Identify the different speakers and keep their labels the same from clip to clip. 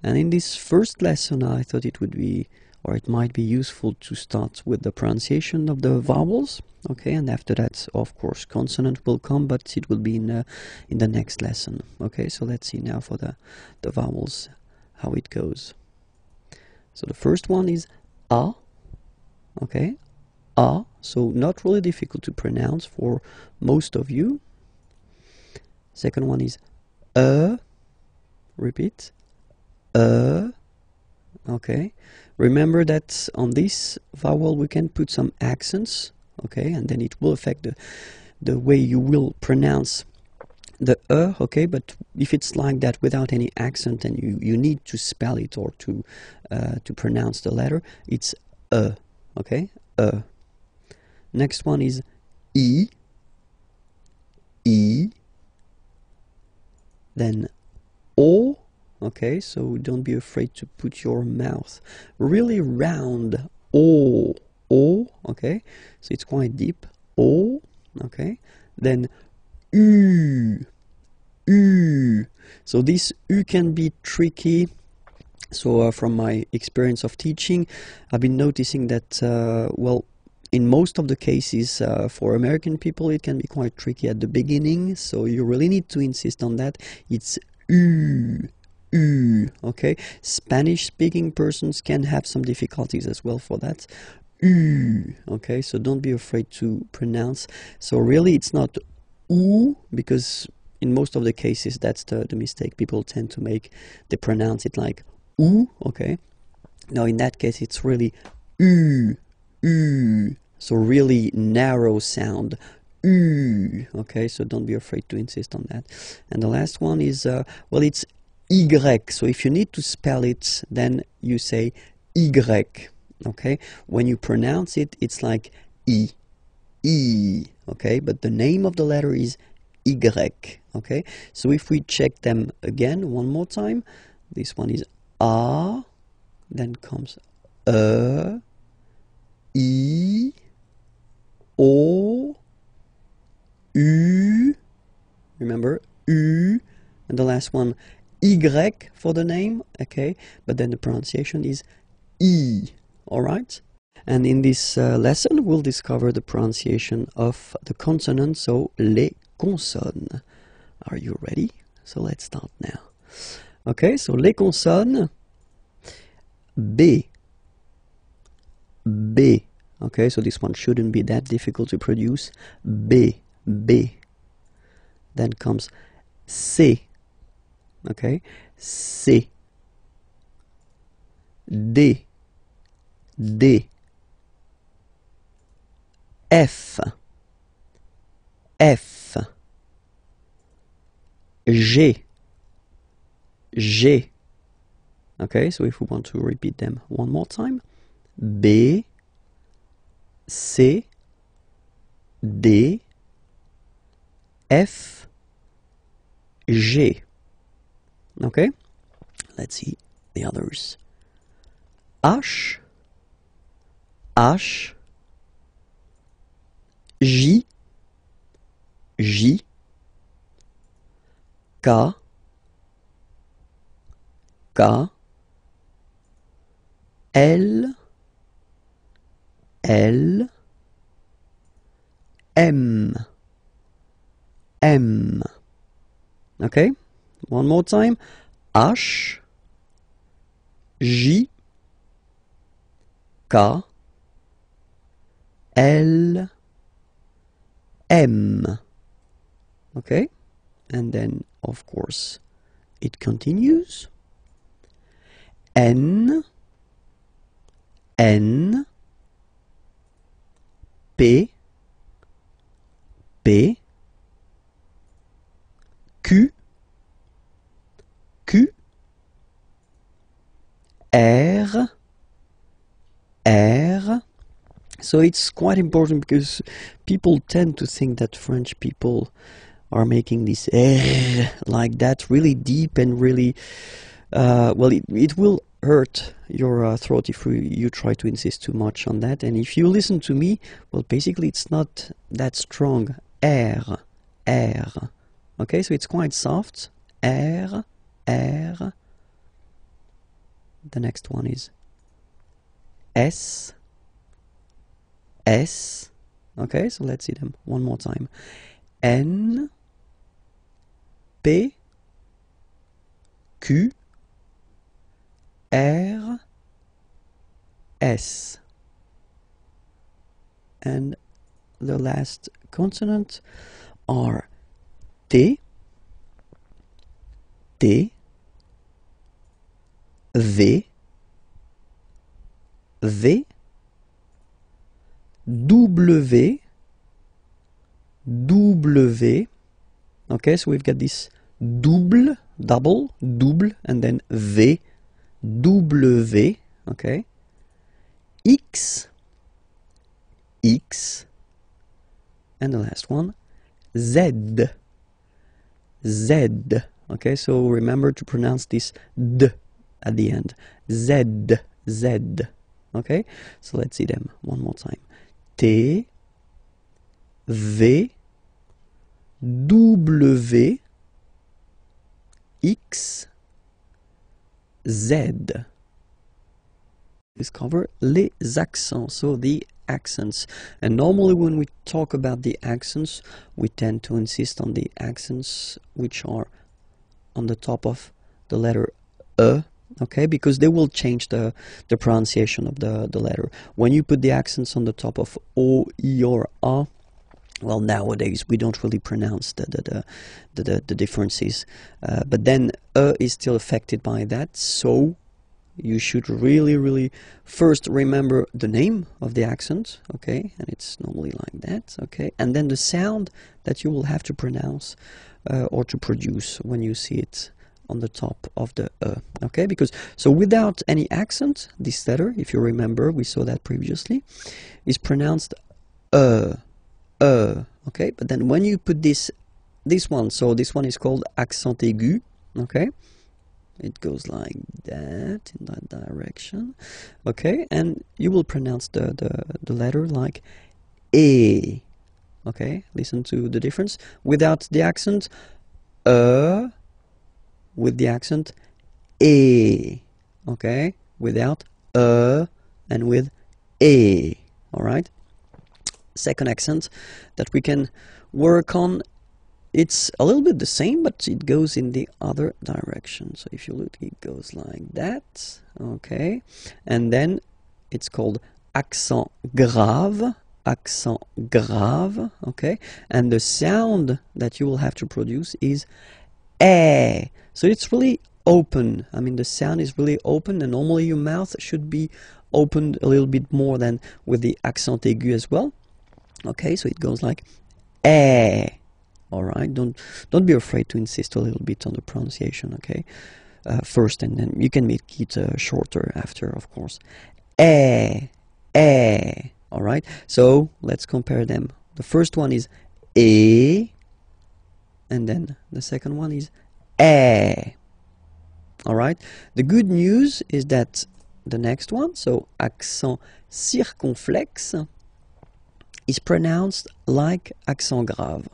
Speaker 1: And in this first lesson, I thought it would be, or it might be useful to start with the pronunciation of the vowels. Okay, and after that, of course, consonant will come, but it will be in the next lesson. Okay, so let's see now for the vowels, how it goes. So the first one is A. Okay, A. So not really difficult to pronounce for most of you. Second one is repeat, okay. Remember that on this vowel we can put some accents, okay, and then it will affect the way you will pronounce the okay, but if it's like that without any accent and you need to spell it or to pronounce the letter, it's okay, Next one is E, then O. Okay, so don't be afraid to put your mouth really round. O, okay, so it's quite deep. O, okay, then U. So this U can be tricky. So from my experience of teaching, I've been noticing that, well, in most of the cases for American people, it can be quite tricky at the beginning. So you really need to insist on that. It's U. Okay, Spanish-speaking persons can have some difficulties as well for that. Okay, so don't be afraid to pronounce. So really, it's not U, because in most of the cases that's the mistake people tend to make. They pronounce it like U. Okay, now in that case it's really U. So really narrow sound. Okay, so don't be afraid to insist on that. And the last one is well, it's Y. So if you need to spell it, then you say Y. Okay, when you pronounce it, it's like E. Okay, but the name of the letter is Y. Okay, so if we check them again one more time, this one is A, then comes I, O, U, remember, U, and the last one, Y for the name, okay, but then the pronunciation is E, alright? And in this lesson, we'll discover the pronunciation of the consonants, so les consonnes. Are you ready? So let's start now. Okay, so les consonnes, B. Okay, so this one shouldn't be that difficult to produce. B. Then comes C. Okay, C. D. F. G. Okay, so if we want to repeat them one more time, B, C, D, F, G. Okay, let's see the others. H, J, K, L, M. Okay, one more time. H, J, K, L, M. Okay, and then of course it continues. N, P, Q, R. So it's quite important because people tend to think that French people are making this R like that, really deep and really, well, it will hurt your throat if you try to insist too much on that. And if you listen to me, well, basically it's not that strong. R. Okay, so it's quite soft. R. the next one is S, S. Okay, so let's see them one more time. N, P, Q, R, S. And the last consonant are T, T, V, V, W, W. Okay, so we've got this double, and then V, W, okay, X, X, and the last one, Z, Z. Okay, so remember to pronounce this D at the end. Z, Z. Okay, so let's see them one more time. T, V, W, X, Z. Discover les accents, so the accents. And normally when we talk about the accents, we tend to insist on the accents which are on the top of the letter E, okay, because they will change the pronunciation of the letter. When you put the accents on the top of O, I, or A, well, nowadays we don't really pronounce the differences, but then E is still affected by that, so you should really first remember the name of the accent, okay, and it's normally like that, okay, and then the sound that you will have to pronounce or to produce when you see it on the top of the okay, because so without any accent, this letter, if you remember, we saw that previously, is pronounced okay, but then when you put this one, so this one is called accent aigu, okay, it goes like that, in that direction, okay, and you will pronounce the letter like E, okay, listen to the difference, without the accent, with the accent, E, okay, without and with E, alright. Second accent that we can work on, it's a little bit the same, but it goes in the other direction. So if you look, it goes like that, okay, and then it's called accent grave, okay, and the sound that you will have to produce is eh. So it's really open. I mean, the sound is really open, and normally your mouth should be opened a little bit more than with the accent aigu as well. Okay, so it goes like eh. All right, don't be afraid to insist a little bit on the pronunciation. Okay, first, and then you can make it shorter after, of course. Eh, eh. All right. So let's compare them. The first one is e, and then the second one is eh. All right. The good news is that the next one, so accent circonflexe, is pronounced like accent grave.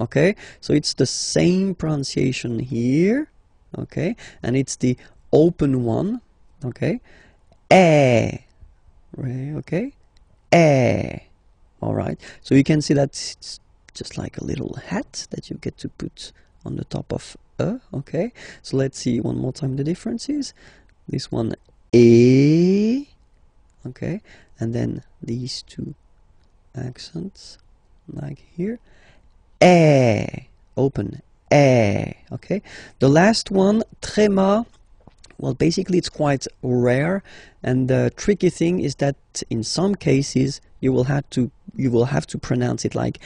Speaker 1: Okay, so it's the same pronunciation here, okay, and it's the open one, okay, eh, okay, eh, all right, so you can see that it's just like a little hat that you get to put on the top of okay, so let's see one more time the differences. This one, eh, okay, and then these two accents, like here, eh, open, eh, okay. The last one, tréma, well, basically it's quite rare, and the tricky thing is that in some cases you will have to pronounce it like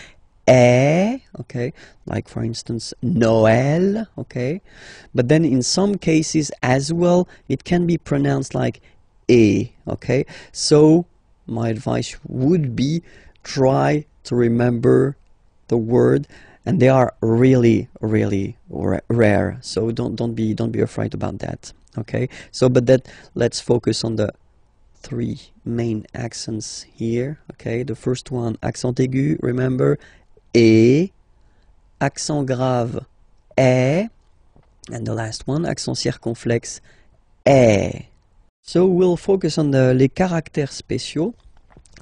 Speaker 1: eh, okay, like for instance Noël, okay, but then in some cases as well it can be pronounced like eh, okay. So my advice would be try to remember the word, and they are really rare, so don't be afraid about that, okay. So but that, let's focus on the three main accents here, okay. The first one, accent aigu, remember, e, accent grave, eh, and the last one, accent circonflexe, eh. So we'll focus on les caractères spéciaux,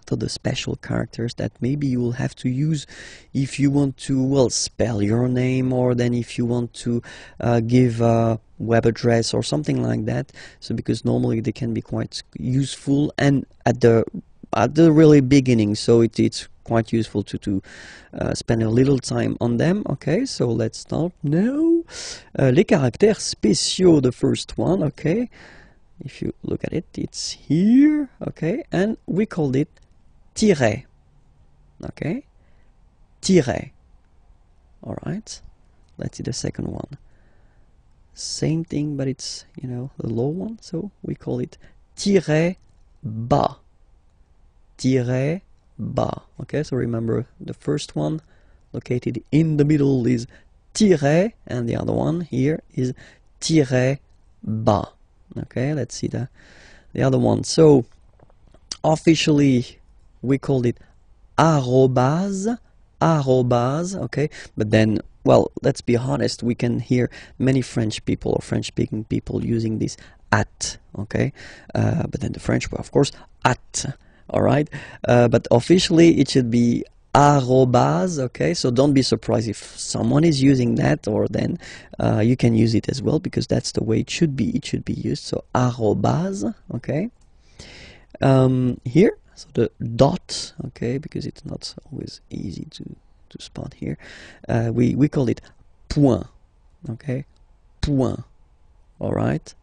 Speaker 1: so the special characters that maybe you will have to use if you want to, well, spell your name, or then if you want to give a web address or something like that. So because normally they can be quite useful, and at the really beginning, so it's quite useful to spend a little time on them. Okay, so let's start now. Les caractères spéciaux, the first one. Okay, if you look at it, it's here. Okay, and we called it tiret. Okay, tiret. All right, let's see the second one. Same thing, but it's, you know, the low one, so we call it tiret bas. Tiret bas. Okay, so remember the first one located in the middle is tiret, and the other one here is tiret bas. Okay, let's see the other one. So officially we called it arrobase, okay, but then, well, let's be honest, we can hear many French people or French-speaking people using this at, okay, but then the French were, of course, at, all right, but officially it should be arrobase, okay, so don't be surprised if someone is using that, or then you can use it as well, because that's the way it should be used. So arrobase, okay, here, so the dot, okay, because it's not always easy to spot here, we call it point, okay, point, all right,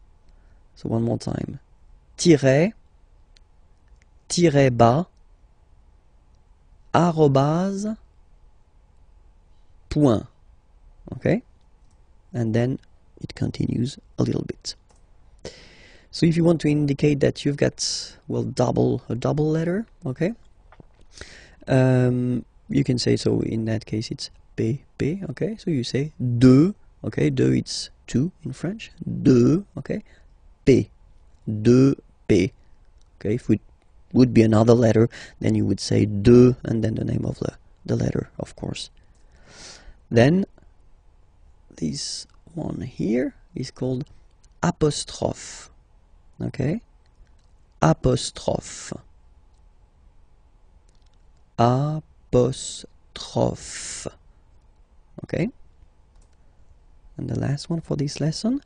Speaker 1: so one more time, tiret, tiret bas, arrobase, point, okay, and then it continues a little bit. So if you want to indicate that you've got, well, a double letter, okay, you can say, so in that case it's P, okay, so you say deux, okay, deux, it's two in French, deux, okay, P, deux, P, okay, if it would be another letter, then you would say deux, and then the name of the letter, of course. Then this one here is called apostrophe, okay, apostrophe, apostrophe, okay. And the last one for this lesson,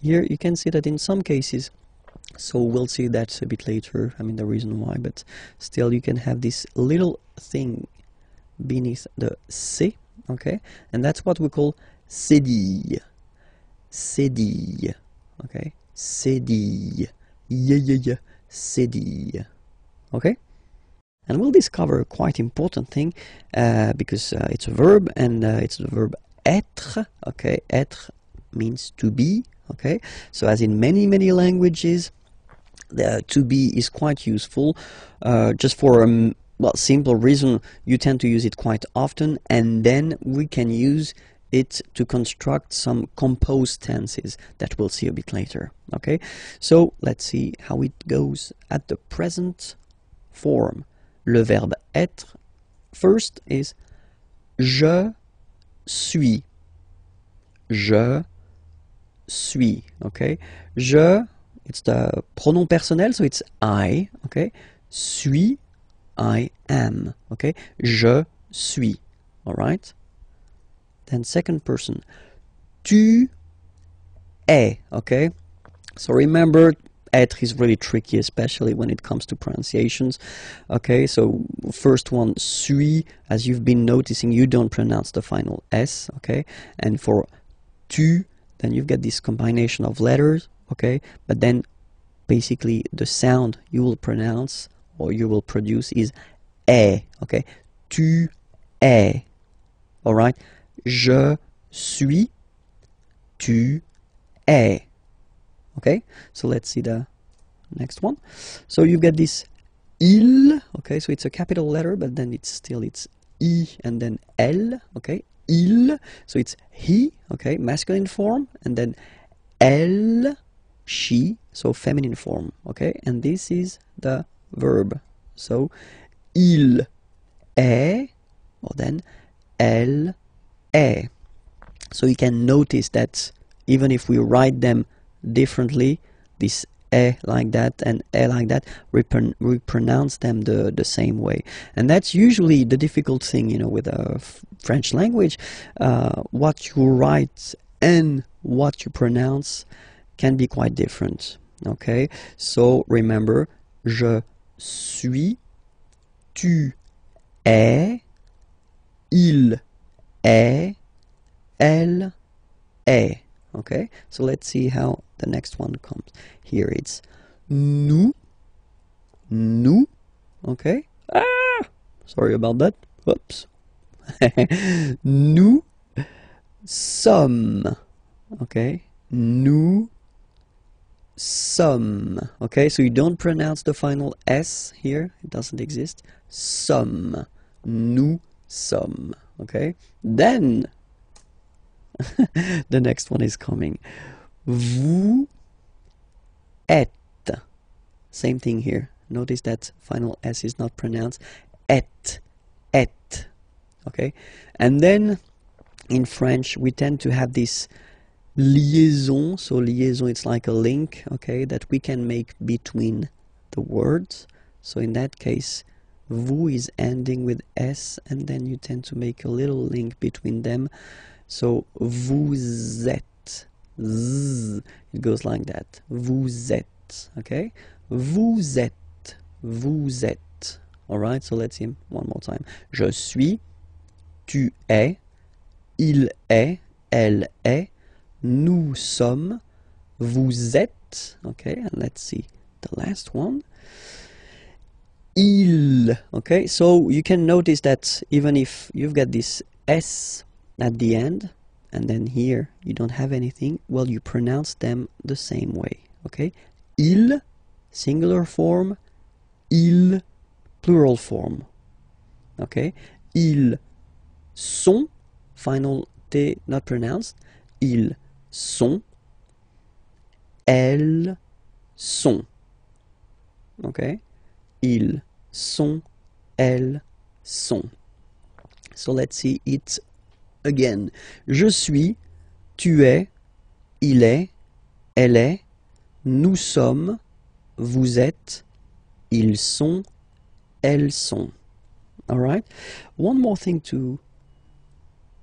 Speaker 1: here you can see that in some cases, so we'll see that a bit later, I mean the reason why, but still you can have this little thing beneath the C, okay, and that's what we call cédille, cédille, okay, cédille, yeah, cédille, okay. And we'll discover a quite important thing, because it's a verb, and it's the verb être, okay, être means to be, okay, so as in many languages, the to be is quite useful, just for a simple reason, you tend to use it quite often, and then we can use it to construct some composed tenses that we'll see a bit later, okay. So let's see how it goes at the present form. Le verbe être, first is je suis, okay. Je, it's the pronom personnel, so it's I, okay. Suis, I am, okay. Je suis, all right. Then second person, tu es, okay. So remember, être is really tricky, especially when it comes to pronunciations, okay. So first one, suis, as you've been noticing, you don't pronounce the final S, okay. And for tu, then you've got this combination of letters, okay, but then basically the sound you will pronounce or you will produce is est, okay. Tu es, all right. Je suis, tu es, okay. So let's see the next one. So you've got this il, okay, so it's a capital letter, but then it's I and then L, okay. Il, so it's he, okay, masculine form, and then elle, she, so feminine form, okay. And this is the verb, so il est, or then elle est. So you can notice that even if we write them differently, this like that and like that, we pronounce them the same way. And that's usually the difficult thing, you know, with the French language. What you write and what you pronounce can be quite different. Okay, so remember, je suis, tu es, il est, elle est. Okay, so let's see how the next one comes. Here it's nous, nous. Okay, sorry about that. Whoops. Nous sommes. Okay, nous sommes. Okay, so you don't pronounce the final S here, it doesn't exist. Sommes. Nous sommes. Okay, then the next one is coming. Vous êtes. Same thing here. Notice that final S is not pronounced. Et. Et. Okay, and then in French we tend to have this liaison. So liaison, it's like a link, okay, that we can make between the words. So in that case, vous is ending with S, and then you tend to make a little link between them. So vous êtes, z, it goes like that. Vous êtes, okay? Vous êtes, vous êtes. All right, so let's see one more time. Je suis, tu es, il est, elle est, nous sommes, vous êtes. Okay, and let's see the last one. Il. Okay, so you can notice that even if you've got this S at the end, and then here you don't have anything, well, you pronounce them the same way. Okay, il, singular form, il, plural form. Okay, ils sont, final T not pronounced, ils sont, elles sont. Okay, ils sont, elles sont. So let's see it again. Je suis, tu es, il est, elle est, nous sommes, vous êtes, ils sont, elles sont. All right. One more thing to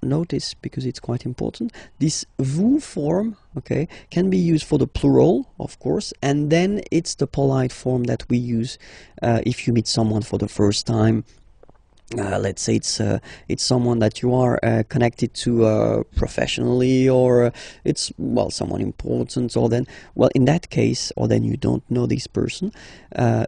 Speaker 1: notice, because it's quite important. This vous form, okay, can be used for the plural, of course, and then it's the polite form that we use if you meet someone for the first time. Let's say it's someone that you are connected to professionally, or it's, well, someone important, or then, well, in that case, or then you don't know this person,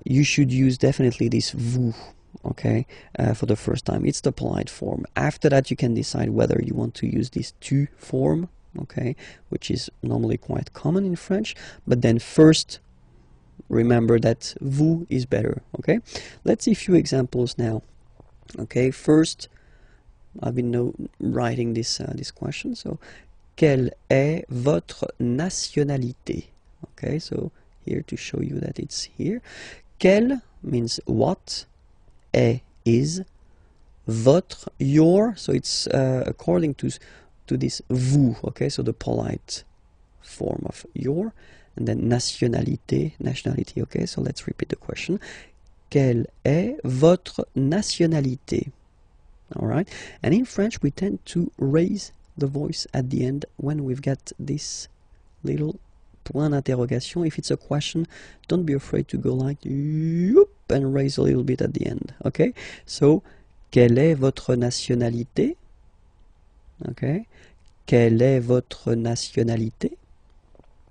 Speaker 1: you should use definitely this vous, okay, for the first time. It's the polite form. After that, you can decide whether you want to use this tu form, okay, which is normally quite common in French, but then first remember that vous is better. Okay, let's see a few examples now. Okay, first, I've been writing this question. So, quelle est votre nationalité? Okay, so here to show you that it's here. Quelle means what, est is, votre, your. So it's according to this vous. Okay, so the polite form of your, and then nationalité, nationality. Okay, so let's repeat the question. Quelle est votre nationalité? All right, and in French we tend to raise the voice at the end when we've got this little point d'interrogation. If it's a question, don't be afraid to go like yoop and raise a little bit at the end. Okay, so quelle est votre nationalité? Okay, quelle est votre nationalité?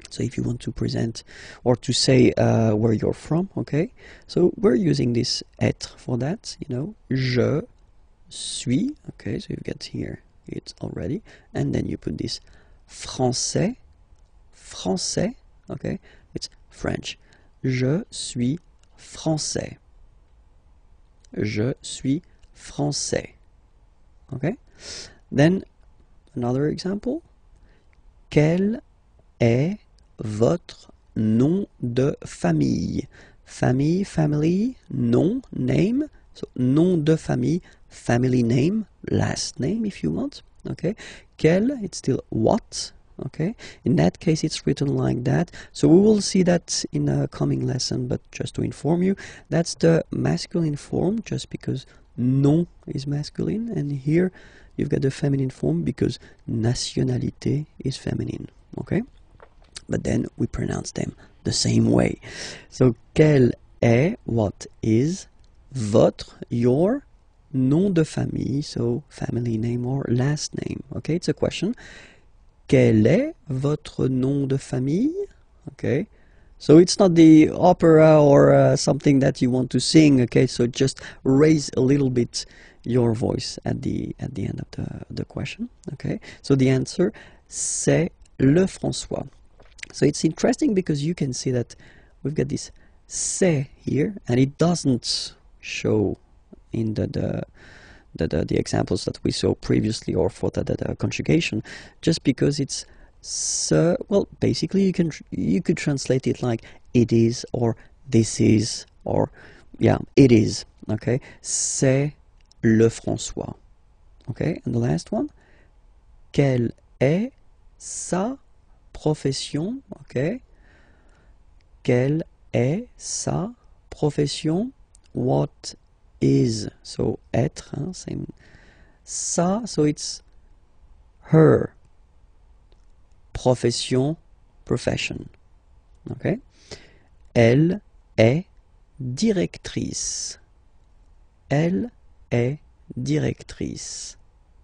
Speaker 1: So if you want to present or to say where you're from, okay, so we're using this être for that, you know, je suis, okay, so you've got here it already, and then you put this français, français, okay, it's French, je suis français, je suis français, okay, then another example, quel est votre nom de famille? Famille, family, nom, name. So nom de famille, family name, last name if you want. Okay. Quel, it's still what. Okay, in that case it's written like that. So we will see that in a coming lesson, but just to inform you, that's the masculine form, just because nom is masculine, and here you've got the feminine form because nationalité is feminine. Okay, but then we pronounce them the same way. So quel est, what is, votre, your nom de famille, so family name or last name. Okay, it's a question. Quel est votre nom de famille? Okay, so it's not the opera or something that you want to sing. Okay, so just raise a little bit your voice at the end of the question. Okay, so the answer, c'est le François. So it's interesting because you can see that we've got this c'est here, and it doesn't show in the examples that we saw previously, or for the conjugation, just because it's so, well, basically you could translate it like it is, or this is, or yeah, it is. Okay, c'est le François. Okay, and the last one, quelle est sa profession? Okay, quelle est sa profession? What is, so être, hein, same, ça, so it's her, profession, profession. Okay, elle est directrice. Elle est directrice.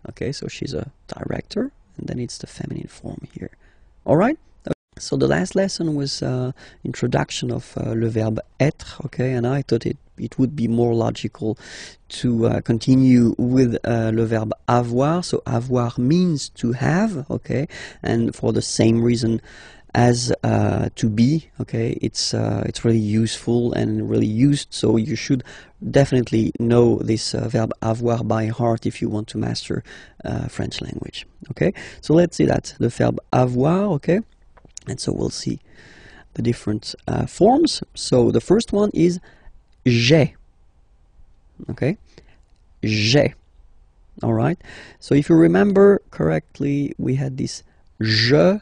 Speaker 1: Okay, so she's a director, and then it's the feminine form here. All right. So the last lesson was introduction of le verbe être, okay, and I thought it would be more logical to continue with le verbe avoir. So avoir means to have, okay, and for the same reason as to be, okay, it's really useful and really used, so you should definitely know this verb avoir by heart if you want to master French language. Okay, so let's see that, the verb avoir, okay. And so we'll see the different forms. So the first one is j'ai. Okay, j'ai. All right. So if you remember correctly, we had this je,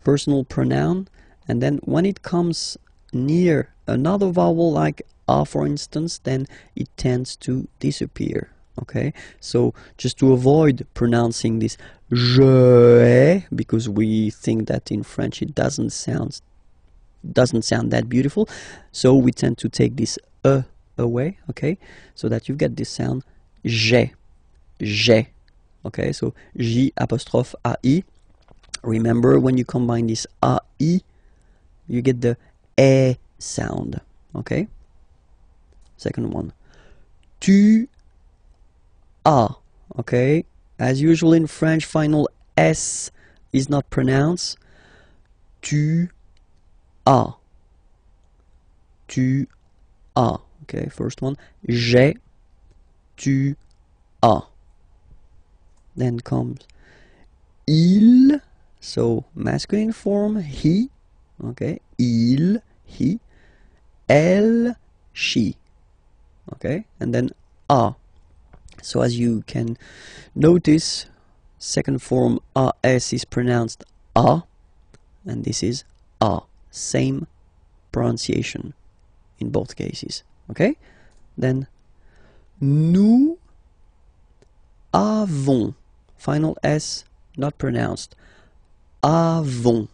Speaker 1: personal pronoun, and then when it comes near another vowel like a, for instance, then it tends to disappear. Okay, so just to avoid pronouncing this je ai, because we think that in French it doesn't sound that beautiful, so we tend to take this away, okay, so that you get this sound j'ai, j'ai. Okay, so j apostrophe ai. Remember, when you combine this ai, you get the e sound. Okay, second one, tu as. Okay, as usual in French, final S is not pronounced. Tu as. Tu as. Okay, first one. J'ai. Tu as. Then comes il. So masculine form, he. Okay, il, he. Elle, she. Okay, and then a. So as you can notice, second form as is pronounced a, and this is a. Same pronunciation in both cases. Okay? Then nous avons, final S not pronounced, avons.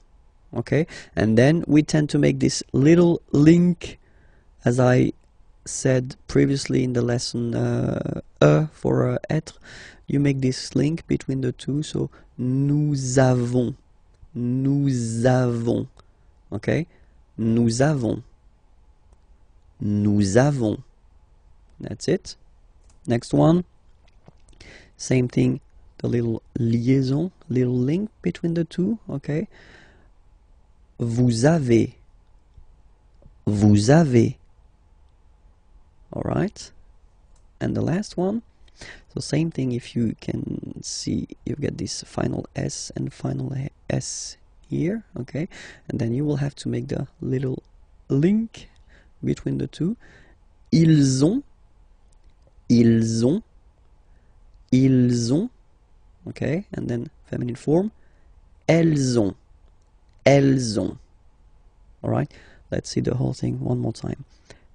Speaker 1: Okay? And then we tend to make this little link, as I said previously in the lesson, for être, you make this link between the two, so nous avons, okay, nous avons, that's it. Next one, same thing, the little liaison, little link between the two, okay, vous avez, all right. And the last one, so same thing, if you can see, you get this final S and final S here, okay, and then you will have to make the little link between the two. Ils ont, okay, and then feminine form, elles ont, elles ont. All right, let's see the whole thing one more time.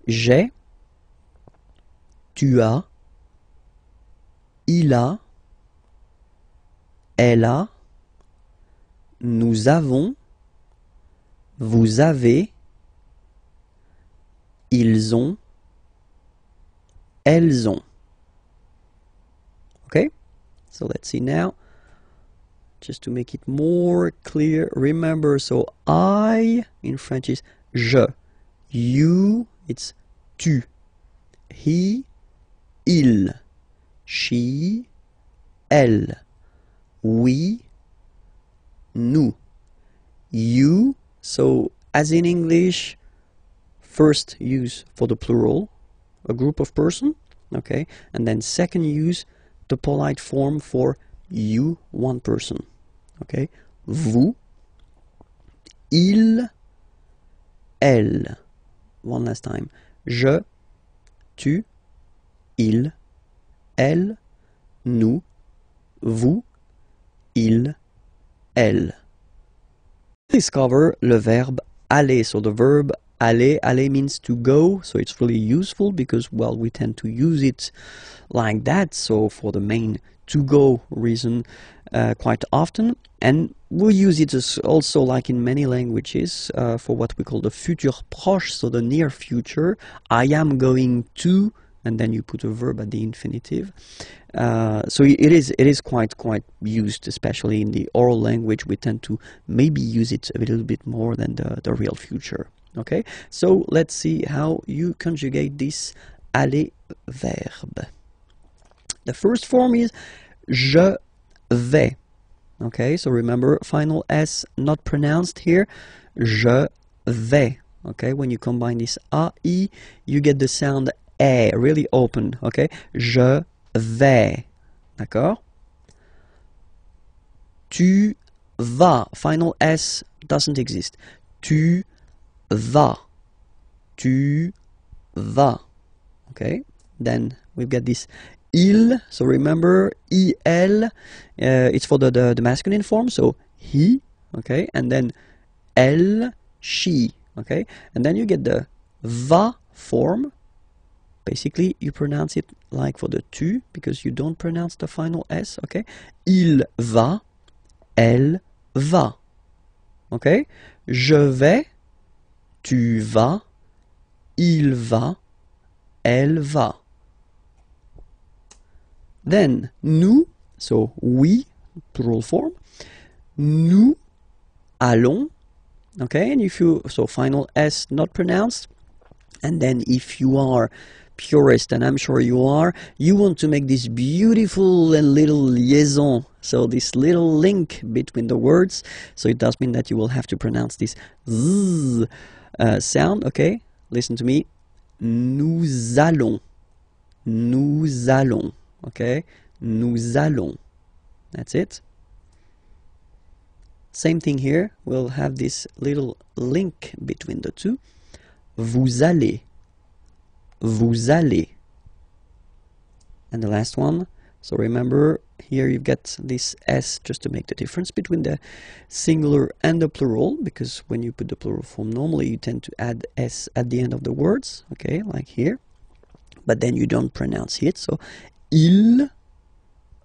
Speaker 1: J'ai, tu as, il a, elle a, nous avons, vous avez, ils ont, elles ont. Okay, so let's see now, just to make it more clear. Remember, so I in French is je, you it's tu, he, il, she, elle, we, nous, you. So as in English, first use for the plural, a group of person, okay, and then second use the polite form for you, one person, okay, vous, il, elle. One last time, je, tu, il, elle, nous, vous, il, elle. Discover le verbe aller. So the verb aller, aller means to go, so it's really useful because, well, we tend to use it like that, so for the main to go reason quite often. And we use it as also, like in many languages, for what we call the futur proche, so the near future. I am going to, and then you put a verb at the infinitive. So it is quite used, especially in the oral language. We tend to maybe use it a little bit more than the real future. Okay, so let's see how you conjugate this aller verb. The first form is je vais. Okay, so remember, final S not pronounced here. Je vais. Okay, when you combine this A, I, you get the sound E, really open. Okay, je vais. D'accord? Tu vas. Final S doesn't exist. Tu vas. Tu vas. Okay, then we've got this il, so remember, il, it's for the masculine form, so he, okay, and then elle, she, okay, and then you get the va form. Basically, you pronounce it like for the tu, because you don't pronounce the final S, okay, il va, elle va, okay, je vais, tu vas, il va, elle va. Then nous, so we, plural form, nous allons, okay, and if you, so final S not pronounced, and then if you are purist, and I'm sure you are, you want to make this beautiful and little liaison, so this little link between the words, so it does mean that you will have to pronounce this z sound, okay, listen to me, nous allons, nous allons. Okay, nous allons. That's it. Same thing here. We'll have this little link between the two. Vous allez. Vous allez. And the last one. So remember, here you've got this S just to make the difference between the singular and the plural, because when you put the plural form, normally you tend to add S at the end of the words. Okay, like here. But then you don't pronounce it. So ils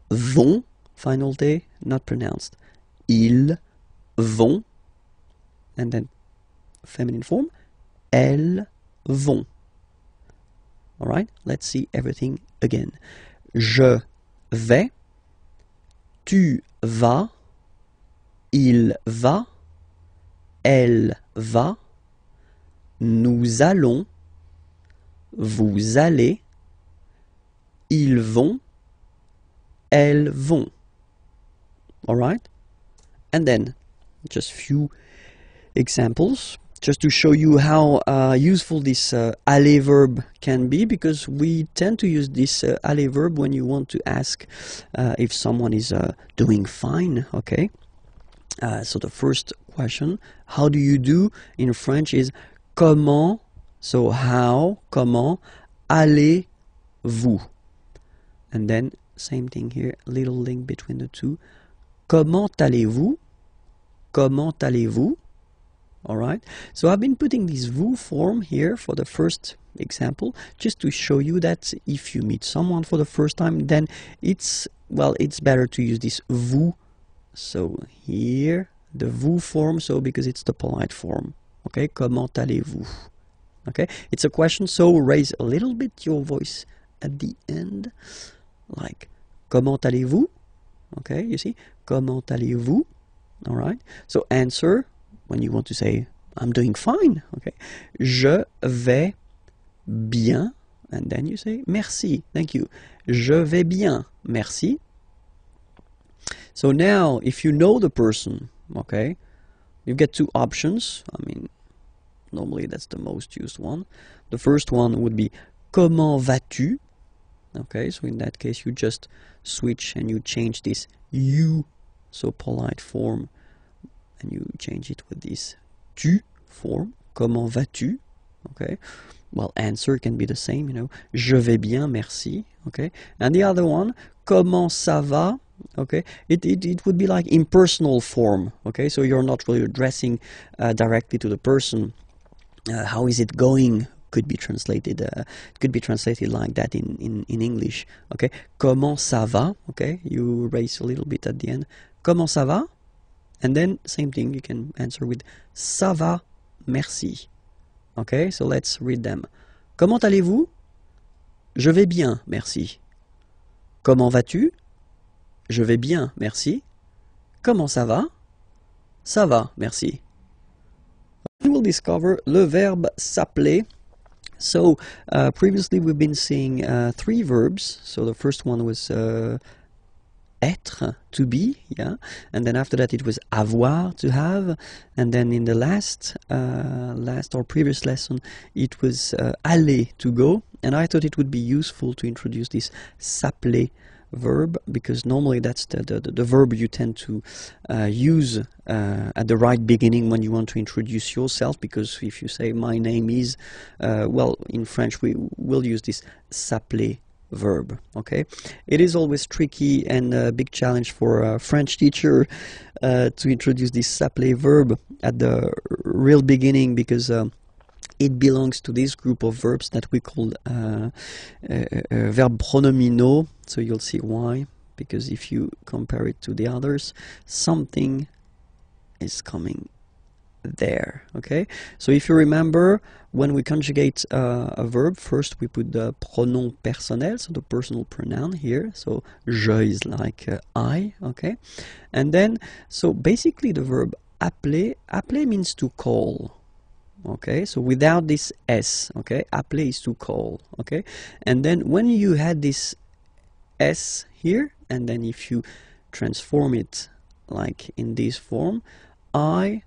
Speaker 1: vont, final T not pronounced, ils vont, and then feminine form, elles vont. Alright, let's see everything again. Je vais, tu vas, il va, elle va, nous allons, vous allez, ils vont, elles vont. Alright? And then, just few examples, just to show you how useful this aller verb can be, because we tend to use this aller verb when you want to ask if someone is doing fine, okay? So the first question, how do you do in French is comment, so how, comment, allez-vous? And then, same thing here, little link between the two. Comment allez-vous? comment allez-vous? Alright, so I've been putting this vous form here for the first example, just to show you that if you meet someone for the first time, then it's better to use this vous. So here, the vous form, so because it's the polite form. Okay, comment allez-vous? Okay, it's a question, so raise a little bit your voice at the end, like comment allez-vous? Okay, you see, comment allez-vous? Alright, so answer when you want to say I'm doing fine. Okay, je vais bien, and then you say merci, thank you. Je vais bien, merci. So now, if you know the person, okay, you get two options. I mean, normally that's the most used one. The first one would be comment vas-tu? Okay, so in that case you just switch and you change this you, so polite form, and you change it with this tu form. Comment vas-tu? Okay, well, answer can be the same, you know, je vais bien, merci. Okay, and the other one, comment ça va? Okay, it would be like impersonal form. Okay, so you're not really addressing directly to the person. How is it going? Could be translated. Could be translated like that in English. Okay, comment ça va? Okay, you raise a little bit at the end. Comment ça va? And then same thing. You can answer with ça va, merci. Okay, so let's read them. Comment allez-vous? Je vais bien, merci. Comment vas-tu? Je vais bien, merci. Comment ça va? Ça va, merci. We will discover le verbe s'appeler. So previously we've been seeing three verbs. So the first one was être, to be, yeah, and then after that it was avoir, to have, and then in the last or previous lesson it was aller, to go. And I thought it would be useful to introduce this s'appeler verb, because normally that's the verb you tend to use at the right beginning when you want to introduce yourself, because if you say my name is, well, in French we will use this s'appeler verb. Okay, it is always tricky and a big challenge for a French teacher to introduce this s'appeler verb at the real beginning, because it belongs to this group of verbs that we call verb pronominaux. So you'll see why, because if you compare it to the others, something is coming there. Okay, so if you remember, when we conjugate a verb, first we put the pronom personnel, so the personal pronoun here. So je is like I. Okay, and then so basically the verb appeler means to call. Okay, so without this s, okay, appeler is to call. Okay, and then when you had this s here, and then if you transform it like in this form, I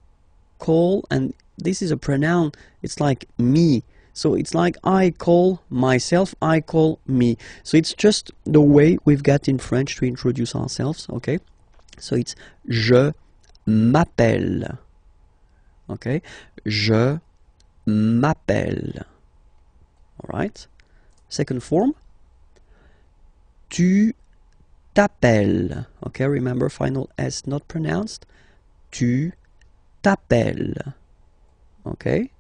Speaker 1: call, and this is a pronoun, it's like me, so it's like I call myself, I call me. So it's just the way we've got in French to introduce ourselves. Okay, so it's je m'appelle. Okay, je m'appelle. Alright, second form, tu t'appelles. Okay, remember, final S not pronounced. Tu t'appelles. Okay,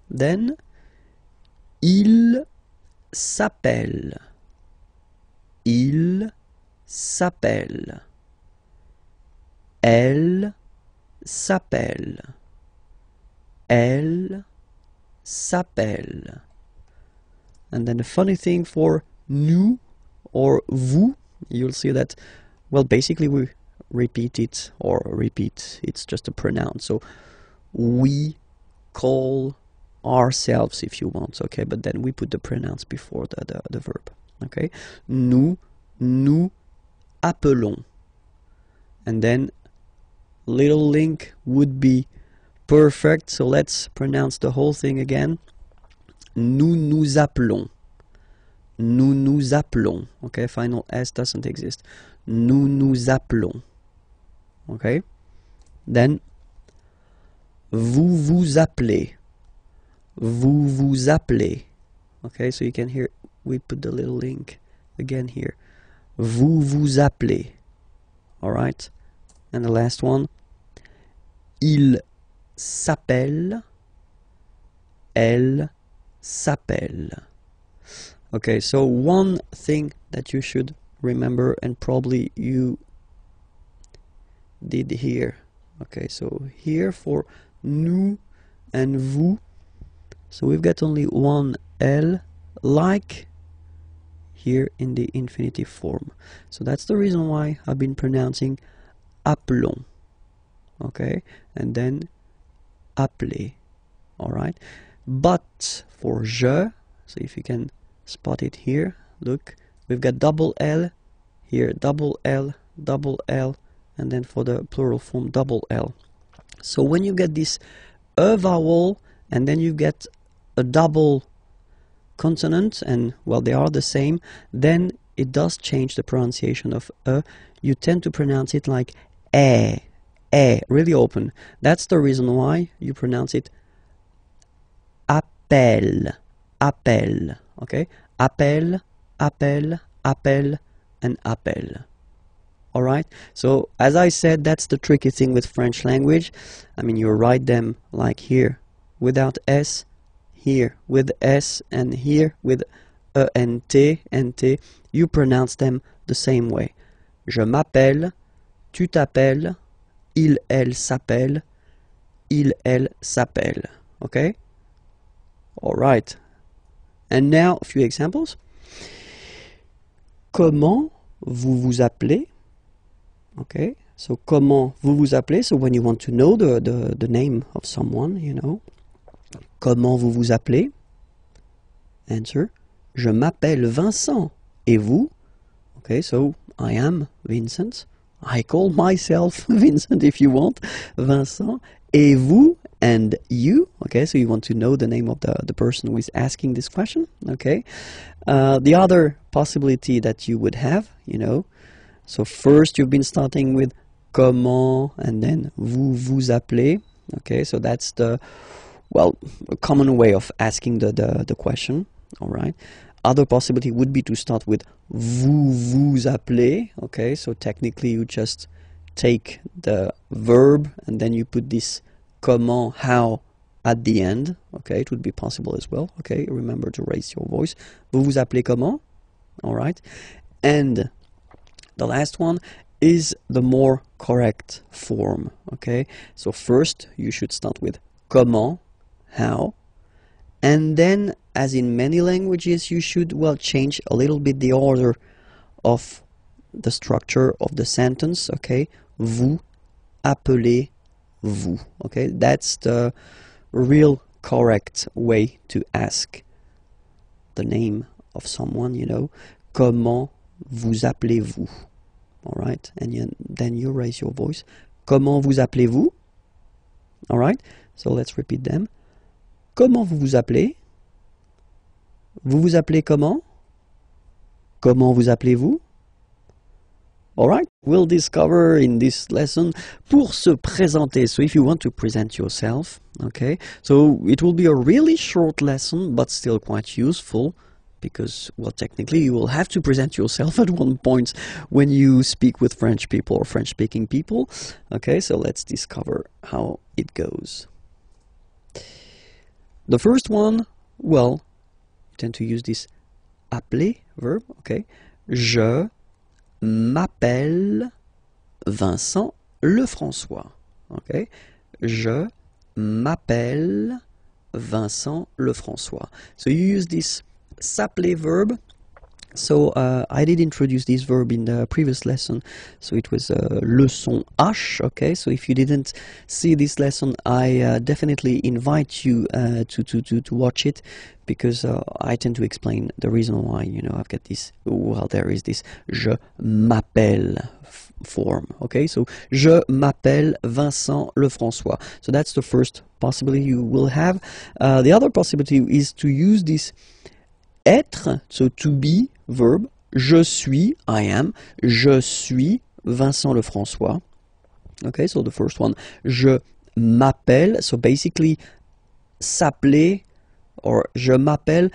Speaker 1: then il s'appelle. Il s'appelle. Elle s'appelle. Elle s'appelle. And then the funny thing for nous or vous, you'll see that, well, basically we repeat it, it's just a pronoun. So we call ourselves, if you want, okay, but then we put the pronouns before the verb. Okay, nous appelons, and then little link would be perfect. So let's pronounce the whole thing again. Nous appelons. Nous appelons. Okay, final S doesn't exist. Nous appelons. Okay, then vous appelez. Vous appelez. Okay, so you can hear we put the little link again here. Vous appelez. All right, and the last one, il s'appelle, elle s'appelle. Okay, so one thing that you should remember, and probably you did here. Okay, so here for nous and vous, so we've got only one L, like here in the infinitive form. So that's the reason why I've been pronouncing appelons. Okay, and then appeler. Alright, but for je, so if you can spot it here, look, we've got double L here, double L, and then for the plural form double L. So when you get this E vowel and then you get a double consonant, and well, they are the same, then it does change the pronunciation of E. You tend to pronounce it like really open. That's the reason why you pronounce it appel, okay? Appel, and appel. Alright, so as I said, that's the tricky thing with French language. I mean, you write them like here without S, here with S, and here with E and T, you pronounce them the same way. Je m'appelle, tu t'appelles, il, elle s'appelle, elle s'appelle. Okay? Alright. And now a few examples. Comment vous vous appelez? Okay, so comment vous vous appelez? So when you want to know the name of someone, you know. Comment vous vous appelez? Answer. Je m'appelle Vincent. Et vous? Okay, so I am Vincent. I call myself Vincent if you want. Vincent. Et vous? And you? Okay, so you want to know the name of the person who is asking this question. Okay. The other possibility that you would have, you know, so first you've been starting with comment and then vous vous appelez. Okay, so that's the, well, a common way of asking the question. All right. Other possibility would be to start with vous vous appelez. Okay, so technically you just take the verb and then you put this comment, how, at the end. Okay, it would be possible as well. Okay, remember to raise your voice. Vous vous appelez comment? All right. And the last one is the more correct form. Okay, so first you should start with comment, how, and then, as in many languages, you should, well, change a little bit the order of the structure of the sentence. Okay, vous appelez vous. Okay, that's the real correct way to ask the name of someone, you know. Comment vous appelez-vous? All right, and then you raise your voice. Comment vous appelez-vous? All right, so let's repeat them. Comment vous vous appelez? Vous vous appelez comment? Comment vous appelez-vous? All right, we'll discover in this lesson pour se présenter. So if you want to present yourself, okay, so it will be a really short lesson, but still quite useful. Because, well, technically you will have to present yourself at one point when you speak with French people or French-speaking people. Okay, so let's discover how it goes. The first one, well, you tend to use this appeler verb, okay. Je m'appelle Vincent Lefrançois, okay. Je m'appelle Vincent Lefrançois. So you use this s'appeler verb. So I did introduce this verb in the previous lesson, so it was leçon H. Okay, so if you didn't see this lesson, I definitely invite you to watch it, because I tend to explain the reason why, you know, I've got this, well, there is this je m'appelle form. Okay, so je m'appelle Vincent Lefrançois. So that's the first possibility you will have. The other possibility is to use this être, so to be verb. Je suis, I am. Je suis Vincent Lefrançois. Okay, so the first one. Je m'appelle, so basically s'appeler or je m'appelle,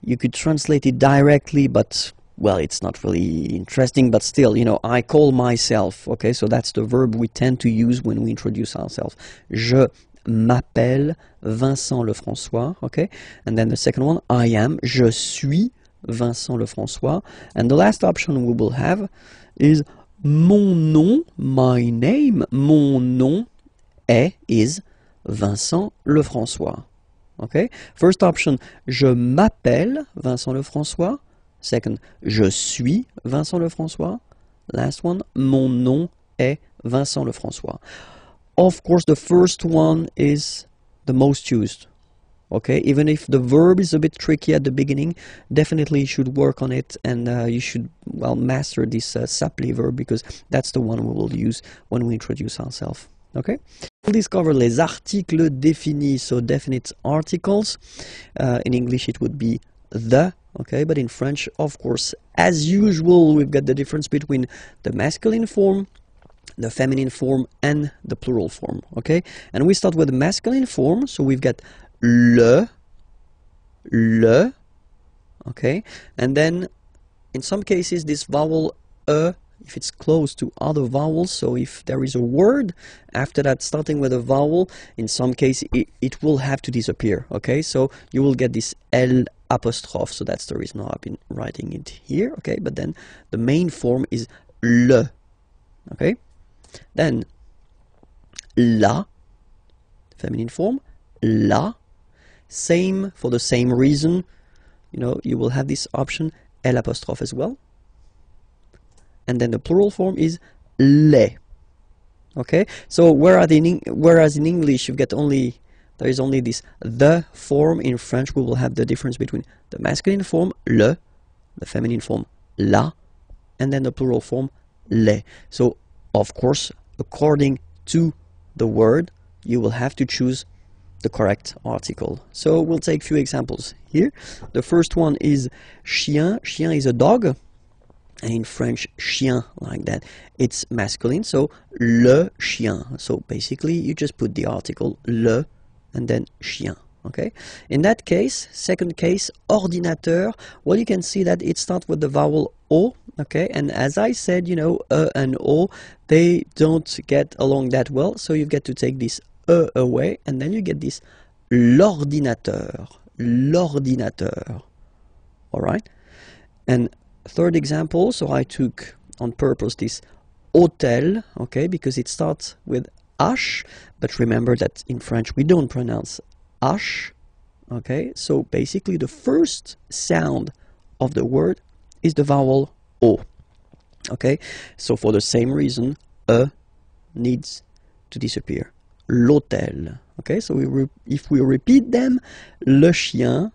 Speaker 1: you could translate it directly, but well, it's not really interesting, but still, you know, I call myself, okay? So that's the verb we tend to use when we introduce ourselves. Je m'appelle Vincent Lefrançois, okay? And then the second one, I am, je suis Vincent Lefrançois. And the last option we will have is mon nom, my name, mon nom is Vincent Lefrançois. Okay? First option, je m'appelle Vincent Lefrançois. Second, je suis Vincent Lefrançois. Last one, mon nom est Vincent Lefrançois. Of course, the first one is the most used. Okay, even if the verb is a bit tricky at the beginning, definitely you should work on it, and you should, well, master this s'appeler verb, because that's the one we will use when we introduce ourselves. Okay, we'll discover les articles définis, so definite articles. In English it would be the, okay, but in French, of course, as usual, we've got the difference between the masculine form, the feminine form, and the plural form. Okay, and we start with the masculine form, so we've got le, okay, and then in some cases this vowel if it's close to other vowels, so if there is a word after that starting with a vowel, in some cases it will have to disappear. Okay, so you will get this L apostrophe, so that's the reason I've been writing it here. Okay, but then the main form is le. Okay, then la, feminine form, la. Same, for the same reason, you know, you will have this option L apostrophe as well. And then the plural form is les. Okay, so whereas in English you get there is only this the form, in French we will have the difference between the masculine form le, the feminine form la, and then the plural form les. So of course, according to the word, you will have to choose the correct article. So we'll take a few examples here. The first one is chien. Chien is a dog, and in French, chien, like that, it's masculine, so le chien. So basically you just put the article le and then chien. Okay, in that case, second case, ordinateur, well, you can see that it starts with the vowel o. Okay, and as I said, you know, and o, they don't get along that well, so you've got to take this away, and then you get this l'ordinateur, l'ordinateur. All right, and third example, so I took on purpose this hôtel, okay, because it starts with H, but remember that in French we don't pronounce H. Okay, so basically the first sound of the word is the vowel O. Okay, so for the same reason, needs to disappear. L'hôtel. Okay, so if we repeat them, le chien,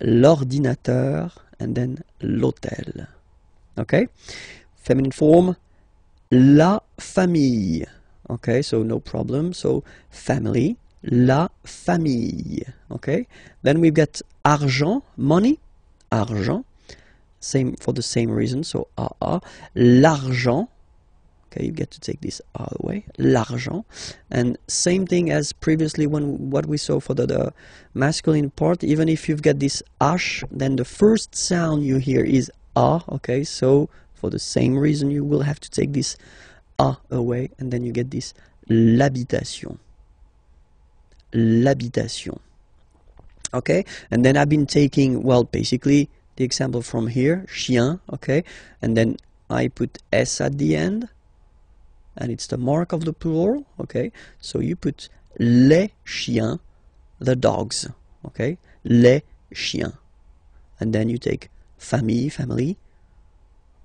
Speaker 1: l'ordinateur, and then l'hôtel. Okay, feminine form, la famille. Okay, so no problem, so family, la famille. Okay, then we've got argent, money, argent, same for the same reason, so l'argent. Okay, you get to take this away, l'argent, and same thing as previously when what we saw for the masculine part. Even if you've got this h, then the first sound you hear is a. Okay, so for the same reason you will have to take this a away, and then you get this l'habitation, l'habitation. Okay, and then I've been taking, well, basically the example from here, chien. Okay, and then I put s at the end, and it's the mark of the plural. Okay, so you put les chiens, the dogs. Okay, les chiens, and then you take famille, family.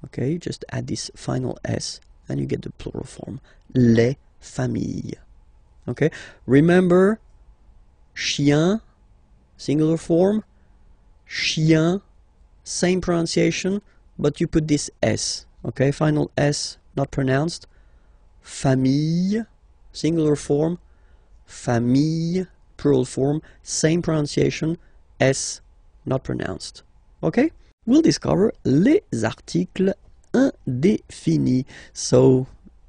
Speaker 1: Okay, you just add this final s, and you get the plural form, les familles. Okay, remember, chien, singular form, chien, same pronunciation, but you put this s. Okay, final s, not pronounced. Famille, singular form, famille, plural form, same pronunciation, s, not pronounced. Okay, we'll discover les articles indéfinis. So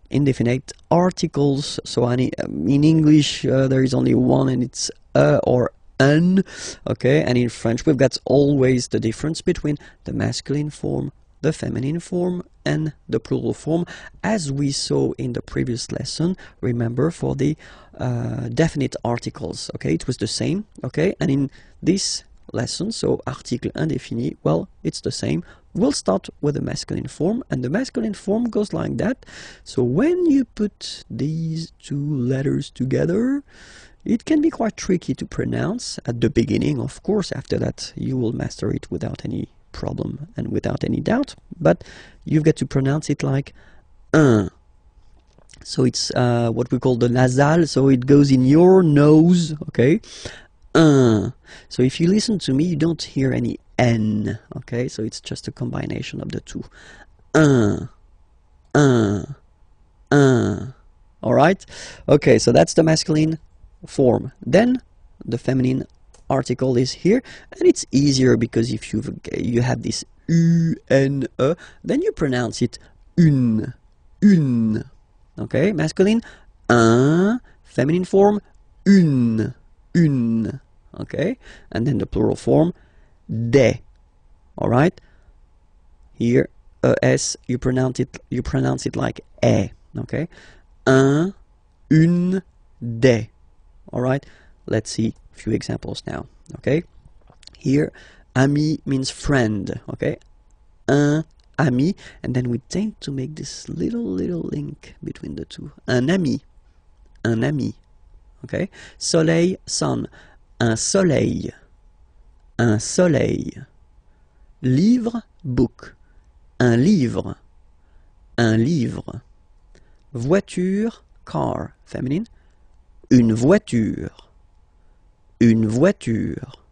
Speaker 1: indefinite articles. So in English there is only one, and it's or un. Okay, and in French we've got always the difference between the masculine form the feminine form and the plural form, as we saw in the previous lesson. Remember, for the definite articles, okay, it was the same, okay, and in this lesson, so article indéfini, well, it's the same. We'll start with the masculine form, and the masculine form goes like that. So when you put these two letters together, it can be quite tricky to pronounce at the beginning. Of course, after that you will master it without any problem and without any doubt, but you've got to pronounce it like un. So it's what we call the nasal, so it goes in your nose, okay? Un. So if you listen to me, you don't hear any N, okay? So it's just a combination of the two. Un, un, un. All right? Okay, so that's the masculine form. Then the feminine article is here, and it's easier because if you have this U, N, E, then you pronounce it une, une. Okay, masculine, un, feminine form, une, une. Okay, and then the plural form, des. All right, here s you pronounce it like e. Okay, un, une, des. All right, let's see a few examples now. Okay, here ami means friend. Okay, un ami, and then we tend to make this little link between the two. Un ami, un ami. Okay, soleil, sun. Un soleil, un soleil. Livre, book. Un livre, un livre. Voiture, car, féminine. Une voiture, une voiture.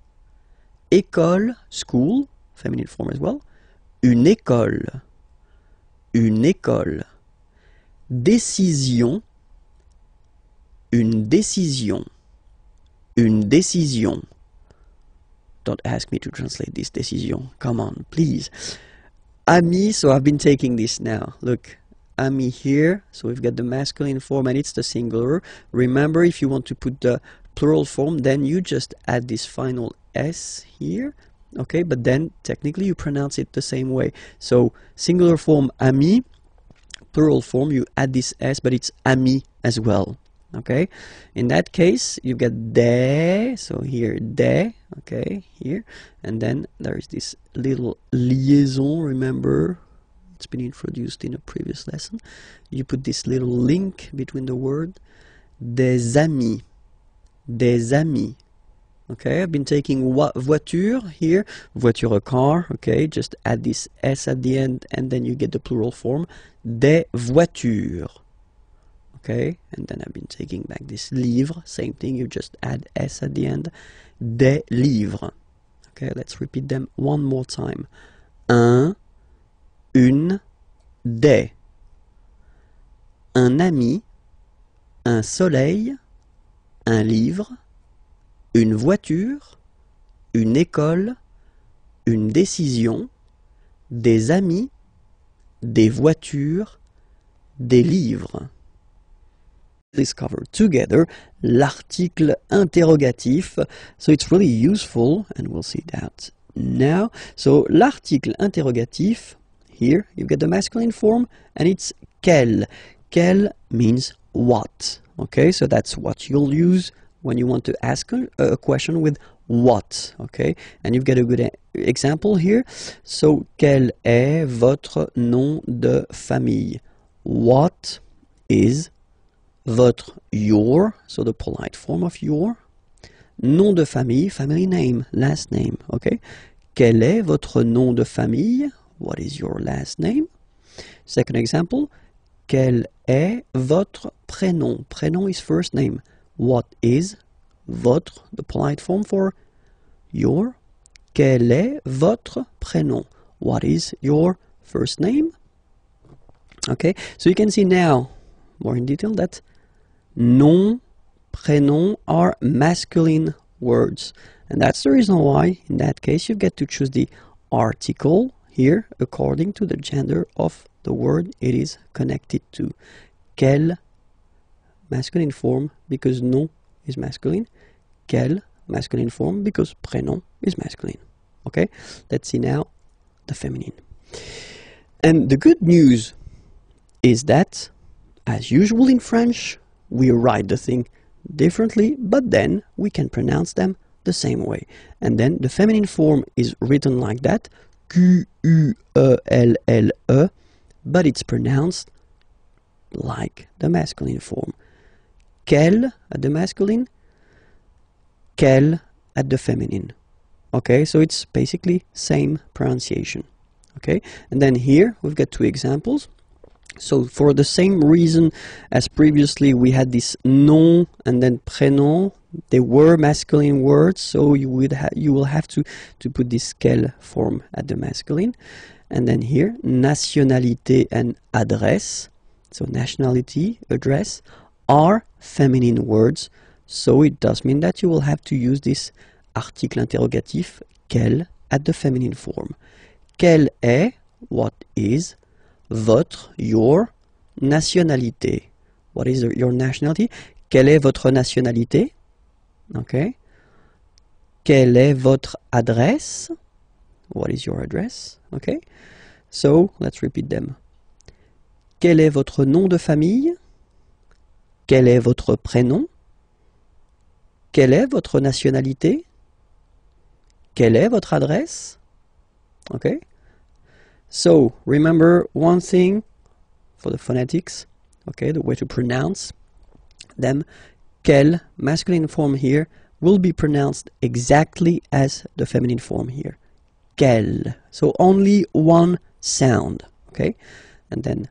Speaker 1: École, school, feminine form as well. Une école, une école. Décision, une décision. Une décision. Don't ask me to translate this décision. Come on, please. Ami, so I've been taking this now. Look, ami here. So we've got the masculine form and it's the singular. Remember, if you want to put the plural form, then you just add this final S here. Okay, but then technically you pronounce it the same way. So singular form ami, plural form you add this S, but it's ami as well. Okay, in that case you get des, so here des, okay, here, and then there is this little liaison. Remember, it's been introduced in a previous lesson. You put this little link between the word. Des amis, des amis. Okay, I've been taking voiture here, voiture, a car. Okay, just add this S at the end and then you get the plural form, des voitures. Okay, and then I've been taking back this livre, same thing, you just add S at the end, des livres. Okay, let's repeat them one more time. Un, une, des. Un ami, un soleil, un livre, une voiture, une école, une décision, des amis, des voitures, des livres. Discover together l'article interrogatif, so it's really useful and we'll see that now. So l'article interrogatif, here you get the masculine form and it's quel. Quel means what. Okay, so that's what you'll use when you want to ask a question with what. Okay, and you've got a good example here. So quel est votre nom de famille? What is votre, your, so the polite form of your. Nom de famille, family name, last name, okay? Quel est votre nom de famille? What is your last name? Second example, quel est votre prénom? Prénom is first name. What is votre, the polite form for your? Quel est votre prénom? What is your first name? Okay, so you can see now, more in detail, that nom, prénom are masculine words. And that's the reason why, in that case, you get to choose the article here according to the gender of the word it is connected to. Quel, masculine form, because nom is masculine. Quel, masculine form, because prénom is masculine. Okay, let's see now the feminine. And the good news is that, as usual in French, we write the thing differently, but then we can pronounce them the same way. And then the feminine form is written like that, Q-U-E-L-L-E, but it's pronounced like the masculine form. Quelle at the masculine, quelle at the feminine. Okay, so it's basically same pronunciation. Okay, and then here we've got two examples. So for the same reason as previously, we had this nom and then prénom. They were masculine words, so you will have to put this quelle form at the masculine. And then here, nationalité and adresse, so nationality, address, are feminine words. So it does mean that you will have to use this article interrogatif, quelle, at the feminine form. Quelle est, what is, votre, your, nationalité. What is your nationality? Quelle est votre nationalité? Okay. Quelle est votre adresse? What is your address? Okay. So, let's repeat them. Quel est votre nom de famille? Quel est votre prénom? Quelle est votre nationalité? Quelle est votre adresse? Okay. So, remember one thing for the phonetics, okay, the way to pronounce them. Quelle, masculine form here, will be pronounced exactly as the feminine form here. Quelle. So only one sound, okay? And then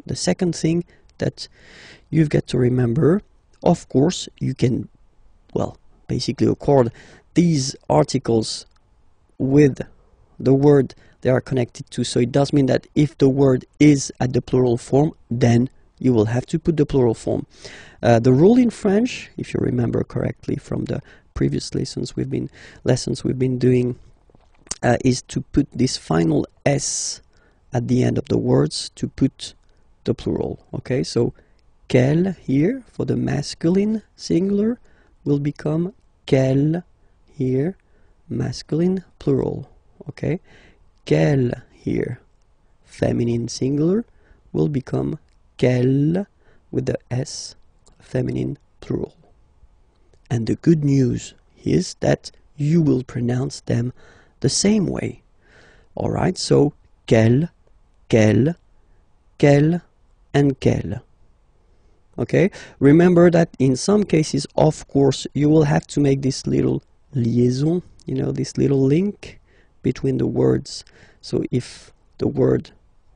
Speaker 1: the second thing that you've got to remember, of course, you can, well, basically accord these articles with the word they are connected to. So it does mean that if the word is at the plural form, then you will have to put the plural form. The rule in French, if you remember correctly from the previous lessons we've been doing, is to put this final S at the end of the words to put the plural. Okay, so quelle here for the masculine singular will become quelle here, masculine plural. Okay, quelle here, feminine singular, will become quelle with the S, feminine plural. And the good news is that you will pronounce them the same way. Alright, so quelle, quelle, quelle, and quelle. Okay, remember that in some cases, of course, you will have to make this little liaison, you know, this little link between the words. So if the word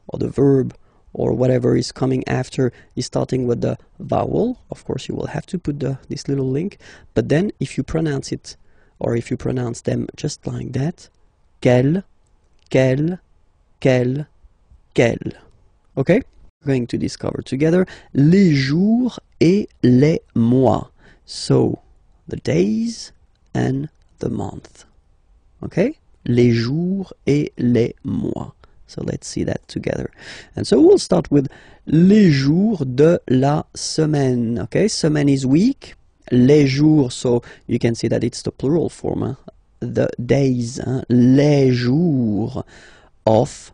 Speaker 1: or the verb or whatever is coming after is starting with the vowel, of course you will have to put this little link. But then if you pronounce it, or if you pronounce them just like that, quelle, quelle, quelle, quelle. Okay? We're going to discover together les jours et les mois. So the days and the month. Okay? Les jours et les mois. So let's see that together. And so we'll start with les jours de la semaine. Okay, semaine is week. Les jours, so you can see that it's the plural form. Huh? The days. Huh? Les jours of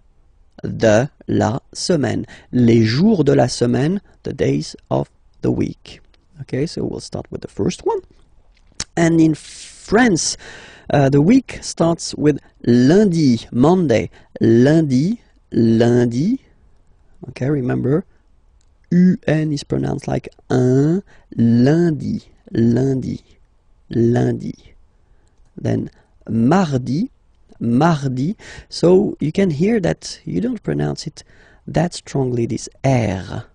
Speaker 1: de la semaine. Les jours de la semaine, the days of the week. Okay, so we'll start with the first one. And in France, the week starts with lundi, Monday, lundi, lundi. Okay, remember, UN is pronounced like un, lundi, lundi, lundi. Then mardi, mardi. So you can hear that you don't pronounce it that strongly, this R.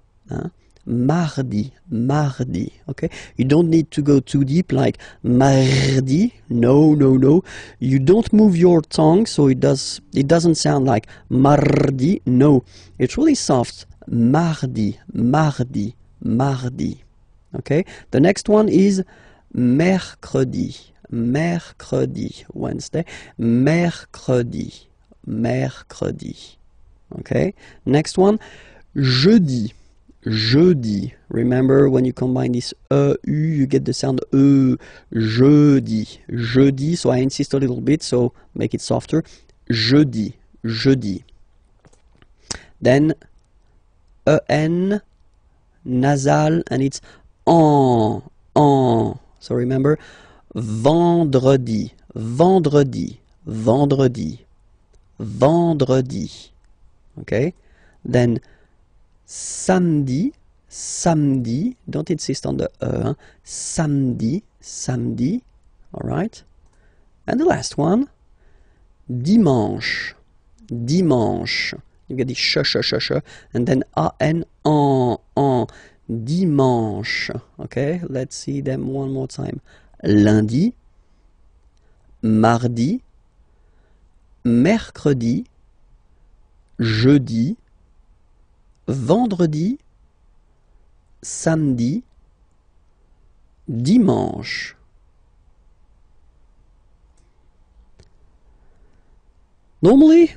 Speaker 1: Mardi, mardi, okay? You don't need to go too deep like mardi. No, no, no. You don't move your tongue, so it doesn't sound like mardi. No, it's really soft. Mardi, mardi, mardi. Okay? The next one is mercredi, mercredi, Wednesday, mercredi, mercredi. Okay? Next one, jeudi. Jeudi. Remember, when you combine this U, you get the sound jeudi. Jeudi, so I insist a little bit, so make it softer. Jeudi, jeudi. Then en, nasal, and it's en. So remember, vendredi, vendredi, vendredi, vendredi. Okay? Then samedi, samedi, don't insist on the hein? Samedi, samedi, alright? And the last one, dimanche, dimanche. You get the sh, and then an, en, dimanche. Okay, let's see them one more time. Lundi, mardi, mercredi, jeudi, vendredi, samedi, dimanche. Normally,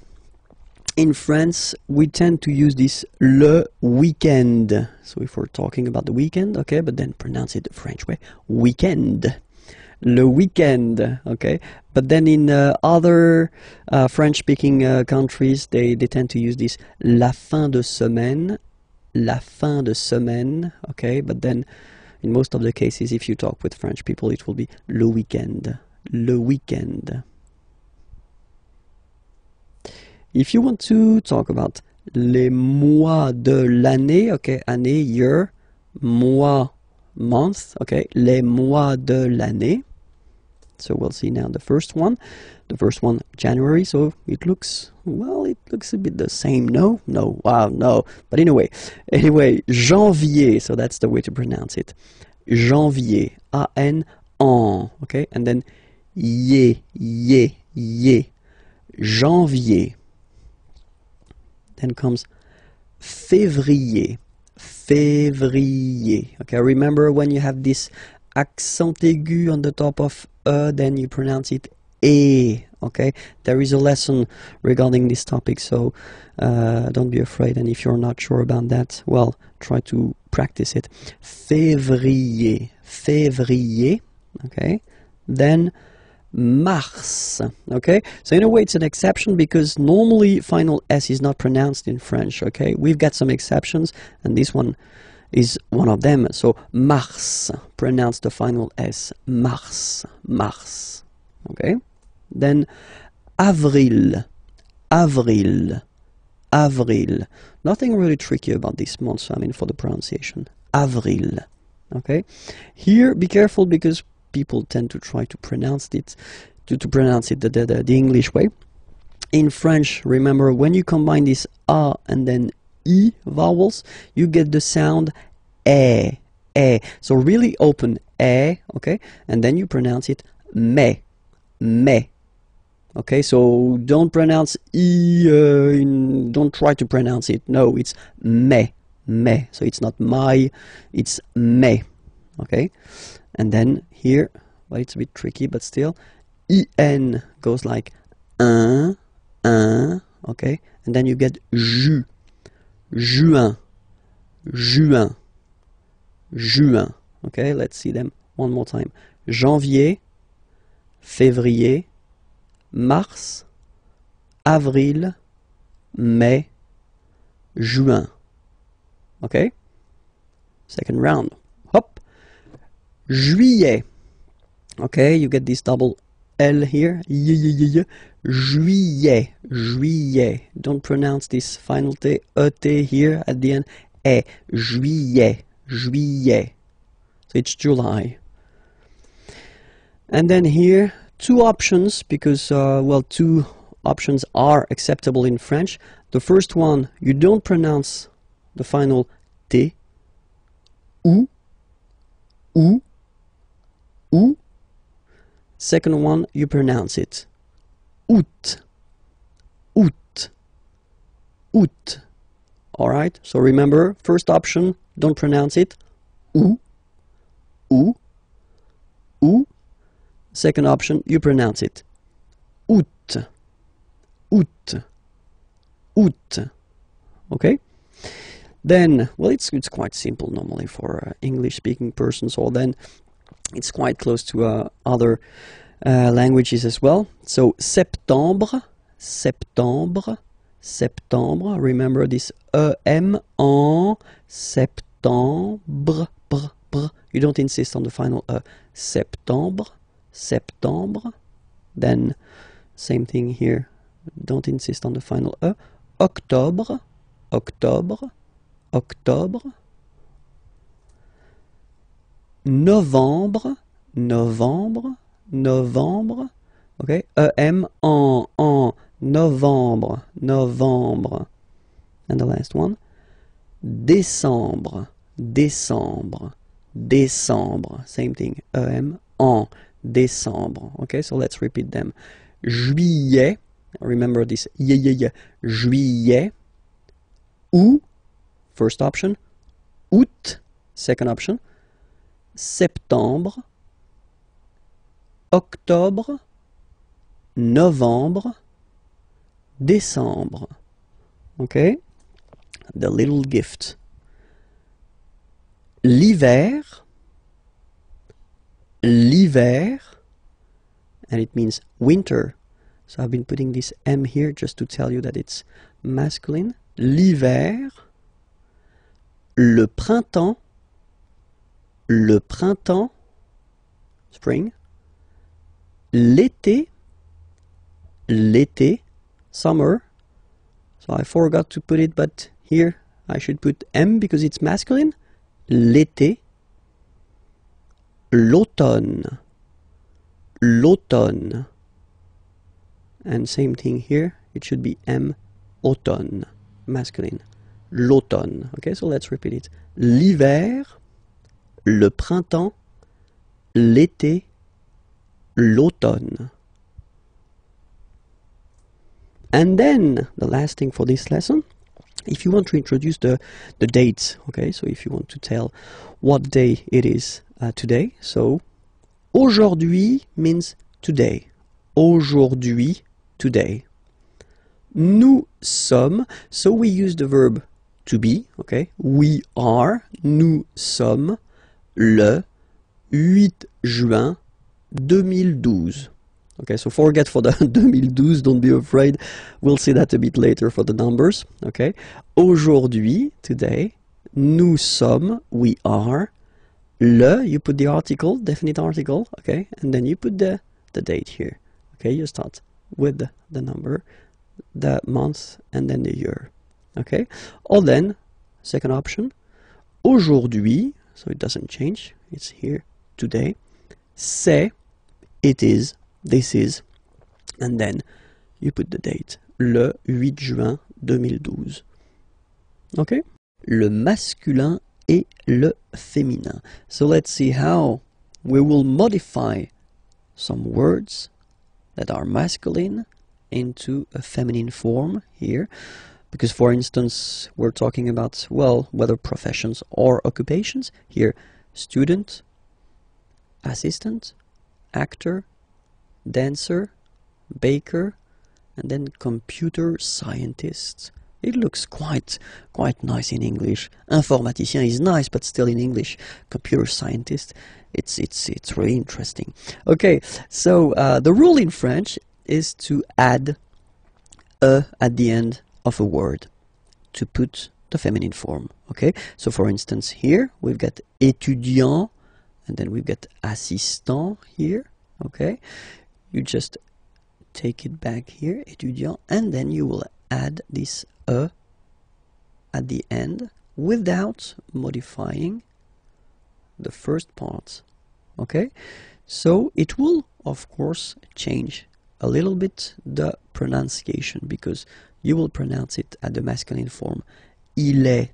Speaker 1: in France, we tend to use this le weekend. So if we're talking about the weekend, okay, but then pronounce it the French way, weekend. Le weekend, okay. But then in other French-speaking countries, they tend to use this la fin de semaine, okay. But then in most of the cases, if you talk with French people, it will be le weekend, le weekend. If you want to talk about les mois de l'année, okay, année, year, mois, month, okay, les mois de l'année. So we'll see now the first one. The first one, January, so it looks, well, it looks a bit the same, no? No, wow, no. But anyway, janvier, so that's the way to pronounce it. Janvier, A-N, en, okay, and then ye, janvier. Then comes février, février. Okay, remember when you have this accent aigu on the top of then you pronounce it e. Okay, there is a lesson regarding this topic, so don't be afraid. And if you're not sure about that, well, try to practice it. Février, février. Okay, then mars. Okay, so in a way it's an exception because normally final S is not pronounced in French. Okay, we've got some exceptions and this one is one of them. So mars, pronounce the final S, mars, mars. Okay, then avril, avril, avril. Nothing really tricky about this month, I mean, for the pronunciation. Avril. Okay, here be careful because people tend to try to pronounce it the English way. In French, remember when you combine this a and then I vowels, you get the sound e. So really open e, okay, and then you pronounce it me. Okay, so don't pronounce I, don't try to pronounce it. No, it's me. So it's not my, it's me. Okay, and then here, well, it's a bit tricky, but still, en goes like un, okay, and then you get juin, juin. Okay, let's see them one more time. Janvier, février, mars, avril, mai, juin. Okay, second round. Hop. Juillet. Okay, you get this double L here. Juillet, juillet. Don't pronounce this final T, E-T here at the end. E. Juillet, juillet. So it's July. And then here, two options, because, well, two options are acceptable in French. The first one, you don't pronounce the final T. Ou. Second one, you pronounce it août. Alright, so remember, first option, don't pronounce it ou. Second option, you pronounce it août. Okay? Then, well, it's quite simple normally for English-speaking persons, or then it's quite close to other languages as well. So septembre, septembre. Remember this EM en septembre. You don't insist on the final E. Septembre, septembre. Then same thing here. Don't insist on the final E. Octobre, octobre, octobre. Novembre, novembre, novembre. Okay, EM en novembre, novembre. And the last one. Décembre, décembre, décembre. Same thing. EM en décembre. Okay, so let's repeat them. Juillet. Remember this. Juillet. Août. First option. Août. Second option. Septembre. Octobre. Novembre. Décembre. Okay. The little gift. L'hiver. L'hiver. And it means winter. So I've been putting this M here just to tell you that it's masculine. L'hiver. Le printemps. Le printemps. Spring. L'été. L'été. Summer. So I forgot to put it, but here I should put M because it's masculine. L'été. L'automne. L'automne. And same thing here, it should be M, automne, masculine. L'automne. Okay, so let's repeat it. L'hiver, le printemps, l'été, l'automne. And then, the last thing for this lesson, if you want to introduce the dates, okay, so if you want to tell what day it is today, so aujourd'hui means today. Aujourd'hui, today. Nous sommes, so we use the verb to be, okay, we are, nous sommes, le 8 juin 2012. Okay, so forget for the 2012, don't be afraid, we'll see that a bit later for the numbers, okay. Aujourd'hui, today, nous sommes, we are, le, you put the article, definite article, okay, and then you put the date here, okay, you start with the number, the month, and then the year, okay. Or then, second option, aujourd'hui, so it doesn't change, it's here, today, c'est, it is, this is, and then you put the date, le 8 juin 2012. Okay? Le masculin et le féminin. So let's see how we will modify some words that are masculine into a feminine form here. Because for instance, we're talking about, well, whether professions or occupations. Here, student, assistant, actor, dancer, baker, and then computer scientist. It looks quite nice in English. Informaticien is nice, but still in English. Computer scientist, it's really interesting. Okay, so the rule in French is to add a at the end of a word to put the feminine form. Okay, so for instance here we've got étudiant, and then we've got assistant here. Okay. You just take it back here, étudiant, and then you will add this E at the end without modifying the first part. Okay? So it will, of course, change a little bit the pronunciation because you will pronounce it at the masculine form. Il est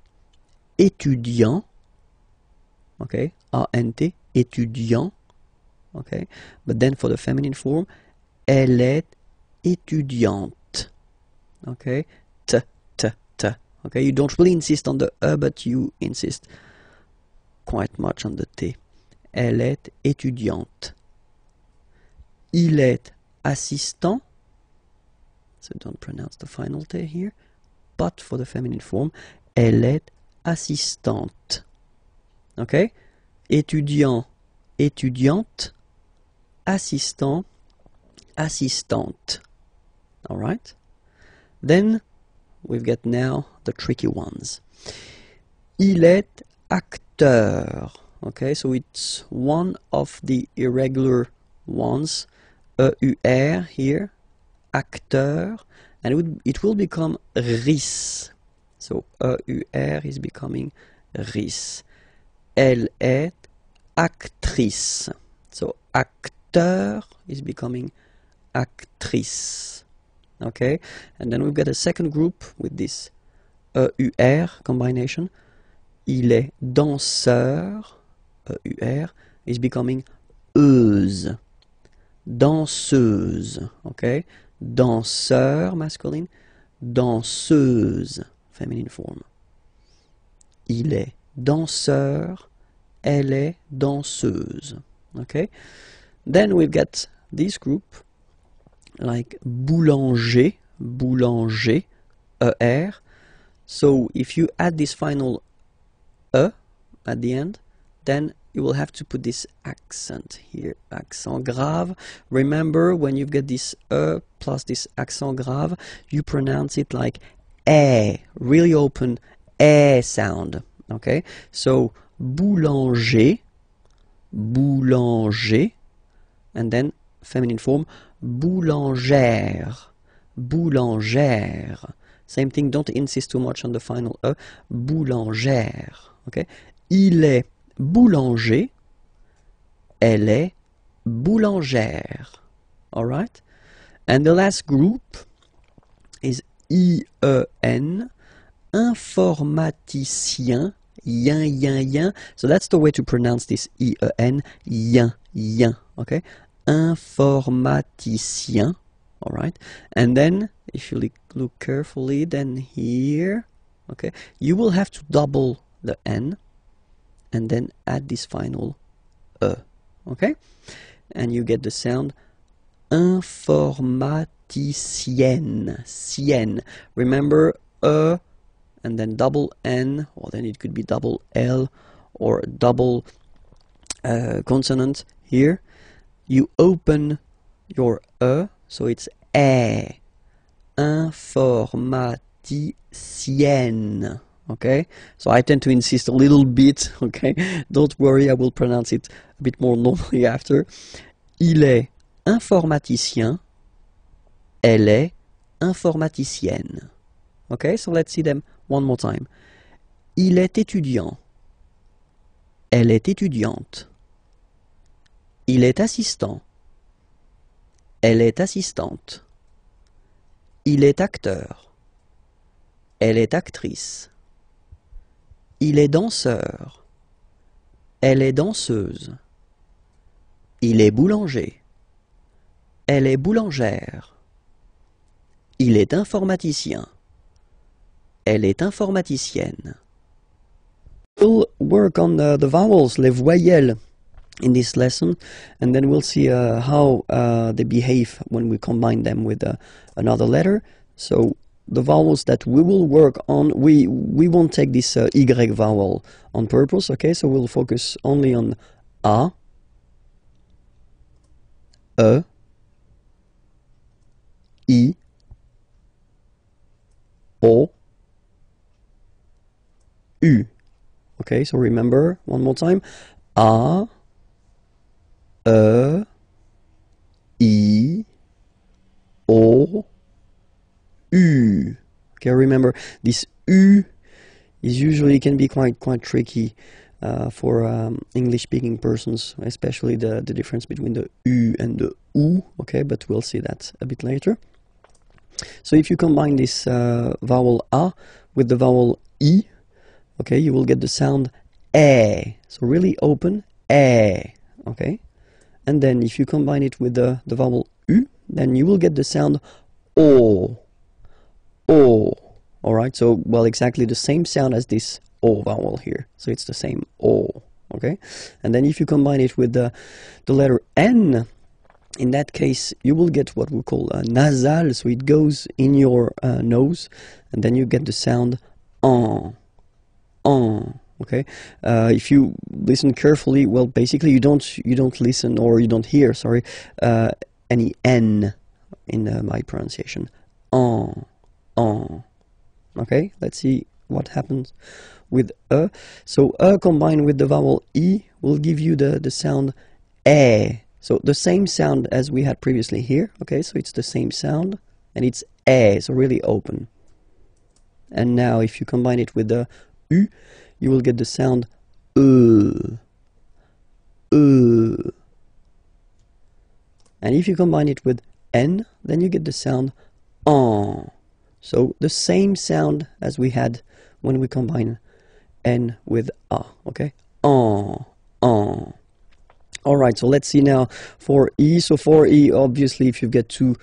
Speaker 1: étudiant. Okay? A-N-T, étudiant. Okay, but then for the feminine form, elle est étudiante. Okay, t. Okay, you don't really insist on the E, but you insist quite much on the T. Elle est étudiante. Il est assistant. So don't pronounce the final T here. But for the feminine form, elle est assistante. Okay, étudiant, étudiante. Assistant, assistante. All right. Then we've got now the tricky ones. Il est acteur. Okay, so it's one of the irregular ones. E-U-R here, acteur, and it will become ris. So E-U-R is becoming ris. Elle est actrice. So acteur is becoming actrice. Okay, and then we've got a second group with this E-U-R combination. Il est danseur. E-U-R is becoming euse. Danseuse. Okay, danseur masculine, danseuse feminine form. Il est danseur, elle est danseuse. Okay, then we've got this group like boulanger, boulanger, ER. So if you add this final E at the end, then you will have to put this accent here, accent grave. Remember, when you've got this E plus this accent grave, you pronounce it like E, really open E sound. Okay, so boulanger, boulanger, and then feminine form, boulangère, boulangère. Same thing, don't insist too much on the final E, boulangère. Okay, il est boulanger, elle est boulangère. Alright? And the last group is IEN, informaticien, yin, yin, yin. So that's the way to pronounce this IEN, yin, yin. Okay? Informaticien. Alright? And then, if you look carefully, then here, okay, you will have to double the N and then add this final E. Okay? And you get the sound informaticienne. Sienne. Remember E and then double N, or then it could be double L or double consonant here. You open your E, so it's E. Informaticienne. Okay, so I tend to insist a little bit. Okay, don't worry, I will pronounce it a bit more normally after. Il est informaticien, elle est informaticienne. Okay, so let's see them one more time. Il est étudiant, elle est étudiante. Il est assistant, elle est assistante. Il est acteur, elle est actrice. Il est danseur, elle est danseuse. Il est boulanger, elle est boulangère. Il est informaticien, elle est informaticienne. We'll work on the vowels, les voyelles, in this lesson, and then we'll see how they behave when we combine them with another letter. So the vowels that we will work on, we won't take this Y vowel on purpose, okay? So we'll focus only on A, E, I, O, U. Okay, so remember, one more time, A, E, I, O, U. Okay, remember this U is usually can be quite tricky for English-speaking persons, especially the difference between the U and the U. Okay, but we'll see that a bit later. So if you combine this vowel A with the vowel I, okay, you will get the sound E. So really open E. Okay, and then if you combine it with the vowel U, then you will get the sound O. O. Alright, so, well, exactly the same sound as this O vowel here. So it's the same O. Okay? And then if you combine it with the letter N, in that case, you will get what we call nasal. So it goes in your nose, and then you get the sound en. En. Okay? If you listen carefully, well, basically you don't listen, or you don't hear, sorry, any N in my pronunciation. En. En. Okay, let's see what happens with a. So a combined with the vowel e will give you the sound e. So the same sound as we had previously here. Okay, so it's the same sound and it's e, so really open. And now if you combine it with the u, you will get the sound e. And if you combine it with n, then you get the sound en. So the same sound as we had when we combine n with a, okay? En. Alright, so let's see now for e. So for e, obviously, if you get two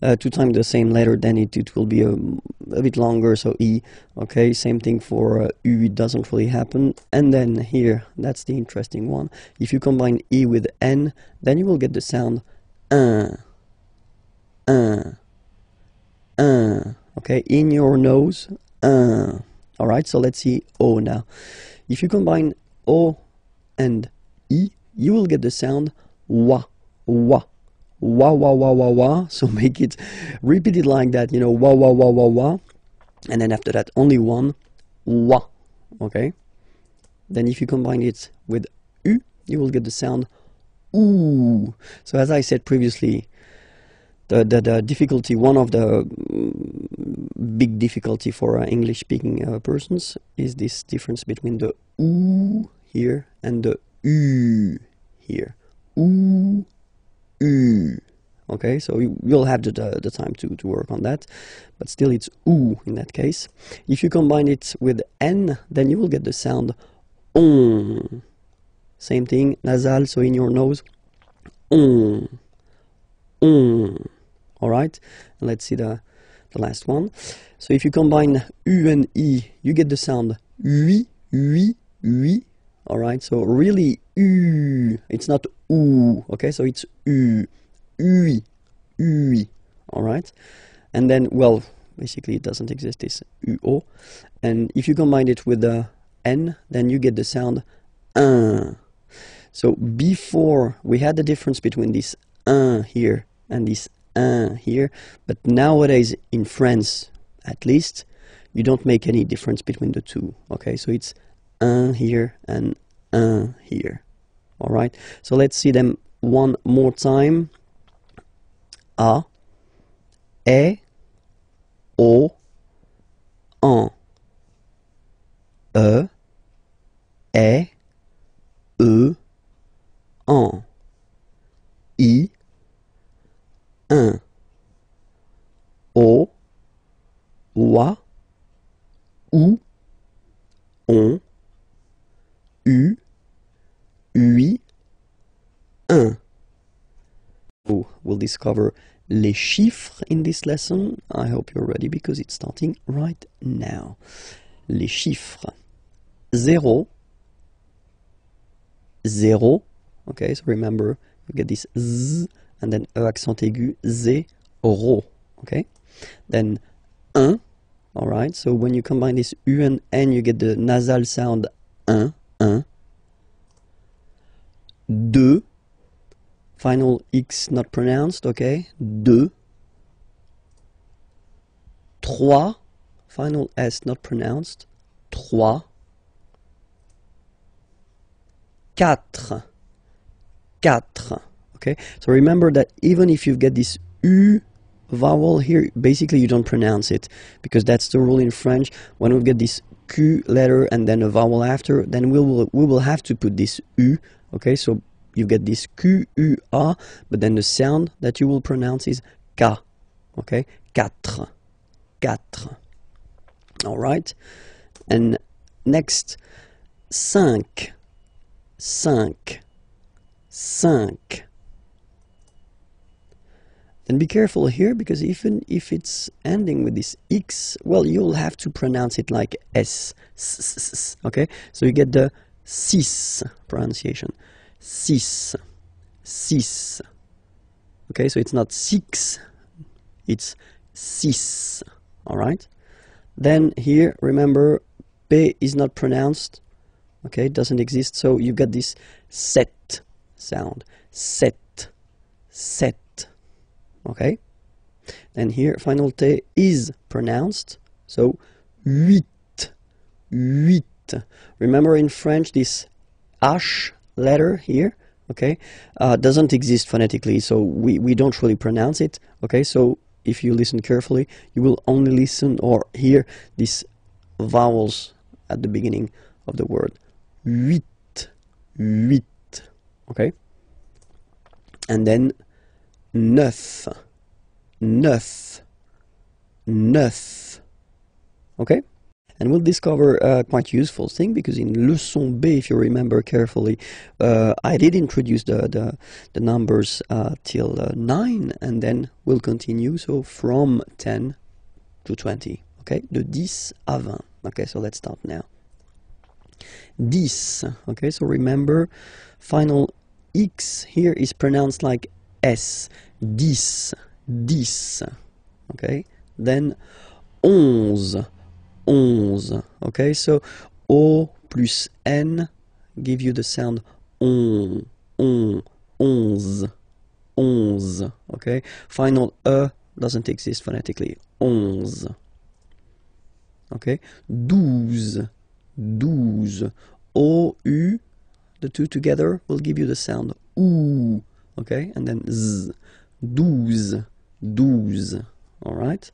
Speaker 1: times the same letter, then it will be a bit longer, so e. Okay, same thing for u, it doesn't really happen. And then here, that's the interesting one. If you combine e with n, then you will get the sound un. Okay, in your nose, un. Alright, so let's see o now. If you combine o and e, you will get the sound wa. So make it, repeat it like that, you know, wa. And then after that, only one, wa. Okay? Then if you combine it with u, you will get the sound oo. So as I said previously, the difficulty, one of the big difficulty for English speaking persons is this difference between the oo here and the u here. Ooh, oo. Okay, so you'll have the time to work on that, but still it's oo in that case. If you combine it with n, then you will get the sound on. Same thing, nasal, so in your nose, on. Alright, let's see the last one. So if you combine u and e, you get the sound oui. Alright, so really u, it's not oo, okay, so it's u, oui. Alright, and then, well, basically it doesn't exist, this uo. And if you combine it with the n, then you get the sound un. So before we had the difference between this un here and this un here, but nowadays in France, at least, you don't make any difference between the two. Okay, so it's un here and un here. All right, so let's see them one more time. A, e, o, en. E, e, en. I, un. O, wa, ou, on. U, ui, un. So we'll discover les chiffres in this lesson. I hope you're ready because it's starting right now. Les chiffres. 0. Okay, so remember, you get this z and then e accent aigu, zéro. Okay, then 1. All right, so when you combine this u and n, you get the nasal sound 1. 2. Final X not pronounced, okay? 2. 3. Final S not pronounced. 3. 4. Okay? So remember that even if you get this U vowel here, basically you don't pronounce it, because that's the rule in French. When we get this Q letter and then a vowel after, then we will have to put this U, okay? So you get this Q-U-A, but then the sound that you will pronounce is K, okay? 4. All right? And next, 5. Then be careful here, because even if it's ending with this X, well, you'll have to pronounce it like S, okay? So you get the 6 pronunciation. 6. Okay, so it's not 6, it's 6. All right. Then here, remember, P is not pronounced. Okay, it doesn't exist. So you got this set sound. Set. Okay. Then here, final T is pronounced. So huit, huit. Remember in French this H letter here, okay, doesn't exist phonetically, so we don't really pronounce it, okay, so if you listen carefully, you will only listen or hear these vowels at the beginning of the word. Huit, huit, okay, and then neuf, neuf, neuf, okay. And we'll discover a quite useful thing, because in leçon B, if you remember carefully, I did introduce the numbers till 9, and then we'll continue, so from 10 to 20, okay, de 10 à 20, okay, so let's start now. 10, okay, so remember, final X here is pronounced like S, 10, 10, okay, then 11, 11, okay, so O plus N give you the sound on, onze, onze, okay, final E doesn't exist phonetically, onze, okay, douze, douze, O, U, the two together will give you the sound OU, okay, and then Z, douze, douze, alright.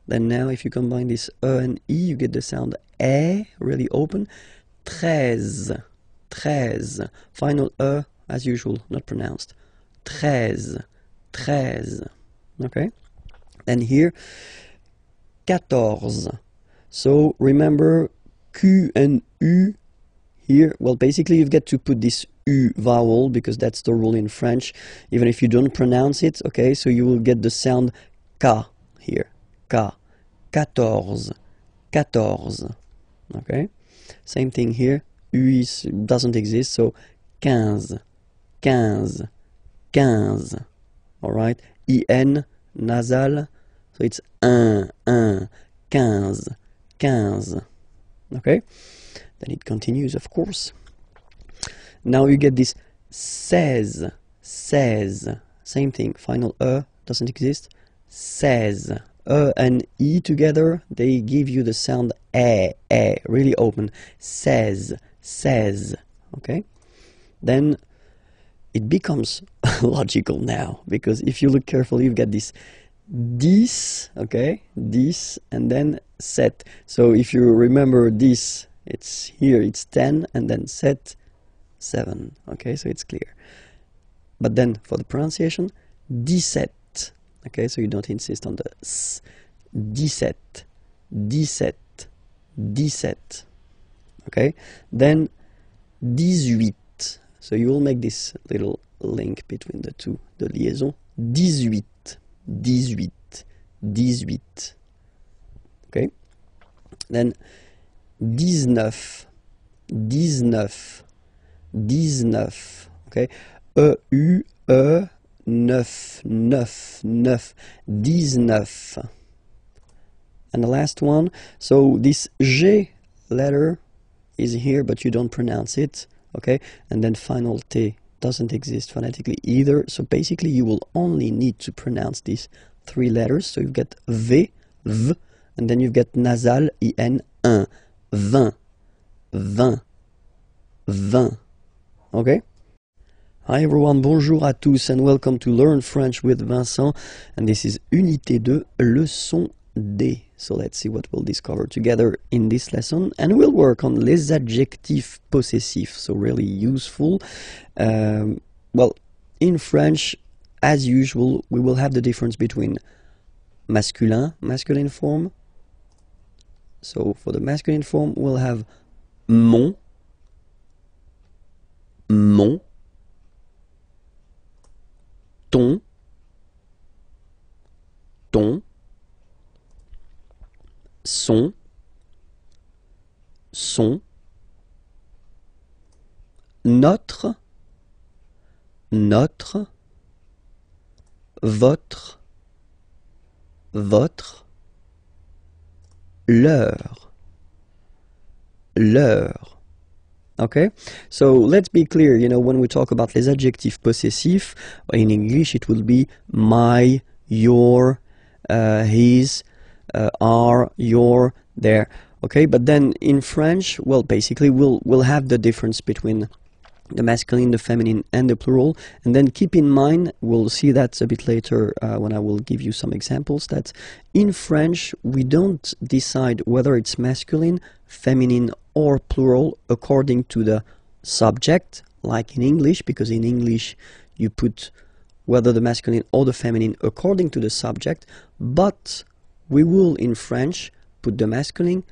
Speaker 1: Then now if you combine this E and E, you get the sound E, really open. Treize, treize. Final E, as usual, not pronounced. Treize, treize. Okay? And here, quatorze. So remember, Q and U here, well, basically you get to put this U vowel, because that's the rule in French, even if you don't pronounce it, okay? So you will get the sound K here. K. Quatorze, quatorze, okay? Same thing here, U doesn't exist, so quinze, quinze, quinze, alright? IN, nasal, so it's un, quinze, quinze, okay? Then it continues, of course. Now you get this seize, seize, same thing, final E doesn't exist, seize. E and E together, they give you the sound really open. Says, says, okay? Then it becomes logical now, because if you look carefully, you get this dix, okay? Dix, and then sept. So if you remember this, it's here, it's 10, and then sept, 7, okay? So it's clear. But then for the pronunciation, 17. Okay, so you don't insist on the S. 17, 17, 17. Okay, then 18. So you will make this little link between the two, the liaison. 18, 18, 18. Okay, then 19, 19, 19. Okay, E-U, E, 9, 9, 9, 19. And the last one, so this G letter is here, but you don't pronounce it, okay? And then final T doesn't exist phonetically either, so basically you will only need to pronounce these 3 letters, so you get V, V, and then you get nasal, IN, un, 20, 20, 20, okay? Hi everyone, bonjour à tous and welcome to Learn French with Vincent, and this is Unité 2, leçon D. So let's see what we'll discover together in this lesson, and we'll work on les adjectifs possessifs, so really useful. Well, in French, as usual, we will have the difference between masculine form. So for the masculine form, we'll have mon, mon, ton, ton, son, son, notre, notre, votre, votre, leur, leur. Okay, so let's be clear, you know, when we talk about les adjectifs possessifs, in English it will be my, your, his, are, your, their. Okay, but then in French, well, basically we'll have the difference between the masculine, the feminine, and the plural. And then keep in mind, we'll see that a bit later when I will give you some examples, that in French we don't decide whether it's masculine, feminine, or plural according to the subject, like in English, because in English you put whether the masculine or the feminine according to the subject, but we will in French put the masculine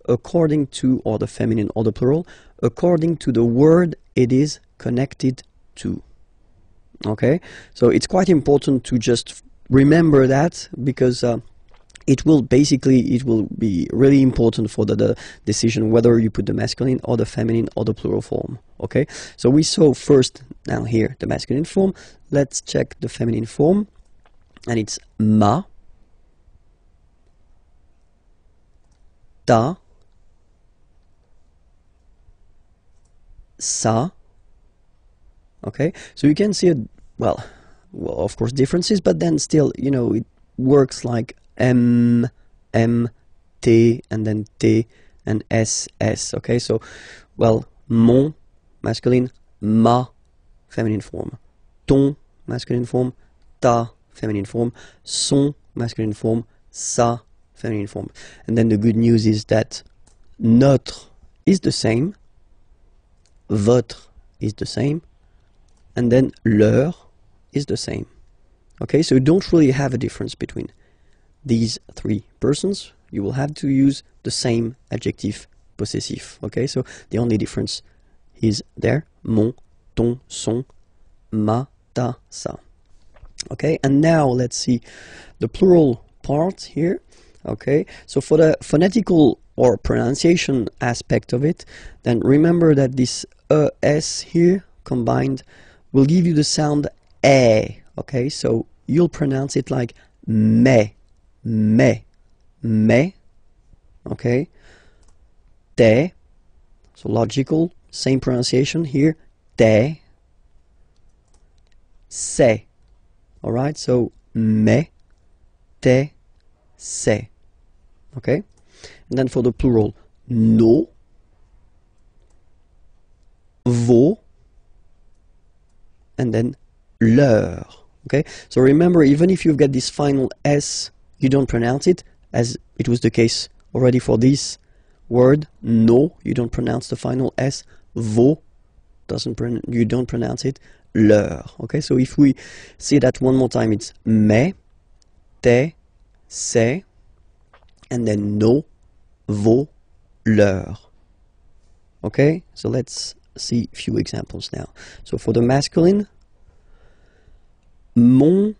Speaker 1: according to, or the feminine or the plural, according to the word it is connected to. Okay, so it's quite important to just remember that, because it will be really important for the decision whether you put the masculine or the feminine or the plural form. Okay, so we saw first now here the masculine form. Let's check the feminine form, and it's ma, ta, sa. Okay, so you can see well, of course differences, but then still, you know, it works like M, T, and then T, and S. Okay, so, well, mon, masculine, ma, feminine form, ton, masculine form, ta, feminine form, son, masculine form, sa, feminine form. And then the good news is that notre is the same, votre is the same, and then leur is the same. Okay, so you don't really have a difference between these three persons. You will have to use the same adjective possessive. Okay, so the only difference is there: mon, ton, son, ma, ta, sa. Okay, and now let's see the plural part here. Okay, so for the phonetical or pronunciation aspect of it, then remember that this es here combined will give you the sound e. Okay, so you'll pronounce it like me, me, me. Okay, te. So logical, same pronunciation here. Te, se. All right, so me, te, se. Okay, and then for the plural, no, vos, and then leur. Okay, so remember, even if you've got this final S, you don't pronounce it, as it was the case already for this word, no, you don't pronounce the final S, vos, you don't pronounce it, leur. Okay, so if we see that one more time, it's me, te, se, and then no, vos, leur. Okay, so let's see a few examples now. So for the masculine, mon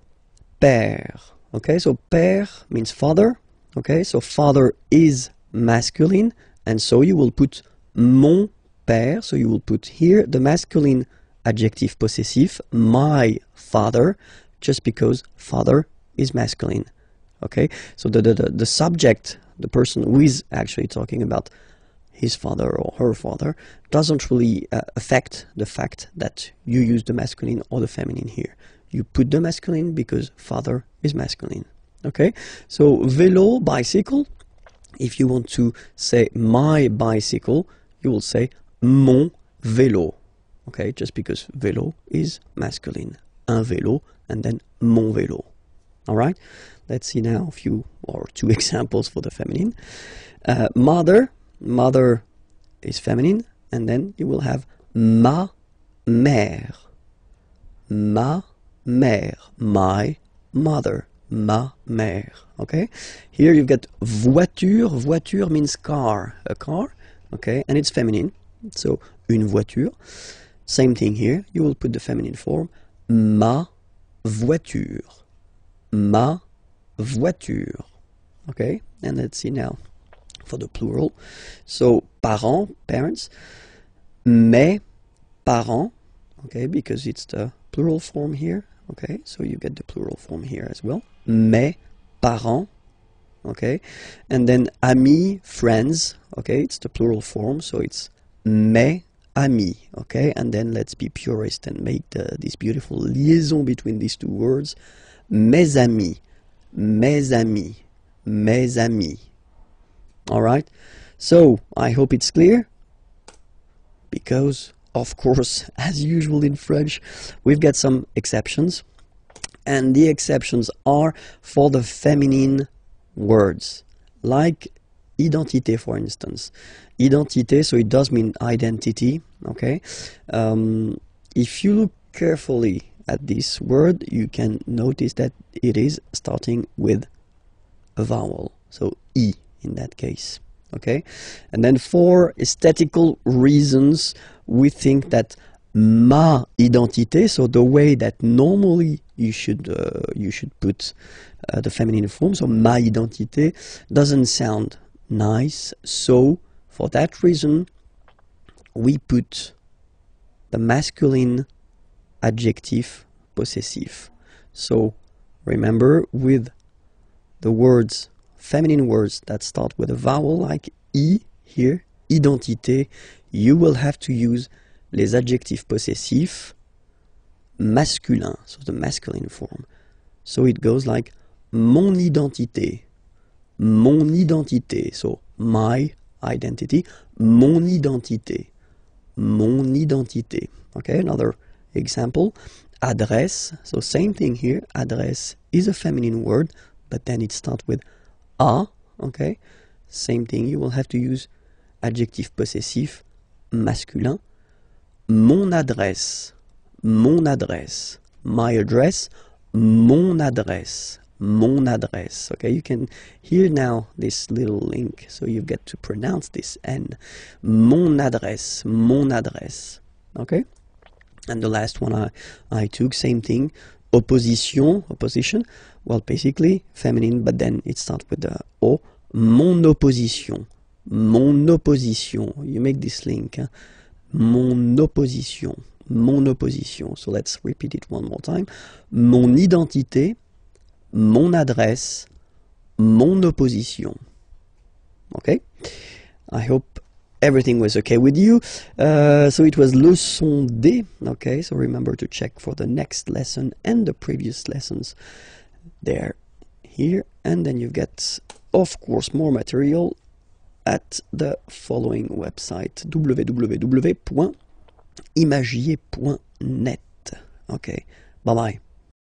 Speaker 1: père. Okay, so père means father. Okay, so father is masculine, and so you will put mon père. So you will put here the masculine adjective possessive, my father, just because father is masculine. Okay, so the subject, the person who is actually talking about his father or her father, doesn't really affect the fact that you use the masculine or the feminine here. You put the masculine because father is masculine. Okay, so vélo, bicycle. If you want to say my bicycle, you will say mon vélo. Okay, just because vélo is masculine. Un vélo, and then mon vélo. All right, let's see now a few or two examples for the feminine. Mother, mother is feminine, and then you will have ma mère. Ma mère, my mother, ma mère. Okay, here you've got voiture. Voiture means car, a car. Okay, and it's feminine, so une voiture. Same thing here, you will put the feminine form, ma voiture. Ma voiture. Okay, and let's see now for the plural. So parents, parents, mes parents. Okay, because it's the plural form here. Okay, so you get the plural form here as well. Mes parents. Okay, and then amis, friends. Okay, it's the plural form, so it's mes amis. Okay, and then let's be purist and make this beautiful liaison between these two words. Mes amis, mes amis, mes amis. Alright, so I hope it's clear, because of course, as usual in French, we've got some exceptions, and the exceptions are for the feminine words, like identité, for instance. Identité, so it does mean identity, okay? If you look carefully at this word, you can notice that it is starting with a vowel, so I in that case, okay? And then for aesthetical reasons, we think that ma identité, so the way that normally you should put the feminine form, so ma identité, doesn't sound nice, so for that reason we put the masculine adjective possessive. So remember, with the words, feminine words that start with a vowel like I here, identité, you will have to use les adjectifs possessifs masculins, so the masculine form. So it goes like mon identité, so my identity, mon identité. Okay, another example, adresse, so same thing here, adresse is a feminine word, but then it starts with a, okay, same thing, you will have to use adjectif possessif masculin. Mon adresse, my address, mon adresse, okay, you can hear now this little link, so you get to pronounce this N, mon adresse, okay. And the last one I took, same thing, opposition, well, basically feminine, but then it starts with the O, mon opposition, you make this link, huh? Mon opposition, so let's repeat it one more time, mon identité, mon adresse, mon opposition. Okay, I hope everything was okay with you. So it was leçon D. Okay, so remember to check for the next lesson and the previous lessons there, here, and then you get, of course, more material at the following website, www.imagier.net. Okay, bye bye.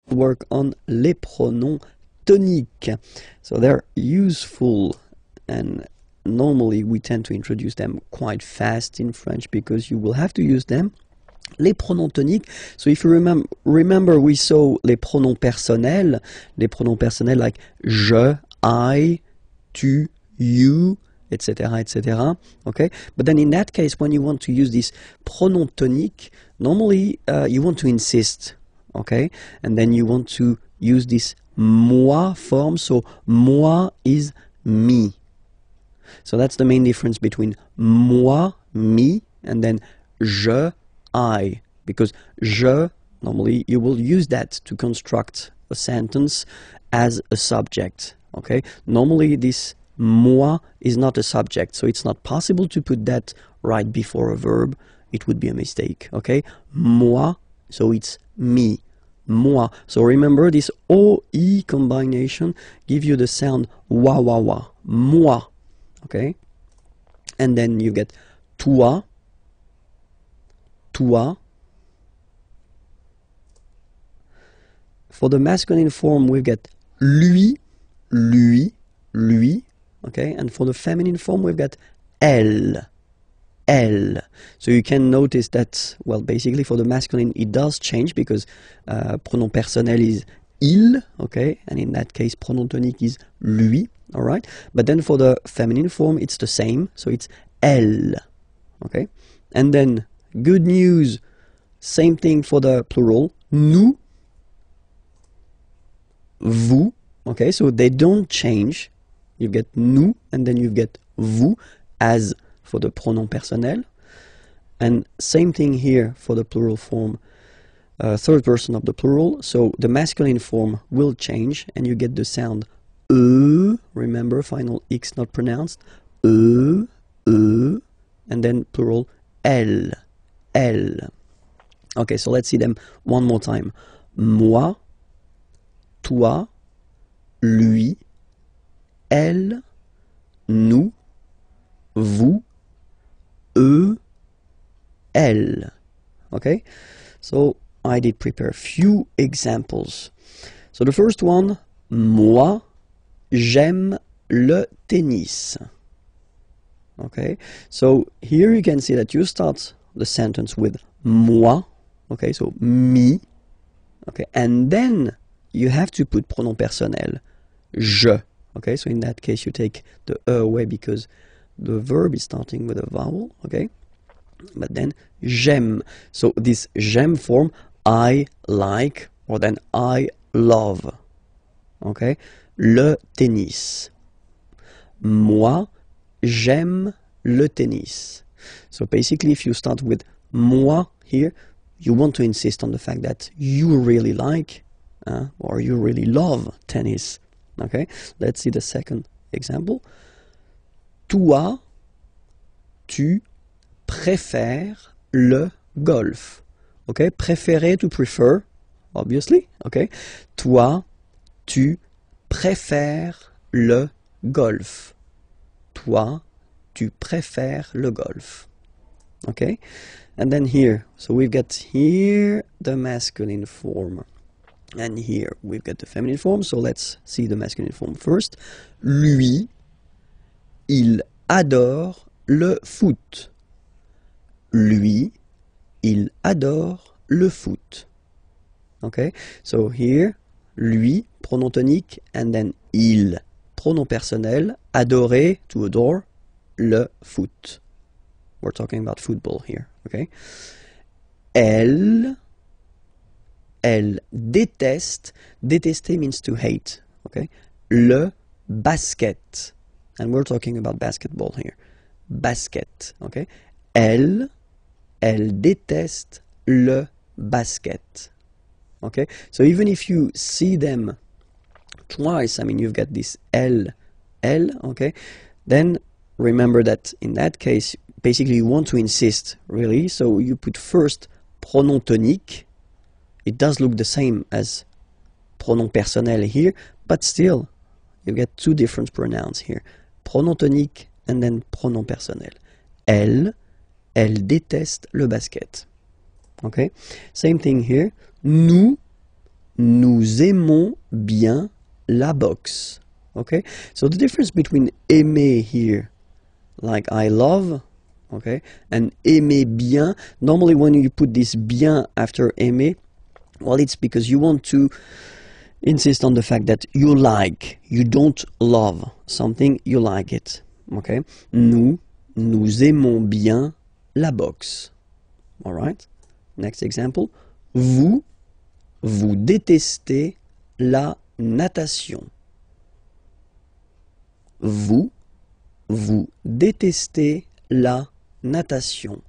Speaker 1: Work on les pronoms toniques. So they're useful, and normally we tend to introduce them quite fast in French because you will have to use them. Les pronoms toniques, so if you remember we saw les pronoms personnels like je, I, tu, you, etc. Okay, but then in that case, when you want to use this pronom tonique, normally you want to insist, okay, and then you want to use this moi form, so moi is me. So that's the main difference between moi, me, and then je, I, because je, normally you will use that to construct a sentence as a subject, okay. Normally this moi is not a subject, so it's not possible to put that right before a verb. It would be a mistake, okay. Moi, so it's me, moi. So remember, this OI combination give you the sound wa wa wa, moi, okay. And then you get toi, toi. For the masculine form, we get lui, lui, okay, and for the feminine form, we've got elle, elle. So you can notice that, well, basically for the masculine, it does change because pronom personnel is il, okay, and in that case, pronom tonique is lui, all right. But then for the feminine form, it's the same, so it's elle, okay. And then, good news, same thing for the plural, nous, vous, okay, so they don't change. You get nous, and then you get vous, as for the pronom personnel. And same thing here for the plural form, third person of the plural. So the masculine form will change, and you get the sound remember, final X not pronounced, and then plural elle, elle. Okay, so let's see them one more time. Moi, toi, lui, elle, nous, vous, eux, elle. Okay, so I did prepare a few examples. So the first one, moi, j'aime le tennis. Okay, so here you can see that you start the sentence with moi, okay, so me, okay, and then you have to put pronom personnel, je, okay, so in that case you take the e away because the verb is starting with a vowel, okay, but then j'aime, so this j'aime form, I like, or then I love, okay, le tennis. Moi, j'aime le tennis. So basically, if you start with moi here, you want to insist on the fact that you really like or you really love tennis. Okay, let's see the second example. Toi, tu préfères le golf. Okay, préférer to prefer, obviously. Okay, toi, tu préfères le golf. Toi, tu préfères le golf. Okay? And then here, so we've got here the masculine form. And here we've got the feminine form, so let's see the masculine form first. Lui, il adore le foot. Lui, il adore le foot. Okay? So here, lui, pronom tonique, and then il, pronom personnel, adorer, to adore, le foot. We're talking about football here, okay? Elle déteste, détester means to hate, okay? Le basket, and we're talking about basketball here. Basket, okay? Elle déteste le basket, okay? So even if you see them twice, I mean, you've got this elle, okay? Then remember that in that case, basically you want to insist, really, so you put first pronom tonique. It does look the same as pronom personnel here, but still, you get two different pronouns here. Pronom tonique and then pronom personnel. Elle déteste le basket. Okay? Same thing here. Nous aimons bien la boxe. Okay? So the difference between aimer here, like I love, okay, and aimer bien, normally when you put this bien after aimer, well, it's because you want to insist on the fact that you like, you don't love something, you like it, okay. Nous aimons bien la boxe. All right. Next example. Vous détestez la natation. Vous détestez la natation.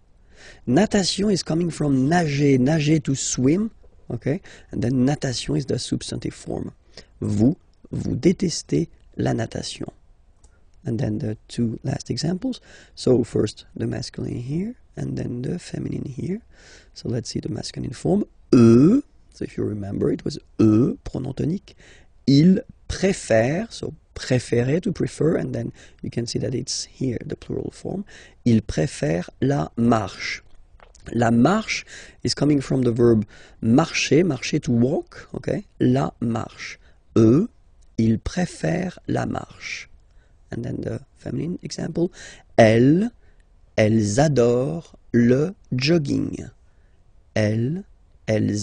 Speaker 1: Natation is coming from nager to swim, okay? And then natation is the substantive form. Vous détestez la natation. And then the two last examples. So first the masculine here, and then the feminine here. So let's see the masculine form. Eux, so if you remember, it was eux, pronom tonique. Ils préfèrent, so préférer to prefer, and then you can see that it's here, the plural form. Ils préfèrent la marche. La marche is coming from the verb marcher to walk, okay? La marche. Eux, ils préfèrent la marche. And then the feminine example. Elles adorent le jogging. Elles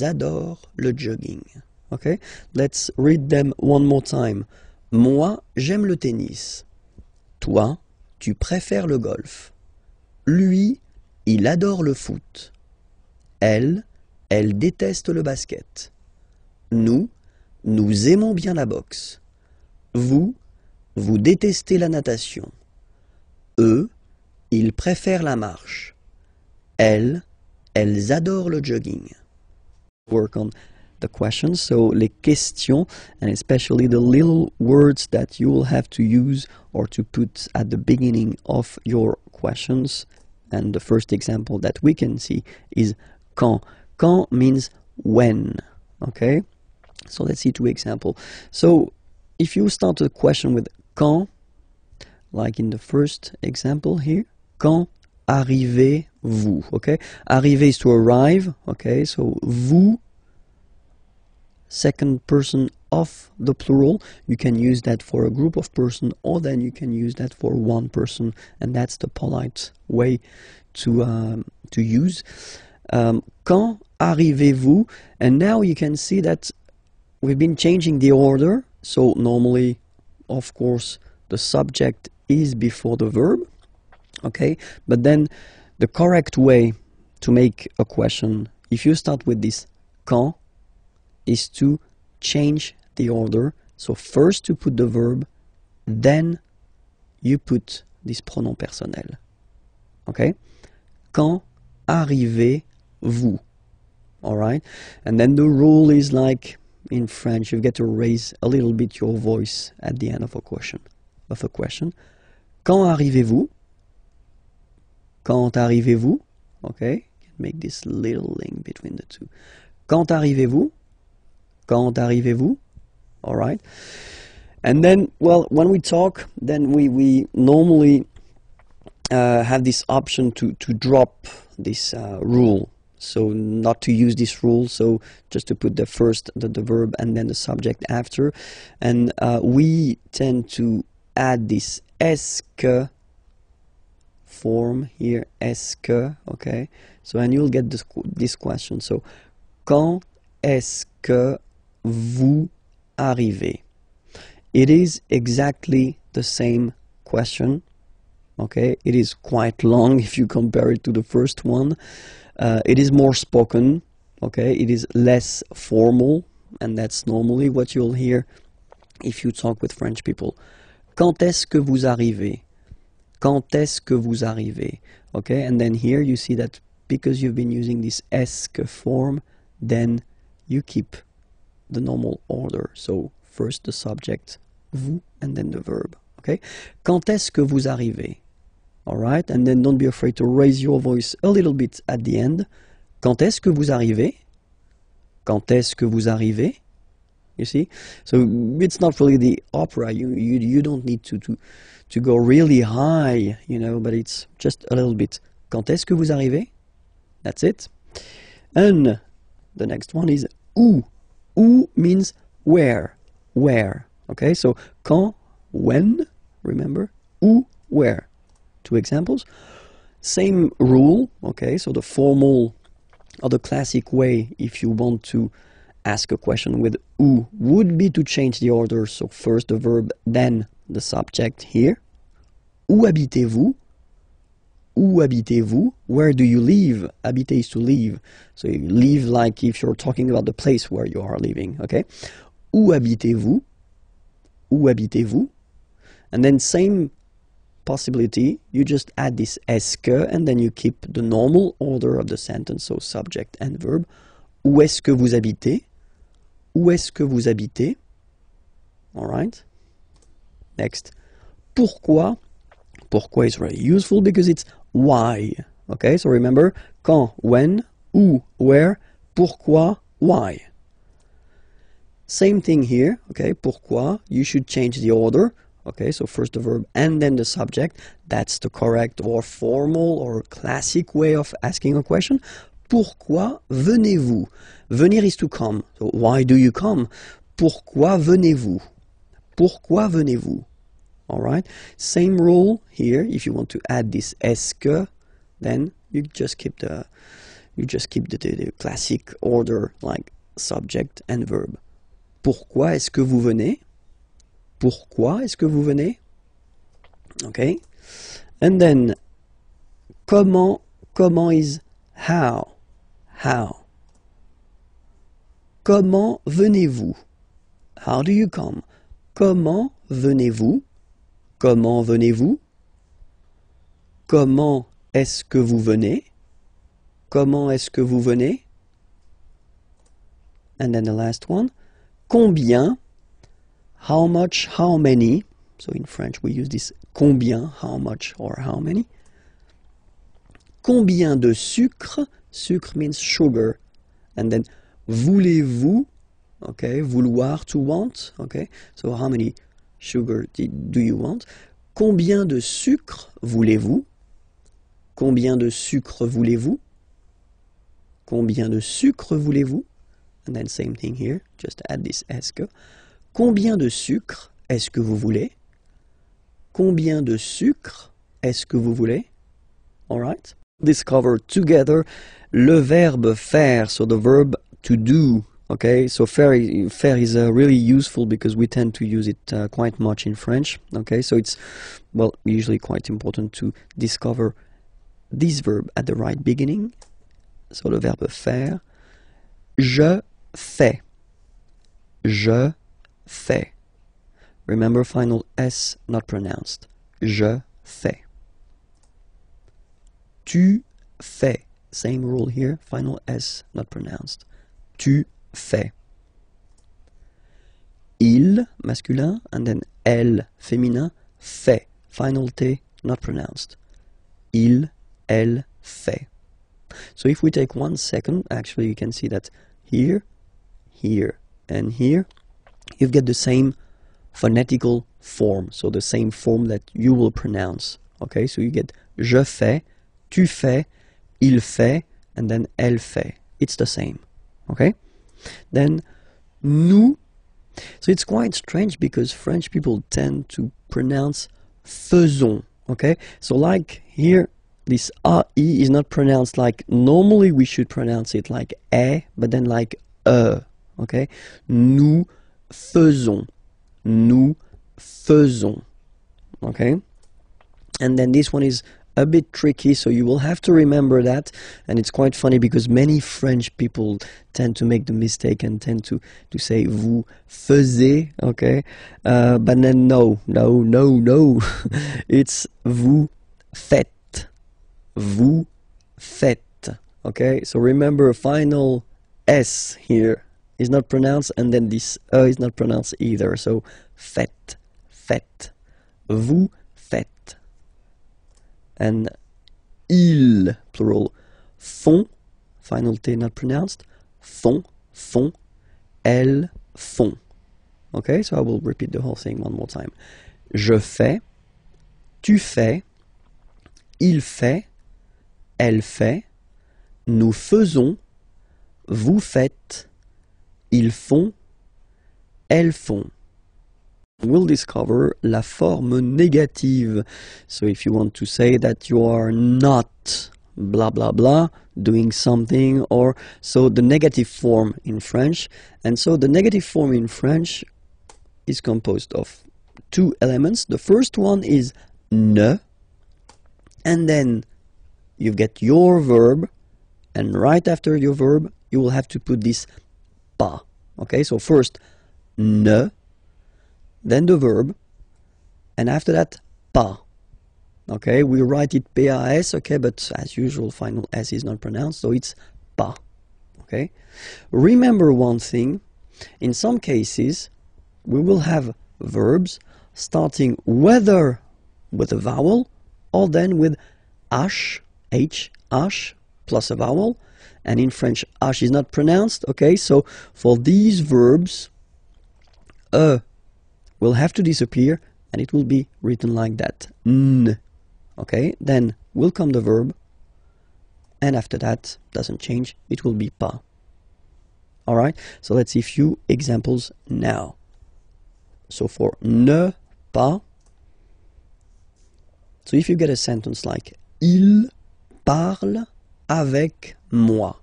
Speaker 1: adorent le jogging. Okay? Let's read them one more time. Moi, j'aime le tennis. Toi, tu préfères le golf. Lui, il adore le foot. Elle déteste le basket. Nous aimons bien la boxe. Vous détestez la natation. Eux, ils préfèrent la marche. Elles adorent le jogging. Work on the questions, so les questions, and especially the little words that you will have to use or to put at the beginning of your questions. And the first example that we can see is quand. Quand means when, okay? So let's see two examples. So if you start a question with quand, like in the first example here, quand arrivez-vous, okay? Arriver is to arrive, okay? So vous, second person of the plural. You can use that for a group of person, or then you can use that for one person, and that's the polite way to use. Quand arrivez-vous? And now you can see that we've been changing the order. So normally, of course, the subject is before the verb, okay? But then the correct way to make a question, if you start with this quand, is to change the order. So first you put the verb, then you put this pronom personnel. Okay? Quand arrivez-vous? Alright? And then the rule is like in French, you get to raise a little bit your voice at the end of a question. Quand arrivez-vous? Quand arrivez-vous? Okay? Make this little link between the two. Quand arrivez-vous? Quand arrivez-vous? All right. And then, well, when we talk, then we normally have this option to drop this rule. So not to use this rule, so just to put the first, the verb, and then the subject after. And we tend to add this est-ce que form here, est-ce que, okay? So, and you'll get this question. So, quand est-ce que vous arrivez? It is exactly the same question, okay? It is quite long if you compare it to the first one. It is more spoken, okay? It is less formal, and that's normally what you'll hear if you talk with French people. Quand est-ce que vous arrivez? Quand est-ce que vous arrivez? Okay, and then here you see that because you've been using this est-ce que form, then you keep the normal order. So first the subject, vous, and then the verb. Okay? Quand est-ce que vous arrivez? Alright, and then don't be afraid to raise your voice a little bit at the end. Quand est-ce que vous arrivez? Quand est-ce que vous arrivez? You see? So it's not really the opera. You don't need to go really high, you know, but it's just a little bit. Quand est-ce que vous arrivez? That's it. And the next one is où. Où means where. Where. Okay, so quand, when, remember? Où, where. Two examples. Same rule, okay, so the formal or the classic way, if you want to ask a question with où, would be to change the order. So first the verb, then the subject here. Où habitez-vous? Où habitez-vous? Where do you live? Habiter is to live. So you live like if you're talking about the place where you are living, okay? Où habitez-vous? Où habitez-vous? And then same possibility, you just add this est-ce que, and then you keep the normal order of the sentence, so subject and verb. Où est-ce que vous habitez? Où est-ce que vous habitez? All right. Next. Pourquoi? Pourquoi is very useful because it's why. Okay, so remember, quand, when, où, where, pourquoi, why. Same thing here, okay, pourquoi, you should change the order. Okay, so first the verb and then the subject. That's the correct or formal or classic way of asking a question. Pourquoi venez-vous? Venir is to come. So why do you come? Pourquoi venez-vous? Pourquoi venez-vous? All right. Same rule here. If you want to add this est-ce que, then you just keep the classic order like subject and verb. Pourquoi est-ce que vous venez? Pourquoi est-ce que vous venez? Okay. And then comment is how. How. Comment venez-vous? How do you come? Comment venez-vous? Comment venez-vous? Comment est-ce que vous venez? Comment est-ce que vous venez? And then the last one. Combien? How much? How many? So in French we use this combien, how much or how many. Combien de sucre? Sucre means sugar. And then voulez-vous? Okay, vouloir, to want. Okay, so how many sugar do you want? Combien de sucre voulez-vous? Combien de sucre voulez-vous? Combien de sucre voulez-vous? And then same thing here, just add this est-ce. Combien de sucre est-ce que vous voulez? Combien de sucre est-ce que vous voulez? Alright? Discover together le verbe faire, so the verb to do. Okay, so faire is really useful because we tend to use it quite much in French. Okay, so it's, well, usually quite important to discover this verb at the right beginning. So le verbe faire. Je fais. Je fais. Remember, final S not pronounced. Je fais. Tu fais. Same rule here, final S not pronounced. Tu fais. Il, masculin, and then elle, féminin, fait. Final T not pronounced. Il, elle, fait. So if we take 1 second, actually you can see that here, here, and here, you get the same phonetical form, so the same form that you will pronounce. Okay, so you get je fais, tu fais, il fait, and then elle fait. It's the same. Okay? Then nous. So it's quite strange because French people tend to pronounce faisons. Okay? So like here, this AE is not pronounced like normally we should pronounce it like E, but then like E. Okay? Nous faisons. Nous faisons. Okay? And then this one is a bit tricky, so you will have to remember that. And it's quite funny because many French people tend to make the mistake and tend to say vous faisiez, okay? But then no. It's vous faites. Vous faites. Okay? So remember, final S here is not pronounced, and then this E is not pronounced either. So faites, faites. Vous faites. And ils, plural, font, final T not pronounced, font, font, elles font. Okay, so I will repeat the whole thing one more time. Je fais, tu fais, il fait, elle fait, nous faisons, vous faites, ils font, elles font. We'll discover la forme négative. So if you want to say that you are not blah blah blah doing something, or so the negative form in French. And so the negative form in French is composed of 2 elements. The first one is ne, and then you get your verb, and right after your verb you will have to put this pas. Okay, so first ne, then the verb, and after that, pas. Okay, we write it PAS, okay, but as usual, final S is not pronounced, so it's pas. Okay, remember one thing, in some cases, we will have verbs starting whether with a vowel, or then with H, plus a vowel, and in French, H is not pronounced, okay, so for these verbs, will have to disappear, and it will be written like that. N. Okay, then will come the verb, and after that, doesn't change, it will be pas. Alright, so let's see a few examples now. So for ne pas, so if you get a sentence like il parle avec moi.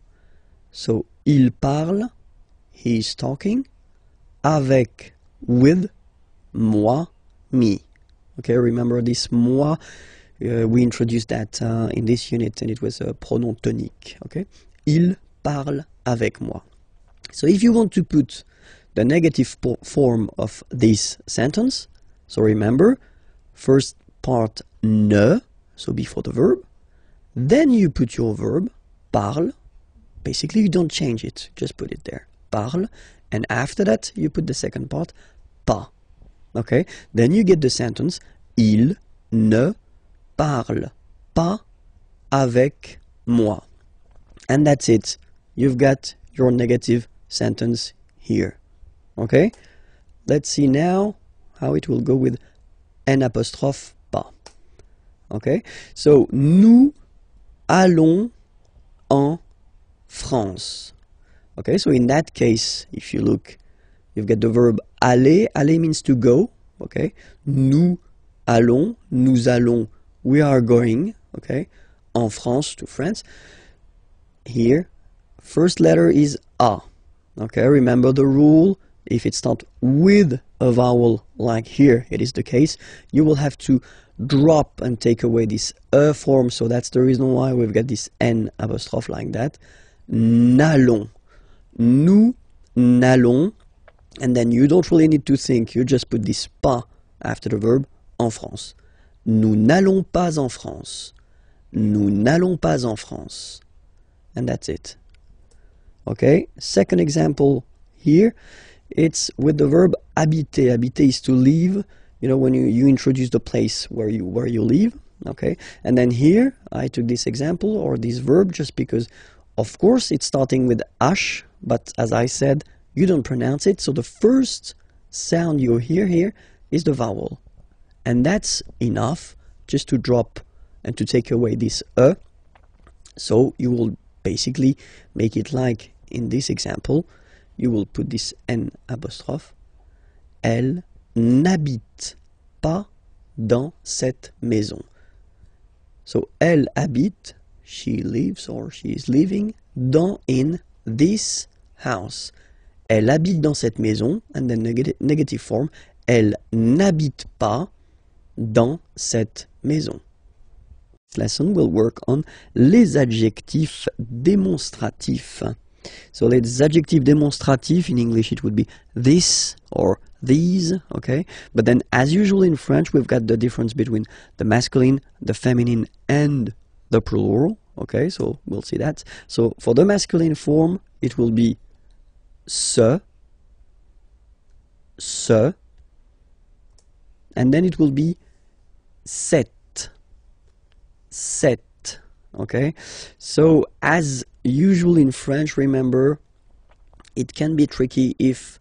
Speaker 1: So il parle, he is talking, avec, with, moi, me. Okay, remember this moi, we introduced that in this unit, and it was a pronom tonique. Okay, il parle avec moi. So if you want to put the negative form of this sentence, so remember, first part ne, so before the verb, then you put your verb, parle, basically you don't change it, just put it there, parle, and after that you put the second part, pas. Okay, then you get the sentence, il ne parle pas avec moi. And that's it. You've got your negative sentence here. Okay, let's see now how it will go with N apostrophe pas. Okay, so nous allons en France. Okay, so in that case, if you look, you've got the verb aller. Aller means to go. Okay, nous allons, we are going. Okay, en France, to France. Here, first letter is A. Okay, remember the rule. If it starts with a vowel, like here it is the case, you will have to drop and take away this form. So that's the reason why we've got this N apostrophe like that. N'allons. Nous n'allons. And then you don't really need to think. You just put this pas after the verb en France. Nous n'allons pas en France. Nous n'allons pas en France. And that's it. Okay, second example here. It's with the verb habiter. Habiter is to live. You know, when you introduce the place where you live. Okay, and then here I took this example or this verb just because, of course, it's starting with H, but as I said, you don't pronounce it. So the first sound you hear here is the vowel, and that's enough just to drop and to take away this E. So you will basically make it like in this example. You will put this N apostrophe. Elle n'habite pas dans cette maison. So elle habite, she lives or she is living, in this house. Elle habite dans cette maison, and then negative form. Elle n'habite pas dans cette maison. This lesson will work on les adjectifs démonstratifs. So les adjectifs démonstratifs, in English it would be this or these, okay? But then as usual in French, we've got the difference between the masculine, the feminine, and the plural, okay? So we'll see that. So for the masculine form, it will be ce, and then it will be cette, okay? So as usual in French, remember, it can be tricky if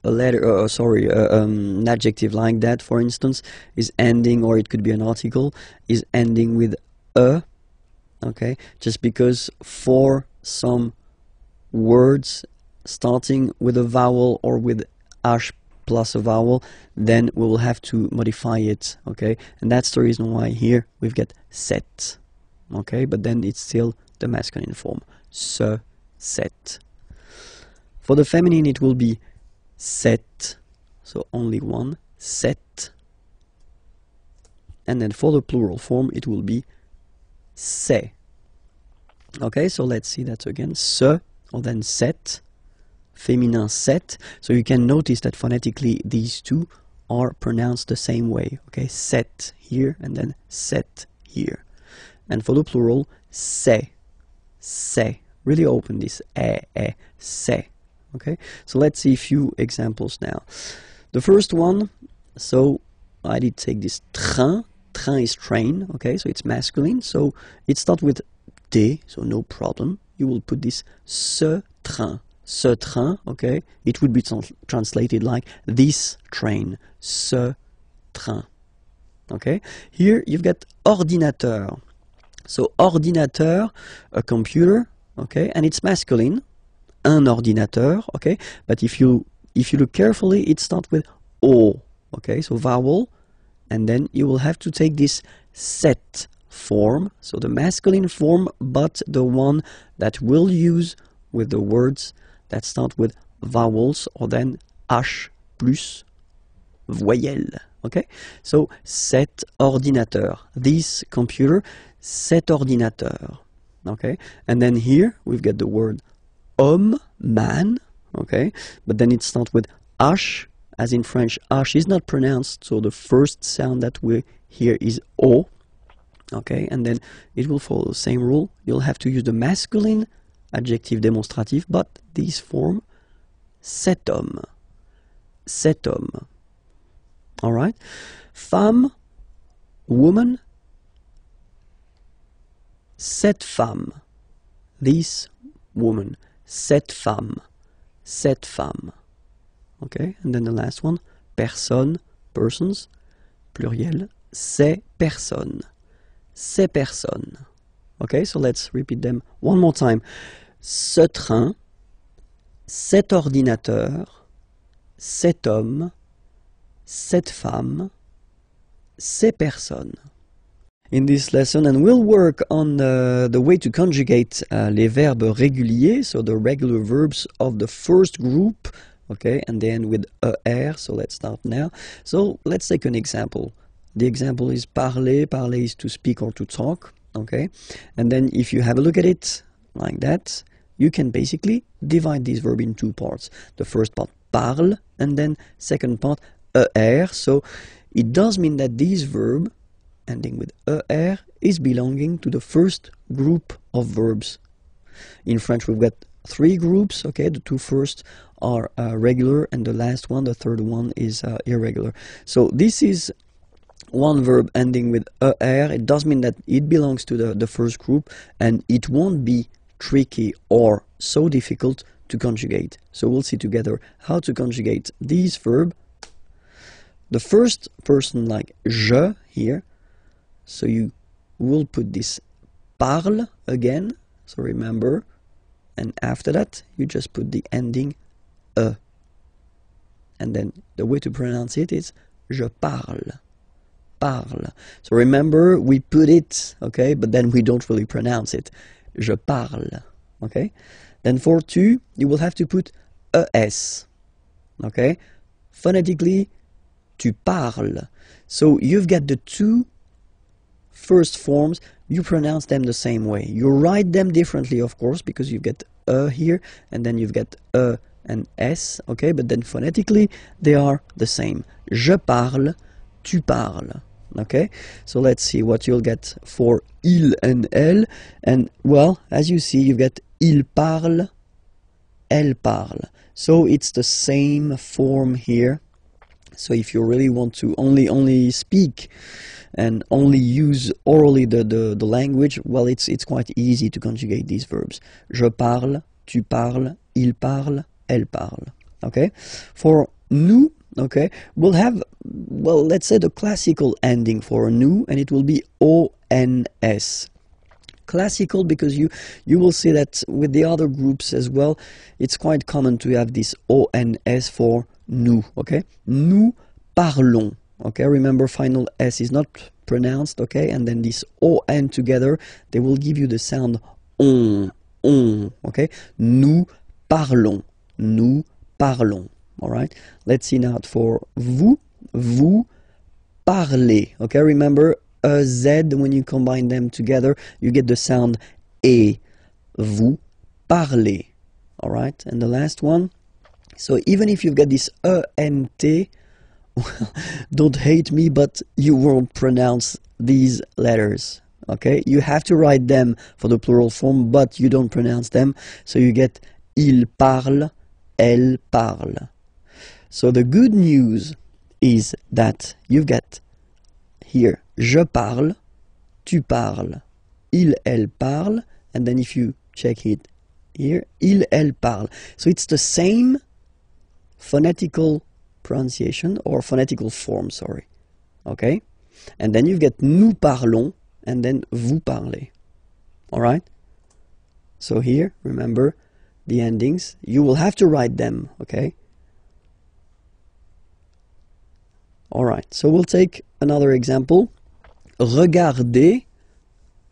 Speaker 1: a letter, an adjective like that, for instance, is ending, or it could be an article, is ending with a, okay? Just because for some words starting with a vowel or with H plus a vowel, then we will have to modify it, okay? And that's the reason why here we've got cette, okay? But then it's still the masculine form, ce, cette. For the feminine, it will be cette, so only one, cette. And then for the plural form, it will be c'est. Okay, so let's see that again. Ce, or then cette, féminin cette. So you can notice that phonetically these two are pronounced the same way. Okay, cette here and then cette here. And for the plural, c'est. Really open this c'est. Okay, so let's see a few examples now. The first one, so I did take this train. Train is train, okay, so it's masculine, so it starts with T, so no problem. You will put this ce train, okay. It would be translated like this train, ce train, okay. Here you've got ordinateur. So ordinateur, a computer, okay, and it's masculine, un ordinateur, okay. But if you look carefully, it starts with O, okay, so vowel, and then you will have to take this cette form, so the masculine form, but the one that we'll use with the words that start with vowels, or then H plus voyelle, okay. So cet ordinateur, this computer, cet ordinateur, okay. And then here we've got the word homme, man, okay, but then it starts with H, as in French, H is not pronounced, so the first sound that we hear is O, okay, and then it will follow the same rule. You'll have to use the masculine adjective démonstratif, but this form, cet homme, all right. Femme, woman, cette femme, this woman, cette femme, okay, and then the last one, personne, persons, pluriel, ces personnes. Ces personnes. Okay, so let's repeat them one more time. Ce train, cet ordinateur, cet homme, cette femme, ces personnes. In this lesson, and we'll work on the way to conjugate les verbes réguliers, so the regular verbs of the first group, okay, and then with er, so let's start now. So let's take an example. The example is parler. Parler is to speak or to talk, okay, and then if you have a look at it like that, you can basically divide this verb in two parts. The first part, parle, and then second part, er. So it does mean that this verb ending with er is belonging to the first group of verbs. In French we've got three groups, okay, the two first are regular and the last one, the third one, is irregular. So this is one verb ending with er. It does mean that it belongs to the first group and it won't be tricky or so difficult to conjugate. So we'll see together how to conjugate this verb. The first person, like je here, so you will put this parle again, so remember, and after that you just put the ending e. And then the way to pronounce it is je parle, parle. So remember, we put it, okay, but then we don't really pronounce it. Je parle, okay? Then for tu, you will have to put es, okay? Phonetically, tu parles. So you've got the two first forms, you pronounce them the same way. You write them differently, of course, because you've got here, and then you've got and s, okay, but then phonetically, they are the same. Je parle, tu parles, okay? So let's see what you'll get for il and elle, and well, as you see, you've got il parle, elle parle. So it's the same form here. So if you really want to only speak and only use orally the language, well, it's quite easy to conjugate these verbs. Je parle, tu parles, il parle, elle parle. Okay? For nous, okay, we'll have, well, let's say the classical ending for nous, and it will be ons. Classical because you will see that with the other groups as well, it's quite common to have this ons for nous, okay? Nous parlons, okay? Remember, final S is not pronounced, okay? And then this on together, they will give you the sound on, okay? Nous parlons, all right? Let's see now for vous, vous parlez, okay? Remember, a Z, when you combine them together, you get the sound E. Vous parlez, all right? And the last one, so even if you've got this ENT, well, don't hate me, but you won't pronounce these letters, okay? You have to write them for the plural form, but you don't pronounce them, so you get il parle, elle parle. So the good news is that you've got here, je parle, tu parles, il, elle parle, and then if you check it here, il, elle parle. So it's the same phonetical pronunciation, or phonetical form, sorry, okay? And then you've got nous parlons, and then vous parlez, all right? So here, remember, the endings, you will have to write them, okay? All right, so we'll take another example. Regarder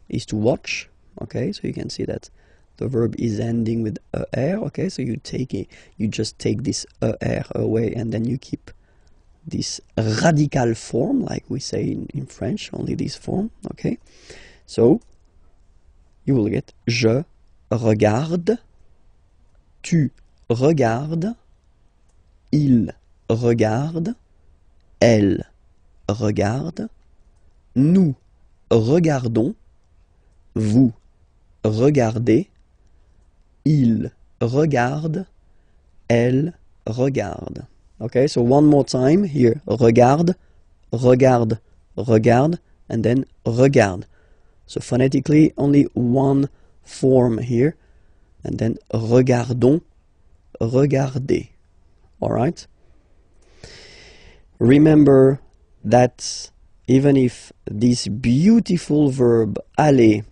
Speaker 1: is to watch, okay? So you can see that the verb is ending with er, okay? So you take it, you just take this er away, and then you keep this radical form, like we say in French, only this form, okay? So you will get je regarde, tu regardes, il regarde, elle regarde, nous regardons, vous regardez, il regarde, elle regarde. Okay, so one more time here. Regarde, regarde, regarde, and then regarde. So phonetically, only one form here. And then regardons, regardez. All right? remember that even if this beautiful verb aller,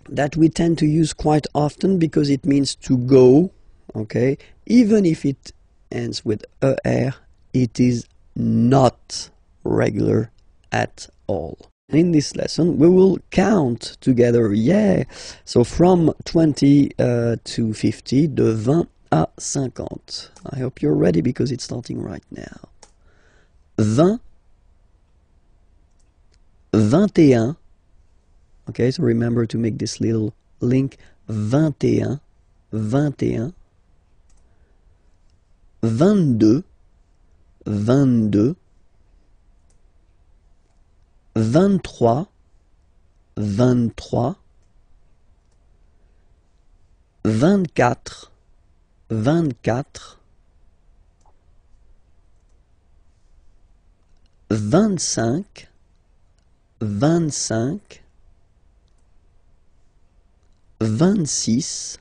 Speaker 1: that we tend to use quite often because it means to go, okay, even if it ends with er, it is not regular at all. In this lesson, we will count together, yeah, so from 20 to 50, de 20 à 50. I hope you're ready because it's starting right now. 20, 21, okay, so remember to make this little link, 21, 21, 22, 22, 23, 23, 24, 24, 25, 25, 26,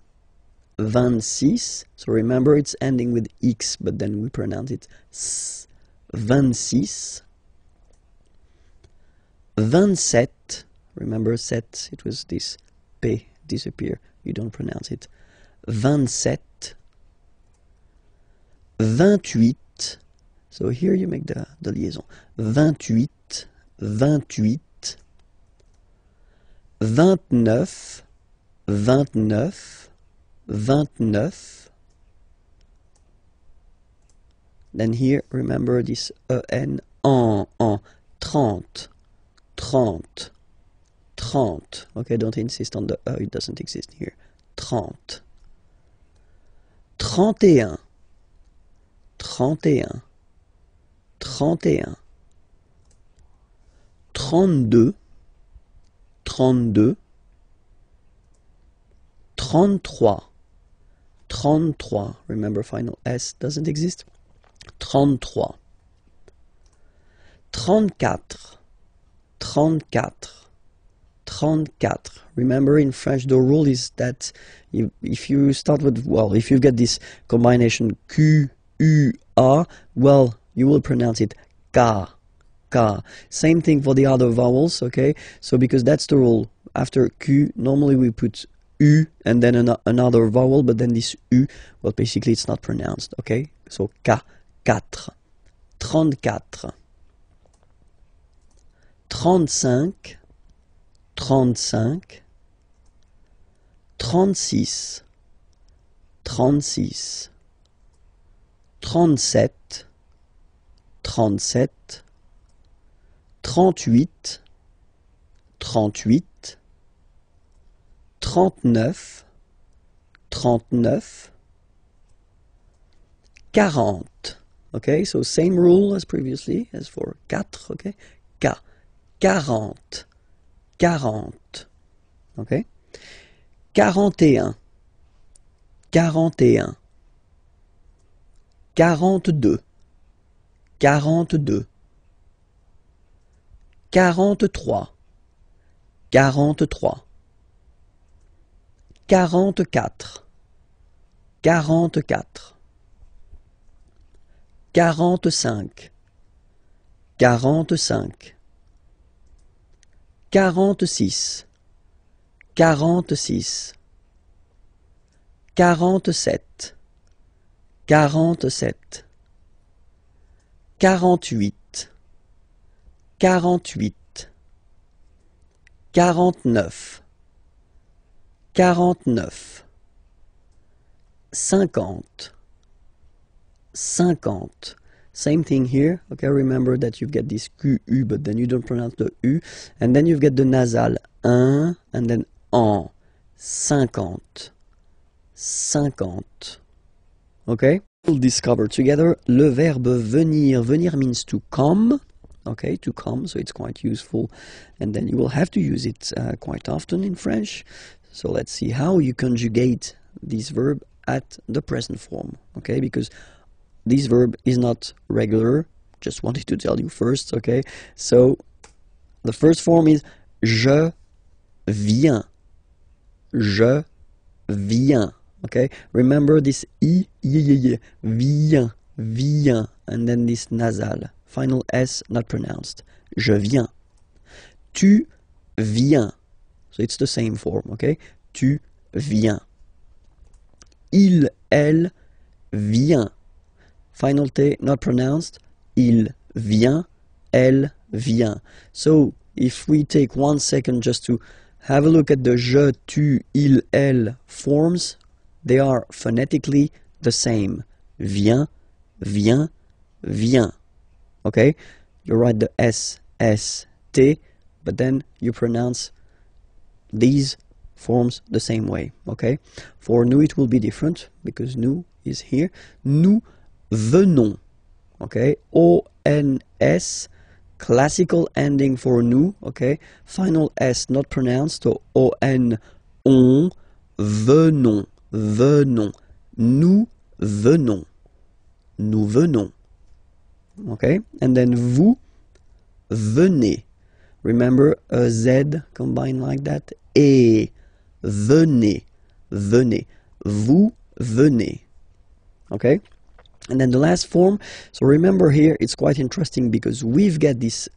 Speaker 1: 26, so remember it's ending with X, but then we pronounce it S, 26, 27, remember set, it was this P disappear, you don't pronounce it, 27, 28, so here you make the liaison, 28, 28, 29, 29, 29, then here remember this en, 30, 30, 30, okay, don't insist on the it doesn't exist here, 30, 31, 31, 31, 32, 32, 33, 33, remember final S doesn't exist, 33, 34, 34, 34. Remember in French the rule is that if you start with, well, if you get this combination Q, U, A, well, you will pronounce it K, K. Same thing for the other vowels, okay? So because that's the rule, after Q, normally we put U and then another vowel, but then this U, well, basically it's not pronounced, okay? So K, 4, 34, 35, 35, 36, 36, 37, 37, 38, 38, 39, 39, 40. Okay, so same rule as previously, as for 4, okay? 40, 40, okay? 41, 41, 42, 42, 43, 43, 44, 44, 45, 45, 46, 46, 47, 47, 48, 48, 49, 49, 50, 50. Same thing here, okay, remember that you get this QU, but then you don't pronounce the U, and then you get the nasal, un, and then en, 50, 50, okay? We'll discover together le verbe venir. Venir means to come, okay, to come, so it's quite useful, and then you will have to use it quite often in French. So let's see how you conjugate this verb at the present form, okay, because this verb is not regular, just wanted to tell you first, okay? So the first form is je viens, je viens, okay? Remember this I, viens, viens, and then this nasal final S not pronounced. Je viens. Tu viens. So it's the same form, okay? Tu viens. Il, elle, vient. Final T not pronounced. Il vient, elle vient. So if we take 1 second just to have a look at the je, tu, il, elle forms, they are phonetically the same. Vient, vient, vient. Okay? You write the S, S, T, but then you pronounce these forms the same way. Okay? For nous, it will be different because nous is here. Nous venons. Okay? O-N-S, classical ending for nous. Okay? Final S not pronounced. So O-N, on, venons, venons. Nous venons. Nous venons. Okay? And then vous venez. Remember a Z combined like that? Et venez. Venez. Vous venez. Okay? And then the last form. So remember here, it's quite interesting because we've got this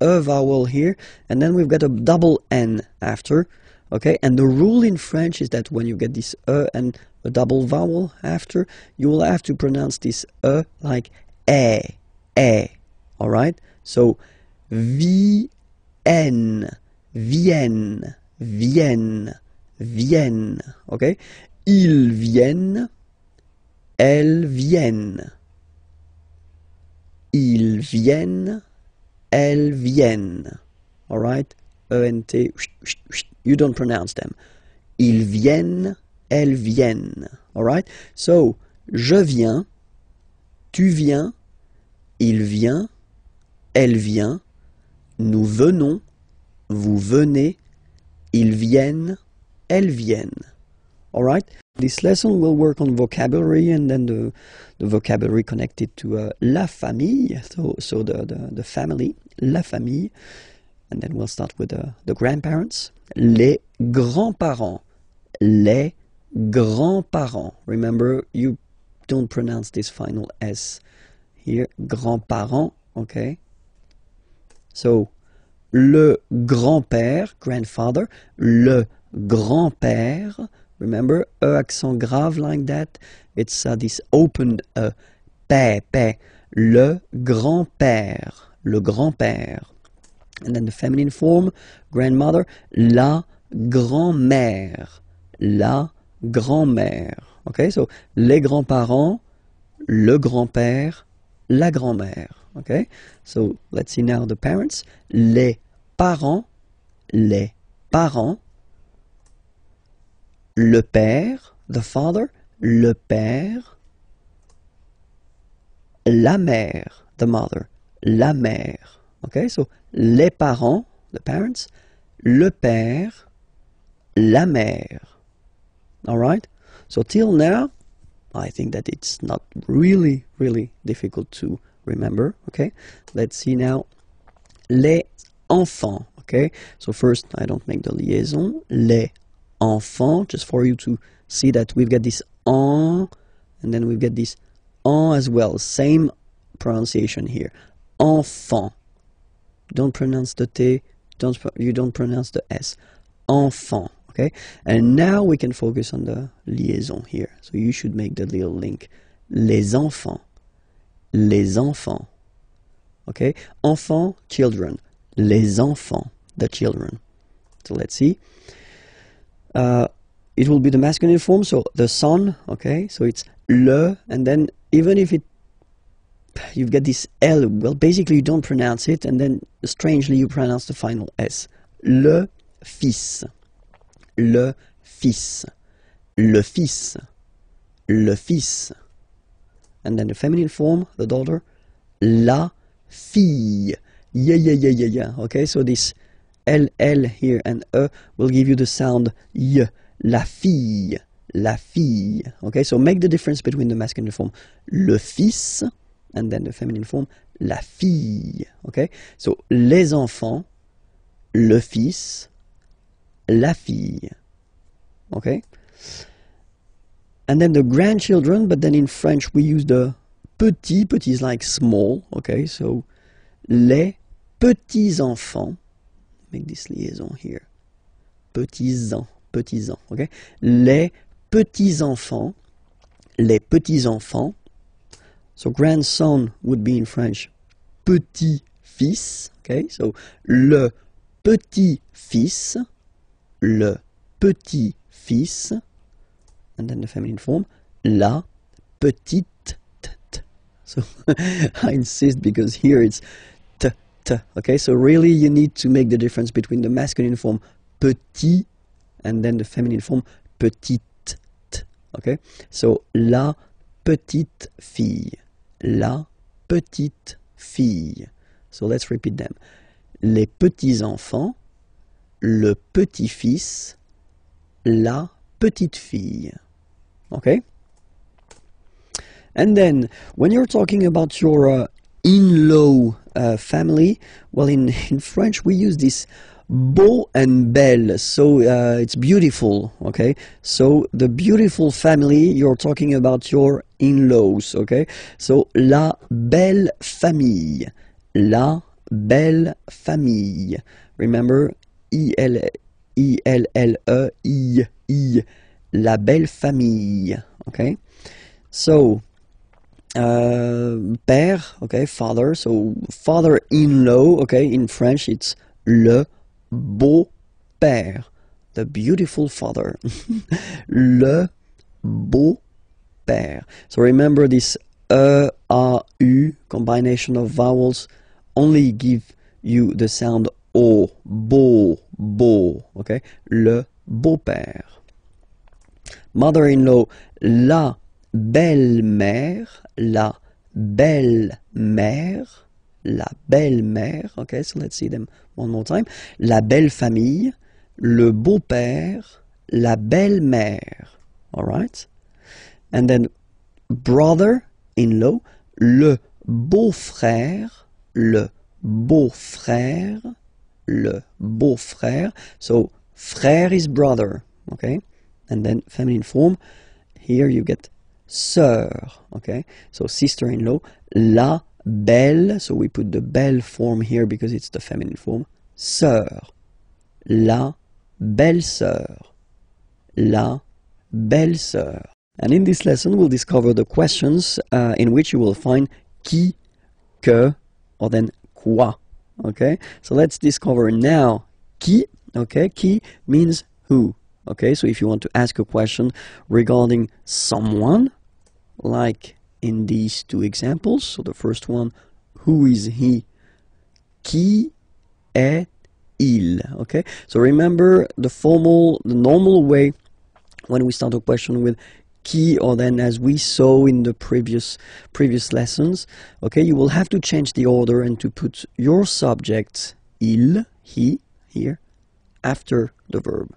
Speaker 1: E vowel here, and then we've got a double N after. Okay? And the rule in French is that when you get this E and a double vowel after, you will have to pronounce this E like E. Alright? So, vienne, vienne, vienne, vienne. Okay? Ils viennent, elles viennent. Ils viennent, elles viennent. Alright? E-N-T, you don't pronounce them. Ils viennent, elles viennent. Alright? So, je viens, tu viens, il vient, elle vient, nous venons, vous venez, ils viennent, elles viennent. Alright? This lesson will work on vocabulary and then the vocabulary connected to la famille, so the family, la famille. And then we'll start with the grandparents. Les grands-parents. Les grands-parents. Remember, you don't pronounce this final S here. Grands-parents, okay? So, le grand-père, grandfather. Le grand-père. Remember, E accent grave like that. It's this open père. Le grand-père. Le grand-père. And then the feminine form, grandmother, la grand-mère. La grand-mère. Okay, so les grands-parents, le grand-père, la grand-mère. Okay, so let's see now the parents. Les parents, le père, the father, le père, la mère, the mother, la mère. Okay, so les parents, the parents, le père, la mère. All right? So till now, I think that it's not really difficult to remember. Okay? Let's see now. Les enfants. Okay? So first, I don't make the liaison. Les enfants, just for you to see that we've got this en, and then we've got this en as well. Same pronunciation here. Enfant. Don't pronounce the T, you don't pronounce the S. Enfant, okay? And now we can focus on the liaison here. So you should make the little link. Les enfants. Les enfants. Okay? Enfants, children. Les enfants, the children. So let's see. It will be the masculine form, so the son, okay? So it's le, and then even if you've got this L, well, basically you don't pronounce it, and then strangely you pronounce the final S. Le fils. Le fils. Le fils. Le fils. And then the feminine form, the daughter, la fille. Yeah. Okay, so this L here and E will give you the sound Y. La fille. La fille. Okay, so make the difference between the masculine form, le fils, and then the feminine form, la fille. Okay? So, les enfants, le fils, la fille. Okay? And then the grandchildren, but then in French we use the petit, petit is like small, okay, so les petits enfants, make this liaison here, petits enfants, okay, les petits enfants, so grandson would be in French, petit-fils, okay, so le petit-fils, and then the feminine form, la petite. So I insist because here it's t, okay, so really you need to make the difference between the masculine form petit and then the feminine form petite, okay, so la petite fille, so let's repeat them, les petits enfants, le petit-fils, la petite fille, okay? And then, when you're talking about your in-law family, well, in French we use this beau and belle, so it's beautiful, okay? So, the beautiful family, you're talking about your in-laws, okay? So, la belle famille, remember, I, la belle famille, okay? So, père, okay, father, so father-in-law, okay, in French it's le beau-père, the beautiful father, le beau-père. So remember this a, u combination of vowels only give you the sound o, beau, okay, le beau-père. Mother-in-law, la belle-mère, okay, so let's see them one more time. La belle famille, le beau-père, la belle-mère, all right? And then brother-in-law, le beau-frère, so frère is brother, okay? And then feminine form, here you get sœur, okay? So sister-in-law, la belle, so we put the belle form here because it's the feminine form, sœur, la belle-sœur, And in this lesson we'll discover the questions in which you will find qui, que, or then quoi, okay? So let's discover now qui, okay? Qui means who. Okay, so if you want to ask a question regarding someone, like in these two examples, so the first one, who is he? Qui est-il? Okay, so remember the normal way when we start a question with qui, or then as we saw in the previous lessons, okay, you will have to change the order and to put your subject, il, he, here, after the verb.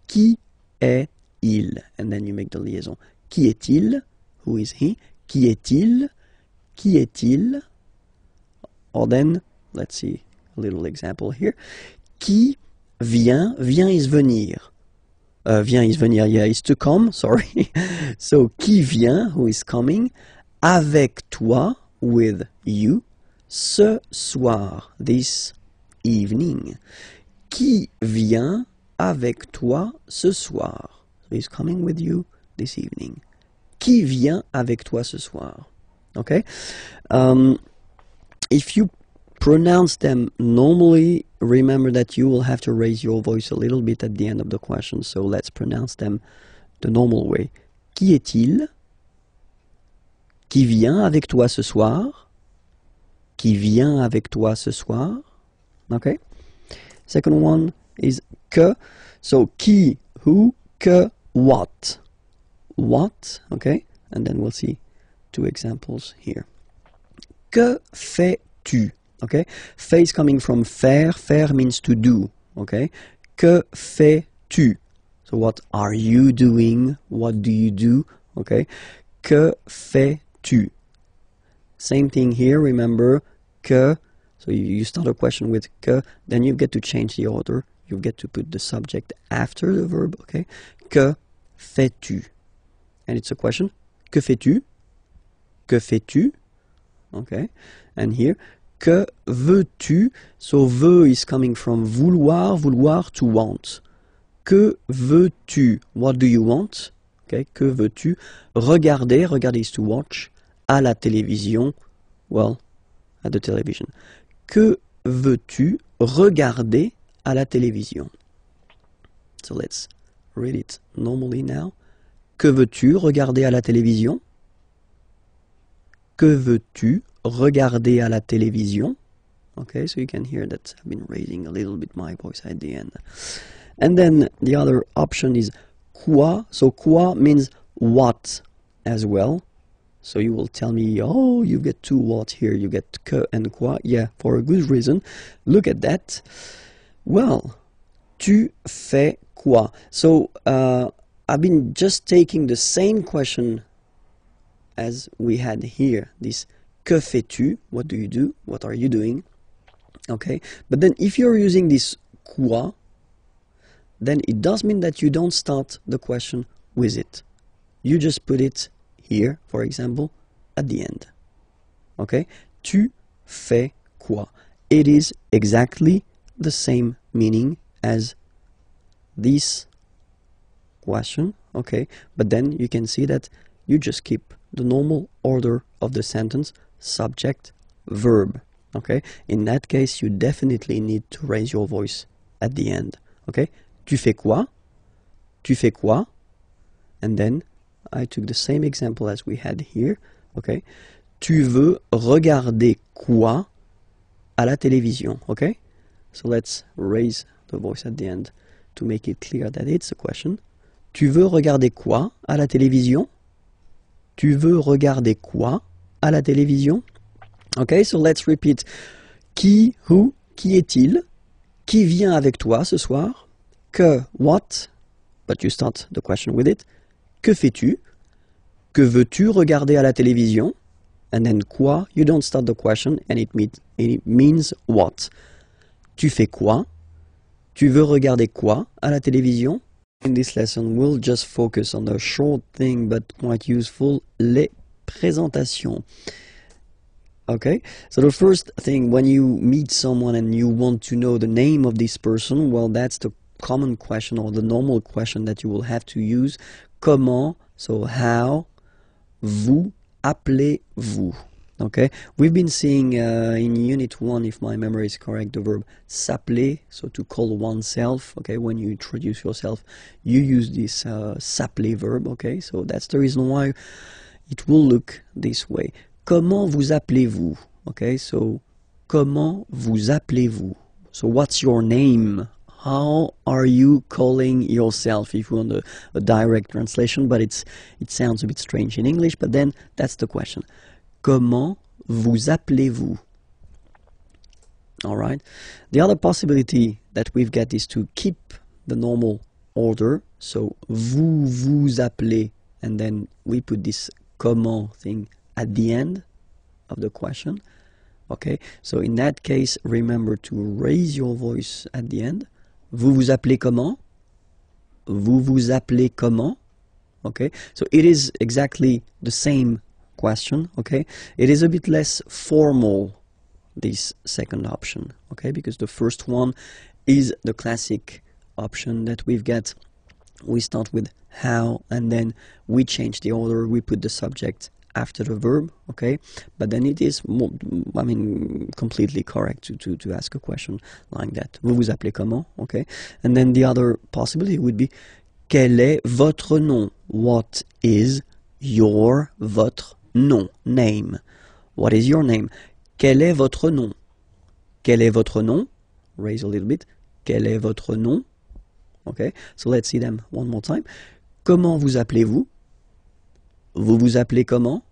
Speaker 1: Qui est-il? And then you make the liaison. Qui est-il? Who is he? Qui est-il? Or then, let's see a little example here. Qui vient? Vient is venir. Vient is venir, yeah, is to come, sorry. So, qui vient? Who is coming? Avec toi, with you, ce soir, this evening. Qui vient avec toi ce soir? So he's coming with you this evening. Qui vient avec toi ce soir? Okay? If you pronounce them normally, remember that you will have to raise your voice a little bit at the end of the question. So let's pronounce them the normal way. Qui est-il? Qui vient avec toi ce soir? Qui vient avec toi ce soir? Okay? Second one is que. So qui, who, que, what. What, okay? And then we'll see two examples here. Que fais-tu? Okay? Fais is coming from faire. Faire means to do. Okay? Que fais-tu? So what are you doing? What do you do? Okay? Que fais-tu? Same thing here, remember, que. So you start a question with que, then you get to change the order. You get to put the subject after the verb, okay? Que fais-tu? And it's a question. Que fais-tu? Que fais-tu? okay? And here, que veux-tu? So veux is coming from vouloir, vouloir to want. Que veux-tu? What do you want? Okay, que veux-tu? Regarder, regarder is to watch. À la télévision, well, at the television. Que veux-tu regarder à la télévision? So let's read it normally now. Que veux-tu regarder à la télévision? Que veux-tu regarder à la télévision? Okay, so you can hear that I've been raising a little bit my voice at the end. And then the other option is quoi. So quoi means what as well. So you will tell me, oh, you get two what here, you get que and quoi. Yeah, for a good reason. Look at that. Well, tu fais quoi? So I've been just taking the same question as we had here. This que fais-tu? What do you do? What are you doing? Okay, but then if you're using this quoi, then it does mean that you don't start the question with it. You just put it here, for example, at the end. Okay? Tu fais quoi? It is exactly the same meaning as this question, okay? But then you can see that you just keep the normal order of the sentence, subject, verb, okay? In that case, you definitely need to raise your voice at the end, okay? Tu fais quoi? Tu fais quoi? And then I took the same example as we had here, okay? Tu veux regarder quoi à la télévision, okay? So let's raise the voice at the end to make it clear that it's a question. Tu veux regarder quoi à la télévision? Tu veux regarder quoi à la télévision? Okay, so let's repeat. Qui, who, qui est-il? Qui vient avec toi ce soir? Que, what? But you start the question with it. Que fais-tu? Que veux-tu regarder à la télévision? And then quoi? You don't start the question and it means what? Tu fais quoi? Tu veux regarder quoi à la télévision? In this lesson, we'll just focus on the short thing but quite useful, les présentations. Okay, so the first thing, when you meet someone and you want to know the name of this person, well, that's the common question or the normal question that you will have to use. Comment, so how, vous appelez-vous? Okay, we've been seeing in Unit 1, if my memory is correct, the verb s'appeler, so to call oneself. Okay, when you introduce yourself, you use this s'appeler verb. Okay, so that's the reason why it will look this way. Comment vous appelez-vous? Okay, so comment vous appelez-vous? So what's your name? How are you calling yourself? If you want a direct translation, but it sounds a bit strange in English, but then that's the question. Comment vous appelez-vous? All right. The other possibility that we've got is to keep the normal order. So vous vous appelez, and then we put this comment thing at the end of the question. Okay. So in that case, remember to raise your voice at the end. Vous vous appelez comment? Vous vous appelez comment? Okay. So it is exactly the same question, okay? It is a bit less formal, this second option, okay? Because the first one is the classic option that we've got. We start with how, and then we change the order. We put the subject after the verb, okay? But then it is, completely correct to ask a question like that. Vous vous appelez comment, okay? And then the other possibility would be, quel est votre nom? What is your, votre nom, name? What is your name? Quel est votre nom? Quel est votre nom? Raise a little bit. Quel est votre nom? Okay, so let's see them one more time. Comment vous appelez-vous? Vous vous appelez comment?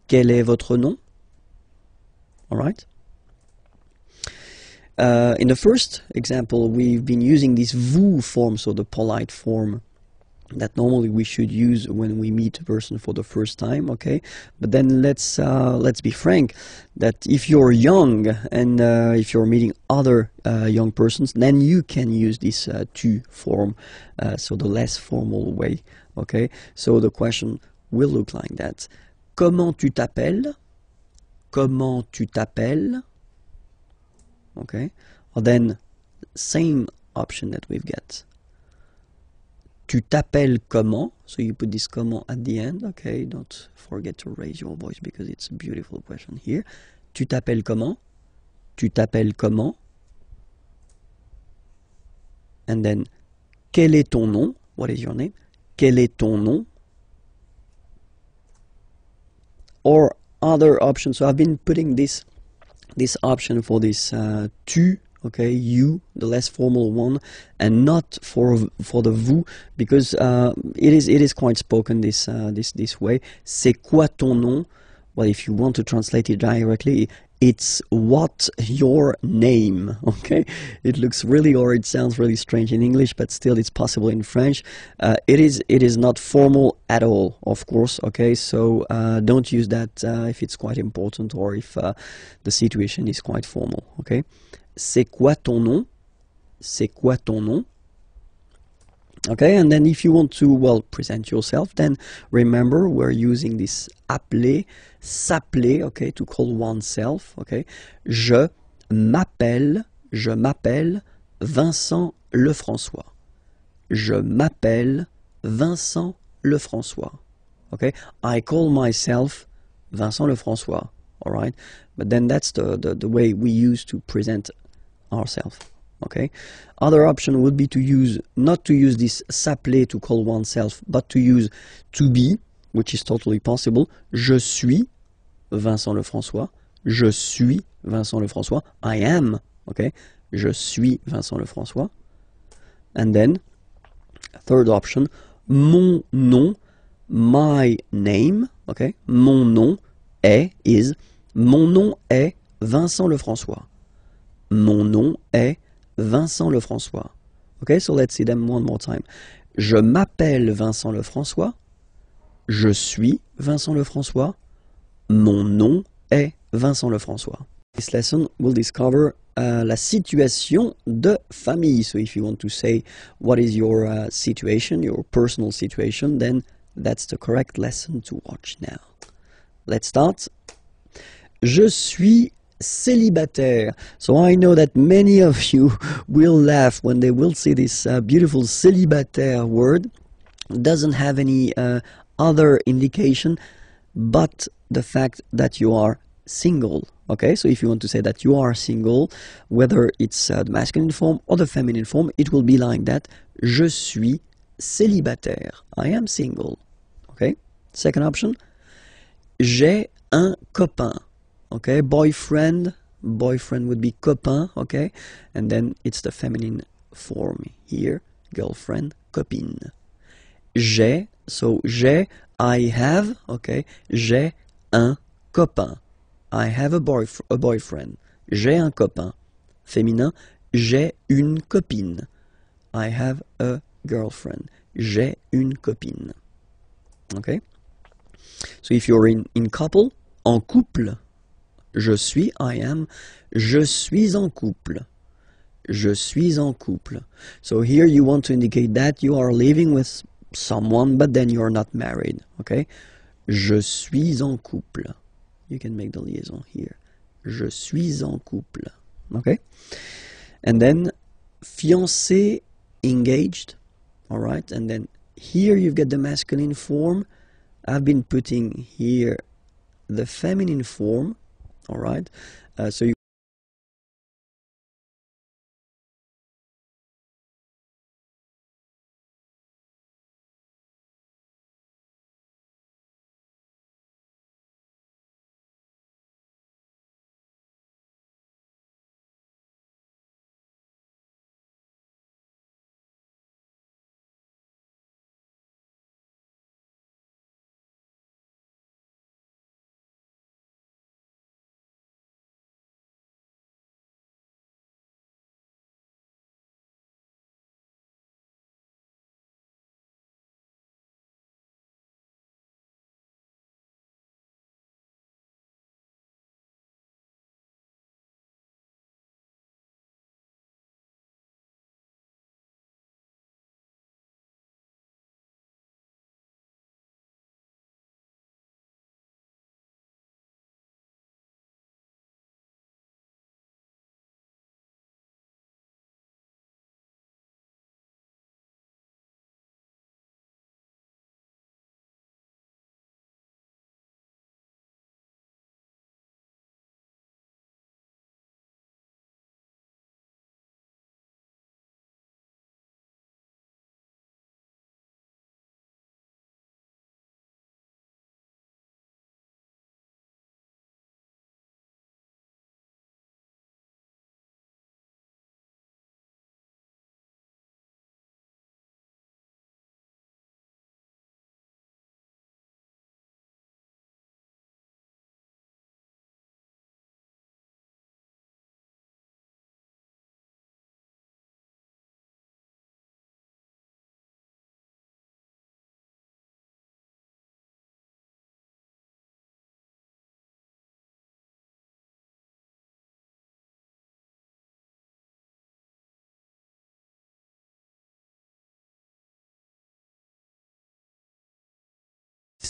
Speaker 1: Quel est votre nom? All right. In the first example, we've been using this vous form, so the polite form that normally we should use when we meet a person for the first time, okay? But then let's be frank, that if you're young and if you're meeting other young persons, then you can use this tu form, so the less formal way, okay? So the question will look like that. Comment tu t'appelles? comment tu t'appelles? Okay, or then same option that we've got. Tu t'appelles comment? So you put this comment at the end. Okay, don't forget to raise your voice because it's a beautiful question here. Tu t'appelles comment? Tu t'appelles comment? And then, quel est ton nom? What is your name? Quel est ton nom? Or other options. So I've been putting this option for this tu, okay, you, the less formal one, and not for the vous, because it is quite spoken this way. C'est quoi ton nom? Well, if you want to translate it directly, it's what your name, okay? It looks really, or it sounds really strange in English, but still it's possible in French. It is not formal at all, of course, okay? So don't use that if it's quite important or if the situation is quite formal, okay? C'est quoi ton nom? C'est quoi ton nom? Okay, and then if you want to, well, present yourself, then remember we're using this appeler, s'appeler, okay, to call oneself, okay. Je m'appelle Vincent Lefrançois. Je m'appelle Vincent Lefrançois. Okay, I call myself Vincent Lefrançois, all right? But then that's the way we use to present ourselves. Okay. Other option would be to use, not to use this s'appeler to call oneself, but to use to be, which is totally possible. Je suis Vincent Lefrançois. Je suis Vincent Lefrançois. I am, okay. Je suis Vincent Lefrançois. And then, third option, mon nom, my name, okay. Mon nom is, mon nom est Vincent Lefrançois. Mon nom est Vincent Lefrançois. Okay, so let's see them one more time. Je m'appelle Vincent Lefrançois. Je suis Vincent Lefrançois. Mon nom est Vincent Lefrançois. This lesson will discover la situation de famille. So if you want to say what is your situation, your personal situation, then that's the correct lesson to watch now. Let's start. Je suis célibataire. So I know that many of you will laugh when they will see this beautiful célibataire word. It doesn't have any other indication but the fact that you are single. Okay, so if you want to say that you are single, whether it's the masculine form or the feminine form, it will be like that. Je suis célibataire. I am single. Okay, second option. J'ai un copain. Okay, boyfriend would be copain, okay, and then it's the feminine form here, girlfriend, copine. J'ai, so j'ai, I have, okay, j'ai un copain. I have a boyfriend. J'ai un copain. Féminin, j'ai une copine. I have a girlfriend. J'ai une copine. Okay, so if you're in couple, en couple, je suis, I am, je suis en couple. Je suis en couple. So here you want to indicate that you are living with someone, but then you're not married, okay? Je suis en couple. You can make the liaison here. Je suis en couple, okay? And then fiancé, engaged, all right? And then here you've got the masculine form. I've been putting here the feminine form. All right, so you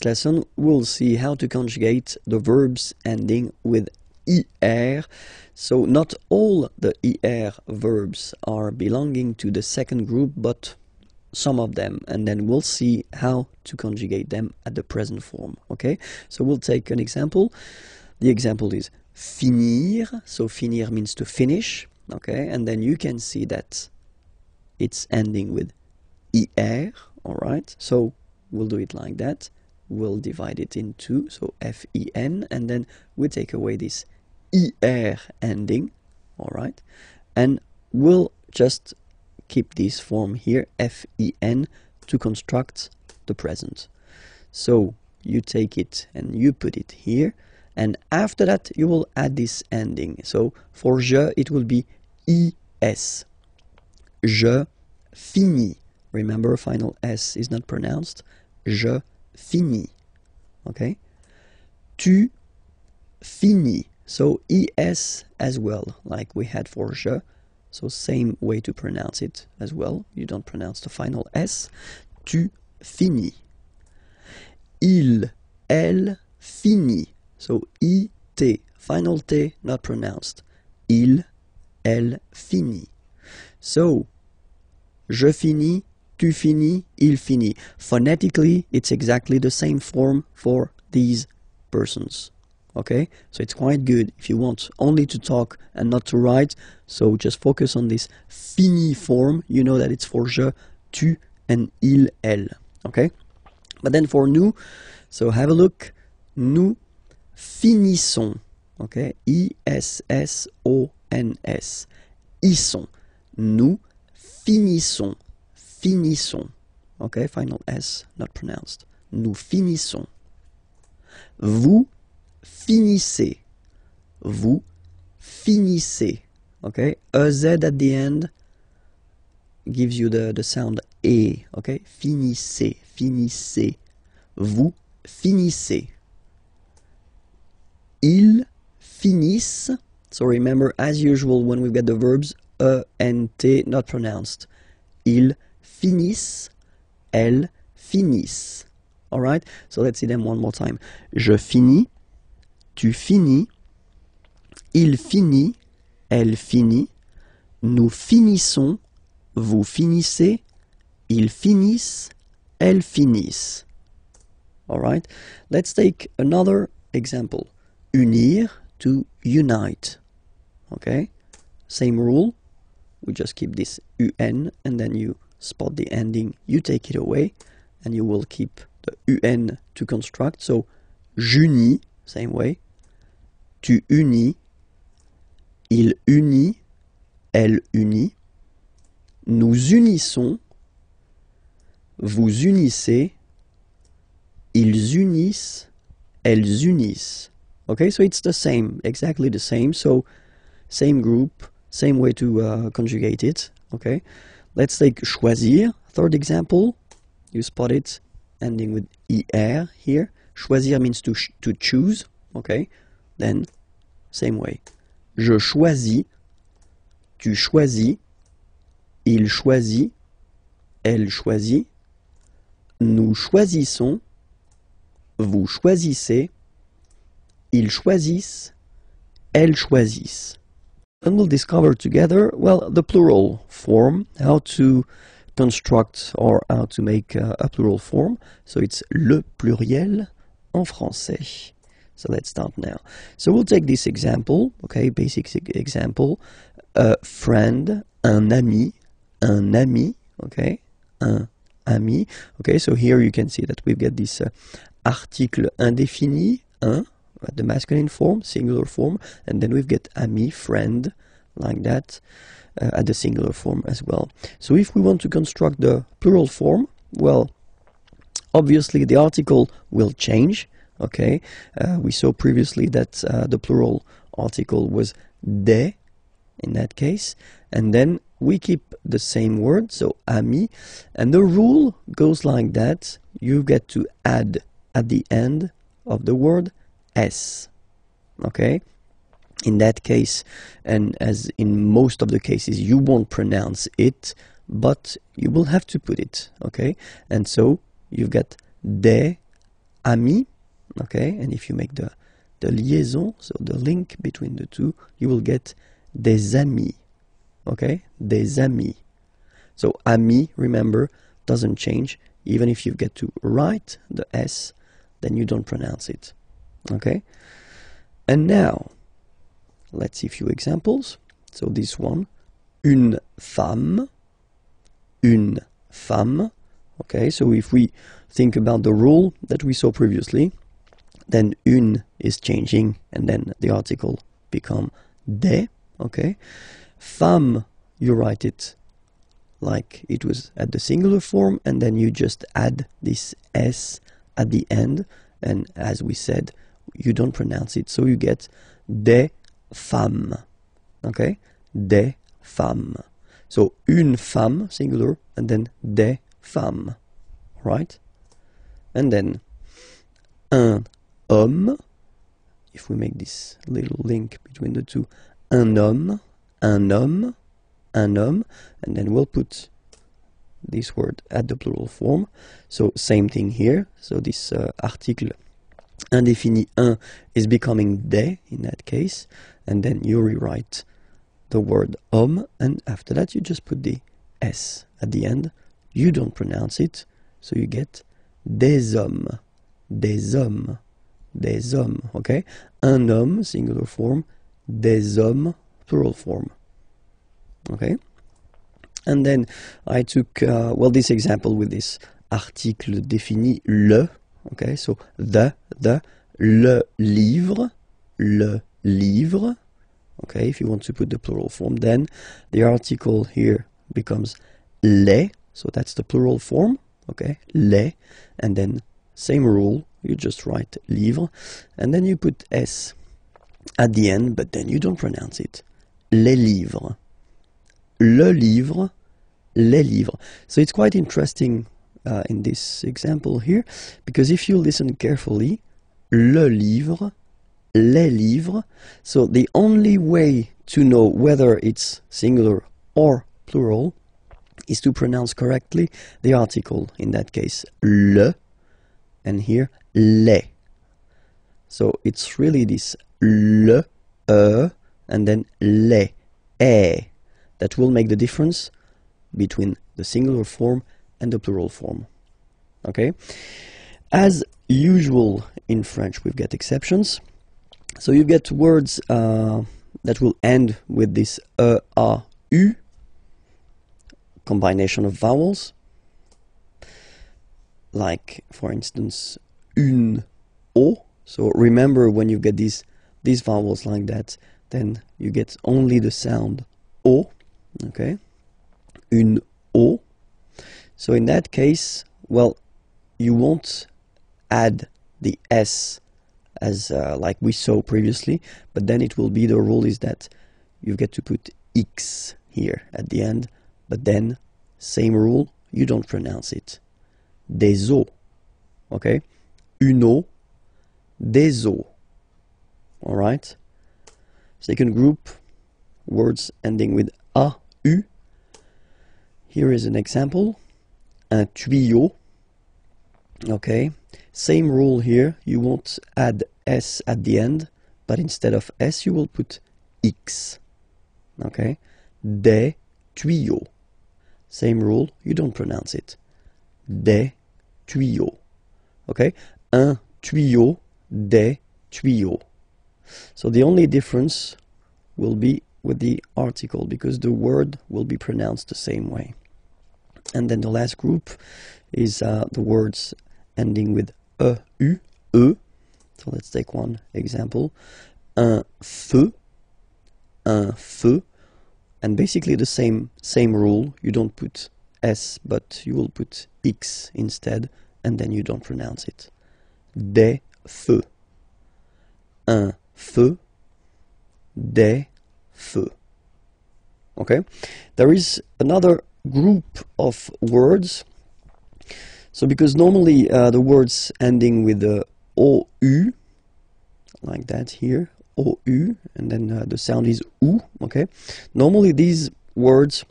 Speaker 1: next lesson, we'll see how to conjugate the verbs ending with IR. So not all the IR verbs are belonging to the second group, but some of them, and then we'll see how to conjugate them at the present form. Okay, so we'll take an example. The example is finir. So finir means to finish. Okay, and then you can see that it's ending with IR. All right, so we'll do it like that. We'll divide it in two, so FIN, and then we take away this IR ending. All right, and we'll just keep this form here, FIN, to construct the present. So you take it and you put it here, and after that you will add this ending. So for je, it will be IS. Je finis. Remember, final S is not pronounced. Je finis. Okay? Tu finis. So ES as well, like we had for je. So same way to pronounce it as well. You don't pronounce the final S. Tu finis. Il, elle finit. So IT, final T not pronounced. Il, elle finit. So je finis, tu finis, il finit. Phonetically, it's exactly the same form for these persons. Okay, so it's quite good if you want only to talk and not to write. So just focus on this fini form. You know that it's for je, tu, and il, elle. Okay, but then for nous, so have a look. Nous finissons. Okay, I-S-S-O-N-S. Ils sont. Nous finissons. Finissons. Okay, final S not pronounced. Nous finissons. Vous finissez. Vous finissez. Okay, a Z at the end gives you the sound E. Okay, finissez, finissez. Vous finissez. Ils finissent. So remember, as usual, when we've got the verbs ENT not pronounced. Ils finissent. Elles finissent. All right, so let's see them one more time. Je finis. Tu finis, il finit, elle finit, nous finissons, vous finissez, ils finissent, elles finissent. All right, let's take another example. Unir, to unite. Okay, same rule. We just keep this UN, and then you spot the ending, you take it away, and you will keep the UN to construct. So, j'unis, same way. Tu unis, il unit, elle unit, nous unissons, vous unissez, ils unissent, elles unissent. Okay, so it's the same, exactly the same. So same group, same way to conjugate it. Okay, let's take choisir, third example. You spot it, ending with IR here. Choisir means to choose. Okay. Then, same way. Je choisis, tu choisis, il choisit, elle choisit, nous choisissons, vous choisissez, ils choisissent, elles choisissent. And we'll discover together, well, the plural form, how to construct or how to make a plural form. So it's le pluriel en français. So let's start now. So we'll take this example, okay, basic example. A friend, un ami, okay, un ami. Okay, so here you can see that we've got this article indéfini, un, the masculine form, singular form, and then we've got ami, friend, like that, at the singular form as well. So if we want to construct the plural form, well, obviously the article will change. Okay, we saw previously that the plural article was des in that case, and then we keep the same word, so ami, and the rule goes like that. You get to add at the end of the word s. Okay, in that case, and as in most of the cases, you won't pronounce it, but you will have to put it. Okay, and so you've got des ami, okay? And if you make the liaison, so the link between the two, you will get des amis, okay? Des amis. So ami, remember, doesn't change. Even if you get to write the S, then you don't pronounce it, okay? And now, let's see a few examples. So this one, une femme, okay? So if we think about the rule that we saw previously, then une is changing, and then the article become des, okay? Femme, you write it like it was at the singular form, and then you just add this S at the end, and as we said, you don't pronounce it, so you get des femmes, okay? Des femmes. So une femme, singular, and then des femmes, right? And then un homme, if we make this little link between the two, un homme, and then we'll put this word at the plural form. So same thing here. So this article indéfini un is becoming des in that case, and then you rewrite the word homme, and after that you just put the S at the end. You don't pronounce it, so you get des hommes, okay? Un homme, singular form, des hommes, plural form. Okay, and then I took this example with this article défini le, okay, so le livre, okay. If you want to put the plural form, then the article here becomes les, so that's the plural form, okay, les, and then same rule, you just write livre, and then you put S at the end, but then you don't pronounce it. Les livres. Le livre, les livres. So it's quite interesting in this example here, because if you listen carefully, le livre, les livres, so the only way to know whether it's singular or plural is to pronounce correctly the article, in that case le, and here les. So it's really this le, and then les, that will make the difference between the singular form and the plural form. Okay? As usual in French, we've got exceptions. So you get words that will end with this a, u, combination of vowels. Like, for instance, une, o. So remember, when you get these vowels like that, then you get only the sound o. Okay, une o. So in that case, well, you won't add the S as like we saw previously, but then it will be, the rule is that you get to put X here at the end, but then same rule, you don't pronounce it. Des os, okay? Une eau, des os. All right? Second group, words ending with a, u. Here is an example. Un tuyau. Okay. Same rule here. You won't add S at the end, but instead of S, you will put X. Okay. Des tuyaux. Same rule. You don't pronounce it. Des tuyaux. Okay. Un tuyau, des tuyaux. So the only difference will be with the article, because the word will be pronounced the same way. And then the last group is the words ending with e, u, e. So let's take one example. Un feu, and basically the same rule. You don't put S, but you will put X instead, and then you don't pronounce it. Des feux. Un feu, des feux. Okay, there is another group of words. So because normally the words ending with the OU, like that here, OU, and then the sound is OU, okay? Normally these words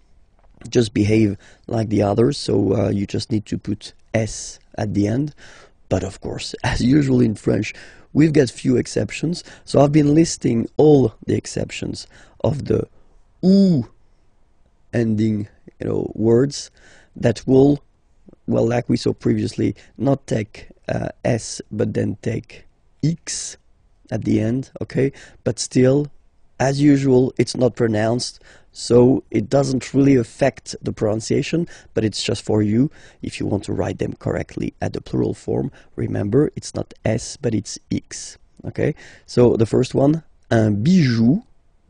Speaker 1: just behave like the others, so you just need to put S at the end. But of course, as usual in French, we've got few exceptions. So I've been listing all the exceptions of the ou ending, words that will, well, like we saw previously, not take s but then take x at the end, okay? But still, as usual, it's not pronounced, so it doesn't really affect the pronunciation, but it's just for you if you want to write them correctly at the plural form. Remember, it's not s but it's x, okay? So the first one, un bijou,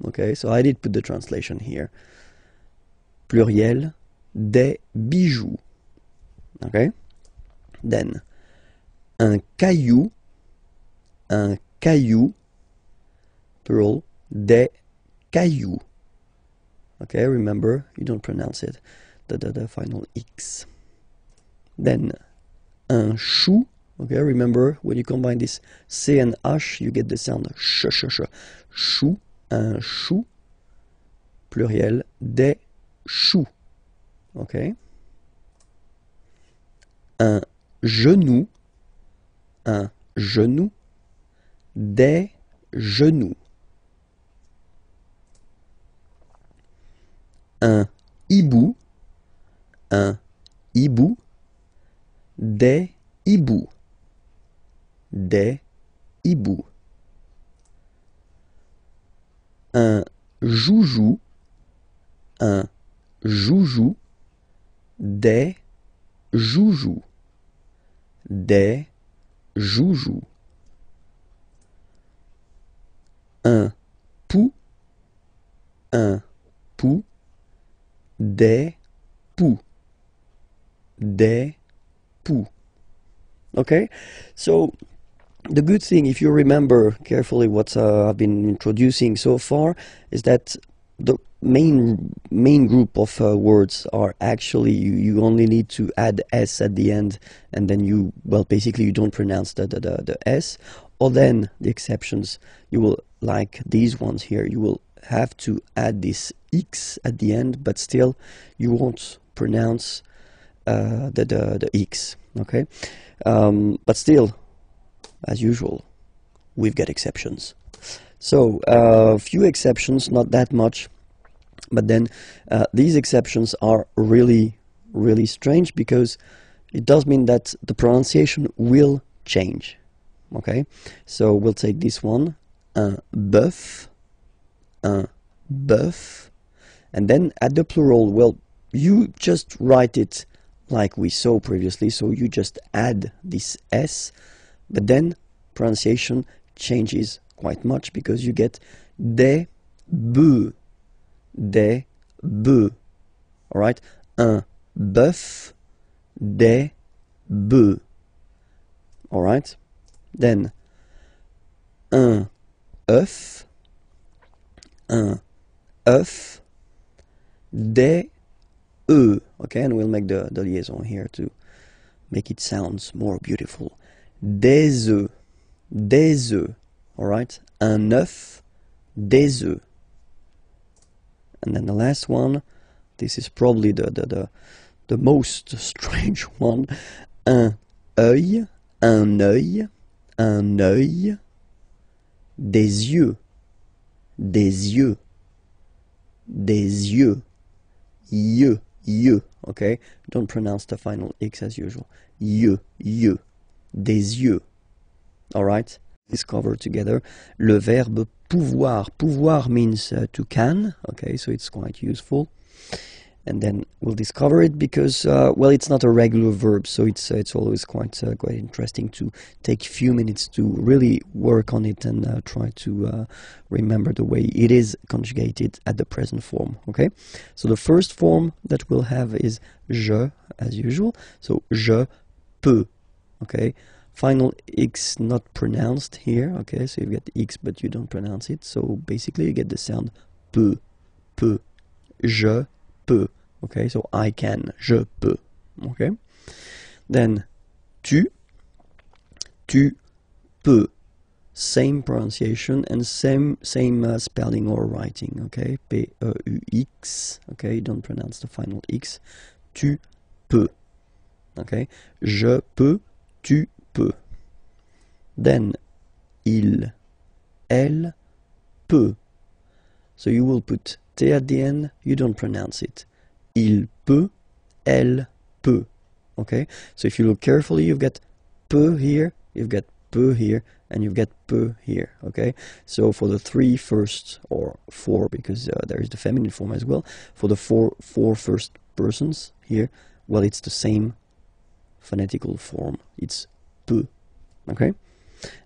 Speaker 1: okay? So I did put the translation here. Pluriel, des bijoux, okay? Then, un caillou, plural, des cailloux. Okay, remember, you don't pronounce it, the final X. Then, un chou, okay, remember, when you combine this C and H, you get the sound sh. Chou, un chou, pluriel, des choux. Okay. Un genou, des genoux. Un hibou, des hiboux, un joujou, des joujoux, un pou, des poux, okay? So the good thing, if you remember carefully what I've been introducing so far, is that the main group of words are actually, you only need to add s at the end, and then you, well, basically you don't pronounce the s. Or then the exceptions, you will, like these ones here, you will have to add this x at the end, but still you won't pronounce the x, okay? But still, as usual, we've got exceptions. So a few exceptions, not that much, but then these exceptions are really strange, because it does mean that the pronunciation will change, okay? So we'll take this one, un bœuf, and then at the plural, well, you just write it like we saw previously, so you just add this s, but then pronunciation changes quite much, because you get des bœufs, all right? Un bœuf, des bœufs, all right? Then un œuf, des œufs, okay? And we'll make the liaison here to make it sound more beautiful. Des œufs, all right? Un œuf, des œufs. And then the last one, this is probably the most strange one. Un œil, des yeux, okay? Don't pronounce the final x as usual. Des yeux, all right? Discover together le verbe pouvoir. Pouvoir means to can, okay, so it's quite useful. And then we'll discover it because, well, it's not a regular verb, so it's always quite interesting to take a few minutes to really work on it and try to remember the way it is conjugated at the present form, okay? So the first form that we'll have is je, as usual, so je peux, okay? Final x not pronounced here, okay? So you get x, but you don't pronounce it, so basically you get the sound peut, je peux, okay? So I can, je peux, okay? Then tu peux, same pronunciation and same spelling or writing, okay? P-E-U-X, okay? You don't pronounce the final x. Tu peux, okay? Je peux, tu peut. Then il, elle, peut. So you will put T at the end, you don't pronounce it. Il peut, elle peut. Okay? So if you look carefully, you've got peut here, you've got peut here, and you've got peut here. Okay? So for the three first, or four, because there is the feminine form as well, for the four first persons here, well, it's the same phonetical form. It's peut. Okay?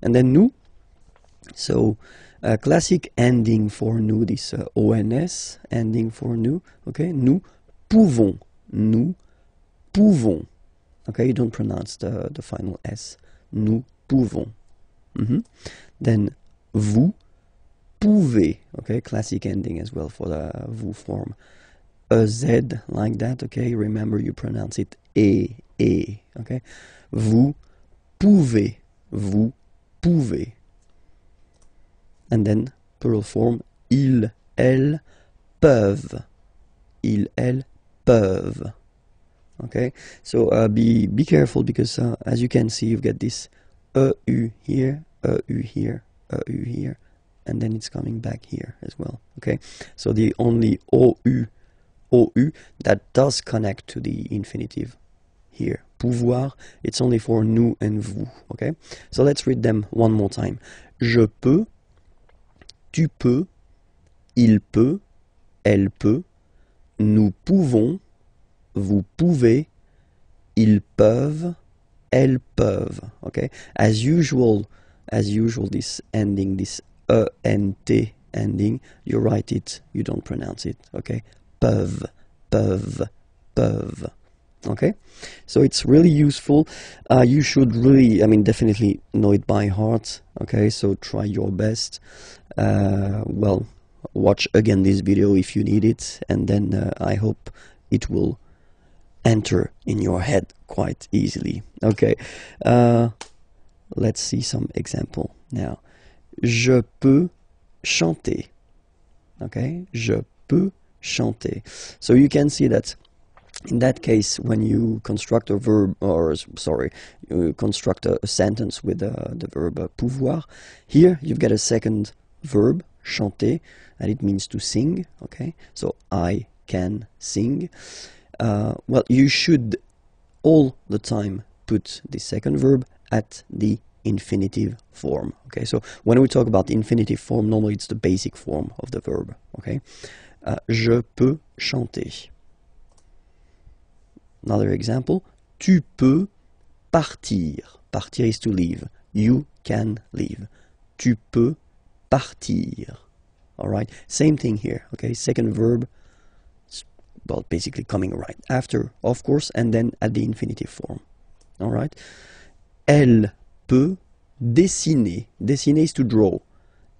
Speaker 1: And then nous. So classic ending for nous, this ONS ending for nous. Okay? Nous pouvons. Nous pouvons. Okay? You don't pronounce the final S. Nous pouvons. Then vous pouvez. Okay? Classic ending as well for the vous form. A Z like that. Okay? Remember you pronounce it E. Okay? Vous pouvez. Vous pouvez. And then plural form, ils, elles, peuvent. Ils, elles, peuvent. Okay, so be careful because as you can see, you've got this EU here, EU here, EU here, and then it's coming back here as well. Okay, so the only OU that does connect to the infinitive here. Pouvoir, it's only for nous and vous. Okay, so let's read them one more time. Je peux, tu peux, il peut, elle peut, nous pouvons, vous pouvez, ils peuvent, elles peuvent. Okay, as usual, this ending, this ENT ending, you write it, you don't pronounce it. Okay, peuvent, peuvent, peuvent. Okay, so it's really useful. You should really, definitely know it by heart. Okay, so try your best. Well, watch again this video if you need it, and then I hope it will enter in your head quite easily. Okay, let's see some example now. Je peux chanter. Okay, je peux chanter. So you can see that in that case, when you construct a verb, you construct a sentence with the verb pouvoir, here you've got a second verb, chanter, and it means to sing. Okay, so I can sing. Well, you should all the time put the second verb at the infinitive form. Okay, so when we talk about the infinitive form, normally it's the basic form of the verb. Okay, je peux chanter. Another example, tu peux partir. Partir is to leave. You can leave. Tu peux partir. All right, same thing here. Okay, second verb, well, basically coming right after, of course, and then at the infinitive form. All right, elle peut dessiner. Dessiner is to draw.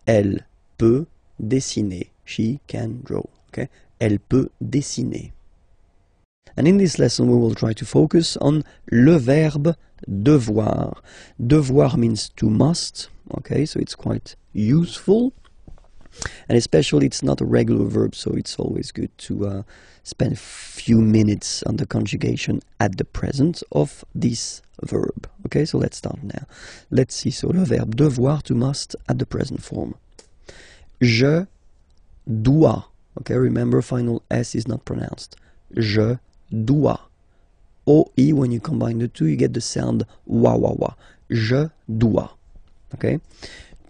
Speaker 1: Elle peut dessiner. She can draw. Okay, elle peut dessiner. And in this lesson, we will try to focus on le verbe devoir. Devoir means to must, okay, so it's quite useful. And especially it's not a regular verb, so it's always good to spend a few minutes on the conjugation at the present of this verb. Okay, so let's start now. Let's see, so le verbe devoir, to must, at the present form. Je dois. Okay, remember final S is not pronounced. Je dois. OI, when you combine the two, you get the sound wa wa wa. Je dois. Okay?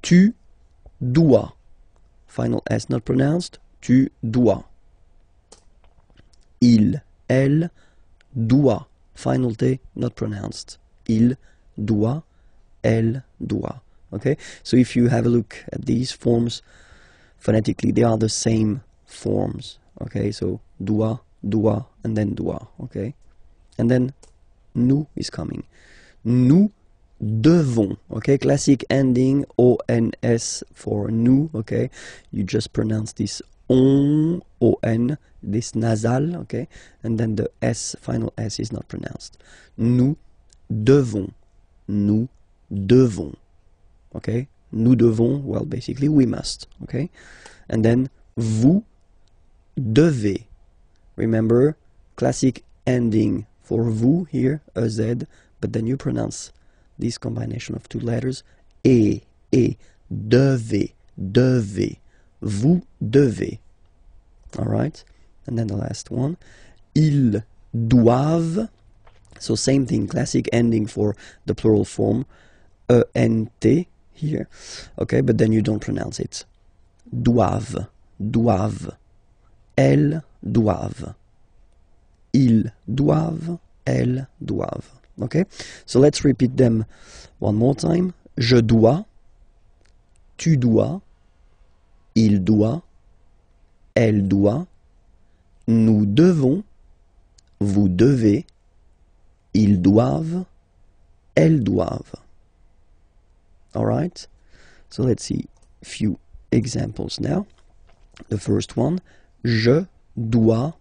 Speaker 1: Tu dois. Final S not pronounced. Tu dois. Il, elle, doit. Final T not pronounced. Il doit. Elle doit. Okay? So if you have a look at these forms, phonetically they are the same forms. Okay? So doit, doit, and then doit, okay? And then nous is coming. Nous devons, okay? Classic ending, ONS for nous, okay? You just pronounce this on, O-N, this nasal, okay? And then the S, final S is not pronounced. Nous devons, nous devons, okay? Nous devons, well, basically we must, okay? And then vous devez. Remember, classic ending for vous here, a Z, but then you pronounce this combination of two letters, et, devez, devez, vous devez. Alright? And then the last one, ils doivent, so same thing, classic ending for the plural form, ENT here, okay, but then you don't pronounce it. Doivent, doivent, elles doivent, ils doivent, elles doivent. Okay, so let's repeat them one more time. Je dois, tu dois, il doit, elle doit, nous devons, vous devez, ils doivent, elles doivent. Alright, so let's see a few examples now. The first one, je dois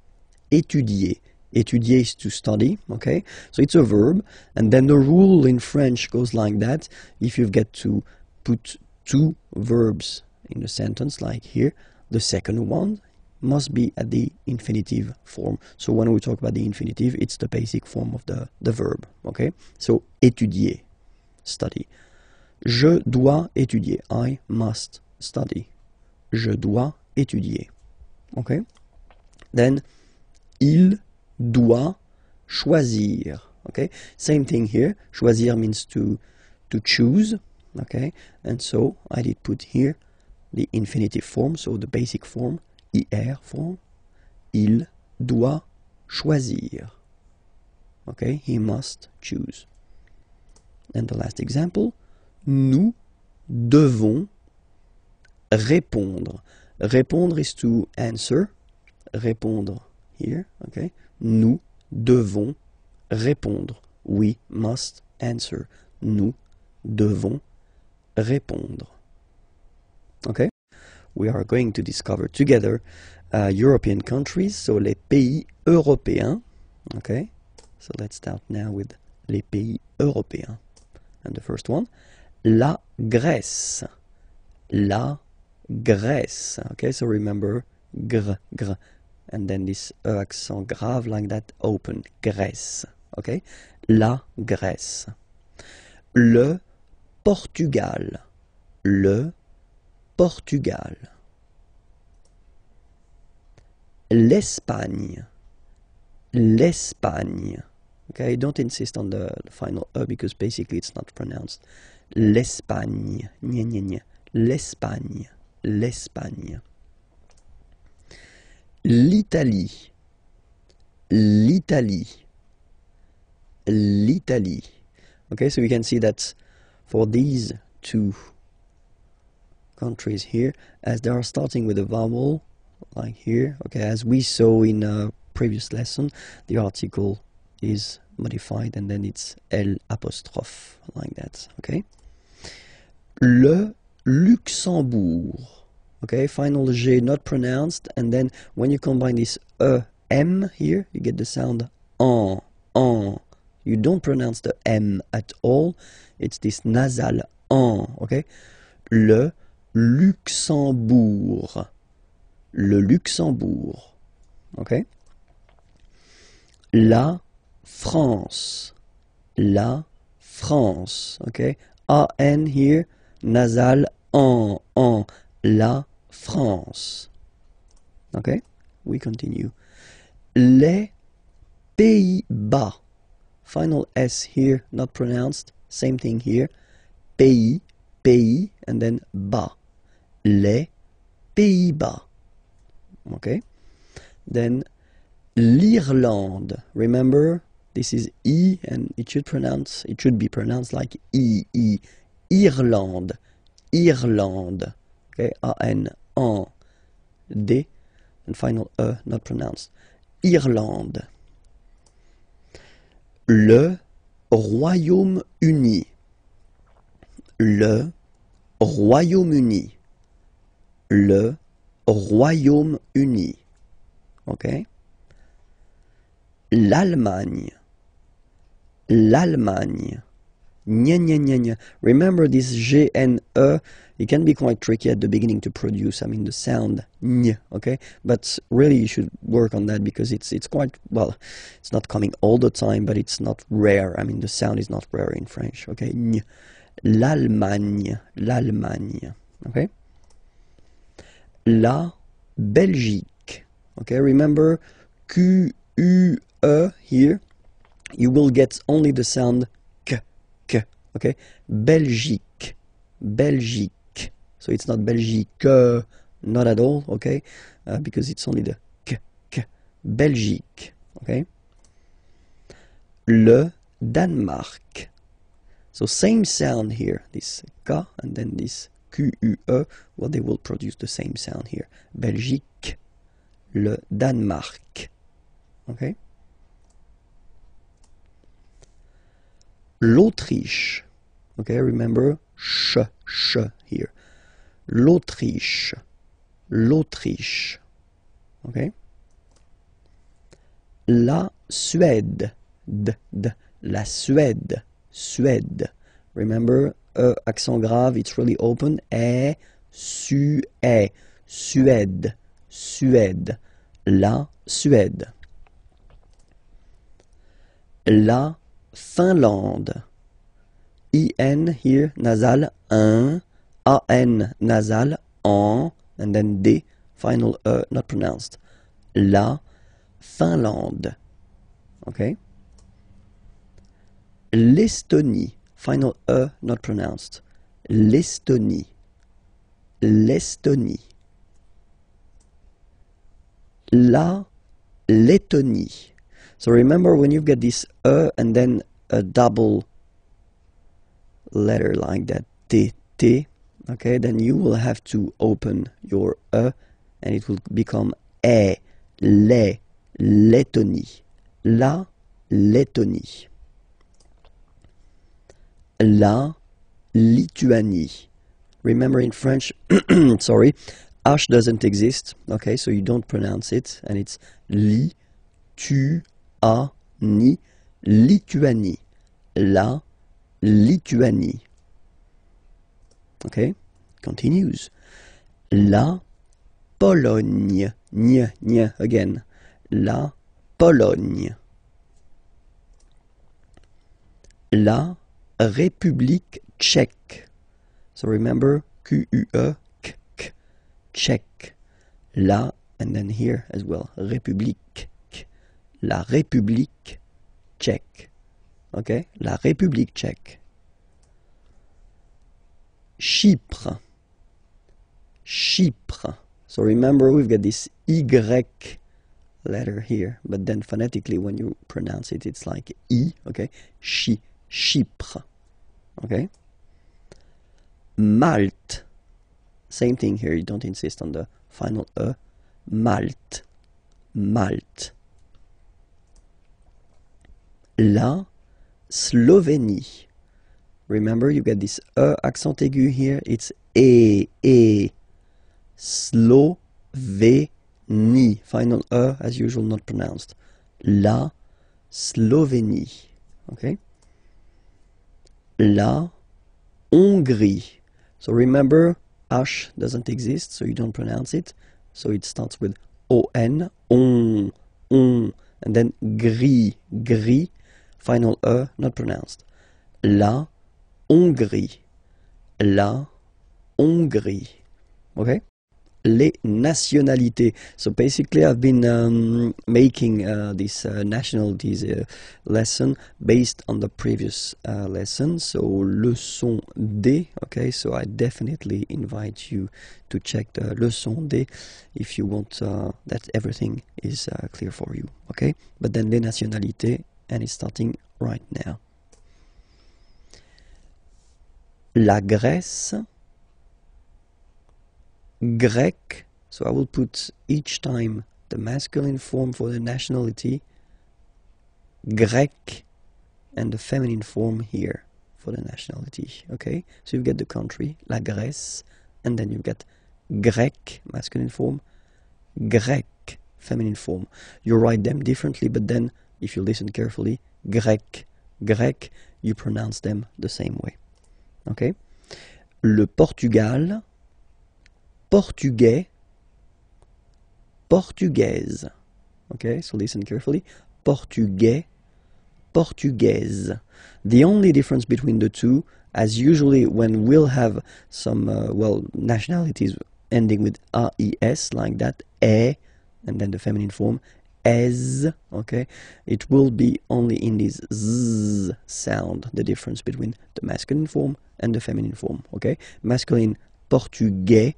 Speaker 1: étudier. Étudier is to study, okay? So it's a verb, and then the rule in French goes like that. If you've got to put two verbs in a sentence, like here, the second one must be at the infinitive form. So when we talk about the infinitive, it's the basic form of the verb, okay? So étudier, study. Je dois étudier. I must study. Je dois étudier. Okay? Then, il doit choisir. Okay? Same thing here. Choisir means to choose. Okay? And so, I did put here the infinitive form, so the basic form, IR form. Il doit choisir. Okay? He must choose. And the last example, nous devons répondre. Répondre is to answer. Répondre here, okay? Nous devons répondre. We must answer. Nous devons répondre. Okay? We are going to discover together European countries, so les pays européens. Okay? So let's start now with les pays européens. And the first one, la Grèce. La Grèce. Okay, so remember gr, gr. And then this accent grave like that, open. Grèce. Okay? La Grèce. Le Portugal. Le Portugal. L'Espagne. L'Espagne. Okay, don't insist on the final E because basically it's not pronounced. L'Espagne. Gna, gna, gna. L'Espagne. L'Espagne. L'Italie. L'Italie. L'Italie. Okay, so you can see that for these two countries here, as they are starting with a vowel, like here, okay, as we saw in a previous lesson, the article is modified and then it's L apostrophe, like that, okay? Le Luxembourg, okay, final G not pronounced, and then when you combine this M here, you get the sound en. You don't pronounce the M at all, it's this nasal en, okay? Le Luxembourg. Le Luxembourg, okay? La France. La France, okay? A-N here, nasal en. La France. Okay? We continue. Les Pays-Bas. Final S here, not pronounced. Same thing here. Pays, pays, and then bas. Les Pays-Bas. Okay? Then l'Irlande. Remember, this is E, and it should be pronounced like E. Irlande. Irlande. Okay, A-N, en, D, and final E, not pronounced. Irlande. Le Royaume-Uni. Le Royaume-Uni. Le Royaume-Uni. Okay? L'Allemagne. L'Allemagne. Nya, nya, nya, nya. Remember this G and E, it can be quite tricky at the beginning to produce, I mean the sound ny, okay? But really you should work on that because it's quite, well, it's not coming all the time, but it's not rare. I mean the sound is not rare in French, okay? Ny. L'Allemagne, l'Allemagne, okay? La Belgique, okay? Remember Q-U-E here, you will get only the sound K, okay? Belgique, Belgique. So it's not Belgique, not at all, okay? Because it's only the K. Belgique, okay? Le Danemark. So same sound here, this K and then this Q-U-E, well, they will produce the same sound here. Belgique, le Danemark, okay? L'Autriche, okay, remember, sh here. L'Autriche, l'Autriche, okay? La Suède, la Suède, Suède. Remember, accent grave, it's really open. Suède, Suède, la Suède. La Finlande. I-N here, nasal, un. A-N, nasal, en. And then D, final E, not pronounced. La Finlande. Okay? L'Estonie, final E, not pronounced. L'Estonie. L'Estonie. La Lettonie. So remember when you've got this E and then a double letter like that, T, okay, then you will have to open your E and it will become E, le, Lettonie. La Lettonie. La Lituanie. Remember in French, sorry, H doesn't exist, okay, so you don't pronounce it, and it's li, tu, a, ni, Lituanie. La Lituanie. Okay, continues. La Pologne. Nya, again. La Pologne. La République tchèque. So remember, Q-U-E, K, Tchèque. La, and then here as well, République. La République tchèque. Okay, la République tchèque. Chypre. Chypre. So remember, we've got this Y letter here, but then phonetically when you pronounce it, it's like I, okay? Chypre. Okay? Malte. Same thing here, you don't insist on the final E. Malte. Malte. La Slovénie. Remember, you get this E accent aigu here, it's E. Slovénie. Final E, as usual, not pronounced. La Slovénie. Okay? La Hongrie. So remember, H doesn't exist, so you don't pronounce it. So it starts with O-N, on, and then gris, final E, not pronounced. La Hongrie. La Hongrie. Okay? Les nationalités. So basically I've been making this nationalities lesson based on the previous lesson. So leçon D. Okay, so I definitely invite you to check the leçon D if you want that everything is clear for you. Okay, but then les nationalités, and it's starting right now. La Grèce. Grec, so I will put each time the masculine form for the nationality, Grec, and the feminine form here for the nationality, okay? So you get the country, la Grèce, and then you get Grec, masculine form, Grec, feminine form. You write them differently, but then, if you listen carefully, Grec, you pronounce them the same way. Okay? Le Portugal, portugais, portugaise. Okay, so listen carefully. Portugais, portugaise. The only difference between the two, as usually when we'll have some, nationalities ending with AIS, like that, and then the feminine form, es, okay, it will be only in this z sound, the difference between the masculine form and the feminine form, okay? Masculine, portugais,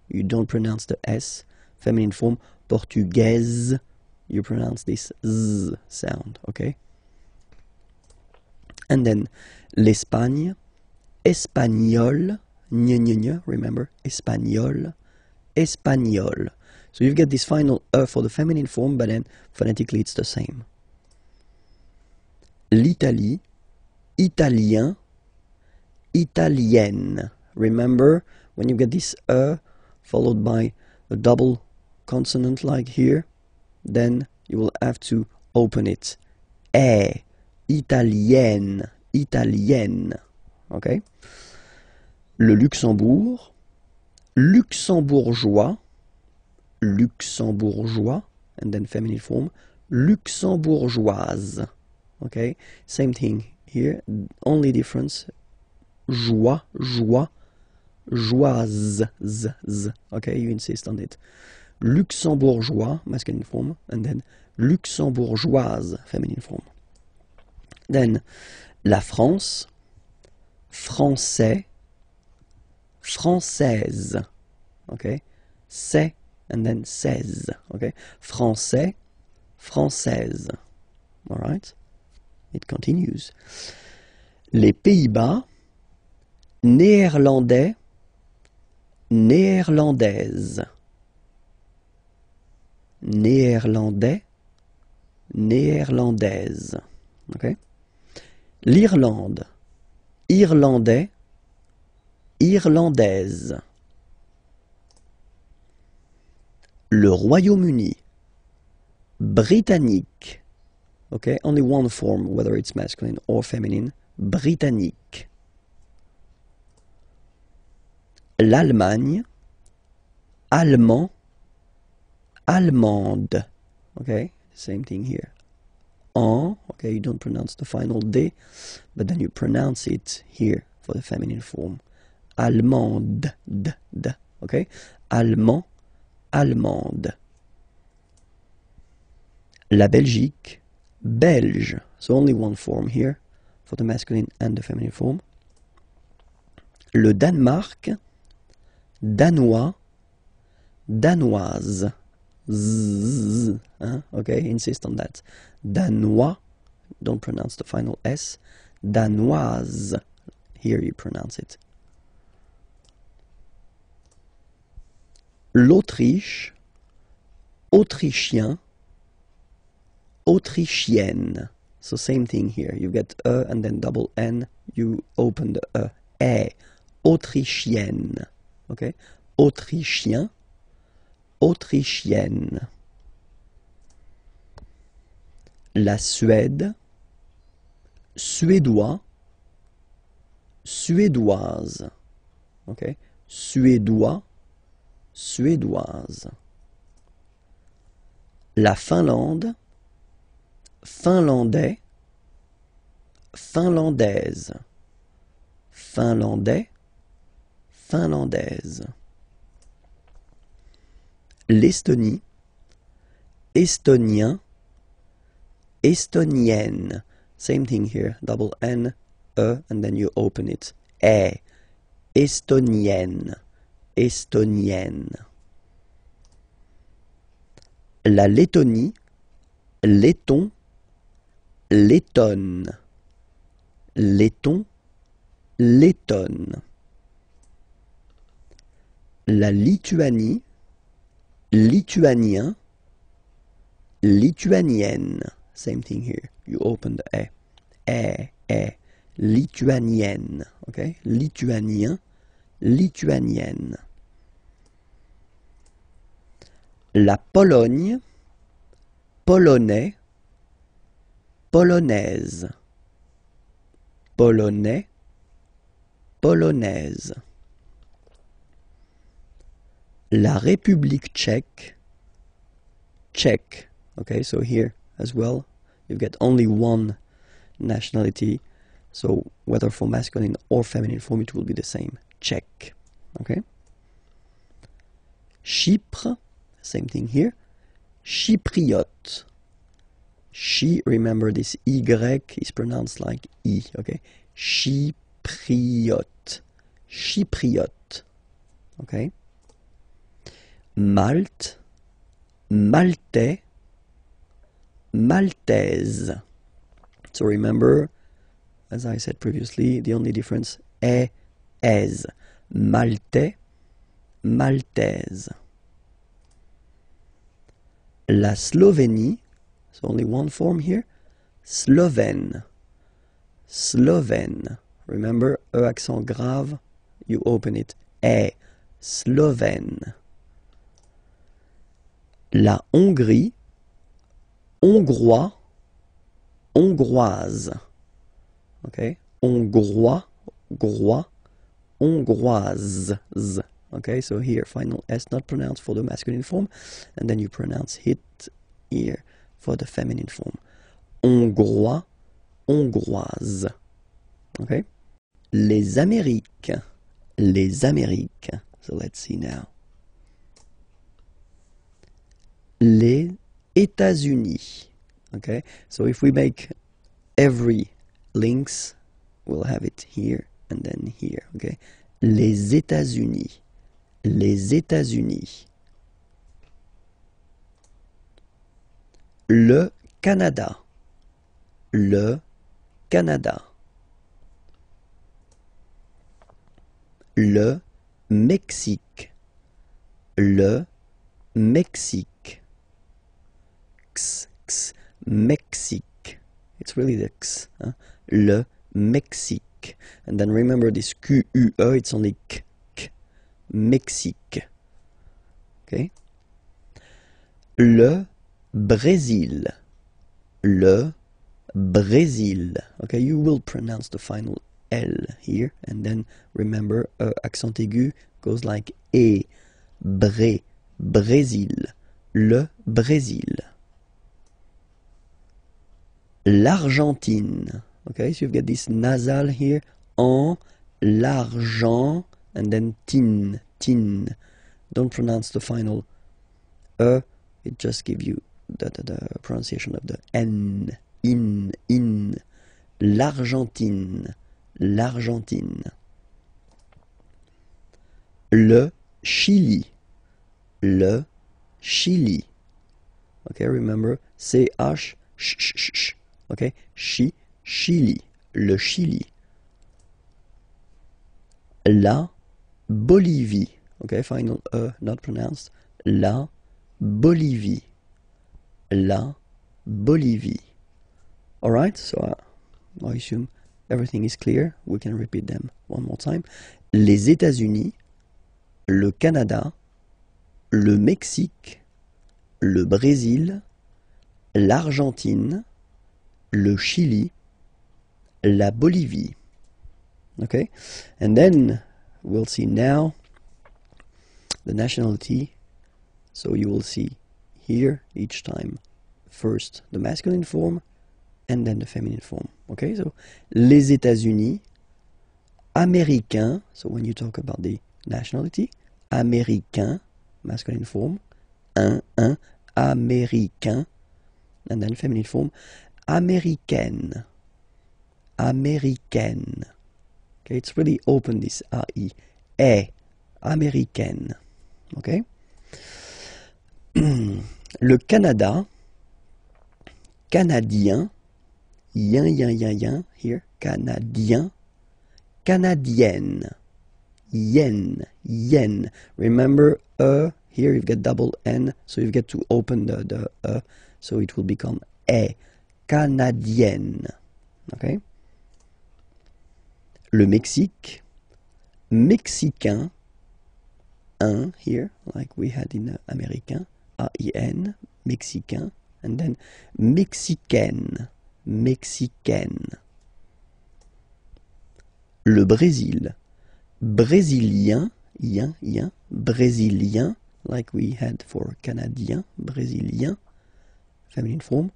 Speaker 1: you don't pronounce the S. Feminine form, portugaise, you pronounce this z sound, okay? And then l'Espagne, espagnol, remember, espagnol, espagnol. So you get this final for the feminine form, but then phonetically it's the same. L'Italie, italien, italienne. Remember, when you get this followed by a double consonant like here, then you will have to open it. Italienne, italienne. Okay? Le Luxembourg, luxembourgeois, luxembourgeois, and then feminine form, luxembourgeoise. Okay? Same thing here, only difference, joie, joie, joise, z. Okay, you insist on it. Luxembourgeois, masculine form, and then luxembourgeoise, feminine form. Then, la France, français, française. Okay? C'est, and then seize. Okay? Français, française. Alright? It continues. Les Pays-Bas, néerlandais, néerlandaise. Néerlandais, néerlandaise. Okay? L'Irlande, irlandais, irlandaise. Le Royaume-Uni, britannique. Okay, only one form, whether it's masculine or feminine, britannique. L'Allemagne, allemand, allemande. Okay, same thing here. Okay, you don't pronounce the final D, but then you pronounce it here for the feminine form. Allemande, okay? Allemand, allemande. La Belgique, belge. So only one form here for the masculine and the feminine form. Le Danemark, danois, danoise. Z, okay, insist on that. Danois, don't pronounce the final S. Danoise, here you pronounce it. L'Autriche, autrichien, autrichienne. So same thing here. You get and then double N, you open the autrichienne. Okay? Autrichien, autrichienne. La Suède, suédois, suédoise. Okay? Suédois, suédoise. La Finlande, finlandais, finlandaise. Finlandais, finlandaise. L'Estonie, estonien, estonienne. Same thing here, double N, and then you open it. Estonienne, estonienne. La Lettonie, letton, lettonne. Letton, lettonne. La Lituanie, lituanien, lituanienne. Same thing here. You open the lituanienne. Okay? Lituanien, lituanienne. La Pologne, polonais, polonaise. polonais, polonaise. La République tchèque, tchèque. Okay, so here as well, you get only one nationality. So whether for masculine or feminine form, it will be the same. Tchèque. Okay. Chypre, same thing here. Chypriote. Remember this Y is pronounced like I. Okay. Chypriote. Chypriote. Okay. Malte, maltais, maltaise. So remember, as I said previously, the only difference est. Maltais, maltaise. La Slovénie, so only one form here, Slovène, Slovène. Remember, E accent grave, you open it, Slovène. La Hongrie, hongrois, hongroise. Okay, hongrois, grois, hongroise. Okay, so here final S not pronounced for the masculine form, and then you pronounce it here for the feminine form. Hongrois, hongroise. Okay, les Amériques, les Amériques. So let's see now. Les États-Unis. Okay, so if we make every links, we'll have it here and then here. Okay, les États-Unis, les États-Unis. Le Canada, le Canada. Le Mexique, le Mexique. Mexique. It's really the X. Huh? Le Mexique. And then remember this Q-U-E, it's only K. Mexique. Okay? Le Brésil. Le Brésil. Okay, you will pronounce the final L here. And then remember, accent aigu goes like E. Brésil. Le Brésil. L'Argentine. Okay, so you've got this nasal here. En, l'argent, and then tin. Don't pronounce the final it just gives you the pronunciation of the N. In. L'Argentine. L'Argentine. Le Chili. Le Chili. Okay, remember, C-H, sh. Okay, Chili. Le Chili. La Bolivie. Okay, final not pronounced. La Bolivie. La Bolivie. Alright, so I assume everything is clear. We can repeat them one more time. Les États-Unis, le Canada, le Mexique, le Brésil, l'Argentine, le Chili, la Bolivie. Okay, and then we'll see now the nationality. So you will see here each time first the masculine form and then the feminine form. Okay, so les États-Unis, américain. So when you talk about the nationality, américain, masculine form, un, américain, and then feminine form, américaine, américaine. Okay, it's really open, this A-I, américaine. Okay. Le Canada, canadien, yin, here, canadien, canadienne, yen. Remember, here you've got double N, so you've got to open the so it will become canadienne. Okay. Le Mexique, mexicain, un here, like we had in américain, A-I-N, mexicain, and then mexicaine, mexicaine. Le Brésil. Brésilien, yen, brésilien, like we had for canadien, brésilien, feminine form.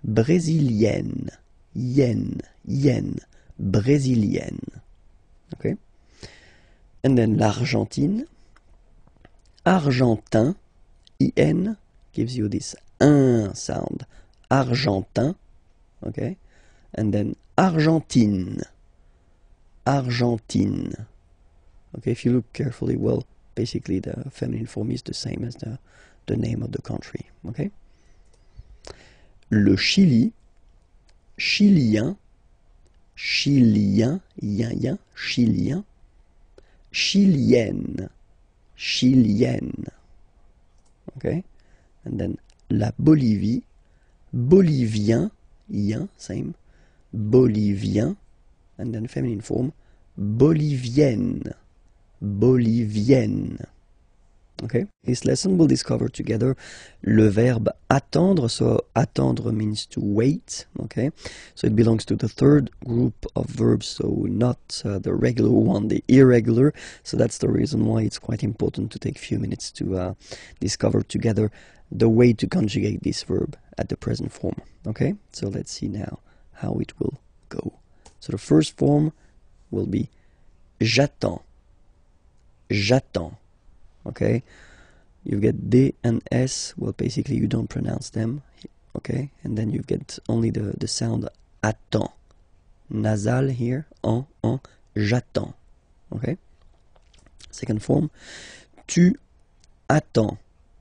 Speaker 1: Brésilienne, yen, brésilienne. Okay? And then l'Argentine. Argentin, in, gives you this un sound. Argentin, okay? And then Argentine. Argentine. Okay, if you look carefully, well, basically the feminine form is the same as the name of the country. Okay? Le Chili, chilien, chilien, yen, chilien, chilienne, chilienne. Okay? And then la Bolivie, bolivien, yen, same, bolivien, and then feminine form, bolivienne, bolivienne. Okay? This lesson will discover together le verbe attendre. So attendre means to wait. Okay? So it belongs to the third group of verbs, so not the regular one, the irregular. So that's the reason why it's quite important to take a few minutes to discover together the way to conjugate this verb at the present form. Okay? So let's see now how it will go. So the first form will be j'attends. J'attends. Okay? You get D and S. Well, basically you don't pronounce them. Okay? And then you get only the sound attends. Nasal here. En. J'attends. Okay? Second form. Tu attends.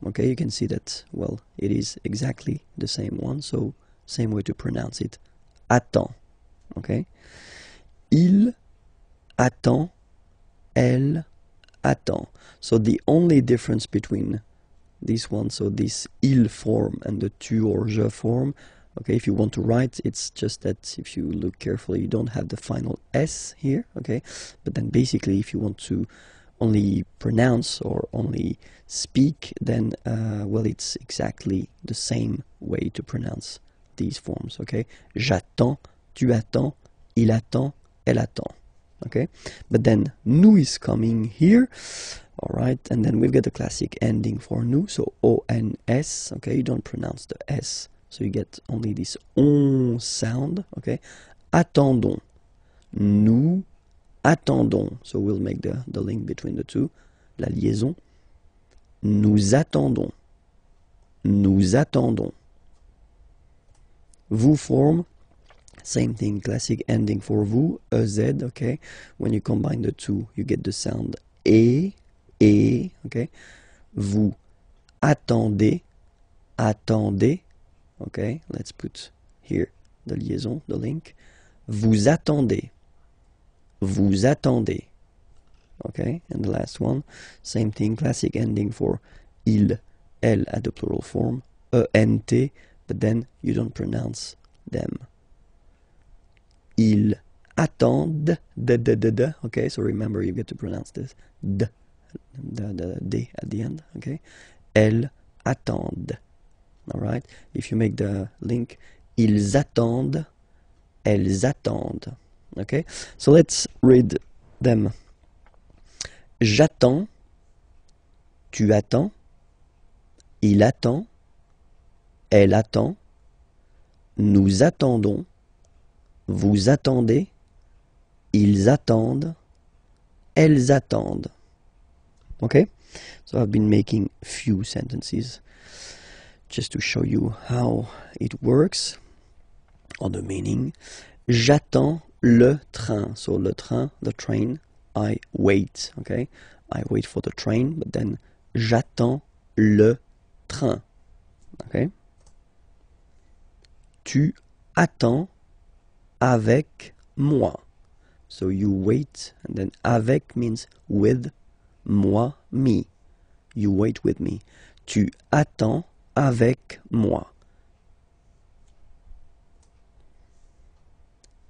Speaker 1: Okay? You can see that, well, it is exactly the same one. So, same way to pronounce it. Attends. Okay? Il attend. Elle attend. So the only difference between this one, so this il form and the tu or je form, okay, if you want to write, it's just that if you look carefully, you don't have the final S here, okay, but then basically if you want to only pronounce or only speak, then, well, it's exactly the same way to pronounce these forms, okay. J'attends, tu attends, il attend, elle attend. Okay, but then nous is coming here, all right, and then we've got the classic ending for nous, so O-N-S, okay, you don't pronounce the S, so you get only this on sound, okay. Attendons, nous attendons, so we'll make the link between the two, la liaison. Nous attendons, nous attendons. Vous form, same thing, classic ending for vous, EZ, okay. When you combine the two, you get the sound et, okay. Vous attendez, attendez, okay. Let's put here the liaison, the link. Vous attendez, vous attendez, okay. And the last one, same thing, classic ending for il, elle at the plural form, ENT, but then you don't pronounce them. Ils attendent, okay, so remember you get to pronounce this, d at the end, okay. Elles attendent, all right. If you make the link, ils attendent, elles attendent, okay. So let's read them. J'attends, tu attends, il attend, elle attend, nous attendons, vous attendez, ils attendent, elles attendent. Okay? So I've been making few sentences just to show you how it works, or the meaning. J'attends le train. So le train, the train, I wait. Okay? I wait for the train, but then j'attends le train. Okay? Tu attends avec moi. So you wait, and then avec means with, moi, me. You wait with me. Tu attends avec moi.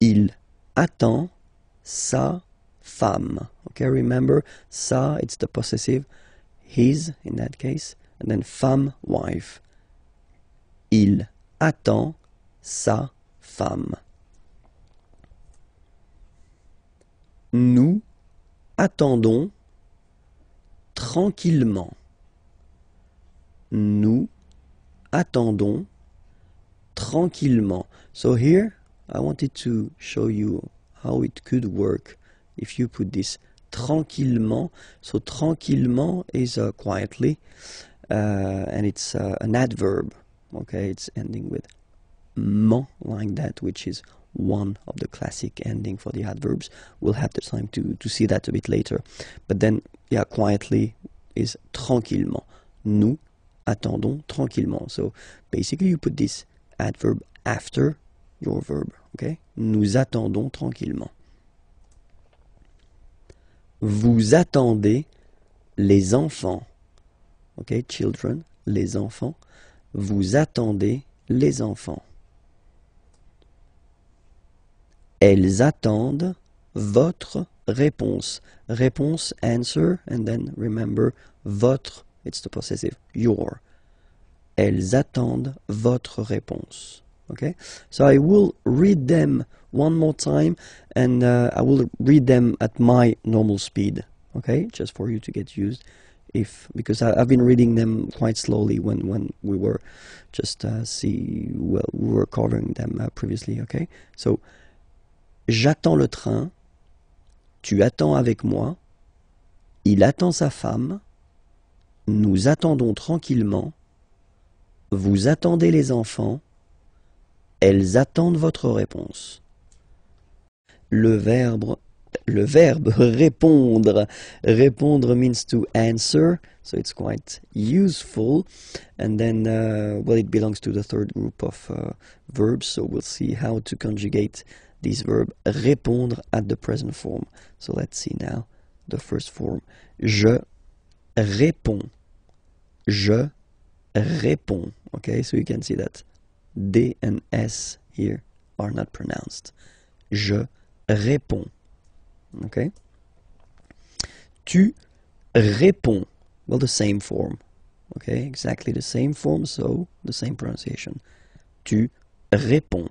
Speaker 1: Il attend sa femme. Okay, remember, sa, it's the possessive, his in that case, and then femme, wife. Il attend sa femme. Nous attendons tranquillement. Nous attendons tranquillement. So here I wanted to show you how it could work if you put this tranquillement. So tranquillement is quietly, and it's an adverb. Okay, it's ending with ment like that, which is one of the classic ending for the adverbs. We'll have the time to see that a bit later. But then, yeah, quietly is tranquillement. Nous attendons tranquillement. So basically you put this adverb after your verb. Okay? Nous attendons tranquillement. Vous attendez les enfants. Okay, children, les enfants. Vous attendez les enfants. Elles attendent votre réponse. Réponse, answer, and then remember, votre, it's the possessive, your. Elles attendent votre réponse. Okay, so I will read them one more time, and I will read them at my normal speed. Okay, just for you to get used. Because I've been reading them quite slowly when we were just we were covering them previously. Okay, so j'attends le train, tu attends avec moi, il attend sa femme, nous attendons tranquillement, vous attendez les enfants, elles attendent votre réponse. Le verbe répondre. Répondre means to answer, so it's quite useful. And then, well, it belongs to the third group of verbs, so we'll see how to conjugate this verb répondre at the present form. So let's see now the first form. Je réponds. Je réponds. Okay, so you can see that D and S here are not pronounced. Je réponds. Okay. Tu réponds. Well, the same form. Okay, exactly the same form, so the same pronunciation. Tu réponds.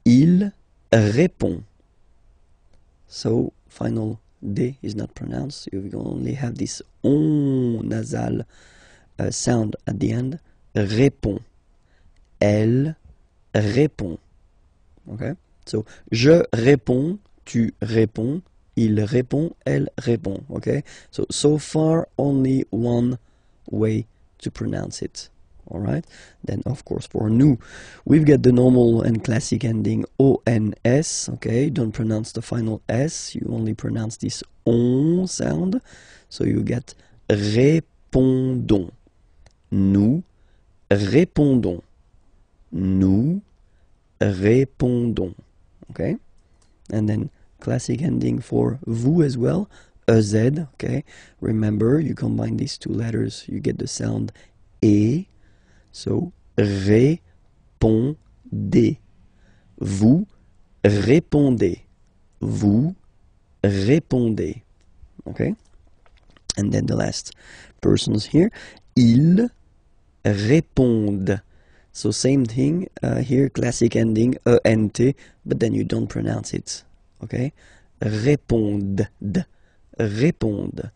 Speaker 1: Il répond. So, final D is not pronounced. You only have this on nasal sound at the end. Répond. Elle répond. Okay? So, je réponds, tu réponds, il répond, elle répond. Okay? So far, only one way to pronounce it. Alright? Then, of course, for nous, we've got the normal and classic ending ONS. Okay? Don't pronounce the final S. You only pronounce this on sound. So you get répondons. Nous répondons. Nous répondons. Okay? And then classic ending for vous as well. EZ. Okay? Remember, you combine these two letters, you get the sound E. So, répondez. Vous répondez. Vous répondez. Okay? And then the last persons here. Ils répondent. So same thing here, classic ending, ENT, but then you don't pronounce it. Okay? Répondent. Répondent.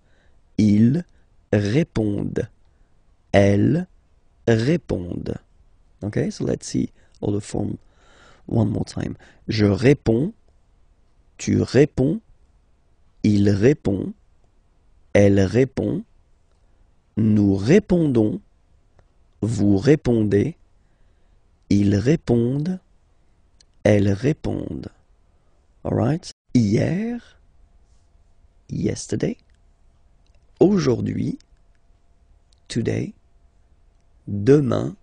Speaker 1: Ils répondent. Elles répondent. Okay, so let's see all the form one more time. Je réponds, tu réponds, il répond, elle répond, nous répondons, vous répondez, ils répondent, elles répondent. Alright? Hier, yesterday, aujourd'hui, today, demain,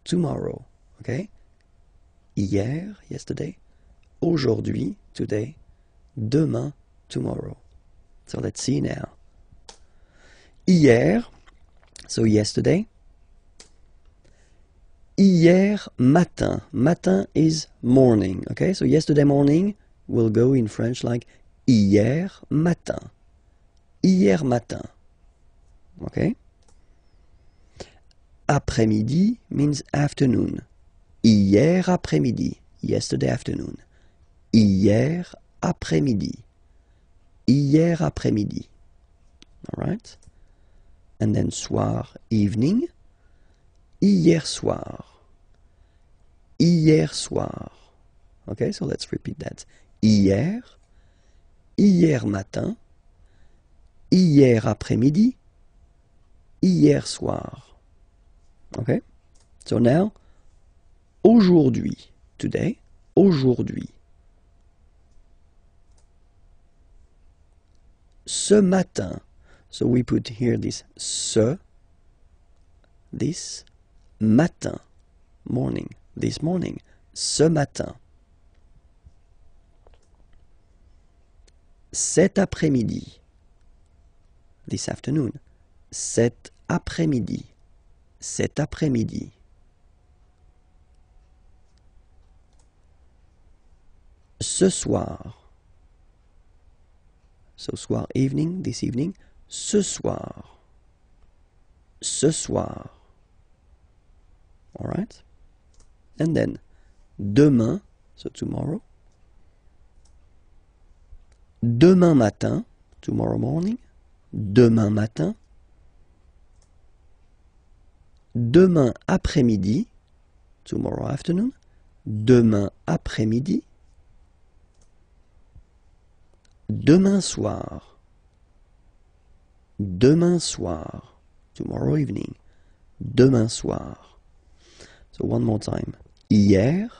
Speaker 1: tomorrow. Okay? Hier, yesterday, aujourd'hui, today, demain, tomorrow. So let's see now. Hier, so yesterday. Hier matin. Matin is morning. Okay, so yesterday morning will go in French like hier matin. Hier matin. Okay? Après-midi means afternoon. Hier après-midi. Yesterday afternoon. hier après-midi. Hier après-midi. Alright? And then soir, evening. Hier soir. Hier soir. Okay, so let's repeat that. Hier. Hier matin. Hier après-midi. Hier soir. Okay? So now, aujourd'hui. Today. Aujourd'hui. Ce matin. So we put here this this matin, morning, this morning, ce matin. Cet après-midi, this afternoon, cet après-midi, cet après-midi. Ce soir, so soir, evening, this evening, ce soir. Ce soir. Alright? And then, demain, so tomorrow. Demain matin, tomorrow morning. Demain matin. Demain après-midi, tomorrow afternoon. Demain après-midi. Demain soir. Demain soir. Tomorrow evening. Demain soir. So one more time. Hier.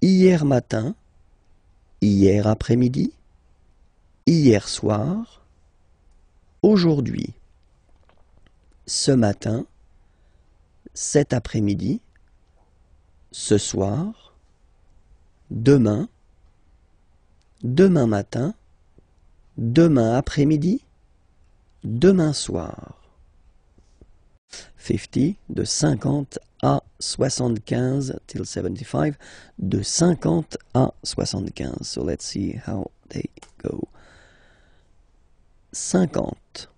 Speaker 1: Hier matin. Hier après-midi. Hier soir. Aujourd'hui. Ce matin. Cet après-midi. Ce soir. Demain. Demain matin. Demain après-midi. Demain soir. 50, de 50 à 75, till 75, de 50 à 75. So let's see how they go. 50,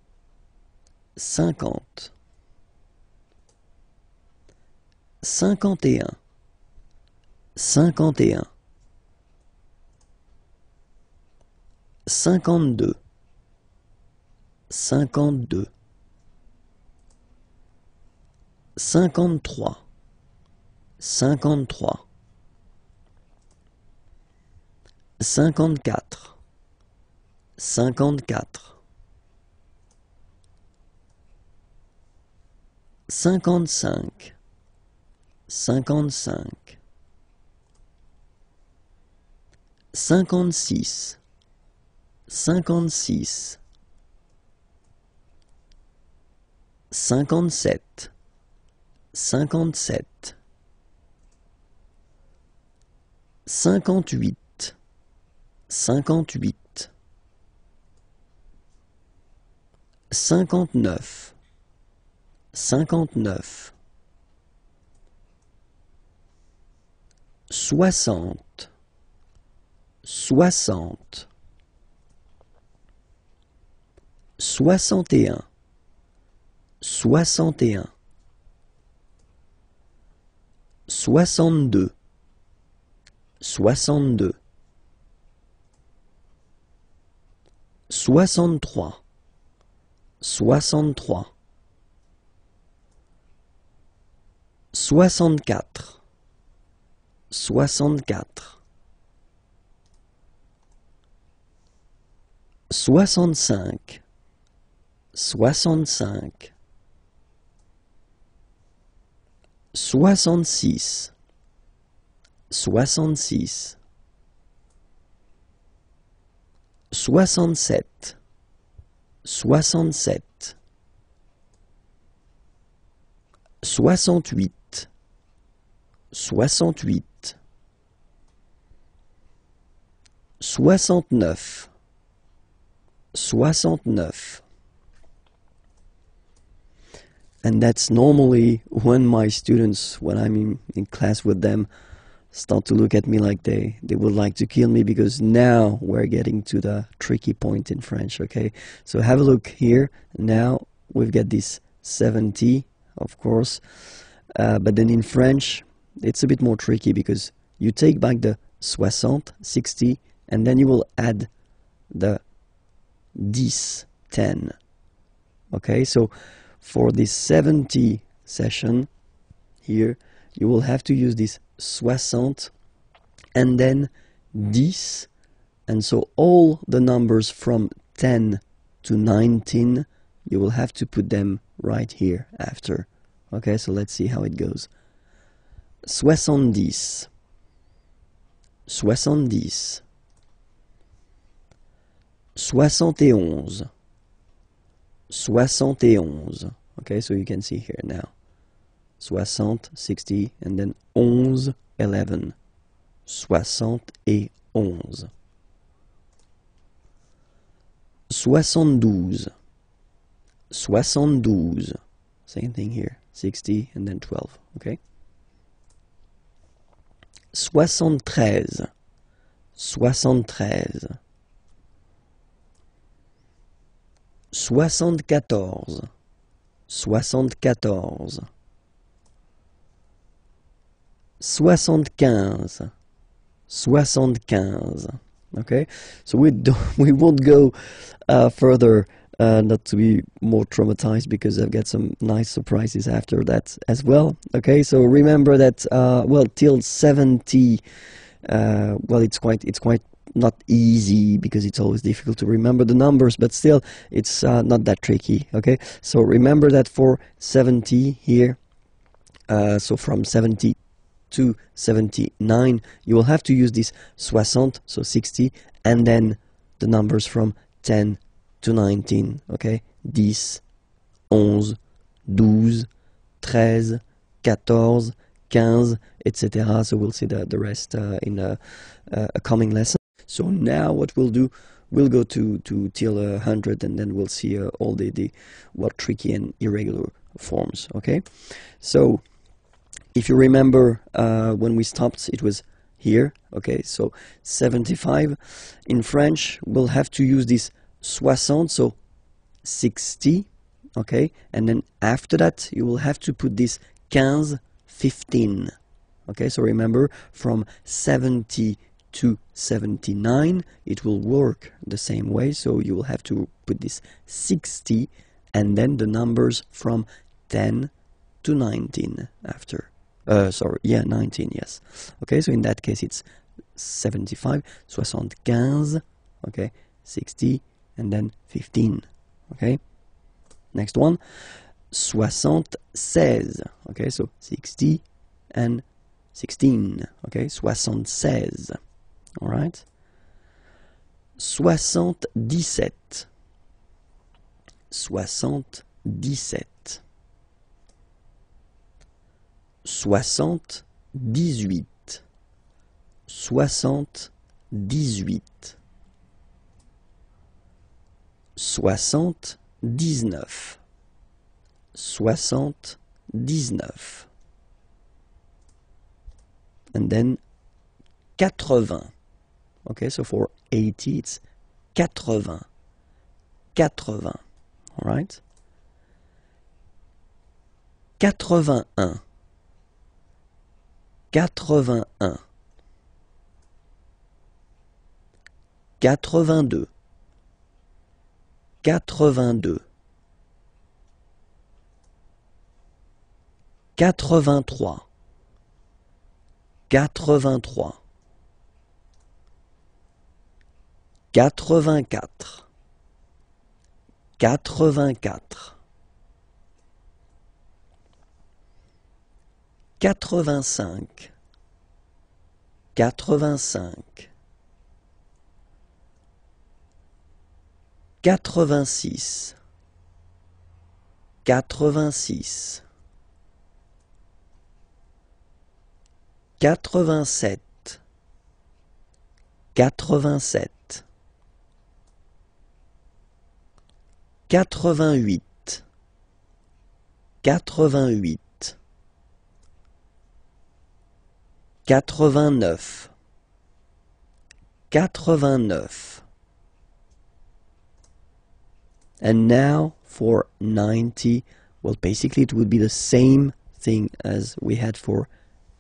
Speaker 1: 50, 51, 51, 52, 52, 53, 53, 54, 54, 55, 55, 56, 56, 57, 57, 58, 58, 59, 59, 60, 60, 61, 61, 62, 62, 63, 63, 64, 64, 65, 65, 66, 66, 67, 67, 68, 68, 69, 69. And that's normally when my students, when I'm in class with them, start to look at me like they would like to kill me, because now we're getting to the tricky point in French, okay? So have a look here. Now we've got this 70, of course. But then in French, it's a bit more tricky because you take back the 60, 60, and then you will add the 10. Okay, so for this 70 session here, you will have to use this 60 and then 10, and so all the numbers from 10 to 19, you will have to put them right here after. Okay, so let's see how it goes. 70, 70, 71, 71. Okay, so you can see here now. 60, 60, and then 11, 11. 71. 72, 72. Same thing here. 60 and then 12. Okay. 73, 73. 74, 74. 75, 75. Okay, so we won't go further, not to be more traumatized, because I've got some nice surprises after that as well. Okay, so remember that well, till 70, well, it's quite not easy, because it's always difficult to remember the numbers, but still it's not that tricky. Okay, so remember that for 70 here, so from 70 to 79, you will have to use this 60, so 60, and then the numbers from 10 to 19. Okay, 10, 11, 12, 13, 14, 15, etc. So we'll see the rest in a coming lesson. So now what we'll do, we'll go to till 100, and then we'll see all the tricky and irregular forms. Okay, so if you remember, when we stopped, it was here. Okay, so 75. In French, we'll have to use this 60, so 60. Okay, and then after that, you will have to put this 15, 15. Okay, so remember, from 70 to 79, it will work the same way. So you will have to put this 60, and then the numbers from 10 to 19 after. Sorry, yeah, 19, yes. Okay, so in that case it's 75, 75, okay, 60, and then 15. Okay, next one, 76. Okay, so 60 and 16. Okay, 76. All right. 77. 77. 78, 78, 79, 79, and then 80. Okay, so for 80 it's 80, 80. All right. 81, 81, 82, 82, 83, 83, 84, 84, 85, 85, 86, 86, 87, 87, 88, 88, 89, 89. And now for 90, well, basically it would be the same thing as we had for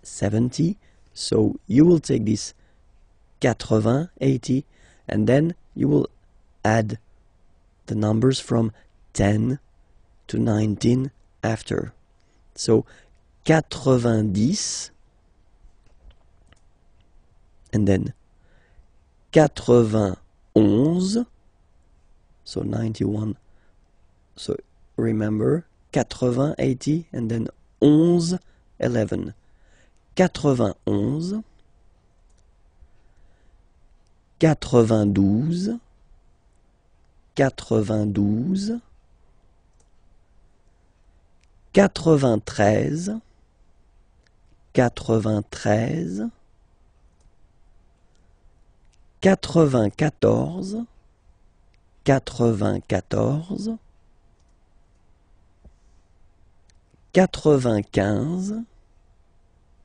Speaker 1: 70. So you will take this 80, 80, and then you will add the numbers from 10 to 19 after. So 90, and then 91, so 91. So remember 80, 80, and then 11, 11. 91, 92, 92, 93, 93, 94,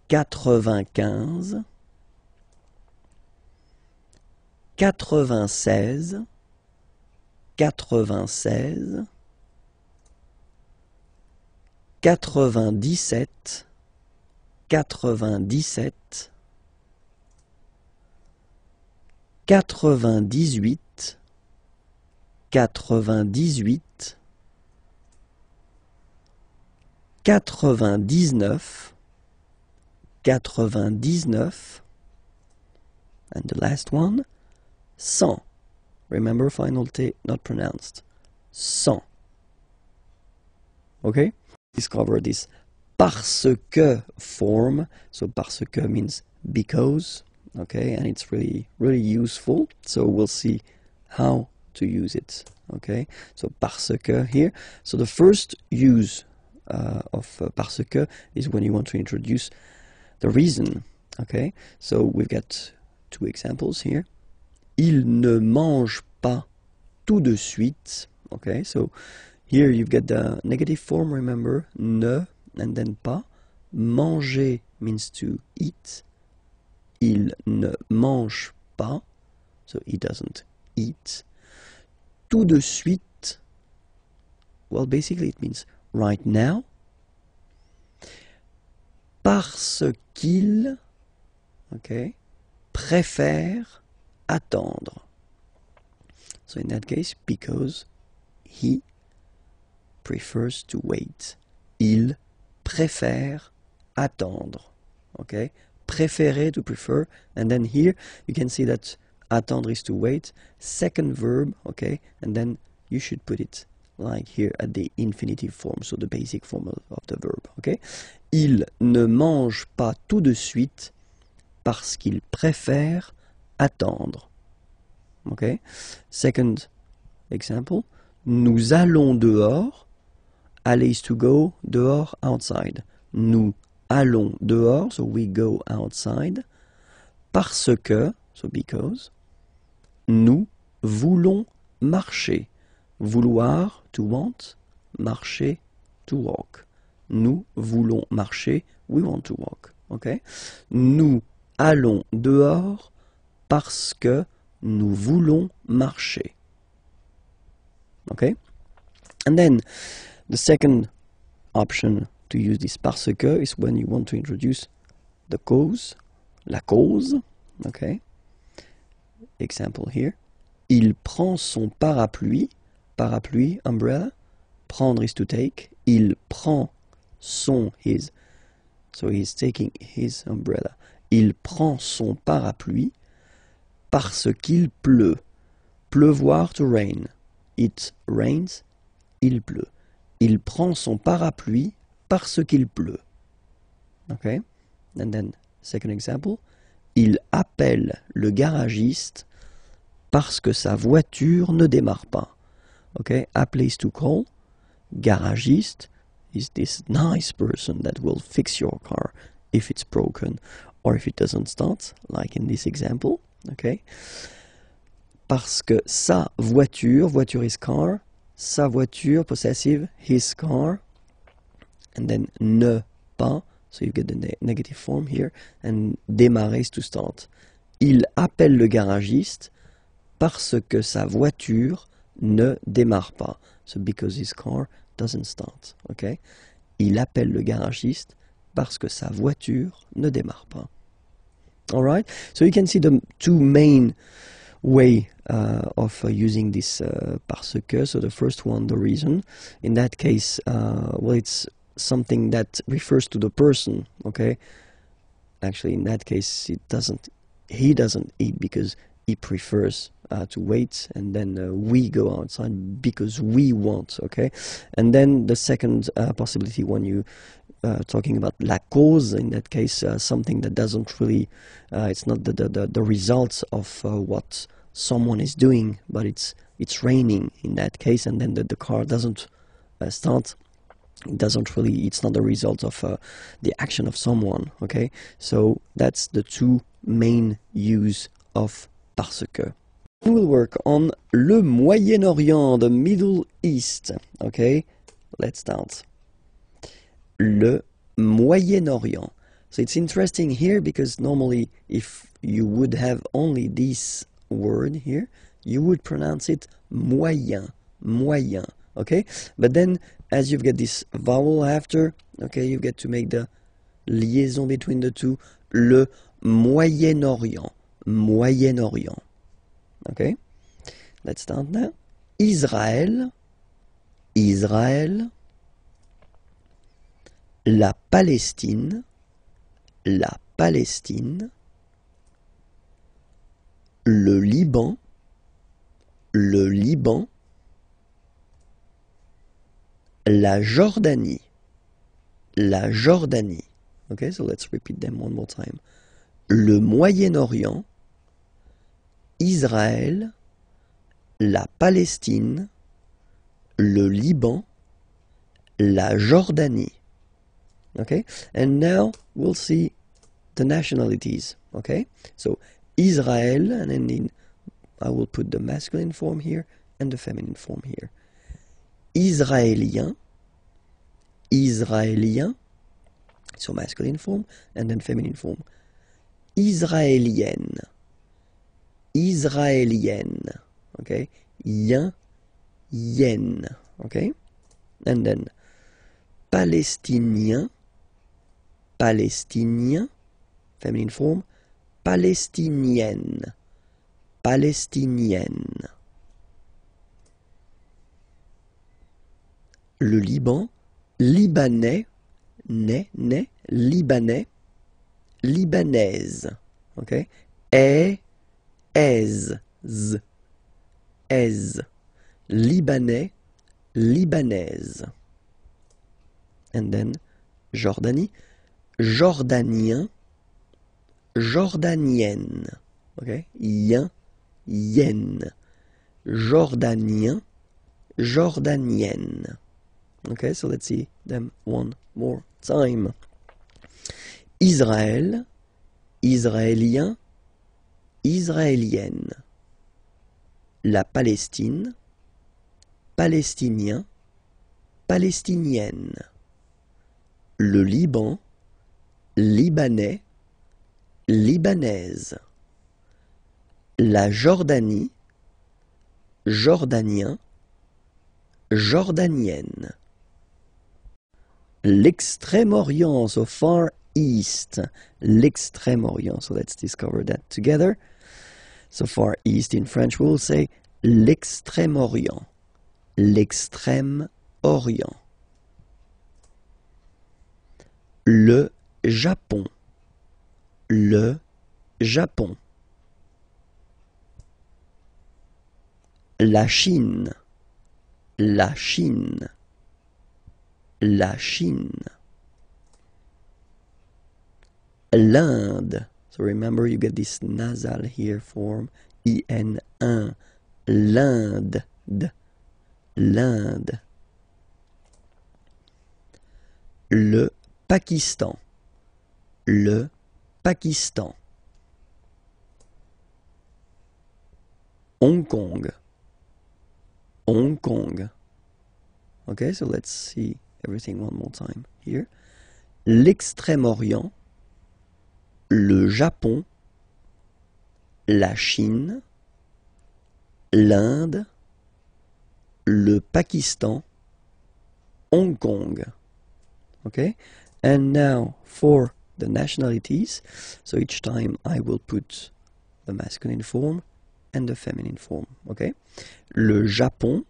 Speaker 1: 94, 95, 95, 96, 96, 97, 97, 98, 98, 99, 99, and the last one, 100. Remember, final T not pronounced. 100. Okay? Discover this parce que form. So parce que means because. Okay, and it's really useful. So we'll see how to use it. Okay, so parce que here. So the first use of parce que is when you want to introduce the reason. Okay, so we've got two examples here. Il ne mange pas tout de suite. Okay, so here you've got the negative form, remember, ne, and then pas. Manger means to eat. Il ne mange pas, so he doesn't eat. Tout de suite, well, basically it means right now. Parce qu'il, okay, préfère attendre. So in that case, because he prefers to wait. Il préfère attendre. Okay? Préférer, to prefer. And then here you can see that attendre is to wait. Second verb, okay? And then you should put it like here at the infinitive form, so the basic form of the verb, okay? Il ne mange pas tout de suite parce qu'il préfère attendre. Okay? Second example, nous allons dehors. Aller is to go, dehors, outside. Nous allons dehors, so we go outside. Parce que, so because. Nous voulons marcher. Vouloir, to want. Marcher, to walk. Nous voulons marcher, we want to walk. Okay? Nous allons dehors parce que nous voulons marcher. Okay? And then the second option to use this parce que is when you want to introduce the cause, la cause. Okay? Example here. Il prend son parapluie. Parapluie, umbrella. Prendre is to take. Il prend son, his. So he's taking his umbrella. Il prend son parapluie parce qu'il pleut. Pleuvoir, to rain. It rains, il pleut. Il prend son parapluie parce qu'il pleut. Okay? And then, second example. Il appelle le garagiste parce que sa voiture ne démarre pas. Okay? Appeler is to call. Garagiste is this nice person that will fix your car if it's broken or if it doesn't start, like in this example. Okay? Parce que sa voiture, voiture is car, sa voiture, possessive, his car, and then ne pas, so you get the negative form here, and démarrer is to start. Il appelle le garagiste parce que sa voiture ne démarre pas. So because his car doesn't start. Okay? Il appelle le garagiste parce que sa voiture ne démarre pas. All right, so you can see the two main way of using this parce que. So the first one, the reason. In that case, well, it's something that refers to the person. Okay, actually, in that case, it doesn't. He doesn't eat because he prefers to wait, and then we go outside because we want. Okay, and then the second possibility, when you talking about la cause, in that case, something that doesn't really, it's not the results of what someone is doing, but it's raining in that case, and then the car doesn't start. It doesn't really, it's not the result of the action of someone. Okay, so that's the two main use of parce que. We'll work on le Moyen-Orient, the Middle East. Okay, let's start. Le Moyen-Orient. So it's interesting here because normally if you would have only this word here, you would pronounce it moyen, moyen, okay? But then as you've got this vowel after, okay, you get to make the liaison between the two, le Moyen-Orient, Moyen-Orient, okay? Let's start now. Israël, Israël, la Palestine, la Palestine, le Liban, le Liban, la Jordanie, la Jordanie. Okay, so let's repeat them one more time. Le Moyen-Orient, Israël, la Palestine, le Liban, la Jordanie. Okay, and now we'll see the nationalities. Okay, so Israel, and then I will put the masculine form here and the feminine form here. Israélien, Israélien, so masculine form and then feminine form. Israélienne, Israélienne, okay, yen, yen, okay, and then Palestinien, Palestinien, feminine form, Palestinienne, Palestinienne. Le Liban, Libanais, Libanais, Libanaise, okay, aise, Libanais, Libanaise. And then Jordanie, Jordanien, Jordanienne, okay, yen, Jordanien, Jordanienne. Okay, so let's see them one more time. Israël, Israélien, Israélienne. La Palestine, Palestinien, Palestinienne. Le Liban, Libanais, Libanaise. La Jordanie, Jordanien, Jordanienne. L'Extrême-Orient, so Far East. L'Extrême-Orient, so let's discover that together. So Far East in French we'll say l'Extrême-Orient. L'Extrême-Orient. Le Japon, le Japon. La Chine, la Chine, la Chine. L'Inde, so remember you get this nasal here form, IN1, l'Inde, l'Inde. Le Pakistan, le Pakistan. Hong Kong, Hong Kong. Okay, so let's see everything one more time here. L'Extrême-Orient, le Japon, la Chine, l'Inde, le Pakistan, Hong Kong. Okay, and now for the nationalities. So each time I will put the masculine form and the feminine form. Okay? Le Japon,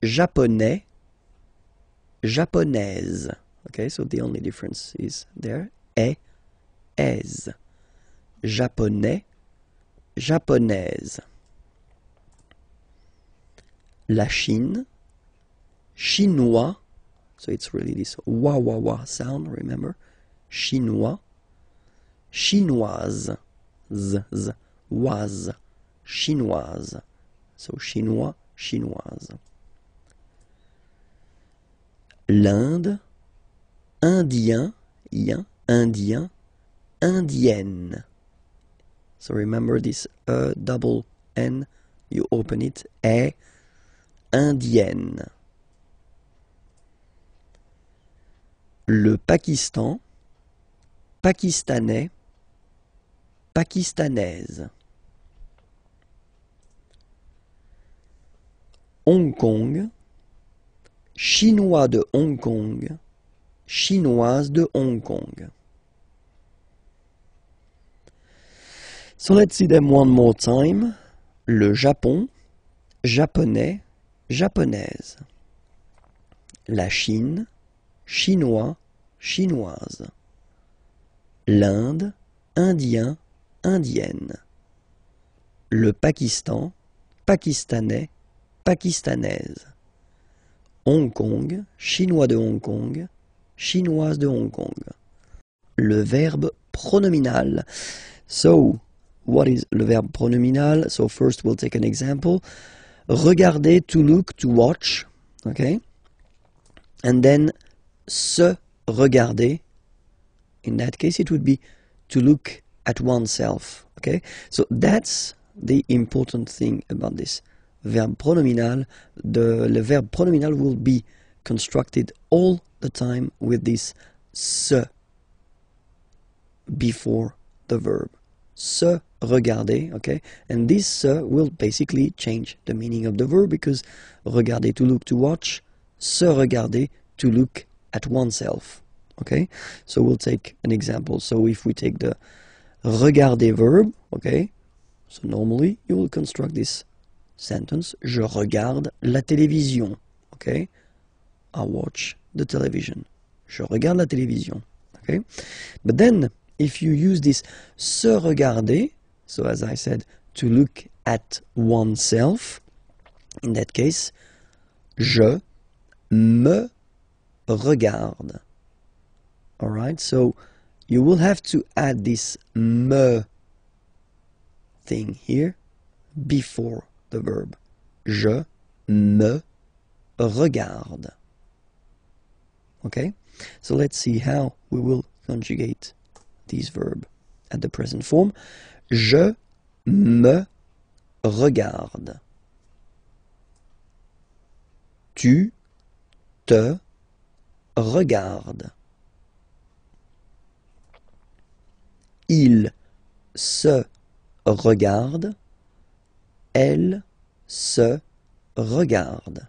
Speaker 1: japonais, japonaise. Okay, so the only difference is there. Est, aise. Japonais, japonaise. La Chine, chinois. So it's really this wa wa wa sound, remember? Chinois, chinoise. Z, z, was. Chinoise. So chinois, chinoise. L'Inde, indien, yin, indien, indienne. So remember this double N, you open it, indienne. Le Pakistan, pakistanais, pakistanaise. Hong Kong, chinois de Hong Kong, chinoise de Hong Kong. So let's see them one more time. Le Japon, japonais, japonaise. La Chine, chinois, chinoise. L'Inde, indien, indienne. Le Pakistan, pakistanais, pakistanaise. Hong Kong, chinois de Hong Kong, chinoise de Hong Kong. Le verbe pronominal. So, what is le verbe pronominal? So first we'll take an example. Regarder, to look, to watch. Okay? And then se regarder. In that case it would be to look at oneself. Okay? So that's the important thing about this verb pronominal. Le verbe pronominal will be constructed all the time with this se before the verb. Se regarder, okay? And this se will basically change the meaning of the verb because regarder, to look, to watch, se regarder, to look at oneself, okay? So we'll take an example. So if we take the regarder verb, okay? So normally you will construct this sentence, je regarde la télévision, okay? I watch the television. Je regarde la télévision, okay? But then, if you use this se regarder, so as I said, to look at oneself, in that case, je me regarde. Alright, so you will have to add this me thing here before the verb. Je me regarde. Okay, so let's see how we will conjugate this verb at the present form. Je me regarde. Tu te regardes. Il se regarde. Elle se regarde.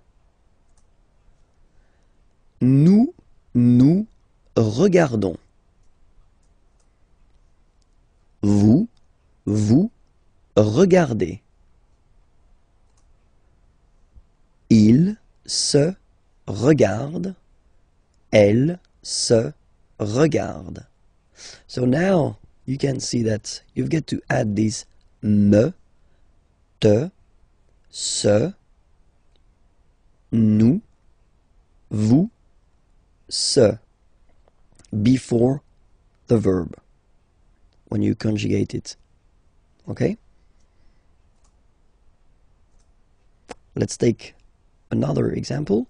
Speaker 1: Nous nous regardons. Vous, vous regardez. Il se regarde. Elle se regarde. So now you can see that you've got to add this me, te, se, nous, vous, se before the verb when you conjugate it. Okay? Let's take another example.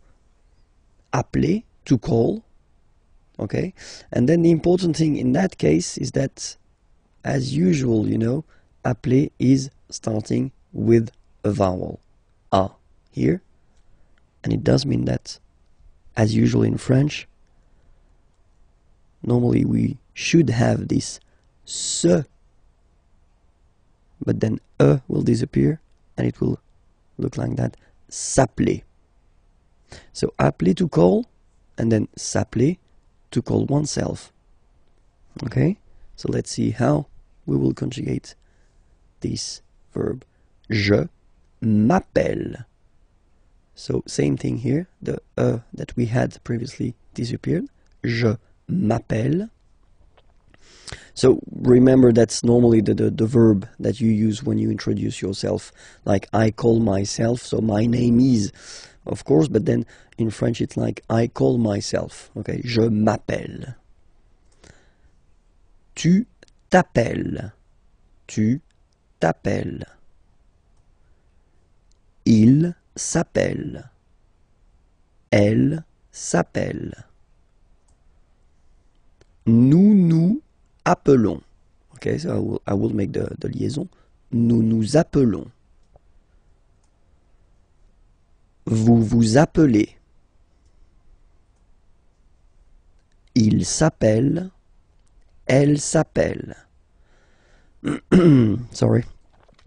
Speaker 1: Appeler, to call. Okay? And then the important thing in that case is that, as usual, you know, appeler is starting with a vowel. A here. And it does mean that, as usual in French, normally we should have this se, but then e will disappear and it will look like that. S'appeler. So appeler, to call, and then s'appeler, to call oneself. Okay, so let's see how we will conjugate this verb. Je m'appelle. So same thing here, the that we had previously disappeared. Je m'appelle. So remember, that's normally the verb that you use when you introduce yourself. Like I call myself, so my name is, of course, but then in French it's like I call myself. Okay, je m'appelle. Tu t'appelles. Tu t'appelles. Il s'appelle. Elle s'appelle. Nous nous appelons. Okay, so I will make the liaison. Nous nous appelons. Vous vous appelez. Il s'appelle. Elle s'appelle. Sorry.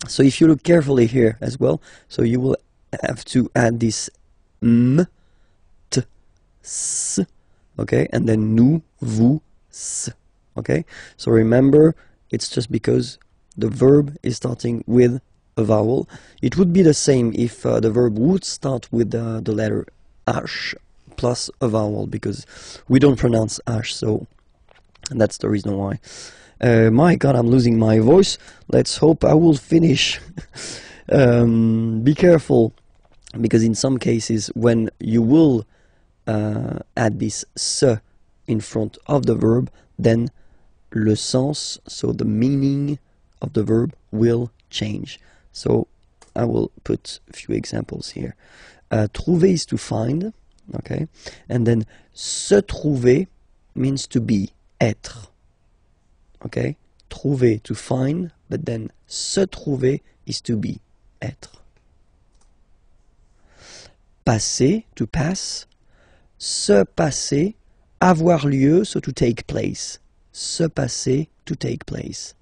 Speaker 1: So if you look carefully here as well, so you will have to add this m, t, s, okay, and then nous, vous, s, okay. So remember, it's just because the verb is starting with a vowel. It would be the same if the verb would start with the letter h plus a vowel, because we don't pronounce h, so that's the reason why. My God, I'm losing my voice. Let's hope I will finish. Be careful, because in some cases when you will add this se in front of the verb, then le sens, so the meaning of the verb, will change. So I will put a few examples here. Trouver is to find, okay, and then se trouver means to be, être. Okay, trouver, to find, but then se trouver is to be, être. Passer, to pass. Se passer, avoir lieu, so to take place. Se passer, to take place.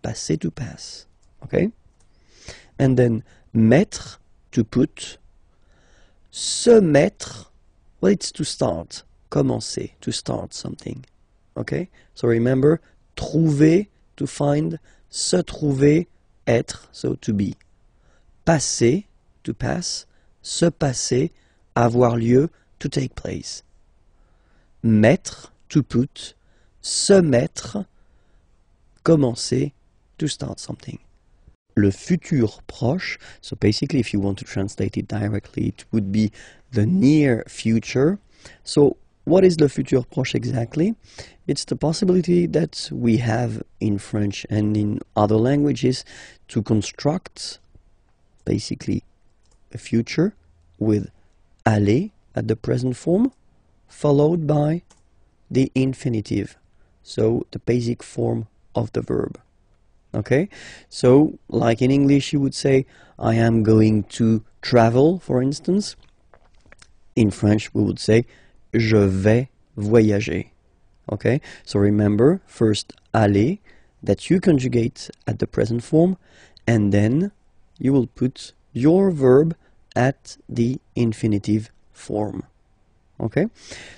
Speaker 1: Passer, to pass. Okay? And then mettre, to put. Se mettre, well, it's to start. Commencer, to start something. Okay? So remember, trouver, to find. Se trouver, être, so to be. Passer, to pass. Se passer, avoir lieu, to take place. Mettre, to put. Se mettre, commencer, to start something. Le futur proche, so basically if you want to translate it directly, it would be the near future. So what is le futur proche exactly? It's the possibility that we have in French and in other languages to construct basically a future with aller at the present form, followed by the infinitive, so the basic form of the verb. Okay, so like in English you would say I am going to travel, for instance. In French we would say je vais voyager. Okay, so remember, first aller, that you conjugate at the present form, and then you will put your verb at the infinitive form. Okay,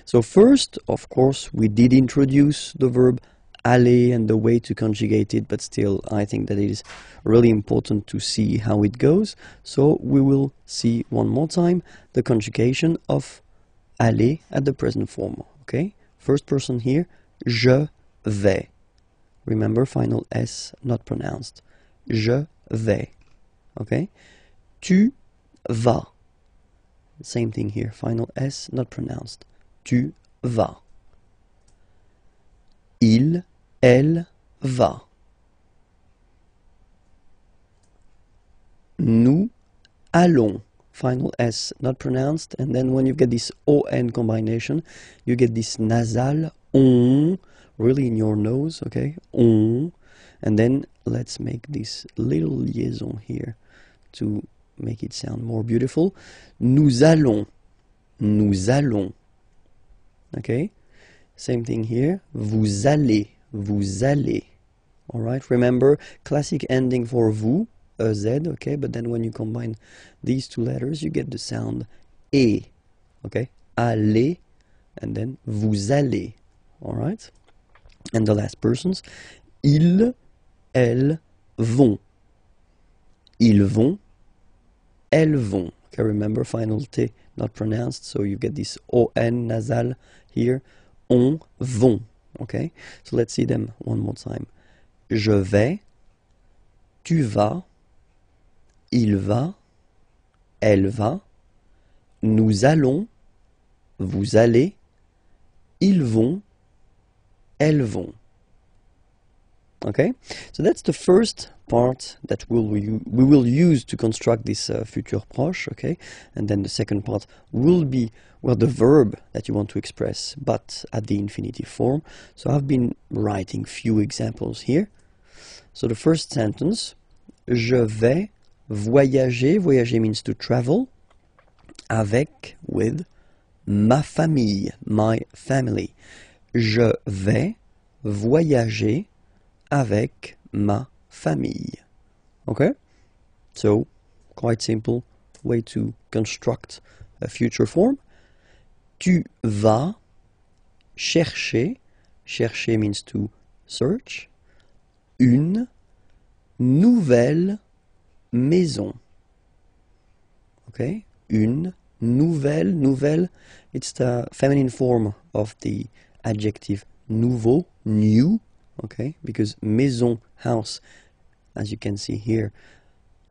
Speaker 1: so first, of course, we did introduce the verb aller and the way to conjugate it, but still I think that it is really important to see how it goes. So we will see one more time the conjugation of aller at the present form. Okay, first person here, je vais. Remember, final S not pronounced. Je vais. Okay, tu vas. Same thing here, final S not pronounced. Tu vas. Il, elle va. Nous allons. Final S not pronounced, and then when you get this ON combination, you get this nasal on, really in your nose, okay? On. And then let's make this little liaison here to make it sound more beautiful. Nous allons. Nous allons. Okay? Same thing here. Vous allez. Vous allez. Alright? Remember, classic ending for vous, a Z, okay? But then when you combine these two letters, you get the sound E. Okay? Aller. And then vous allez. Alright? And the last persons, ils, elles, vont. Ils vont, elles vont. Okay, remember, final T not pronounced, so you get this ON nasal here. On, vont. Okay, so let's see them one more time. Je vais, tu vas, il va, elle va, nous allons, vous allez, ils vont, elles vont. Okay, so that's the first part that we will use to construct this futur proche. Okay, and then the second part will be, well, the verb that you want to express, but at the infinitive form. So I've been writing few examples here. So the first sentence, je vais voyager. Voyager means to travel. Avec, with, ma famille, my family. Je vais voyager avec ma famille. Okay? So, quite simple way to construct a future form. Tu vas chercher. Chercher means to search. Une nouvelle maison. Okay? Une nouvelle. Nouvelle, it's the feminine form of the adjective nouveau, new. Okay, because maison, house, as you can see here,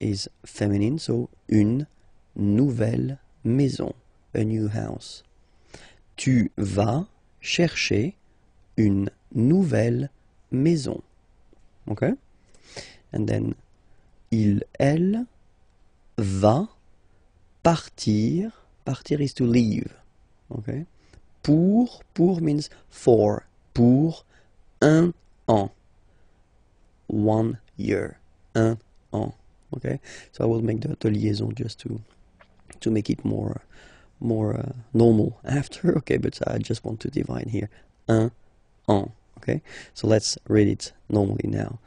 Speaker 1: is feminine, so une nouvelle maison, a new house. Tu vas chercher une nouvelle maison. Okay, and then il, elle, va partir. Partir is to leave. Okay, pour means for. Pour un an. 1 year. Un an. Okay, so I will make the liaison just to make it more normal after. Okay, but I just want to divide here. Un an. Okay, so let's read it normally now.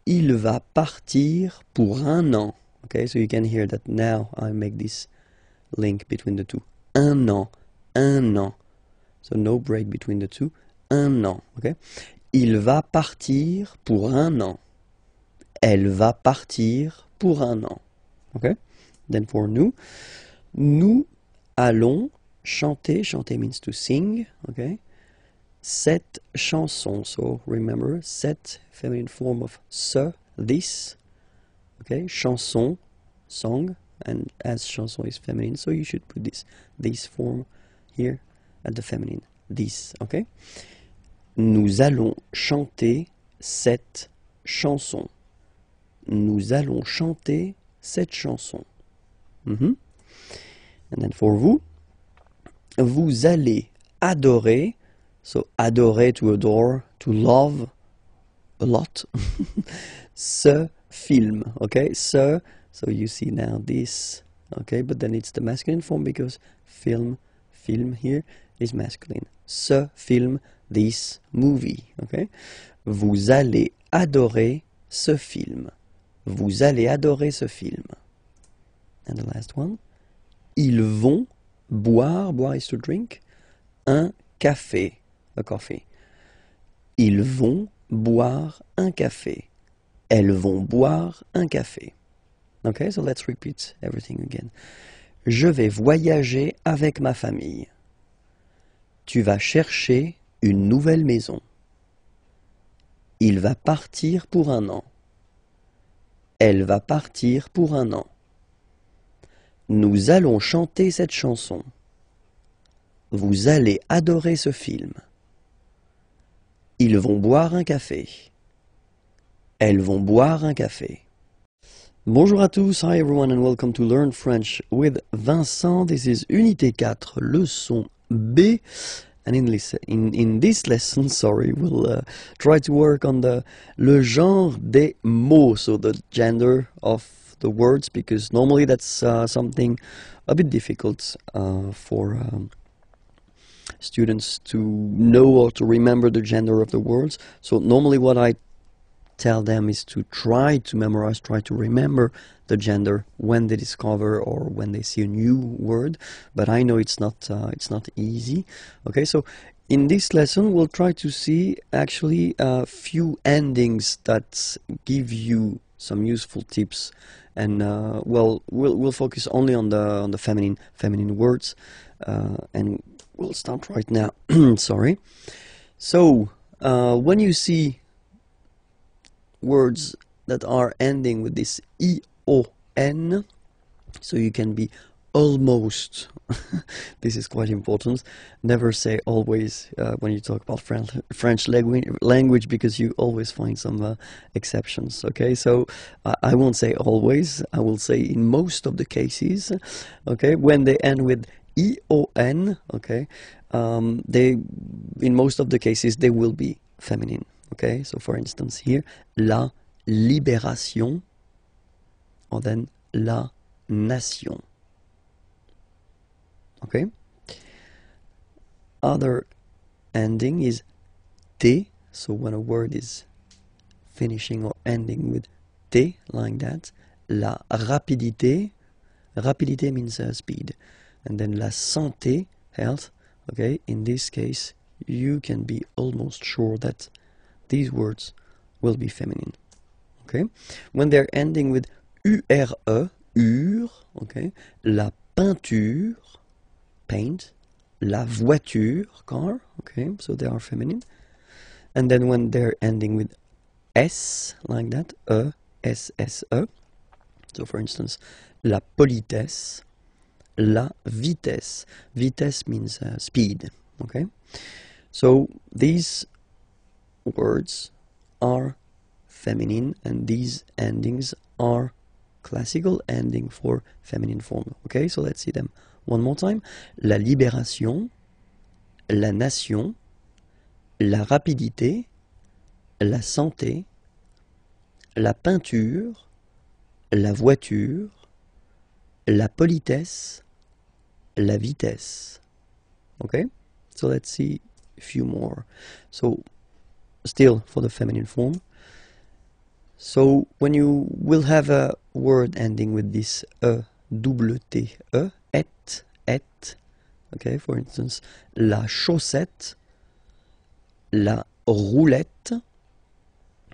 Speaker 1: Il va partir pour un an. Okay, so you can hear that now I make this link between the two. Un an. Un an. So no break between the two. Un an. Okay. Il va partir pour un an. Elle va partir pour un an. Okay? Then for nous, nous allons chanter. Chanter means to sing. Okay? Cette chanson. So remember, cette feminine form of ce, this. Okay? Chanson, song. And as chanson is feminine, so you should put this form here at the feminine. This. Okay? Nous allons chanter cette chanson. Nous allons chanter cette chanson. And then for vous, vous allez adorer. So adorer, to adore, to love a lot. Ce film. Okay, so you see now this. Okay, but then it's the masculine form because film here is masculine. Ce film, this movie. Okay? Vous allez adorer ce film. Vous allez adorer ce film. And the last one. Ils vont boire. Boire is to drink. Un café. A coffee. Ils vont boire un café. Elles vont boire un café. Okay, so let's repeat everything again. Je vais voyager avec ma famille. Tu vas chercher une nouvelle maison. Il va partir pour un an. Elle va partir pour un an. Nous allons chanter cette chanson. Vous allez adorer ce film. Ils vont boire un café. Elles vont boire un café. Bonjour à tous, hi everyone and welcome to Learn French with Vincent. This is Unité 4, leçon B. And in this lesson, we'll try to work on le genre des mots, so the gender of the words, because normally that's something a bit difficult for students to know or to remember the gender of the words. So normally what I tell them is to try to memorize, try to remember the gender when they discover or when they see a new word, but I know it's not easy. Okay, so in this lesson we'll try to see actually a few endings that give you some useful tips, and well, we'll focus only on the feminine words, and we'll start right now. Sorry. So when you see words that are ending with this ion, so you can be almost, this is quite important, never say always when you talk about French language, because you always find some exceptions, okay? So I won't say always, I will say in most of the cases, okay, when they end with ion, okay, in most of the cases they will be feminine, okay? So for instance here, la libération, or then la nation. Okay. Other ending is t. So when a word is finishing or ending with t, like that, la rapidité. Rapidité means speed, and then la santé, health. Okay. In this case, you can be almost sure that these words will be feminine. Okay. When they're ending with ure, ur. Okay. La peinture, paint, la voiture, car, okay, so they are feminine. And then when they're ending with s, like that, s-s-e, so for instance, la politesse, la vitesse. Vitesse means speed, okay? So these words are feminine, and these endings are classical ending for feminine form, okay? So let's see them one more time. La libération, la nation, la rapidité, la santé, la peinture, la voiture, la politesse, la vitesse. Okay? So let's see a few more. So still for the feminine form. So when you will have a word ending with this double T, et, okay, for instance, la chaussette, la roulette,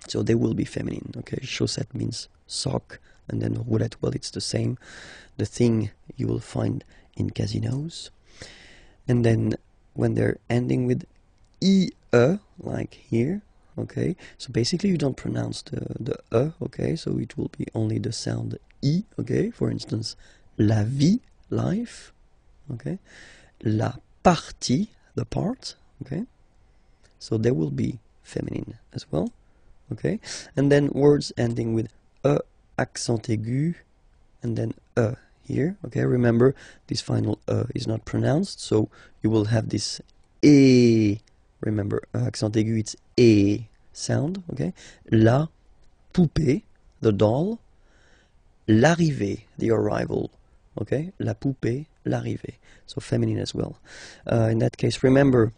Speaker 1: so they will be feminine, okay? Chaussette means sock, and then roulette, well, it's the same, the thing you will find in casinos. And then when they're ending with ie, like here, okay, so basically you don't pronounce the okay, so it will be only the sound I, okay, for instance, la vie, life, okay, la partie, the part, okay, so they will be feminine as well, okay, and then words ending with accent aigu, and then here, okay, remember this final is not pronounced, so you will have this e, remember accent aigu, it's e sound, okay, la poupée, the doll, l'arrivée, the arrival, okay, la poupée, l'arrivée, so feminine as well. In that case, remember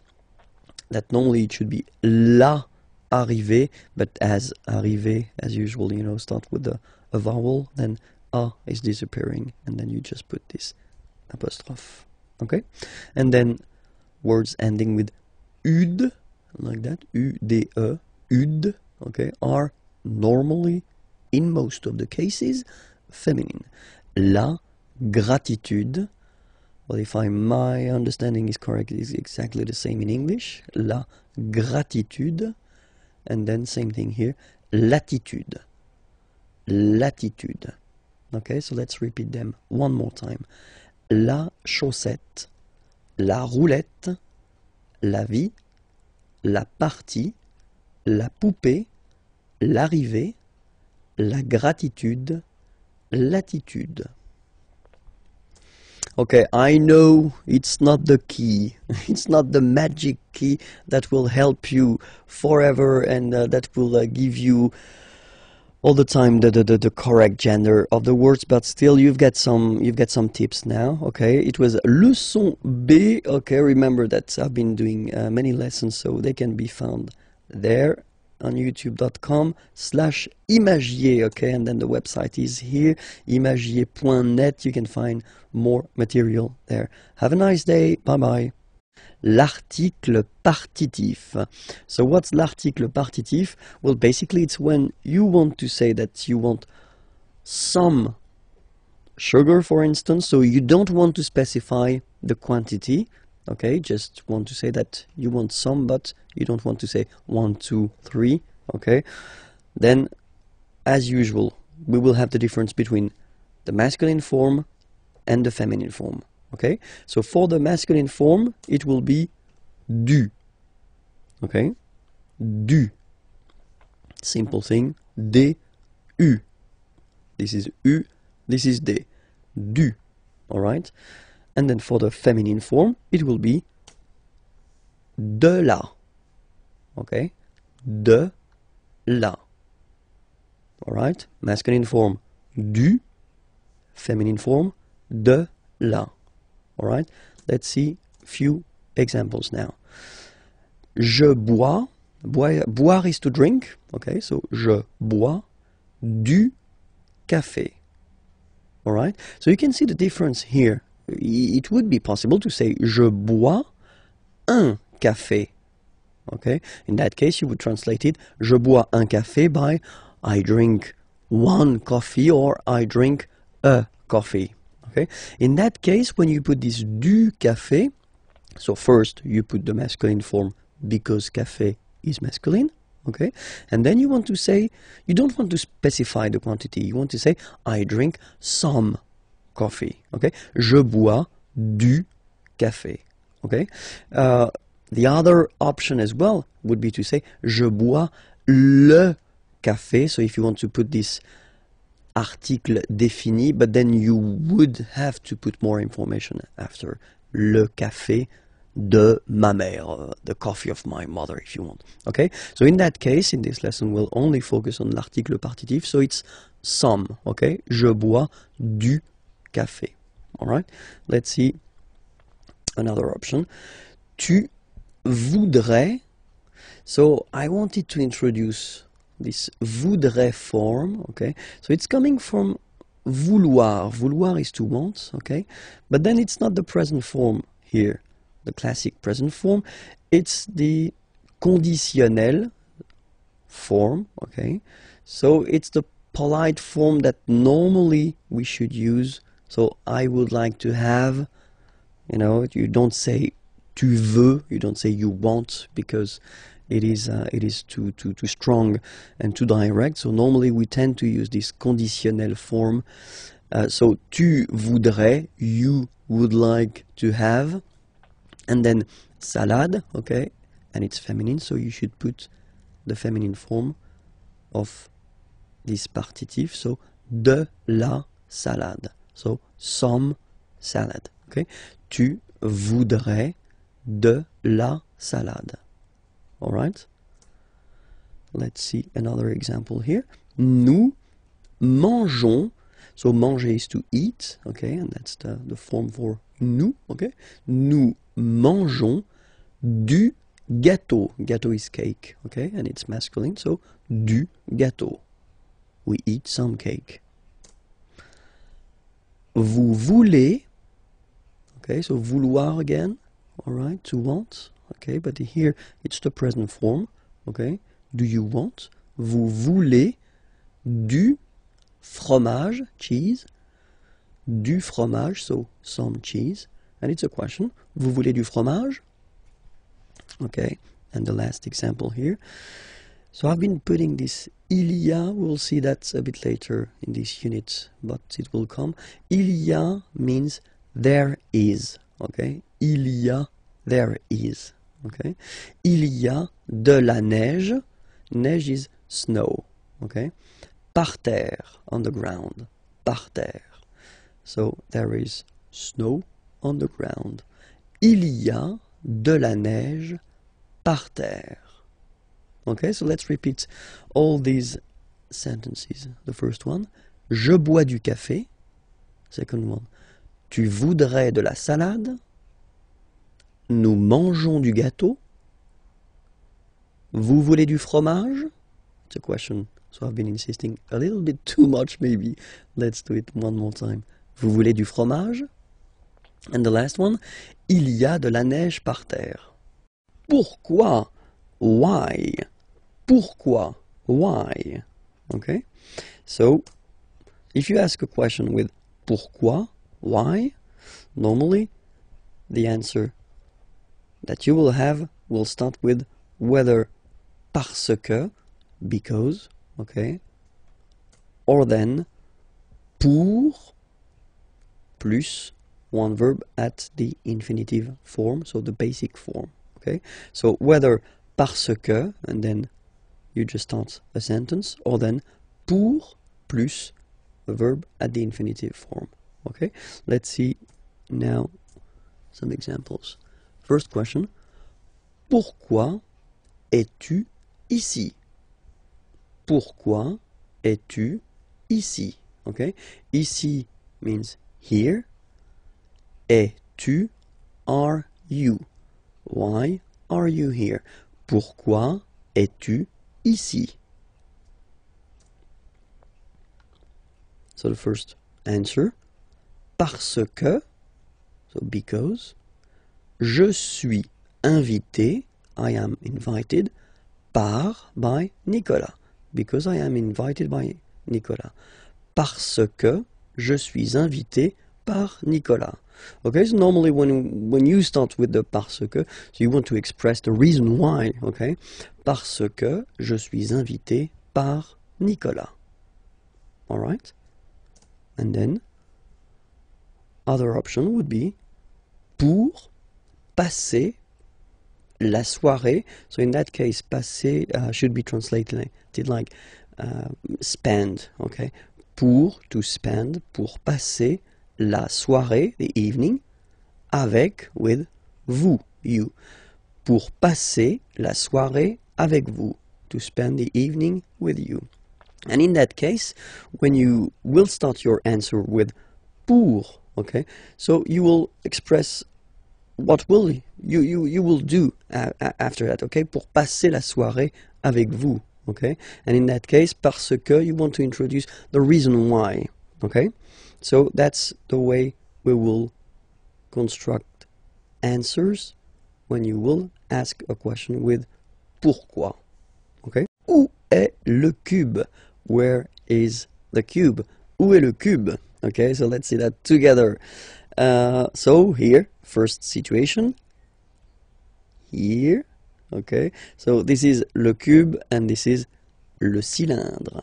Speaker 1: that normally it should be la arrivée, but as arrivée, as usual, you know, start with a vowel, then a is disappearing, and then you just put this apostrophe, okay? And then words ending with ud, like that, ude, ud, okay, are normally, in most of the cases, feminine. La gratitude, well, if my understanding is correct, it's exactly the same in English. La gratitude, and then same thing here, latitude. Latitude. Okay, so let's repeat them one more time. La chaussette, la roulette, la vie, la partie, la poupée, l'arrivée, la gratitude, latitude. Okay, I know it's not the key, it's not the magic key that will help you forever and that will give you all the time the correct gender of the words, but still you've got some tips now. Okay, it was leçon B. Okay, remember that I've been doing many lessons, so they can be found there on youtube.com/imagier, okay, and then the website is here, imagier.net. You can find more material there. Have a nice day. Bye bye. L'article partitif. So what's l'article partitif? Well, basically it's when you want to say that you want some sugar, for instance, so you don't want to specify the quantity, okay, just want to say that you want some, but you don't want to say 1, 2, 3, okay, then as usual we will have the difference between the masculine form and the feminine form, okay. So for the masculine form it will be du, okay, du, simple thing, d, u, this is u, this is d, du, alright. And then for the feminine form it will be de la, okay, de la, alright. Masculine form du, feminine form de la, alright. Let's see few examples now. Je bois, boire is to drink, okay, so je bois du café, alright. So you can see the difference here. It would be possible to say je bois un café, okay. In that case you would translate it je bois un café by I drink one coffee or I drink a coffee, okay. In that case when you put this du café, so first you put the masculine form because café is masculine, okay, and then you want to say, you don't want to specify the quantity, you want to say I drink some coffee, okay, je bois du café, okay. The other option as well would be to say je bois le café, so if you want to put this article défini, but then you would have to put more information after, le café de ma mère, the coffee of my mother if you want, okay. So in that case, in this lesson we'll only focus on l'article partitif, so it's some, okay, je bois du café, alright. Let's see another option. Tu voudrais, so I wanted to introduce this voudrais form, okay, so it's coming from vouloir, vouloir is to want, okay, but then it's not the present form here, the classic present form, it's the conditionnel form, okay, so it's the polite form that normally we should use. So I would like to have, you know, you don't say tu veux, you don't say you want, because it is too strong and too direct. So normally we tend to use this conditionnel form. So tu voudrais, you would like to have, and then salade, okay, and it's feminine, so you should put the feminine form of this partitif, so de la salade, so some salad, okay. Tu voudrais de la salade, all right. Let's see another example here. Nous mangeons, so manger is to eat, okay, and that's the form for nous, okay. Nous mangeons du gâteau, gâteau is cake, okay, and it's masculine, so du gâteau, we eat some cake. Vous voulez, okay, so vouloir again, all right, to want, okay, but here it's the present form, okay. Do you want? Vous voulez du fromage, cheese, du fromage, so some cheese, and it's a question. Vous voulez du fromage? Okay, and the last example here. So I've been putting this il y a, we'll see that a bit later in this unit, but it will come. Il y a means there is, okay? Il y a, there is, okay? Il y a de la neige, neige is snow, okay? Par terre, on the ground, par terre. So there is snow on the ground. Il y a de la neige par terre. Okay, so let's repeat all these sentences. The first one, je bois du café. Second one, tu voudrais de la salade. Nous mangeons du gâteau. Vous voulez du fromage? It's a question, so I've been insisting a little bit too much maybe. Let's do it one more time. Vous voulez du fromage? And the last one, il y a de la neige par terre. Pourquoi? Why? Pourquoi? Why? Okay? So, if you ask a question with pourquoi, why, normally the answer that you will have will start with whether parce que, because, okay, or then pour plus one verb at the infinitive form, so the basic form, okay? So whether parce que, and then you just start a sentence, or then pour plus a verb at the infinitive form, okay? Let's see now some examples. First question, pourquoi es-tu ici? Pourquoi es-tu ici? Okay? Ici means here. Es-tu, are you? Why are you here? Pourquoi es-tu ici? So the first answer, parce que, so because, je suis invité, I am invited, by Nicolas, because I am invited by Nicolas. Parce que je suis invité par Nicolas. Okay, so normally when you start with the parce que, so you want to express the reason why, okay? Parce que je suis invité par Nicolas. Alright? And then, other option would be pour passer la soirée. So in that case, passer should be translated like spend, okay? Pour, to spend, pour passer la soirée, the evening, avec, with, vous, you. Pour passer la soirée avec vous, to spend the evening with you. And in that case, when you will start your answer with pour, okay, so you will express what will you will do after that, okay? Pour passer la soirée avec vous, okay? And in that case, parce que, you want to introduce the reason why, okay? So that's the way we will construct answers when you will ask a question with pourquoi, okay? Où est le cube? Where is the cube? Où est le cube? Okay, so let's see that together. So here, first situation, here, okay, so this is le cube and this is le cylindre,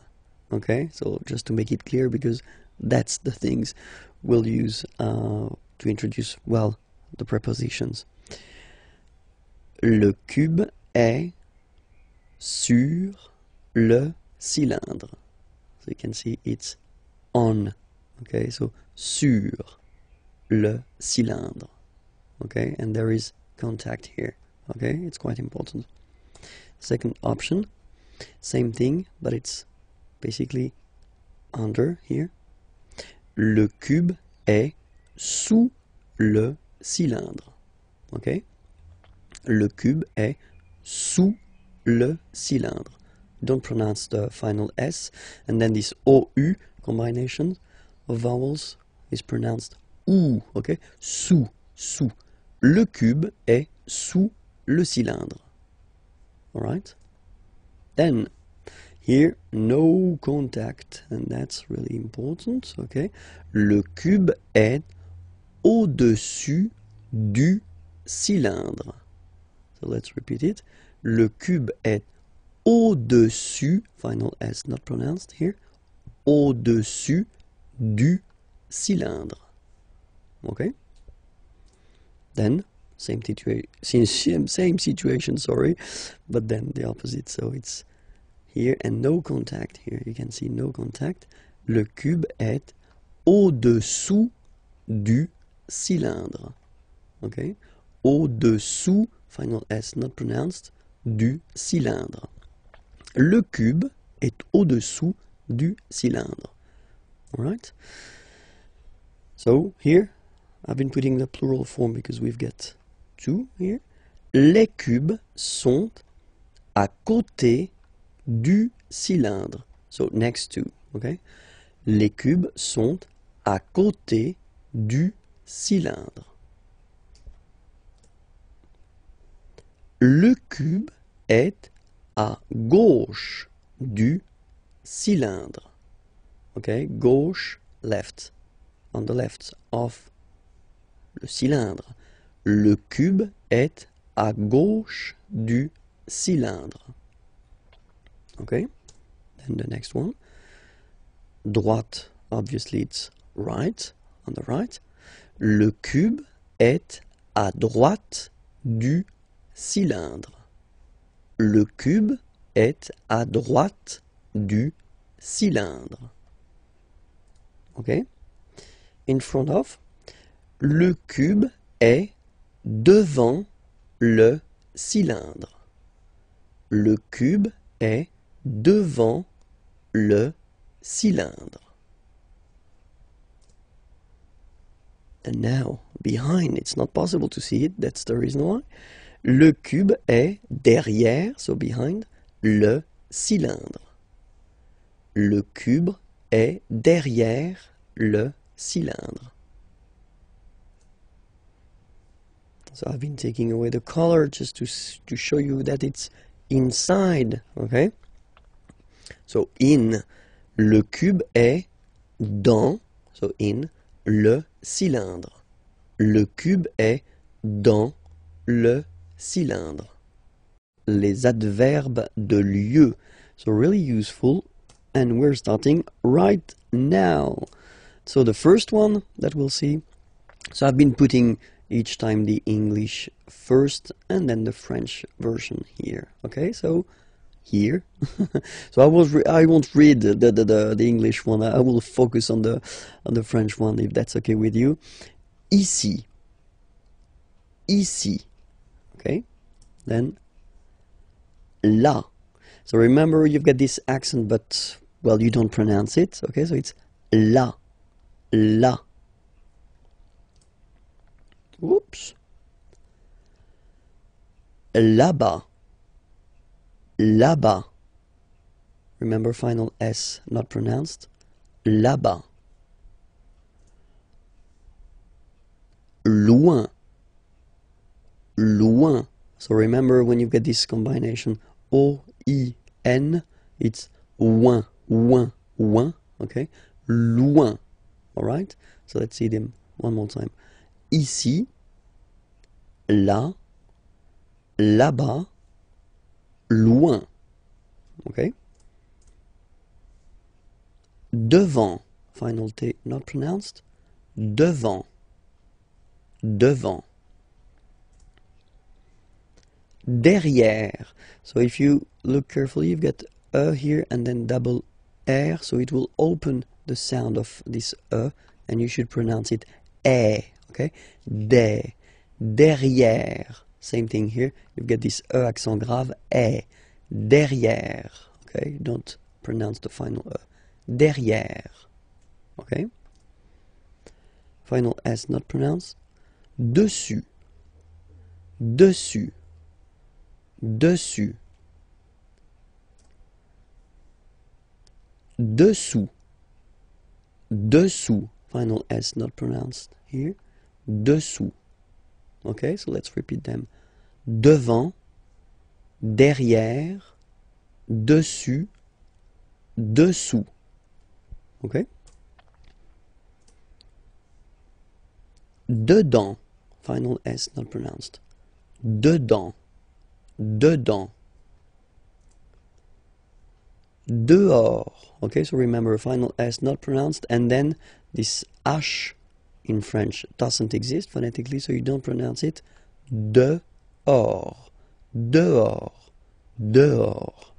Speaker 1: okay, so just to make it clear, because that's the things we'll use to introduce, well, the prepositions. Le cube est sur le cylindre. So you can see it's on, okay, so sur le cylindre, okay, and there is contact here, okay, it's quite important. Second option, same thing, but it's basically under here. Le cube est sous le cylindre, okay, le cube est sous le cylindre. Don't pronounce the final S, and then this OU combination of vowels is pronounced OU, okay? Sous, sous. Le cube est sous le cylindre. Alright? Then, here, no contact, and that's really important, okay? Le cube est au-dessus du cylindre. So let's repeat it. Le cube est au-dessus, final S not pronounced here, au-dessus du cylindre. Okay? Then, same situation, sorry, but then the opposite, so it's here and no contact here. You can see no contact. Le cube est au-dessous du cylindre. Okay? Au-dessous, final S not pronounced, du cylindre. Le cube est au-dessous du cylindre. Alright? So here, I've been putting the plural form because we've got two here. Les cubes sont à côté du cylindre. So next to, okay? Les cubes sont à côté du cylindre. Le cube est à gauche du cylindre. Okay, gauche, left. On the left of le cylindre. Le cube est à gauche du cylindre. Okay, then the next one. Droite, obviously it's right, on the right. Le cube est à droite du cylindre. Le cube est à droite du cylindre. Okay? In front of. Le cube est devant le cylindre. Le cube est devant le cylindre. And now, behind, it's not possible to see it, that's the reason why. Le cube est derrière, so behind, le cylindre. Le cube est derrière le cylindre. So I've been taking away the color just to show you that it's inside, okay? So in, le cube est dans, so in, le cylindre. Le cube est dans le cylindre. Les adverbes de lieu. So really useful. And we're starting right now. So the first one that we'll see. So I've been putting each time the English first and then the French version here. Okay, so here. So I won't read the English one. I will focus on the French one if that's okay with you. Ici. Ici. Okay. Then là. So remember you've got this accent, but well you don't pronounce it. Okay, so it's là. Là. Whoops. Là-bas. Là-bas. Remember final S not pronounced. Là-bas. Loin. Loin. So remember when you get this combination O-I-N, it's ouin, ouin, ouin, okay? Loin. Alright? So let's see them one more time. Ici, là, là-bas, loin. Okay? Devant, final T not pronounced. Devant. Devant. Derrière. So if you look carefully, you've got E here and then double R, so it will open the sound of this E, and you should pronounce it E, okay? Derrière. Same thing here. You've got this E accent grave, E. Derrière, okay? Don't pronounce the final E. Derrière, okay? Final S not pronounced. Dessus. Dessus. Dessus. Dessous. Dessous. Final S not pronounced here. Dessous. Okay, so let's repeat them. Devant, derrière, dessus, dessous. Okay? Dedans. Final S not pronounced. Dedans. Dedans. Dehors. Okay, so remember final S not pronounced, and then this H in French doesn't exist phonetically, so you don't pronounce it. Dehors. Dehors. Dehors.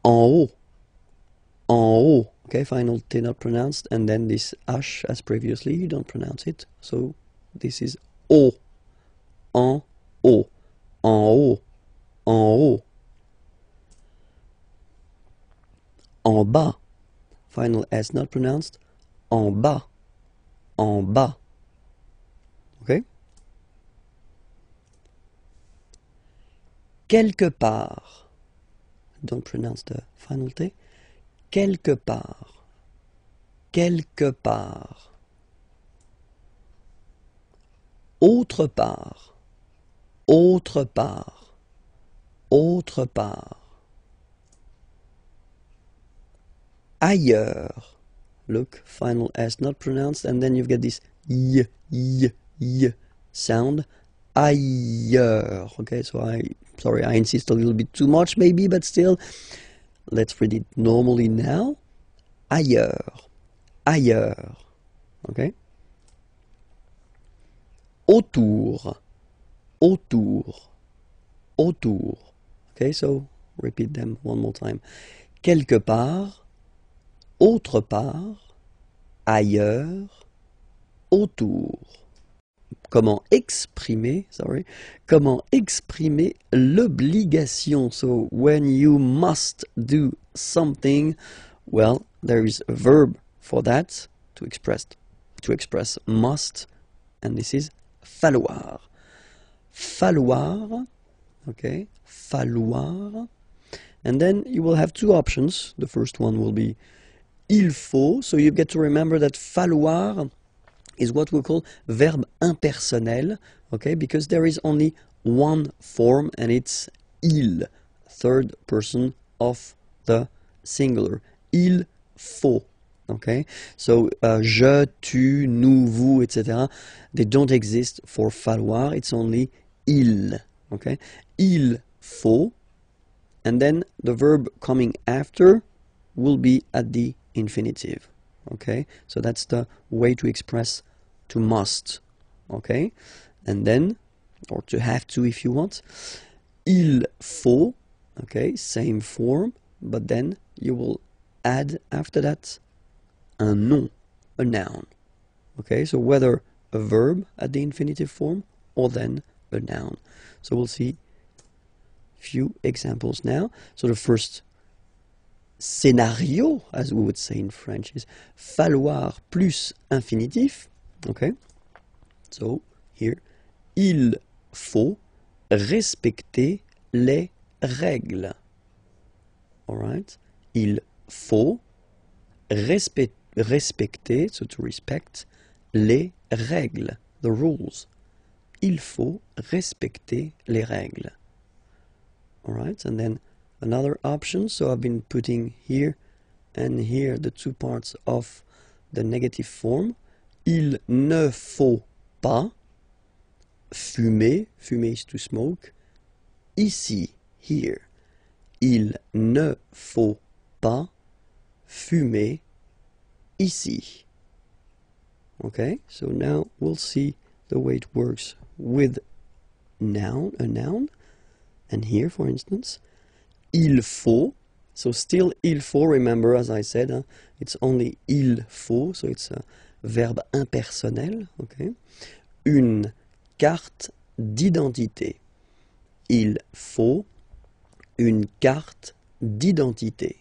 Speaker 1: En haut. En haut. Okay, final T not pronounced, and then this H as previously, you don't pronounce it, so this is haut. En haut. En haut. En haut. En bas. Final S not pronounced. En bas. En bas. Okay? Quelque part. Don't pronounce the final T. Quelque part. Quelque part. autre part, autre part, autre part. Ailleurs. Look, final S not pronounced, and then you've got this y sound. Ailleurs. Okay, so I insist a little bit too much maybe, but still, let's read it normally now. Ailleurs, ailleurs. Okay. Autour, autour, autour. Okay, so repeat them one more time. Quelque part, autre part, ailleurs, autour. Comment exprimer l'obligation. So when you must do something, well, there is a verb for that to express must, and this is falloir. Falloir, okay, falloir. And then you will have two options. The first one will be il faut. So you get to remember that falloir is what we call verb impersonnel, okay, because there is only one form and it's il, third person of the singular. Il faut, okay. So je, tu, nous, vous, etc. They don't exist for falloir. It's only il, okay. Il faut, and then the verb coming after will be at the infinitive. Okay, so that's the way to express to must. Okay, and then, or to have to if you want, il faut. Okay, same form, but then you will add after that un nom, a noun. Okay, so whether a verb at the infinitive form or then a noun. So we'll see few examples now. So the first scénario, as we would say in French, is falloir plus infinitif. Okay, so here, il faut respecter les règles. All right, il faut respecter, so to respect, les règles, the rules. Il faut respecter les règles. All right, and then another option, so I've been putting here and here the two parts of the negative form. Il ne faut pas fumer, fumer is to smoke, ici, here. Il ne faut pas fumer ici. Okay, so now we'll see the way it works with noun, a noun. And here, for instance, il faut, so still il faut, remember, as I said, it's only il faut, so it's a verbe impersonnel, okay? Une carte d'identité. Il faut une carte d'identité.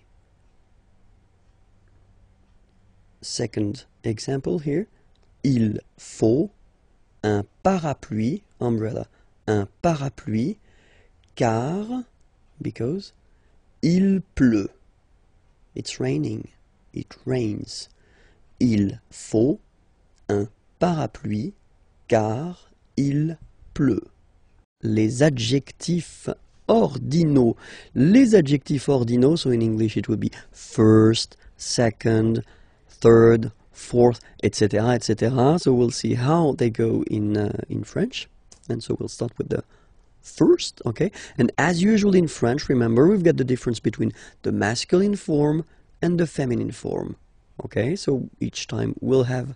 Speaker 1: Second example here, il faut un parapluie, umbrella, un parapluie, car, because, il pleut. It's raining. It rains. Il faut un parapluie, car il pleut. Les adjectifs ordinaux. Les adjectifs ordinaux, so in English it would be first, second, third, fourth, etc., etc. So we'll see how they go in French. And so we'll start with the first, okay? And as usual in French, remember, we've got the difference between the masculine form and the feminine form, okay? So each time we'll have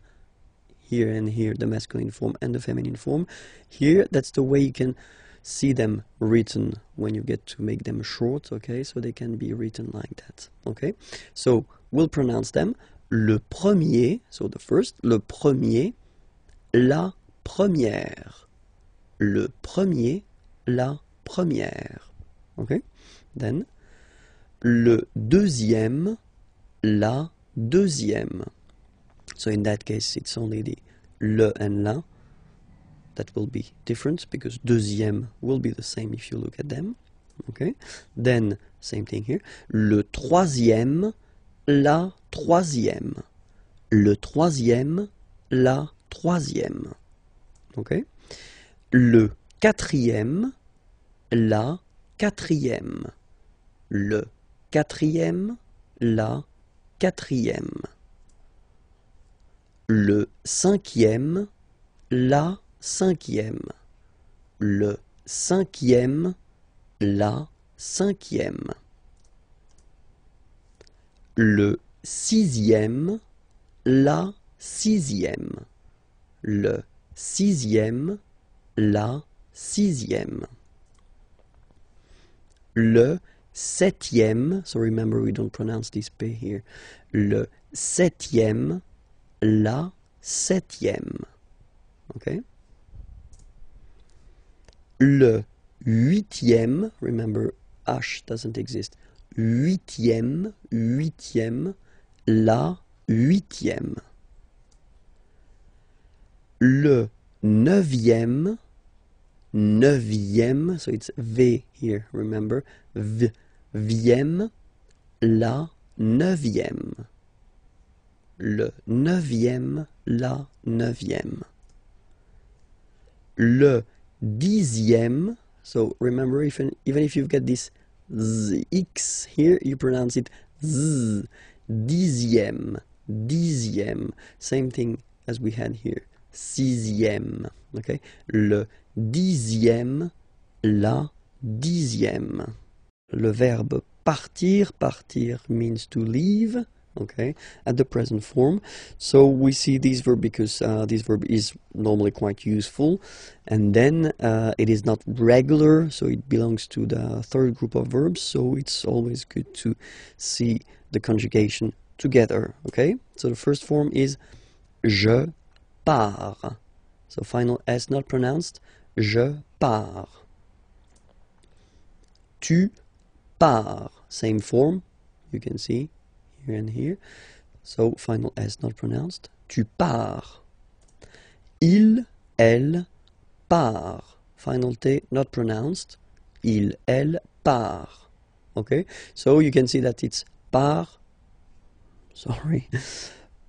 Speaker 1: here and here the masculine form and the feminine form. Here, that's the way you can see them written when you get to make them short, okay? So they can be written like that, okay? So we'll pronounce them. Le premier, so the first, le premier, la première. Le premier, la première. Okay? Then, le deuxième, la deuxième. So in that case, it's only the le and la that will be different, because deuxième will be the same if you look at them. Okay? Then, same thing here. Le troisième, la troisième. Le troisième, la troisième. Okay? Le quatrième, la quatrième. Le quatrième, la quatrième. Le cinquième, la cinquième. Le cinquième, la cinquième. Le sixième, la sixième. Le sixième, la sixième. Le septième, so remember we don't pronounce this P here. Le septième, la septième. Okay? Le huitième, remember H doesn't exist. Huitième, huitième, la huitième. Le neuvième, neuvième, so it's V here, remember, vième, la neuvième. Le neuvième, la neuvième. Le dixième, so remember, even if you've got this X here, you pronounce it Z. Dixième, dixième, same thing as we had here. Sixième, okay? Le dixième, la dixième. Le verbe partir, partir means to leave, okay, at the present form. So we see this verb because this verb is normally quite useful, and then it is not regular, so it belongs to the third group of verbs, so it's always good to see the conjugation together, okay? So the first form is je pars. So final S not pronounced. Je pars. Tu pars. Same form. You can see here and here. So final S not pronounced. Tu pars. Il, elle, part. Final T not pronounced. Il, elle, part. Okay? So you can see that it's part. Sorry.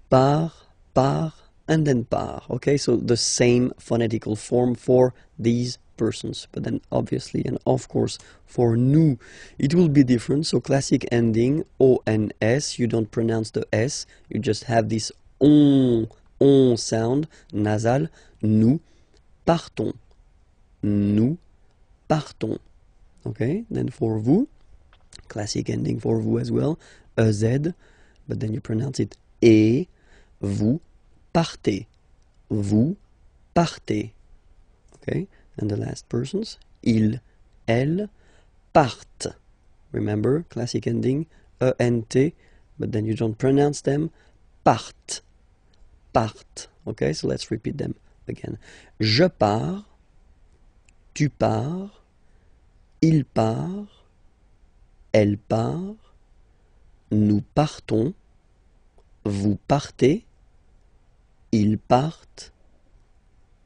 Speaker 1: Part, part, and then part. Okay, so the same phonetical form for these persons, but then obviously and of course for nous it will be different. So classic ending ONS, you don't pronounce the S, you just have this on sound nasal. Nous partons. Nous partons. Okay, then for vous, classic ending for vous as well, EZ, but then you pronounce it E. Vous partez. Vous partez. Okay? And the last persons, il, elle, partent. Remember, classic ending, ENT, but then you don't pronounce them. Partent. Partent. Okay? So let's repeat them again. Je pars. Tu pars. Il part. Elle part. Nous partons. Vous partez. Ils partent,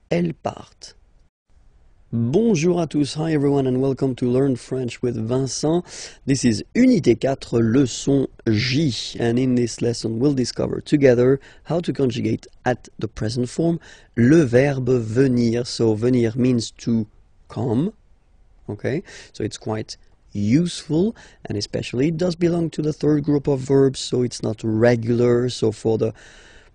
Speaker 1: elles partent. Bonjour à tous, hi everyone and welcome to Learn French with Vincent. This is Unité 4, leçon J, and in this lesson we'll discover together how to conjugate at the present form le verbe venir. So venir means to come, okay, so it's quite useful, and especially it does belong to the third group of verbs, so it's not regular. So for the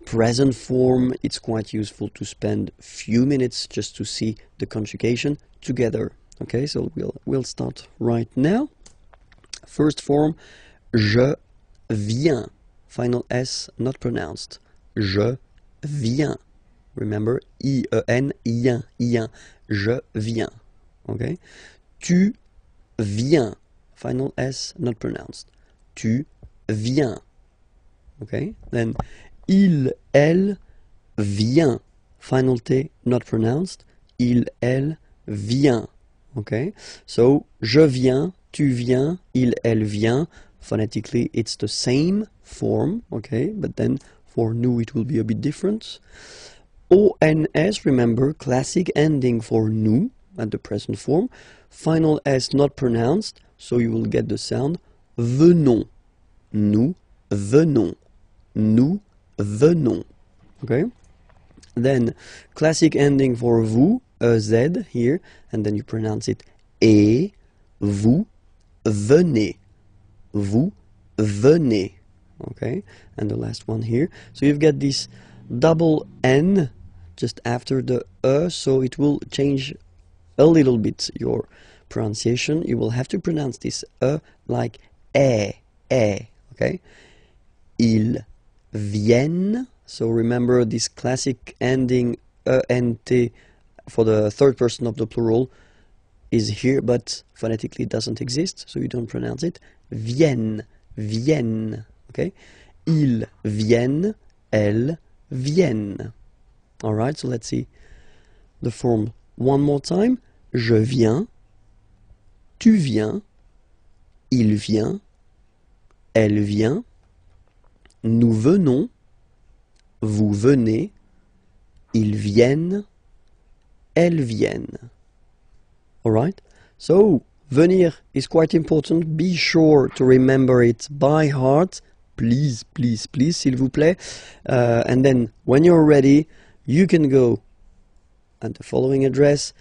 Speaker 1: present form, it's quite useful to spend a few minutes just to see the conjugation together. Okay, so we'll start right now. First form, je viens. Final S not pronounced. Je viens. Remember, I-E-N, ien, ien. Je viens. Okay. Tu viens. Final S not pronounced. Tu viens. Okay. Then il, elle, vient. Final T not pronounced. Il, elle, vient. Okay? So, je viens, tu viens, il, elle vient. Phonetically, it's the same form. Okay? But then, for nous, it will be a bit different. ONS, remember, classic ending for nous at the present form. Final S not pronounced. So, you will get the sound venons. Nous venons. Nous venons. Okay? Then, classic ending for vous, EZ here, and then you pronounce it et, vous venez. Vous venez. Okay, and the last one here. So you've got this double N just after the E, so it will change a little bit your pronunciation. You will have to pronounce this E like okay? Ils viennent. So remember this classic ending ENT for the third person of the plural is here, but phonetically it doesn't exist, so you don't pronounce it. Viennent, viennent, okay? Ils viennent, elles viennent. Alright, so let's see the form one more time. Je viens, tu viens, il vient, elle vient, nous venons, vous venez, ils viennent, elles viennent. Alright? So, venir is quite important. Be sure to remember it by heart. Please, please, please, s'il vous plaît. And then, when you're ready, you can go at the following address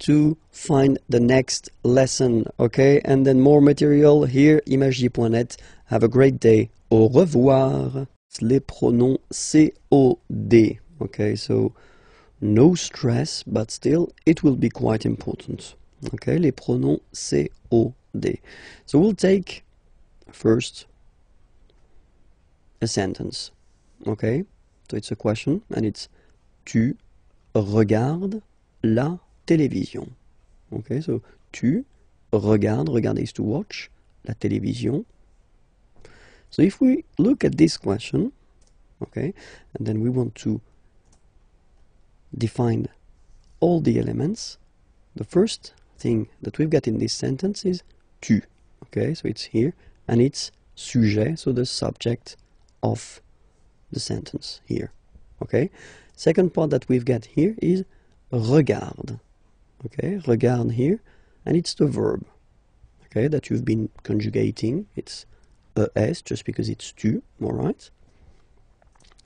Speaker 1: to find the next lesson, okay? And then more material here, imagiers.net. Have a great day. Au revoir. Les pronoms COD, okay? So, no stress, but still, it will be quite important. Okay, les pronoms COD. So we'll take first a sentence. Okay, so it's a question, and it's tu regardes la télévision. Okay, so tu regardes, regarder is to watch, la télévision. So if we look at this question, okay, and then we want to define all the elements, the first thing that we've got in this sentence is tu. Okay, so it's here, and it's sujet, so the subject of the sentence here. Okay, second part that we've got here is regarde. Okay, regarde here, and it's the verb. Okay, that you've been conjugating. It's es just because it's tu. All right.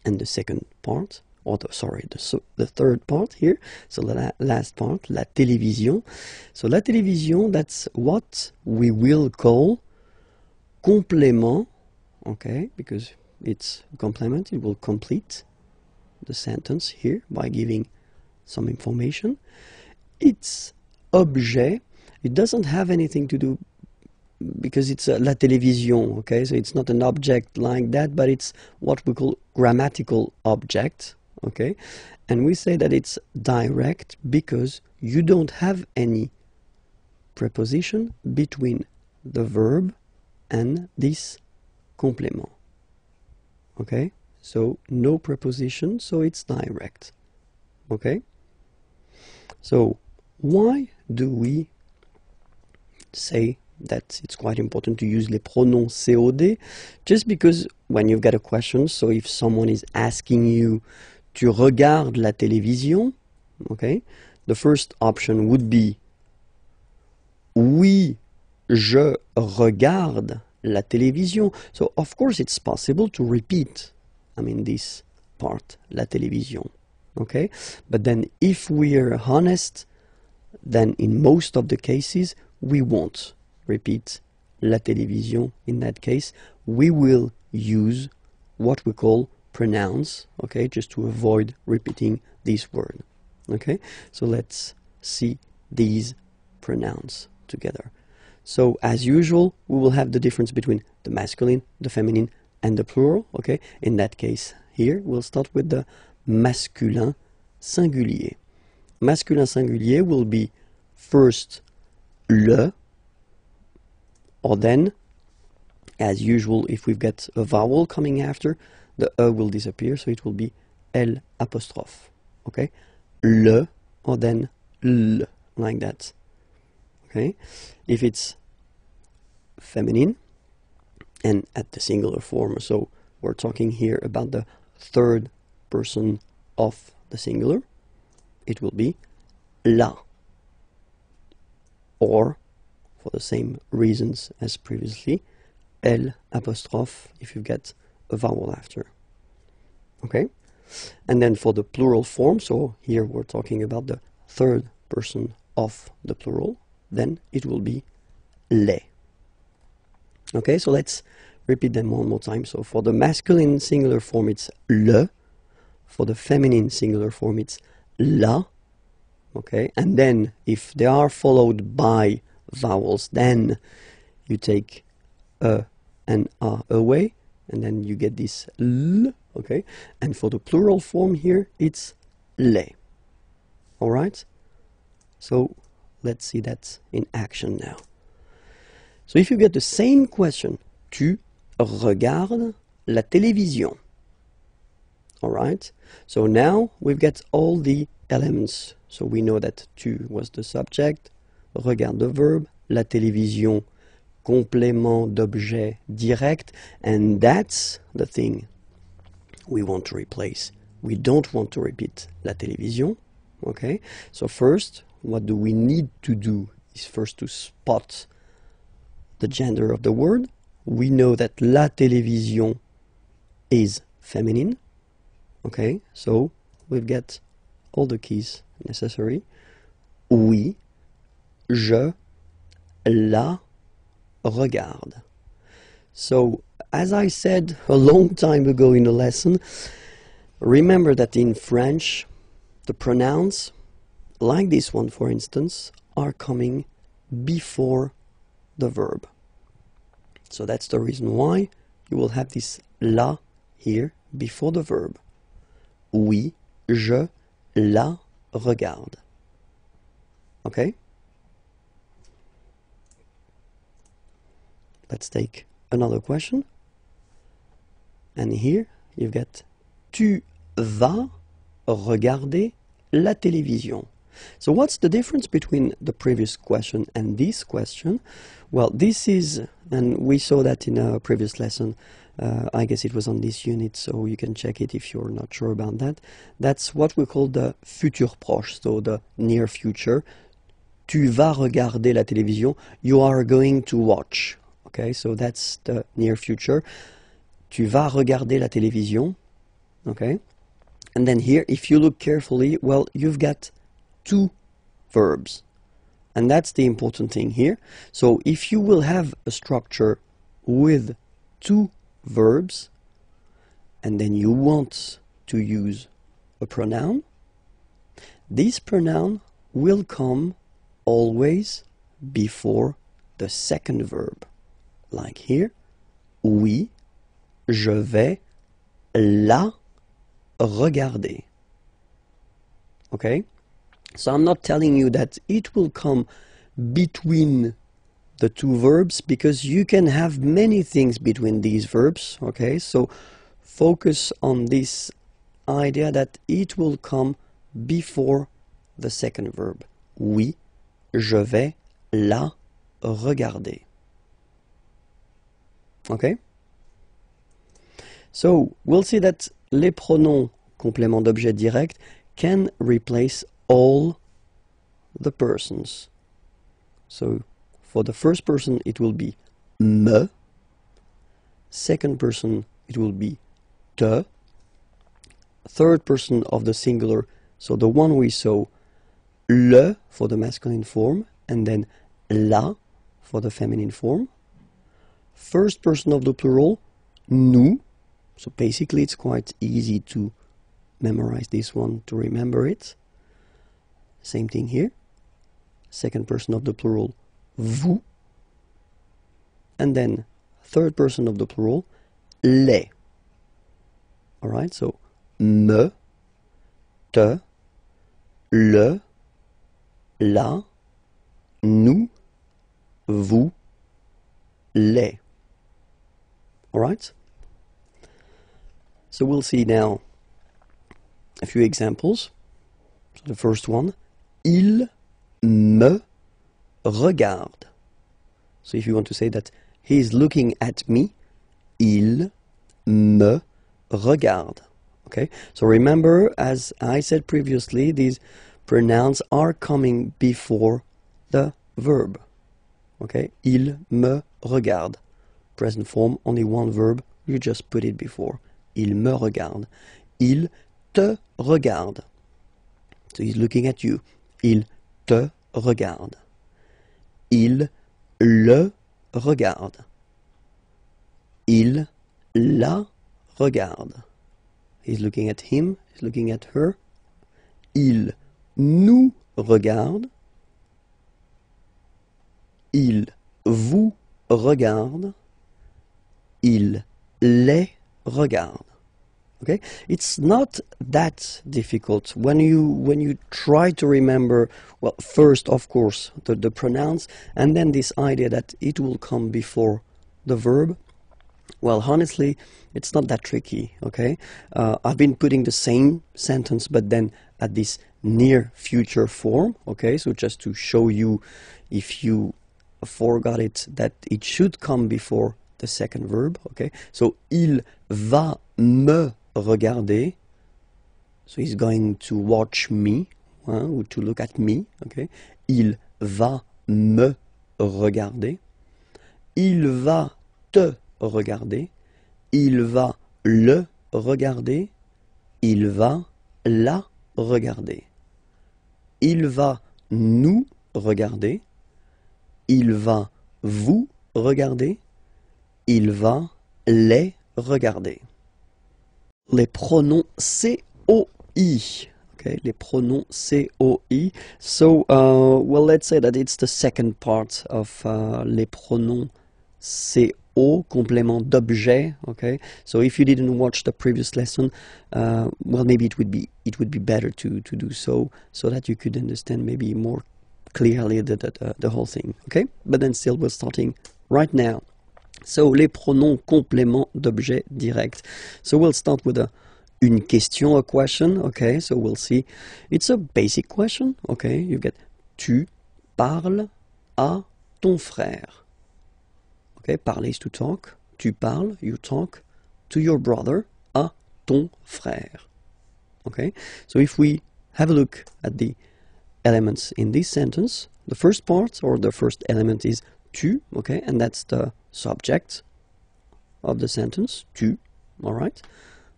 Speaker 1: And the second part, or the third part here, so the last part, la télévision. So la télévision, that's what we will call complément, okay, because it's complement, it will complete the sentence here by giving some information. It's objet, it doesn't have anything to do because it's la télévision, okay, so it's not an object like that, but it's what we call grammatical object. Okay, and we say that it's direct because you don't have any preposition between the verb and this complément. Okay, so no preposition, so it's direct. Okay, so why do we say that it's quite important to use les pronoms COD? Just because when you've got a question, so if someone is asking you tu regardes la télévision, okay, the first option would be oui, je regarde la télévision. So of course it's possible to repeat, this part, la télévision, okay? But then if we are honest, then in most of the cases we won't repeat la télévision. In that case, we will use what we call pronounce, okay, just to avoid repeating this word. Okay, so let's see these pronouns together. So as usual, we will have the difference between the masculine, the feminine, and the plural. Okay, in that case here we'll start with the masculin singulier. Masculin singulier will be first le, or then, as usual, if we've got a vowel coming after, the E will disappear, so it will be L apostrophe. Okay? Le, or then L, like that. Okay? If it's feminine, and at the singular form, so we're talking here about the third person of the singular, it will be la. Or, for the same reasons as previously, L apostrophe if you get a vowel after. Okay? And then for the plural form, so here we're talking about the third person of the plural, then it will be les. Okay, so let's repeat them one more time. So for the masculine singular form, it's le. For the feminine singular form, it's la. Okay, and then if they are followed by vowels, then you take a and a away, and then you get this l. Okay, and for the plural form here, it's les. All right, so let's see that in action now. So if you get the same question, tu regardes la télévision. All right, so now we've got all the elements. So we know that tu was the subject, regarde the verb, la télévision, complément d'objet direct, and that's the thing we want to replace. We don't want to repeat la télévision. Okay, so first, what do we need to do is first to spot the gender of the word. We know that la télévision is feminine. Okay, so we've got all the keys necessary. Oui, je la regarde. So, as I said a long time ago in a lesson, remember that in French, the pronouns, like this one for instance, are coming before the verb. So that's the reason why you will have this la here before the verb. Oui, je la regarde. Okay? Let's take another question. And here you've got tu vas regarder la télévision. So what's the difference between the previous question and this question? Well, this is, and we saw that in a previous lesson, I guess it was on this unit, so you can check it if you're not sure about that. That's what we call the futur proche, so the near future. Tu vas regarder la télévision, you are going to watch. Okay, so that's the near future. Tu vas regarder la télévision. Okay, and then here, if you look carefully, well, you've got two verbs. And that's the important thing here. So if you will have a structure with two verbs, and then you want to use a pronoun, this pronoun will come always before the second verb. Like here, oui, je vais la regarder. Okay? So I'm not telling you that it will come between the two verbs, because you can have many things between these verbs. Okay, so focus on this idea that it will come before the second verb. Oui, je vais la regarder. Okay? So we'll see that les pronoms complément d'objet direct can replace all the persons. So for the first person it will be me, second person it will be te, third person of the singular, so the one we saw, le for the masculine form, and then la for the feminine form. First person of the plural, nous, so basically it's quite easy to memorize this one, to remember it. Same thing here. Second person of the plural, vous. And then third person of the plural, les. Alright, so me, te, le, la, nous, vous, les. Alright? So we'll see now a few examples. So the first one, il me regarde. So if you want to say that he is looking at me, il me regarde. Okay, so remember, as I said previously, these pronouns are coming before the verb. Okay, il me regarde. Present form, only one verb, you just put it before. Il me regarde. Il te regarde. So he's looking at you. Il te regarde. Il le regarde. Il la regarde. He's looking at him, he's looking at her. Il nous regarde. Il vous regarde. Il les regarde. Okay, it's not that difficult when you try to remember. Well, first, of course, the pronouns, and then this idea that it will come before the verb. Well, honestly, it's not that tricky. Okay, I've been putting the same sentence, but then at this near future form. Okay, so just to show you, if you forgot it, that it should come before the second verb. Okay, so il va me regarder, so he's going to watch me, or to look at me. Okay, il va me regarder. Il va te regarder. Il va le regarder. Il va la regarder. Il va nous regarder. Il va vous regarder. Il va les regarder. Les pronoms COI. Okay, les pronoms COI. So, well, let's say that it's the second part of les pronoms CO, complément d'objet. Okay, so if you didn't watch the previous lesson, well, maybe it would be better to do so that you could understand maybe more clearly the whole thing. Okay, but then still we're starting right now. So, les pronoms complément d'objet direct. So, we'll start with une question, a question. Okay, so we'll see. It's a basic question. Okay, you get tu parles à ton frère. Okay, parler is to talk. Tu parles, you talk to your brother, à ton frère. Okay, so if we have a look at the elements in this sentence, the first part or the first element is tu, okay, and that's the subject of the sentence, tu, all right.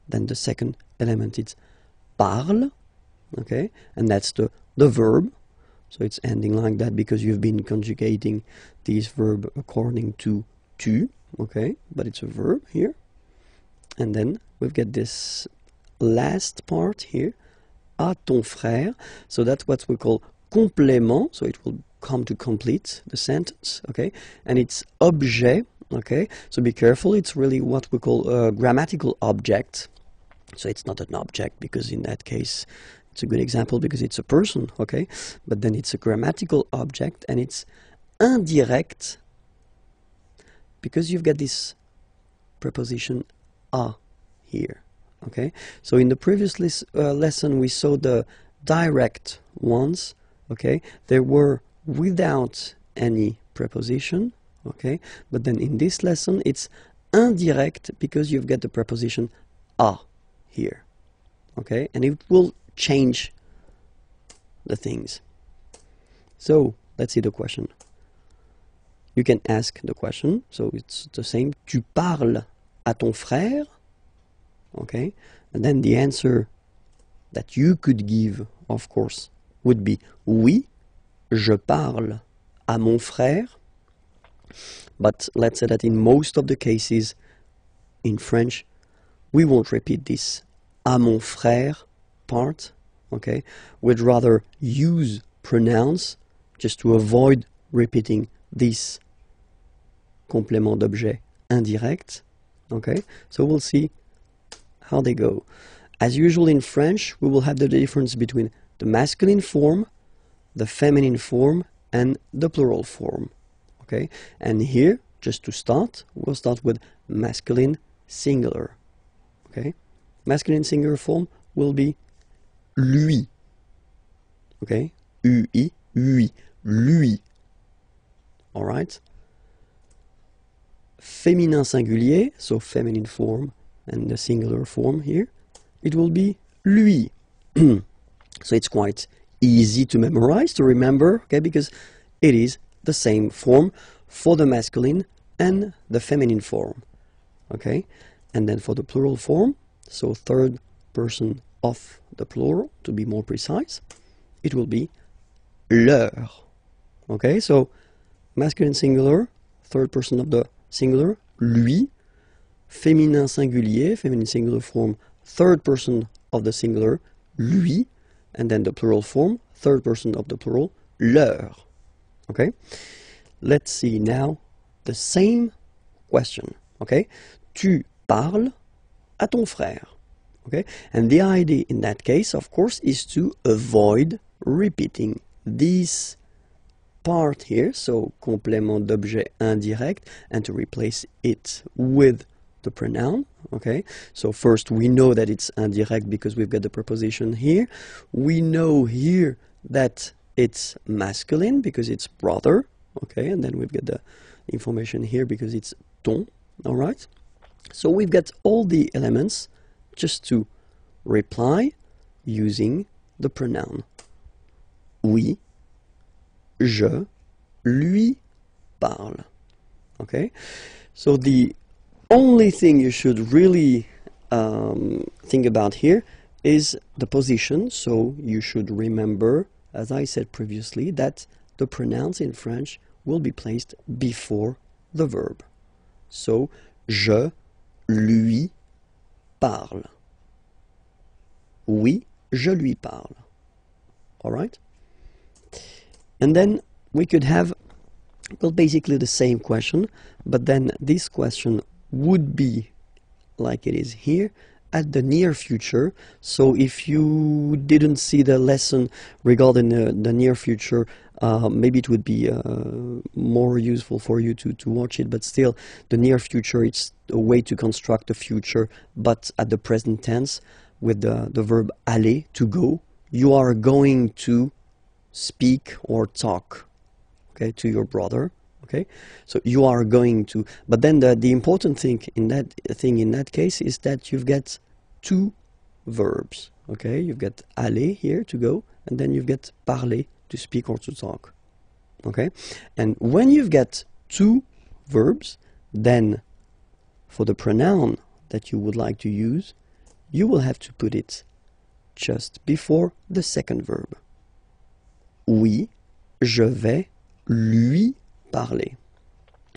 Speaker 1: Then the second element is parle, okay, and that's the verb. So it's ending like that because you've been conjugating this verb according to tu, okay, but it's a verb here. And then we've got this last part here, à ton frère. So that's what we call complément, so it will come to complete the sentence, okay, and it's objet, okay, so be careful, it's really what we call a grammatical object. So it's not an object, because in that case it's a good example because it's a person, okay, but then it's a grammatical object, and it's indirect because you've got this preposition à here, okay. So in the previous lesson we saw the direct ones, okay, they were without any preposition, okay, but then in this lesson it's indirect because you've got the preposition à here, okay, and it will change the things. So let's see the question. You can ask the question, so it's the same. Tu parles à ton frère, okay, and then the answer that you could give, of course, would be oui, je parle à mon frère. But let's say that in most of the cases in French, we won't repeat this à mon frère part, okay? We'd rather use pronouns just to avoid repeating this complément d'objet indirect, okay? So we'll see how they go. As usual in French, we will have the difference between the masculine form, the feminine form, and the plural form, okay? And here, just to start, we'll start with masculine singular, okay? Masculine singular form will be lui, okay? UI, lui, lui, all right? Féminin singulier, so feminine form and the singular form here, it will be lui. So it's quite easy to memorize, to remember, okay, because it is the same form for the masculine and the feminine form, okay? And then for the plural form, so third person of the plural, to be more precise, it will be leur. Okay, so masculine singular, third person of the singular, lui. Féminin singulier, feminine singular form, third person of the singular, lui. And then the plural form, third person of the plural, leur. Okay, let's see now the same question. Okay, tu parles à ton frère. Okay, and the idea in that case, of course, is to avoid repeating this part here, so complément d'objet indirect, and to replace it with the pronoun. Okay, so first we know that it's indirect because we've got the preposition here. We know here that it's masculine because it's brother. Okay, and then we've got the information here because it's ton. All right, so we've got all the elements just to reply using the pronoun. Oui, je lui parle. Okay, so the only thing you should really think about here is the position. So you should remember, as I said previously, that the pronouns in French will be placed before the verb. So, je lui parle. Oui, je lui parle. All right? And then we could have, well, basically the same question, but then this question would be like it is here at the near future. So if you didn't see the lesson regarding the near future, maybe it would be more useful for you to watch it, but still the near future, it's a way to construct the future, but at the present tense with the verb aller, to go. You are going to speak or talk, okay, to your brother. Okay, so you are going to, but then the important thing in that case is that you've got two verbs. Okay, you've got aller here, to go, and then you've got parler, to speak or to talk. Okay, and when you've got two verbs, then for the pronoun that you would like to use, you will have to put it just before the second verb. Oui, je vais lui parler.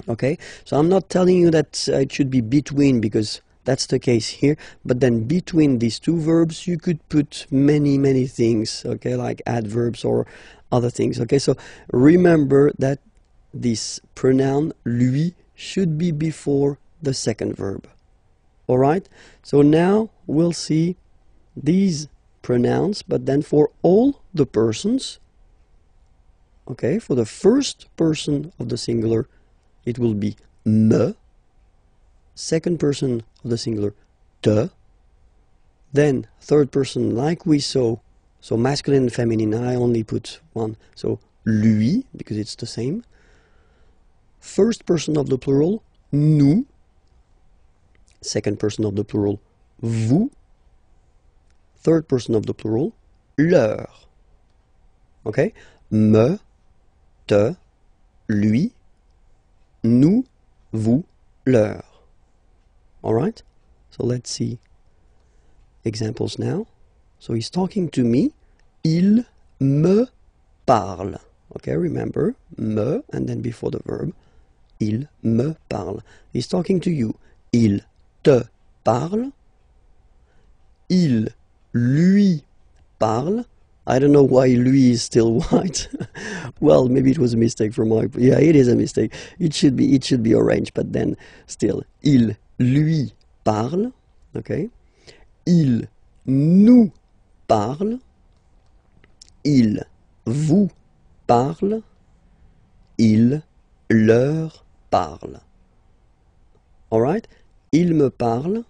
Speaker 1: Okay, so I'm not telling you that it should be between, because that's the case here, but then between these two verbs you could put many things, okay, like adverbs or other things. Okay, so remember that this pronoun lui should be before the second verb. All right, so now we'll see these pronouns, but then for all the persons. Okay, for the first person of the singular, it will be me. Second person of the singular, te. Then third person, like we saw, so masculine and feminine, I only put one, so lui, because it's the same. First person of the plural, nous. Second person of the plural, vous. Third person of the plural, leur. Okay, me, te, lui, nous, vous, leur. All right? So let's see examples now. So he's talking to me. Il me parle. Okay, remember, me, and then before the verb, il me parle. He's talking to you. Il te parle. Il lui parle. I don't know why lui is still white. Well, maybe it was a mistake from my... Yeah, it is a mistake. It should be orange, but then still. Il lui parle. Okay. Il nous parle. Il vous parle. Il leur parle. All right? Il me parle.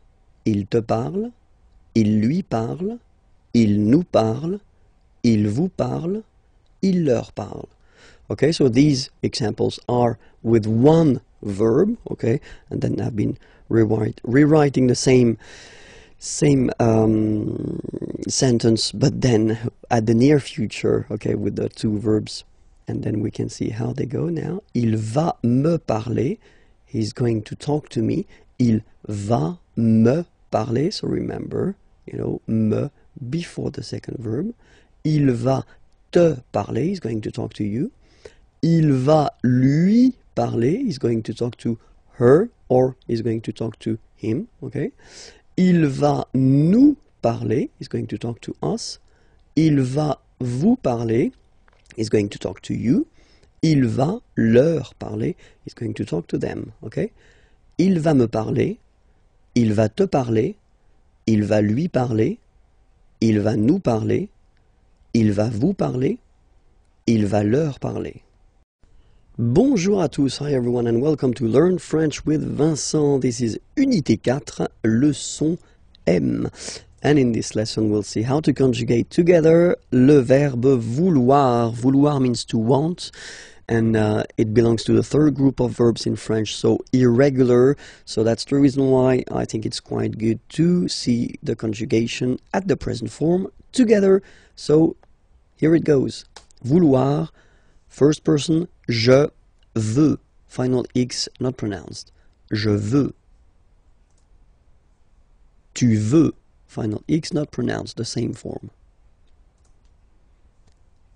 Speaker 1: Il te parle. Il lui parle. Il nous parle. Il vous parle, il leur parle. Okay, so these examples are with one verb, okay, and then I've been rewriting the same sentence, but then at the near future, okay, with the two verbs, and then we can see how they go now. Il va me parler, he's going to talk to me. Il va me parler, so remember, you know, me before the second verb. Il va te parler, he's going to talk to you. Il va lui parler, he's going to talk to her, or he's going to talk to him, okay? Il va nous parler, he's going to talk to us. Il va vous parler, he's going to talk to you. Il va leur parler, he's going to talk to them, okay? Il va me parler, il va te parler, il va lui parler, il va nous parler, il va vous parler, il va leur parler. Bonjour à tous, hi everyone and welcome to Learn French with Vincent. This is Unité 4, leçon M. And in this lesson we'll see how to conjugate together le verbe vouloir. Vouloir means to want, and it belongs to the third group of verbs in French, so irregular. So that's the reason why I think it's quite good to see the conjugation at the present form together. So here it goes. Vouloir, first person, je veux. Final X not pronounced. Je veux. Tu veux. Final X not pronounced, the same form.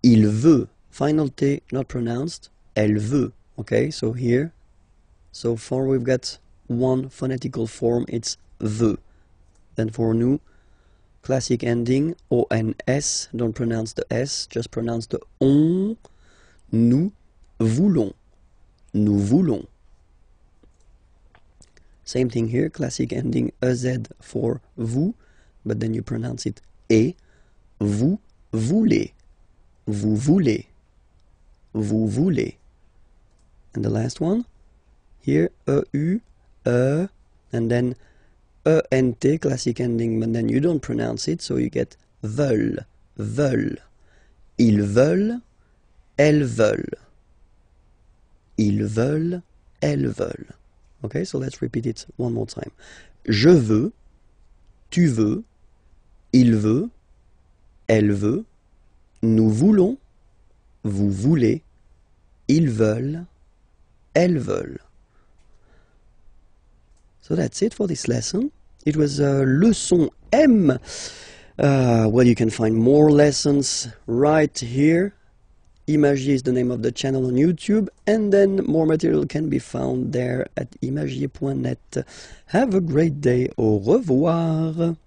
Speaker 1: Il veut. Final T not pronounced. Elle veut. Okay, so here, so far we've got one phonetical form, it's veut. Then for nous, classic ending, ONS, don't pronounce the S, just pronounce the on. Nous voulons. Nous voulons. Same thing here, classic ending EZ for vous, but then you pronounce it et. Vous voulez. Vous voulez. Vous voulez. And the last one, here, EU, and then ENT, classic ending, but then you don't pronounce it, so you get veulent, veulent. Ils veulent, elles veulent. Ils veulent, elles veulent. Okay, so let's repeat it one more time. Je veux, tu veux, il veut, elle veut, nous voulons, vous voulez, ils veulent, elles veulent. So that's it for this lesson. It was leçon M. Well, you can find more lessons right here. Imagier is the name of the channel on YouTube, and then more material can be found there at imagier.net. Have a great day. Au revoir.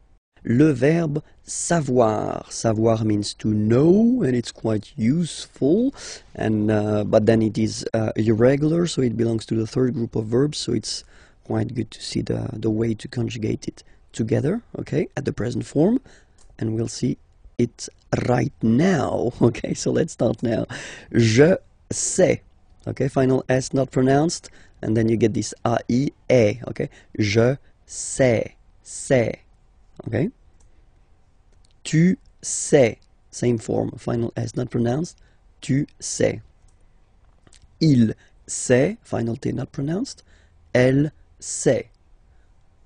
Speaker 1: Le verbe savoir. Savoir means to know, and it's quite useful. And but then it is irregular, so it belongs to the third group of verbs. So it's quite good to see the way to conjugate it together. Okay, at the present form, and we'll see it right now. Okay, so let's start now. Je sais. Okay, final S not pronounced, and then you get this A-I, E. Okay, je sais, sais. Okay. Tu sais. Same form. Final S not pronounced. Tu sais. Il sait. Final T not pronounced. Elle sait.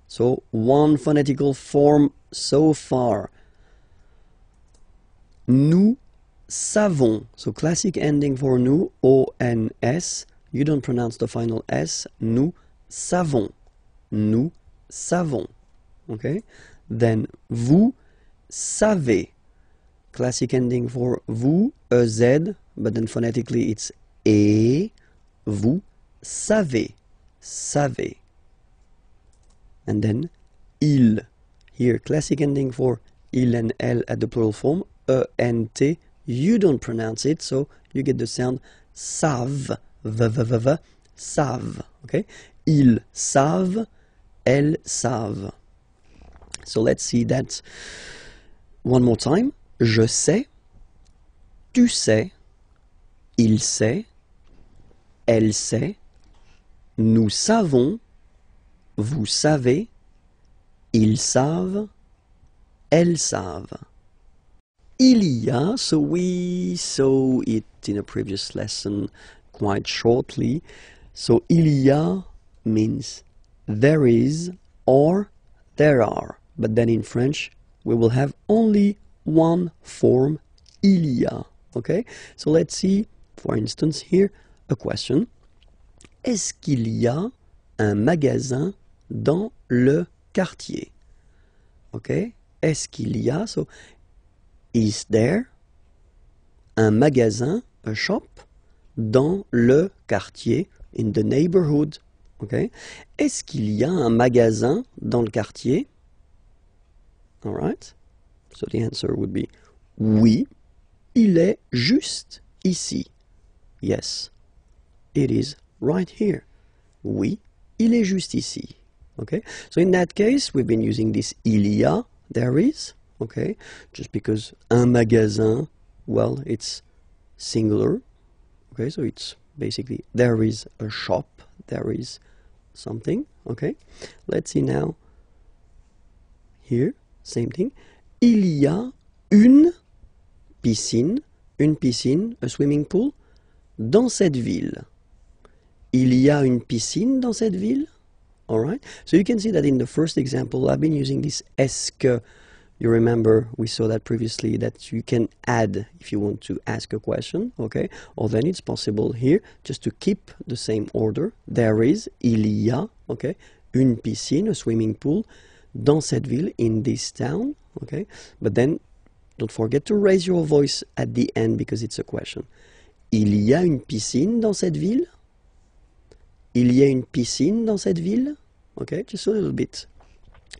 Speaker 1: So one phonetical form so far. Nous savons. So classic ending for nous, O-N-S. You don't pronounce the final S. Nous savons. Nous savons. Okay. Then vous savez. Classic ending for vous, EZ, but then phonetically it's et. Vous savez. Savez. And then il. Here, classic ending for il and elle at the plural form, E-N-T. You don't pronounce it, so you get the sound savent. V-v-v-v, savent. Okay? Ils savent, elles savent. So let's see that one more time. Je sais, tu sais, il sait, elle sait, nous savons, vous savez, ils savent, elles savent. Il y a, so we saw it in a previous lesson quite shortly. So il y a means there is or there are. But then in French, we will have only one form, il y a. Okay? So let's see, for instance, here, a question. Est-ce qu'il y a un magasin dans le quartier? Okay? Est-ce qu'il y a? So, is there un magasin, a shop, dans le quartier, in the neighborhood. Okay? Est-ce qu'il y a un magasin dans le quartier? All right. So the answer would be oui, il est juste ici. Yes, it is right here. Oui, il est juste ici. Okay? So in that case, we've been using this il y a, there is, okay? Just because un magasin, well, it's singular. Okay, so it's basically there is a shop, there is something, okay? Let's see now. Here, same thing. Il y a une piscine, a swimming pool, dans cette ville. Il y a une piscine dans cette ville. All right. So you can see that in the first example, I've been using this est-ce que. You remember we saw that previously that you can add if you want to ask a question, okay? Or then it's possible here just to keep the same order. There is, il y a, okay? Une piscine, a swimming pool, dans cette ville, in this town, okay? But then don't forget to raise your voice at the end because it's a question. Il y a une piscine dans cette ville? Il y a une piscine dans cette ville? Okay, just a little bit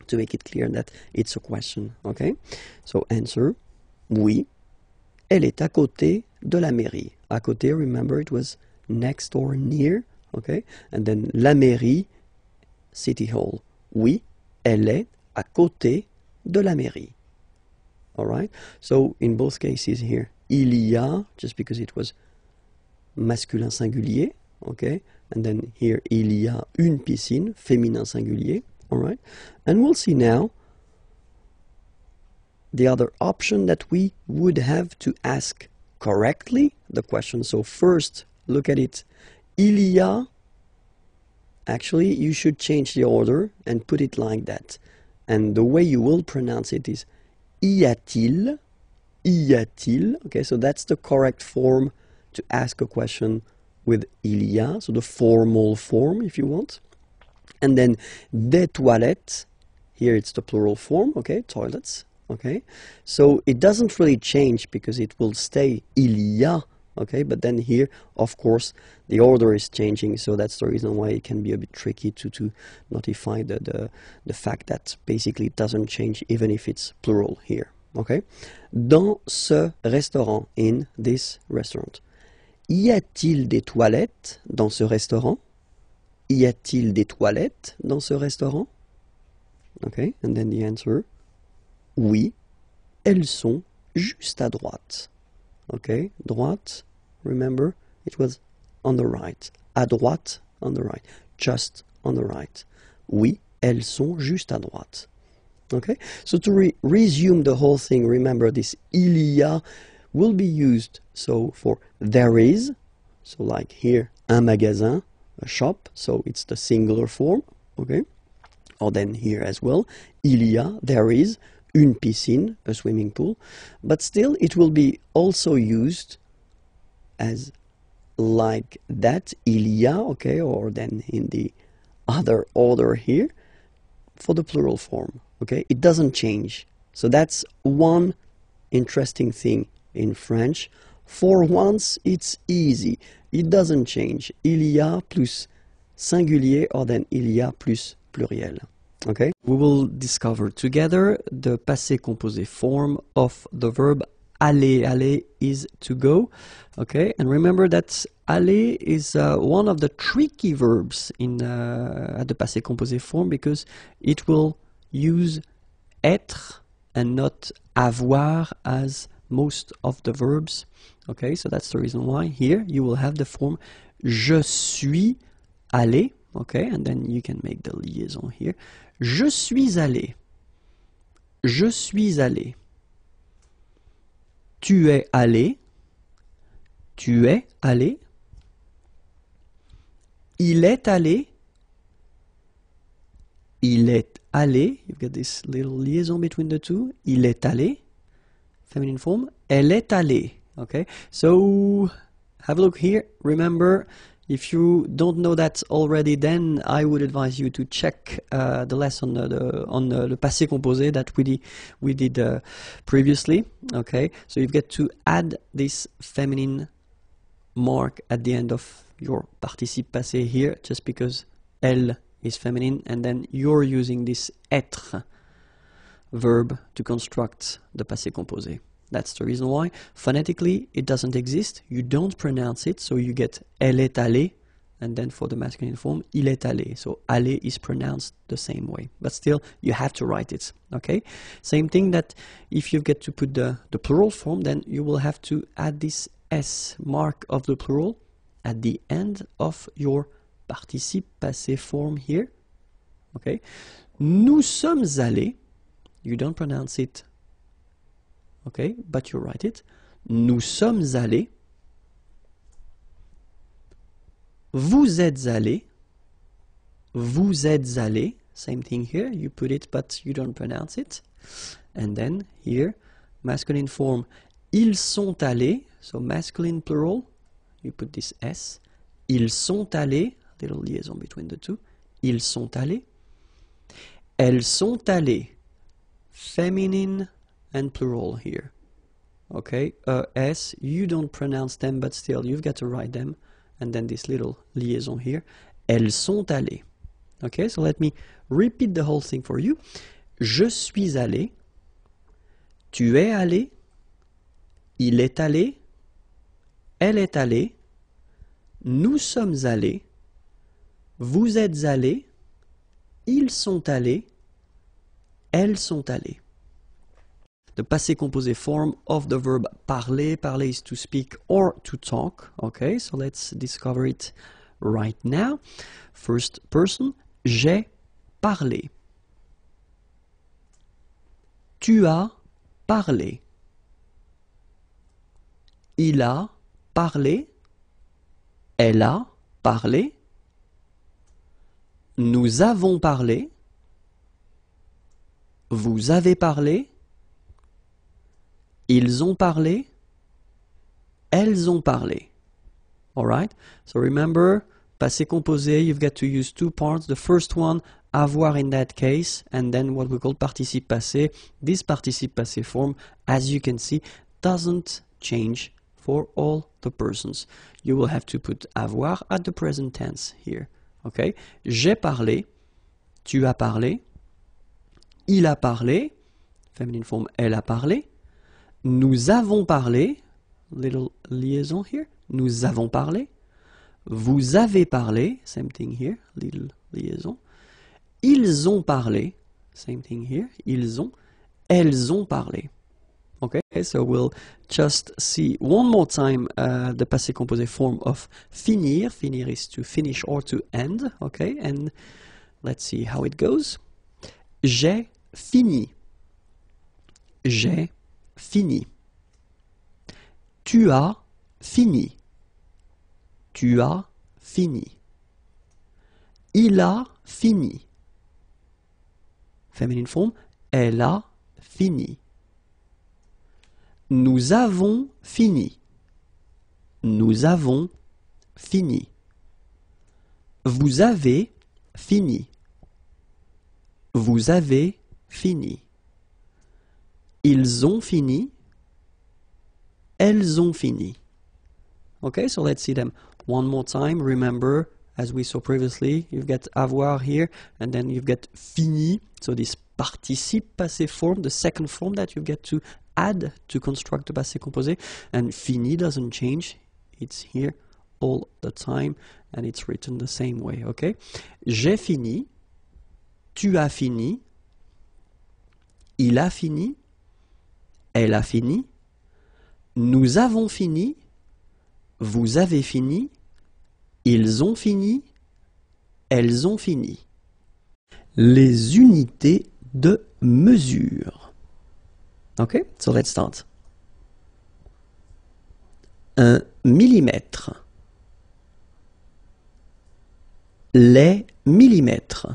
Speaker 1: to make it clear that it's a question, okay? So answer, oui, elle est à côté de la mairie. À côté, remember it was next or near, okay? And then la mairie, city hall. Oui, elle est à côté de la mairie. All right? So in both cases here, il y a, just because it was masculin singulier, okay? And then here, il y a une piscine, féminin singulier. All right, and we'll see now the other option that we would have to ask correctly the question. So first, look at it. Il y a, actually, you should change the order and put it like that. And the way you will pronounce it is y a-t-il, y a-t-il. Okay, so that's the correct form to ask a question with il y a, so the formal form, if you want. And then des toilettes, here it's the plural form, okay, toilets, okay. So it doesn't really change because it will stay il y a, okay, but then here, of course, the order is changing, so that's the reason why it can be a bit tricky to notify the fact that basically it doesn't change even if it's plural here, okay. Dans ce restaurant, in this restaurant. Y a-t-il des toilettes dans ce restaurant? Y a-t-il des toilettes dans ce restaurant? Okay, and then the answer, oui, elles sont juste à droite. Okay, droite, remember, it was on the right. À droite, on the right. Just on the right. Oui, elles sont juste à droite. Okay, so to resume the whole thing, remember this il y a will be used so for there is, so like here, un magasin, a shop, so it's the singular form, okay? Or then here as well, il y a, there is, une piscine, a swimming pool, but still it will be also used as like that, il y a, okay, or then in the other order here, for the plural form, okay? It doesn't change. So that's one interesting thing in French. For once, it's easy. It doesn't change. Il y a plus singulier or then il y a plus pluriel. Okay? We will discover together the passé composé form of the verb aller. Aller is to go. Okay? And remember that aller is one of the tricky verbs in at the passé composé form because it will use être and not avoir as most of the verbs. Okay, so that's the reason why here you will have the form je suis allé. Okay, and then you can make the liaison here. Je suis allé. Je suis allé. Tu es allé. Tu es allé. Il est allé. Il est allé. You've got this little liaison between the two. Il est allé. Feminine form. Elle est allée. Okay, so have a look here. Remember, If you don't know that already, then I would advise you to check the lesson on the passé composé that we did previously. Okay, so you get to add this feminine mark at the end of your participe passé here, just because elle is feminine, and then you're using this être verb to construct the passé composé. That's the reason why. Phonetically, it doesn't exist. You don't pronounce it, so you get elle est allée, and then for the masculine form, il est allé. So aller is pronounced the same way, but still you have to write it. Okay. Same thing that if you get to put the plural form, then you will have to add this s mark of the plural at the end of your participe passé form here. Okay. Nous sommes allés. You don't pronounce it. Okay, but you write it. Nous sommes allés. Vous êtes allés. Vous êtes allés. Same thing here. You put it, but you don't pronounce it. And then here, masculine form. Ils sont allés. So masculine plural. You put this S. Ils sont allés. Little liaison between the two. Ils sont allés. Elles sont allées. Feminine and plural here. Okay, S, you don't pronounce them, but still you've got to write them. And then this little liaison here. Elles sont allées. Okay, so let me repeat the whole thing for you. Je suis allé. Tu es allé. Il est allé. Elle est allée. Nous sommes allés. Vous êtes allés. Ils sont allés. Elles sont allées. The passé composé form of the verb parler. Parler is to speak or to talk. Okay, so let's discover it right now. First person, j'ai parlé. Tu as parlé. Il a parlé. Elle a parlé. Nous avons parlé. Vous avez parlé. Ils ont parlé. Elles ont parlé. Alright? So remember, passé composé, you've got to use two parts. The first one, avoir in that case, and then what we call participe passé. This participe passé form, as you can see, doesn't change for all the persons. You will have to put avoir at the present tense here. Okay? J'ai parlé. Tu as parlé. Il a parlé. Feminine form, elle a parlé. Nous avons parlé, little liaison here, nous avons parlé. Vous avez parlé, same thing here, little liaison. Ils ont parlé, same thing here, ils ont. Elles ont parlé. Okay, so we'll just see one more time the passé composé form of finir. Finir is to finish or to end, okay, and let's see how it goes. J'ai fini. J'ai fini. Tu as fini. Tu as fini. Il a fini. Feminine form, elle a fini. Nous avons fini. Nous avons fini. Vous avez fini. Vous avez fini. Ils ont fini. Elles ont fini. Okay, so let's see them one more time. Remember, as we saw previously, you've got avoir here, and then you've got fini. So this participe passé form, the second form that you get to add to construct the passé composé. And fini doesn't change. It's here all the time, and it's written the same way. Okay, j'ai fini. Tu as fini. Il a fini. Elle a fini. Nous avons fini. Vous avez fini. Ils ont fini. Elles ont fini. Les unités de mesure. Okay, so let's start. 1 millimètre. Les millimètres.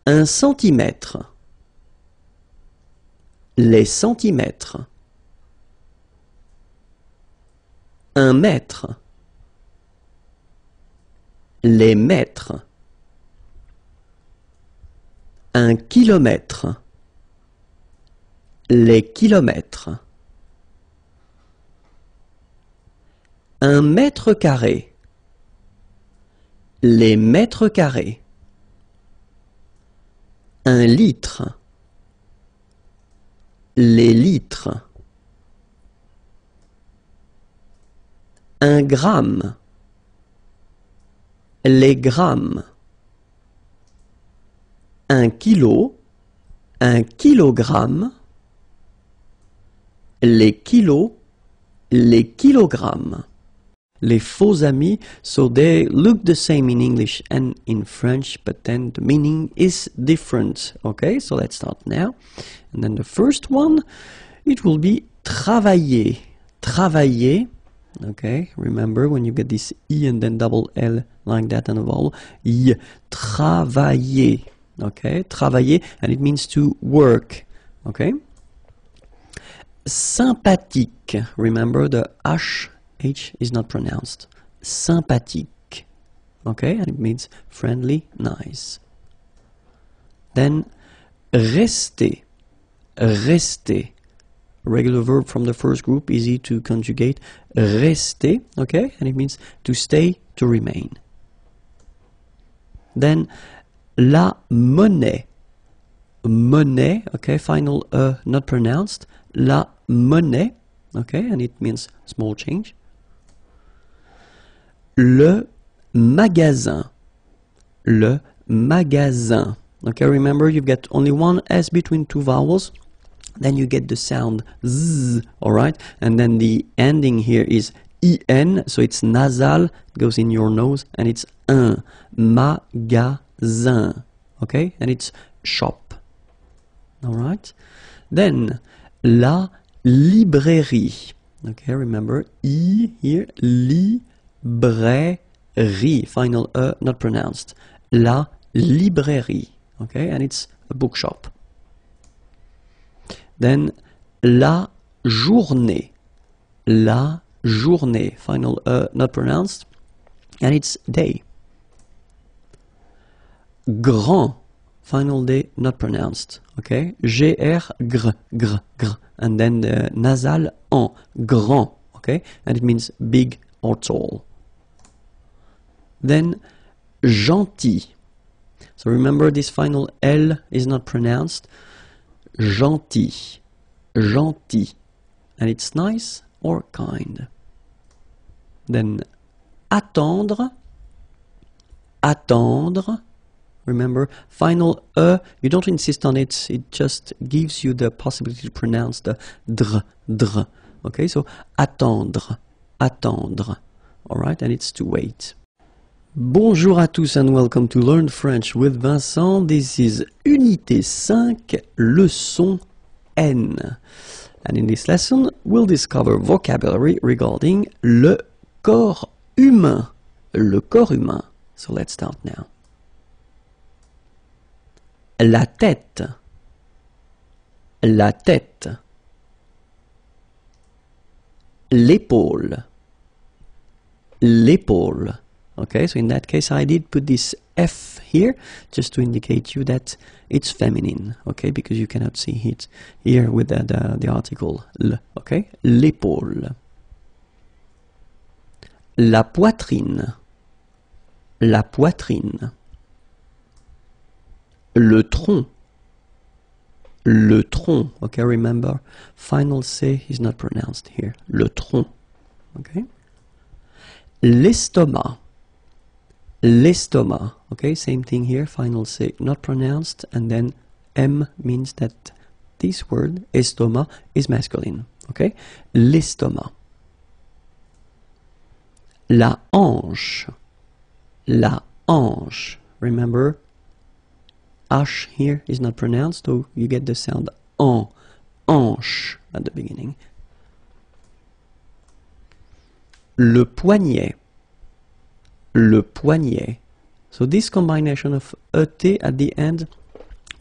Speaker 1: 1 centimètre. Les centimètres. Un mètre. Les mètres. Un kilomètre. Les kilomètres. Un mètre carré. Les mètres carrés. Un litre. Les litres. Un gramme. Les grammes. Un kilo. Un kilogramme. Les kilos. Les kilogrammes. Les faux amis, so they look the same in English and in French, but then the meaning is different. Okay, so let's start now. And then the first one, it will be travailler. Travailler. Okay, remember when you get this I and then double L like that and a vowel. I. Travailler. Okay, travailler, and it means to work. Okay. Sympathique. Remember the H is not pronounced. Sympathique. Okay, and it means friendly, nice. Then rester. Rester. Regular verb from the first group, easy to conjugate. Rester, okay, and it means to stay, to remain. Then la monnaie. Monnaie, okay, final not pronounced. La monnaie, okay, and it means small change. Le magasin. Le magasin. Okay, remember you've got only one S between two vowels. Then you get the sound Z, alright? And then the ending here is IN, so it's nasal, it goes in your nose, and it's un. Magasin. Okay? And it's shop. Alright? Then, la librairie. Okay, remember, I here, librairie. Final not pronounced. La librairie. Okay, and it's a bookshop. Then, la journée. La journée. Final not pronounced. And it's day. Grand. Final day not pronounced. Okay, G-R, gr, gr, gr. And then the nasal en, grand. Okay, and it means big or tall. Then, gentil. So remember this final L is not pronounced. Gentil. Gentil. And it's nice or kind. Then, attendre. Attendre. Remember, final you don't insist on it, it just gives you the possibility to pronounce the dr, dr. Okay, so attendre, attendre. Alright, and it's to wait. Bonjour à tous and welcome to Learn French with Vincent. This is Unité 5, leçon N. And in this lesson, we'll discover vocabulary regarding le corps humain. Le corps humain. So let's start now. La tête. La tête. L'épaule. L'épaule. Okay, so in that case I did put this F here just to indicate you that it's feminine, okay, because you cannot see it here with the article L, okay? L'épaule. La poitrine. La poitrine. Le tronc. Le tronc, okay, remember, final C is not pronounced here. Le tronc, okay? L'estomac. L'estomac, okay, same thing here, final C not pronounced, and then M means that this word, estomac, is masculine, okay? L'estomac. La hanche. La hanche, remember, H here is not pronounced, so you get the sound en, hanche at the beginning. Le poignet. Le poignet. So this combination of ET at the end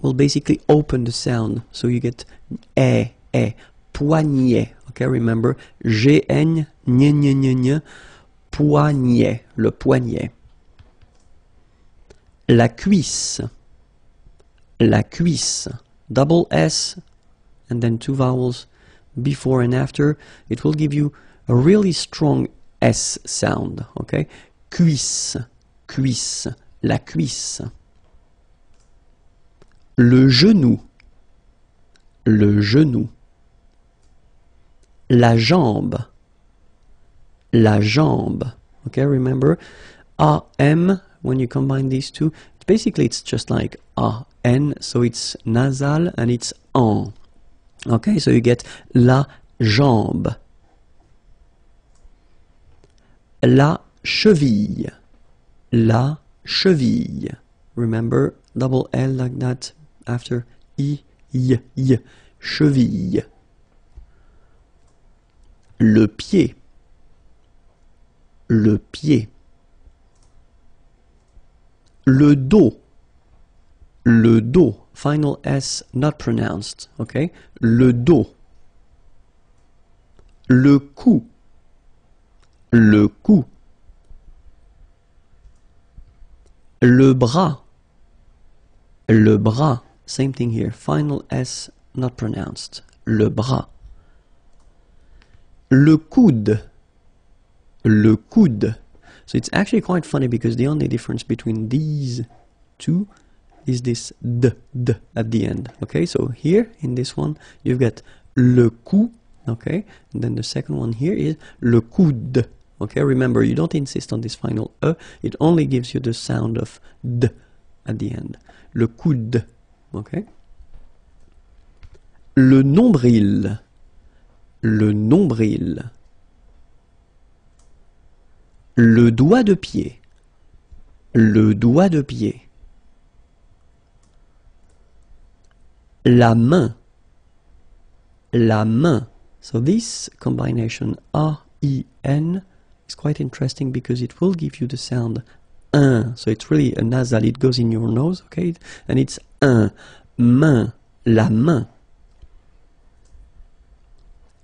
Speaker 1: will basically open the sound, so you get poignet, Okay, remember, G-N, poignet, le poignet. La cuisse, la cuisse, double S, and then two vowels before and after. It will give you a really strong S sound, okay? Cuisse, cuisse, la cuisse. Le genou, le genou. La jambe, la jambe. Okay, remember, A-M, when you combine these two, basically it's just like A-N, so it's nasal and it's en. Okay, so you get la jambe. La cheville, la cheville. Remember, double L like that after I, cheville. Le pied, le pied. Le dos, final S not pronounced, okay? Le dos. Le cou, le cou. Le bras, same thing here, final S not pronounced, le bras. Le coude, le coude. So it's actually quite funny because the only difference between these two is this d at the end. Okay, so here in this one you've got le cou, okay, and then the second one here is le coude. Okay, remember you don't insist on this final e, it only gives you the sound of d at the end. Le coude, okay. Le nombril, le nombril. Le doigt de pied, le doigt de pied. La main, la main. So this combination A-I-N is quite interesting because it will give you the sound un. So it's really a nasal, it goes in your nose, okay? And it's un, main, la main.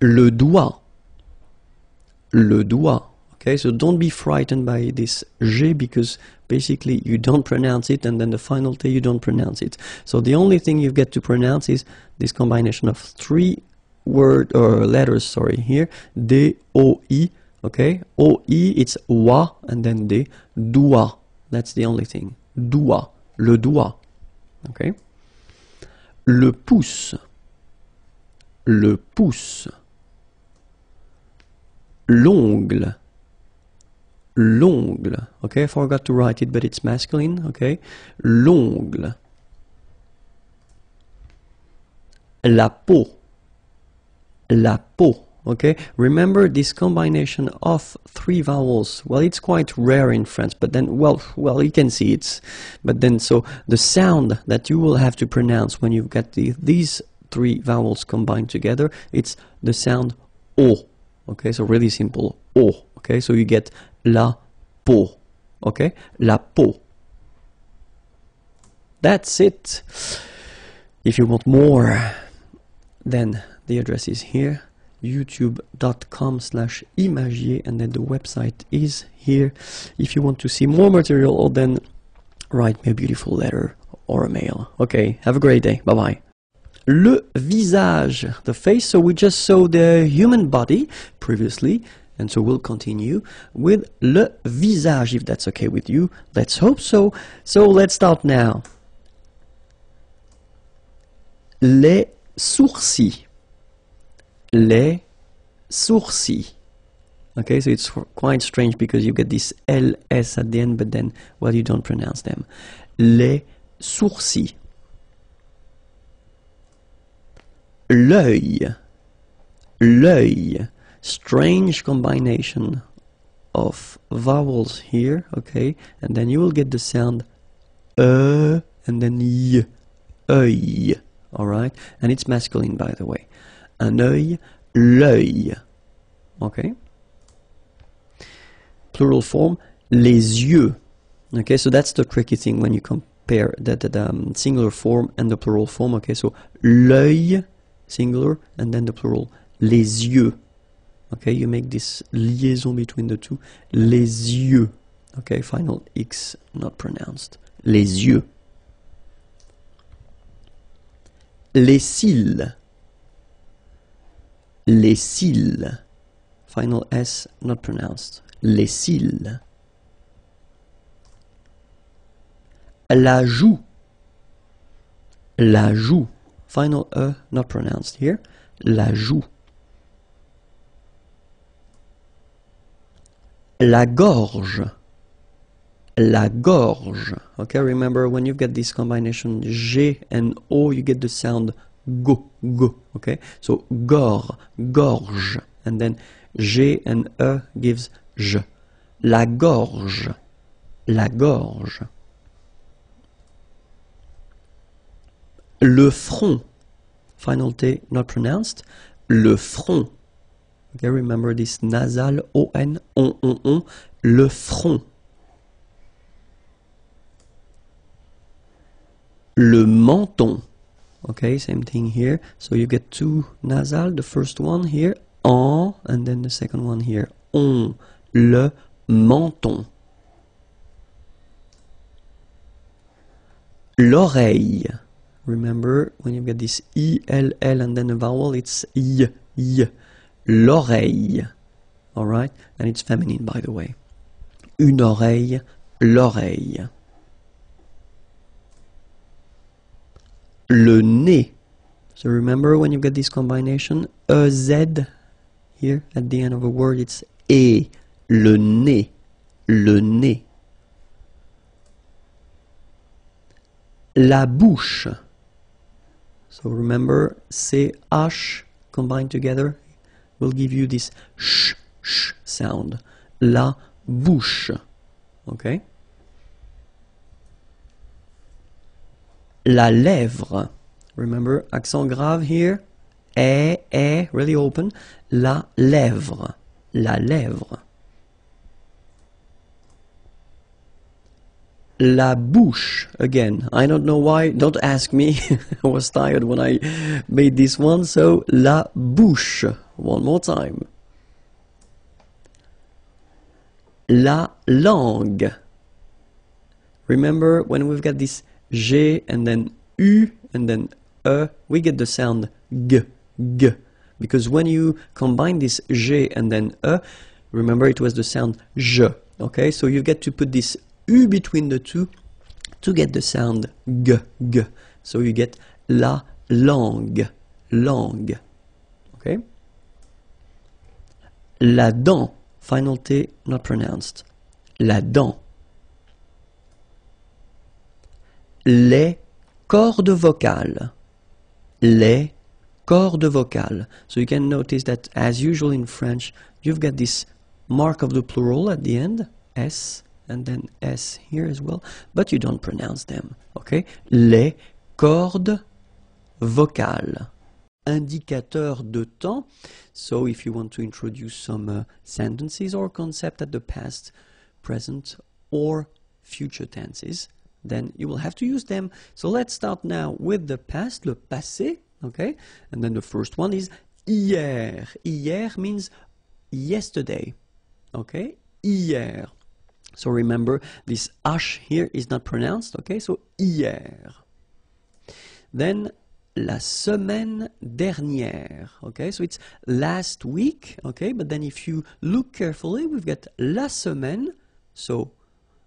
Speaker 1: Le doigt, le doigt. Okay, so don't be frightened by this G because basically you don't pronounce it and then the final T you don't pronounce it. So the only thing you get to pronounce is this combination of three letters, sorry, here, D, O, I, okay? O, I, it's wa and then D, doigt. That's the only thing. Doigt, le doigt, okay? Le pouce, le pouce. L'ongle, l'ongle, okay, I forgot to write it, but it's masculine, okay, l'ongle. La peau, okay, remember this combination of three vowels, well, it's quite rare in France, but then, well, you can see it, but then, so the sound that you will have to pronounce when you've got these three vowels combined together, it's the sound O. Okay, so really simple, O, okay, so you get la peau, okay, la peau. That's it. If you want more, then the address is here, youtube.com/imagier, and then the website is here. If you want to see more material, then write me a beautiful letter or a mail. Okay, have a great day, bye-bye. Le visage, the face, so we just saw the human body previously, and so we'll continue with le visage, if that's okay with you. Let's hope so. So let's start now. Les sourcils, les sourcils. Okay, so it's quite strange because you get this LS at the end, but then, well, you don't pronounce them. Les sourcils. L'œil, l'œil, strange combination of vowels here, okay, and then you will get the sound and then y, œil, alright, and it's masculine by the way. Un œil, l'œil, okay. Plural form, les yeux, okay, so that's the tricky thing when you compare the singular form and the plural form, okay, so l'œil, singular, and then the plural, Les yeux. Okay, you make this liaison between the two. Les yeux. Okay, final X not pronounced. Les yeux. Les cils. Les cils. Final S not pronounced. Les cils. La joue. La joue. Final E not pronounced here. La joue. La gorge. La gorge. Okay, remember when you've got this combination G and O, you get the sound go, go. Okay, so gorge. And then G and E gives J. La gorge. La gorge. Le front. Final T not pronounced. Le front. Okay, remember this nasal on, on. Le front. Le menton. Okay, same thing here. So you get two nasal. The first one here, en, and then the second one here, on. Le menton. L'oreille. Remember, when you get this I-L-L and then a vowel, it's I. L'oreille. Alright? And it's feminine, by the way. Une oreille, l'oreille. Le nez. So remember, when you get this combination, a Z here at the end of a word, it's E. Le nez. Le nez. La bouche. So remember, CH combined together will give you this sh sound. La bouche. Okay? La lèvre. Remember, accent grave here. Really open. La lèvre. La lèvre. La bouche. Again, I don't know why. Don't ask me. I was tired when I made this one. So, la bouche. One more time. La langue. Remember, when we've got this G and then U and then E, we get the sound G. Because when you combine this G and then E, remember it was the sound J. Okay, so you get to put this U between the two to get the sound G. So you get la langue. Langue. Okay? La dent. Final T not pronounced. La dent. Les cordes vocales. Les cordes vocales. So you can notice that as usual in French, you've got this mark of the plural at the end, S, and then S here as well, but you don't pronounce them, okay? Les cordes vocales. Indicateur de temps. So if you want to introduce some sentences or concept at the past, present, or future tenses, then you will have to use them. So let's start now with the past, le passé, okay? And then the first one is hier. Hier means yesterday, okay? Hier. So remember, this H here is not pronounced, okay? So hier. Then la semaine dernière, okay? So it's last week, okay? But then if you look carefully, we've got la semaine, so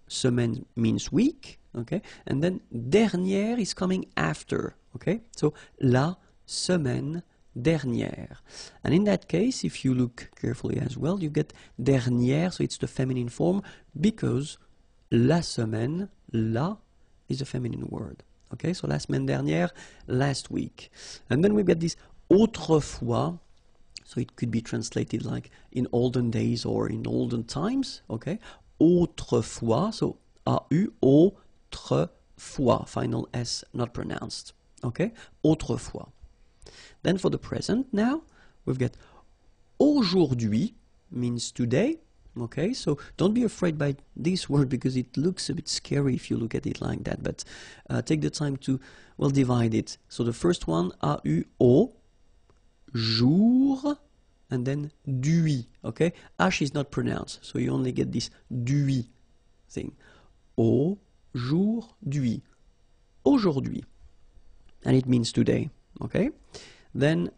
Speaker 1: semaine means week, okay? And then dernière is coming after, okay? So la semaine dernière. And in that case, if you look carefully as well, you get dernière, so it's the feminine form, because la semaine, la, is a feminine word. Okay, so la semaine dernière, last week. And then we get this autrefois, so it could be translated like in olden days or in olden times, okay? Autrefois, so A-U, autrefois, final S not pronounced, okay? Autrefois. Then for the present now, we've got aujourd'hui, means today, okay? So don't be afraid by this word because it looks a bit scary if you look at it like that, but take the time to, well, divide it. So the first one, A-U-O, jours, and then dui, okay? H is not pronounced, so you only get this dui thing. Aujourd'hui. Aujourd'hui. And it means today, okay? Then,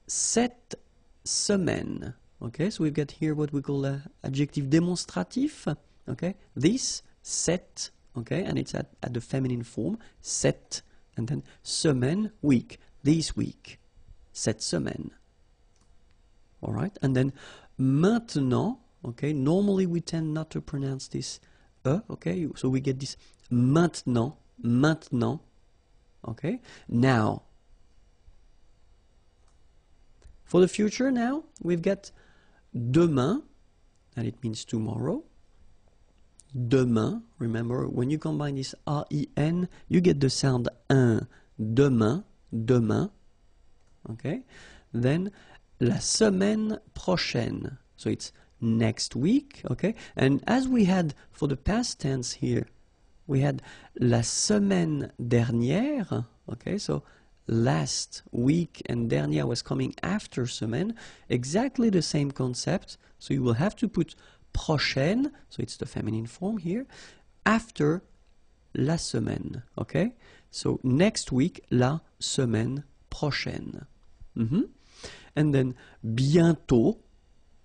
Speaker 1: cette semaine, okay? So we've got here what we call an adjective démonstratif, okay? This, cette, okay? And it's at the feminine form, cette, and then semaine, week, this week, cette semaine. All right, and then maintenant, okay, normally we tend not to pronounce this okay, so we get this maintenant, maintenant, okay, now. For the future now, we've got demain, and it means tomorrow. Demain, remember, when you combine this R-I-N, you get the sound un, demain, demain, okay, then la semaine prochaine, so it's next week, okay? And as we had for the past tense here, we had la semaine dernière, okay? So last week, and dernière was coming after semaine, exactly the same concept. So you will have to put prochaine, so it's the feminine form here, after la semaine, okay? So next week, la semaine prochaine. And then bientôt,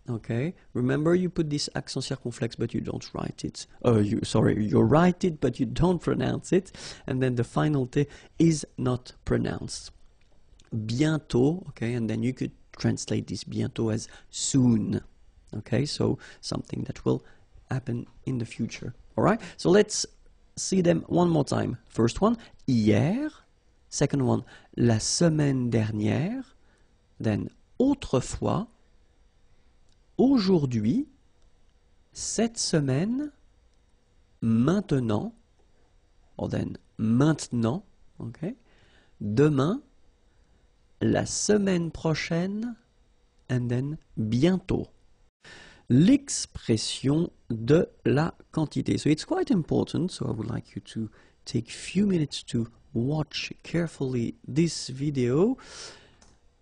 Speaker 1: okay, remember you put this accent circonflexe but you don't write it. You write it but you don't pronounce it, and then the final T is not pronounced. Bientôt, okay, and then you could translate this bientôt as soon, okay, so something that will happen in the future. All right, so let's see them one more time. First one, hier. Second one, la semaine dernière. Then autrefois, aujourd'hui, cette semaine, maintenant, or then maintenant, okay, demain, la semaine prochaine, and then bientôt. L'expression de la quantité. So it's quite important, so I would like you to take a few minutes to watch carefully this video.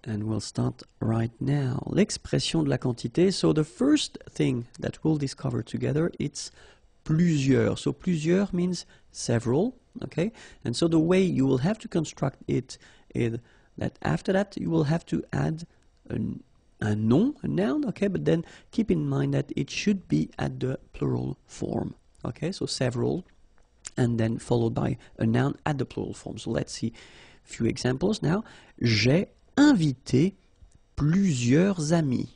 Speaker 1: And we'll start right now. L'expression de la quantité. So the first thing that we'll discover together, it's plusieurs. So plusieurs means several, okay? And so the way you will have to construct it is that after that you will have to add a noun, okay? But then keep in mind that it should be at the plural form, okay? So several, and then followed by a noun at the plural form. So let's see a few examples now. J'ai invité plusieurs amis.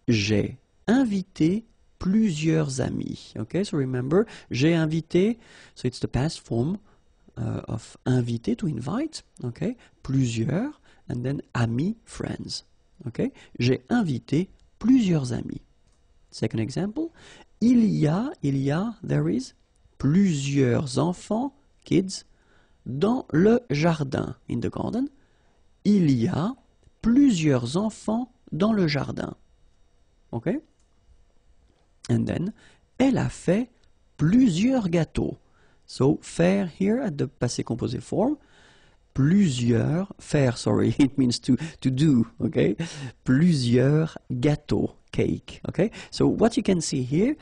Speaker 1: J'ai invité plusieurs amis. Okay, so remember, j'ai invité, so it's the past form of inviter, to invite. Okay, plusieurs, and then amis, friends. Okay, j'ai invité plusieurs amis. Second example, il y a, there is, plusieurs enfants, kids, dans le jardin, in the garden. Il y a plusieurs enfants dans le jardin. Okay? And then, elle a fait plusieurs gâteaux. So, faire here at the passé composé form. Plusieurs, faire, sorry, it means to do, okay? Plusieurs gâteaux, cake, okay? So, what you can see here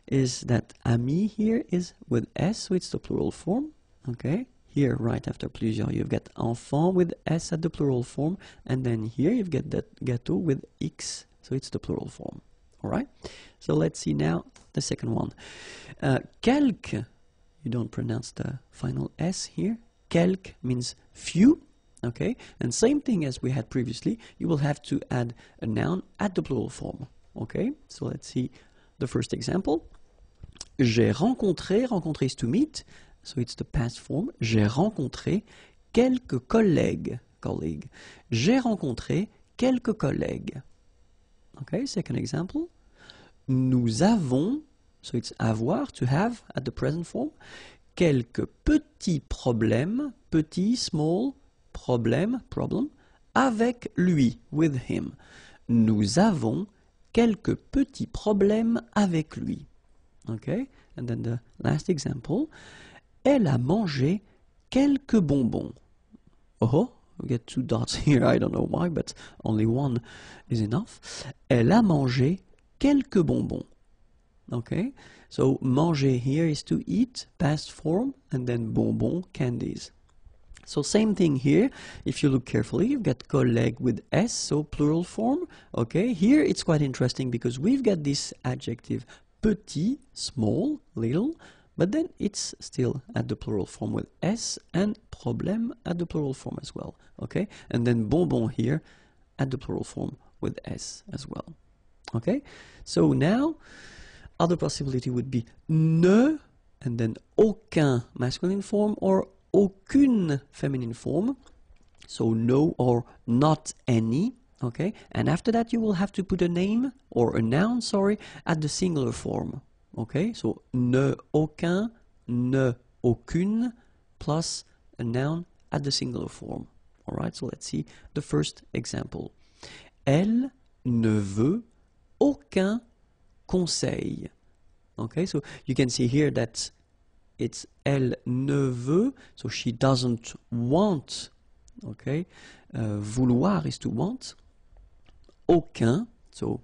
Speaker 1: is that ami here is with S, so it's the plural form, okay? Here, right after plusieurs, you've got enfant with S at the plural form, and then here you've got that gâteau with X, so it's the plural form. All right? So let's see now the second one. Quelques, you don't pronounce the final S here. Quelques means few, okay? And same thing as we had previously, you will have to add a noun at the plural form, okay? So let's see the first example. J'ai rencontré, rencontrer is to meet, so it's the past form. J'ai rencontré quelques collègues. J'ai rencontré quelques collègues. Okay, second example. Nous avons, so it's avoir, to have at the present form, quelques petits problèmes, petit, small, problème, problem, avec lui, with him. Nous avons quelques petits problèmes avec lui. Okay, and then the last example. Elle a mangé quelques bonbons. Oh, We get 2 dots here, I don't know why, but only one is enough. Elle a mangé quelques bonbons. Okay, so manger here is to eat, past form, and then bonbon, candies. So same thing here. If you look carefully, you've got collègue with S, so plural form. Okay, here it's quite interesting because we've got this adjective petit, small, little, but then it's still at the plural form with S, and problème at the plural form as well. Okay, and then bonbon here at the plural form with S as well. Okay, so now other possibility would be ne, and then aucun masculine form, or aucune feminine form. So no or not any. Okay, and after that you will have to put a name or a noun, sorry, at the singular form. Okay, so ne aucun, ne aucune, plus a noun at the singular form. Alright, so let's see the first example. Elle ne veut aucun conseil. Okay, so you can see here that it's elle ne veut, so she doesn't want. Okay, vouloir is to want. Aucun, so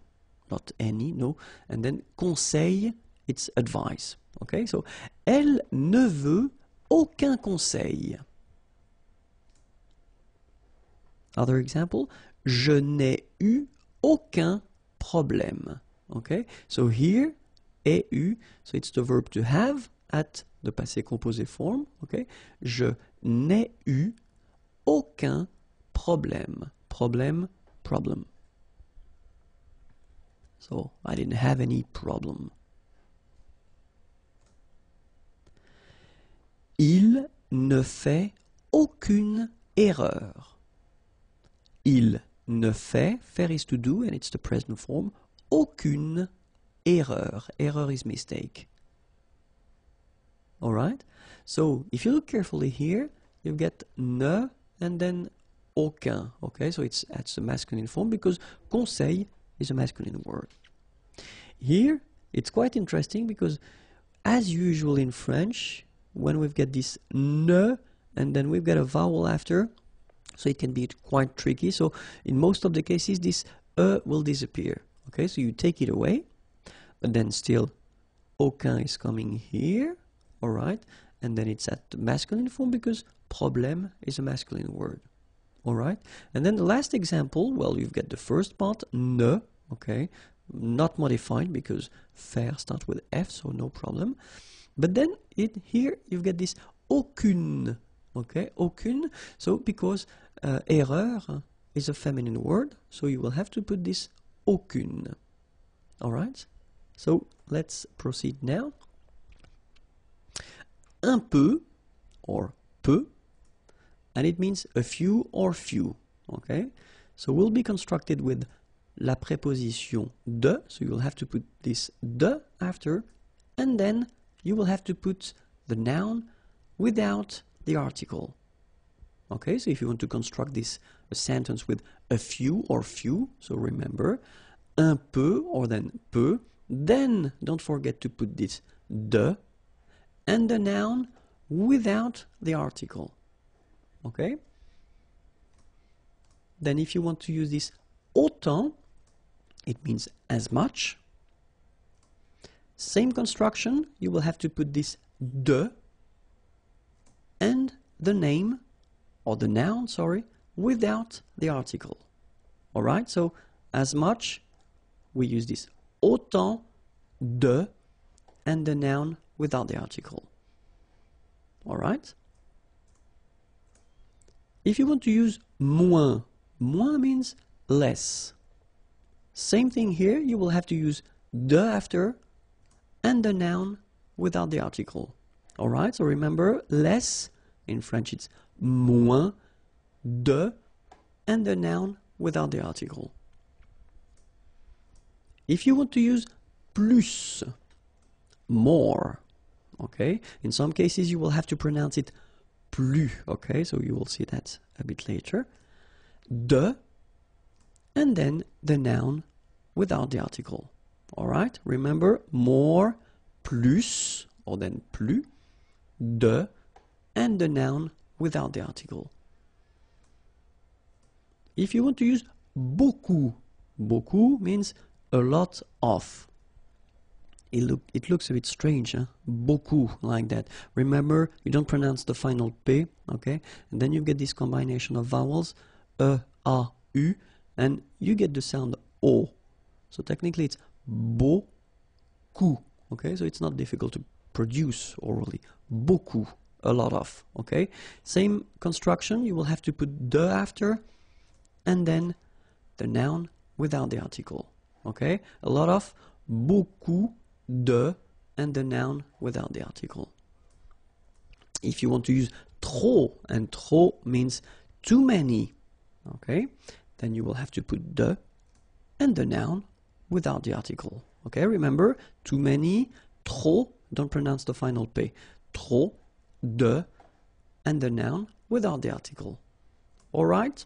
Speaker 1: not any, no. And then conseil, it's advice. Okay, so elle ne veut aucun conseil. Other example, je n'ai eu aucun problème. Okay, so here, ai eu, so it's the verb to have at the passé composé form. Okay, je n'ai eu aucun problème. Problème, problem. So I didn't have any problem. Il ne fait aucune erreur. Il ne fait, faire is to do, and it's the present form, aucune erreur. Error is mistake. Alright? So, if you look carefully here, you get ne and then aucun. Okay, so that's the masculine form because conseil is a masculine word. Here, it's quite interesting because as usual in French, when we've got this ne and then we've got a vowel after, so it can be quite tricky. So in most of the cases, this will disappear. Okay, so you take it away, but then still aucun is coming here. Alright, and then it's at the masculine form because problème is a masculine word. Alright, and then the last example, well, you've got the first part, ne, okay, not modified because faire starts with F, so no problem. But then here you've got this aucune, okay, aucune, so because erreur is a feminine word, so you will have to put this aucune. Alright, so let's proceed now. Un peu, or peu, and it means a few or few, okay? So will be constructed with la préposition de, so you will have to put this de after, and then you will have to put the noun without the article. Okay, so if you want to construct this a sentence with a few or few, so remember, un peu or then peu, then don't forget to put this de, and the noun without the article. Okay? Then if you want to use this autant, it means as much. Same construction, you will have to put this de and the name, or the noun, sorry, without the article. Alright, so as much, we use this autant de and the noun without the article. Alright? If you want to use moins, moins means less. Same thing here, you will have to use de after and the noun without the article. Alright, so remember, less, in French it's moins, de, and the noun without the article. If you want to use plus, more, okay, in some cases you will have to pronounce it plus, okay, so you will see that a bit later. De, and then the noun without the article. Alright, remember, more, plus, or then plus, de, and the noun without the article. If you want to use beaucoup, beaucoup means a lot of. It looks a bit strange, huh? Beaucoup, like that. Remember, you don't pronounce the final P, okay? And then you get this combination of vowels, E, A, U, and you get the sound O. So technically it's beaucoup, okay? So it's not difficult to produce orally. Beaucoup, a lot of, okay? Same construction, you will have to put de after, and then the noun without the article, okay? A lot of, beaucoup de, and the noun without the article. If you want to use trop, and trop means too many, okay? Then you will have to put de and the noun without the article, okay? Remember, too many, trop, don't pronounce the final P. Trop, de, and the noun without the article. All right?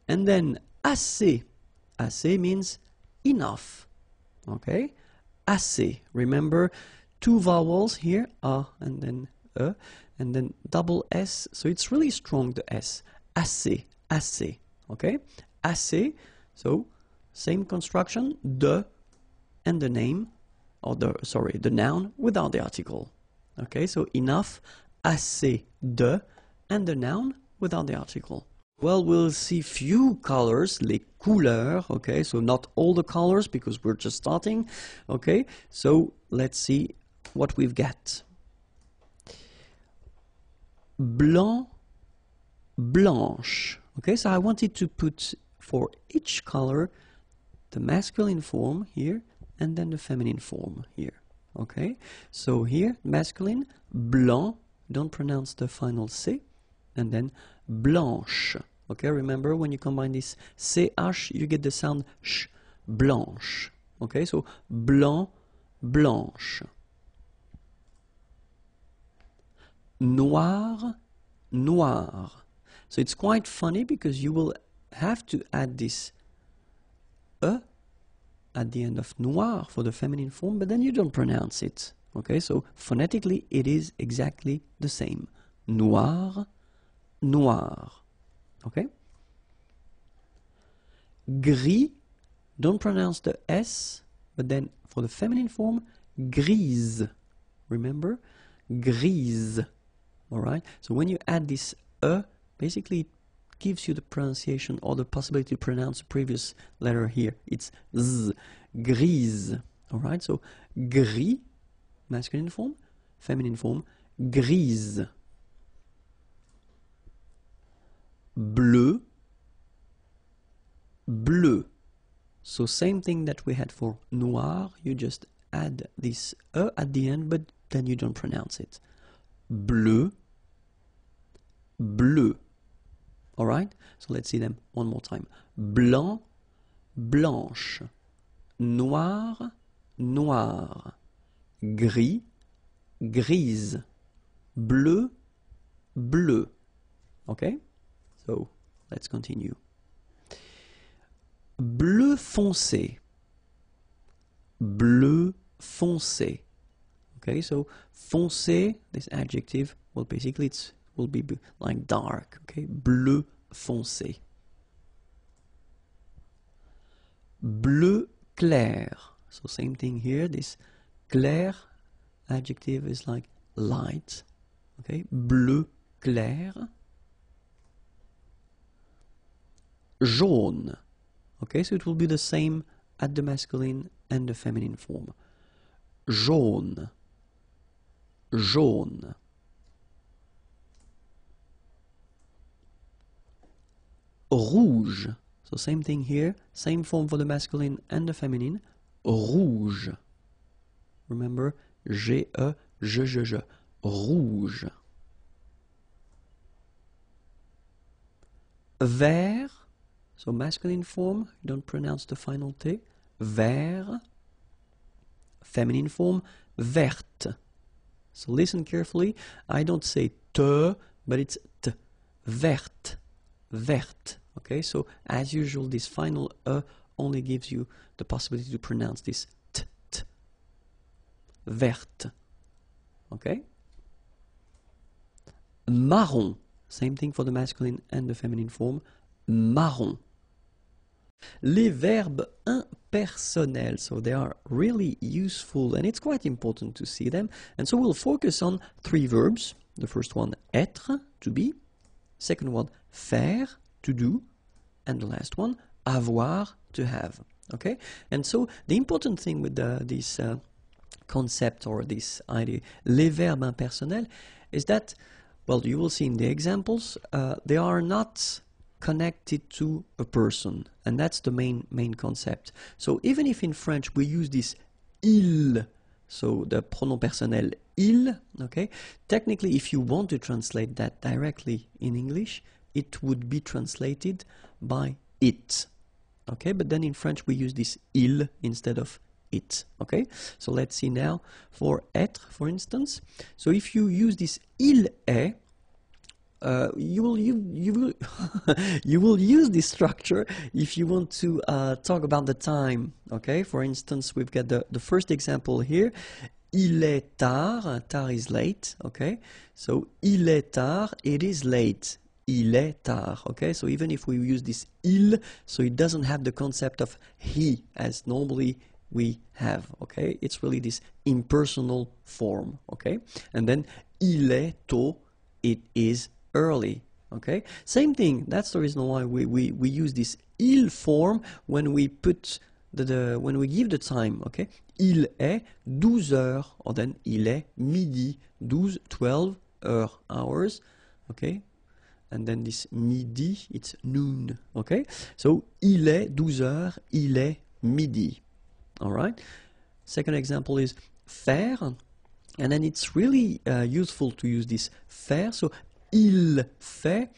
Speaker 1: And then assez. Assez means enough, okay? Assez. Remember, two vowels here, a and then e, and then double s, so it's really strong, the s. Assez, assez, okay? Assez, so same construction, de, and the name, or the noun without the article. Okay, so enough, assez de, and the noun without the article. Well, we'll see few colors, les couleurs, okay, so not all the colors because we're just starting, okay, so let's see what we've got. Blanc, blanche, okay, so I wanted to put for each color the masculine form here and then the feminine form here, okay, so here, masculine, blanc, don't pronounce the final C, and then blanche. Okay, remember when you combine this CH, you get the sound sh, blanche. Okay, so blanc, blanche. Noir, noir. So it's quite funny because you will have to add this E at the end of noir for the feminine form, but then you don't pronounce it. Okay, so phonetically it is exactly the same. Noir, noir. Okay? Gris, don't pronounce the S, but then for the feminine form, grise. Remember? Grise. Alright? So when you add this E, basically it gives you the pronunciation or the possibility to pronounce the previous letter here. It's Z. Grise. Alright? So gris, masculine form, feminine form, grise. Bleu, bleu. So same thing that we had for noir, you just add this E at the end, but then you don't pronounce it. Bleu, bleu. Alright? So let's see them one more time. Blanc, blanche. Noir, noir. Gris, grise. Bleu, bleu. Okay? So, let's continue. Bleu foncé. Bleu foncé. Okay, so foncé, this adjective, well, basically it will be like dark. Okay, bleu foncé. Bleu clair. So same thing here. This clair adjective is like light. Okay, bleu clair. Jaune. Okay, so it will be the same at the masculine and the feminine form. Jaune. Jaune. Rouge. So same thing here, same form for the masculine and the feminine. Rouge. Remember, G-E, je. Rouge. Vert. So masculine form, don't pronounce the final T. Vert. Feminine form, verte. So listen carefully. I don't say te, but it's t. Verte. Verte. Okay, so as usual, this final E only gives you the possibility to pronounce this t. Verte. Okay? Marron. Same thing for the masculine and the feminine form. Marron. Les verbes impersonnels, so they are really useful and it's quite important to see them. And so we'll focus on 3 verbs. The first one, être, to be. Second one, faire, to do. And the last one, avoir, to have. Okay? And so the important thing with this concept or this idea, les verbes impersonnels, is that, well, you will see in the examples, they are not connected to a person, and that's the main concept. So even if in French we use this il, so the pronom personnel il, okay, technically if you want to translate that directly in English, it would be translated by it, okay, but then in French we use this il instead of it, okay. So let's see now for être, for instance. So if you use this il est, you will use this structure if you want to talk about the time, okay. For instance, we've got the first example here. Il est tard. Tard is late, okay. So il est tard, it is late. Il est tard, okay. So even if we use this il, so it doesn't have the concept of he as normally we have, okay. It's really this impersonal form, okay. And then il est tôt, it is early, okay. Same thing, that's the reason why we use this il form when we put when we give the time, okay. Il est 12 heures, or then il est midi, 12 hours, okay. And then this midi, it's noon, okay. So il est 12 heures, il est midi, all right. Second example is faire, and then it's really useful to use this faire. So il fait,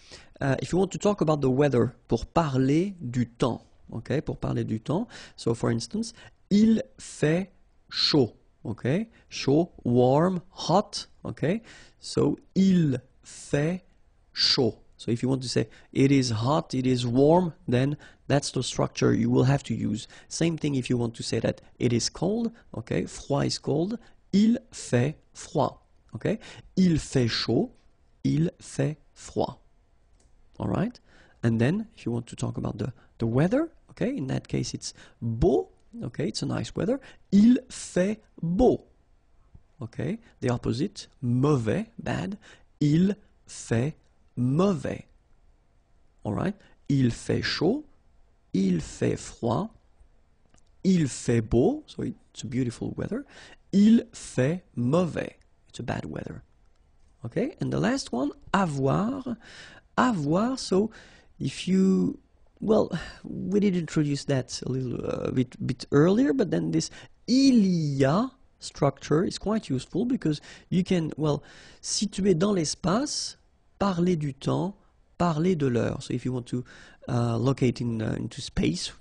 Speaker 1: if you want to talk about the weather, pour parler du temps, okay, pour parler du temps. So for instance, il fait chaud, okay, chaud, warm, hot, okay. So il fait chaud. So if you want to say it is hot, it is warm, then that's the structure you will have to use. Same thing if you want to say that it is cold, okay, froid is cold, il fait froid, okay. Il fait chaud, il fait froid. All right? And then, if you want to talk about the weather, okay, in that case it's beau, okay, it's a nice weather. Il fait beau, okay. The opposite, mauvais, bad. Il fait mauvais. All right? Il fait chaud, il fait froid, il fait beau, so it's a beautiful weather. Il fait mauvais, it's a bad weather. Okay, and the last one, avoir. Avoir, so if you, well, we did introduce that a little bit earlier, but then this il y a structure is quite useful because you can, well, situer dans l'espace, parler du temps, parler de l'heure. So if you want to locate into space,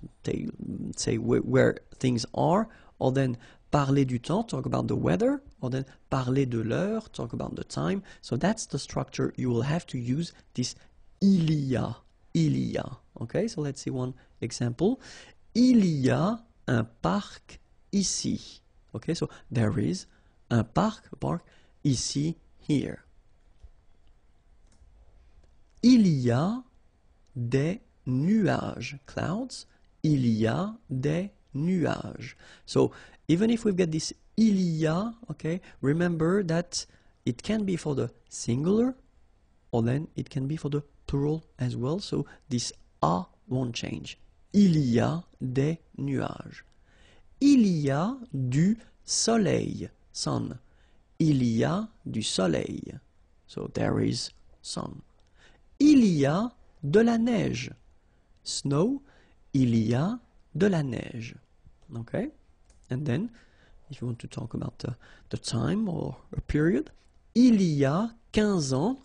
Speaker 1: say where things are, or then parler du temps, talk about the weather, or then parler de l'heure, talk about the time. So that's the structure you will have to use, this il y a, il y a. Okay, so let's see one example. Il y a un parc ici. Okay, so there is un parc ici, here. Il y a des nuages, clouds. Il y a des nuages. So even if we've got this il y a, okay, remember that it can be for the singular, or then it can be for the plural as well. So this a won't change. Il y a des nuages. Il y a du soleil, sun. Il y a du soleil. So there is sun. Il y a de la neige. Snow. Il y a de la neige. Okay? And then, if you want to talk about the time or a period, il y a 15 ans.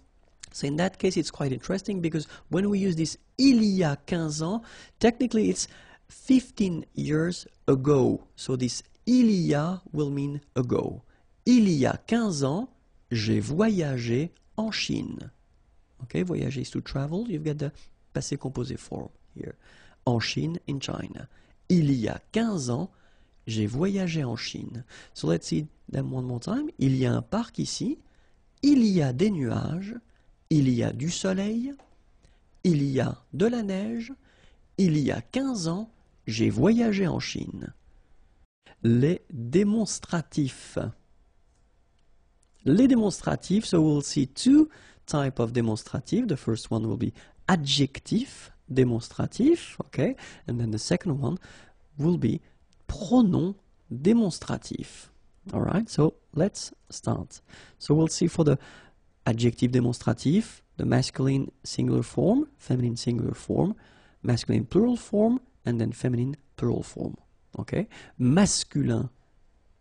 Speaker 1: So in that case, it's quite interesting because when we use this il y a 15 ans, technically it's 15 years ago. So this il y a will mean ago. Il y a 15 ans, j'ai voyagé en Chine. Okay, voyager is to travel. You've got the passé composé form here. En Chine, in China. Il y a 15 ans, j'ai voyagé en Chine. So let's see them one more time. Il y a un parc ici. Il y a des nuages. Il y a du soleil. Il y a de la neige. Il y a 15 ans, j'ai voyagé en Chine. Les démonstratifs. Les démonstratifs, so we'll see two types of demonstrative. The first one will be adjectif démonstratif, okay? And then the second one will be pronom démonstratif. All right, so let's start. So we'll see for the adjective démonstratif, the masculine singular form, feminine singular form, masculine plural form, and then feminine plural form. Okay? Masculin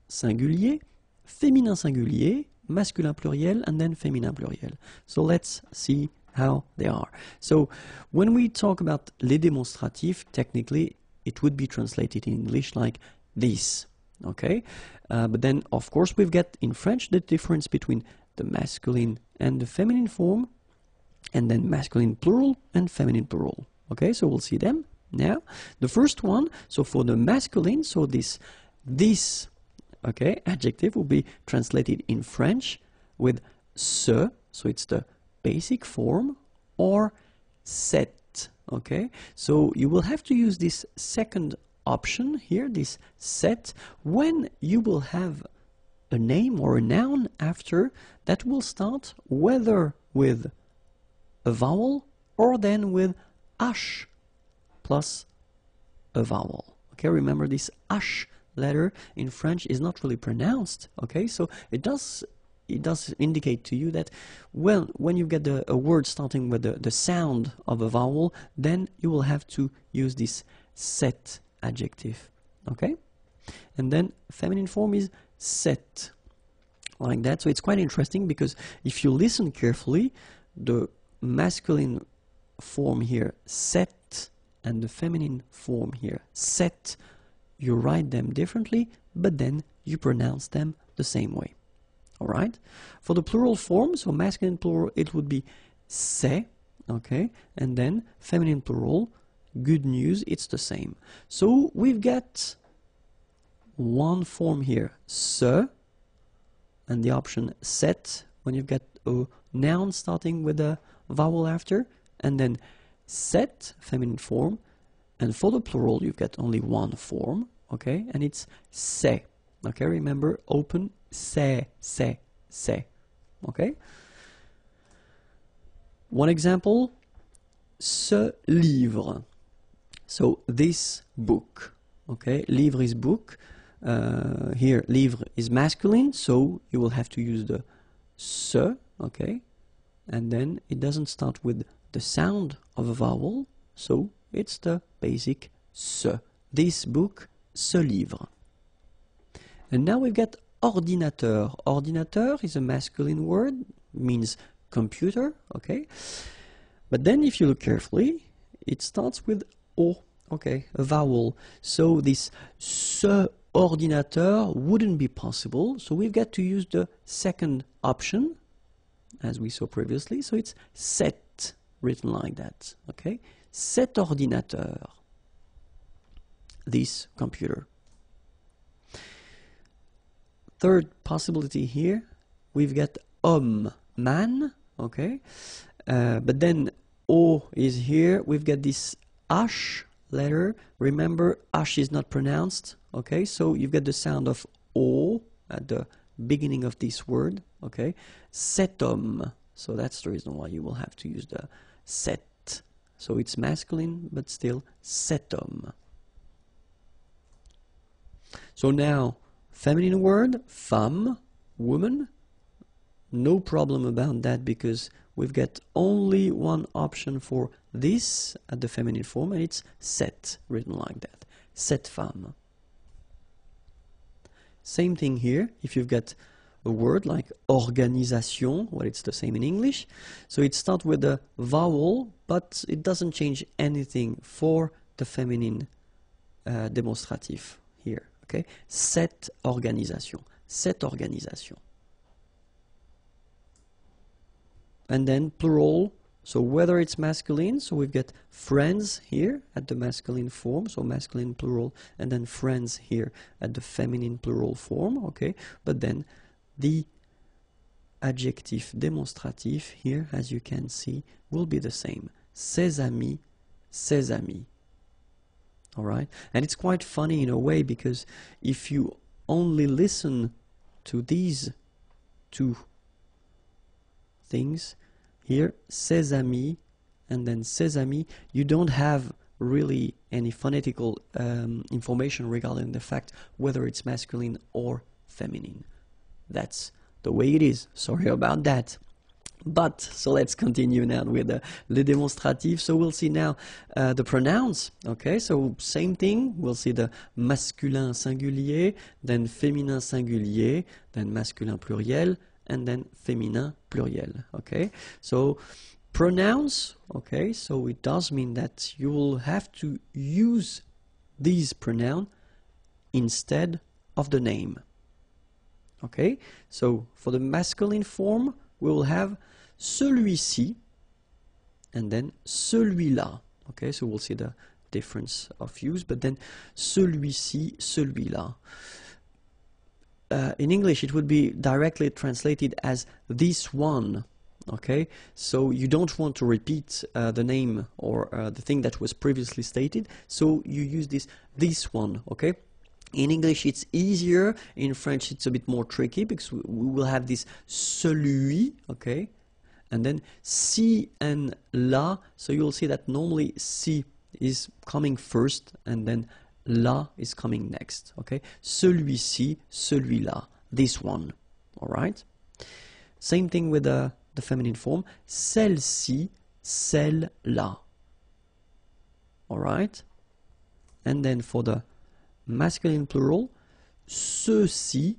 Speaker 1: singulier, féminin singulier, masculin pluriel, and then féminin pluriel. So let's see how they are. So when we talk about les démonstratifs, technically it would be translated in English like this. Okay? But then of course we've got in French the difference between the masculine and the feminine form, and then masculine plural and feminine plural. Okay, so we'll see them now. The first one, so for the masculine, so this okay, adjective will be translated in French with ce, so it's the basic form, or cette. Okay, so you will have to use this second option here, this cette, when you will have a name or a noun after that will start whether with a vowel or then with h plus a vowel. Okay, remember this h letter in French is not really pronounced. Okay, so it does indicate to you that, well, when you get a word starting with the sound of a vowel, then you will have to use this cette adjective. Okay, and then feminine form is cette, like that. So it's quite interesting because if you listen carefully, the masculine form here, cette, and the feminine form here, cette, you write them differently, but then you pronounce them the same way. All right? For the plural form, so masculine plural, it would be c'est, okay? And then feminine plural, good news, it's the same. So we've got one form here, ce, and the option cette, when you've got a noun starting with a vowel after, and then cette, feminine form, and for the plural you've got only one form, okay, and it's c'est. Okay, remember, open, c'est, okay. One example, ce livre, so this book, okay, livre is book. Here livre is masculine, so you will have to use the ce, okay, and then it doesn't start with the sound of a vowel, so it's the basic ce. This book, ce livre. And now we've got ordinateur. Ordinateur is a masculine word, means computer, okay, but then if you look carefully, it starts with o, okay, a vowel, so this ce ordinateur wouldn't be possible, so we've got to use the second option as we saw previously, so it's cet, written like that, okay, cet ordinateur, this computer. Third possibility here, we've got homme, man, okay, but then o is here, we've got this h letter, remember h is not pronounced, okay, so you've got the sound of o at the beginning of this word, okay, cet homme, so that's the reason why you will have to use the cet, so it's masculine but still cet homme. So now feminine word, femme, woman, no problem about that because we've got only one option for this at the feminine form, and it's cette, written like that, cette femme. Same thing here, if you've got a word like organisation, well, it's the same in English, so it starts with a vowel, but it doesn't change anything for the feminine demonstrative here, okay, cette organisation, cette organisation. And then plural, so whether it's masculine, so we've got friends here at the masculine form, so masculine plural, and then friends here at the feminine plural form, okay, but then the adjective démonstratif here, as you can see, will be the same, ses amis, All right, and it's quite funny in a way, because if you only listen to these two things here, ses amis and then ses amis, you don't have really any phonetical information regarding the fact whether it's masculine or feminine. That's the way it is. Sorry about that. But, so let's continue now with le démonstratif. So we'll see now the pronouns, okay? So same thing, we'll see the masculin singulier, then féminin singulier, then masculin pluriel, and then féminin pluriel, okay? So pronouns, okay, so it does mean that you will have to use these pronouns instead of the name, okay? So for the masculine form, we will have celui-ci and then celui-là. Okay, so we'll see the difference of use, but then celui-ci, celui-là. In English, it would be directly translated as this one. Okay, so you don't want to repeat the name or the thing that was previously stated, so you use this one. Okay. In English it's easier, in French it's a bit more tricky, because we will have this celui, okay, and then ci and là, so you'll see that normally ci is coming first and then là is coming next, okay, celui-ci, celui-là, this one, alright. Same thing with the feminine form, celle-ci, celle-là, alright, and then for the masculine plural, ceux-ci,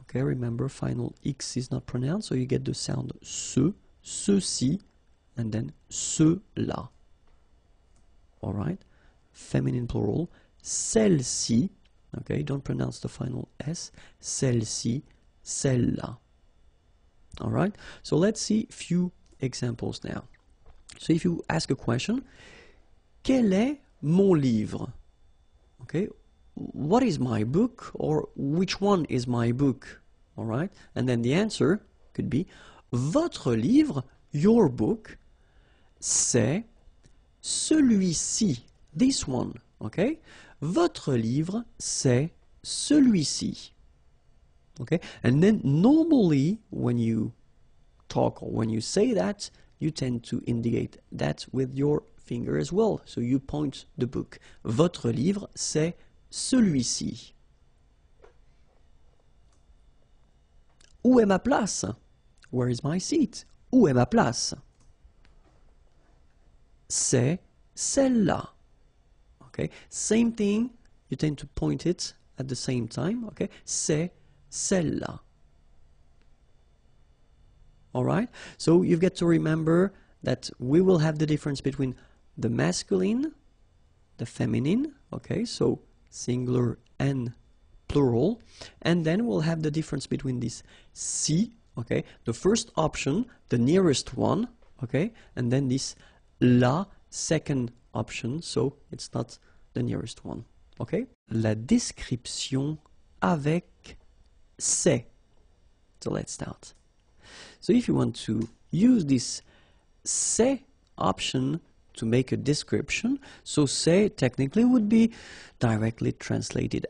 Speaker 1: okay, remember final X is not pronounced, so you get the sound ce, ceux-ci, and then ceux-là. Alright, feminine plural, celle-ci, okay, don't pronounce the final S, celle-ci, celle-là. Alright, so let's see a few examples now. So if you ask a question, quel est mon livre? Okay, what is my book, or which one is my book? All right, and then the answer could be votre livre, your book, c'est celui-ci, this one. Okay, votre livre, c'est celui-ci. Okay, and then normally when you talk or when you say that, you tend to indicate that with your finger as well. So you point the book. Votre livre, c'est celui-ci. Où est ma place? Where is my seat? Où est ma place? C'est celle-là. Okay, same thing, you tend to point it at the same time. Okay, c'est celle-là. Alright, so you've got to remember that we will have the difference between the masculine, the feminine, okay, so singular and plural, and then we'll have the difference between this ci, okay, the first option, the nearest one, okay, and then this la, second option, so it's not the nearest one, okay. La description avec c'est. So let's start. So if you want to use this c'est option to make a description, so c'est technically would be directly translated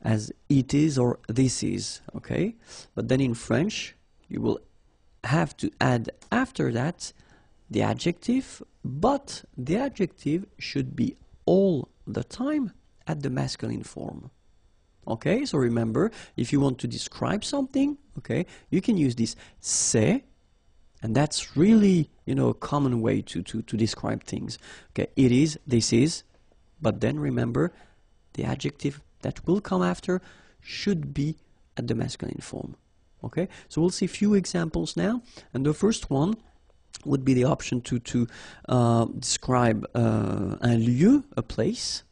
Speaker 1: as it is or this is, okay? But then in French, you will have to add after that the adjective, but the adjective should be all the time at the masculine form. Okay, so remember, if you want to describe something, okay, you can use this c'est, and that's really, you know, a common way to describe things. Okay, it is, this is, but then remember, the adjective that will come after should be at the masculine form. Okay, so we'll see a few examples now, and the first one would be the option to describe un lieu, a place.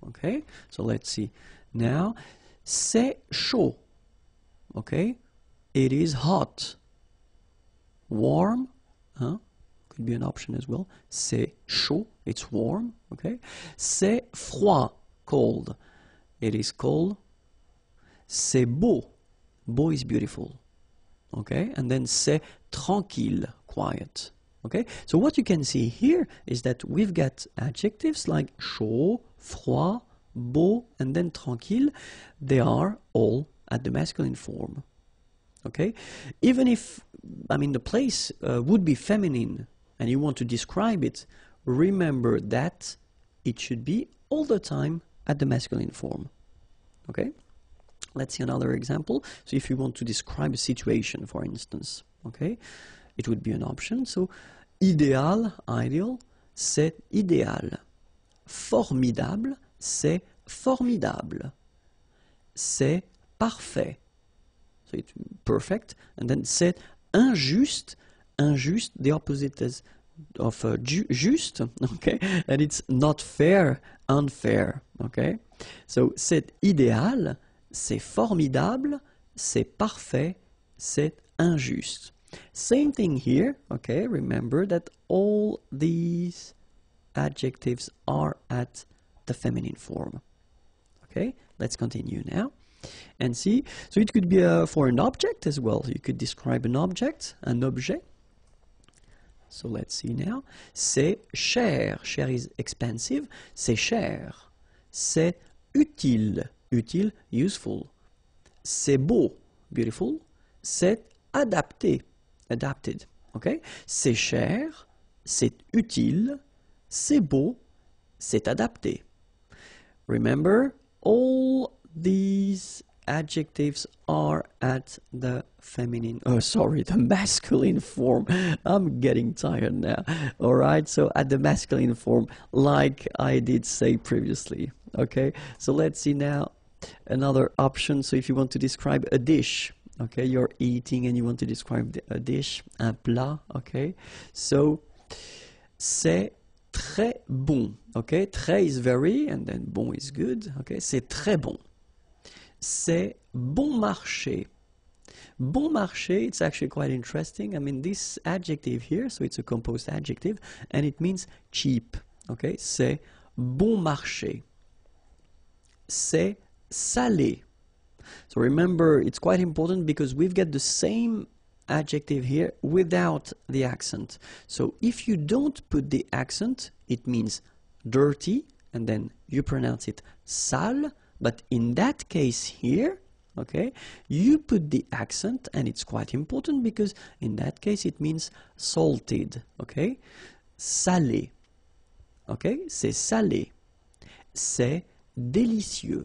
Speaker 1: Okay, so let's see now. C'est chaud. Okay, it is hot. Warm, could be an option as well. C'est chaud, it's warm. Okay, c'est froid, cold. It is cold. C'est beau. Beau is beautiful. Okay, and then c'est tranquille, quiet. Okay, so what you can see here is that we've got adjectives like chaud, froid, beau, and then tranquille. They are all at the masculine form. Okay, even if, I mean, the place would be feminine and you want to describe it, remember that it should be all the time at the masculine form. Okay, let's see another example. So if you want to describe a situation, for instance, okay, it would be an option. So idéal, ideal, c'est idéal. Formidable, c'est formidable. C'est parfait. So it's perfect. And then c'est injuste. Injuste, the opposite is of juste, okay? And it's not fair, unfair, okay? So c'est idéal, c'est formidable, c'est parfait, c'est injuste. Same thing here, okay? Remember that all these adjectives are at the feminine form. Okay, let's continue now and see. So it could be for an object as well. You could describe an object, un objet. So let's see now. C'est cher. Cher is expensive. C'est cher. C'est utile. Utile, useful. C'est beau. Beautiful. C'est adapté. Adapted. Okay? C'est cher. C'est utile. C'est beau. C'est adapté. Remember, all these adjectives are at the feminine, the masculine form. I'm getting tired now. All right, so at the masculine form, like I did say previously. Okay, so let's see now another option. So if you want to describe a dish, okay, you're eating and you want to describe a dish, un plat, okay, so c'est très bon, okay, très is very, and then bon is good, okay, c'est très bon. C'est bon marché. Bon marché, it's actually quite interesting. I mean, this adjective here, so it's a composed adjective, and it means cheap, okay, c'est bon marché. C'est salé. So remember, it's quite important because we've got the same adjective here without the accent. So if you don't put the accent, it means dirty, and then you pronounce it sale. But in that case here, okay, you put the accent, and it's quite important because in that case it means salted, okay? Salé, okay? C'est salé. C'est délicieux.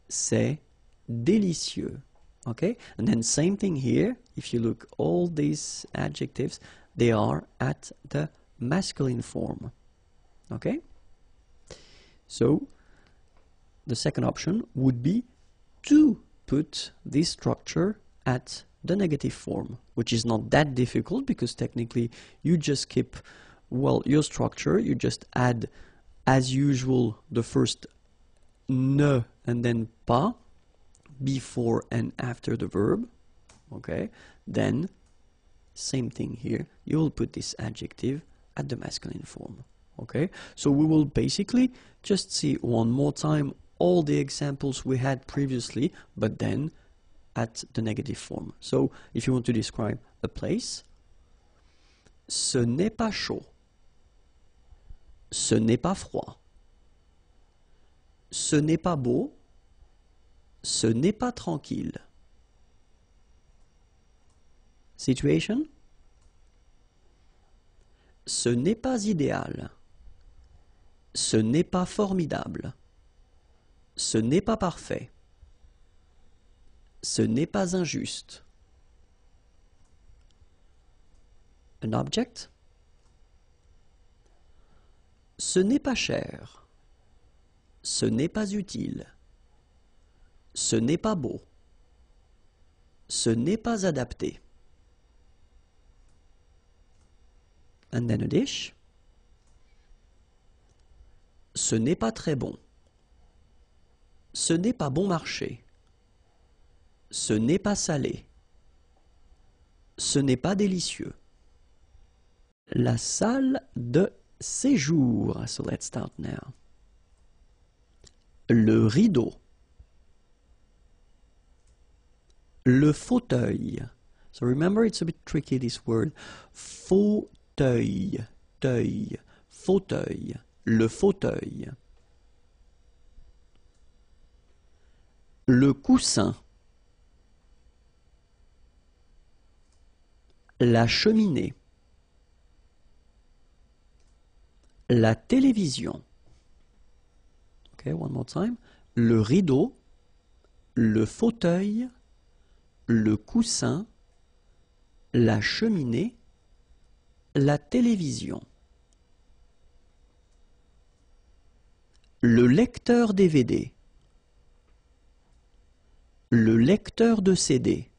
Speaker 1: C'est délicieux, okay? And then same thing here. If you look, all these adjectives, they are at the masculine form, okay? So the second option would be to put this structure at the negative form, which is not that difficult because technically you just keep, well, your structure, you just add as usual the first ne and then pas before and after the verb, okay? Then same thing here, you will put this adjective at the masculine form, okay? So we will basically just see one more time all the examples we had previously, but then at the negative form. So if you want to describe a place, ce n'est pas chaud. Ce n'est pas froid. Ce n'est pas beau. Ce n'est pas tranquille. Situation. Ce n'est pas idéal. Ce n'est pas formidable. Ce n'est pas parfait. Ce n'est pas injuste. An object. Ce n'est pas cher. Ce n'est pas utile. Ce n'est pas beau. Ce n'est pas adapté. And then a dish. Ce n'est pas très bon. Ce n'est pas bon marché. Ce n'est pas salé. Ce n'est pas délicieux. La salle de séjour. So let's start now. Le rideau. Le fauteuil. So remember, it's a bit tricky, this word. Fauteuil. fauteuil, teuil, fauteuil, le fauteuil. Le coussin. La cheminée. La télévision. Okay, one more time. Le rideau, le fauteuil, le coussin, la cheminée, la télévision. Le lecteur DVD. Le lecteur de CD.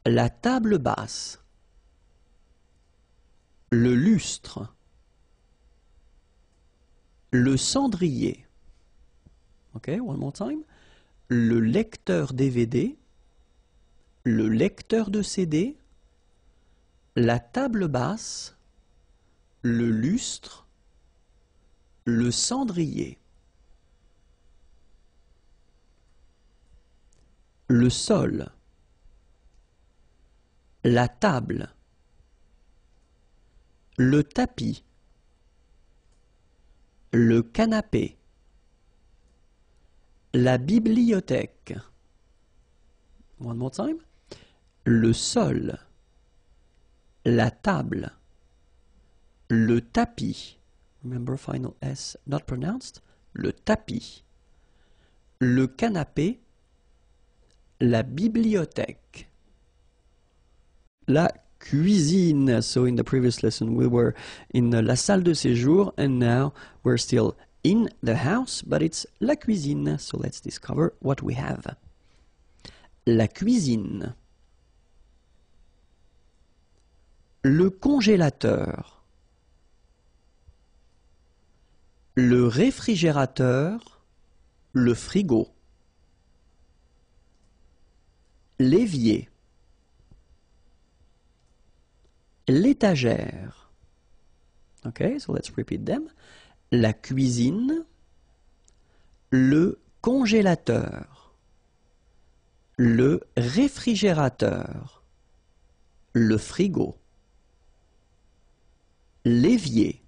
Speaker 1: La table basse. Le lustre. Le cendrier. Okay, one more time. Le lecteur DVD. Le lecteur de CD. La table basse. Le lustre. Le cendrier. Le sol. La table. Le tapis. Le canapé. La bibliothèque. One more time. Le sol. La table. Le tapis. Remember final S not pronounced. Le tapis. Le canapé. La bibliothèque. La cuisine. So in the previous lesson we were in la salle de séjour and now we're still in the house, but it's la cuisine. So let's discover what we have. La cuisine. Le congélateur. Le réfrigérateur. Le frigo. L'évier. L'étagère. Okay, so let's repeat them. La cuisine, le congélateur, le réfrigérateur, le frigo, l'évier,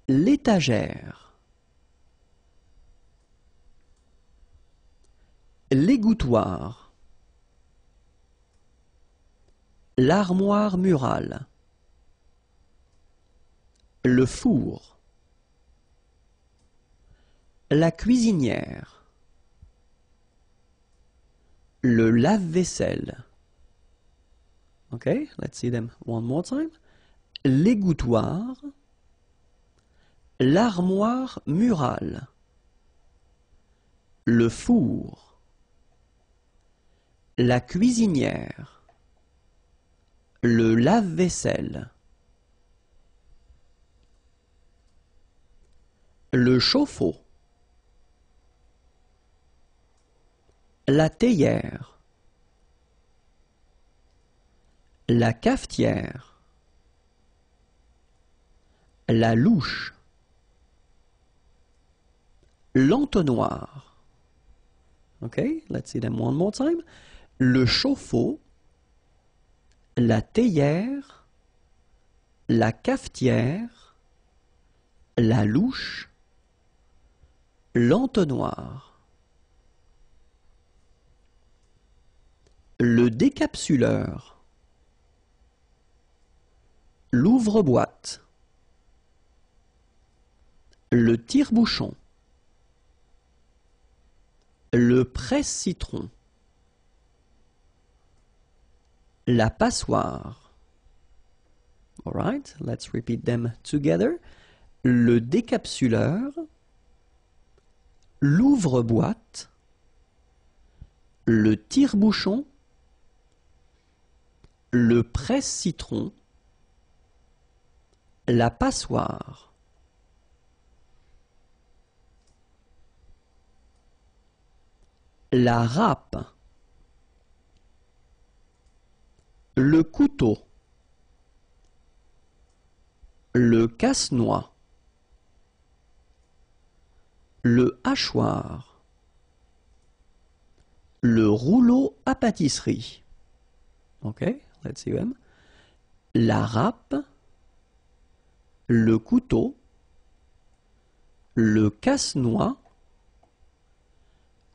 Speaker 1: l'étagère, l'égouttoir, l'armoire murale, le four, la cuisinière, le lave-vaisselle. Okay, let's see them one more time. L'égouttoir, l'armoire murale, le four, la cuisinière, le lave-vaisselle, le chauffe-eau, la théière, la cafetière, la louche, l'entonnoir. Okay, let's see them one more time. Le chauffe-eau, la théière, la cafetière, la louche, l'entonnoir. Le décapsuleur, l'ouvre-boîte, le tire-bouchon, le presse-citron, la passoire. All right, let's repeat them together. Le décapsuleur, l'ouvre-boîte, le tire-bouchon, le presse-citron, la passoire. La râpe, le couteau, le casse-noix, le hachoir, le rouleau à pâtisserie. Okay, let's see them. la râpe, le couteau, le casse-noix,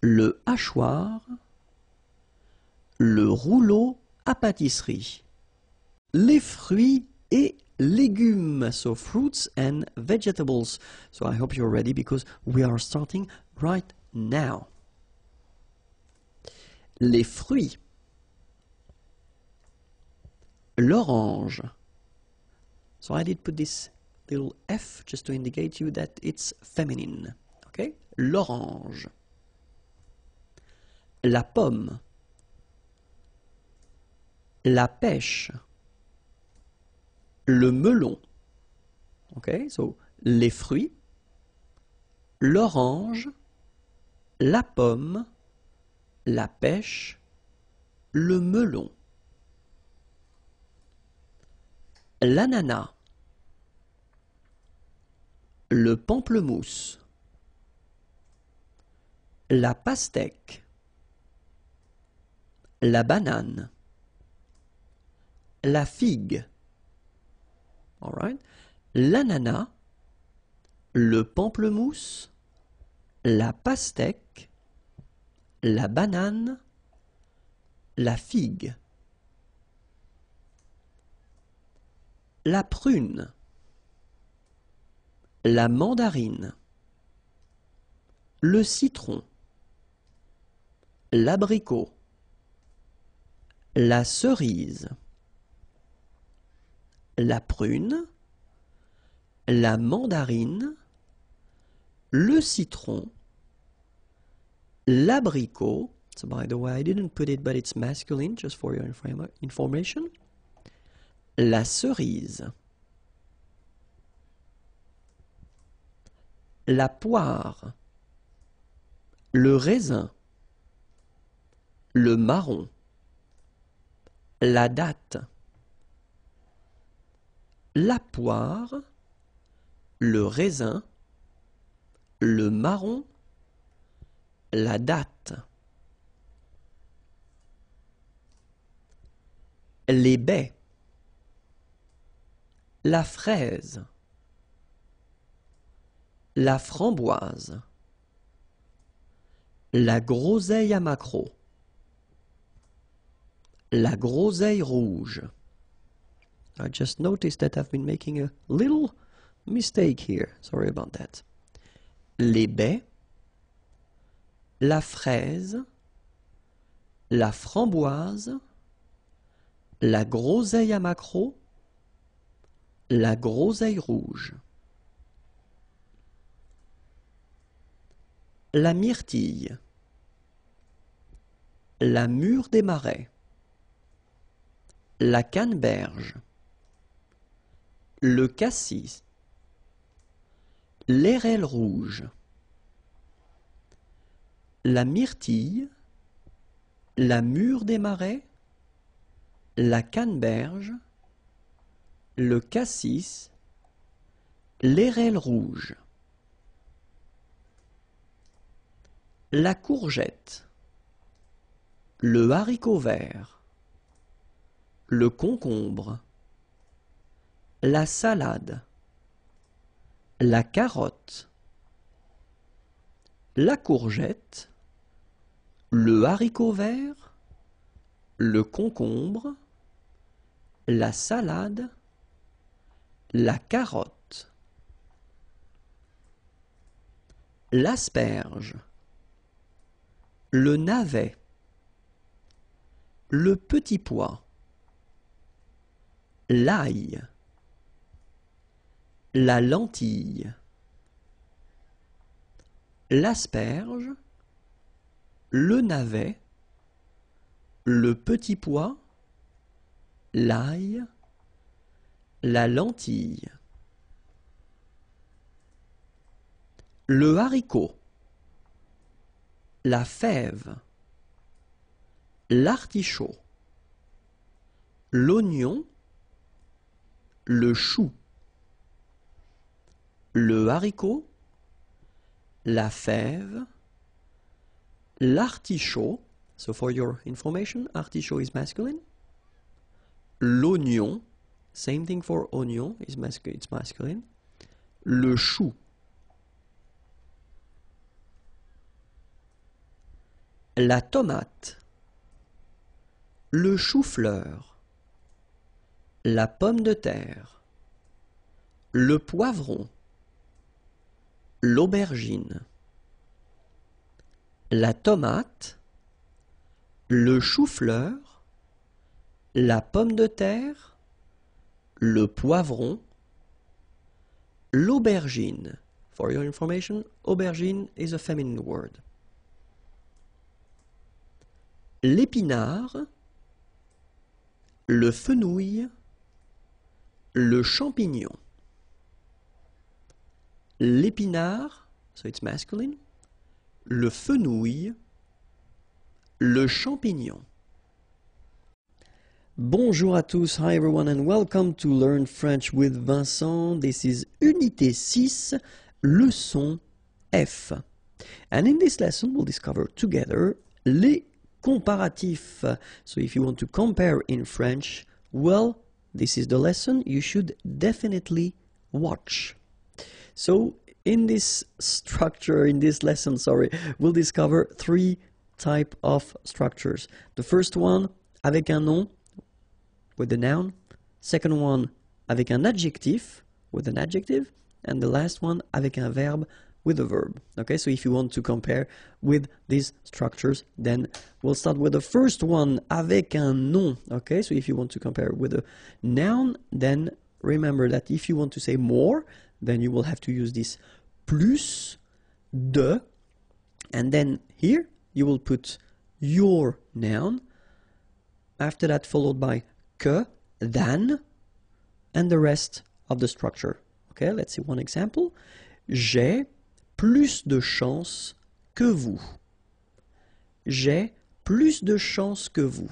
Speaker 1: le hachoir, le rouleau à pâtisserie, les fruits et légumes, so fruits and vegetables. So I hope you're ready because we are starting right now. Les fruits. L'orange. So I did put this little F just to indicate you that it's feminine. Okay? L'orange. La pomme. La pêche. Le melon. Okay? So les fruits. L'orange. La pomme. La pêche. Le melon. L'ananas, le pamplemousse, la pastèque, la banane, la figue, all right? L'ananas, le pamplemousse, la pastèque, la banane, la figue. La prune, la mandarine, le citron, l'abricot, la cerise, la prune, la mandarine, le citron, l'abricot. So by the way, I didn't put it, but it's masculine, just for your information. La cerise, la poire, le raisin, le marron, la date, la poire, le raisin, le marron, la date. Les baies. La fraise, la framboise, la groseille à maquereau, la groseille rouge. I just noticed that I've been making a little mistake here. Sorry about that. Les baies, la fraise, la framboise, la groseille à maquereau, la groseille rouge. La myrtille. La mûre des marais. La canneberge. Le cassis. L'airelle rouge. La myrtille. La mûre des marais. La canneberge. Le cassis, l'airelle rouge, la courgette, le haricot vert, le concombre, la salade, la carotte, la courgette, le haricot vert, le concombre, la salade, la carotte, l'asperge, le navet, le petit pois, l'ail, la lentille, l'asperge, le navet, le petit pois, l'ail, la lentille, le haricot, la fève, l'artichaut, l'oignon, le chou, le haricot, la fève, l'artichaut, so for your information, artichaut is masculine, l'oignon, Same thing for oignon, it's masculine. Le chou. La tomate. Le chou-fleur. La pomme de terre. Le poivron. L'aubergine. La tomate. Le chou-fleur. La pomme de terre. Le poivron. L'aubergine. For your information, aubergine is a feminine word. L'épinard, le fenouil, le champignon. L'épinard, so it's masculine, le fenouil, le champignon. Bonjour à tous, hi everyone and welcome to Learn French with Vincent. This is Unité 6, leçon F. And in this lesson we'll discover together les comparatifs. So if you want to compare in French, well, this is the lesson you should definitely watch. So in this structure, in this lesson, we'll discover three types of structures. The first one, avec un nom, with the noun. Second one, avec un adjectif, with an adjective. And the last one, avec un verbe, with a verb. Okay, so if you want to compare with these structures, then we'll start with the first one, avec un nom. Okay, so if you want to compare with a noun, then remember that if you want to say more, then you will have to use this plus, de, and then here you will put your noun, after that followed by que, than, and the rest of the structure. Okay, let's see one example. J'ai plus de chance que vous. J'ai plus de chance que vous.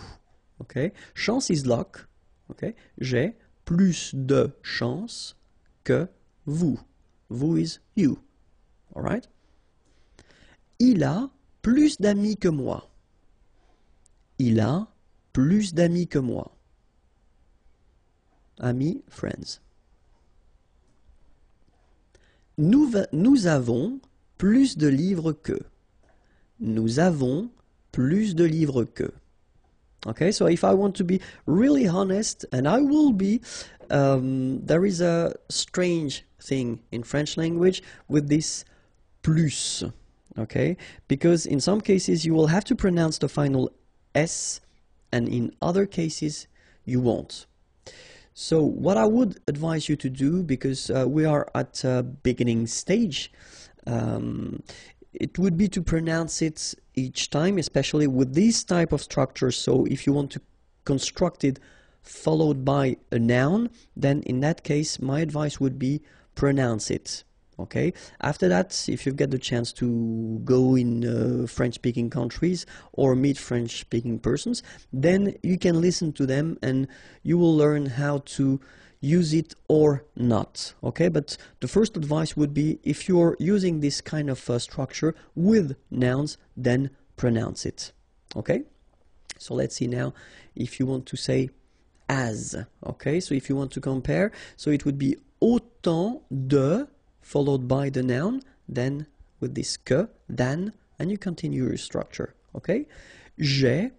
Speaker 1: Okay, chance is luck. Okay, j'ai plus de chance que vous. Vous is you. All right. Il a plus d'amis que moi. Il a plus d'amis que moi. Amis, friends. Nous avons plus de livres que. Nous avons plus de livres que. Okay, so if I want to be really honest, and I will be, there is a strange thing in French language with this plus. Okay, because in some cases you will have to pronounce the final S, and in other cases you won't. So what I would advise you to do, because we are at a beginning stage, it would be to pronounce it each time, especially with this type of structure. So if you want to construct it followed by a noun, then in that case my advice would be pronounce it. Okay. After that, if you get the chance to go in French-speaking countries or meet French-speaking persons, then you can listen to them and you will learn how to use it or not. Okay, but the first advice would be, if you're using this kind of structure with nouns, then pronounce it. Okay, so let's see now if you want to say as. Okay, so if you want to compare, so it would be autant de followed by the noun, then with this que, than, and you continue your structure. Okay, j'ai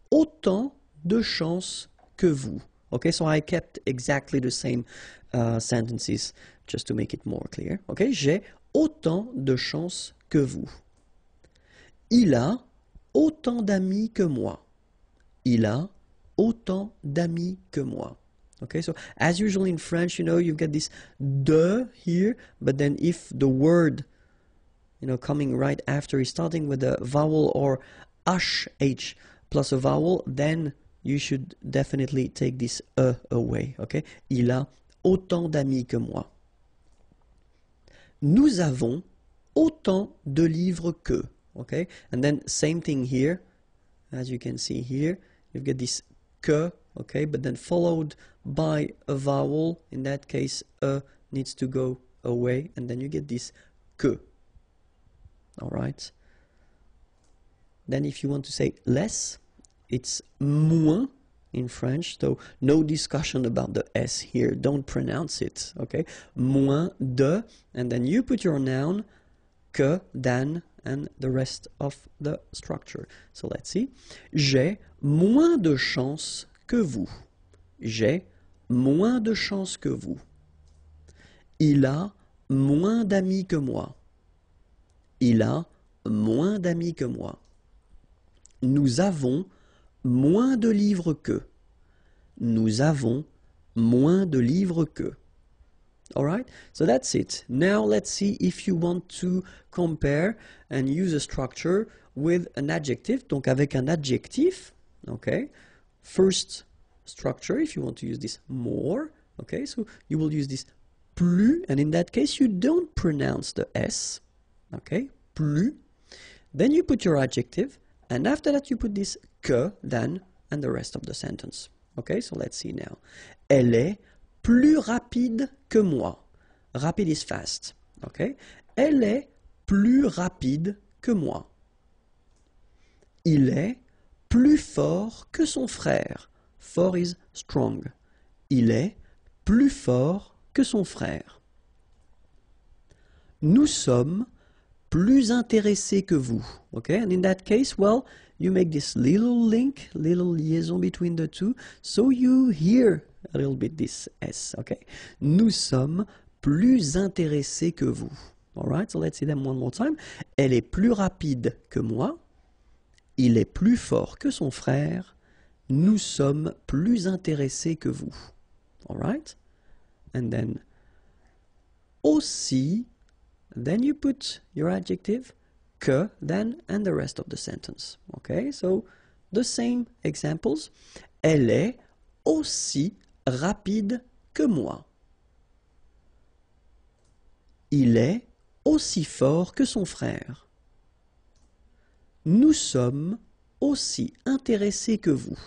Speaker 1: autant de chance que vous. Okay, so I kept exactly the same sentences just to make it more clear. Okay, j'ai autant de chance que vous. Il a autant d'amis que moi. Il a autant d'amis que moi. Okay, so as usual in French, you know, you get this de here, but then if the word, you know, coming right after is starting with a vowel or sh plus a vowel, then you should definitely take this away. Okay, il a autant d'amis que moi. Nous avons autant de livres que. Okay, and then same thing here, as you can see here, you get this que. Okay, but then followed by a vowel. In that case, needs to go away, and then you get this que. All right. Then if you want to say less, it's moins in French, so no discussion about the S here, don't pronounce it, okay? Moins de, and then you put your noun, que, than, and the rest of the structure. So let's see. J'ai moins de chance que vous. J'ai moins de chance que vous. Il a moins d'amis que moi. Il a moins d'amis que moi. Nous avons moins de livres qu'eux. Nous avons moins de livres qu'eux. Alright, so that's it. Now let's see if you want to compare and use a structure with an adjective. Donc avec un adjectif, okay. First structure, if you want to use this more, okay, so you will use this plus, and in that case you don't pronounce the S, okay, plus. Then you put your adjective, and after that you put this que, than, and the rest of the sentence. Okay, so let's see now. Elle est plus rapide que moi. Rapide is fast. Okay? Elle est plus rapide que moi. Il est plus fort que son frère. Fort is strong. Il est plus fort que son frère. Nous sommes plus intéressés que vous. Okay? And in that case, well, you make this little link, little liaison between the two, so you hear a little bit this S, okay? Nous sommes plus intéressés que vous. Alright, so let's see them one more time. Elle est plus rapide que moi. Il est plus fort que son frère. Nous sommes plus intéressés que vous. Alright? And then, aussi, then you put your adjective, que, then, and the rest of the sentence. Okay, so the same examples. Elle est aussi rapide que moi. Il est aussi fort que son frère. Nous sommes aussi intéressés que vous.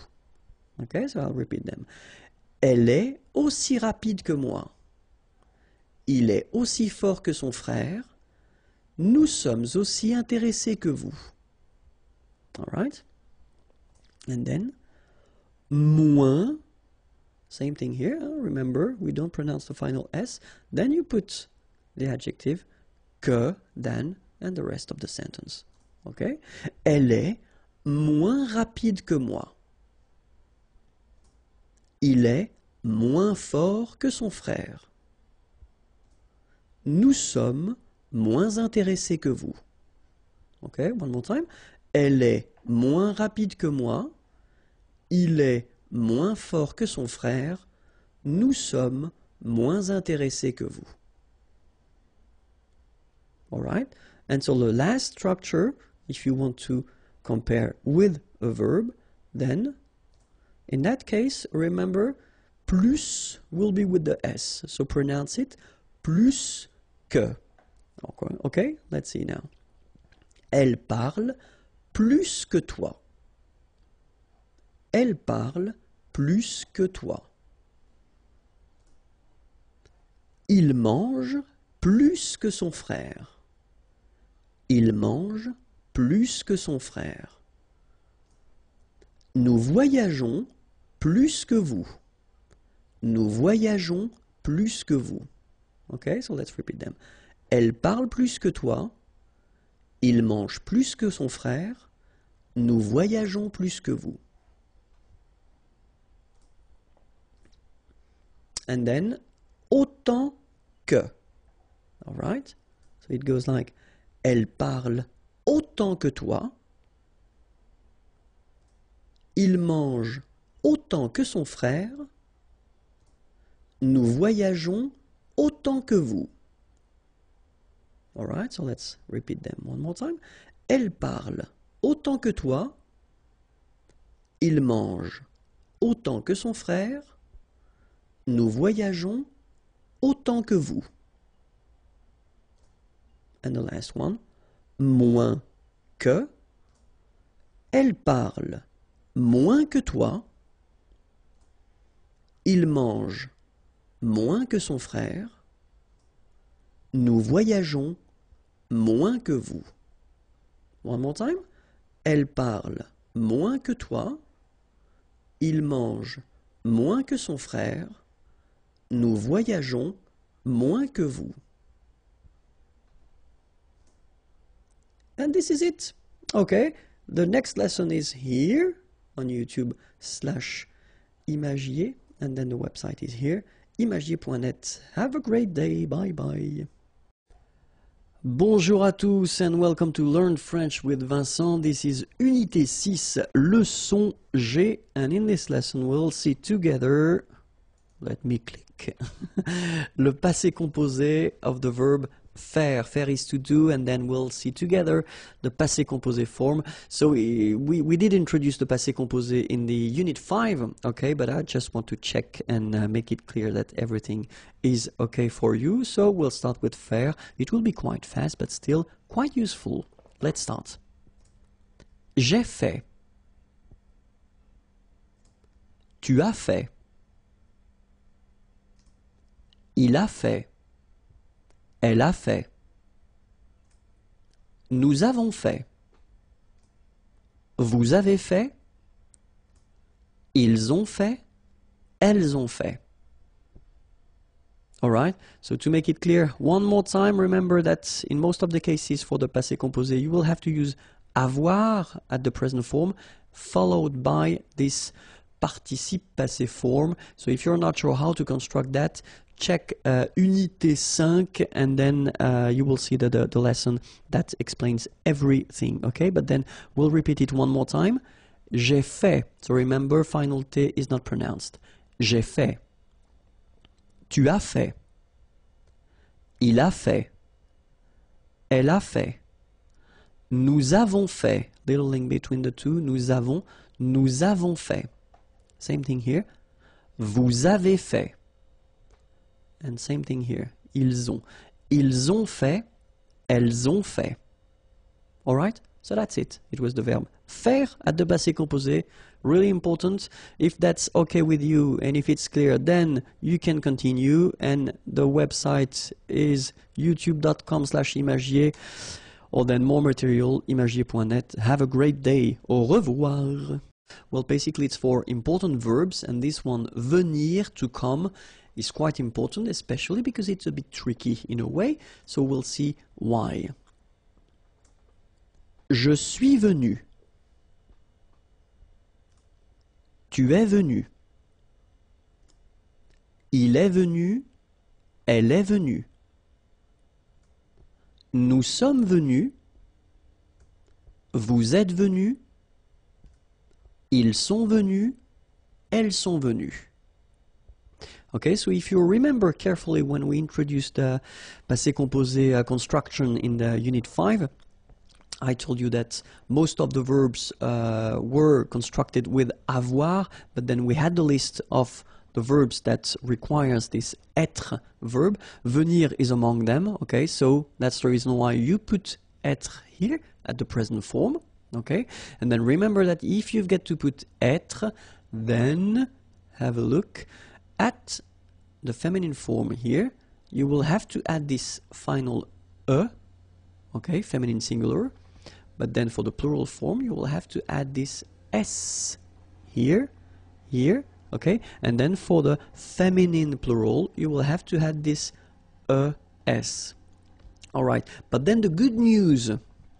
Speaker 1: Okay, so I'll repeat them. Elle est aussi rapide que moi. Il est aussi fort que son frère. Nous sommes aussi intéressés que vous. All right? And then, moins, same thing here. Remember, we don't pronounce the final S. Then you put the adjective que, than, and the rest of the sentence. Okay? Elle est moins rapide que moi. Il est moins fort que son frère. Nous sommes moins intéressés que vous. Okay, one more time. Elle est moins rapide que moi. Il est moins fort que son frère. Nous sommes moins intéressés que vous. Alright? And so the last structure, if you want to compare with a verb, then in that case, remember, plus will be with the S. So pronounce it plus que. Okay, let's see now. Elle parle plus que toi. Elle parle plus que toi. Il mange plus que son frère. Il mange plus que son frère. Nous voyageons plus que vous. Nous voyageons plus que vous. Okay, so let's repeat them. Elle parle plus que toi. Il mange plus que son frère. Nous voyageons plus que vous. And then, autant que. All right? So it goes like, elle parle autant que toi. Il mange autant que son frère. Nous voyageons autant que vous. All right, so let's repeat them one more time. Elle parle autant que toi. Il mange autant que son frère. Nous voyageons autant que vous. And the last one. Moins que. Elle parle moins que toi. Il mange moins que son frère. Nous voyageons moins que vous. One more time. Elle parle moins que toi. Il mange moins que son frère. Nous voyageons moins que vous. And this is it. Okay, the next lesson is here on YouTube/Imagier, and then the website is here, imagier.net. Have a great day. Bye bye. Bonjour à tous and welcome to Learn French with Vincent. This is Unité 6, leçon G, and in this lesson we'll see together, let me click, le passé composé of the verb faire. Faire is to do, and then we'll see together the passé composé form. So we did introduce the passé composé in the unit 5, okay, but I just want to check and make it clear that everything is okay for you. So we'll start with faire. It will be quite fast, but still quite useful. Let's start. J'ai fait. Tu as fait. Il a fait. Elle a fait. Nous avons fait. Vous avez fait. Ils ont fait. Elles ont fait. Alright, so to make it clear, one more time, remember that in most of the cases for the passé composé, you will have to use avoir at the present form, followed by this participe passé form. So if you're not sure how to construct that, check Unité 5, and then you will see the lesson that explains everything, okay? But then we'll repeat it one more time. J'ai fait. So remember, final T is not pronounced. J'ai fait. Tu as fait. Il a fait. Elle a fait. Nous avons fait. Little link between the two. Nous avons fait. Same thing here. Vous avez fait. And same thing here. Ils ont. Ils ont fait. Elles ont fait. Alright? So that's it. It was the verb faire at the passé composé. Really important. If that's okay with you and if it's clear, then you can continue. And the website is youtube.com/imagier. Or then more material, imagier.net. Have a great day. Au revoir. Well, basically it's for important verbs, and this one, venir, to come, is quite important, especially because it's a bit tricky in a way, so we'll see why. Je suis venu. Tu es venu. Il est venu. Elle est venue. Nous sommes venus. Vous êtes venus. Ils sont venus. Elles sont venues. Okay, so if you remember carefully when we introduced the passé composé construction in the unit 5, I told you that most of the verbs were constructed with avoir, but then we had the list of the verbs that requires this être verb. Venir is among them, okay, so that's the reason why you put être here at the present form, okay, and then remember that if you get to put être, then have a look at the feminine form here. You will have to add this final e, okay, feminine singular, but then for the plural form you will have to add this s here, okay, and then for the feminine plural you will have to add this es. Alright, but then the good news,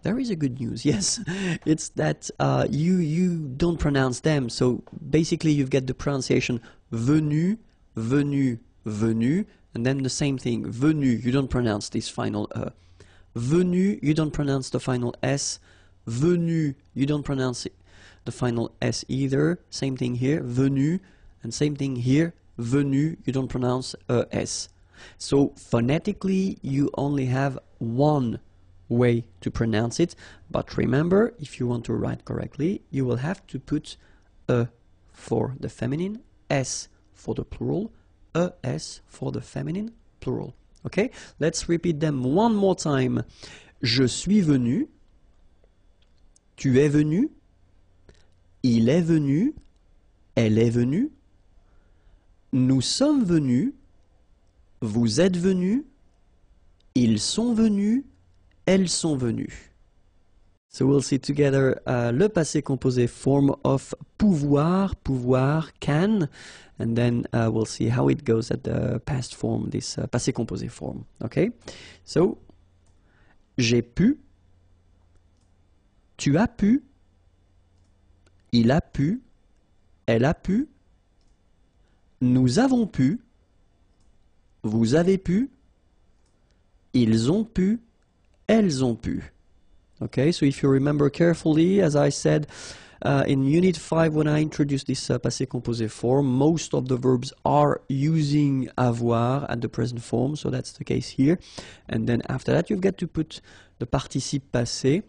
Speaker 1: there is a good news, yes, it's that you don't pronounce them, so basically you get the pronunciation venu, venu, venu, and then the same thing, venu, you don't pronounce this final venu, you don't pronounce the final s, venu, you don't pronounce the final s either, same thing here, venu, and same thing here, venu, you don't pronounce s. So phonetically you only have one way to pronounce it, but remember, if you want to write correctly, you will have to put e for the feminine, s for the plural, es for the feminine plural. Okay, let's repeat them one more time. Je suis venu. Tu es venu. Il est venu. Elle est venue. Nous sommes venus. Vous êtes venus. Ils sont venus. Elles sont venues. So we'll see together le passé composé form of pouvoir, pouvoir, can, and then we'll see how it goes at the past form, this passé composé form. Okay? So, j'ai pu, tu as pu, il a pu, elle a pu, nous avons pu, vous avez pu, ils ont pu, elles ont pu. Okay, so if you remember carefully, as I said in Unit 5 when I introduced this passé composé form, most of the verbs are using avoir at the present form, so that's the case here. And then after that you've got to put the participe passé.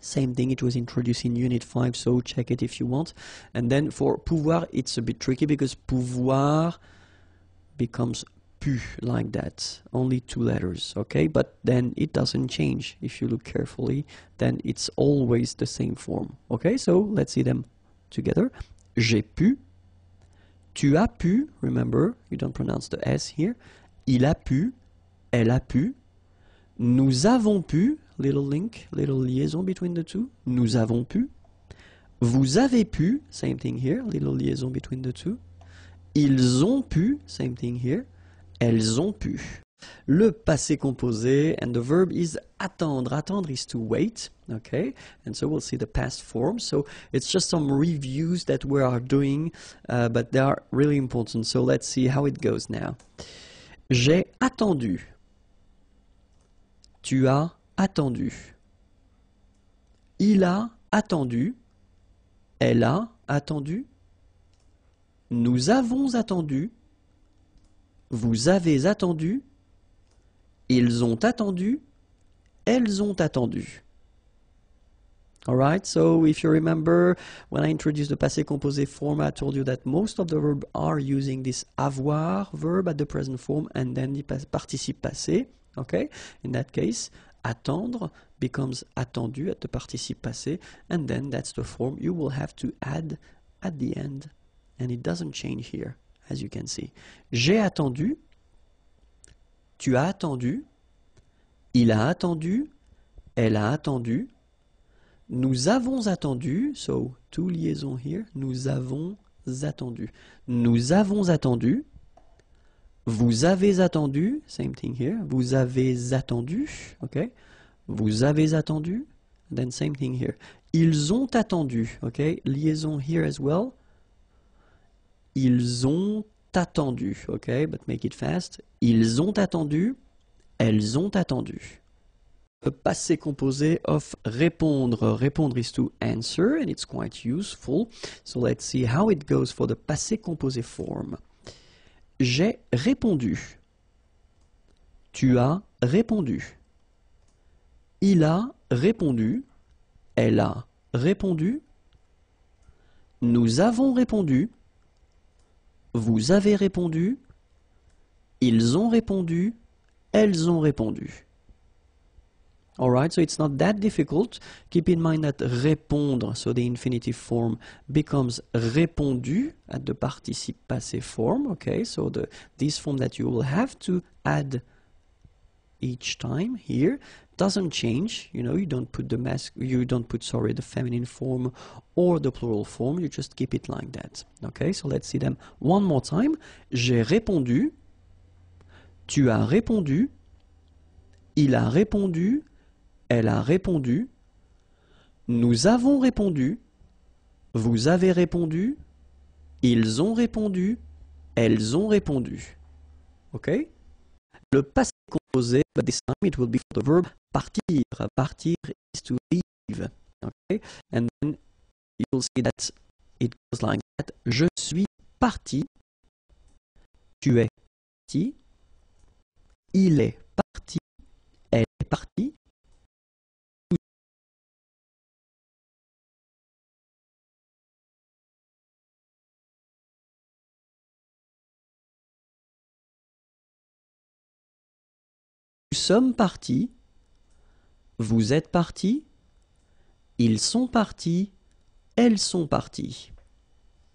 Speaker 1: Same thing, it was introduced in Unit 5, so check it if you want. And then for pouvoir, it's a bit tricky because pouvoir becomes pu, like that. Only 2 letters, okay? But then it doesn't change. If you look carefully, then it's always the same form. Okay, so let's see them together. J'ai pu. Tu as pu. Remember, you don't pronounce the S here. Il a pu. Elle a pu. Nous avons pu. Little link, little liaison between the two. Nous avons pu. Vous avez pu. Same thing here. Little liaison between the two. Ils ont pu. Same thing here. Elles ont pu. Le passé composé, and the verb is attendre. Attendre is to wait, okay? And so we'll see the past form. So it's just some reviews that we are doing, but they are really important. So let's see how it goes now. J'ai attendu. Tu as attendu. Il a attendu. Elle a attendu. Nous avons attendu. Vous avez attendu. Ils ont attendu. Elles ont attendu. Alright, so if you remember, when I introduced the passé composé form, I told you that most of the verbs are using this avoir verb at the present form and then the participe passé. Okay, in that case, attendre becomes attendu at the participe passé, and then that's the form you will have to add at the end, and it doesn't change here, as you can see. J'ai attendu, tu as attendu, il a attendu, elle a attendu, nous avons attendu, so 2 liaisons here, nous avons attendu. Nous avons attendu, vous avez attendu, same thing here, vous avez attendu, okay? Vous avez attendu, then same thing here. Ils ont attendu, okay? Liaison here as well. Ils ont attendu, okay? But make it fast. Ils ont attendu, elles ont attendu. A passé composé of répondre. Répondre is to answer, and it's quite useful. So let's see how it goes for the passé composé form. J'ai répondu. Tu as répondu. Il a répondu. Elle a répondu. Nous avons répondu. Vous avez répondu. Ils ont répondu. Elles ont répondu. Alright, so it's not that difficult. Keep in mind that répondre, so the infinitive form, becomes répondu at the participe passé form. Okay, so this form that you will have to add each time here doesn't change. You know, you don't put the the feminine form or the plural form. You just keep it like that. Okay, so let's see them one more time. J'ai répondu. Tu as répondu. Il a répondu. Elle a répondu. Nous avons répondu. Vous avez répondu. Ils ont répondu. Elles ont répondu. Okay? Le passé composé, but this time it will be for the verb partir. Partir is to leave. Okay? And then you will see that it goes like that. Je suis parti. Tu es parti. Il est parti. Elle est partie. Nous sommes partis, vous êtes partis, ils sont partis, elles sont parties.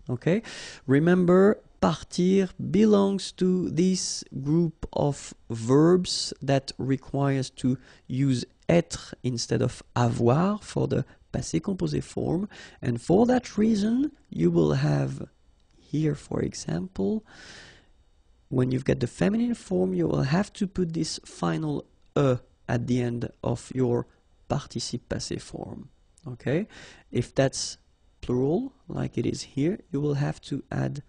Speaker 1: Okay? Remember, partir belongs to this group of verbs that requires to use être instead of avoir for the passé composé form, and for that reason you will have here, for example, when you've got the feminine form, you will have to put this final at the end of your participe passé form. Okay, if that's plural like it is here, you will have to add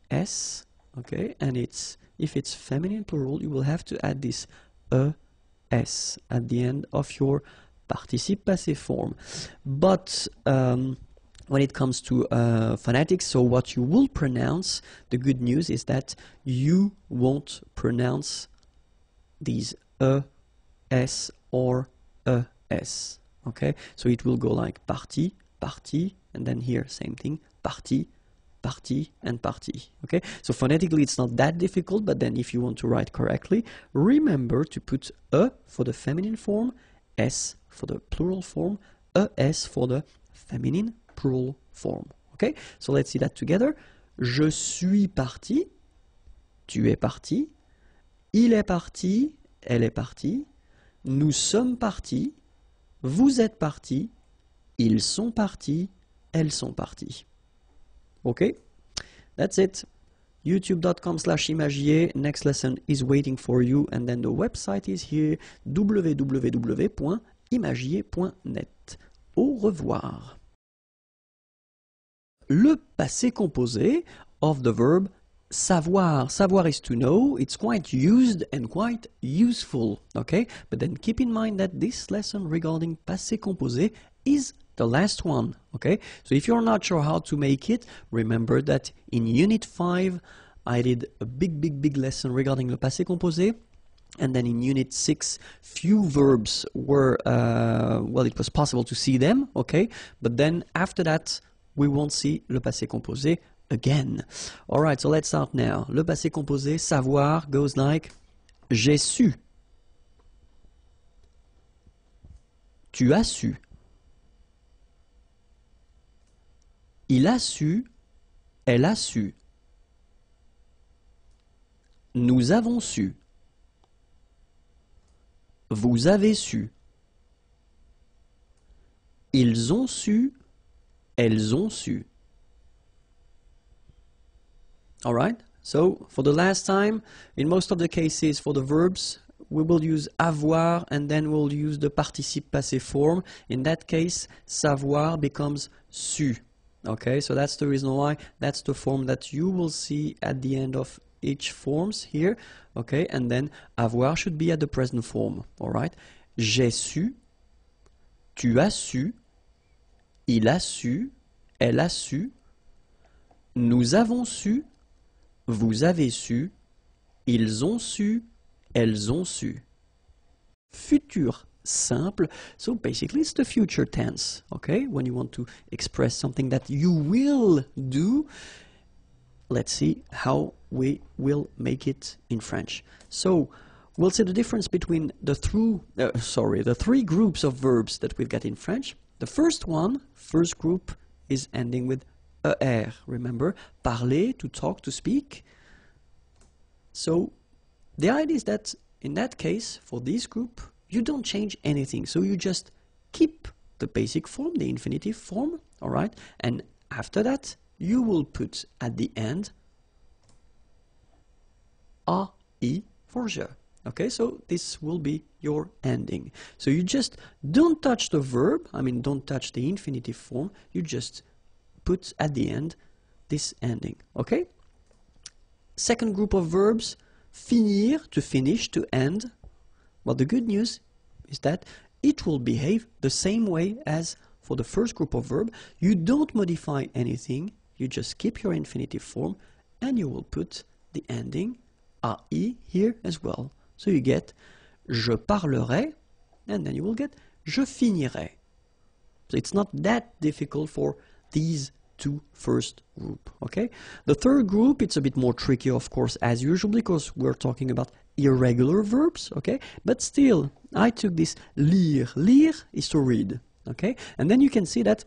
Speaker 1: s. Okay, and if it's feminine plural, you will have to add this es at the end of your participe passé form. But when it comes to phonetics, so what you will pronounce, the good news is that you won't pronounce these s or es. Okay, so it will go like partie, partie, and then here same thing, partie, partie, and partie. Okay, so phonetically it's not that difficult, but then if you want to write correctly, remember to put for the feminine form, s for the plural form, es for the feminine plural form. Okay, so let's see that together. Je suis parti, tu es parti, il est parti, elle est partie, nous sommes partis, vous êtes partis, ils sont partis, elles sont parties. Okay, that's it. youtube.com/imagier. Next lesson is waiting for you, and then the website is here, www.imagier.net. Au revoir. Le passé composé of the verb savoir. Savoir is to know. It's quite used and quite useful, okay? But then keep in mind that this lesson regarding passé composé is the last one, okay? So if you're not sure how to make it, remember that in Unit 5, I did a big lesson regarding le passé composé. And then in Unit 6, few verbs were, well, it was possible to see them, okay? But then after that, we won't see le passé composé again. All right, so let's start now. Le passé composé, savoir, goes like j'ai su. Tu as su. Il a su. Elle a su. Nous avons su. Vous avez su. Ils ont su. Elles ont su. All right, so for the last time, in most of the cases for the verbs, we will use avoir and then we'll use the participe passé form. In that case, savoir becomes su. Okay, so that's the reason why that's the form that you will see at the end of each forms here. Okay, and then avoir should be at the present form. All right, j'ai su, tu as su, il a su, elle a su, nous avons su, vous avez su, ils ont su, elles ont su. Futur simple, so basically it's the future tense, okay? When you want to express something that you will do, let's see how we will make it in French. So we'll see the difference between the three groups of verbs that we've got in French. The first group is ending with er. Remember, parler, to talk, to speak. So the idea is that in that case, for this group, you don't change anything. So you just keep the basic form, the infinitive form, all right? And after that, you will put at the end ai for je. Okay, so this will be your ending. So you just don't touch the verb, don't touch the infinitive form, you just put at the end this ending, okay? Second group of verbs, finir, to finish, to end. Well, the good news is that it will behave the same way as for the first group of verb. You don't modify anything, you just keep your infinitive form and you will put the ending ai here as well. So you get je parlerai and then you will get je finirai. So it's not that difficult for these two first group, okay? The third group, it's a bit more tricky, of course, as usual, because we're talking about irregular verbs, okay? But still, I took this lire. Lire is to read, okay? And then you can see that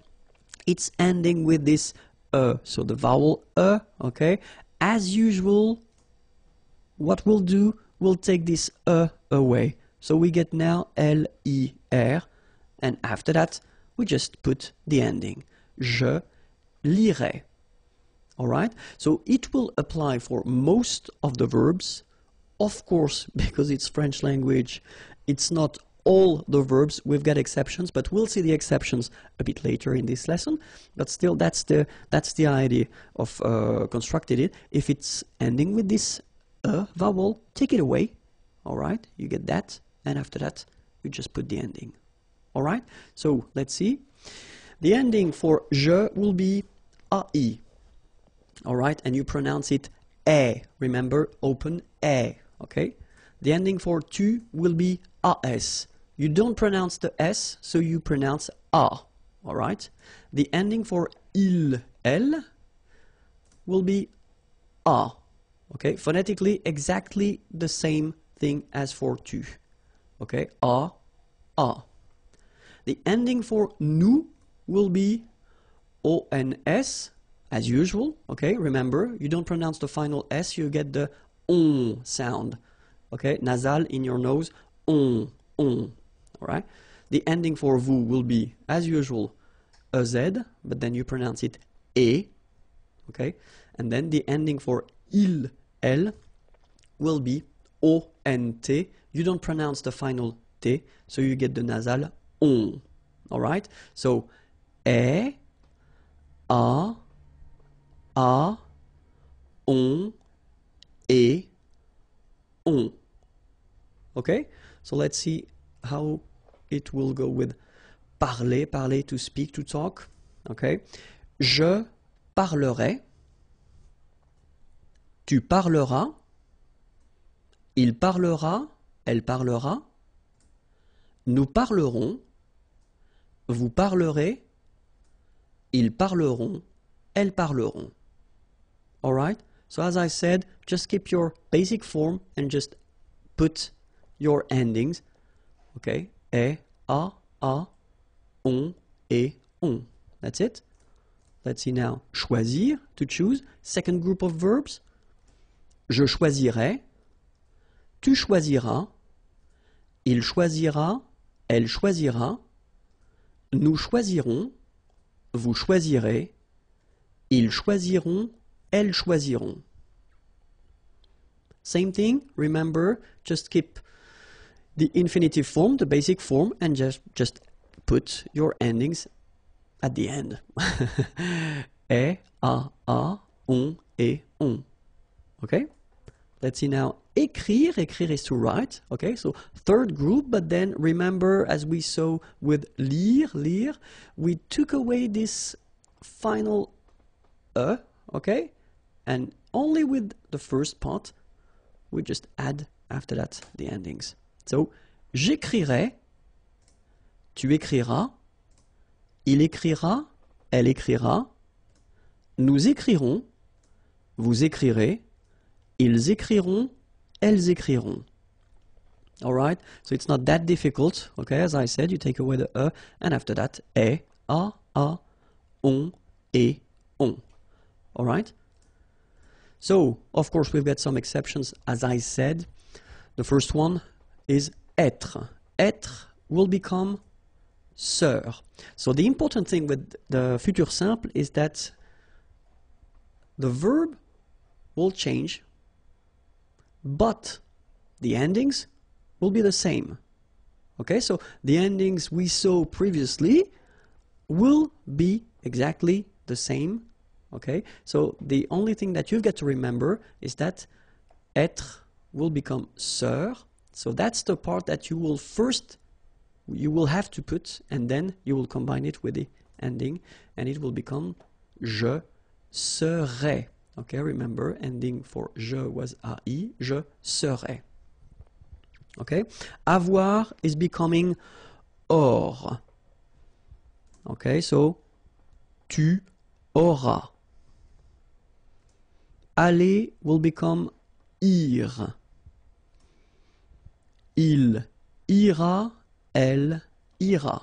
Speaker 1: it's ending with this so the vowel okay? As usual, what we'll do, we'll take this away. So we get now L-I-R, and after that, we just put the ending. Je lirai. Alright? So it will apply for most of the verbs. Of course, because it's French language, it's not all the verbs. We've got exceptions, but we'll see the exceptions a bit later in this lesson. But still, that's the idea of constructing it. If it's ending with this vowel, take it away. Alright? You get that. And after that, you just put the ending. Alright? So, let's see. The ending for je will be ai. Alright? And you pronounce it e. Remember, open e. Okay? The ending for tu will be as. You don't pronounce the s, so you pronounce a. Alright? The ending for il, elle will be a. Okay? Phonetically, exactly the same thing as for tu. Okay? A. The ending for nous will be ons, as usual. Okay? Remember, you don't pronounce the final s, you get the on sound. Okay? Nasal in your nose, on. Alright? The ending for vous will be, as usual, a z, but then you pronounce it e. Okay? And then the ending for il, elle will be ont. You don't pronounce the final t, so you get the nasal on. Alright? So, e, a, on, et, on. Okay? So let's see how it will go with parler, parler to speak, to talk. Okay? Je parlerai. Tu parleras. Il parlera. Elle parlera. Nous parlerons. Vous parlerez. Ils parleront. Elles parleront. Alright? So as I said, just keep your basic form and just put your endings. Okay? E, a, on, et, on. That's it. Let's see now. Choisir, to choose. Second group of verbs. Je choisirai. Tu choisiras. Il choisira. Elle choisira. Nous choisirons. Vous choisirez. Ils choisiront. Elles choisiront. Same thing. Remember, just keep the infinitive form, the basic form, and just put your endings at the end. E, a, on, et, on. Okay? Let's see now. Écrire. Écrire is to write. Okay, so third group, but then remember, as we saw with lire, lire, we took away this final e, okay? And only with the first part, we just add after that the endings. So, j'écrirai, tu écriras, il écrira, elle écrira, nous écrirons, vous écrirez, ils écriront, elles écriront. Alright? So it's not that difficult, okay? As I said, you take away the e, and after that, e, a, on, et, on. Alright? So, of course, we've got some exceptions, as I said. The first one is être. Être will become sœur. So the important thing with the futur simple is that the verb will change, but the endings will be the same. Okay, so the endings we saw previously will be exactly the same. Okay, so the only thing that you've got to remember is that être will become sœur. So that's the part that you will have to put, and then you will combine it with the ending, and it will become je serai. Okay, remember, ending for je was ai, je serai. Okay, avoir is becoming or. Okay, so tu auras. Aller will become ir. Il ira, elle ira.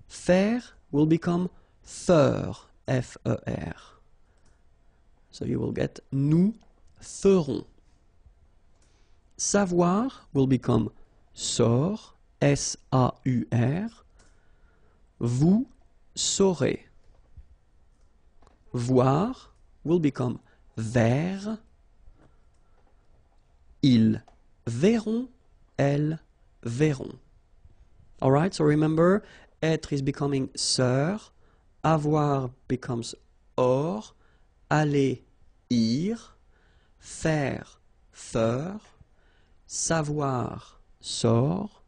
Speaker 1: Faire will become faire, F-E-R. So you will get nous ferons. Savoir will become saur, S-A-U-R. Vous saurez. Voir will become ver. Ils verront, elles verront. Alright, so remember, être is becoming sœur, avoir becomes or, aller, ir, faire, faire, savoir, sort,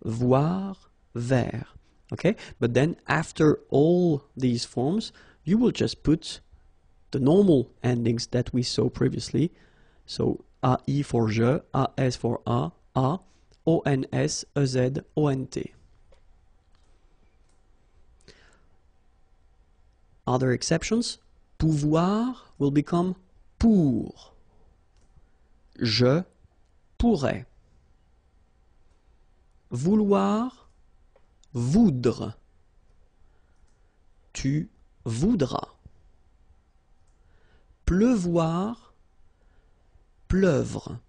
Speaker 1: voir, ver. Okay, but then after all these forms, you will just put the normal endings that we saw previously. So AI for je, AS for a, ONS, EZ, ONT. Other exceptions, pouvoir will become pour. Je pourrais. Vouloir, voudre. Tu voudras. Pleuvoir, pleuvre.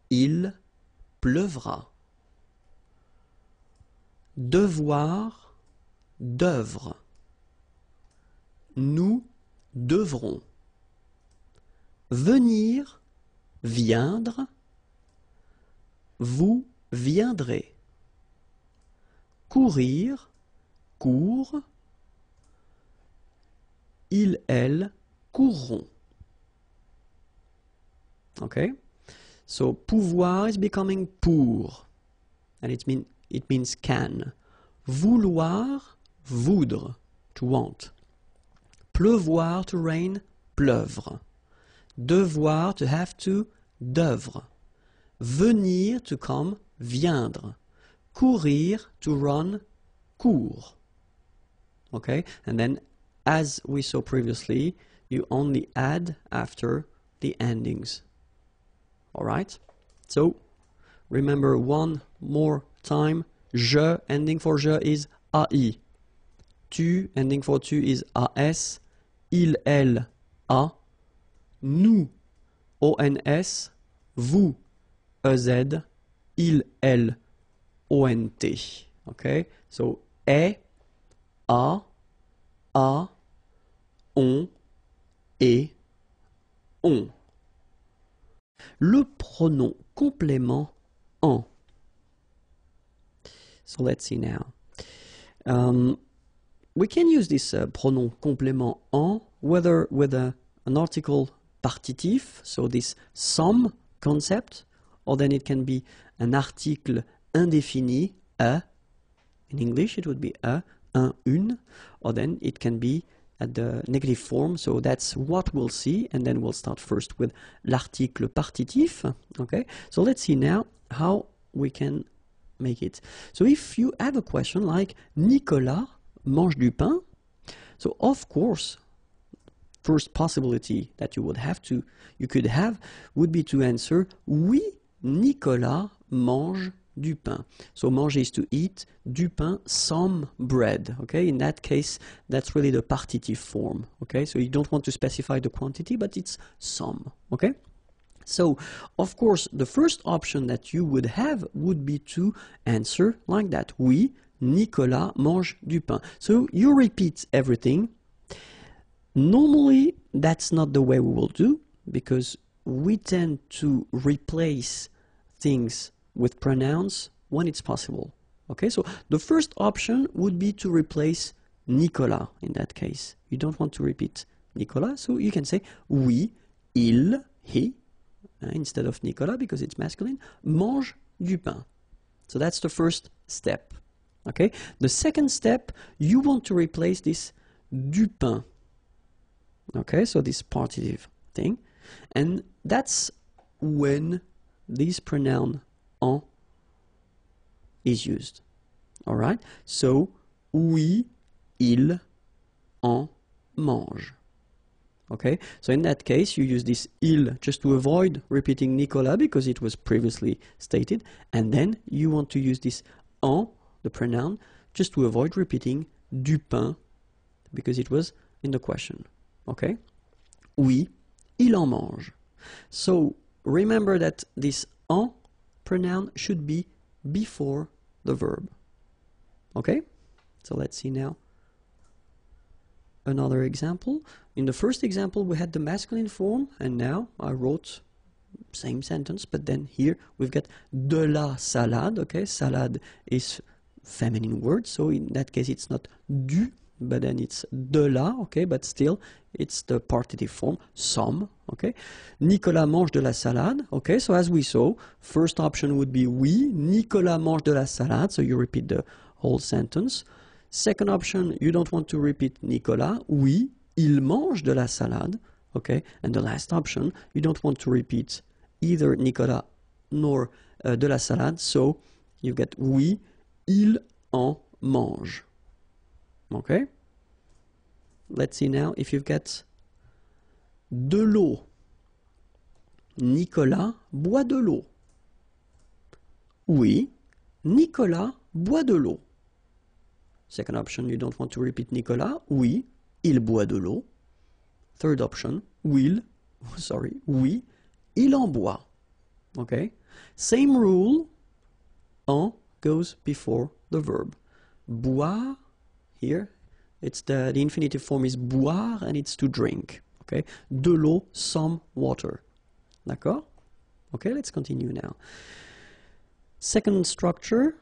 Speaker 1: Il pleuvra. Devoir, d'œuvre. Nous devrons. Venir, viendre. Vous viendrez. Courir, court. Il, elle, courront. Okay? So pouvoir is becoming pour, and it means can. Vouloir, voudre, to want. Pleuvoir, to rain, pleuvre. Devoir, to have to, d'œuvre. Venir, to come, viendre. Courir, to run, court. Okay? And then, as we saw previously, you only add after the endings. Alright? So, remember one more time. Je, ending for je is AI. Tu, ending for tu is AS. Il, elle, A. Nous, ONS. Vous, EZ. Il, elle, ONT. Okay? So, est, a, on, et, on. Le pronom complément en. So let's see now. We can use this pronom complément en whether with an article partitif, so this some concept, or then it can be an article indéfini, a. In English it would be a, un, une, or then it can be at the negative form, so that's what we'll see, and then we'll start first with l'article partitif. Okay, so let's see now how we can make it. So if you have a question like Nicolas mange du pain, so of course first possibility that you could have would be to answer oui, Nicolas mange du pain. So manger is to eat, du pain, some bread. Okay, in that case, that's really the partitive form. Okay, so you don't want to specify the quantity, but it's some. Okay, so of course, the first option that you would have would be to answer like that. Oui, Nicolas mange du pain. So you repeat everything. Normally, that's not the way we will do, because we tend to replace things with pronouns when it's possible. Okay, so the first option would be to replace Nicolas in that case. You don't want to repeat Nicolas, so you can say oui, il, he, instead of Nicolas because it's masculine, mange du pain. So that's the first step. Okay, the second step, you want to replace this du pain. Okay, so this partitive thing, and that's when this pronoun en is used. Alright, so oui, il, en mange. Okay, so in that case you use this il just to avoid repeating Nicolas because it was previously stated, and then you want to use this en, the pronoun, just to avoid repeating du pain because it was in the question. Okay, oui, il en mange. So remember that this en pronoun should be before the verb. Okay? So let's see now another example. In the first example we had the masculine form, and now I wrote same sentence, but then here we've got de la salade. Okay, salade is feminine word, so in that case it's not du, but then it's de la. Okay, but still it's the partitive form, some. Okay, Nicolas mange de la salade. Okay, so as we saw, first option would be oui, Nicolas mange de la salade, so you repeat the whole sentence. Second option, you don't want to repeat Nicolas, oui, il mange de la salade. Okay, and the last option, you don't want to repeat either Nicolas nor de la salade, so you get oui, il en mange. Okay, let's see now if you've got de l'eau. Nicolas boit de l'eau. Oui, Nicolas boit de l'eau. Second option, you don't want to repeat Nicolas. Oui, il boit de l'eau. Third option, oui, il en boit. Okay? Same rule, en goes before the verb. Boire, here, it's the infinitive form is boire and it's to drink. Okay? De l'eau, some water. D'accord? Okay, let's continue now. Second structure,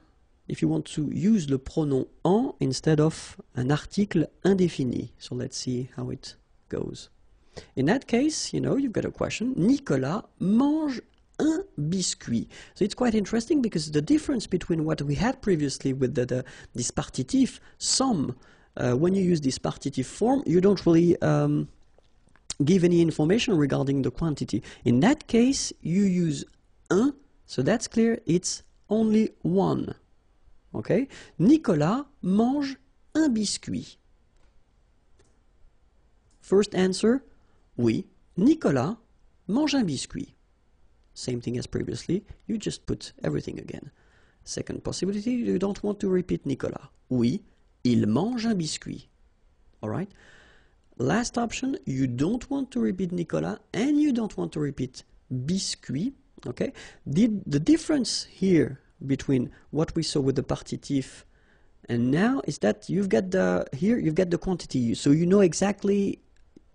Speaker 1: if you want to use le pronom en instead of an article indéfini. So let's see how it goes. In that case, you know, you've got a question. Nicolas mange un biscuit. So it's quite interesting because the difference between what we had previously with this partitive, some, when you use this partitive form, you don't really give any information regarding the quantity. In that case, you use un, so that's clear, it's only one. Okay? Nicolas mange un biscuit. First answer, oui, Nicolas mange un biscuit. Same thing as previously, you just put everything again. Second possibility, you don't want to repeat Nicolas. Oui, il mange un biscuit. Alright? Last option, you don't want to repeat Nicolas and you don't want to repeat biscuit. Okay? The difference here between what we saw with the partitive and now is that you've got the quantity, so you know exactly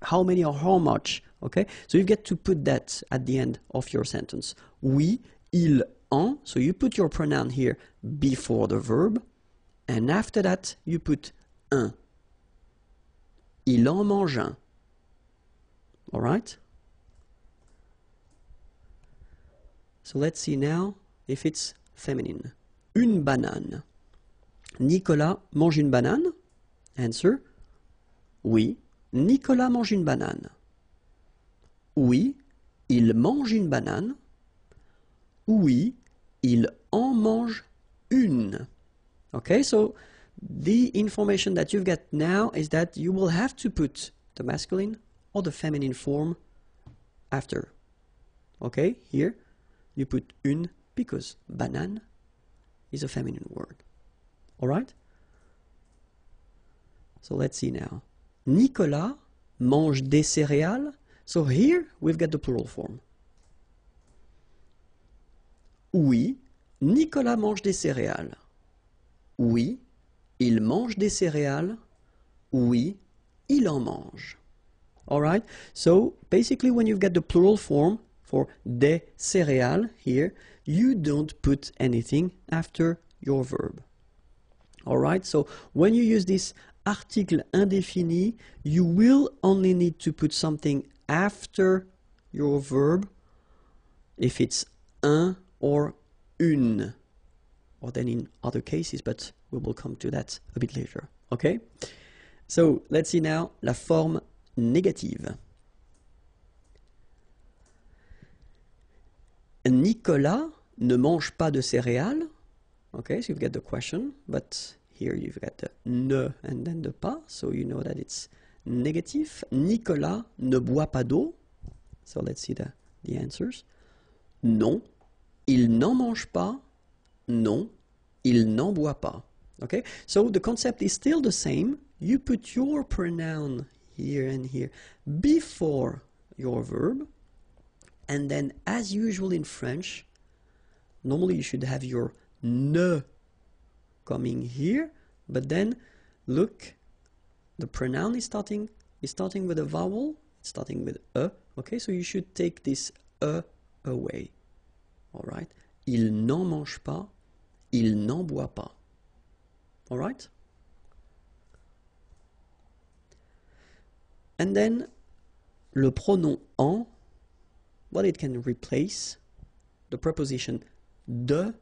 Speaker 1: how many or how much. Okay, so you get to put that at the end of your sentence. Oui, il en, so you put your pronoun here before the verb, and after that you put un. Il en mange un. All right? So let's see now if it's feminine. Une banane. Nicolas mange une banane? Answer, oui, Nicolas mange une banane. Oui, il mange une banane. Oui, il en mange une. Okay, so the information that you've got now is that you will have to put the masculine or the feminine form after. Okay, here you put une because banane is a feminine word. Alright? So let's see now. Nicolas mange des céréales. So here we've got the plural form. Oui, Nicolas mange des céréales. Oui, il mange des céréales. Oui, il en mange. Alright? So basically when you've got the plural form for des céréales here, you don't put anything after your verb. Alright? So when you use this article indéfini, you will only need to put something after your verb if it's un or une, or then in other cases, but we will come to that a bit later. Okay? So let's see now la forme négative. Nicolas ne mange pas de céréales. Okay, so you've got the question, but here you've got the ne and then the pas, so you know that it's negative. Nicolas ne boit pas d'eau. So let's see the answers. Non, il n'en mange pas. Non, il n'en boit pas. Okay, so the concept is still the same. You put your pronoun here and here before your verb, And then, as usual in French, normally you should have your ne coming here, but then look, the pronoun is starting with a vowel, it's starting with a, okay, so you should take this a away. All right? Il n'en mange pas, il n'en boit pas. All right? And then le pronom en, well, it can replace the preposition de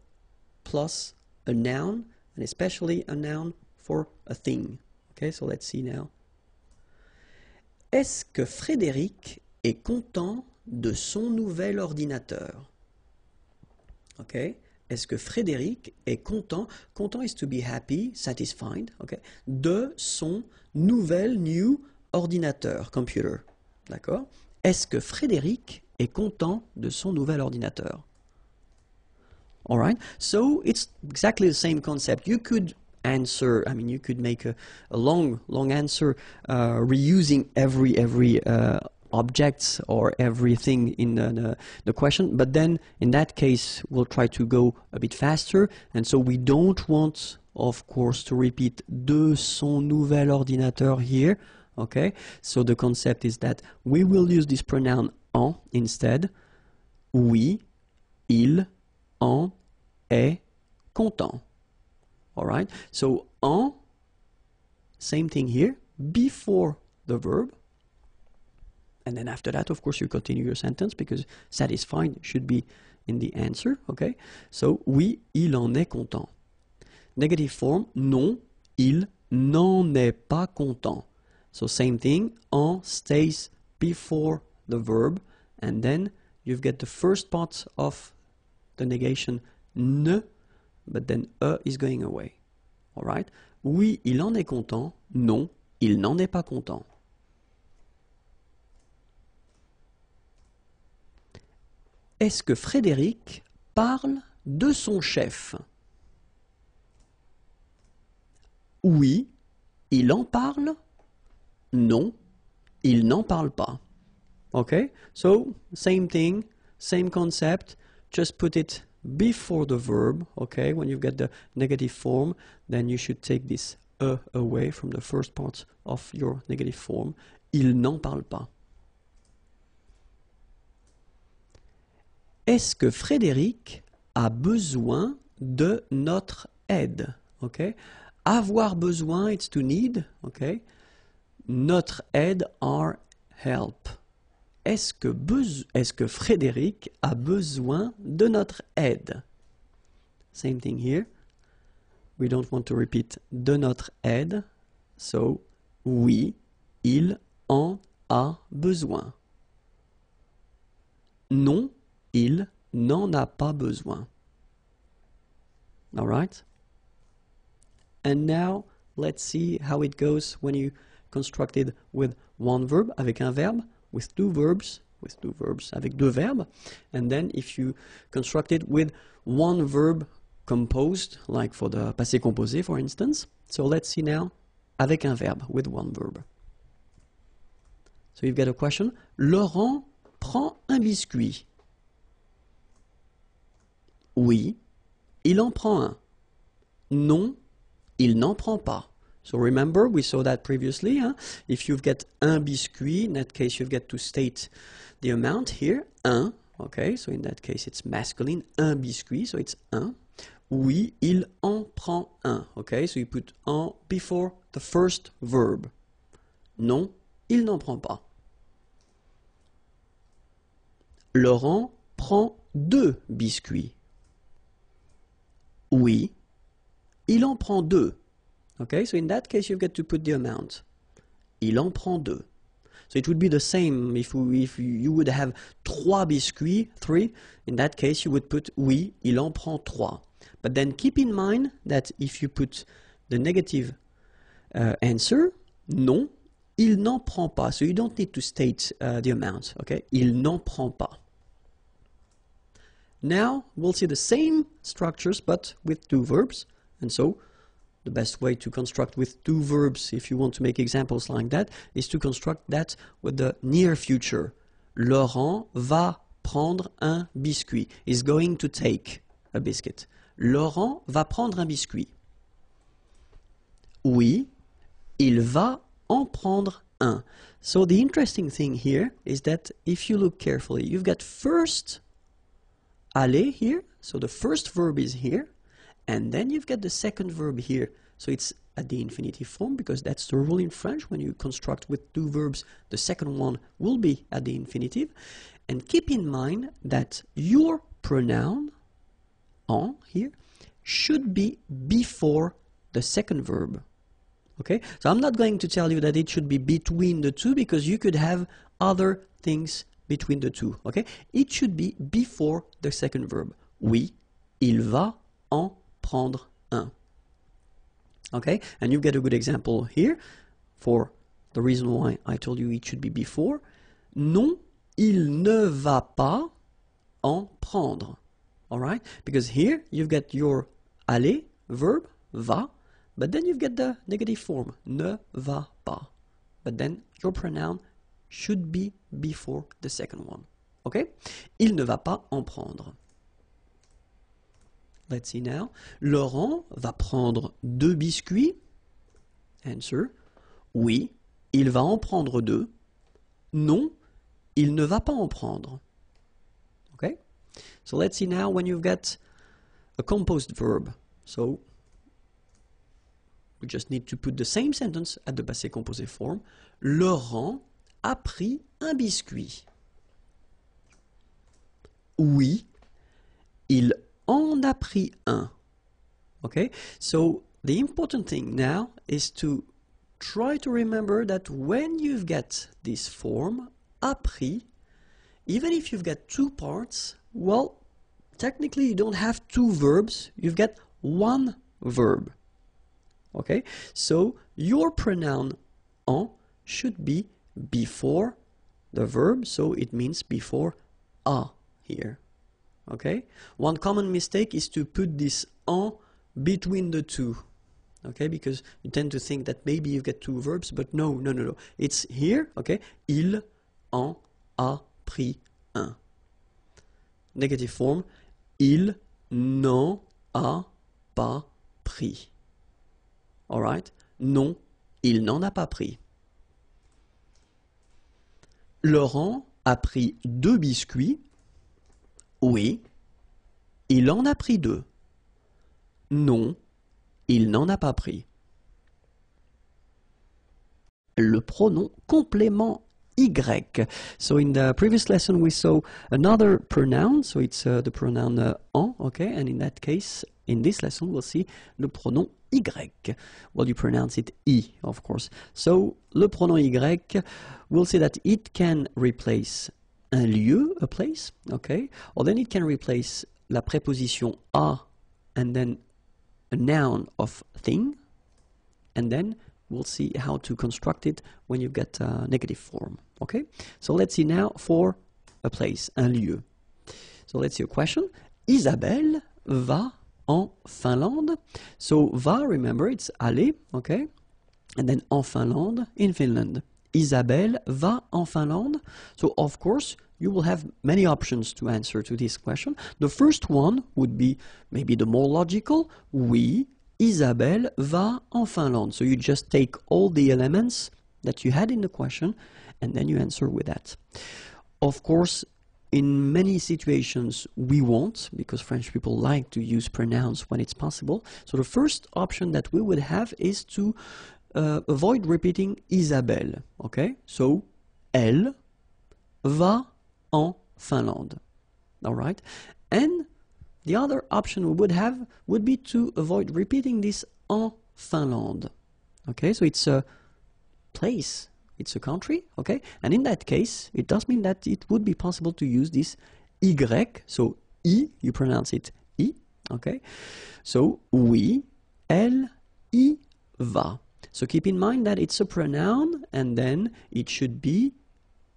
Speaker 1: plus a noun, and especially a noun for a thing. Okay, so let's see now. Est-ce que Frédéric est content de son nouvel ordinateur? Okay, est-ce que Frédéric est content? Content is to be happy, satisfied. Okay, de son new ordinateur, computer. D'accord? Est-ce que Frédéric est content de son nouvel ordinateur? All right, so it's exactly the same concept. You could answer, I mean, you could make a long answer reusing every objects or everything in the question, but then in that case we'll try to go a bit faster, and so we don't want, of course, to repeat de son nouvel ordinateur here. Okay, so the concept is that we will use this pronoun en instead. Oui, il, en est content. All right, so en, same thing here, before the verb. And then after that, of course, you continue your sentence because satisfied should be in the answer. Okay, so oui, il en est content. Negative form, non, il n'en est pas content. So same thing, en stays before the verb, and then you've got the first part of the negation ne, but then is going away. All right? Oui, il en est content. Non, il n'en est pas content. Est-ce que Frédéric parle de son chef? Oui, il en parle. Non, il n'en parle pas. Okay, so same thing, same concept, just put it before the verb. Okay, when you've got the negative form, then you should take this away from the first part of your negative form. Il n'en parle pas. Est-ce que Frédéric a besoin de notre aide? Okay, avoir besoin, it's to need. Okay. Notre aide, our help. Est-ce que Frédéric a besoin de notre aide? Same thing here. We don't want to repeat de notre aide. So, oui, il en a besoin. Non, il n'en a pas besoin. All right? And now, let's see how it goes when you constructed with one verb, avec un verbe, with two verbs, avec deux verbes, and then if you construct it with one verb composed, like for the passé composé, for instance. So let's see now, avec un verbe, with one verb. So you've got a question. Laurent prend un biscuit. Oui, il en prend un. Non, il n'en prend pas. So remember, we saw that previously. Huh? If you've got un biscuit, in that case you've got to state the amount here, un. Okay, so in that case it's masculine, un biscuit, so it's un. Oui, il en prend un. Okay, so you put en before the first verb. Non, il n'en prend pas. Laurent prend 2 biscuits. Oui, il en prend 2. Okay, so in that case you've got to put the amount. Il en prend 2. So it would be the same if you would have 3 biscuits, 3. In that case you would put oui, il en prend 3. But then keep in mind that if you put the negative answer, non, il n'en prend pas. So you don't need to state the amount. Okay, il n'en prend pas. Now we'll see the same structures but with 2 verbs, and so the best way to construct with 2 verbs, if you want to make examples like that, is to construct that with the near future. Laurent va prendre un biscuit. Is going to take a biscuit. Laurent va prendre un biscuit. Oui, il va en prendre un. So the interesting thing here is that if you look carefully, you've got first aller here, so the first verb is here, and then you've got the second verb here. So it's at the infinitive form because that's the rule in French. When you construct with two verbs, the second one will be at the infinitive. And keep in mind that your pronoun, en here, should be before the second verb. Okay, so I'm not going to tell you that it should be between the two because you could have other things between the two. Okay, it should be before the second verb. Oui, il va en prendre un. Okay, and you get a good example here for the reason why I told you it should be before. Non, il ne va pas en prendre. All right, because here you've got your aller verb, va, but then you've got the negative form, ne va pas. But then your pronoun should be before the second one. Okay? Il ne va pas en prendre. Let's see now. Laurent va prendre 2 biscuits. Answer. Oui, il va en prendre 2. Non, il ne va pas en prendre. Okay? So let's see now when you've got a composed verb. So we just need to put the same sentence at the passé composé form. Laurent a pris un biscuit. Oui, il en a pris un. Okay, so the important thing now is to try to remember that when you've got this form, a pris, even if you've got 2 parts, well, technically you don't have 2 verbs, you've got 1 verb. Okay, so your pronoun en should be before the verb, so it means before a here. Okay, one common mistake is to put this en between the two. Okay, because you tend to think that maybe you've got 2 verbs, but no. It's here, okay, il en a pris un. Negative form, il n'en a pas pris. Alright? Non, il n'en a pas pris. Laurent a pris 2 biscuits. Oui, il en a pris 2. Non, il n'en a pas pris. Le pronom complément Y. So in the previous lesson we saw another pronoun, so it's the pronoun en, okay, and in that case, in this lesson we'll see le pronom Y. Well, you pronounce it I, of course. So, le pronom Y, we'll see that it can replace un lieu, a place, okay, or then it can replace la préposition a and then a noun of thing, and then we'll see how to construct it when you've got a negative form, okay? So let's see now for a place, un lieu. So let's see a question. Isabelle va en Finlande. So va, remember, it's aller, okay? And then en Finlande, in Finland. Isabelle va en Finlande. So of course, you will have many options to answer to this question. The first one would be maybe the more logical. Oui, Isabelle va en Finlande. So you just take all the elements that you had in the question and then you answer with that. Of course, in many situations we won't, because French people like to use pronouns when it's possible. So the first option that we would have is to avoid repeating Isabelle. Okay? So, elle va en Finlande. Alright? And the other option we would have would be to avoid repeating this en Finlande. Okay, so it's a place, it's a country, okay? And in that case, it does mean that it would be possible to use this Y, so I, you pronounce it I, okay? So, oui, elle y va. So keep in mind that it's a pronoun and then it should be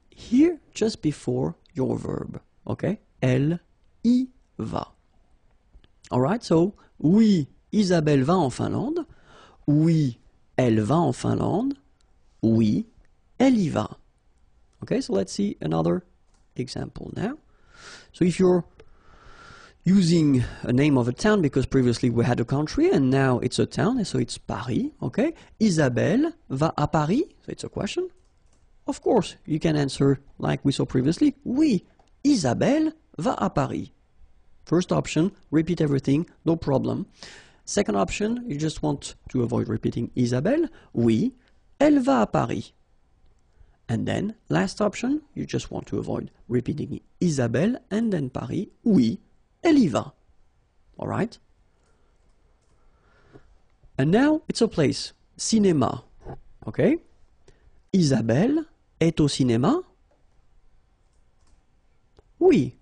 Speaker 1: here just before your verb, okay? Elle y va. Alright, so, oui, Isabelle va en Finlande. Oui, elle va en Finlande. Oui, elle y va. Okay, so let's see another example now. So if you're using a name of a town, because previously we had a country and now it's a town, so it's Paris, okay? Isabelle va à Paris, so it's a question. Of course, you can answer like we saw previously, oui, Isabelle va à Paris. First option, repeat everything, no problem. Second option, you just want to avoid repeating Isabelle, oui, elle va à Paris. And then, last option, you just want to avoid repeating Isabelle and then Paris, oui, elle y va. All right? And now it's a place, cinéma. Okay? Isabelle est au cinéma? Oui,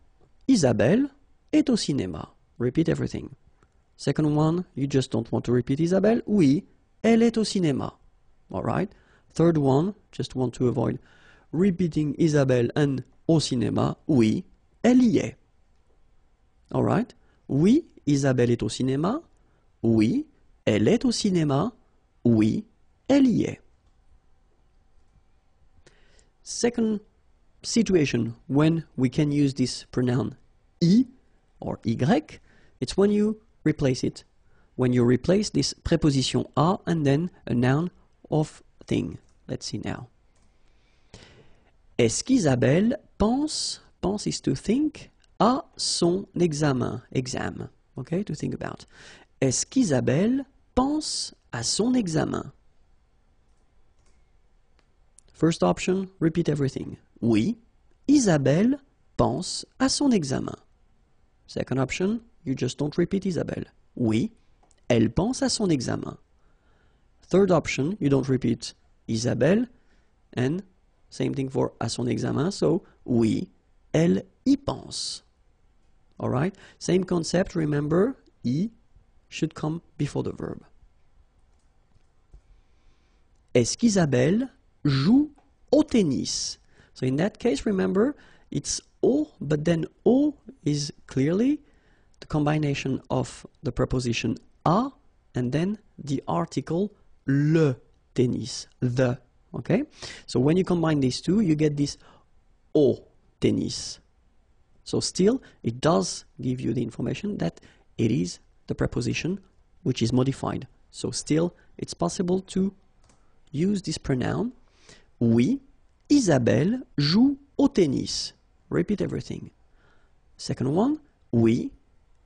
Speaker 1: Isabelle est au cinéma. Repeat everything. Second one, you just don't want to repeat Isabelle. Oui, elle est au cinéma. All right? Third one, just want to avoid repeating Isabelle and au cinéma. Oui, elle y est. All right? Oui, Isabelle est au cinéma. Oui, elle est au cinéma. Oui, elle y est. Second situation when we can use this pronoun I or Y, it's when you replace it. When you replace this preposition a and then a noun of thing. Let's see now. Est-ce qu'Isabelle pense is to think, à son examen, exam, okay, to think about. Est-ce qu'Isabelle pense à son examen? First option, repeat everything. Oui, Isabelle pense à son examen. Second option, you just don't repeat Isabelle. Oui, elle pense à son examen. Third option, you don't repeat Isabelle, and same thing for à son examen, so oui, elle y pense. All right? Same concept, remember, I should come before the verb. Est-ce qu'Isabelle joue au tennis? So in that case, remember, it's O, but then O is clearly the combination of the preposition a and then the article le tennis, the, okay? So when you combine these two, you get this au tennis. So still, it does give you the information that it is the preposition which is modified. So still, it's possible to use this pronoun. Oui, Isabelle joue au tennis. Repeat everything. Second one, oui,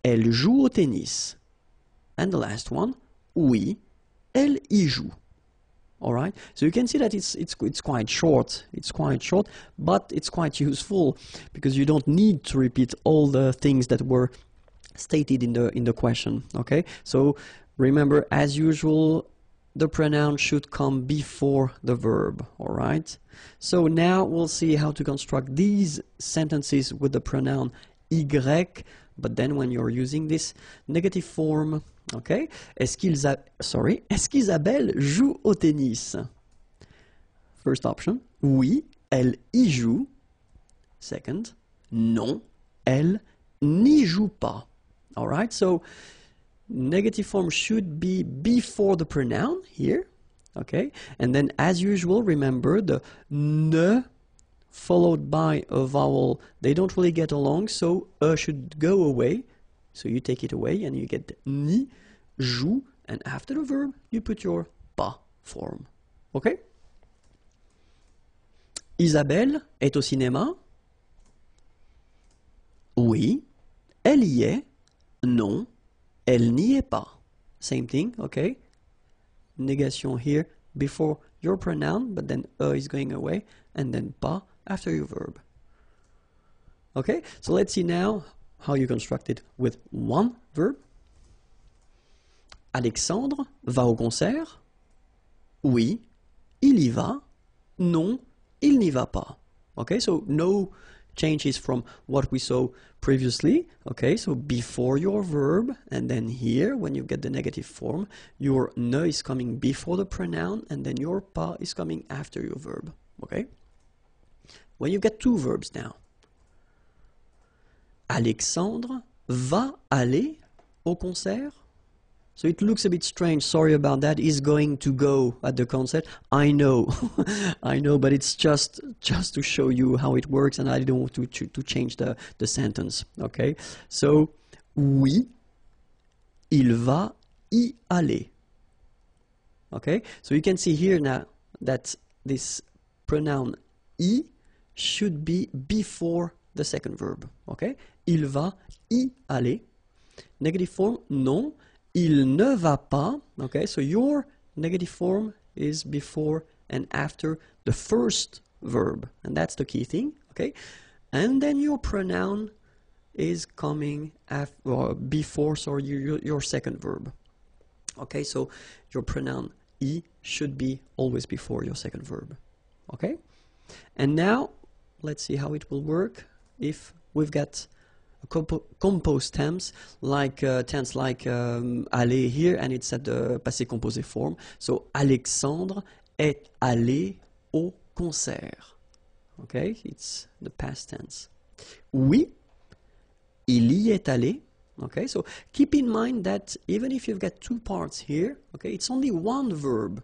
Speaker 1: elle joue au tennis. And the last one, oui, elle y joue. All right? So you can see that it's quite short. It's quite short, but it's quite useful because you don't need to repeat all the things that were stated in the question. Okay? So remember, as usual, the pronoun should come before the verb. All right? So now we'll see how to construct these sentences with the pronoun y, but then when you're using this negative form. Okay? Est-ce qu'Isabelle joue au tennis? First option, oui, elle y joue. Second, non, elle n'y joue pas. All right? So negative form should be before the pronoun here. Okay? And then as usual, remember the ne followed by a vowel, they don't really get along, so should go away. So you take it away and you get ni, joue, and after the verb, you put your pas form. Okay? Isabelle est au cinéma? Oui. Elle y est? Non. Elle n'y est pas. Same thing, okay? Negation here before your pronoun, but then is going away, and then pas after your verb. Okay? So let's see now how you construct it with one verb. Alexandre va au concert? Oui, il y va. Non, il n'y va pas. Okay, so no changes from what we saw previously. Okay, so before your verb, and then here, when you get the negative form, your ne is coming before the pronoun, and then your pas is coming after your verb. Okay? When you get two verbs now. Alexandre va aller au concert? So it looks a bit strange, sorry about that, is going to go at the concert. I know, I know, but it's just to show you how it works, and I don't want to change the sentence, okay? So, oui, il va y aller. Okay, so you can see here now that this pronoun y should be before the second verb, okay? Il va y aller. Negative form, non. Il ne va pas, okay? So your negative form is before and after the first verb, and that's the key thing, okay? And then your pronoun is coming after, before, sorry, your second verb. Okay, so your pronoun y should be always before your second verb. Okay? And now, let's see how it will work if we've got composed tense like aller here, and it's at the passé composé form. So Alexandre est allé au concert. Okay, it's the past tense. Oui, il y est allé. Okay, so keep in mind that even if you've got two parts here, okay, it's only one verb.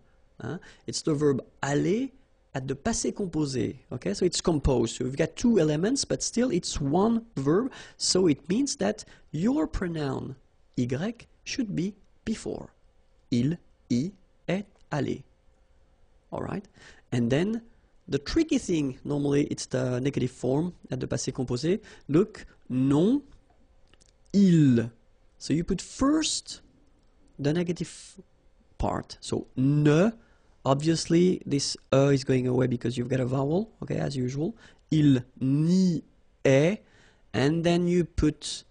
Speaker 1: It's the verb aller at the passé composé. Okay, so it's composed. So we've got two elements, but still it's one verb. So it means that your pronoun y should be before. Il y est allé. All right, and then the tricky thing, normally it's the negative form at the passé composé. Look, non, il. So you put first the negative part. So ne, obviously this is going away because you've got a vowel, okay, as usual. Il n'y est, and then you put,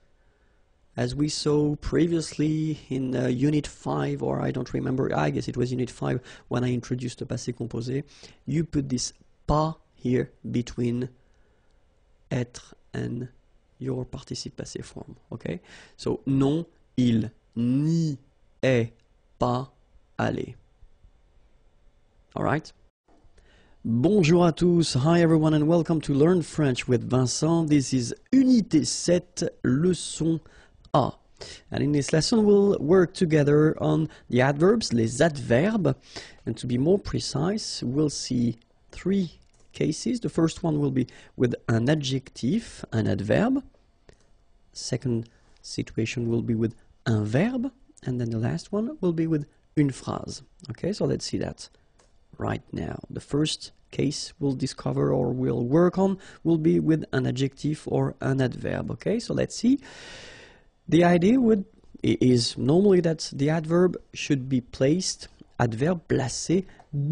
Speaker 1: as we saw previously in Unit 5, or I don't remember, I guess it was Unit 5 when I introduced the passé composé, you put this pas here between être and your participe passé form, okay? So, non, il n'y est pas allé. All right? Bonjour à tous. Hi everyone and welcome to Learn French with Vincent. This is Unité 7, leçon A. And in this lesson we'll work together on the adverbs, les adverbes. And to be more precise, we'll see three cases. The first one will be with an adjective, an adverb. Second situation will be with un verbe. And then the last one will be with une phrase. Okay, so let's see that right now. The first case we'll discover or we'll work on will be with an adjective or an adverb. Okay, so let's see. The idea is normally that the adverb should be placed, adverbe placé,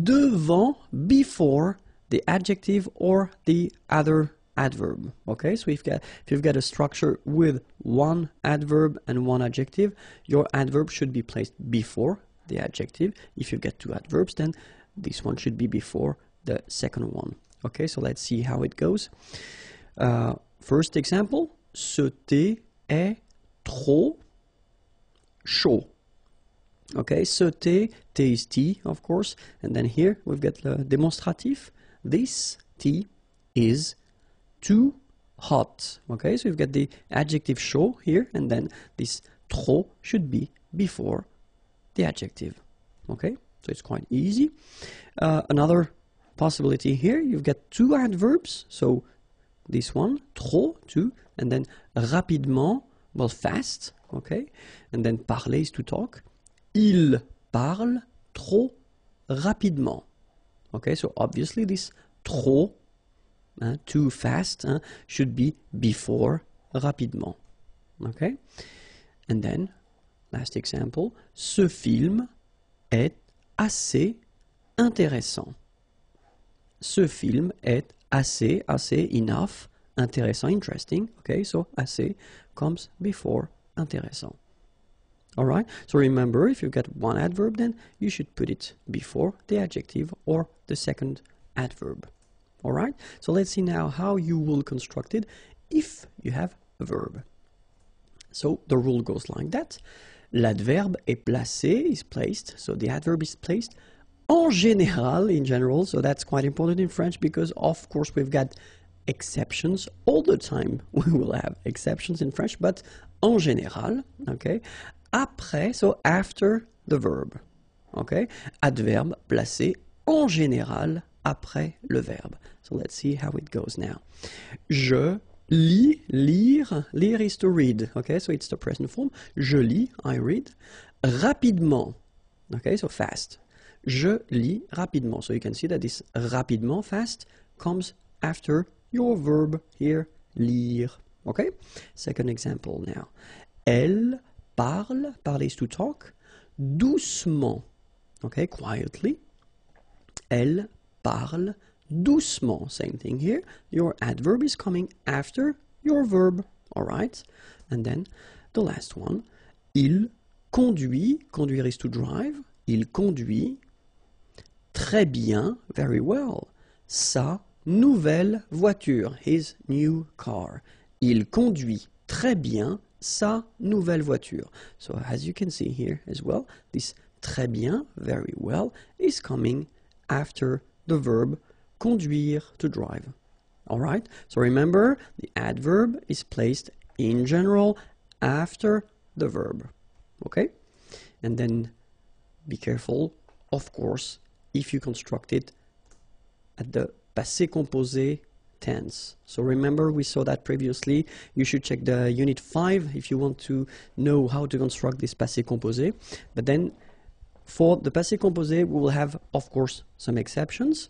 Speaker 1: devant, before the adjective or the other adverb. Okay, so if you've got a structure with one adverb and one adjective, your adverb should be placed before the adjective. If you've got two adverbs, then this one should be before the second one. Okay, so let's see how it goes. First example, ce thé est trop chaud. Okay, ce thé, thé is tea, of course, and then here we've got the demonstrative. This tea is too hot. Okay, so you've got the adjective chaud here, and then this trop should be before the adjective. Okay, so it's quite easy. Another possibility here, you've got two adverbs, so this one, trop, too, and then rapidement, well, fast, okay, and then parler is to talk. Il parle trop rapidement. Okay, so obviously this trop, too fast, should be before rapidement. Okay, and then last example, ce film est assez intéressant. Ce film est assez, enough, intéressant, interesting. Okay, so assez comes before intéressant. All right, so remember, if you've got one adverb, then you should put it before the adjective or the second adverb. All right, so let's see now how you will construct it if you have a verb. So the rule goes like that. L'adverbe est placé, is placed, so the adverb is placed en général, in general, so that's quite important in French because, of course, we've got exceptions all the time. We will have exceptions in French, but en général, okay, après, so after the verb. Okay? Adverbe placé en général après le verbe. So let's see how it goes now. Je lis, lire. Lire is to read. Okay, so it's the present form. Je lis, I read. Rapidement. Okay, so fast. Je lis rapidement. So you can see that this rapidement, fast, comes after your verb here, lire. Okay? Second example now. Elle parle, parler is to talk, doucement. Okay, quietly. Elle parle doucement. Same thing here. Your adverb is coming after your verb. Alright? And then the last one. Il conduit. Conduire is to drive. Il conduit très bien, very well, sa nouvelle voiture, his new car. Il conduit très bien sa nouvelle voiture. So as you can see here as well, this très bien, very well, is coming after the verb conduire, to drive. Alright? So remember, the adverb is placed in general after the verb. Okay? And then be careful, of course, if you construct it at the passé composé tense. So remember, we saw that previously. You should check the unit 5 if you want to know how to construct this passé composé. But then for the passé composé, we will have, of course, some exceptions.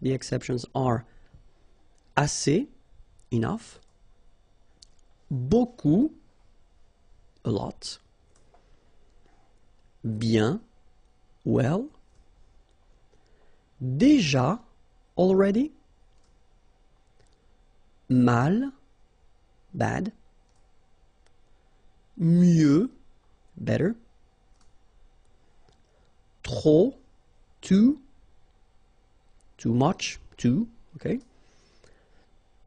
Speaker 1: The exceptions are assez, enough, beaucoup, a lot, bien, well, déjà, already, mal, bad, mieux, better, trop, too much, too, okay,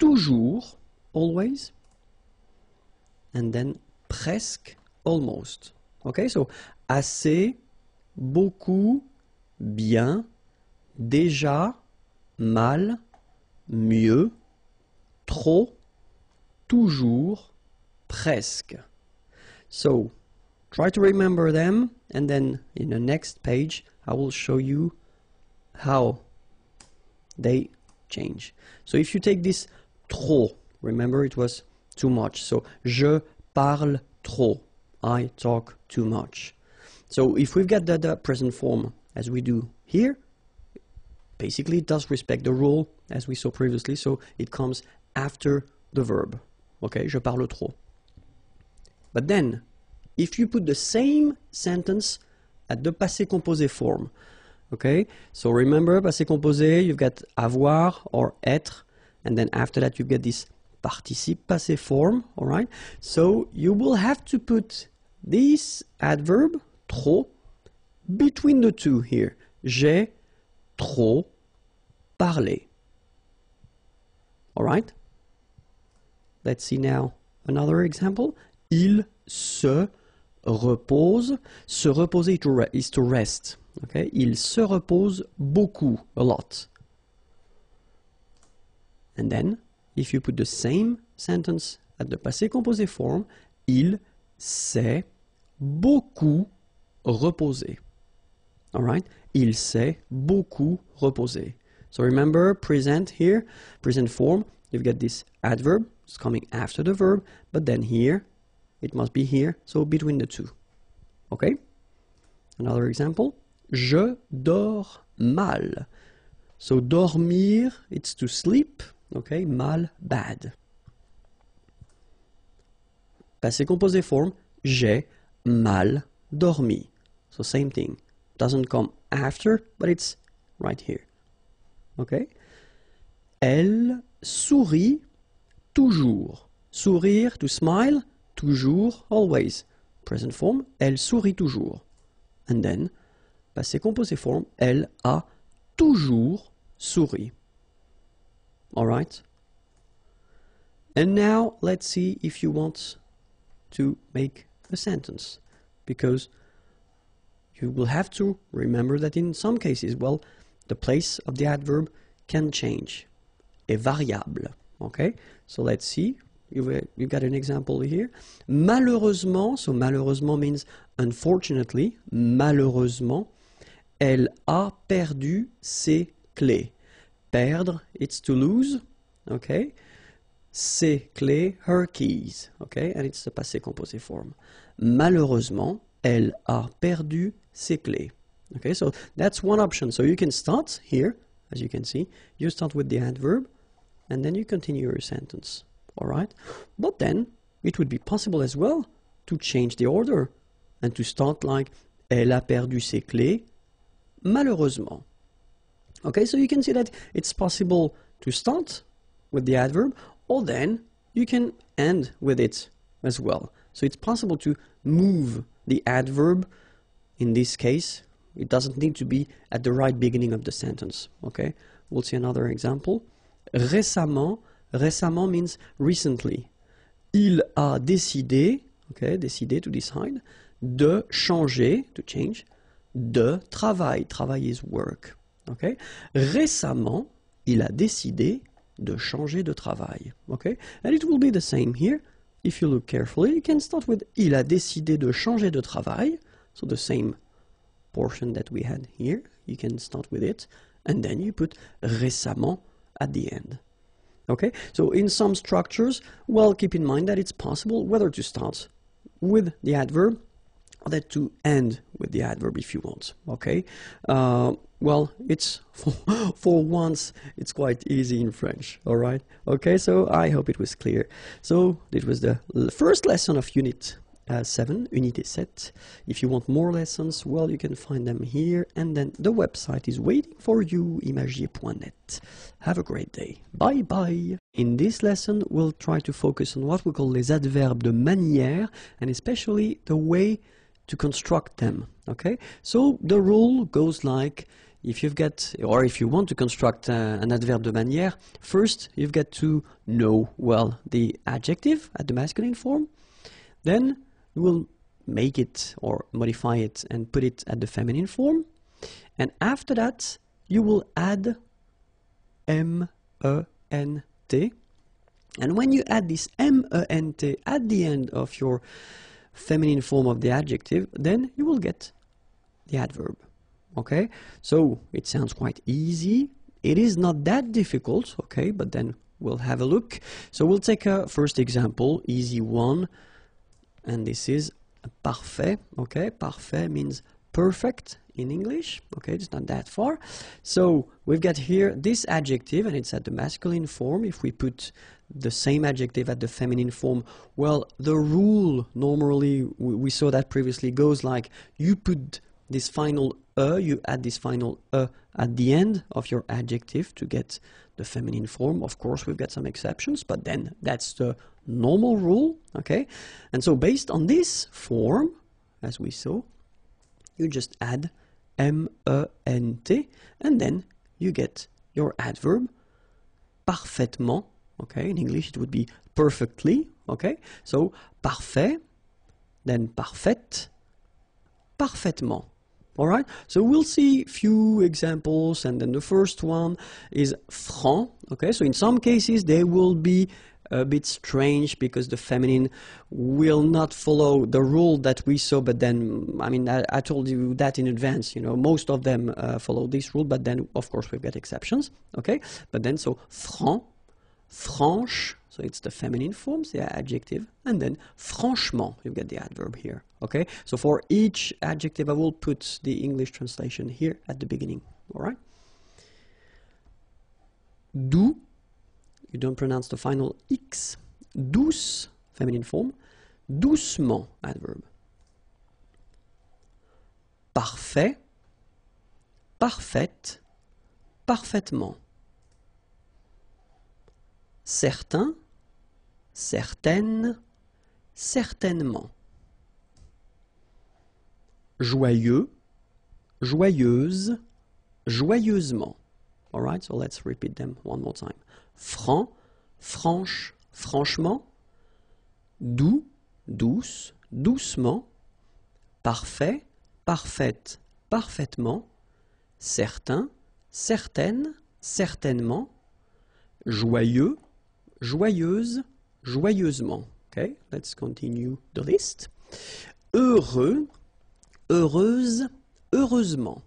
Speaker 1: toujours, always, and then presque, almost. Okay, so assez, beaucoup, bien, déjà, mal, mieux, trop, toujours, presque. So try to remember them, and then in the next page I will show you how they change. So if you take this trop, remember it was too much. So je parle trop, I talk too much. So if we've got the present form as we do here, basically it does respect the rule as we saw previously, so it comes after the verb. Okay, je parle trop. But then, if you put the same sentence at the passé composé form, okay, so remember, passé composé, you've got avoir or être, and then after that you get this participe passé form, alright? So you will have to put this adverb, trop, between the two here. J'ai trop parlé. Alright? Let's see now another example. Il se repose. Se reposer is to rest. Okay? Il se repose beaucoup, a lot. And then, if you put the same sentence at the passé composé form, il s'est beaucoup reposé. Alright? Il s'est beaucoup reposé. So remember, present here, present form, you've got this adverb, it's coming after the verb, but then here, it must be here, so between the two. Okay? Another example. Je dors mal. So dormir, it's to sleep. Okay? Mal, bad. Passé composé form, j'ai mal dormi. So same thing. Doesn't come after, but it's right here. Okay? Elle sourit toujours. Sourire, to smile, toujours, always. Present form, elle sourit toujours. And then, passé composé form, elle a toujours souri. Alright? And now, let's see if you want to make a sentence. Because you will have to remember that in some cases, well, the place of the adverb can change. Est variable. Okay? So let's see you got an example here. Malheureusement, so malheureusement means unfortunately, malheureusement, elle a perdu ses clés. Perdre, it's to lose, okay? Ses clés, her keys, okay? And it's the passé composé form. Malheureusement, elle a perdu ses clés. Okay, so that's one option. So you can start here, as you can see. You start with the adverb, and then you continue your sentence. All right? But then, it would be possible as well to change the order and to start like, elle a perdu ses clés, malheureusement. Okay, so you can see that it's possible to start with the adverb, or then you can end with it as well. So it's possible to move the adverb. In this case, it doesn't need to be at the right beginning of the sentence. Okay, we'll see another example. Récemment, récemment means recently. Il a décidé, okay, décider, to decide, de changer, to change, de travail. Travail is work. Okay, récemment, il a décidé de changer de travail. Okay, and it will be the same here. If you look carefully, you can start with il a décidé de changer de travail. So the same portion that we had here, you can start with it, and then you put récemment at the end. Okay, so in some structures, well, keep in mind that it's possible whether to start with the adverb or that to end with the adverb if you want. Okay, well, it's for once it's quite easy in French. All right. Okay, so I hope it was clear. So this was the first lesson of Unit 7, Unité 7. If you want more lessons, well, you can find them here, and then the website is waiting for you, imagiers.net. Have a great day. Bye bye. In this lesson, we'll try to focus on what we call les adverbes de manière, and especially the way to construct them. Okay, so the rule goes like, if you've got, or if you want to construct an adverbe de manière, first you've got to know, well, the adjective at the masculine form. Then you will make it or modify it and put it at the feminine form. And after that, you will add M-E-N-T. And when you add this M-E-N-T at the end of your feminine form of the adjective, then you will get the adverb. Okay, so it sounds quite easy. It is not that difficult, okay, but then we'll have a look. So we'll take a first example, easy one, and this is parfait. Okay, parfait means perfect in English. Okay, it's not that far. So we've got here this adjective, and it's at the masculine form. If we put the same adjective at the feminine form, well, the rule normally, we saw that previously, goes like you put this final you add this final at the end of your adjective to get the feminine form. Of course, we've got some exceptions, but then that's the normal rule, okay? And so based on this form, as we saw, you just add M-E-N-T, and then you get your adverb parfaitement, okay? In English, it would be perfectly, okay? So parfait, then parfaite, parfaitement. All right, so we'll see a few examples, and then the first one is franc. Okay, so in some cases they will be a bit strange because the feminine will not follow the rule that we saw, but then, I mean, I told you that in advance, you know, most of them follow this rule, but then, of course, we've got exceptions, okay? But then, so franc, franche, so it's the feminine forms, the adjective, and then franchement, you get the adverb here, okay? So for each adjective, I will put the English translation here at the beginning, all right? Doux, you don't pronounce the final X. Douce, feminine form. Doucement, adverb. Parfait, parfaite, parfaitement. Certain, certaine, certainement. Joyeux, joyeuse, joyeusement. All right, so let's repeat them one more time. Franc, franche, franchement. Doux, douce, doucement. Parfait, parfaite, parfaitement. Certain, certaine, certainement. Joyeux, joyeuse, joyeusement. Okay, let's continue the list. Heureux, heureuse, heureusement.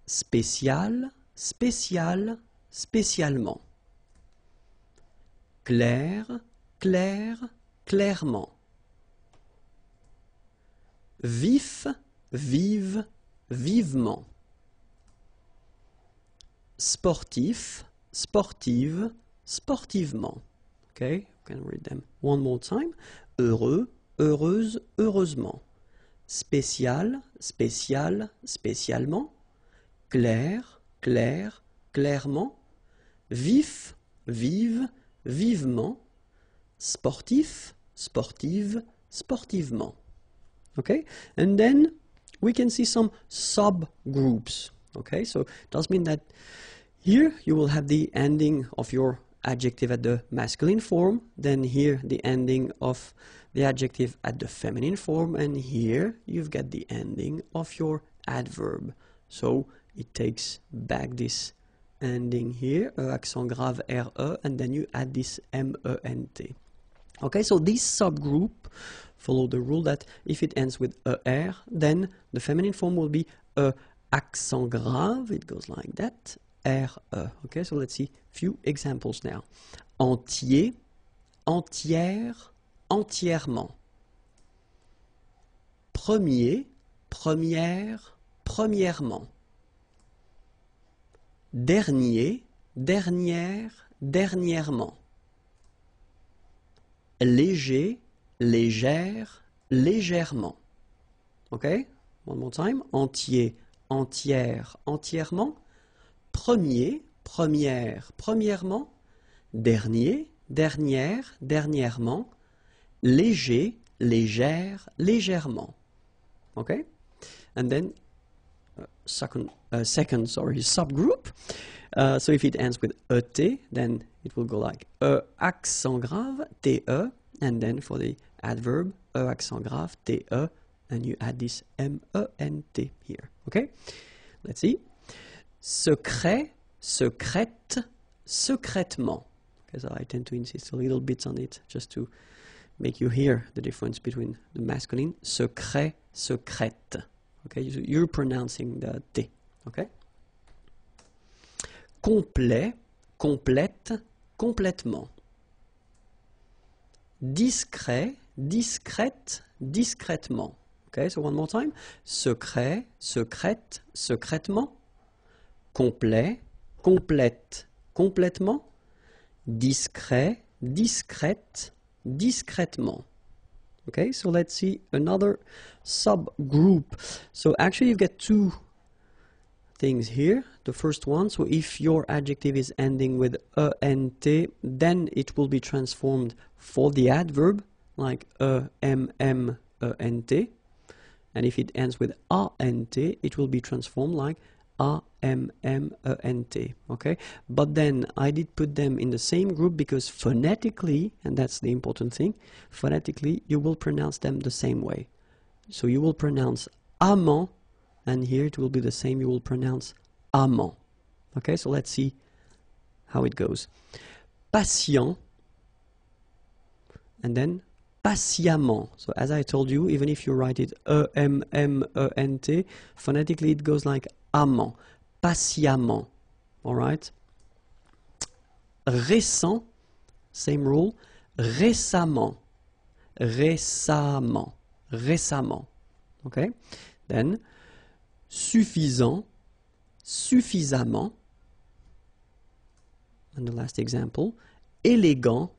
Speaker 1: Spécial, spécial, spécialement. Clair, clair, clairement. Vif, vive, vivement. Sportif, sportive, sportivement. Okay, you can read them one more time. Heureux, heureuse, heureusement. Spécial, spécial, spécialement. Clair, clair, clairement. Vif, vive, vivement. Sportif, sportive, sportivement. Okay, and then we can see some subgroups. Okay, so it does mean that here you will have the ending of your adjective at the masculine form, then here the ending of the adjective at the feminine form, and here you've got the ending of your adverb. So it takes back this ending here, accent grave RE, and then you add this MENT. Okay, so this subgroup follow the rule that if it ends with ER, then the feminine form will be accent grave, it goes like that, RE. Okay, so let's see a few examples now. Entier, entière, entièrement. Premier, première, premièrement. Dernier, dernière, dernièrement. Léger, légère, légèrement. Okay? One more time. Entier, entière, entièrement. Premier, première, premièrement. Dernier, dernière, dernièrement. Léger, légère, légèrement. Okay? And then second subgroup. So if it ends with ET, then it will go like accent grave, TE, and then for the adverb, accent grave, TE, and you add this MENT here. Okay? Let's see. Secret, secrète, secrètement. Okay, so I tend to insist a little bit on it just to make you hear the difference between the masculine. Secret, secrète. Okay, you're pronouncing the T. Okay? Complet, complète, complètement. Discret, discrète, discrètement. Okay, so one more time. Secret, secrète, secrètement. Complet, complète, complètement. Discret, discrète, discrètement. Okay, so let's see another subgroup. So actually you've got two things here. The first one, so if your adjective is ending with ENT, then it will be transformed for the adverb, like EMMENT. And if it ends with ANT, it will be transformed like AMMENT. Okay? But then I did put them in the same group because phonetically, and that's the important thing, phonetically you will pronounce them the same way. So you will pronounce amant, and here it will be the same, you will pronounce amant. Okay, so let's see how it goes. Patient, and then patiemment. So as I told you, even if you write it EMMENT, phonetically it goes like amant, patiemment. All right? Récent, same rule, récemment, récemment, récemment. Okay? Then suffisant, suffisamment. And the last example, élégant,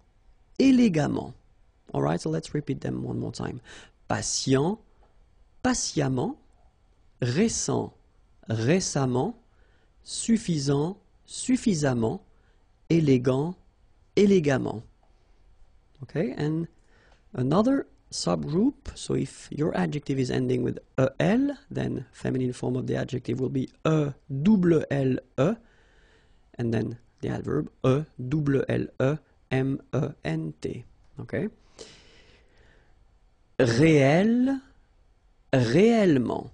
Speaker 1: élégamment. All right, so let's repeat them one more time. Patient, patiemment, récent, récemment, suffisant, suffisamment, élégant, élégamment. Okay, and another subgroup, so if your adjective is ending with EL, then feminine form of the adjective will be ELLE, and then the adverb ELLEMENT. Okay? Réel, réellement.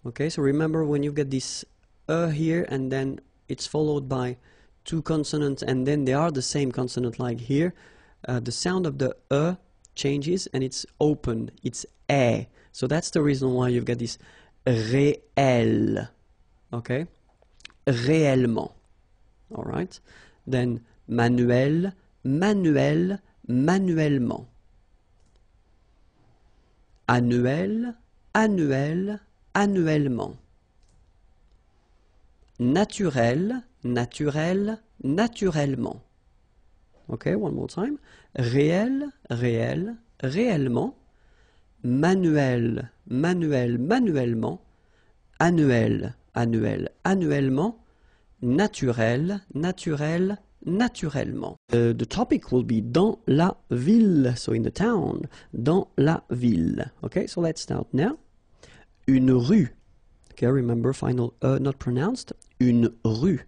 Speaker 1: Okay, so remember when you've got this here and then it's followed by two consonants and then they are the same consonant like here, the sound of the E changes and it's open, it's E. So that's the reason why you've got this réel, okay? Réellement, all right? Then manuel, manuel, manuellement. Annuel, annuel, annuellement. Naturel, naturel, naturellement. Okay, one more time. Réel, réel, réellement. Manuel, manuel, manuellement. Annuel, annuel, annuellement. Naturel, naturel, naturellement. The topic will be dans la ville, so in the town, dans la ville. Okay, so let's start now. Une rue. Okay, remember final E not pronounced. Une rue.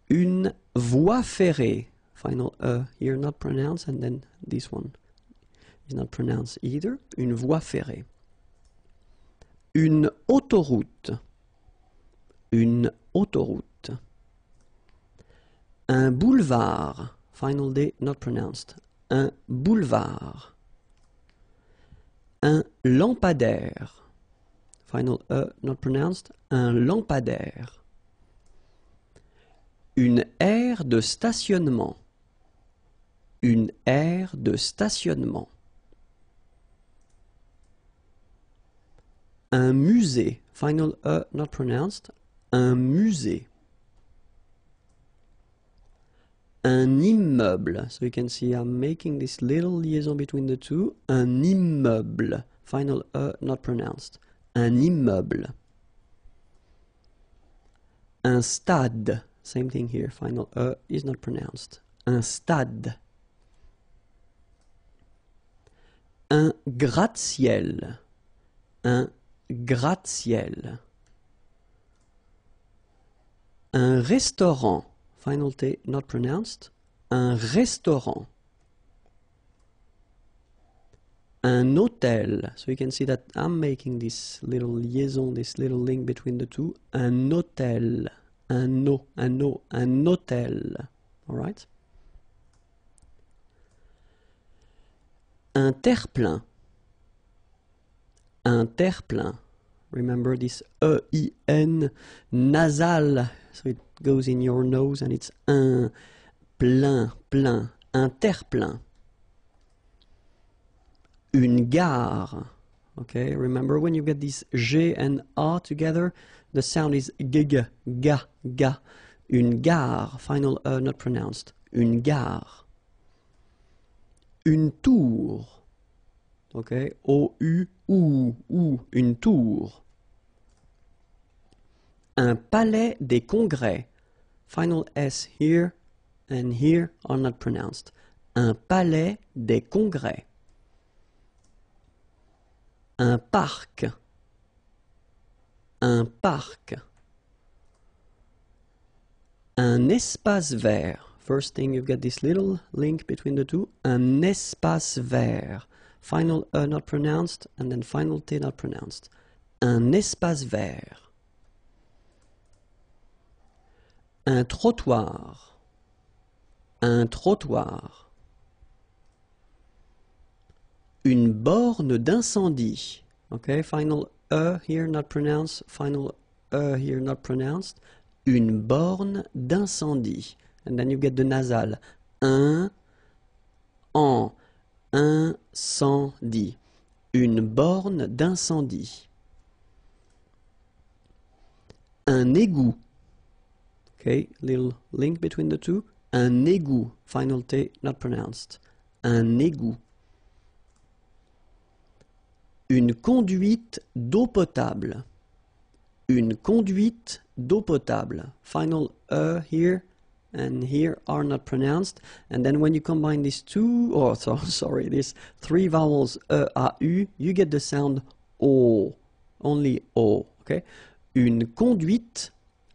Speaker 1: Une voie ferrée. Final E here not pronounced, and then this one is not pronounced either. Une voie ferrée. Une autoroute. Une autoroute. Un boulevard. Final D not pronounced. Un boulevard. Un lampadaire. Final E not pronounced. Un lampadaire. Une aire de stationnement. Une aire de stationnement. Un musée. Final E not pronounced. Un musée. Un immeuble. So you can see I'm making this little liaison between the two. Un immeuble. Final E not pronounced. Un immeuble. Un stade. Same thing here. Final E is not pronounced. Un stade. Un gratte-ciel. Un gratte-ciel. Un restaurant. Final T not pronounced. Un restaurant. Un hôtel. So you can see that I'm making this little liaison, this little link between the two. Un hôtel. Un hôtel. All right? Un terre-plein. Un terre-plein. Remember this E-I-N nasal. So it goes in your nose and it's un plein, plein. Un terre-plein. Une gare. Okay, remember when you get these G and A together, the sound is g, ga, ga. Une gare, final E not pronounced. Une gare. Une tour. Okay, O-U-U, une tour. Un palais des congrès. Final S here and here are not pronounced. Un palais des congrès. Un parc. Un parc. Un espace vert. First thing, you've got this little link between the two. Un espace vert. Final E not pronounced, and then final T not pronounced. Un espace vert. Un trottoir. Un trottoir. Une borne d'incendie. Okay, final E here not pronounced, final E here not pronounced. Une borne d'incendie. And then you get the nasal. Un, en, incendie. Une borne d'incendie. Un égout. Okay, little link between the two. Un égout. Final T not pronounced. Un égout. Une conduite d'eau potable. Une conduite d'eau potable. Final E here and here are not pronounced. And then when you combine these two, or sorry, these three vowels E, A, U, you get the sound O. Only O. Okay? Une conduite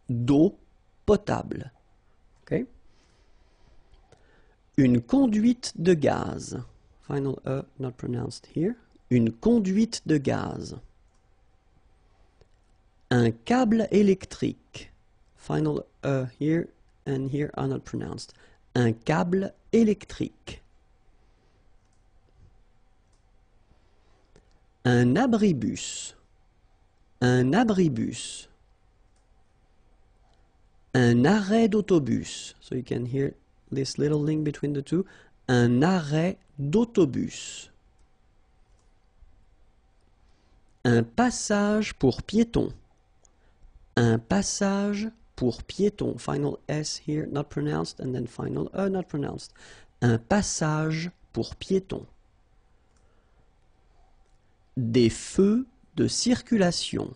Speaker 1: d'eau potable. Okay? Une conduite de gaz. Final E not pronounced here. Une conduite de gaz. Un câble électrique. final here and here are not pronounced. Un câble électrique. Un abribus. Un abribus. Un arrêt d'autobus. So you can hear this little link between the two. Un arrêt d'autobus. Un passage pour piétons. Un passage pour piétons. Final S here, not pronounced, and then final E, not pronounced. Un passage pour piétons. Des feux de circulation.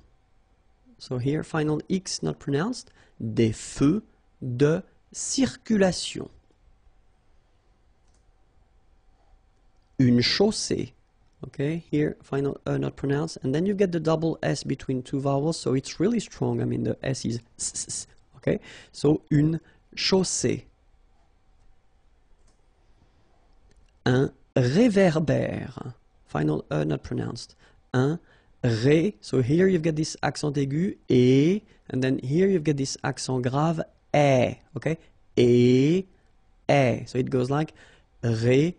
Speaker 1: So here, final X, not pronounced. Des feux de circulation. Une chaussée. Okay, here, final not pronounced. And then you get the double S between two vowels, so it's really strong. I mean, the S is s. Okay, so une chaussée. Un réverbère. Final not pronounced. Un ré. So here you've got this accent aigu, et, and then here you've got this accent grave, é. Okay, et, é. So it goes like réverbère.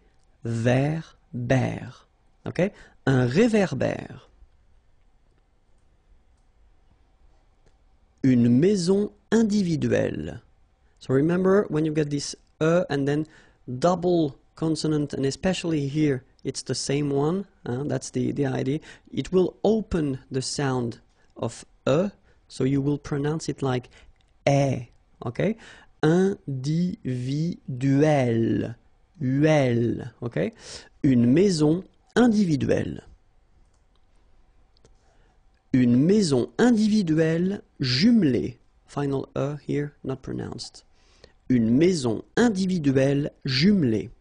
Speaker 1: Okay, un réverbère. Une maison individuelle. So remember when you get this e and then double consonant, and especially here it's the same one, that's the idea. It will open the sound of e, so you will pronounce it like é. Okay, individuel, uel. Okay, une maison individuelle. Une maison individuelle jumelée. Final E here, not pronounced. Une maison individuelle jumelée.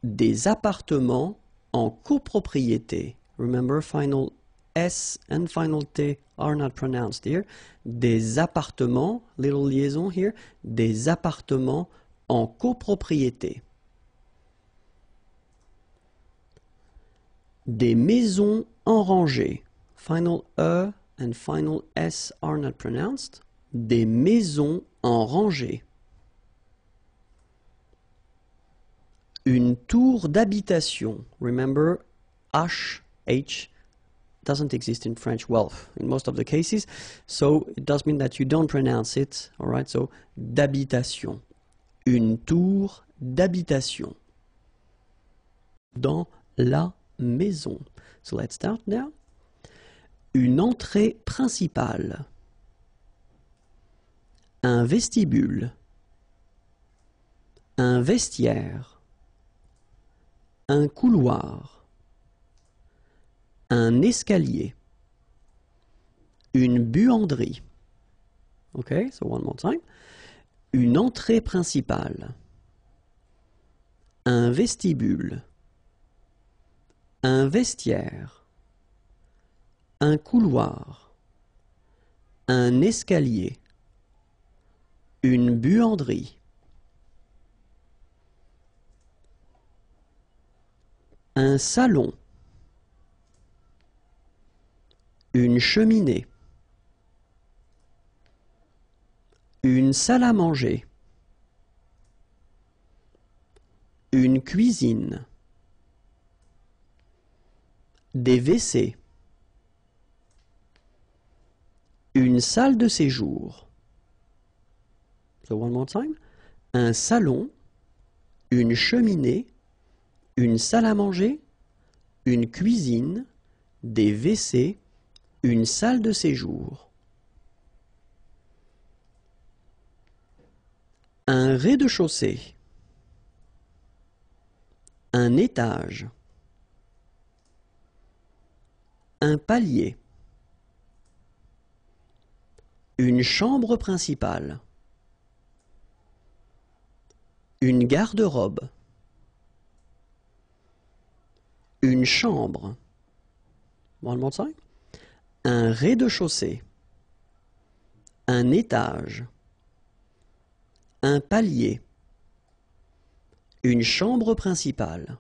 Speaker 1: Des appartements en copropriété. Remember, final S and final T are not pronounced here. Des appartements, little liaison here, des appartements en copropriété. Des maisons en rangée. Final E and final S are not pronounced. Des maisons en rangée. Une tour d'habitation. Remember, H doesn't exist in French, well, in most of the cases, so it does mean that you don't pronounce it, all right? So, d'habitation. Une tour d'habitation. Dans la maison. So let's start now. Une entrée principale. Un vestibule. Un vestiaire. Un couloir. Un escalier. Une buanderie. Okay, so one more time. Une entrée principale. Un vestibule. Un vestiaire. Un couloir. Un escalier. Une buanderie. Un salon. Une cheminée. Une salle à manger. Une cuisine. Des WC. Une salle de séjour. So one more time. Un salon, une cheminée, une salle à manger, une cuisine, des WC, une salle de séjour. Un rez-de-chaussée. Un étage. Un palier. Une chambre principale. Une garde-robe. Une chambre. One more time. Un rez-de-chaussée. Un étage. Un palier. Une chambre principale.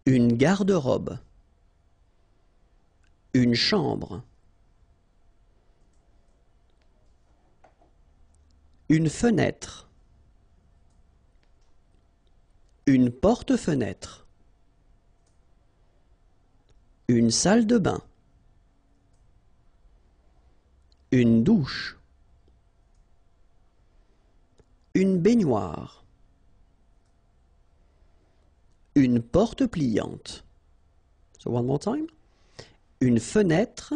Speaker 1: Une garde-robe. Une chambre. une fenêtre, une porte-fenêtre, une salle de bain, une douche, une baignoire, une porte pliante. So one more time. Une fenêtre,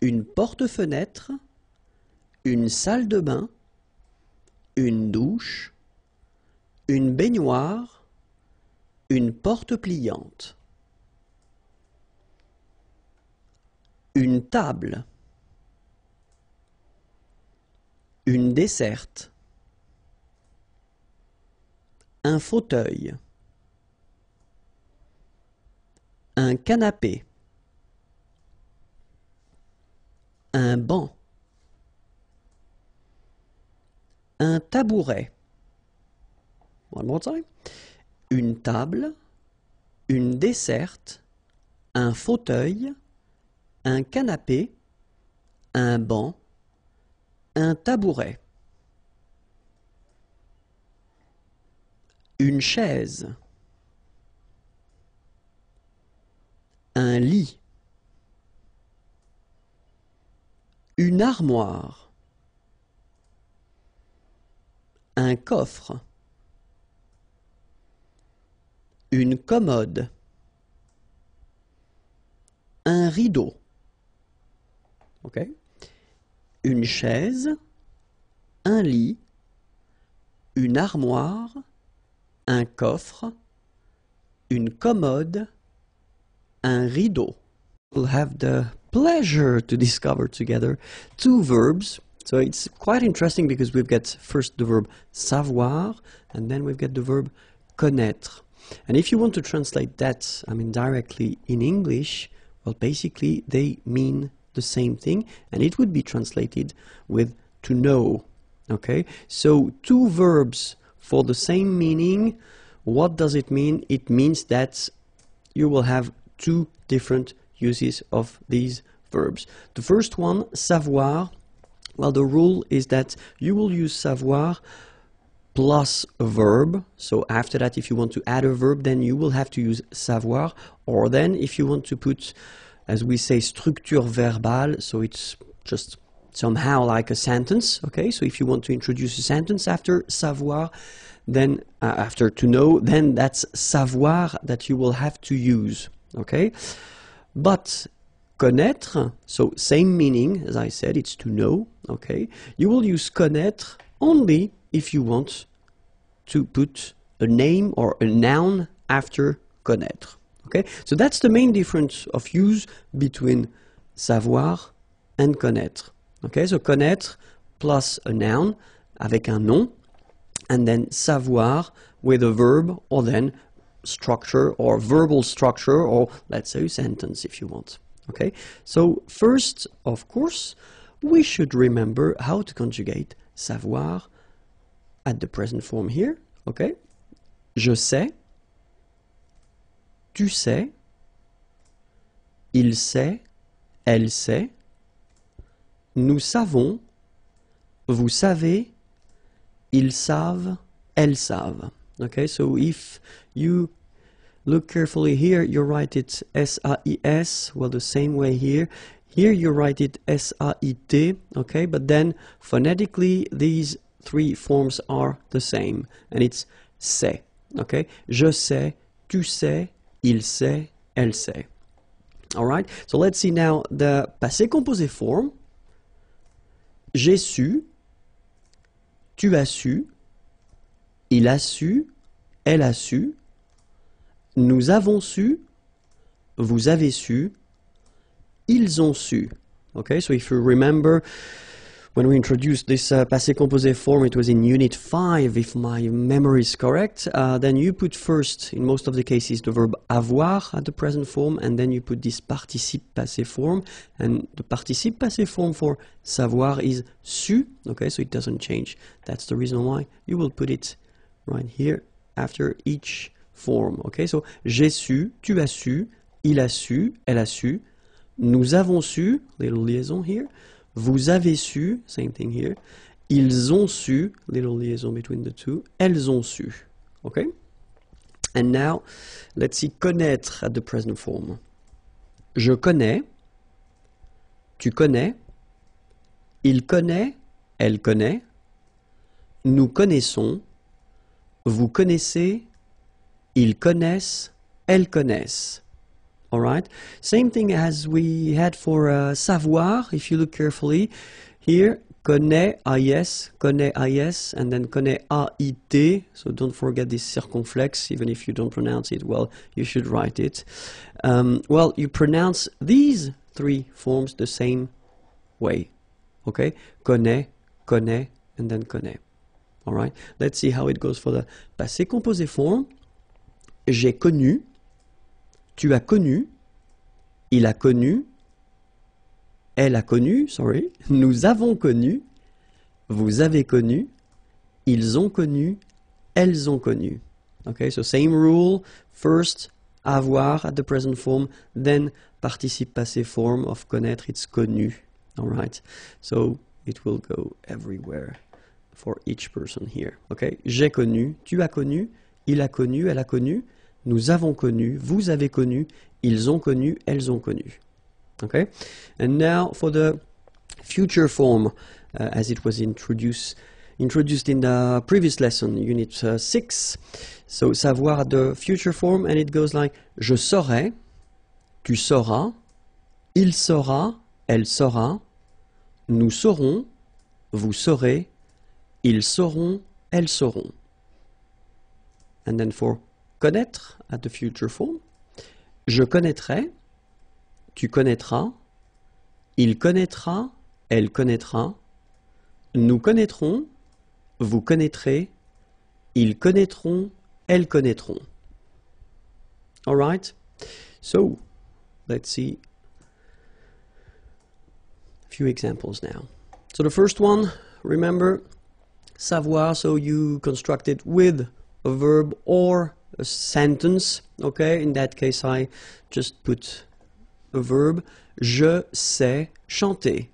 Speaker 1: une porte-fenêtre, une salle de bain, une douche, une baignoire, une porte pliante, une table, une desserte, un fauteuil, un canapé, un banc, un tabouret. One more time. Une table, une desserte, un fauteuil, un canapé, un banc, un tabouret. Une chaise, un lit, une armoire, un coffre, une commode, un rideau, okay? Une chaise, un lit, une armoire, un coffre, une commode, un rideau. We'll have the pleasure to discover together two verbs. So it's quite interesting because we've got first the verb savoir and then we've got the verb connaître. And if you want to translate that, directly in English, well, basically they mean the same thing and it would be translated with to know. Okay, so two verbs for the same meaning. What does it mean? It means that you will have two different uses of these verbs. The first one, savoir, well, the rule is that you will use savoir plus a verb. So after that, if you want to add a verb, then you will have to use savoir. Or then if you want to put, as we say, structure verbale, so it's just somehow like a sentence, okay? So if you want to introduce a sentence after savoir, then after to know, then that's savoir that you will have to use, okay? But connaître, so same meaning, as I said, it's to know, okay? You will use connaître only if you want to put a name or a noun after connaître, okay? So that's the main difference of use between savoir and connaître. Okay, so connaître plus a noun avec un nom, and then savoir with a verb or then structure or verbal structure or let's say a sentence if you want. Okay, so first, of course, we should remember how to conjugate savoir at the present form here. Okay, je sais, tu sais, il sait, elle sait. Nous savons, vous savez, ils savent, elles savent. Okay, so if you look carefully here, you write it S-A-I-S, well, the same way here. Here you write it S-A-I-T, okay, but then phonetically these three forms are the same, and it's c'est, okay? Je sais, tu sais, il sait, elle sait. All right, so let's see now the passé composé form. J'ai su, tu as su, il a su, elle a su, nous avons su, vous avez su, ils ont su. Okay, so if you remember, when we introduced this passé composé form, it was in Unit 5, if my memory is correct. Then you put first, in most of the cases, the verb avoir at the present form, and then you put this participe passé form. And the participe passé form for savoir is su, okay, so it doesn't change. That's the reason why you will put it right here after each form. Okay, so j'ai su, tu as su, il a su, elle a su, nous avons su, little liaison here, vous avez su, same thing here, Ils ont su, little liaison between the two, elles ont su. Okay? And now, let's see connaître at the present form. Je connais, tu connais, il connaît, elle connaît, nous connaissons, vous connaissez, ils connaissent, elles connaissent. All right? Same thing as we had for savoir, if you look carefully. Here, connaît, AIS, and then connaît, AIT. So don't forget this circumflex, even if you don't pronounce it well, you should write it. Well, you pronounce these three forms the same way. Okay? Connaît, and then connaît. All right? Let's see how it goes for the passé composé form. J'ai connu, tu as connu, il a connu, elle a connu, sorry, nous avons connu, vous avez connu, ils ont connu, elles ont connu. Okay, so same rule, first avoir at the present form, then participe passé form of connaître, it's connu. All right, so it will go everywhere for each person here. Okay, j'ai connu, tu as connu, il a connu, elle a connu, nous avons connu, vous avez connu, ils ont connu, elles ont connu. Okay? And now for the future form, as it was introduced in the previous lesson, unit 6. So savoir the future form, and it goes like je saurai, tu sauras, il saura, elle saura, nous saurons, vous saurez, ils sauront, elles sauront. And then for connaître at the future form, je connaîtrai, tu connaîtras, il connaîtra, elle connaîtra, nous connaîtrons, vous connaîtrez, ils connaîtront, elles connaîtront. All right? So, let's see a few examples now. So the first one, remember, savoir, so you construct it with a verb or a sentence. Okay, in that case I just put a verb. Je sais chanter.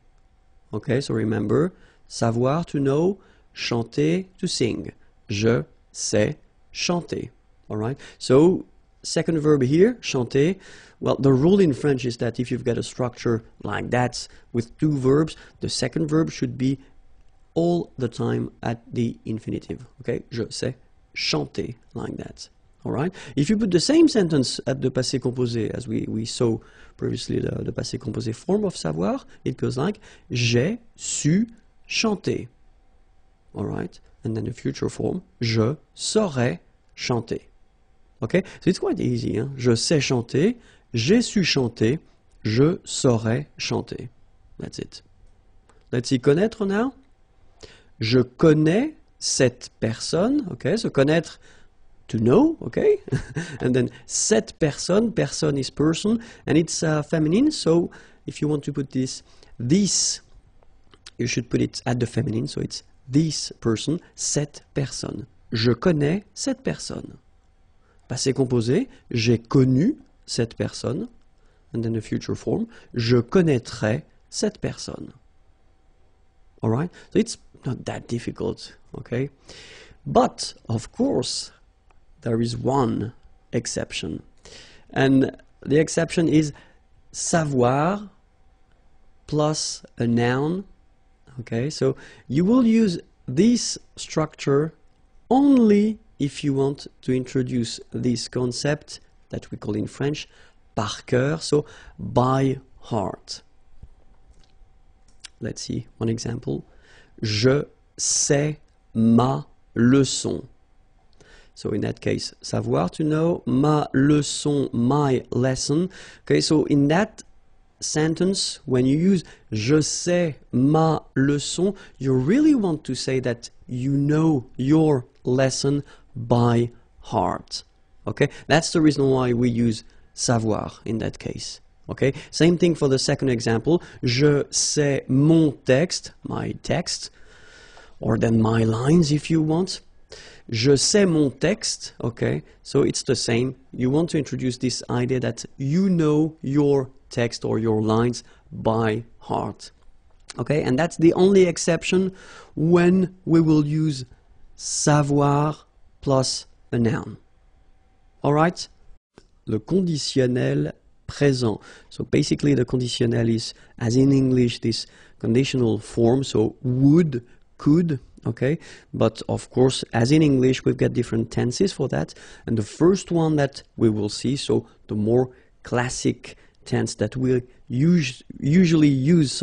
Speaker 1: Okay, so remember, savoir, to know, chanter, to sing. Je sais chanter. All right, so second verb here, chanter. Well, the rule in French is that if you've got a structure like that with two verbs, the second verb should be all the time at the infinitive. Okay, je sais chanter, like that. All right. If you put the same sentence at the passé composé, as we saw previously, the passé composé form of savoir, it goes like j'ai su chanter. All right. And then the future form, je saurais chanter. Okay. So it's quite easy. Hein? Je sais chanter, j'ai su chanter, je saurais chanter. That's it. Let's see connaître now. Je connais cette personne. Okay. So connaître, to know, okay? And then cette personne, person is person, and it's feminine, so if you want to put this, you should put it at the feminine, so it's this person, cette personne. Je connais cette personne. Passé composé, j'ai connu cette personne, and then the future form, je connaîtrai cette personne. Alright? So it's not that difficult, okay? But, of course, there is one exception. And the exception is savoir plus a noun. Okay, so you will use this structure only if you want to introduce this concept that we call in French par cœur, so by heart. Let's see one example. Je sais ma leçon. So in that case, savoir, to know, ma leçon, my lesson. Okay, so in that sentence, when you use je sais ma leçon, you really want to say that you know your lesson by heart. Okay, that's the reason why we use savoir in that case. Okay, same thing for the second example. Je sais mon texte, my text, or then my lines if you want. Je sais mon texte, okay, so it's the same. You want to introduce this idea that you know your text or your lines by heart. Okay, and that's the only exception when we will use savoir plus a noun. Alright? Le conditionnel présent. So basically the conditionnel is, as in English, this conditional form, so would, could, okay? But of course, as in English, we've got different tenses for that. And the first one that we will see, so the more classic tense that we usually use,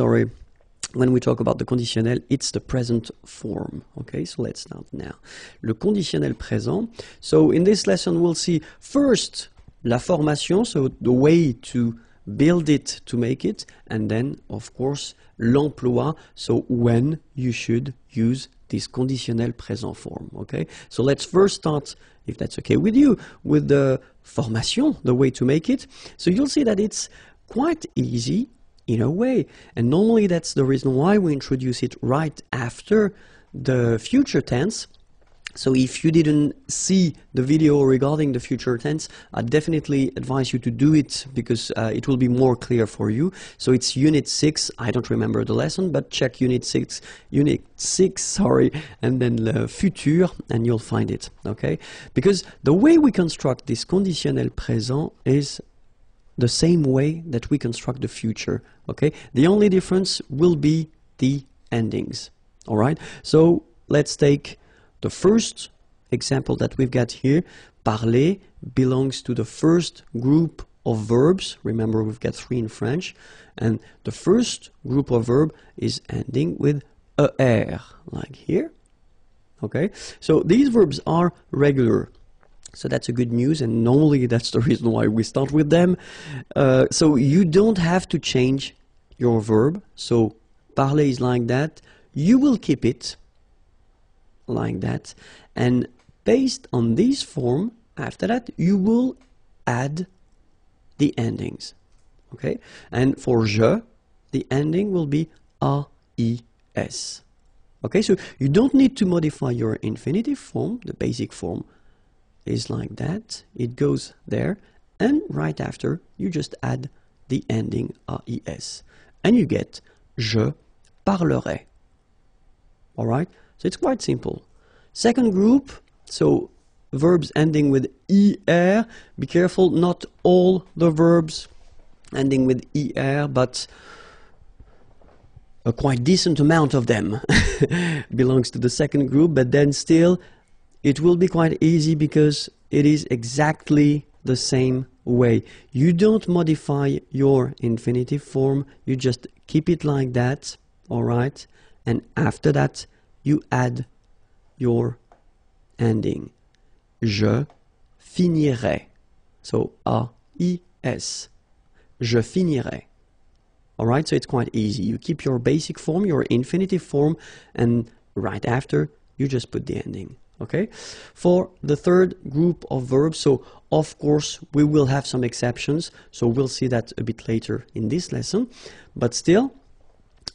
Speaker 1: when we talk about the conditionnel, it's the present form. Okay, so let's start now. Le conditionnel présent. So in this lesson, we'll see first la formation, so the way to build it, to make it, and then, of course, l'emploi, so when you should use this conditionnel présent form. Okay, so let's first start, if that's okay with you, with the formation, the way to make it. So you'll see that it's quite easy in a way, and normally that's the reason why we introduce it right after the future tense. So if you didn't see the video regarding the future tense, I definitely advise you to do it because it will be more clear for you. So it's unit 6, I don't remember the lesson, but check unit 6, and then le futur, and you'll find it, okay? Because the way we construct this conditionnel présent is the same way that we construct the future, okay? The only difference will be the endings, all right? So let's take the first example that we've got here. Parler belongs to the first group of verbs. Remember, we've got 3 in French. And the first group of verb is ending with er, like here. Okay, so these verbs are regular. So that's a good news, and normally that's the reason why we start with them. So you don't have to change your verb. So parler is like that. You will keep it like that, and based on this form, after that you will add the endings, okay? And for je, the ending will be AIS, okay? So you don't need to modify your infinitive form. The basic form is like that, it goes there, and right after you just add the ending AIS, and you get je parlerai. All right, so it's quite simple. Second group, so verbs ending with er. Be careful, not all the verbs ending with er, but a quite decent amount of them belongs to the second group, but then still it will be quite easy because it is exactly the same way. You don't modify your infinitive form, you just keep it like that, all right? And after that, you add your ending. Je finirai. So AIS. Je finirai. All right, so it's quite easy. You keep your basic form, your infinitive form, and right after, you just put the ending. Okay? For the third group of verbs, so of course, we will have some exceptions. So we'll see that a bit later in this lesson. But still,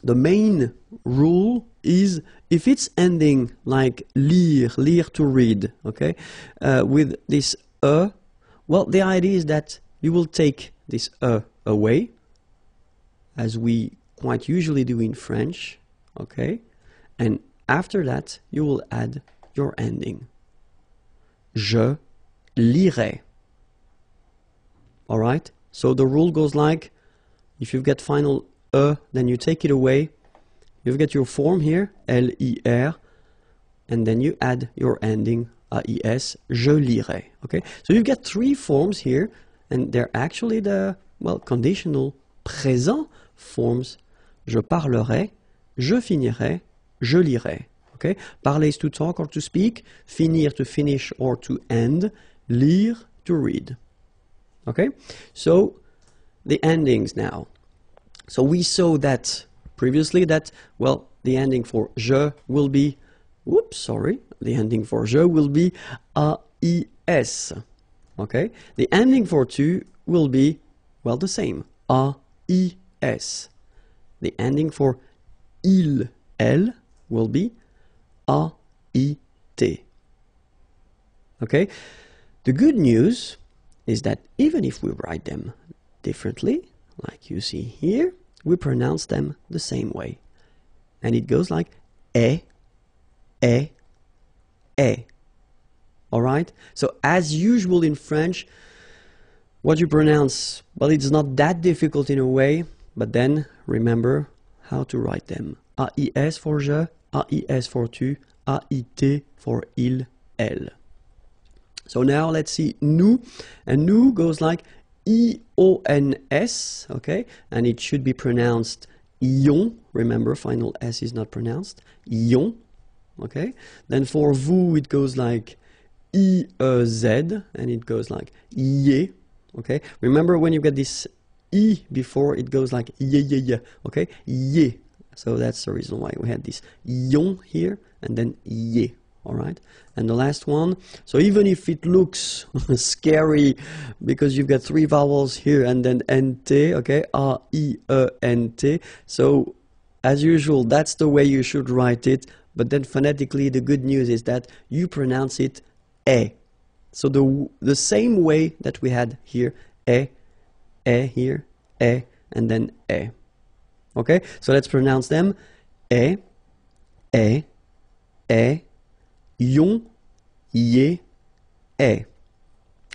Speaker 1: the main rule is if it's ending like lire to read, okay, with this well, the idea is that you will take this away, as we quite usually do in French, okay, and after that you will add your ending. Je lirai. All right, so the rule goes like, if you've got final then you take it away, you've got your form here, L-I-R, and then you add your ending, A-I-S, je lirai, okay? So you've got 3 forms here, and they're actually the, well, conditional présent forms. Je parlerai, je finirai, je lirai, okay? Parler is to talk or to speak, finir to finish or to end, lire to read, okay? So the endings now. So we saw that previously that, well, the ending for je will be, the ending for je will be AIS, okay? The ending for tu will be, well, the same, AIS. The ending for il, elle will be AIT, okay? The good news is that even if we write them differently, like you see here, we pronounce them the same way. and it goes like est, est, est. Alright? So as usual in French, what you pronounce, well, it's not that difficult in a way, but then remember how to write them. AIS for je, AIS for tu, AIT for il, elle. So now let's see nous, and nous goes like I-O-N-S, okay, and it should be pronounced ion. Remember, final S is not pronounced. Ion, okay. Then for vous, it goes like I-E-Z, and it goes like ye, okay. Remember when you get this I before, it goes like ye, ye, ye, okay, ye. So that's the reason why we had this ion here, and then ye. All right, and the last one, so even if it looks scary because you've got three vowels here and then nt, okay, A-I-E-N-T, so as usual, that's the way you should write it, but then phonetically the good news is that you pronounce it e. So the same way that we had here, e here, e, and then e. Okay, so let's pronounce them, e, yon, ye, e.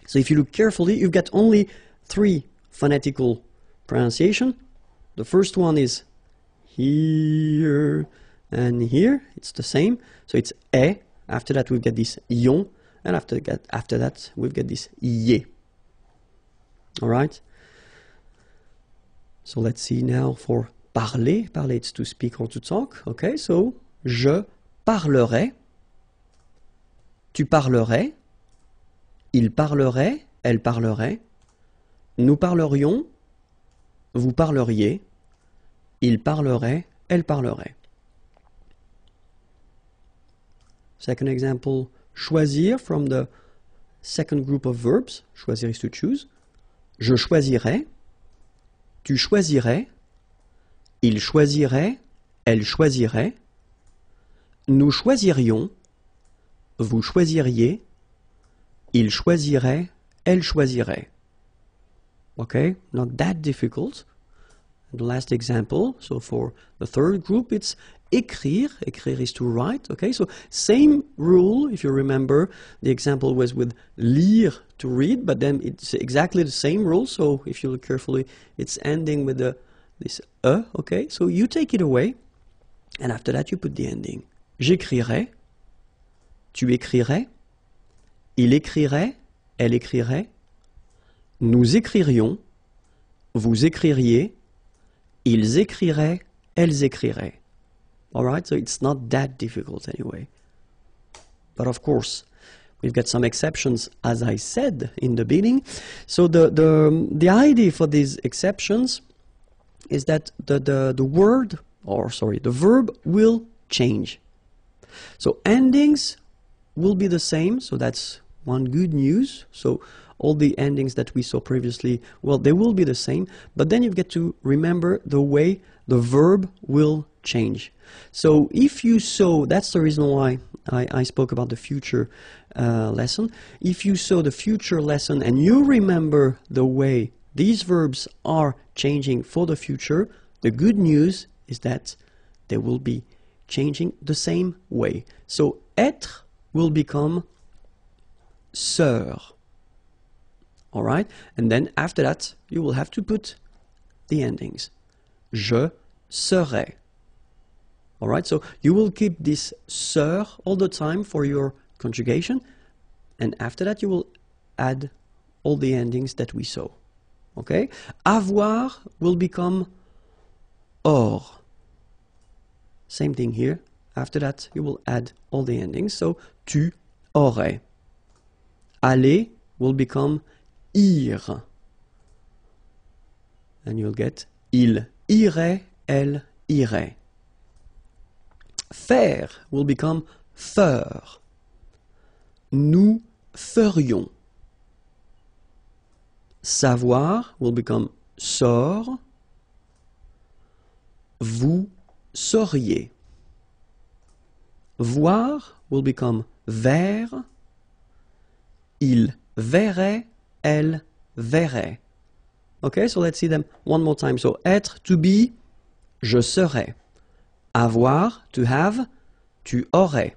Speaker 1: So if you look carefully, you've got only three phonetical pronunciation. The first one is here and here. It's the same. So it's e. After that, we've got this yon. And after that, we've got this ye. All right? So let's see now for parler. Parler, it's to speak or to talk. Okay, so je parlerai. Tu parlerais, il parlerait, elle parlerait, nous parlerions, vous parleriez, il parlerait, elle parlerait. Second example, choisir from the second group of verbs. Choisir is to choose. Je choisirais, tu choisirais, il choisirait, elle choisirait, nous choisirions, vous choisiriez, il choisirait, elle choisirait. Okay, not that difficult. And the last example, so for the third group, it's écrire. Écrire is to write. Okay, so same rule, if you remember, the example was with lire, to read, but then it's exactly the same rule. So if you look carefully, it's ending with this e. Okay, so you take it away, and after that you put the ending. J'écrirai. Tu écrirais, il écrirait, elle écrirait, nous écririons, vous écririez, ils écriraient, elles écriraient. All right, so it's not that difficult anyway. But of course, we've got some exceptions, as I said in the beginning. So the idea for these exceptions is that the verb will change. So endings will be the same, so that's one good news. So all the endings that we saw previously, well, they will be the same, but then you've got to remember the way the verb will change. So if you saw, that's the reason why I spoke about the future lesson. If you saw the future lesson and you remember the way these verbs are changing for the future, the good news is that they will be changing the same way. So être will become sœur. All right? And then after that, you will have to put the endings. Je serai. All right? So you will keep this sœur all the time for your conjugation. And after that, you will add all the endings that we saw. Okay? Avoir will become or. Same thing here. After that, you will add all the endings. So, tu aurais. Aller will become ir. And you'll get il irait, elle irait. Faire will become faire. Nous ferions. Savoir will become saur. Vous sauriez. Voir will become ver. Il verrait, elle verrait. Okay, so let's see them one more time. So être, to be, je serai. Avoir, to have, tu aurais.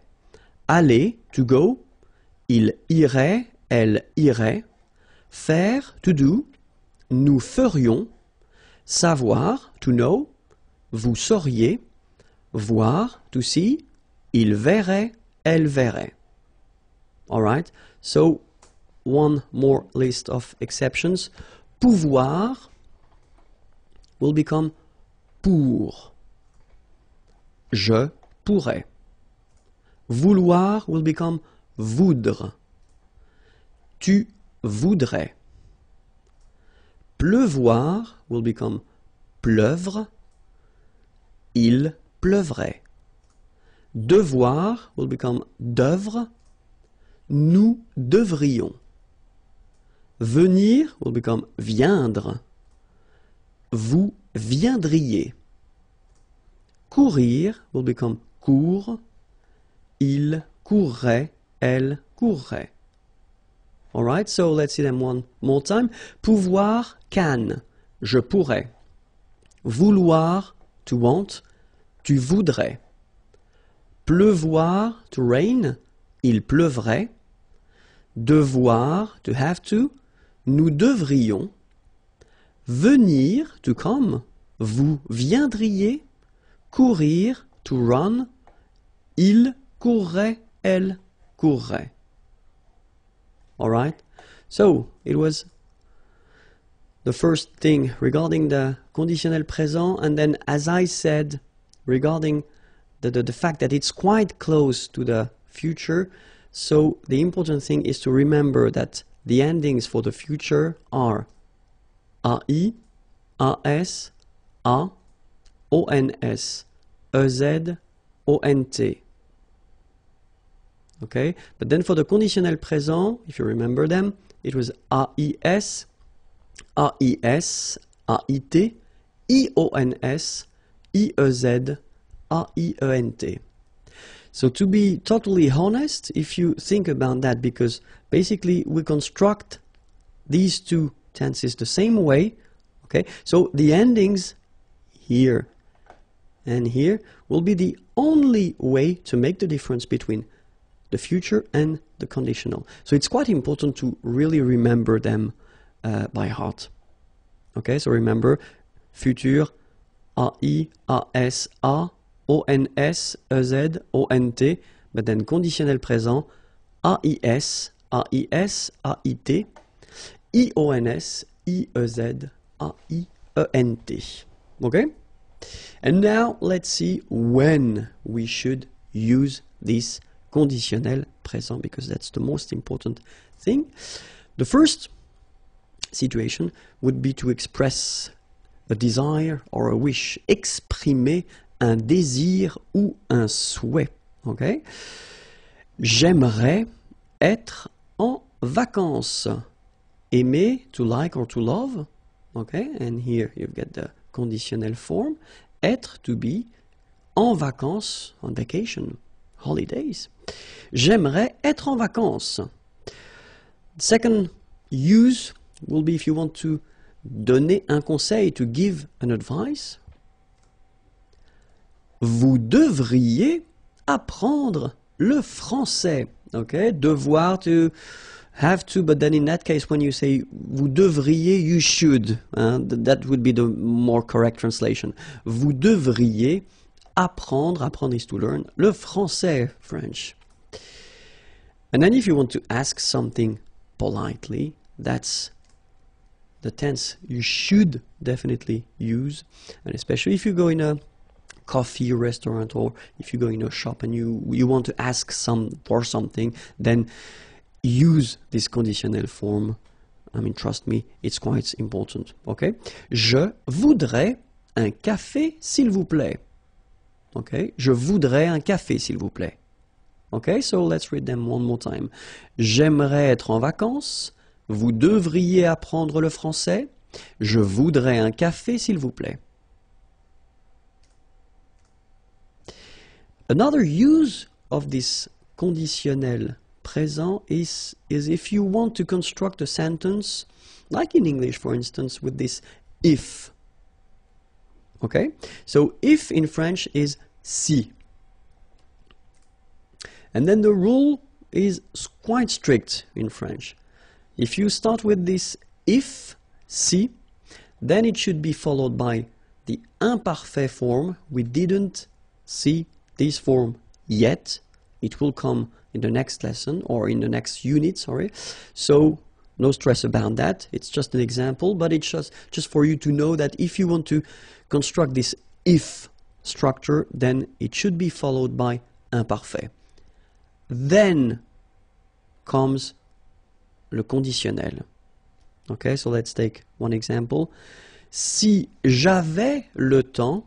Speaker 1: Aller, to go. Il irait, elle irait. Faire, to do. Nous ferions. Savoir, to know. Vous sauriez. Voir, to see. Il verrait, elle verrait. Alright, so one more list of exceptions. Pouvoir will become pour. Je pourrais. Vouloir will become voudre. Tu voudrais. Pleuvoir will become pleuvre. Il pleuvrait. Devoir will become devre. Nous devrions. Venir will become viendre. Vous viendriez. Courir will become court. Il courrait, elle courrait. Alright, so let's see them one more time. Pouvoir, can. Je pourrais. Vouloir, to want. Tu voudrais. Pleuvoir, to rain. Il pleuvrait. Devoir, to have to. Nous devrions. Venir, to come. Vous viendriez. Courir, to run. Il courrait, elle courrait. Alright? So, it was the first thing regarding the conditionnel présent, and then as I said, regarding the fact that it's quite close to the future, so the important thing is to remember that the endings for the future are AI, AS, A, ONS, EZ, ONT. Okay, but then for the conditionnel présent, if you remember them, it was AIS, AIS, AIT, IONS, IEZ, AIENT. So to be totally honest, if you think about that, because basically we construct these two tenses the same way, okay, so the endings here and here will be the only way to make the difference between the future and the conditional. So it's quite important to really remember them by heart. Okay, so remember futur, AI, AS, A, ONS, EZ, ONT, but then conditionnel présent, AIS, AIS, AIT, IONS, IEZ, AIENT. Okay? And now let's see when we should use this conditionnel présent, because that's the most important thing. The first situation would be to express a desire or a wish, exprimer un désir ou un souhait. Okay? J'aimerais être en vacances. Aimer, to like or to love. Okay? And here you've got the conditional form. Être, to be. En vacances, on vacation, holidays. J'aimerais être en vacances. Second use will be if you want to donner un conseil, to give an advice. Vous devriez apprendre le français. Okay, devoir, to have to, but then in that case when you say vous devriez, you should. That would be the more correct translation. Vous devriez apprendre, apprendre is to learn, le français, French. And then if you want to ask something politely, that's the tense you should definitely use, and especially if you go in a coffee restaurant or if you go in a shop and you want to ask for something, then use this conditional form. I mean, trust me, it's quite important. Okay? Je voudrais un café, s'il vous plaît. Okay? Je voudrais un café, s'il vous plaît. Okay? So let's read them one more time. J'aimerais être en vacances. Vous devriez apprendre le français. Je voudrais un café, s'il vous plaît. Another use of this conditionnel présent is if you want to construct a sentence, like in English, for instance, with this if. Okay? So if in French is si. And then the rule is quite strict in French. If you start with this if, si, then it should be followed by the imparfait form. We didn't see this form yet. It will come in the next lesson or in the next unit, sorry. So no stress about that. It's just an example, but it's just for you to know that if you want to construct this if structure, then it should be followed by imparfait. Then comes le conditionnel. Okay, so let's take one example. Si j'avais le temps,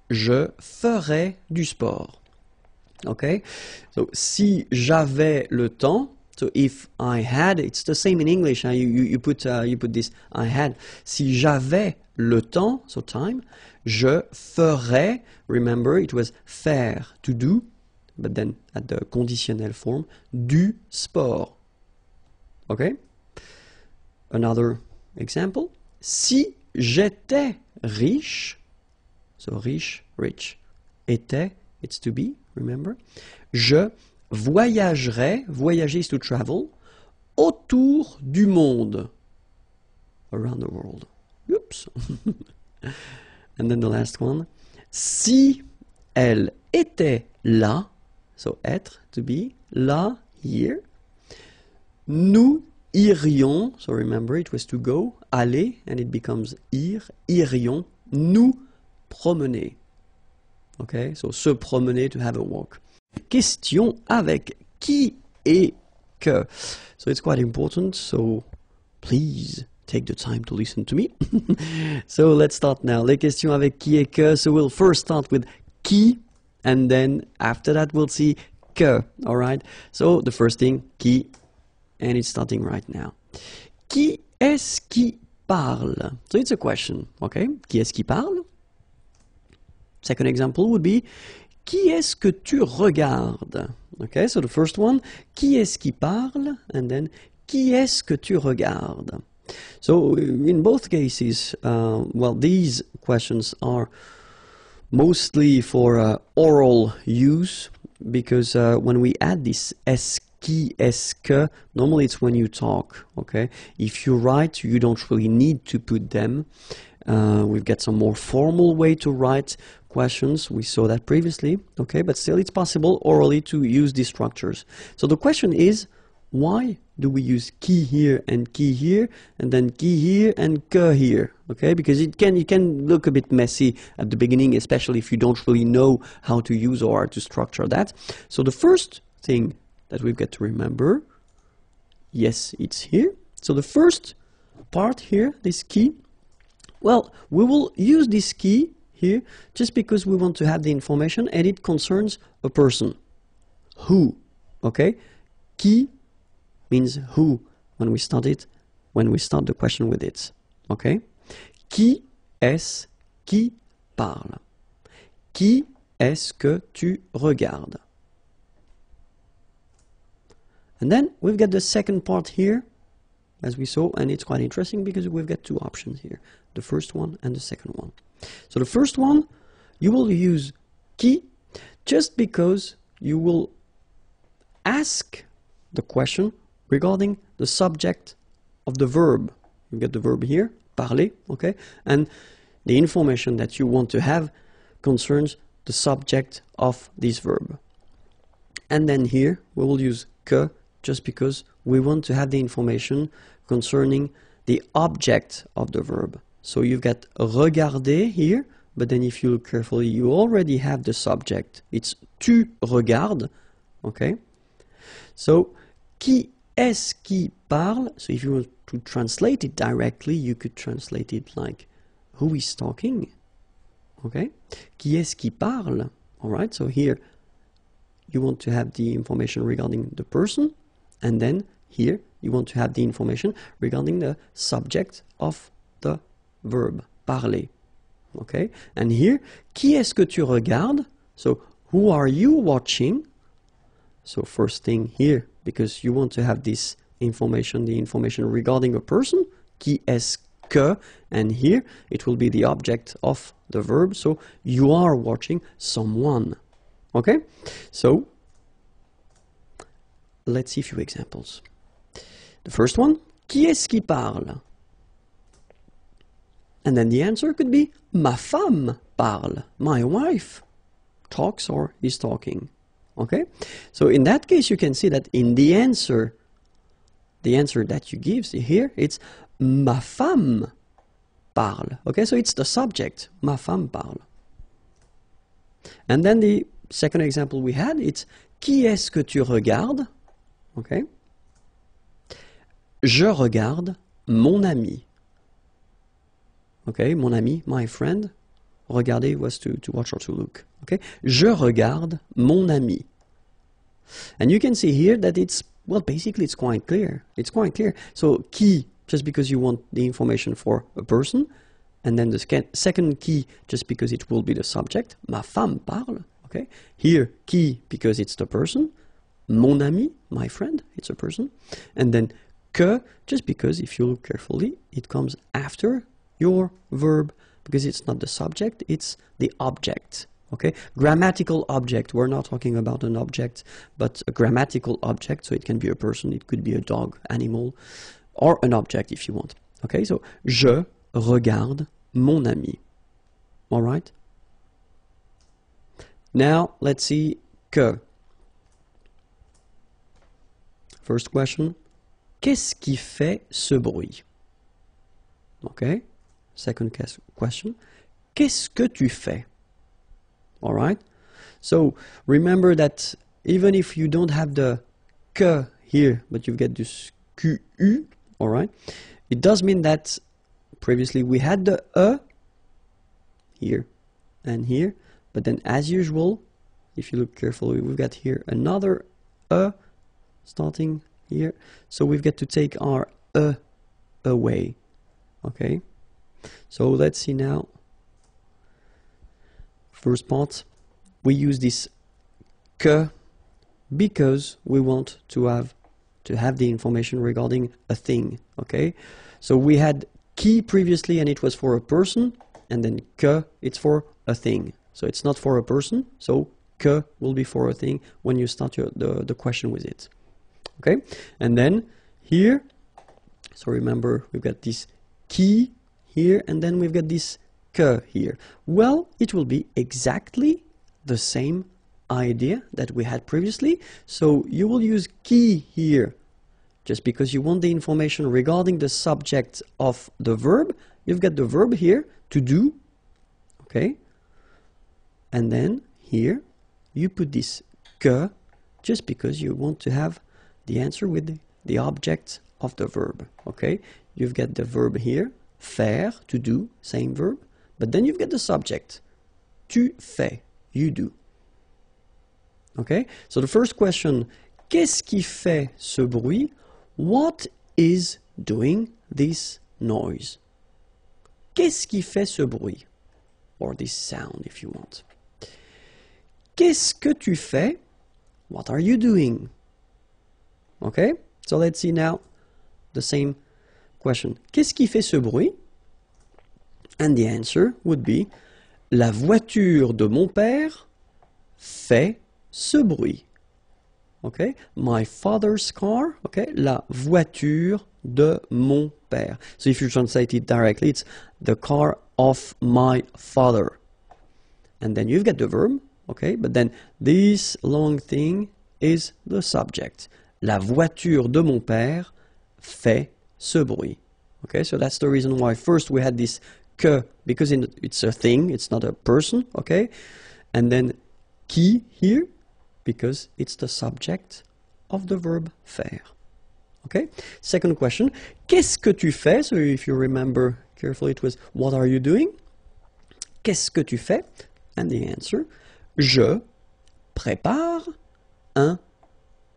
Speaker 1: je ferais du sport. Okay, so si j'avais le temps, so if I had, it's the same in English. You put this I had. Si j'avais le temps, so time, je ferais. Remember, it was faire, to do, but then at the conditionnel form, du sport. Okay. Another example. Si j'étais riche, so riche, rich, était, it's to be, remember. Je voyagerais, voyager is to travel, autour du monde, around the world. Oops. And then the last one. Si elle était là, so être, to be, là, here, nous irions, so remember it was to go, aller, and it becomes ir, irions, nous promener. Okay, so se promener, to have a walk. Question avec qui et que. So it's quite important, so please take the time to listen to me. So let's start now. Les questions avec qui et que. So we'll first start with qui, and then after that we'll see que. Alright? So the first thing, qui, and it's starting right now. Qui est-ce qui parle? So it's a question, okay? Qui est-ce qui parle? Second example would be, qui est-ce que tu regardes? Okay, so the first one, qui est-ce qui parle? And then, qui est-ce que tu regardes? So in both cases, well, these questions are mostly for oral use, because when we add this qui, est-ce que, normally it's when you talk, okay? If you write, you don't really need to put them. We've got some more formal way to write questions. We saw that previously, okay? But still, it's possible orally to use these structures. So the question is, why do we use qui here and qui here, and then qui here and que here, okay? Because it can look a bit messy at the beginning, especially if you don't really know how to use or how to structure that. So the first thing that we've got to remember, yes, it's here. So the first part here, this qui, well, we will use this qui here just because we want to have the information and it concerns a person. Who, okay? Qui means who when we start the question with it, okay? Qui est-ce qui parle? Qui est-ce que tu regardes? And then we've got the second part here, as we saw, and it's quite interesting because we've got two options here, the first one and the second one. So the first one, you will use qui just because you will ask the question regarding the subject of the verb. You get the verb here, parler, okay? And the information that you want to have concerns the subject of this verb. And then here we will use que just because we want to have the information concerning the object of the verb. So you've got regarder here, but then if you look carefully, you already have the subject. It's tu regardes, okay? So, qui est-ce qui parle? So if you want to translate it directly, you could translate it like, who is talking? Okay? Qui est-ce qui parle? Alright, so here you want to have the information regarding the person, and then here you want to have the information regarding the subject of the verb, parler. Okay? And here, qui est-ce que tu regardes? So, who are you watching? So, first thing here, because you want to have this information, the information regarding a person, qui est-ce que, and here it will be the object of the verb, so you are watching someone. Okay? So, let's see a few examples. The first one, qui est-ce qui parle? And then the answer could be, ma femme parle, my wife talks or is talking. Okay? So in that case, you can see that in the answer that you give here, it's ma femme parle. Okay, so it's the subject, ma femme parle. And then the second example we had, it's qui est-ce que tu regardes? Okay. Je regarde mon ami. Okay, mon ami, my friend. Regarder was to watch or to look. Okay, je regarde mon ami. And you can see here that it's, well, basically it's quite clear. It's quite clear. So qui, just because you want the information for a person, and then the second qui, just because it will be the subject, ma femme parle. Okay, here qui, because it's the person, mon ami, my friend, it's a person, and then que, just because if you look carefully, it comes after your verb, because it's not the subject, it's the object. Okay, grammatical object, we're not talking about an object, but a grammatical object, so it can be a person, it could be a dog, animal, or an object if you want. Okay, so je regarde mon ami. All right? Now, let's see que. First question, qu'est-ce qui fait ce bruit? Okay, second question, qu'est-ce que tu fais? All right, so remember that even if you don't have the que here, but you get this qu, all right, it does mean that previously we had the here and here, but then as usual, if you look carefully, we've got here another starting here, so we've got to take our away. Okay, so let's see now. First part, we use this que because we want to have the information regarding a thing. Okay, so we had qui previously and it was for a person, and then que it's for a thing. So it's not for a person, so que will be for a thing when you start the question with it. Okay, and then here, so remember we've got this qui here, and then we've got this que here. Well, it will be exactly the same idea that we had previously. So you will use qui here just because you want the information regarding the subject of the verb. You've got the verb here, to do, okay? And then here you put this que just because you want to have the answer with the object of the verb, okay? You've got the verb here, faire, to do, same verb, but then you've got the subject, tu fais, you do. Okay, so the first question, qu'est-ce qui fait ce bruit? What is doing this noise? Qu'est-ce qui fait ce bruit? Or this sound if you want. Qu'est-ce que tu fais? What are you doing? Okay, so let's see now the same question. Qu'est-ce qui fait ce bruit? And the answer would be, la voiture de mon père fait ce bruit. Okay, my father's car. Okay, la voiture de mon père. So if you translate it directly, it's the car of my father. And then you've got the verb. Okay, but then this long thing is the subject. La voiture de mon père fait ce bruit. Okay, so that's the reason why first we had this que, because it's a thing, it's not a person, okay? And then qui here, because it's the subject of the verb faire. Okay? Second question, qu'est-ce que tu fais? So if you remember carefully, it was, what are you doing? Qu'est-ce que tu fais? And the answer, je prépare un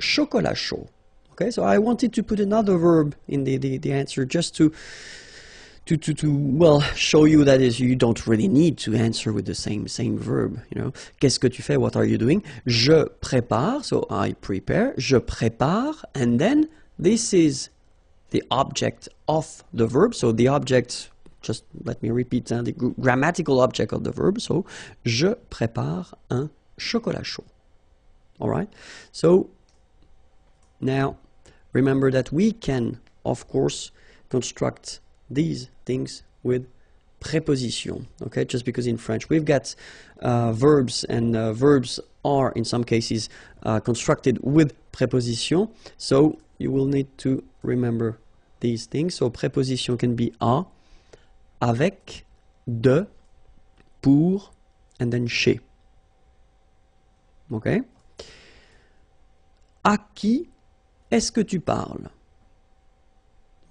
Speaker 1: chocolat chaud. Okay, so I wanted to put another verb in the answer just to well show you that is you don't really need to answer with the same verb, you know. Qu'est-ce que tu fais? What are you doing? Je prépare, so I prepare, je prépare, and then this is the object of the verb. So the object, just let me repeat, the grammatical object of the verb. So, je prépare un chocolat chaud. All right. So now remember that we can, of course, construct these things with preposition. Okay, just because in French we've got verbs, and verbs are in some cases constructed with preposition. So you will need to remember these things. So preposition can be à, avec, de, pour, and then chez. Okay. À qui est-ce que tu parles?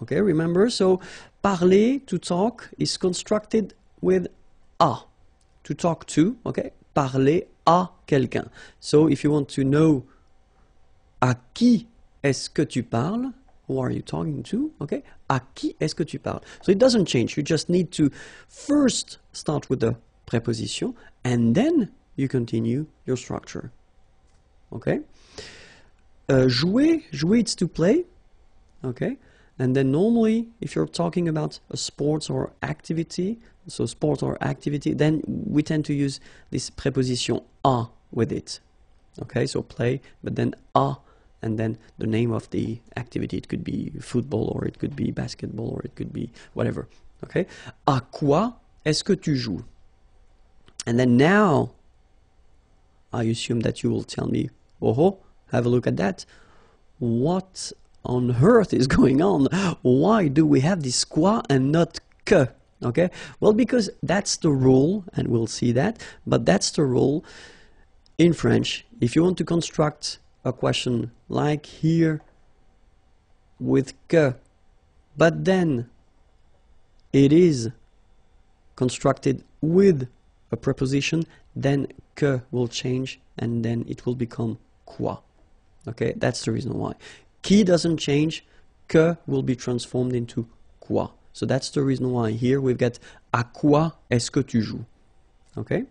Speaker 1: Okay, remember, so parler, to talk, is constructed with à, to talk to, okay? Parler à quelqu'un. So if you want to know à qui est-ce que tu parles, who are you talking to, okay? À qui est-ce que tu parles? So it doesn't change, you just need to first start with the preposition and then you continue your structure, okay? Jouer, jouer, it's to play, okay? And then normally, if you're talking about a sport or activity, so sport or activity, then we tend to use this preposition à with it, okay? So play, but then à, and then the name of the activity. It could be football, or it could be basketball, or it could be whatever, okay? À quoi est-ce que tu joues? And then now, I assume that you will tell me, oh, have a look at that. What on earth is going on? Why do we have this quoi and not que? Okay, well, because that's the rule, and we'll see that, but that's the rule in French. If you want to construct a question like here with que, but then it is constructed with a preposition, then que will change and then it will become quoi. Okay, that's the reason why. Qui doesn't change, que will be transformed into quoi. So that's the reason why here we've got à quoi est-ce que tu joues. Okay?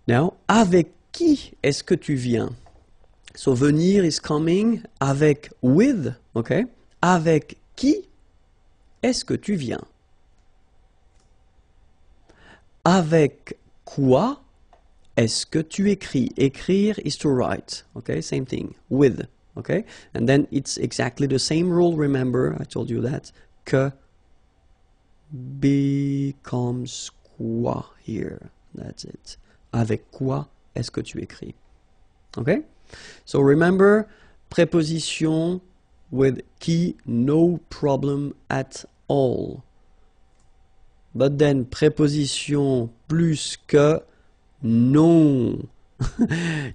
Speaker 1: Now, avec qui est-ce que tu viens? So venir is coming, avec, with, okay? Avec qui est-ce que tu viens? Avec quoi est-ce que tu écris? Écrire is to write, okay? Same thing, with, okay? And then it's exactly the same rule, remember, I told you that, que becomes quoi here, that's it. Avec quoi est-ce que tu écris? Okay? So remember, preposition with qui, no problem at all. But then preposition plus que, no.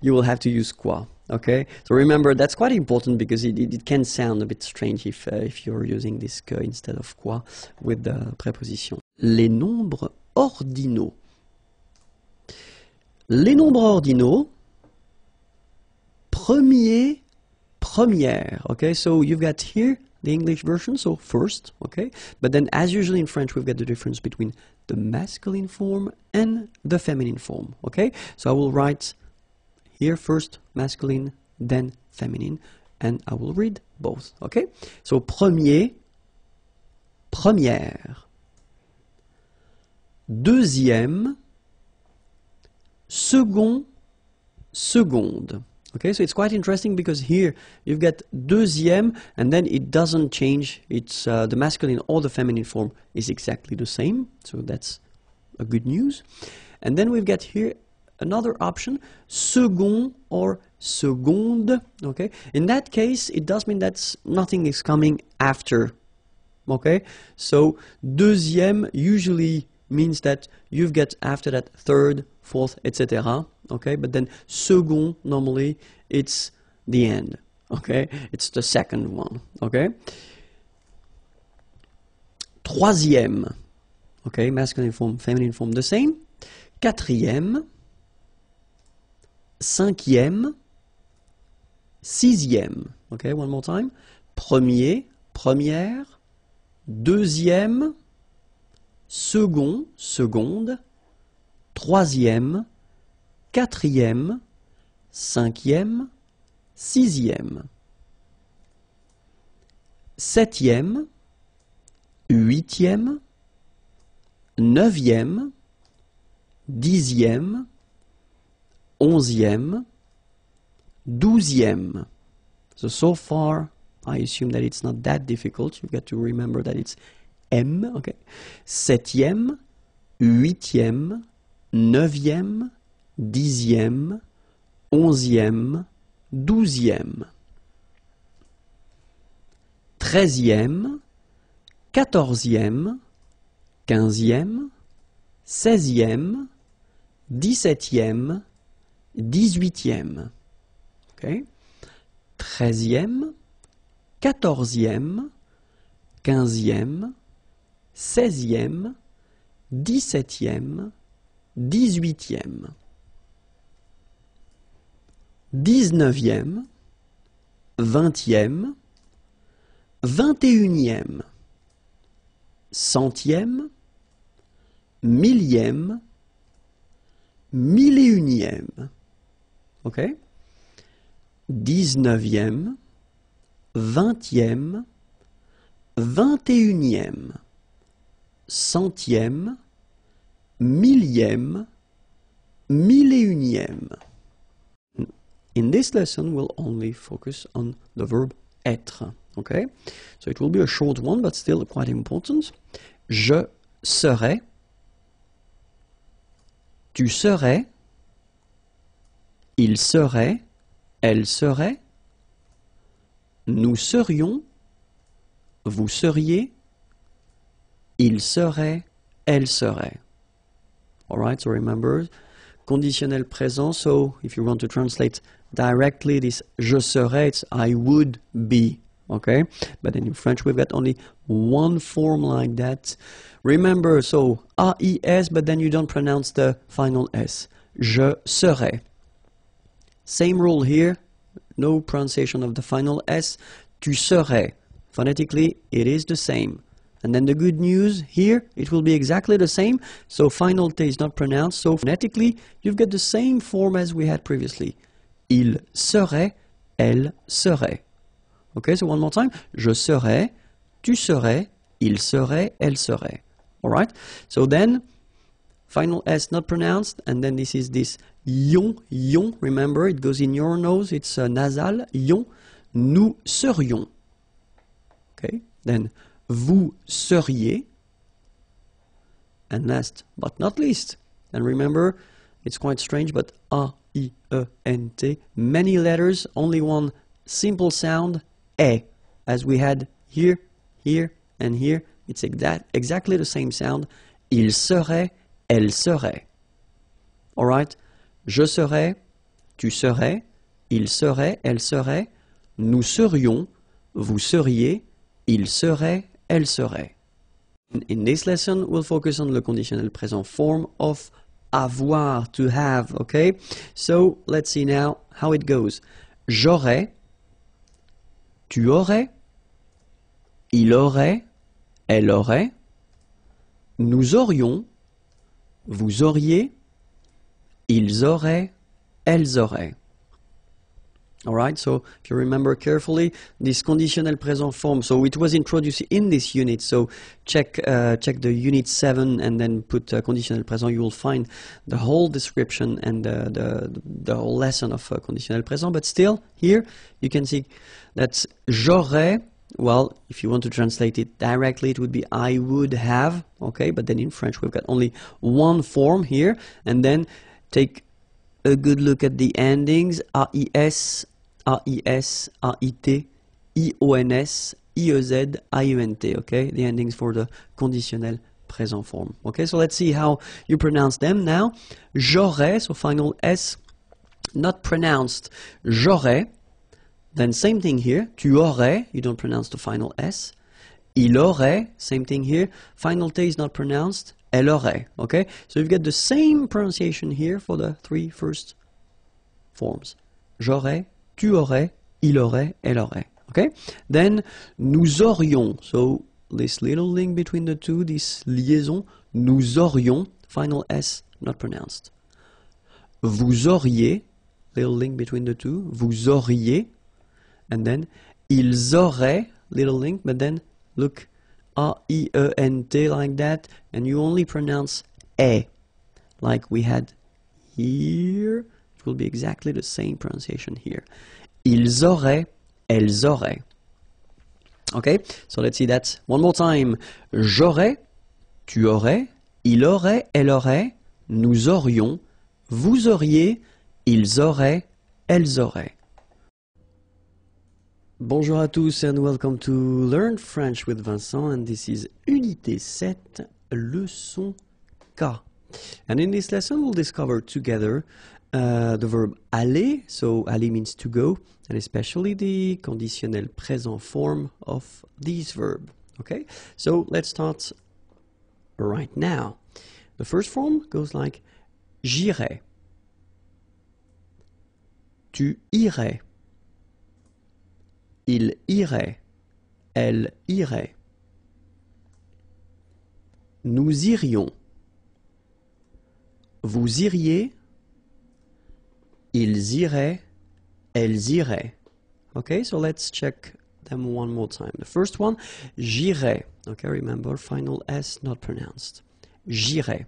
Speaker 1: You will have to use quoi. Okay? So remember, that's quite important because it can sound a bit strange if you're using this que instead of quoi with the preposition. Les nombres ordinaux. Les nombres ordinaux, premier, première. Okay? So you've got here the English version, so first, okay? But then as usually in French, we've got the difference between the masculine form and the feminine form, okay? So I will write here first masculine, then feminine, and I will read both, okay? So premier, première. Deuxième, second, seconde. Okay, so it's quite interesting because here you've got deuxième and then it doesn't change. It's the masculine or the feminine form is exactly the same. So that's a good news. And then we've got here another option, second or seconde. Okay, in that case it does mean that nothing is coming after. Okay, so deuxième usually means that you've got after that third, fourth, etc. Okay, but then second normally it's the end. Okay, it's the second one. Okay, troisième. Okay, masculine form, feminine form, the same. Quatrième, cinquième, sixième. Okay, one more time. Premier, première, deuxième, second, seconde, troisième, quatrième, cinquième, sixième. septième, huitième, neuvième, dixième, onzième, douzième. So far, I assume that it's not that difficult. You've got to remember that it's M, okay? Septième, huitième, neuvième, dixième, onzième, douzième. Treizième, quatorzième, quinzième, seizième, dix-septième, dix-huitième. Okay? Treizième, quatorzième, quinzième, seizième, dix-septième, dix-huitième. Dix-neuvième, vingtième, vingt-et-unième, centième, millième, mille-et-unième. Ok? Dix-neuvième, vingtième, vingt-et-unième, centième, millième, mille-et-unième. In this lesson, we'll only focus on the verb être. Okay? So it will be a short one, but still quite important. Je serai, tu serais, il serait, elle serait, nous serions, vous seriez, il serait, elle serait. Alright, so remember, conditionnel présent, so if you want to translate directly this je serais, it's I would be. Okay, but then in French we've got only one form like that. Remember, so AIS, but then you don't pronounce the final S. Je serai. Same rule here, no pronunciation of the final S. Tu serais. Phonetically, it is the same. And then the good news here, it will be exactly the same. So final T is not pronounced. So phonetically, you've got the same form as we had previously. Il serait, elle serait. Okay, so one more time. Je serais, tu serais, il serait, elle serait. Alright? So then, final S not pronounced, and then this is this yon, yon. Remember, it goes in your nose, it's nasal. Yon, nous serions. Okay, then vous seriez. And last but not least, and remember, it's quite strange, but A-I-E-N-T, many letters, only one simple sound, E, as we had here, here, and here. It's exactly the same sound. Il serait, elle serait. Alright? Je serais, tu serais, il serait, elle serait, nous serions, vous seriez, il serait, elle serait. In this lesson, we'll focus on the conditionnel présent form of avoir, to have, okay? So, let's see now how it goes. J'aurais, tu aurais, il aurait, elle aurait, nous aurions, vous auriez, ils auraient, elles auraient. Alright, so if you remember carefully, this conditionnel présent form, so it was introduced in this unit, so check the unit 7 and then put conditionnel présent, you will find the whole description and the whole lesson of conditionnel présent, but still, here, you can see that j'aurais, well, if you want to translate it directly, it would be I would have, okay, but then in French we've got only one form here, and then take a good look at the endings, AIS, AIS, AIT, IONS, IEZ, IENT, okay? The endings for the conditionnel présent form. Okay, so let's see how you pronounce them now. J'aurais, so final S, not pronounced. J'aurais, then same thing here. Tu aurais, you don't pronounce the final S. Il aurait, same thing here. Final T is not pronounced. Elle aurait, okay? So you've got the same pronunciation here for the three first forms. J'aurais, tu aurais, il aurait, elle aurait, okay? Then, nous aurions, so this little link between the two, this liaison, nous aurions, final S, not pronounced. Vous auriez, little link between the two, vous auriez, and then, ils auraient, little link, but then look, A-I-E-N-T like that, and you only pronounce E, like we had here. It will be exactly the same pronunciation here. Ils auraient, elles auraient. Okay, so let's see that one more time. J'aurais, tu aurais, il aurait, elle aurait, nous aurions, vous auriez, ils auraient, elles auraient. Bonjour à tous and welcome to Learn French with Vincent, and this is Unité 7, leçon K. And in this lesson we'll discover together the verb aller, so aller means to go, and especially the conditionnel présent form of this verb. Okay, so let's start right now. The first form goes like j'irai, tu irais, il irait, elle irait, nous irions, vous iriez, ils iraient, elles iraient. Okay, so let's check them one more time. The first one, j'irai. Okay, remember, final S not pronounced. J'irai.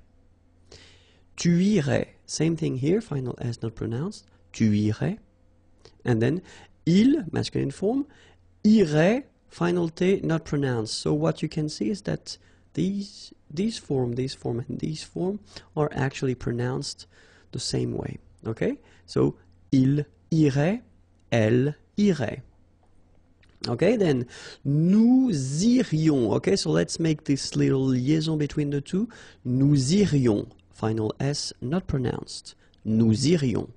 Speaker 1: Tu irais. Same thing here, final S not pronounced. Tu irais. And then, il, masculine form, irait, final T not pronounced. So what you can see is that these form, and these form are actually pronounced the same way. Okay, so il irait, elle irait. Okay, then nous irions. Okay, so let's make this little liaison between the two. Nous irions, final S not pronounced. Nous irions.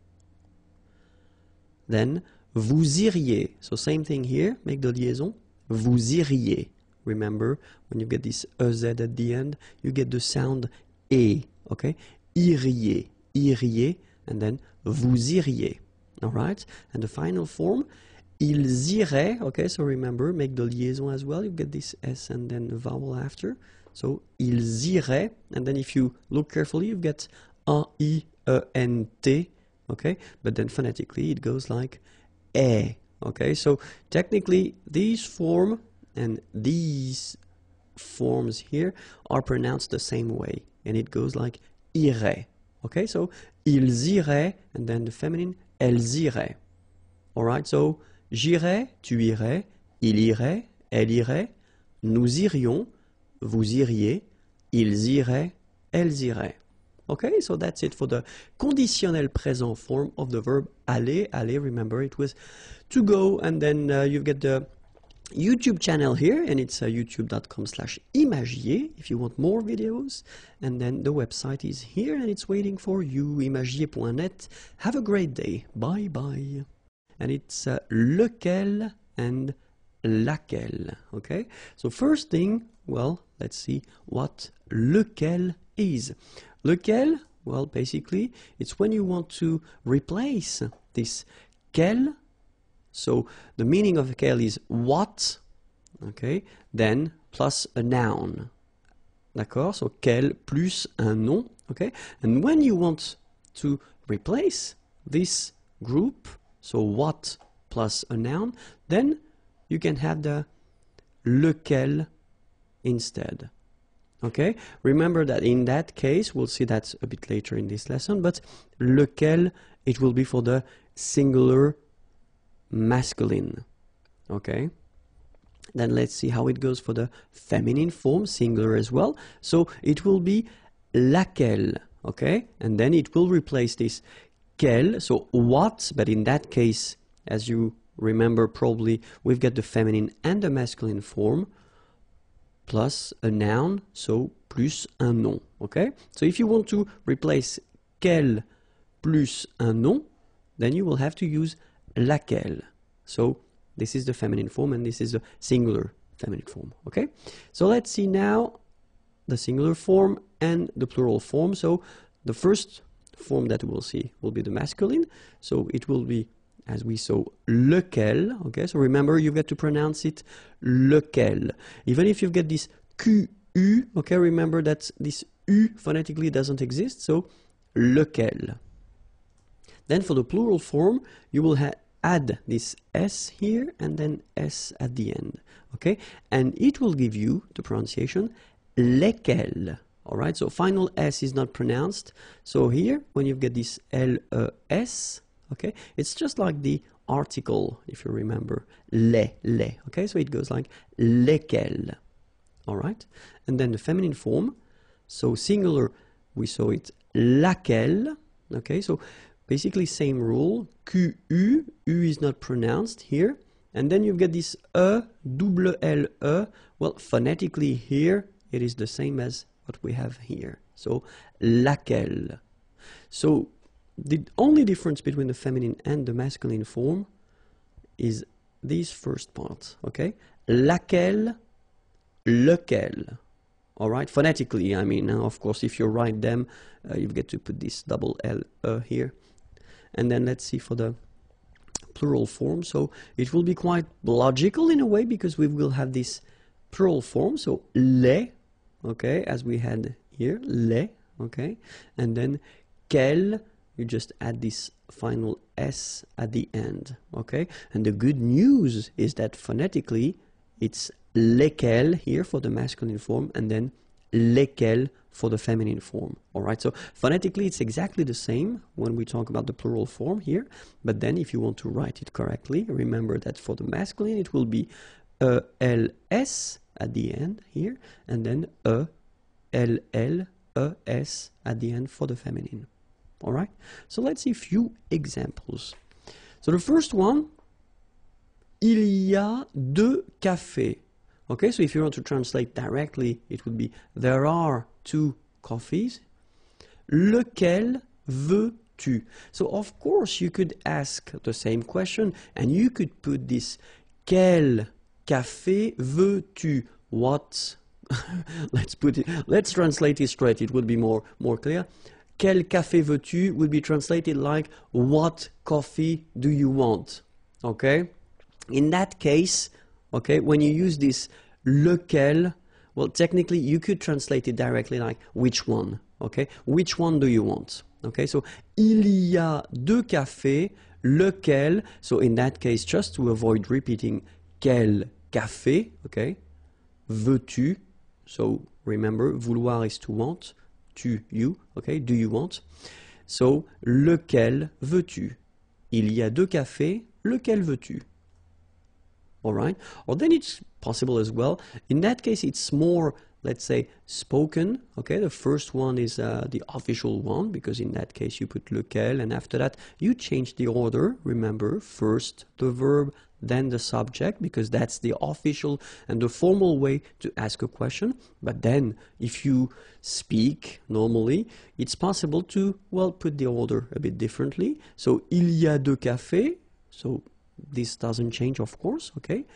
Speaker 1: Then vous iriez. So same thing here, make the liaison. Vous iriez. Remember, when you get this EZ at the end, you get the sound E. Okay, iriez, iriez, and then vous iriez. All right, and the final form, ils iraient. Okay, so remember, make the liaison as well. You get this S and then a vowel after. So ils iraient, and then if you look carefully, you get A-I-E-N-T. Okay, but then phonetically it goes like E. Okay, so technically these form and these forms here are pronounced the same way, and it goes like irait. Okay, so ils iraient, and then the feminine, elles iraient. Alright, so j'irais, tu irais, il irait, elle irait, nous irions, vous iriez, ils iraient, elles iraient. Okay, so that's it for the conditionnel présent form of the verb aller. Aller, remember, it was to go, and then you get the YouTube channel here, and it's youtube.com/imagier if you want more videos, and then the website is here and it's waiting for you, imagier.net. Have a great day. Bye bye. And it's lequel and laquelle. Okay, so first thing, well, let's see what lequel is. Lequel, well, basically it's when you want to replace this quel. So the meaning of quel is what, okay, then plus a noun. D'accord? So quel plus un nom, okay? And when you want to replace this group, so what plus a noun, then you can have the lequel instead. Okay? Remember that in that case, we'll see that a bit later in this lesson, but lequel, it will be for the singular masculine. Okay, then let's see how it goes for the feminine form, singular as well. So it will be laquelle. Okay, and then it will replace this quel, so what, but in that case, as you remember probably, we've got the feminine and the masculine form plus a noun, so plus un nom. Okay, so if you want to replace quel plus un nom, then you will have to use laquelle. So this is the feminine form and this is the singular feminine form. Okay, so let's see now the singular form and the plural form. So the first form that we'll see will be the masculine, so it will be, as we saw, lequel. Okay, so remember, you've got to pronounce it lequel, even if you've got this QU. Okay, remember that this U phonetically doesn't exist, so lequel. Then for the plural form, you will add this S here and then S at the end. okay? And it will give you the pronunciation lesquels. All right, so final S is not pronounced. So here, when you get this L-E-S, okay, it's just like the article, if you remember, les, okay? So it goes like lesquels, all right? And then the feminine form, so singular, we saw it laquelle, okay? So basically same rule, Q-U, U is not pronounced here. And then you get this E-double-L-E, well, phonetically here, it is the same as what we have here. So, laquelle. So, the only difference between the feminine and the masculine form is this first part, okay? Laquelle, lequel. All right, phonetically, I mean, of course, if you write them, you get to put this double L here. And then let's see for the plural form. So, it will be quite logical in a way because we will have this plural form. So, les, okay, as we had here, les, okay, and then quel, you just add this final S at the end, okay, and the good news is that phonetically it's lesquels here for the masculine form and then lesquels for the feminine form, all right, so phonetically it's exactly the same when we talk about the plural form here, but then if you want to write it correctly, remember that for the masculine it will be E-L-S at the end here, and then E-L-L-E-S at the end for the feminine. All right? So let's see a few examples. So the first one, il y a deux cafés. Okay, so if you want to translate directly, it would be there are two coffees. Lequel veux-tu? So of course you could ask the same question and you could put this quel café veux-tu? What? Let's translate it straight. It would be more clear. Quel café veux-tu would be translated like what coffee do you want? Okay? In that case, okay, when you use this lequel, well, technically you could translate it directly like which one? Okay? Which one do you want? Okay? So il y a deux cafés, lequel? So in that case, just to avoid repeating quel café, okay? Veux-tu? So remember, vouloir is to want, tu, you, okay? Do you want? So lequel veux-tu? Il y a deux cafés, lequel veux-tu? All right? Or then it's possible as well. In that case, it's more, let's say, spoken. Okay, the first one is the official one, because in that case you put lequel, and after that you change the order. Remember, first the verb, then the subject, because that's the official and the formal way to ask a question. But then, if you speak normally, it's possible to, well, put the order a bit differently. So, il y a deux cafés. So, this doesn't change, of course, okay?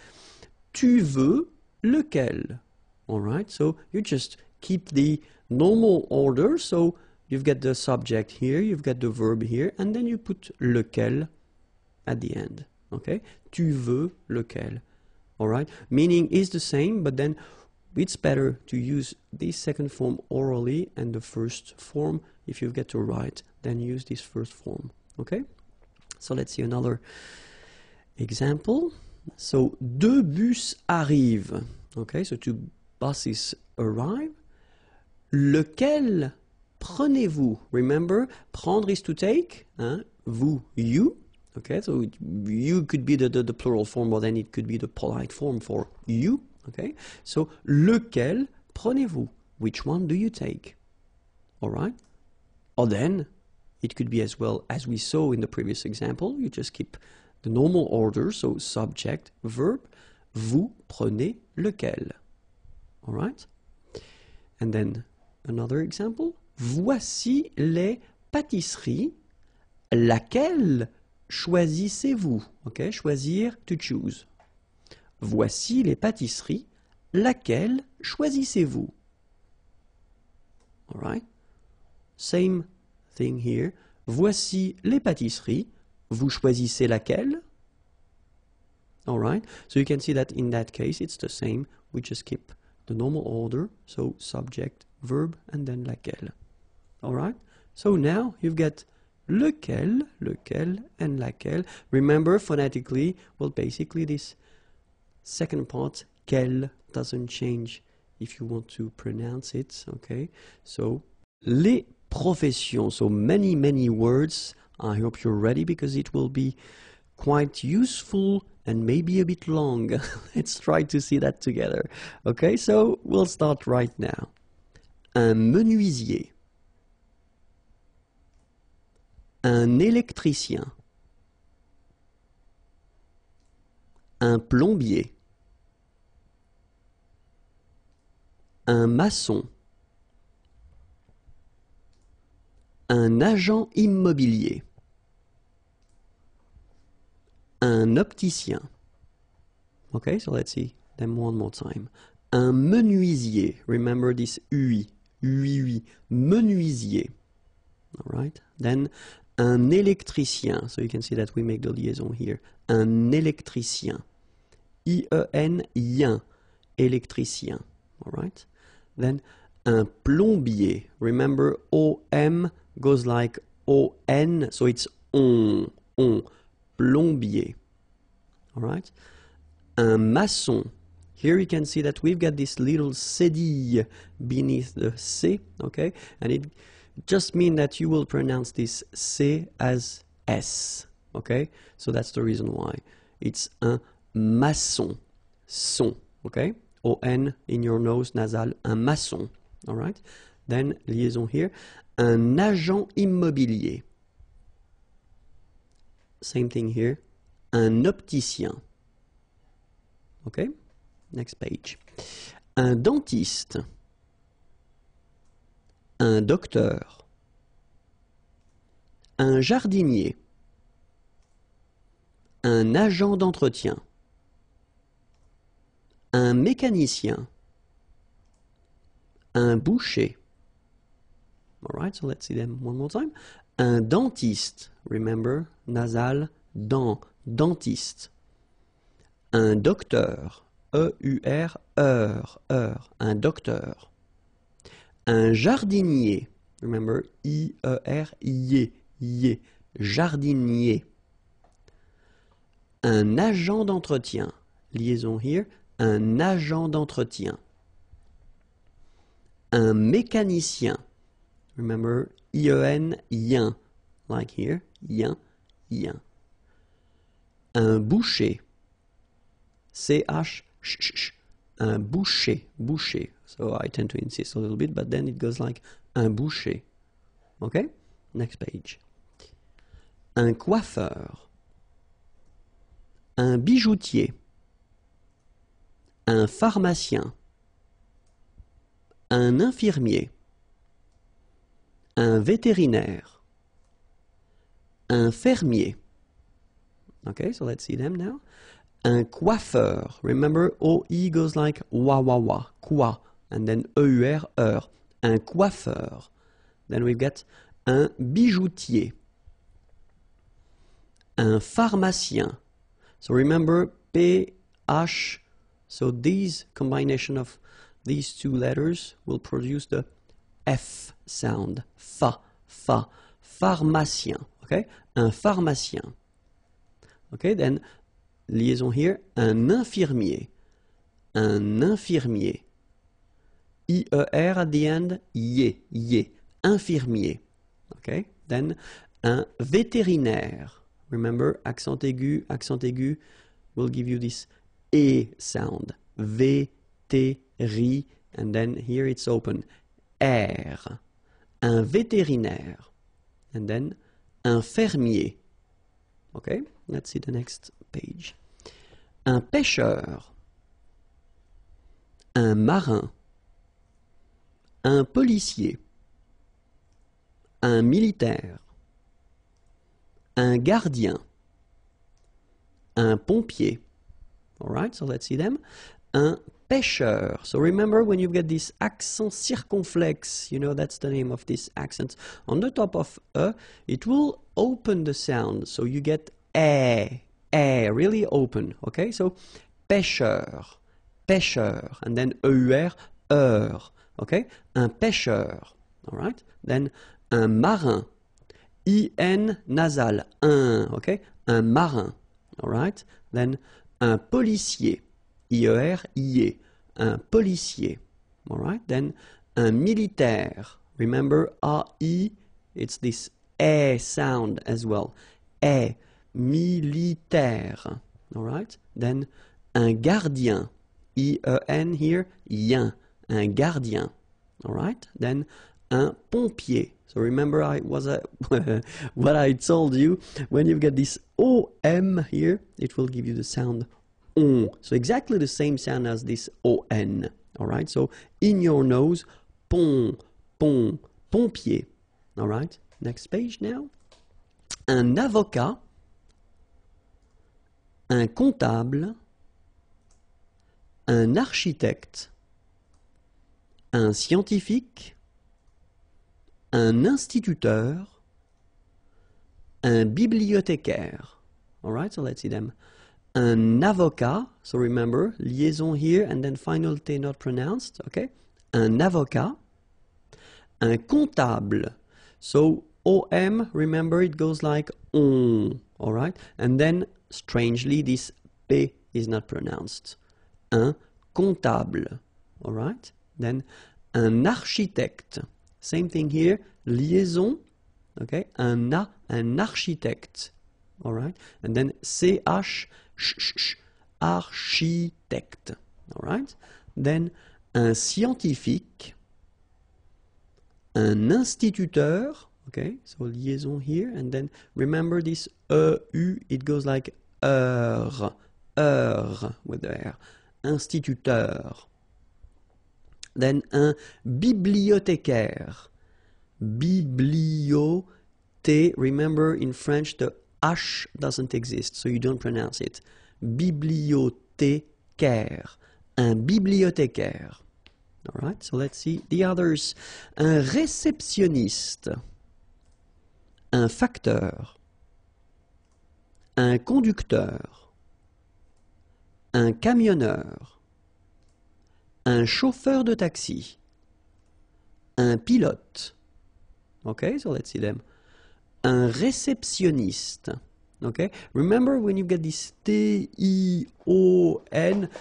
Speaker 1: Tu veux lequel? All right, so you just keep the normal order. So, you've got the subject here, you've got the verb here, and then you put lequel at the end. Okay, tu veux lequel? All right, meaning is the same, but then it's better to use this second form orally and the first form, if you get to write, then use this first form. Okay, so let's see another example. So, deux bus arrivent. Okay, so two buses arrive. Lequel prenez-vous? Remember, prendre is to take, hein? Vous, you. Okay, so you could be the plural form, or then it could be the polite form for you. Okay, so lequel prenez-vous? Which one do you take? All right, or then it could be as well as we saw in the previous example. You just keep the normal order, so subject, verb. Vous prenez lequel? All right, and then another example. Voici les pâtisseries. Laquelle choisissez-vous? Okay, choisir, to choose. Voici les pâtisseries. Laquelle choisissez-vous? All right. Same thing here. Voici les pâtisseries. Vous choisissez laquelle? All right. So you can see that in that case it's the same. We just keep the normal order. So subject, verb, and then laquelle. All right. So now you've got lequel, lequel, and laquelle. Remember, phonetically, well, basically this second part quel doesn't change if you want to pronounce it, okay? So, les professions, so many words. I hope you're ready because it will be quite useful and maybe a bit long. Let's try to see that together. Okay, so we'll start right now. Un menuisier. Un électricien. Un plombier. Un maçon. Un agent immobilier. Un opticien. Okay, so let's see them one more time. Un menuisier. Remember this UI. UI. Menuisier. All right. Then un électricien. So you can see that we make the liaison here. Un électricien. I-E-N-ien. Électricien. All right. Then un plombier. Remember O-M goes like O-N. So it's on. Plombier. All right. Un maçon. Here you can see that we've got this little cédille beneath the C, okay? And it just means that you will pronounce this C as S, okay? So that's the reason why. It's un maçon. Son, okay? O-N in your nose, nasal, un maçon, all right? Then, liaison here. Un agent immobilier. Same thing here. Un opticien. Okay? Next page. Un dentiste. Un docteur. Un jardinier. Un agent d'entretien. Un mécanicien. Un boucher. All right, so let's see them one more time. Un dentiste. Remember, nasal, dentiste. Un docteur. E-U-R, un docteur. Un jardinier. Remember, I-E-R-I-E, jardinier. Un agent d'entretien. Liaison here, un agent d'entretien. Un mécanicien. Remember, I-E-N, ien. Like here, ien. Un boucher. C-H, un boucher. So I tend to insist a little bit, but then it goes like un boucher. Okay? Next page. Un coiffeur. Un bijoutier. Un pharmacien. Un infirmier. Un vétérinaire. Un fermier. Okay, so let's see them now. Un coiffeur. Remember, O-I goes like wa, quoi, and then E-U-R, un coiffeur. Then we've got un bijoutier. Un pharmacien. So remember, P-H, so these combination of these two letters will produce the F sound. Fa, pharmacien. Okay, un pharmacien. Okay, then liaison here, un infirmier. Un infirmier. I-E-R at the end, ye, infirmier. Okay, then un vétérinaire. Remember, accent aigu will give you this E sound. Vétéri, and then here it's open. R. Un vétérinaire. And then un fermier. Okay, let's see the next page. Un pêcheur. Un marin. Un policier. Un militaire. Un gardien. Un pompier. All right, so let's see them. Un pêcheur. So remember when you've got this accent circonflexe, you know that's the name of this accent. On the top of it will open the sound. So you get really open. Okay, so pêcheur, and then EUR, okay, un pêcheur. All right, then un marin, IN nasal, okay, un marin. All right, then un policier, IER, IE. Un policier. Alright, then un militaire. Remember, AI, it's this E sound as well. E, militaire. Alright, then un gardien. IEN here, yen. Un gardien. Alright, then un pompier. So remember what I told you, when you get this OM here, it will give you the sound on. So exactly the same sound as this ON. Alright, so in your nose, pompier. Alright, next page now. Un avocat, un comptable, un architecte, un scientifique, un instituteur, un bibliothécaire. Alright, so let's see them. Un avocat, so remember, liaison here and then final T not pronounced, okay? Un avocat. Un comptable, so OM, remember it goes like on, alright? And then, strangely, this P is not pronounced. Un comptable, alright? Then, un architecte. Same thing here, liaison, okay? Un architecte, alright? And then CH, architecte, alright? Then, un scientifique, un instituteur, okay? So liaison here, and then remember this EU, it goes like heure with the R. Instituteur. Then un bibliothécaire. Bibliothé, remember in French the H doesn't exist, so you don't pronounce it. Bibliothécaire. Un bibliothécaire. Alright, so let's see the others. Un réceptionniste. Un facteur. Un conducteur. Un camionneur. Un chauffeur de taxi, un pilote, okay, so let's see them, un réceptionniste, okay, remember when you get this T-I-O-N,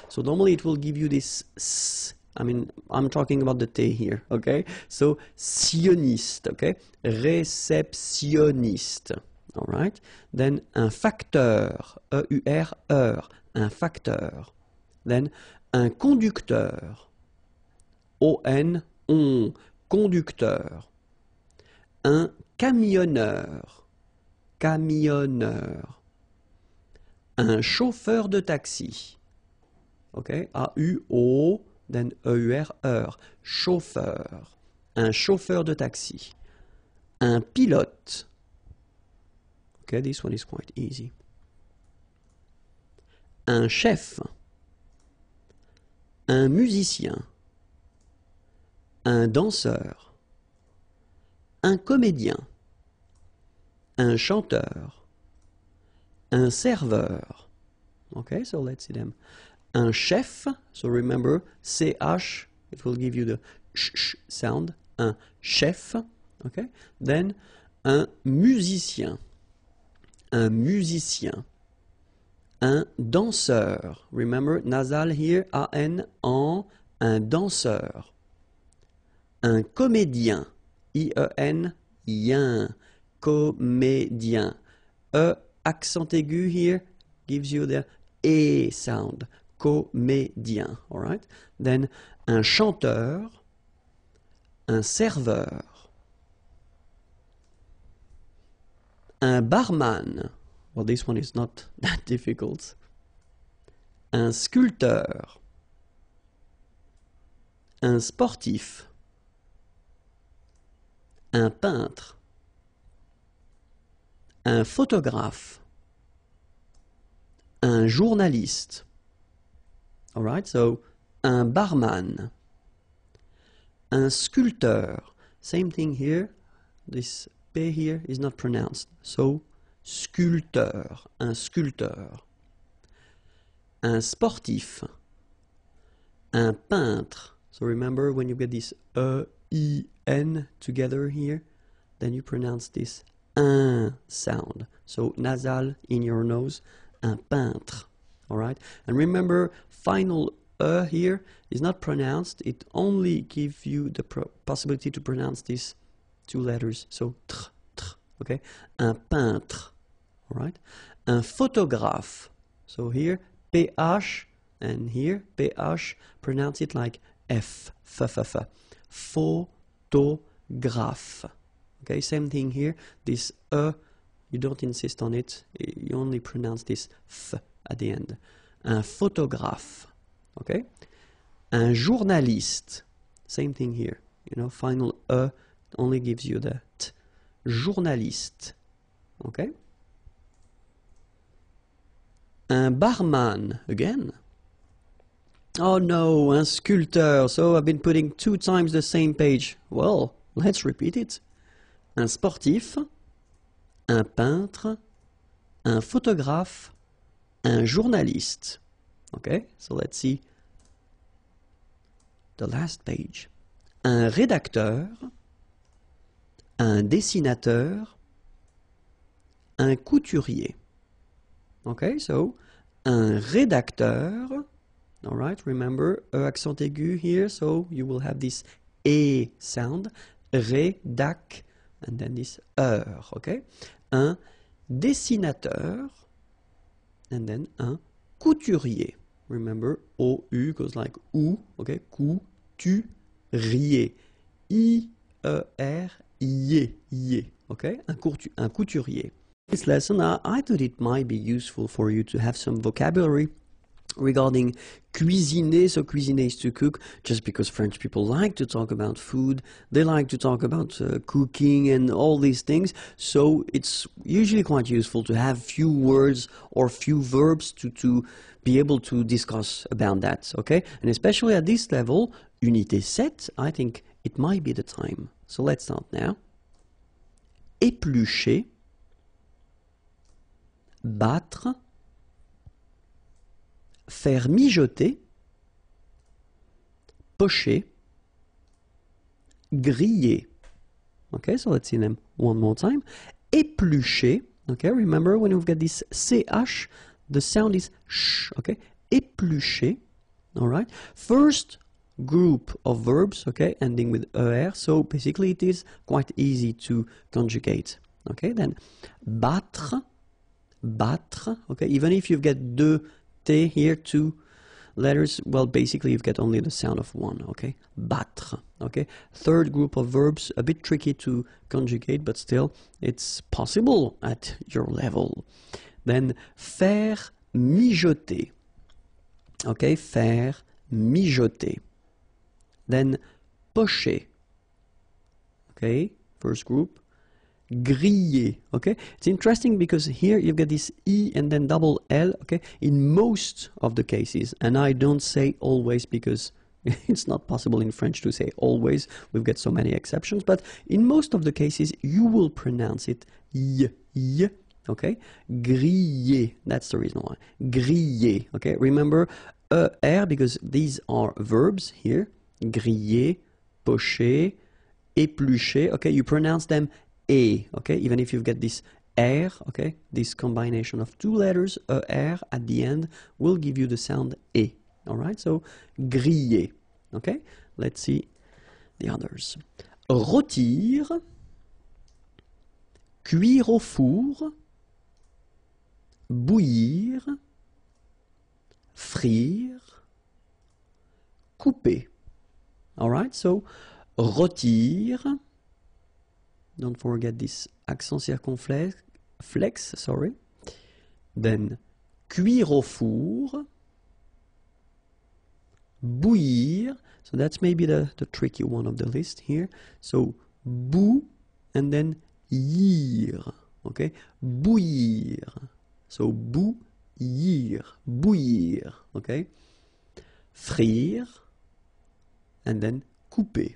Speaker 1: so normally it will give you this S, I mean, I'm talking about the T here, okay, so sioniste, okay, réceptionniste, alright, then un facteur, E-U-R, heure, un facteur, then un conducteur, O-N, on, conducteur. Un camionneur, camionneur. Un chauffeur de taxi, ok, A-U-O, then E-U-R, heure, chauffeur. Un chauffeur de taxi. Un pilote. Okay, this one is quite easy. Un chef. Un musicien, un danseur, un comédien, un chanteur, un serveur. Okay, so let's see them. Un chef, so remember, CH, it will give you the sh sound. Un chef, okay. Then, un musicien, un musicien. Un danseur. Remember, nasal here, A-N, en, un danseur. Un comédien. I-E-N, yen. Comédien. E, accent aigu here, gives you the E sound. Comédien. Alright? Then, un chanteur. Un serveur. Un barman. Well, this one is not that difficult. Un sculpteur. Un sportif. Un peintre. Un photographe. Un journaliste. All right, so un barman. Un sculpteur. Same thing here. This P here is not pronounced. So sculpteur, un sculpteur, un sportif, un peintre. So remember when you get this E-I-N together here, then you pronounce this un sound. So nasal in your nose, un peintre. All right, and remember, final here is not pronounced. It only gives you the possibility to pronounce these two letters. So tr, tr, okay. Un peintre. All right. Un photographe. So here ph and here ph. Pronounce it like f, f, f, f. Photographe. Okay, same thing here. This you don't insist on it. You only pronounce this f at the end. Un photographe. Okay. Un journaliste. Same thing here. You know, final only gives you the t. Journaliste. Okay. Un barman. Again. Oh no, un sculpteur. So I've been putting 2 times the same page. Well, let's repeat it. Un sportif, un peintre, un photographe, un journaliste. Okay, so let's see the last page. Un rédacteur, un dessinateur, un couturier. Okay, so un rédacteur. All right, remember accent aigu here, so you will have this e sound. Rédac, and then this okay. Un dessinateur, and then un couturier. Remember, OU goes like OU, okay, couturier. I-E-R-I-E, okay, un couturier. This lesson, I thought it might be useful for you to have some vocabulary regarding cuisiner. So cuisiner is to cook, just because French people like to talk about food. They like to talk about cooking and all these things. So it's usually quite useful to have few words or few verbs to be able to discuss about that, okay? And especially at this level, unité 7, I think it might be the time. So let's start now. Éplucher, battre, faire mijoter, pocher, griller. Okay, so let's see them one more time. Éplucher. Okay, remember when we've got this ch, the sound is sh. Okay, éplucher. All right. First group of verbs, okay, ending with er. So basically, it is quite easy to conjugate. Okay, then battre, battre. Okay, even if you've got deux T here, 2 letters, well, basically you've got only the sound of one, okay? Battre, okay? Third group of verbs, a bit tricky to conjugate, but still, it's possible at your level. Then, faire mijoter, okay? Faire mijoter. Then, pocher, okay? First group. Griller, okay? It's interesting because here you've got this E and then double L, okay? In most of the cases, and I don't say always because it's not possible in French to say always. We've got so many exceptions, but in most of the cases, you will pronounce it y, okay? Griller, that's the reason why. Griller, okay? Remember, er, because these are verbs here. Griller, pocher, éplucher, okay? You pronounce them E, okay, even if you've got this R, okay, this combination of 2 letters, R at the end, will give you the sound E, all right, so griller, okay, let's see the others. Rôtir, cuire au four, bouillir, frire, couper, all right, so rôtir. Don't forget this accent circonflexe, sorry. Then, cuire au four, bouillir. So that's maybe the tricky one of the list here. So, bou, and then yir, okay? Bouillir. So, bouillir, bouillir, okay? Frire, and then couper.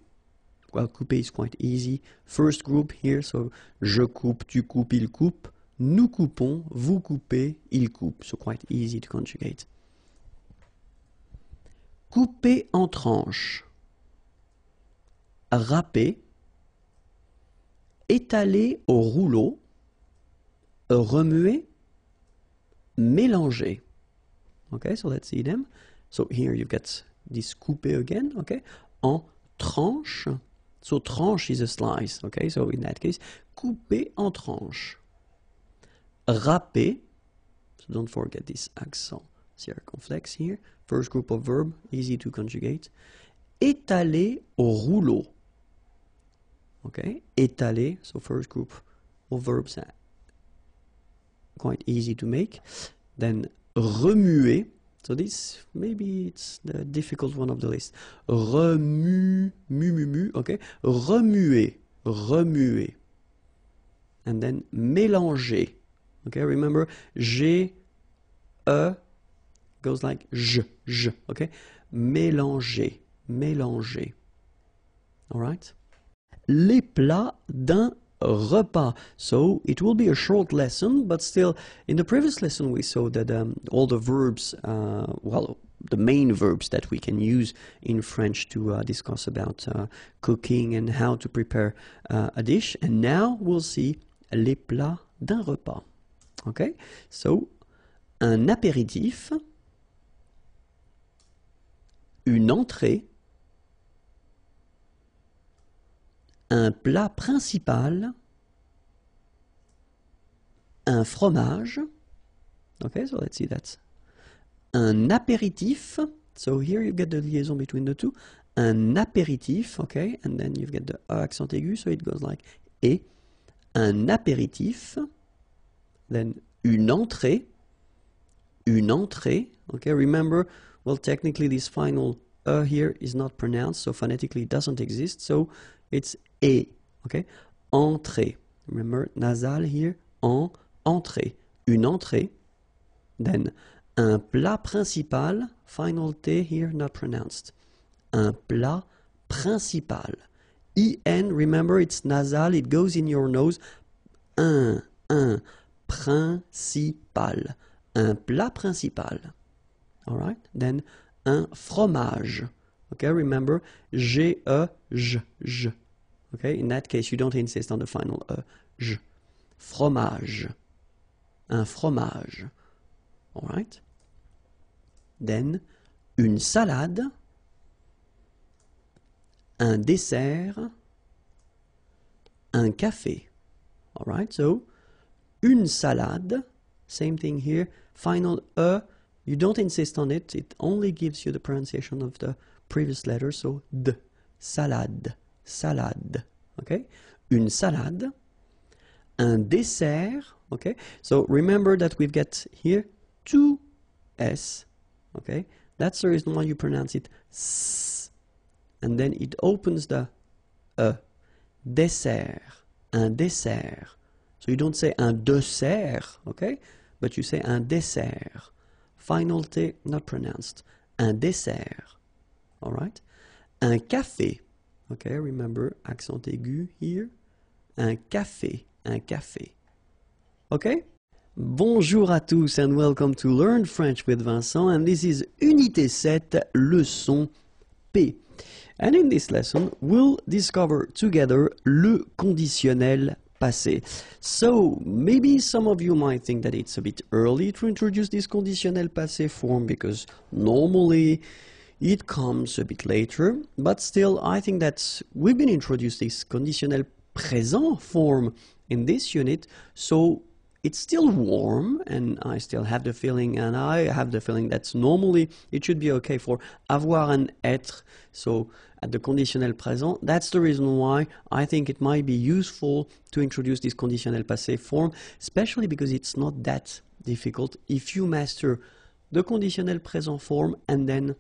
Speaker 1: Well, couper is quite easy. First group here, so je coupe, tu coupes, il coupe. Nous coupons, vous coupez, il coupe. So quite easy to conjugate. Couper en tranches. Râper. Étaler au rouleau. Remuer. Mélanger. Okay, so let's see them. So here you get this couper again, okay? En tranche. So tranche is a slice, okay? So in that case, couper en tranche. Râper. So don't forget this accent circumflex here. First group of verb, easy to conjugate. Étaler au rouleau. Okay, étaler, so first group of verbs, quite easy to make. Then remuer, so this maybe it's the difficult one of the list. Okay, remuer, remuer. And then mélanger. Okay, remember, G, E goes like je, okay? Mélanger, mélanger. All right? Les plats d'un repas. So it will be a short lesson, but still, in the previous lesson we saw that all the verbs, well, the main verbs that we can use in French to discuss about cooking and how to prepare a dish. And now we'll see les plats d'un repas. Okay? So, un apéritif, une entrée, un plat principal, un fromage. Okay, so let's see that. Un apéritif. So here you get the liaison between the two. Un apéritif, okay, and then you get the accent aigu, so it goes like et. Un apéritif. Then une entrée. Une entrée. Okay, remember, well, technically this final here is not pronounced, so phonetically it doesn't exist, so it's et, okay? Entrée. Remember, nasal here, en, entrée. Une entrée. Then, un plat principal, final T here, not pronounced. Un plat principal. En, remember, it's nasal, it goes in your nose. Un, principal. Un plat principal. All right? Then, un fromage. Okay, remember, G-E, J. Okay, in that case, you don't insist on the final J. Fromage. Un fromage. All right? Then, une salade. Un dessert. Un café. All right, so, une salade. Same thing here. Final you don't insist on it. It only gives you the pronunciation of the previous letter. So, d. Salade. Salade. Okay? Une salade. Un dessert. Okay? So, remember that we've got here two S. Okay? That's the reason why you pronounce it S. And then it opens the dessert. Un dessert. So, you don't say un dessert. Okay? But you say un dessert. Final T not pronounced. Un dessert. All right? Un café. Okay, remember accent aigu here. Un café. Un café. Okay? Bonjour à tous and welcome to Learn French with Vincent, and this is Unité 7, leçon P. And in this lesson, we'll discover together le conditionnel passé. So, maybe some of you might think that it's a bit early to introduce this conditionnel passé form because normally it comes a bit later, but still I think that we've been introduced this conditionnel présent form in this unit, so it's still warm and I still have the feeling, and I have the feeling that normally it should be okay for avoir un être, so at the conditionnel présent. That's the reason why I think it might be useful to introduce this conditionnel passé form, especially because it's not that difficult if you master the conditionnel présent form and then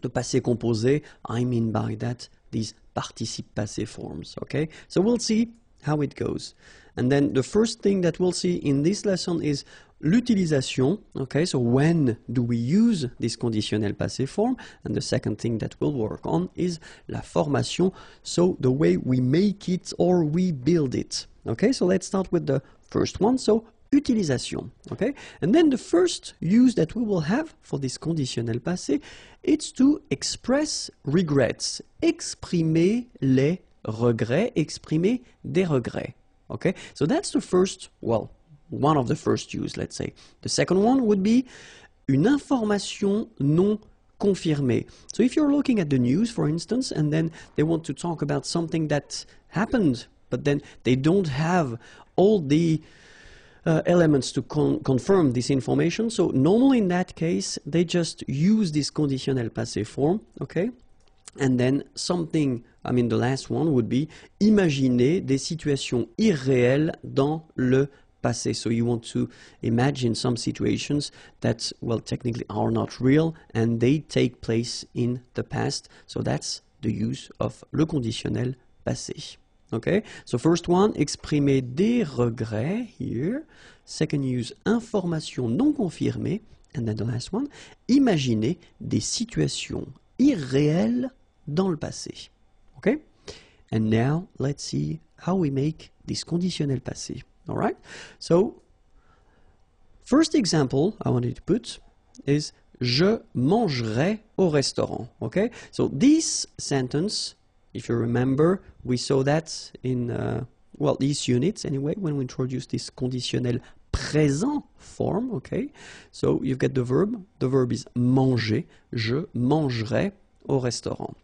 Speaker 1: the passé composé. I mean by that these participe passé forms, okay? So we'll see how it goes. And then the first thing that we'll see in this lesson is l'utilisation, okay, so when do we use this conditionnel passé form? And the second thing that we'll work on is la formation, so the way we make it or we build it. Okay, so let's start with the first one, so utilisation, okay? And then the first use that we will have for this conditionnel passé, it's to express regrets, exprimer les regrets, exprimer des regrets. Okay, so that's the first, well, one of the first use, let's say. The second one would be une information non confirmée. So if you're looking at the news, for instance, and then they want to talk about something that happened, but then they don't have all the elements to confirm this information. So normally in that case, they just use this conditionnel passé form, okay? And then something, I mean the last one would be imaginer des situations irréelles dans le passé. So you want to imagine some situations that, well, technically are not real and they take place in the past. So that's the use of le conditionnel passé. Okay, so first one, exprimer des regrets here. Second use, information non confirmée. And then the last one, imaginer des situations irréelles dans le passé. Okay, and now let's see how we make this conditionnel passé. All right, so first example I wanted to put is je mangerai au restaurant. Okay, so this sentence, if you remember, we saw that in, well, these units anyway, when we introduced this conditionnel présent form, okay? So you've got the verb is manger, je mangerai au restaurant.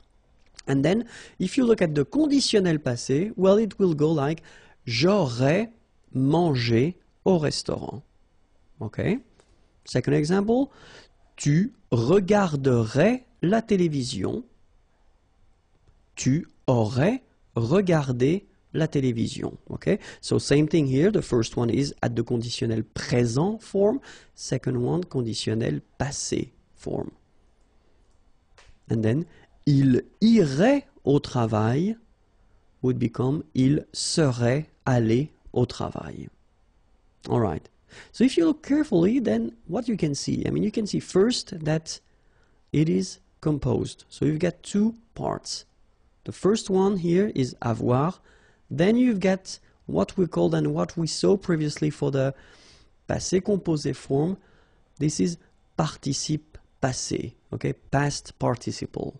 Speaker 1: And then, if you look at the conditionnel passé, well, it will go like, j'aurais mangé au restaurant, okay? Second example, tu regarderais la télévision. Tu aurais regardé la télévision. Okay, so same thing here. The first one is at the conditionnel présent form. Second one, conditionnel passé form. And then, il irait au travail would become il serait allé au travail. All right. So if you look carefully, then what you can see? I mean, you can see first that it is composed. So you've got two parts. The first one here is avoir. Then you've got what we called and what we saw previously for the passé composé form. This is participe passé, okay, past participle.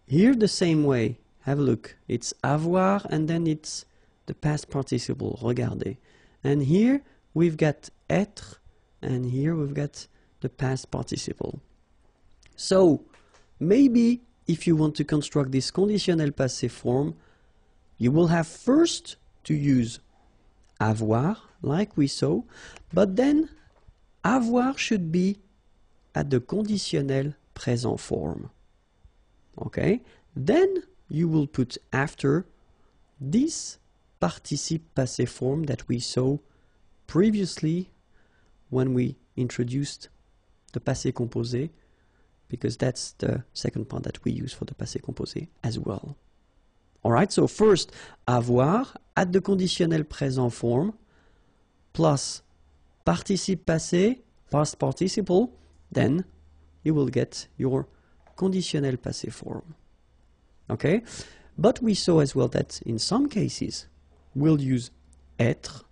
Speaker 1: Here the same way, have a look. It's avoir and then it's the past participle, regardez. And here we've got être and here we've got the past participle. So maybe if you want to construct this conditionnel passé form, you will have first to use avoir, like we saw, but then avoir should be at the conditionnel présent form. Okay? Then you will put after this participe passé form that we saw previously when we introduced the passé composé, because that's the second part that we use for the passé composé as well. Alright, so first, avoir at the conditionnel présent form plus participe passé, past participle, then you will get your conditionnel passé form. Okay, but we saw as well that in some cases we'll use être,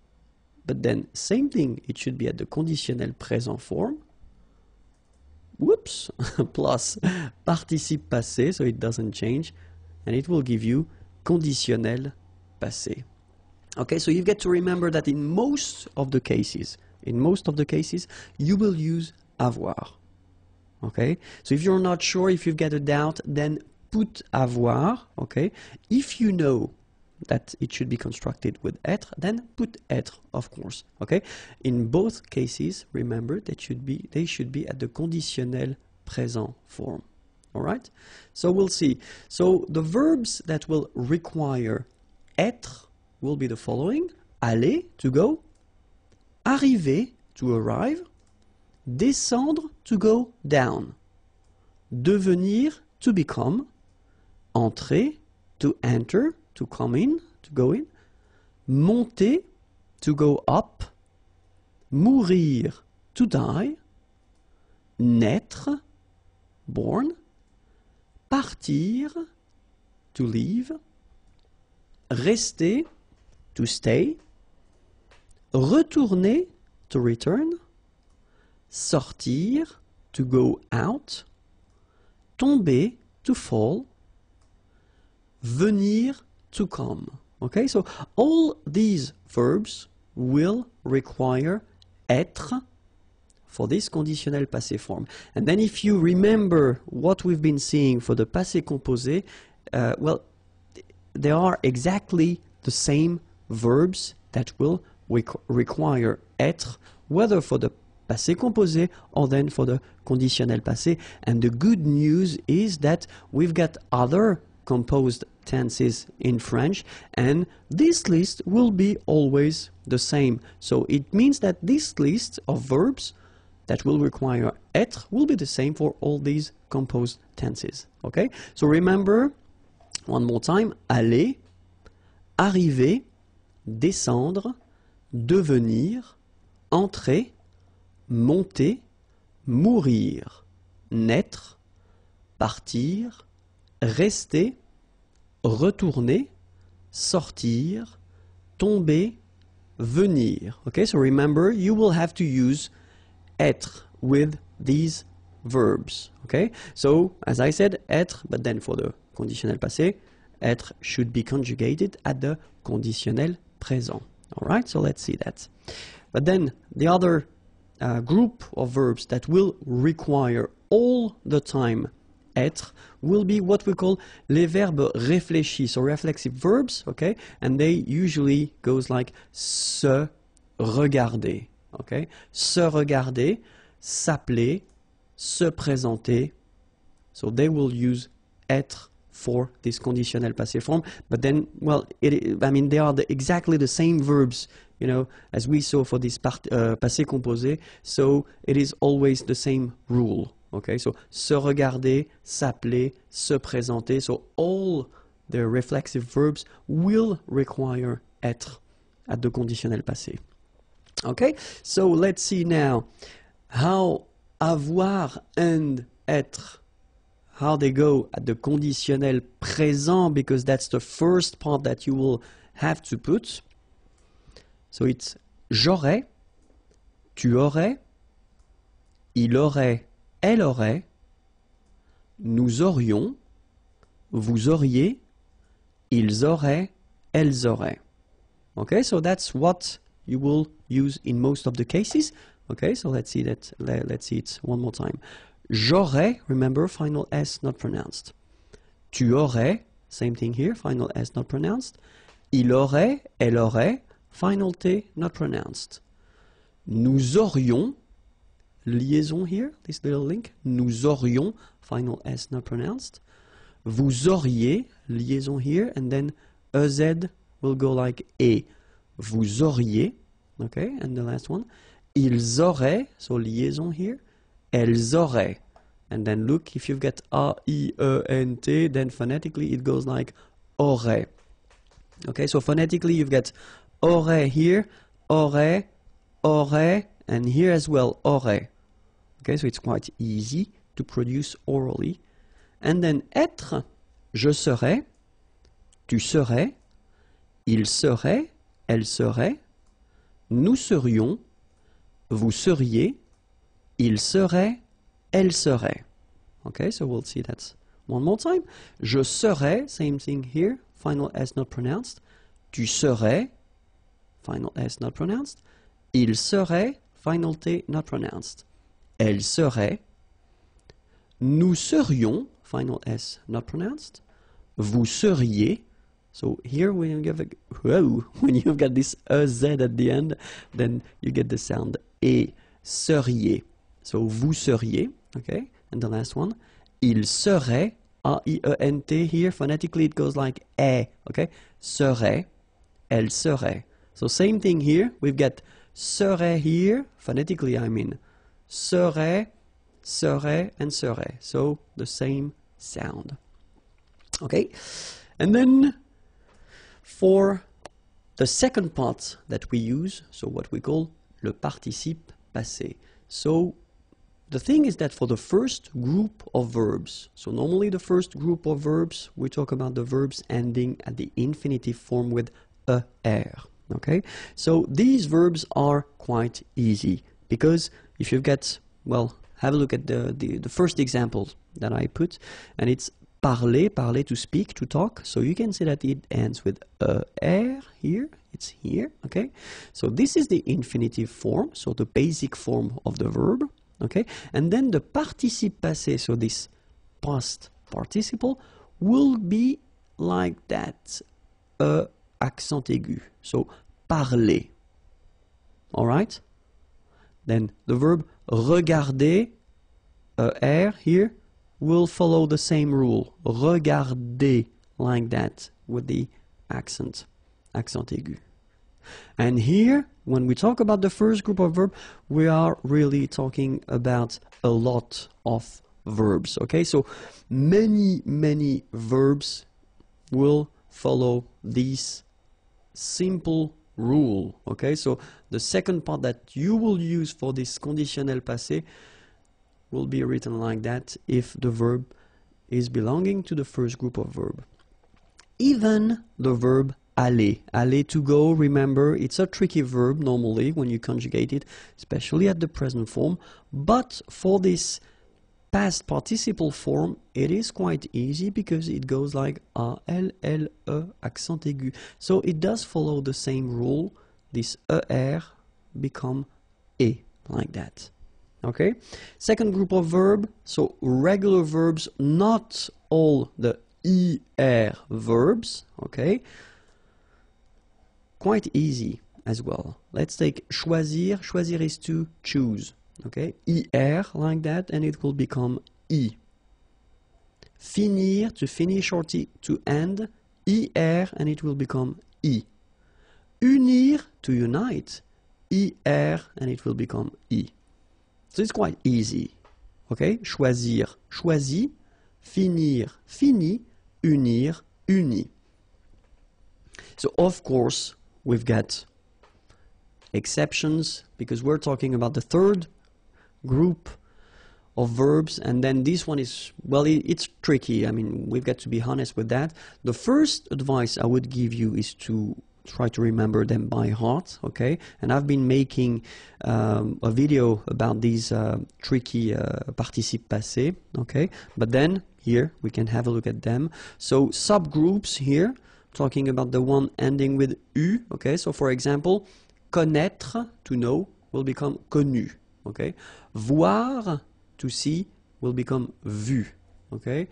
Speaker 1: but then same thing, it should be at the conditionnel présent form. Whoops, plus participe passé, so it doesn't change, and it will give you conditionnel passé. Okay, so you've got to remember that in most of the cases, you will use avoir. Okay, so if you're not sure, if you've got a doubt, then put avoir. Okay, if you know that it should be constructed with être, then put être, of course. Okay, in both cases, remember that they should be at the conditionnel présent form. All right, so we'll see. So the verbs that will require être will be the following: aller, to go; arriver, to arrive; descendre, to go down; devenir, to become; entrer, to enter, to come in, to go in; monter, to go up; mourir, to die; naître, born; partir, to leave; rester, to stay; retourner, to return; sortir, to go out; tomber, to fall; venir, to come. Okay, so all these verbs will require être for this conditionnel passé form. And then if you remember what we've been seeing for the passé composé, well, there are exactly the same verbs that will require être, whether for the passé composé or then for the conditionnel passé. And the good news is that we've got other composed tenses in French, and this list will be always the same. So it means that this list of verbs that will require être will be the same for all these composed tenses. Okay? So remember, one more time, aller, arriver, descendre, devenir, entrer, monter, mourir, naître, partir, rester, retourner, sortir, tomber, venir. Okay, so remember, you will have to use être with these verbs. Okay, so as I said, être, but then for the conditionnel passé, être should be conjugated at the conditionnel présent. All right, so let's see that. But then the other group of verbs that will require all the time être will be what we call les verbes réfléchis, so reflexive verbs, okay? And they usually goes like se regarder, okay? Se regarder, s'appeler, se présenter. So they will use être for this conditionnel passé form, but then, well, I mean, they are exactly the same verbs, you know, as we saw for this passé composé, so it is always the same rule, okay? So, se regarder, s'appeler, se présenter, so all the reflexive verbs will require être at the conditionnel passé. Okay, so let's see now how avoir and être, how they go at the conditionnel présent, because that's the first part that you will have to put. So it's j'aurais, tu aurais, il aurait, elle aurait, nous aurions, vous auriez, ils auraient, elles auraient. Okay, so that's what you will use in most of the cases. Okay, so let's see that. Let's see it one more time. J'aurais, remember, final S not pronounced. Tu aurais, same thing here, final S not pronounced. Il aurait, elle aurait, final T not pronounced. Nous aurions, liaison here, this little link. Nous aurions, final S not pronounced. Vous auriez, liaison here, and then EZ will go like E. Vous auriez, okay, and the last one. Ils auraient, so liaison here. Elles auraient. And then look, if you've got A-I-E-N-T, then phonetically it goes like aurait. Okay, so phonetically you've got aurait here, aurait, aurait, and here as well, aurait. Okay, so it's quite easy to produce orally. And then être, je serais, tu serais, il serait, elle serait, nous serions, vous seriez, il serait, elle serait. Okay, so we'll see that one more time. Je serais, same thing here, final S not pronounced. Tu serais, final S not pronounced. Il serait, final T not pronounced. Elle serait. Nous serions, final S not pronounced. Vous seriez. So here when you've got this Z at the end, then you get the sound E. Seriez. So vous seriez, okay? And the last one, il serait, A-I-E-N-T here, phonetically it goes like E, okay? Serait, elle serait. So same thing here, we've got serait here, phonetically I mean, serait, serait, and serait. So the same sound. Okay? And then for the second part that we use, so what we call le participe passé. So the thing is that for the first group of verbs, so normally the first group of verbs, we talk about the verbs ending at the infinitive form with er. Okay, so these verbs are quite easy because if you've got, well, have a look at the first example that I put, and it's parler, parler, to speak, to talk. So you can see that it ends with er here. It's here, okay? So this is the infinitive form, so the basic form of the verb, okay? And then the participe passé, so this past participle, will be like that, accent aigu. So parler, all right? Then the verb regarder, er here, will follow the same rule. Regarder, like that, with the accent aigu. And here, when we talk about the first group of verbs, we are really talking about a lot of verbs, okay? So many verbs will follow this simple rule, okay? So the second part that you will use for this conditionnel passé will be written like that if the verb is belonging to the first group of verb. Even the verb aller, aller, to go, remember, it's a tricky verb normally when you conjugate it, especially at the present form, but for this past participle form, it is quite easy because it goes like A, L, L, E, accent aigu. So it does follow the same rule, this ER become E, like that. Okay? Second group of verb, so regular verbs, not all the IR verbs, okay? Quite easy as well. Let's take choisir. Choisir is to choose, okay? IR, like that, and it will become I. Finir, to finish or to end, IR, and it will become I. Unir, to unite, IR, and it will become I. So it's quite easy, okay? Choisir, choisi, finir, fini, unir, uni. So of course, we've got exceptions because we're talking about the third group of verbs, and then this one is, well, it's tricky. I mean, we've got to be honest with that. The first advice I would give you is to try to remember them by heart, okay? And I've been making a video about these tricky participe passé, okay? But then here we can have a look at them. So subgroups here, talking about the one ending with U, okay? So for example, connaître, to know, will become connu, okay? Voir, to see, will become vu, okay?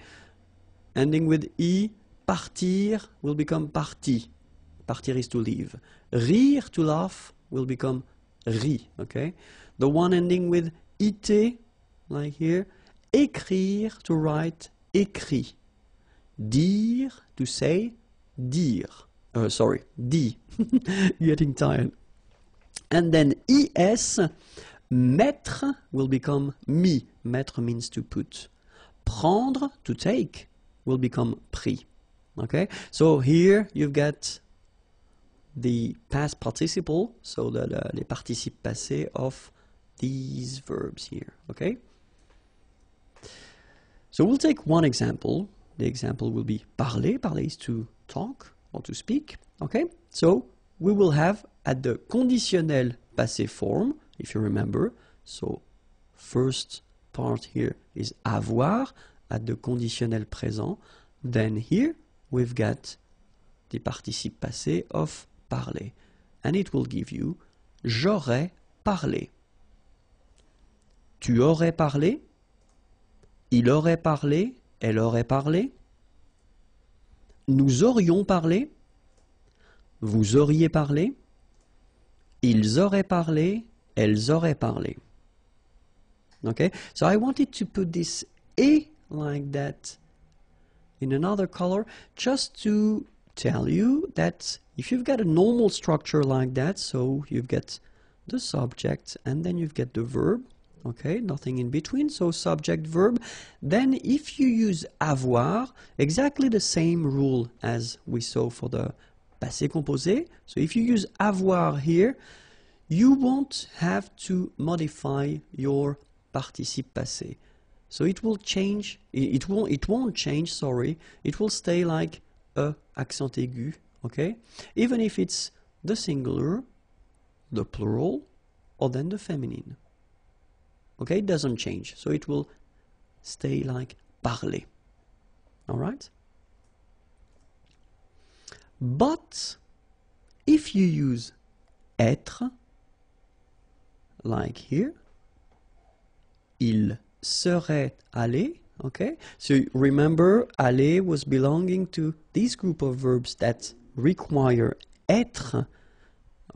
Speaker 1: Ending with I, partir, will become parti. Partir is to leave. Rire, to laugh, will become ri, okay? The one ending with ite, like here, écrire, to write, écrit. Dire, to say, dire. Sorry, dit. Getting tired. And then es, mettre, will become mis. Mettre means to put. Prendre, to take, will become pris. Okay? So here you've got the past participle, so les participes passés of these verbs here, okay? So we'll take one example. The example will be parler. Parler is to talk or to speak, okay? So we will have at the conditionnel passé form, if you remember, so first part here is avoir at the conditionnel présent, then here we've got the participe passé of parler, and it will give you j'aurais parlé, tu aurais parlé, il aurait parlé, elle aurait parlé, nous aurions parlé, vous auriez parlé, ils auraient parlé, elles auraient parlé. Okay, so I wanted to put this A like that in another color just to tell you that if you've got a normal structure like that, so you've got the subject and then you've got the verb, okay, nothing in between, so subject, verb, then if you use avoir, exactly the same rule as we saw for the passé composé, so if you use avoir here, you won't have to modify your participe passé. So it will change, it won't change, sorry, it will stay like a accent aigu, okay? Even if it's the singular, the plural, or then the feminine. Okay, it doesn't change, so it will stay like parler. All right? But if you use être, like here, il serait allé, okay? So remember, aller was belonging to this group of verbs that require être,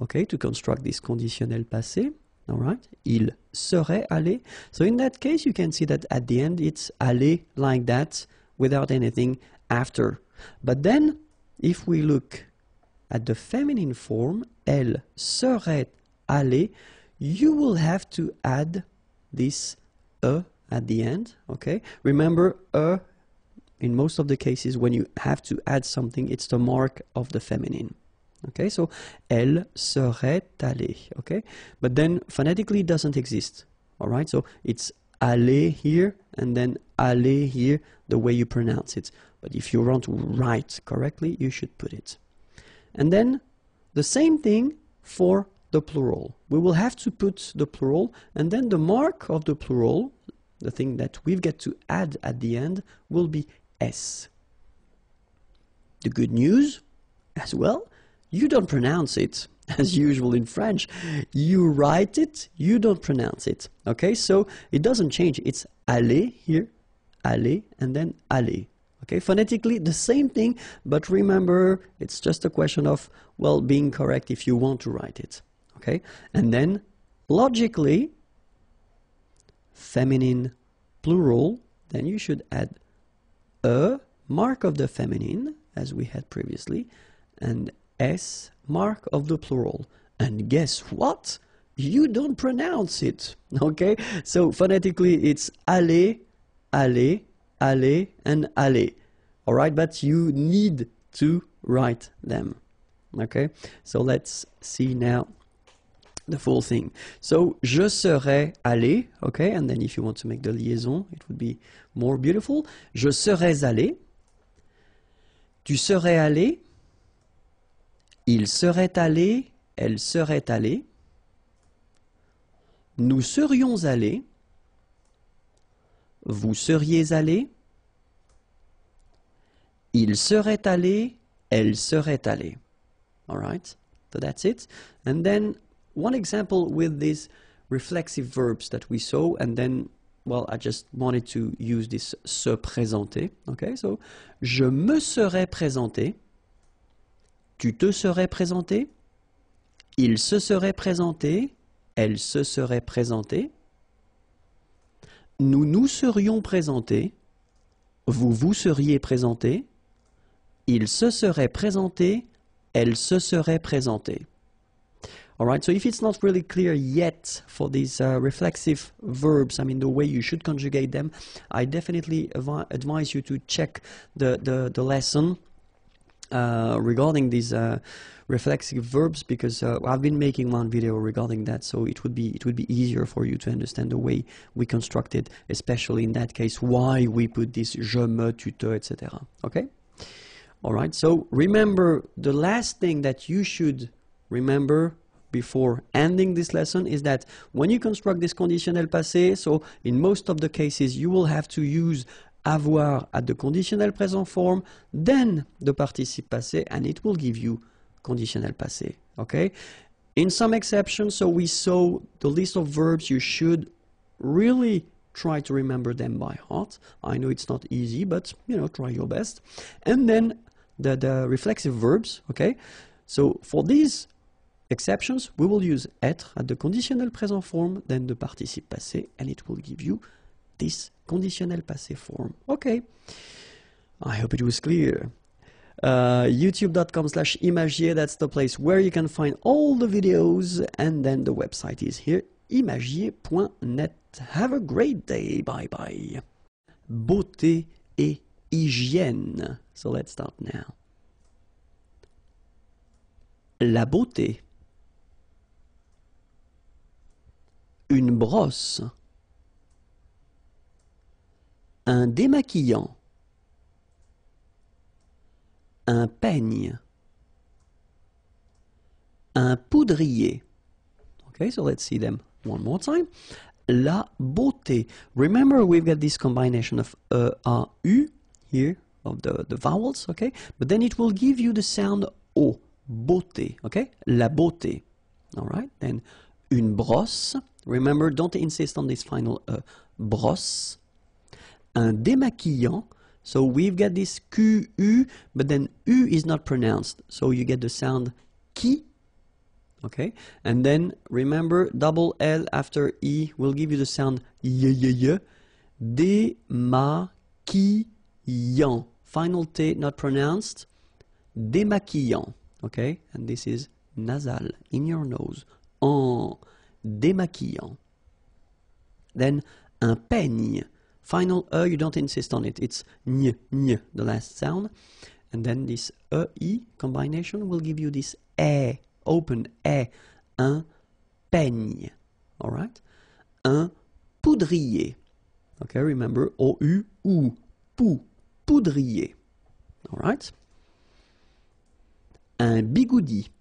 Speaker 1: okay, to construct this conditionnel passé, all right? Il serait allé. So in that case, you can see that at the end, it's allé like that, without anything after. But then, if we look at the feminine form, elle serait allée, you will have to add this e at the end, okay? Remember, in most of the cases, when you have to add something, it's the mark of the feminine. Okay, so elle serait allée, okay? But then phonetically it doesn't exist, all right? So it's aller here and then aller here, the way you pronounce it. But if you want to write correctly, you should put it. And then the same thing for the plural. We will have to put the plural, and then the mark of the plural, the thing that we've got to add at the end, will be S. The good news, as well, you don't pronounce it as usual in French. You write it, you don't pronounce it. Okay, so it doesn't change. It's aller here, aller, and then aller. Okay, phonetically the same thing, but remember, it's just a question of, well, being correct if you want to write it. Okay, and then logically, feminine plural, then you should add a mark of the feminine, as we had previously, and S mark of the plural. And guess what? You don't pronounce it. Okay? So phonetically it's aller, aller, aller, and aller. Alright, but you need to write them. Okay? So let's see now the full thing. So je serais allé, okay? And then if you want to make the liaison, it would be more beautiful. Je serais allé. Tu serais allé. Il serait allé, elle serait allée. Nous serions allés. Vous seriez allé. Il serait allé, elle serait allée. All right, so that's it. And then one example with these reflexive verbs that we saw, and then, well, I just wanted to use this se présenter. Okay, so je me serais présenté. Tu te serais présenté, il se serait présenté, elle se serait présentée, nous nous serions présentés, vous vous seriez présenté, il se serait présenté, elle se serait présentée. Alright, so if it's not really clear yet for these reflexive verbs, I mean the way you should conjugate them, I definitely advise you to check the lesson regarding these reflexive verbs, because I've been making one video regarding that, so it would be easier for you to understand the way we construct it, especially in that case why we put this je, me, tu, te, etc. Okay? Alright, so remember, the last thing that you should remember before ending this lesson is that when you construct this conditionnel passé, so in most of the cases you will have to use avoir at the conditionnel présent form, then the participe passé, and it will give you conditionnel passé. Okay? In some exceptions, so we saw the list of verbs, you should really try to remember them by heart. I know it's not easy, but, you know, try your best. And then the reflexive verbs, okay? So for these exceptions, we will use être at the conditionnel présent form, then the participe passé, and it will give you this conditionnel passé form. Okay, I hope it was clear. youtube.com/imagier, that's the place where you can find all the videos, and then the website is here, imagier.net. Have a great day, bye bye. Beauté et hygiène. So let's start now. La beauté. Une brosse. Un démaquillant. Un peigne. Un poudrier. Okay, so let's see them one more time. La beauté. Remember, we've got this combination of a, u here, the vowels, okay? But then it will give you the sound O, beauté, okay? La beauté, all right? Then une brosse. Remember, don't insist on this final brosse. Un démaquillant. So we've got this QU, but then U is not pronounced. So you get the sound qui. Okay, and then remember, double L after E will give you the sound y. Démaquillant. Final T not pronounced. Démaquillant. Okay, and this is nasal in your nose. En démaquillant. Then un peigne. Final you don't insist on it. It's ny, the last sound. And then this E combination will give you this E. Open un peigne, all right? Un poudrier, okay? Remember, O-U, ou, poudrier, all right? Un bigoudi,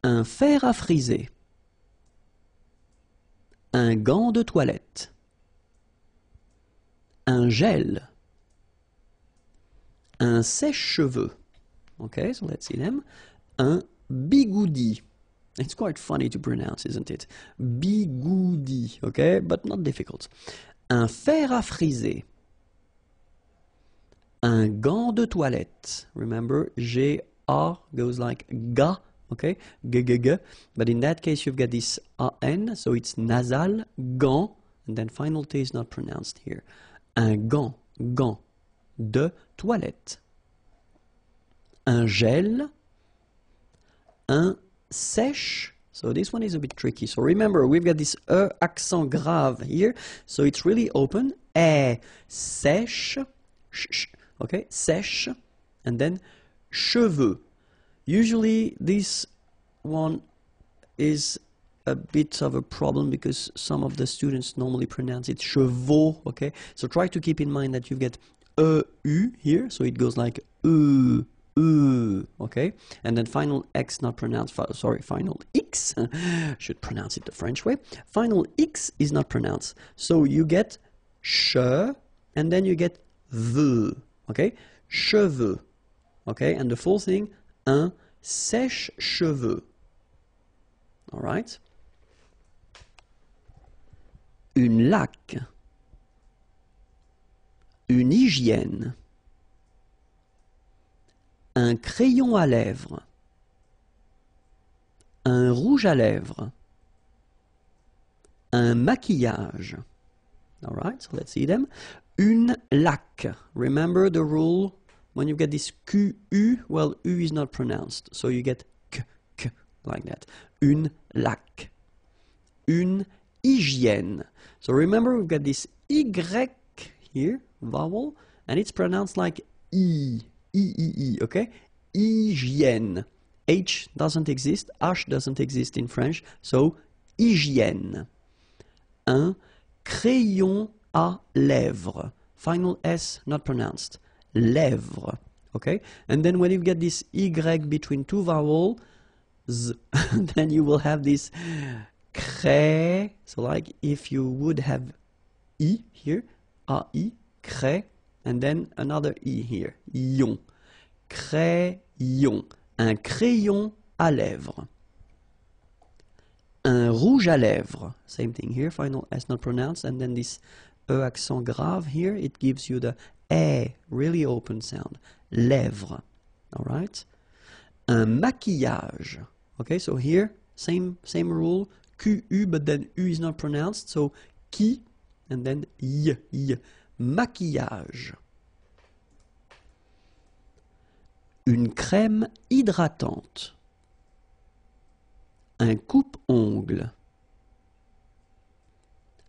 Speaker 1: un fer à friser, un gant de toilette, un gel, un sèche-cheveux. Okay, so let's see them. Un bigoudi. It's quite funny to pronounce, isn't it? Bigoudi, okay, but not difficult. Un fer à friser. Un gant de toilette. Remember, G-A goes like ga, okay? G. But in that case, you've got this A-N, so it's nasal, gant, and then final T is not pronounced here. Un gant de toilette. Un gel, un sèche. So this one is a bit tricky. So remember, we've got this E accent grave here. So it's really open. Sèche, okay, sèche, and then cheveux. Usually this one is a bit of a problem because some of the students normally pronounce it chevaux, okay? So try to keep in mind that you get E-U here. So it goes like okay, and then final X not pronounced, sorry, final X, should pronounce it the French way. Final X is not pronounced. So you get che, and then you get the, okay, cheveux, okay, and the full thing, un sèche-cheveux, all right. Une laque, une hygiène, un crayon à lèvres, un rouge à lèvres, un maquillage. All right, so let's see them. Une laque. Remember the rule when you get this QU, well, U is not pronounced, so you get k like that. Une laque. Une hygiène. So remember we've got this Y here, vowel, and it's pronounced like E. E, okay? Hygiène. H doesn't exist, H doesn't exist in French, so hygiène. Un crayon à lèvres. Final S not pronounced. Lèvres, okay? And then when you get this Y between two vowels, then you will have this cré. So like if you would have I here, A-I, cré, and then another E here, ion. Crayon. Un crayon à lèvres. Un rouge à lèvres. Same thing here, final S not pronounced, and then this E accent grave here, it gives you the E, really open sound. Lèvres. All right? Un maquillage. Okay, so here, same rule, QU, but then U is not pronounced, so qui, and then y. Maquillage. Une crème hydratante. Un coupe-ongles.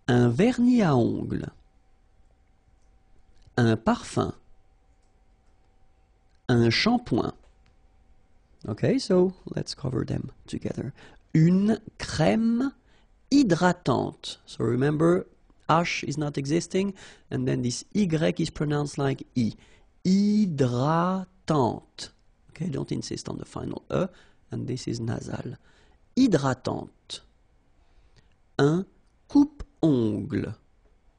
Speaker 1: Un vernis à ongles. Un parfum. Un shampoing. Okay, so let's cover them together. Une crème hydratante. So remember, H is not existing, and then this Y is pronounced like I. Hydratante. Okay, don't insist on the final E, and this is nasal. Hydratante. Un coupe-ongles.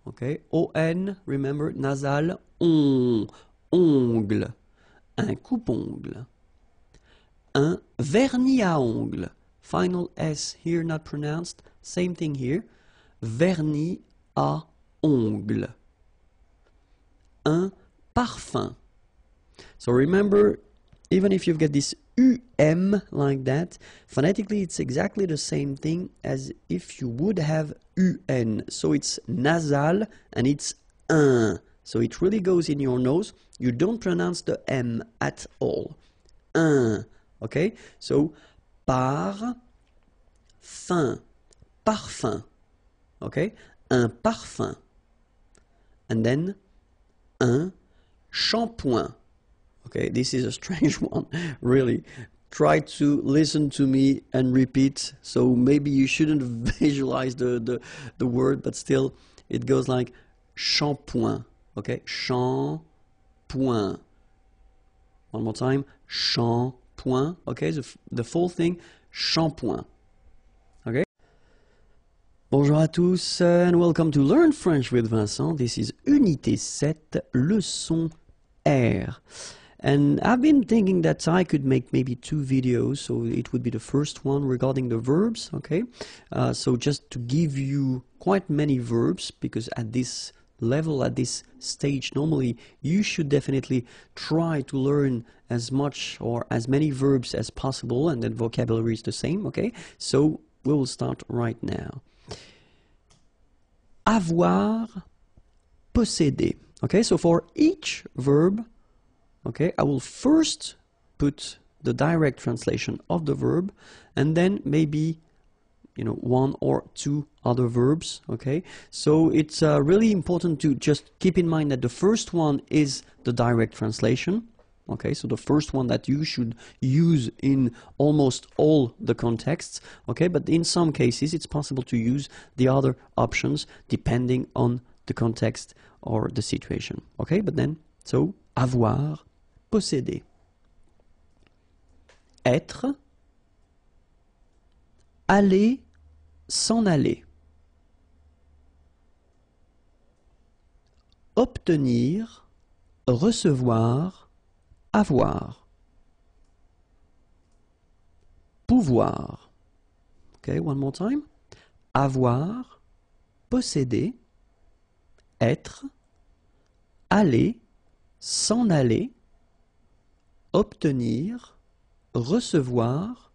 Speaker 1: Okay, on, remember, nasal, on, ongle, un coupe-ongle, un vernis à ongles, final S here not pronounced, same thing here, vernis à ongles, un parfum. So remember, even if you've got this like that, phonetically it's exactly the same thing as if you would have un. So it's nasal and it's un. So it really goes in your nose. You don't pronounce the M at all. Un. Okay? So par, fin, parfum. Okay? Un parfum. And then un shampoing. Okay, this is a strange one, really. Try to listen to me and repeat. So maybe you shouldn't visualize the word, but still it goes like shampoing. Okay, shampoing. One more time, shampoing. Okay, the full thing, shampoing. Okay. Bonjour à tous and welcome to Learn French with Vincent. This is Unité 7, leçon R. And I've been thinking that I could make maybe 2 videos, so it would be the first one regarding the verbs, okay? So just to give you quite many verbs, because at this level, at this stage, normally you should definitely try to learn as much or as many verbs as possible, and then vocabulary is the same, okay? So we will start right now. Avoir, posséder. Okay, so for each verb, okay, I will first put the direct translation of the verb and then maybe, you know, 1 or 2 other verbs, okay? So it's really important to just keep in mind that the first one is the direct translation, okay? So the first one that you should use in almost all the contexts, okay? But in some cases, it's possible to use the other options depending on the context or the situation, okay? But then, so, avoir, posséder. Être, aller, s'en aller. Obtenir, recevoir, avoir. Pouvoir. Okay, one more time. Avoir, posséder, être, aller, s'en aller, obtenir, recevoir,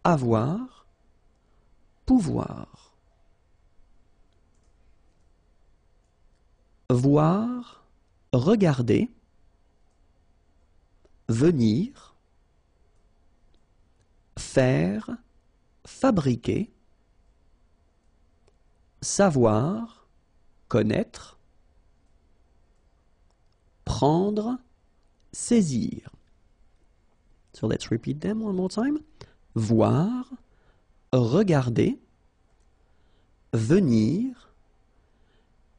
Speaker 1: avoir, pouvoir. Voir, regarder, venir, faire, fabriquer, savoir, connaître, prendre, saisir. So let's repeat them one more time. Voir, regarder, venir,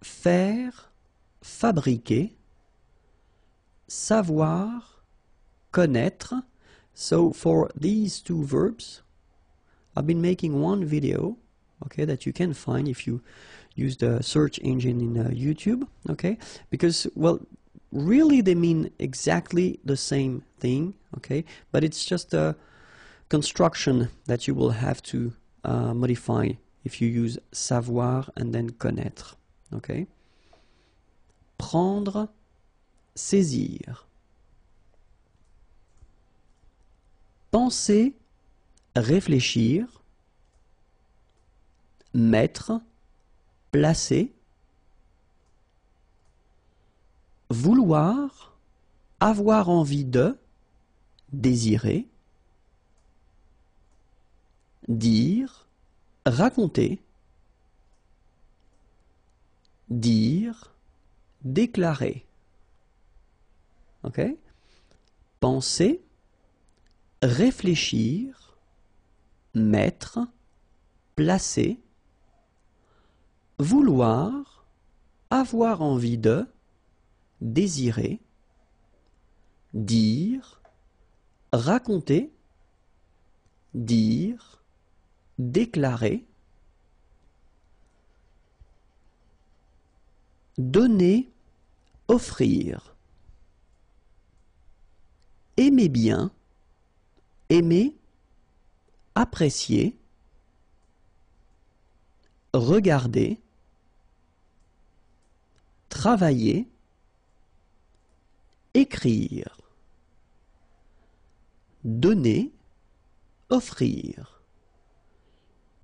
Speaker 1: faire, fabriquer, savoir, connaître. So for these 2 verbs, I've been making one video, okay, that you can find if you use the search engine in YouTube, okay, because, well, really they mean exactly the same thing, okay, but it's just a construction that you will have to modify if you use savoir and then connaître, okay. Prendre, saisir. Penser, réfléchir. Mettre, placer. Vouloir, avoir envie de, désirer. Dire, raconter. Dire, déclarer. Ok? Penser, réfléchir, mettre, placer, vouloir, avoir envie de, désirer, dire, raconter, dire, déclarer, donner, offrir. Aimer bien, aimer, apprécier, regarder, travailler, écrire, donner, offrir.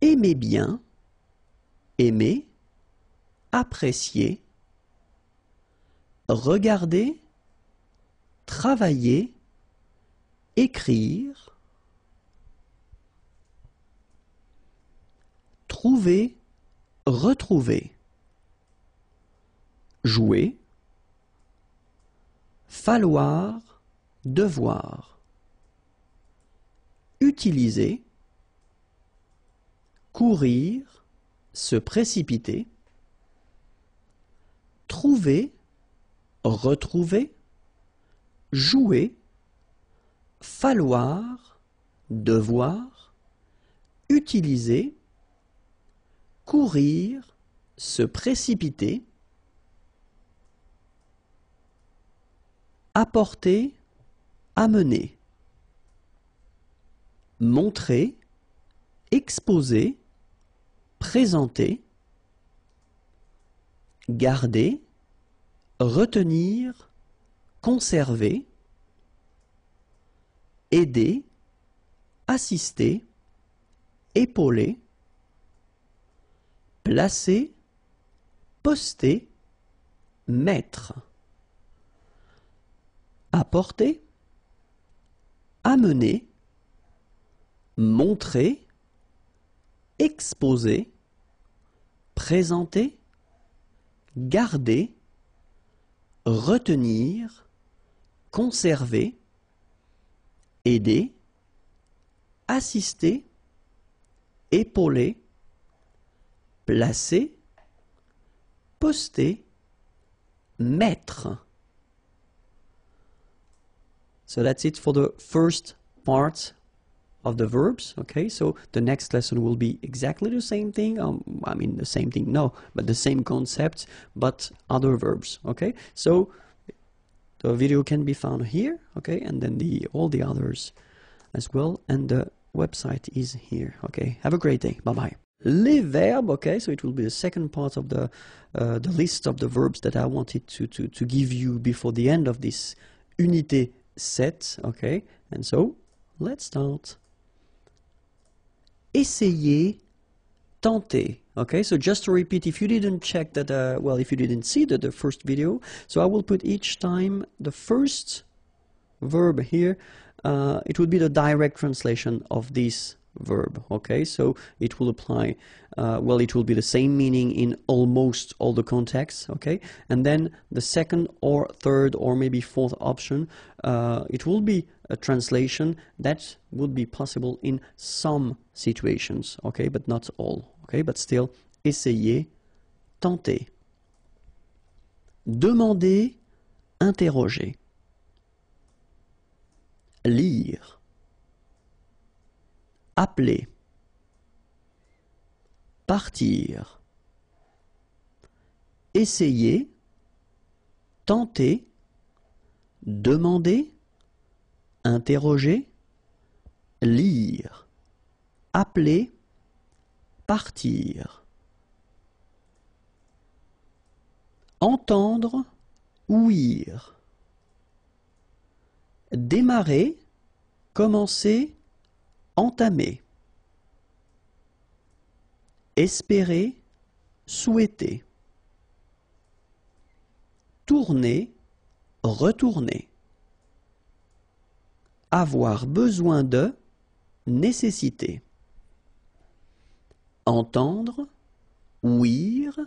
Speaker 1: Aimer bien, aimer, apprécier, regarder, travailler, écrire, trouver, retrouver, jouer, falloir, devoir, utiliser, courir, se précipiter, trouver, retrouver, jouer, falloir, devoir, utiliser, courir, se précipiter, apporter, amener, montrer, exposer, présenter, garder, retenir, conserver, aider, assister, épauler, placer, poster, mettre, apporter, amener, montrer, exposer, présenter, garder, retenir, conserver, aider, assister, épauler, placer, poster, mettre. So that's it for the first part of the verbs. Okay, so the next lesson will be exactly the same thing. I mean the same thing, no, but the same concept, but other verbs. Okay, so the video can be found here. Okay, and then all the others as well, and the website is here. Okay, have a great day. Bye bye. Les verbes. Okay, so it will be the second part of the list of the verbs that I wanted to give you before the end of this unité set. Okay, and so let's start. Essayer, tenter. Okay, so just to repeat, if you didn't check that, well, if you didn't see the first video, so I will put each time the first verb here. It would be the direct translation of this verb. Okay, so it will apply, well, it will be the same meaning in almost all the contexts. Okay, and then the second or third or maybe fourth option, it will be a translation that would be possible in some situations. Okay, but not all. Okay, but still, essayer, tenter. Demander, interroger. Lire, appeler, partir, essayer, tenter, demander, interroger, lire, appeler, partir. Entendre, ouïr. Démarrer, commencer, entamer. Espérer, souhaiter. Tourner, retourner. Avoir besoin de, nécessiter. Entendre, ouïr.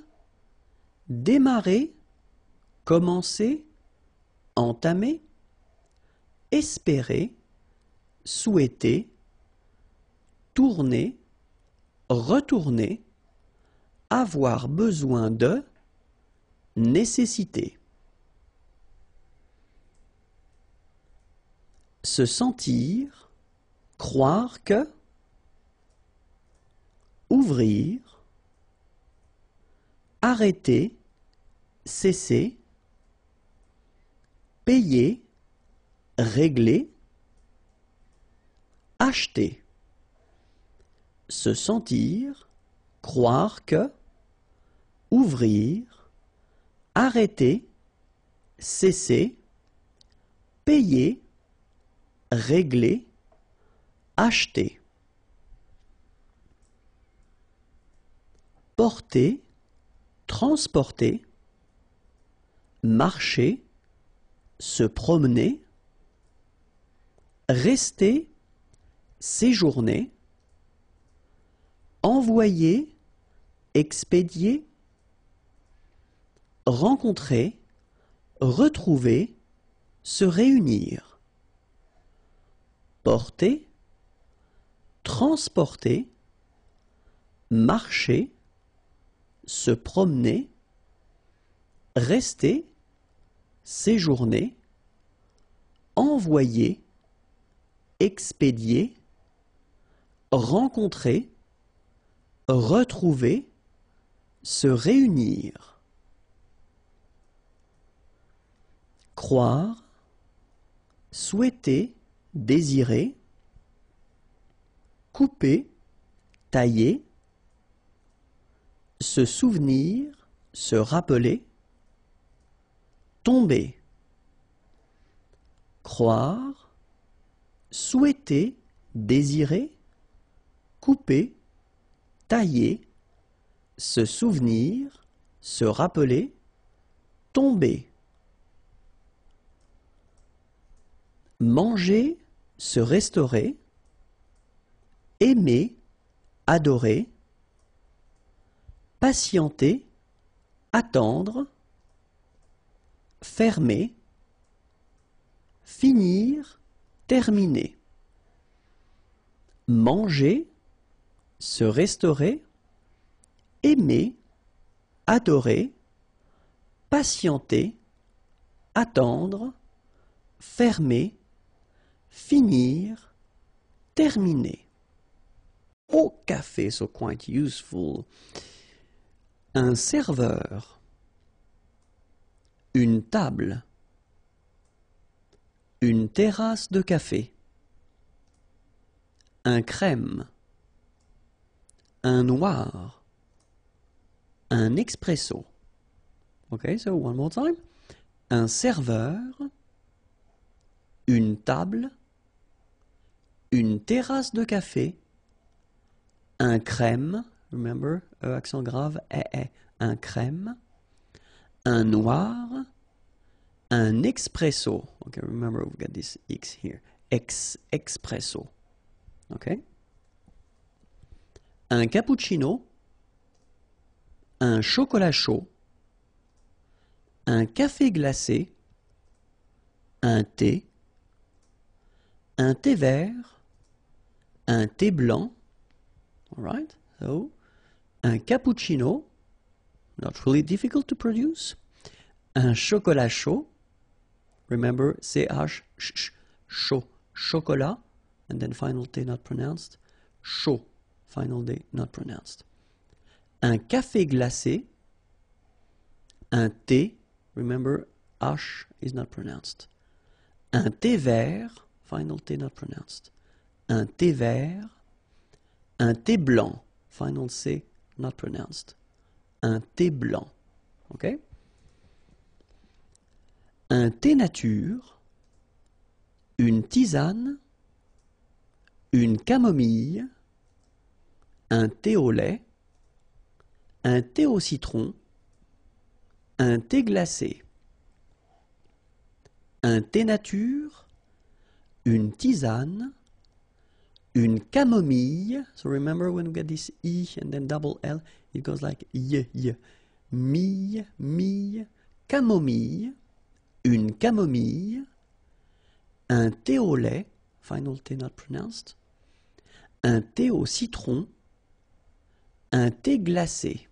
Speaker 1: Démarrer, commencer, entamer. Espérer, souhaiter, tourner, retourner, avoir besoin de, nécessiter. Se sentir, croire que, ouvrir, arrêter, cesser, payer, régler, acheter, se sentir, croire que, ouvrir, arrêter, cesser, payer, régler, acheter, porter, transporter, marcher, se promener, rester, séjourner, envoyer, expédier, rencontrer, retrouver, se réunir, porter, transporter, marcher, se promener, rester, séjourner, envoyer, expédier, rencontrer, retrouver, se réunir, croire, souhaiter, désirer, couper, tailler, se souvenir, se rappeler, tomber, croire, souhaiter, désirer, couper, tailler, se souvenir, se rappeler, tomber, manger, se restaurer, aimer, adorer, patienter, attendre, fermer, finir, terminer, manger, se restaurer, aimer, adorer, patienter, attendre, fermer, finir, terminer. Au café, so quite useful. Un serveur, une table, une terrasse de café, un crème, un noir, un expresso. Okay, so one more time. Un serveur, une table, une terrasse de café, un crème, remember, accent grave, un crème, un noir, un expresso. Okay, remember we've got this X here. Expresso. Okay? Un cappuccino, un chocolat chaud, un café glacé, un thé vert, un thé blanc. All right? So, un cappuccino, not really difficult to produce. Un chocolat chaud, remember CH, chaud, chocolat, and then final T not pronounced, chaud, final D not pronounced. Un café glacé, un thé, remember H is not pronounced. Un thé vert, final T not pronounced. Un thé vert, un thé blanc, final C not pronounced. Un thé blanc, ok? Un thé nature, une tisane, une camomille, un thé au lait, un thé au citron, un thé glacé. Un thé nature, une tisane, une camomille. So remember when we get this E and then double L, it goes like y. Mille, camomille, une camomille, un thé au lait, final T not pronounced, un thé au citron, un thé glacé,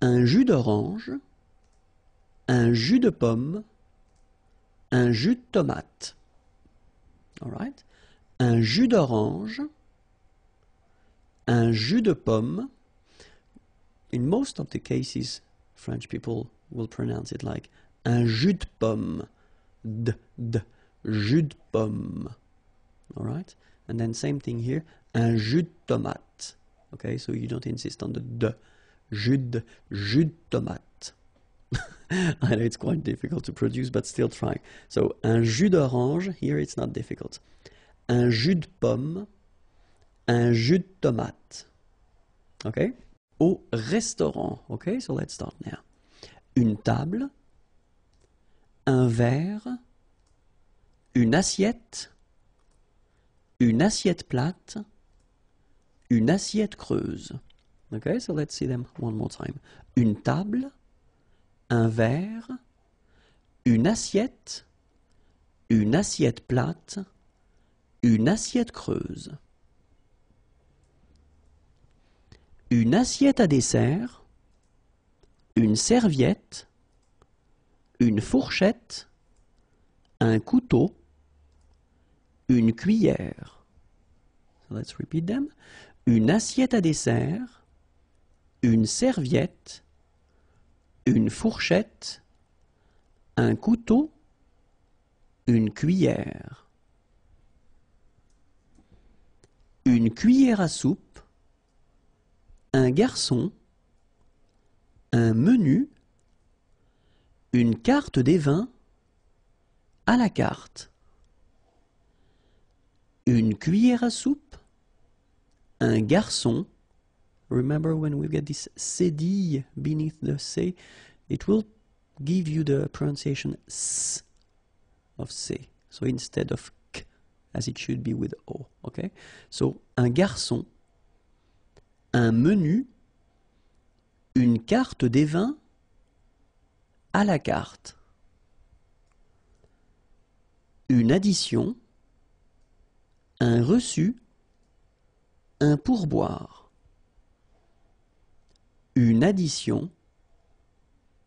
Speaker 1: un jus d'orange, un jus de pomme, un jus de tomate. All right? Un jus d'orange, un jus de pomme. in most of the cases, French people will pronounce it like un jus de pomme, jus de pomme, all right? And then same thing here, un jus de tomate, okay? So you don't insist on the jus de tomate. I know it's quite difficult to produce, but still try. So, un jus d'orange, here it's not difficult. Un jus de pomme, un jus de tomate. Okay? Au restaurant. Okay, so let's start now. Une table, un verre, une assiette plate, une assiette creuse. Okay, so let's see them one more time. Une table, un verre, une assiette plate, une assiette creuse. Une assiette à dessert, une serviette, une fourchette, un couteau, une cuillère. So let's repeat them. Une assiette à dessert, une serviette, une fourchette, un couteau, une cuillère. Une cuillère à soupe, un garçon, un menu, une carte des vins, à la carte. Une cuillère à soupe, un garçon. Remember when we get this cédille beneath the C, it will give you the pronunciation S of C. So instead of K, as it should be with O. Okay? So, un garçon, un menu, une carte des vins, à la carte. Une addition, un reçu, un pourboire. Une addition,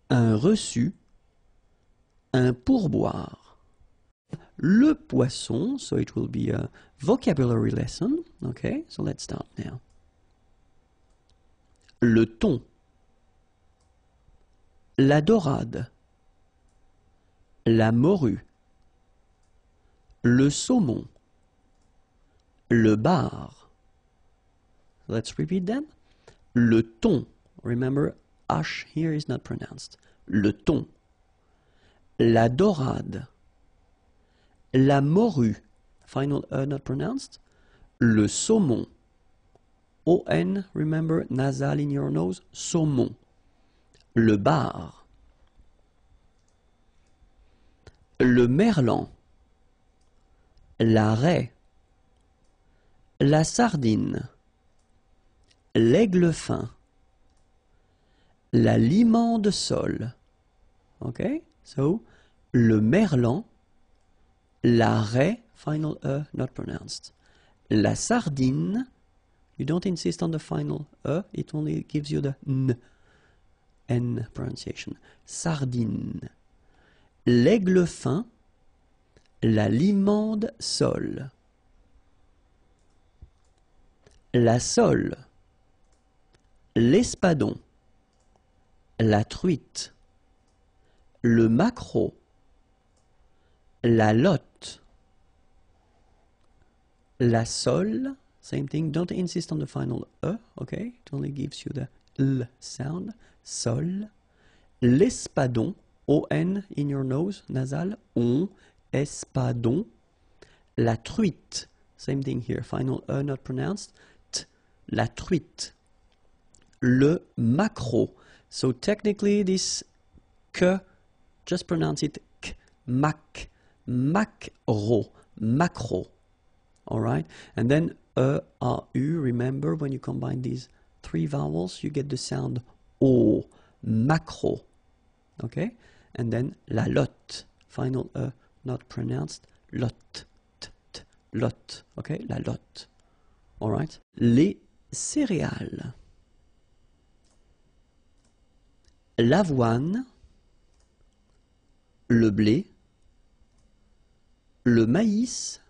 Speaker 1: un reçu, un pourboire. Le poisson, so it will be a vocabulary lesson. Okay, so let's start now. Le thon, la dorade, la morue, le saumon, le bar. Let's repeat them. Le thon. Remember, H here is not pronounced. Le thon, la dorade, la morue, final E not pronounced, le saumon, O-N, remember, nasal in your nose, saumon, le bar, le merlan, la raie, la sardine, l'aigle fin, la limande sole. Okay, so le merlan, la raie, final E not pronounced, la sardine, you don't insist on the final E, it only gives you the N pronunciation, sardine, l'aigle fin, la limande sole, la sole, l'espadon, la truite, le maquereau, la lotte, la sole, same thing, don't insist on the final E, okay, it only gives you the L sound, sol, l'espadon, O-N in your nose, nasal, on, espadon, la truite, same thing here, final E not pronounced, T, la truite, le maquereau. So technically this K, just pronounce it K, mac, maquereau, maquereau. Alright? And then E-A-U, remember when you combine these three vowels, you get the sound O, maquereau. Okay? And then la lotte, final E not pronounced, lotte, lotte. Okay? La lotte. Alright? Les céréales. L'avoine, le blé, le maïs,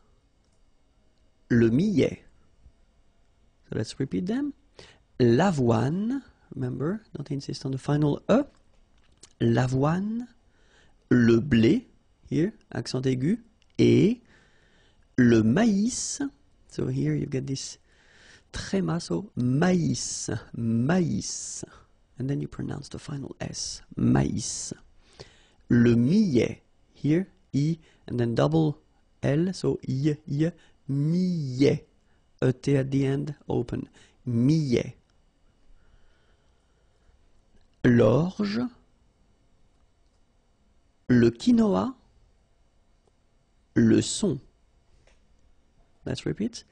Speaker 1: le millet. So let's repeat them. L'avoine, remember, don't insist on the final E. L'avoine, le blé, here, accent aigu, et le maïs. So here you get this tréma, so maïs, maïs. And then you pronounce the final S, maïs. Le millet, here, I, and then double L, so I, millet. ET at the end, open, millet. L'orge, le quinoa, le son. Let's repeat.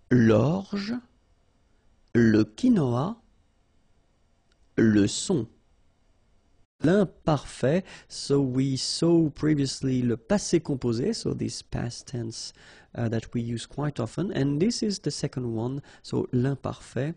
Speaker 1: L'orge, le quinoa, le son. L'imparfait, so we saw previously le passé composé, so this past tense that we use quite often, and this is the second one, so l'imparfait.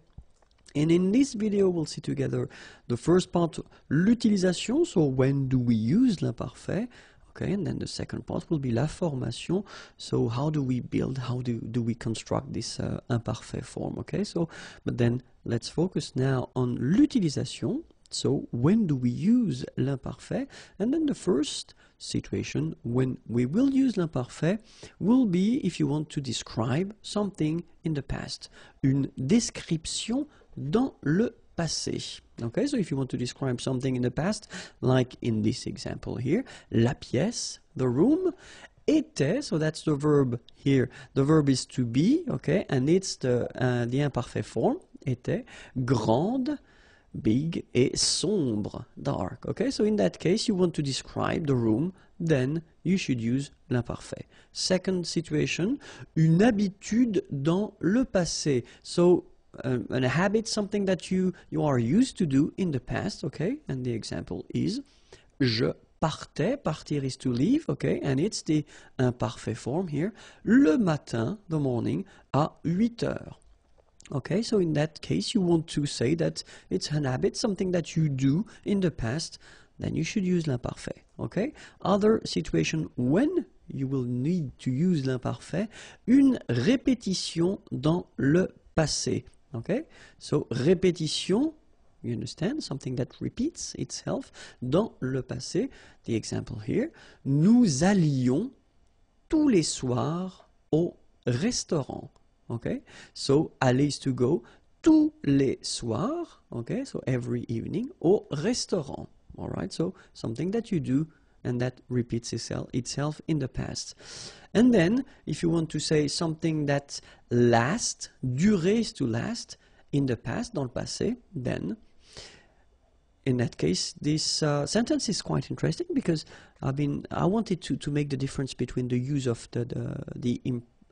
Speaker 1: And in this video we'll see together the first part, l'utilisation, so when do we use l'imparfait, okay, and then the second part will be la formation, so how do we build, how do we construct this imparfait form, okay, so, but then let's focus now on l'utilisation. So when do we use l'imparfait? And then the first situation when we will use l'imparfait will be if you want to describe something in the past. Une description dans le passé. Okay, so if you want to describe something in the past, like in this example here, la pièce, the room, était, so that's the verb here. The verb is to be, okay, and it's the imparfait form, était, grande, big, et sombre, dark. Okay, so in that case you want to describe the room, then you should use l'imparfait. Second situation, une habitude dans le passé. So a habit, something that you are used to do in the past, okay, and the example is je partais, partir is to leave, okay, and it's the imparfait form here, le matin, the morning, à 8 heures. Okay, so in that case you want to say that it's an habit, something that you do in the past, then you should use l'imparfait. Okay, other situation when you will need to use l'imparfait, une répétition dans le passé. Okay, so répétition, you understand, something that repeats itself dans le passé. The example here, nous allions tous les soirs au restaurant. Okay, so aller is to go, tous les soirs, okay, so every evening, au restaurant. All right, so something that you do and that repeats itself in the past. And then, if you want to say something that lasts, durer is to last, in the past, dans le passé, then, in that case, this sentence is quite interesting because I wanted to make the difference between the use of the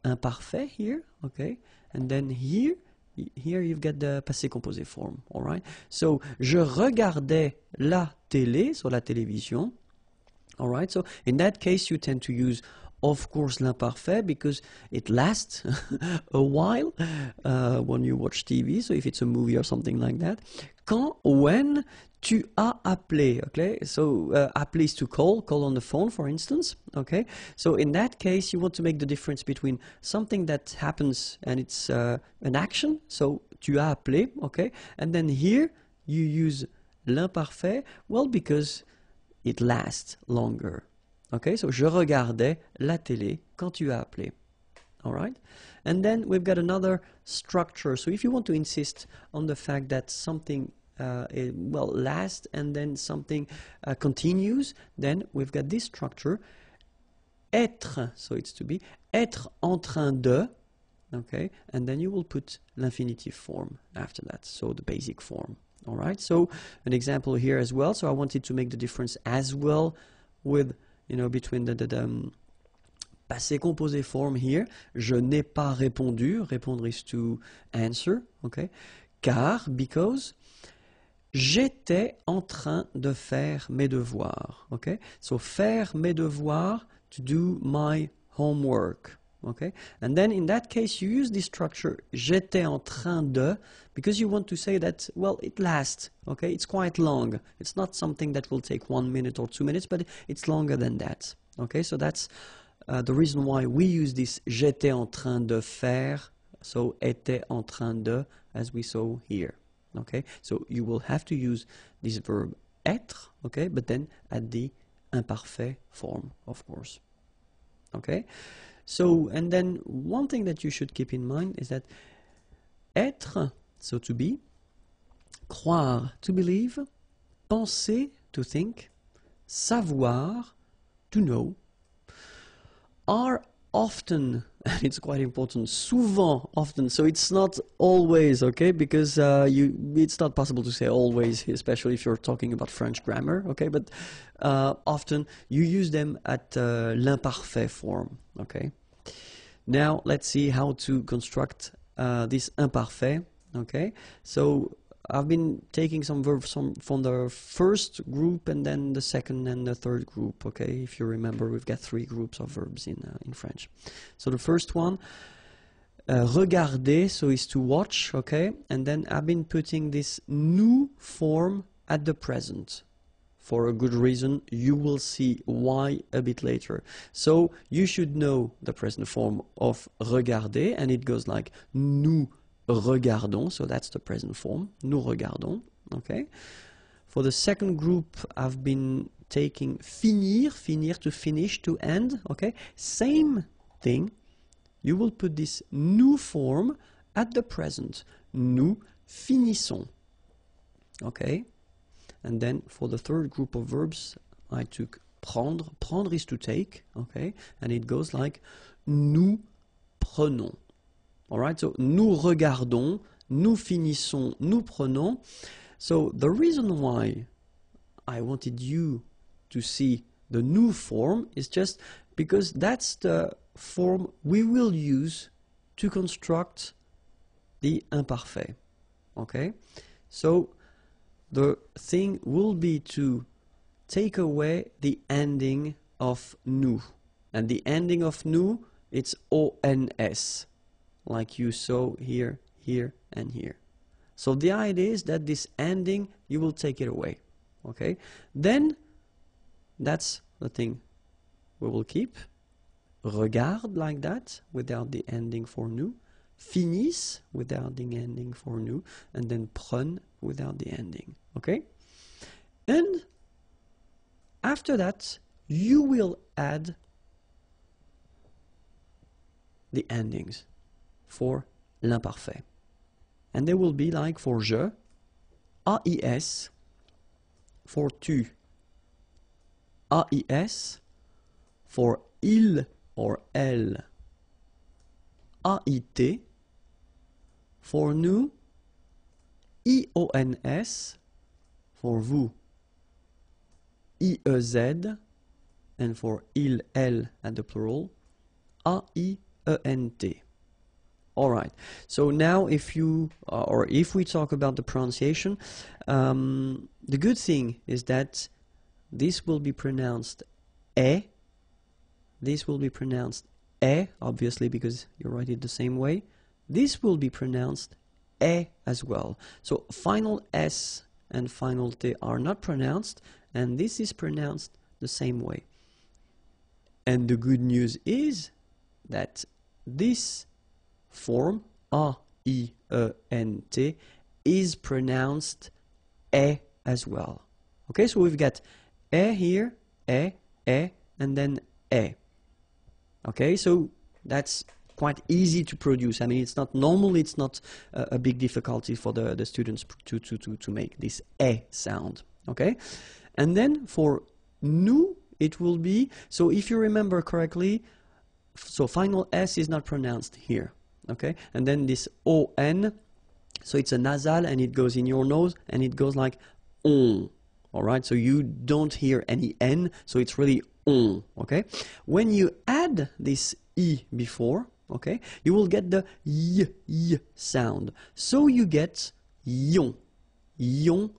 Speaker 1: imparfait here, okay, and then here you've got the passé composé form, all right. So, je regardais la télé, so la télévision, all right. So, in that case, you tend to use, of course, l'imparfait because it lasts a while when you watch TV, so if it's a movie or something like that. When tu as appelé, okay, so appeler is to call on the phone, for instance, okay, so in that case you want to make the difference between something that happens and it's an action, so tu as appelé, okay, and then here you use l'imparfait, well, because it lasts longer, okay, so je regardais la télé quand tu as appelé. All right, and then we've got another structure, so if you want to insist on the fact that something lasts and then something continues, then we've got this structure, être, so it's to be, être en train de, okay, and then you will put l'infinitive form after that, so the basic form. All right, so an example here as well, so I wanted to make the difference as well with, you know, between the passé composé form here, je n'ai pas répondu, répondre is to answer, okay, car, because, j'étais en train de faire mes devoirs, okay? So faire mes devoirs, to do my homework, okay? And then in that case you use this structure, j'étais en train de, because you want to say that, well, it lasts, okay? It's quite long. It's not something that will take 1 minute or 2 minutes, but it's longer than that, okay? So that's the reason why we use this j'étais en train de faire, so était en train de, as we saw here. Okay, so you will have to use this verb être, okay, but then at the imparfait form, of course. Okay, so and then one thing that you should keep in mind is that être, so to be, croire, to believe, penser, to think, savoir, to know, are often, and it's quite important, souvent, often, so it's not always, okay, because it's not possible to say always, especially if you're talking about French grammar, okay, but often you use them at l'imparfait form, okay. Now let's see how to construct this imparfait, okay. So I've been taking some verbs from the first group and then the second and the third group, okay? If you remember, we've got 3 groups of verbs in French. So the first one, regarder, so is to watch, okay? And then I've been putting this nous form at the present. For a good reason, you will see why a bit later. So you should know the present form of regarder, and it goes like nous regardons, so that's the present form, nous regardons, okay? For the second group, I've been taking finir, finir to finish, to end, okay? Same thing, you will put this nous form at the present, nous finissons, okay? And then for the third group of verbs, I took prendre, prendre is to take, okay? And it goes like nous prenons. Alright, so nous regardons, nous finissons, nous prenons. So the reason why I wanted you to see the nous form is just because that's the form we will use to construct the imparfait. Okay, so the thing will be to take away the ending of nous, and the ending of nous, it's ons. Like you saw here, here, and here. So the idea is that this ending, you will take it away. Okay? Then, that's the thing we will keep. Regarde like that, without the ending for nous. Finisse, without the ending for nous. And then prenne, without the ending. Okay? And, after that, you will add the endings for l'imparfait. And they will be like for je, AIS, for tu, AIS, for il or elle, AIT, for nous, IONS, for vous, IEZ, and for il, elle at the plural, AIENT. Alright, so now if you, or if we talk about the pronunciation, the good thing is that this will be pronounced e, this will be pronounced e, obviously because you write it the same way, this will be pronounced e as well. So final S and final T are not pronounced, and this is pronounced the same way. And the good news is that this form, A-I-E-N-T, is pronounced E as well. Okay, so we've got E here, E, and then E. Okay, so that's quite easy to produce. I mean, it's not, normally it's not a big difficulty for the students to make this E sound. Okay, and then for nous, it will be, so if you remember correctly, so final S is not pronounced here. Okay, and then this O-N, so it's a nasal and it goes in your nose and it goes like on. Alright, so you don't hear any N, so it's really on. Okay, when you add this I before, okay, you will get the y sound. So you get yon. Yon,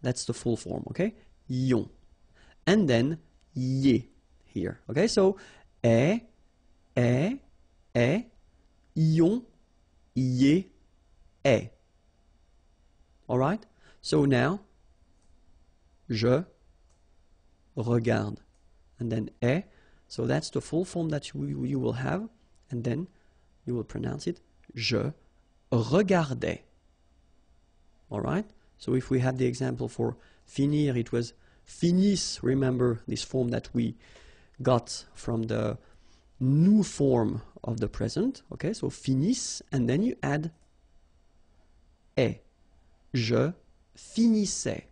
Speaker 1: that's the full form, okay? Yon. And then ye here. Okay, so yon, ye, Alright? So now, je regarde. And then so that's the full form that you will have. And then you will pronounce it, je regardais. Alright? So if we had the example for finir, it was finis. Remember this form that we got from the new form of the present. Okay, so finis, and then you add est. Je finissais.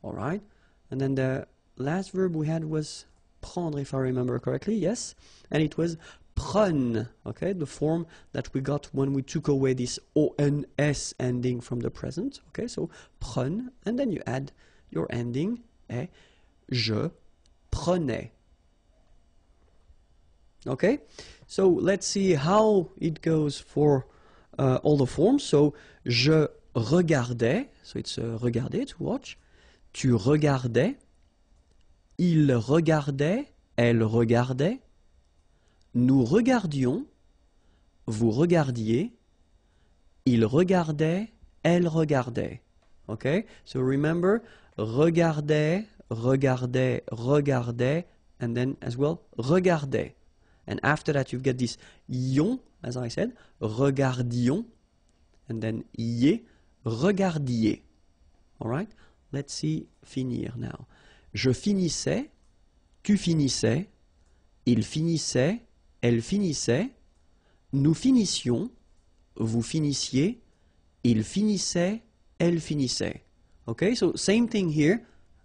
Speaker 1: Alright? And then the last verb we had was prendre, if I remember correctly, yes? And it was prenne, okay? The form that we got when we took away this ONS ending from the present, okay? So prenne, and then you add your ending, est. Je prenais. Okay? So let's see how it goes for all the forms. So, je regardais, so it's regarder, to watch. Tu regardais, il regardait, elle regardait, nous regardions, vous regardiez, il regardait, elle regardait. Okay? So remember, regardait, regardait, regardait, and then as well, regardait. And after that you've got this ion, as I said, regardions, and then ier, regardiez. Alright? Let's see finir now. Je finissais, tu finissais, il finissait, elle finissait, nous finissions, vous finissiez, il finissait, elle finissait. Okay, so same thing here.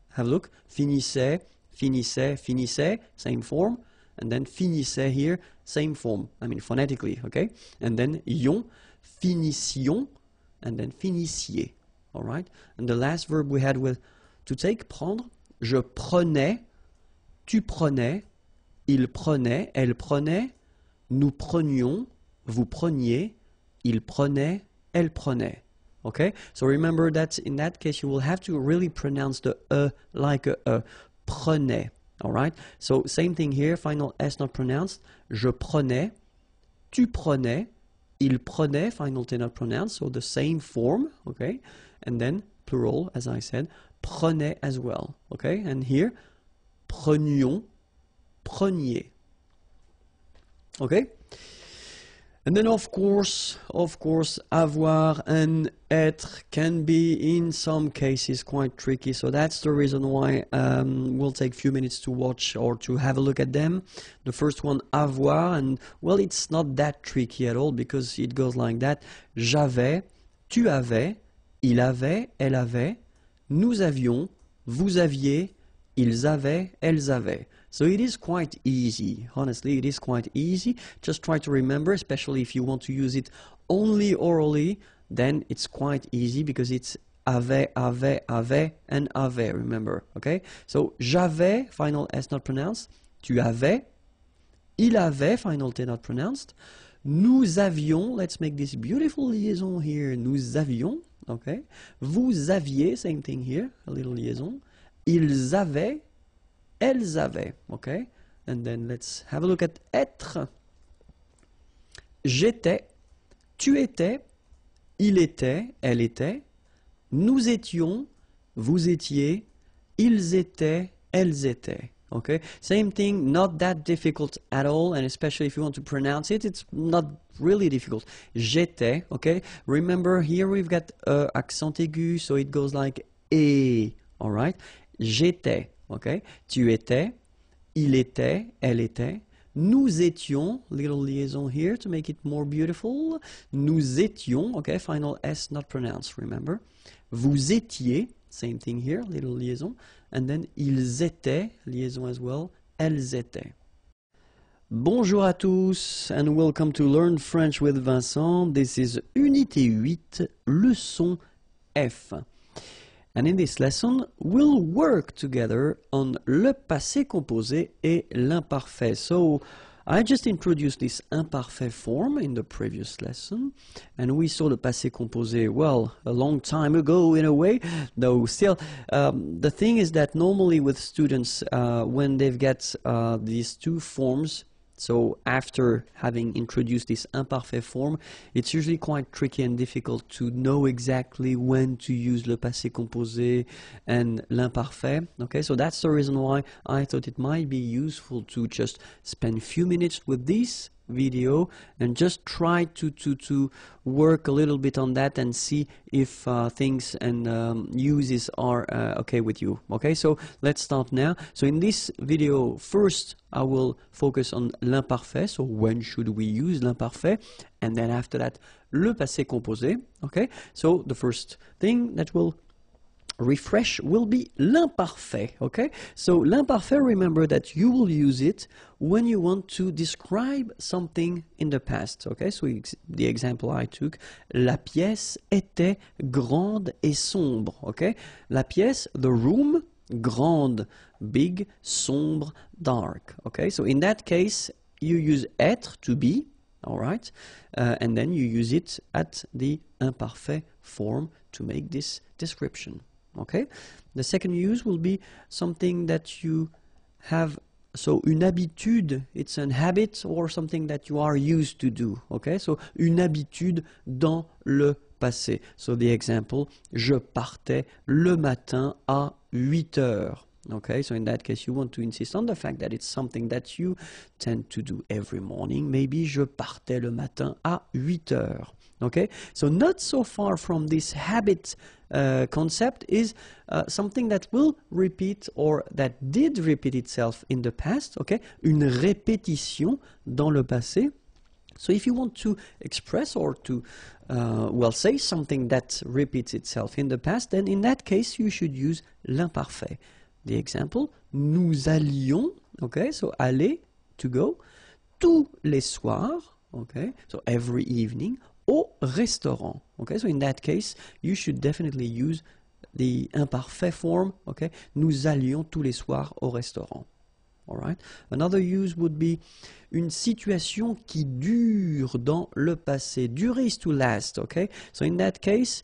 Speaker 1: Have a look. Finissait, finissait, finissait, same form. And then finissait here, same form. I mean phonetically, okay? And then ion, finissions, and then finissiez. Alright? And the last verb we had with to take, prendre. Je prenais, tu prenais, il prenait, elle prenait, nous prenions, vous preniez, il prenait, elle prenait. Okay? So remember that in that case you will have to really pronounce the like a prenait. Alright? So same thing here, final S not pronounced. Je prenais, tu prenais, il prenait, final T not pronounced, so the same form, okay? And then plural, as I said, prenait as well, okay? And here, prenions, preniez. Okay? And then of course, avoir and être can be in some cases quite tricky. So that's the reason why we'll take a few minutes to watch or to have a look at them. The first one, avoir, and well, it's not that tricky at all because it goes like that. J'avais, tu avais, il avait, elle avait, nous avions, vous aviez, ils avaient, elles avaient. So it is quite easy. Honestly, it is quite easy. Just try to remember, especially if you want to use it only orally, then it's quite easy because it's avait, and avait, remember, okay? So, j'avais, final S not pronounced. Tu avais. Il avait, final T not pronounced. Nous avions, let's make this beautiful liaison here. Nous avions, okay? Vous aviez, same thing here, a little liaison. Ils avaient. Elles avaient, okay? And then let's have a look at être. J'étais, tu étais, il était, elle était, nous étions, vous étiez, ils étaient, elles étaient. Okay? Same thing, not that difficult at all, and especially if you want to pronounce it, it's not really difficult. J'étais, okay? Remember, here we've got accent aigu, so it goes like et, alright? J'étais. Okay, tu étais, il était, elle était, nous étions, little liaison here to make it more beautiful, nous étions, okay, final S not pronounced, remember, vous étiez, same thing here, little liaison, and then ils étaient, liaison as well, elles étaient. Bonjour à tous, and welcome to Learn French with Vincent. This is Unité 8, leçon F. And in this lesson, we'll work together on le passé composé et l'imparfait. So, I just introduced this imparfait form in the previous lesson, and we saw the passé composé, well, a long time ago in a way, though still, the thing is that normally with students, when they've got these two forms, so after having introduced this imparfait form, it's usually quite tricky and difficult to know exactly when to use le passé composé and l'imparfait. Okay, so that's the reason why I thought it might be useful to just spend a few minutes with this video and just try to work a little bit on that and see if things and uses are okay with you. Okay, so let's start now. So in this video, first I will focus on l'imparfait, so when should we use l'imparfait, and then after that le passé composé. Okay, so the first thing that will refresh will be l'imparfait. Okay, so l'imparfait, remember that you will use it when you want to describe something in the past. Okay, so the example I took, la pièce était grande et sombre. Okay, la pièce, the room, grande, big, sombre, dark. Okay, so in that case you use être, to be, all right, and then you use it at the imparfait form to make this description. Okay, the second use will be something that you have, so une habitude, it's an habit or something that you are used to do. Okay, so une habitude dans le passé. So the example, je partais le matin à 8 heures. Okay, so in that case you want to insist on the fact that it's something that you tend to do every morning. Maybe je partais le matin à 8 heures. Okay, so not so far from this habit concept is something that will repeat or that did repeat itself in the past. Okay, une répétition dans le passé. So if you want to express or to well, say something that repeats itself in the past, then in that case you should use l'imparfait. The example, nous allions, okay, so aller, to go, tous les soirs, okay, so every evening, au restaurant. Okay, so in that case, you should definitely use the imparfait form. Okay, nous allions tous les soirs au restaurant. All right. Another use would be une situation qui dure dans le passé. Durer is to last. Okay, so in that case,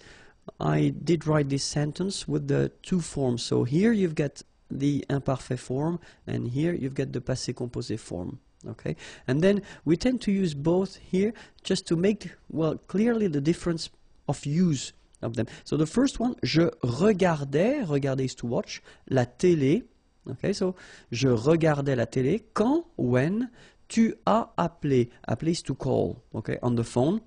Speaker 1: I did write this sentence with the two forms. So here you've got the imparfait form, and here you've got the passé composé form. Okay, and then we tend to use both here just to make, well, clearly the difference of use of them. So the first one, je regardais, regarder is to watch, la télé. Okay, so je regardais la télé quand, when, tu as appelé. Appeler is to call, okay, on the phone,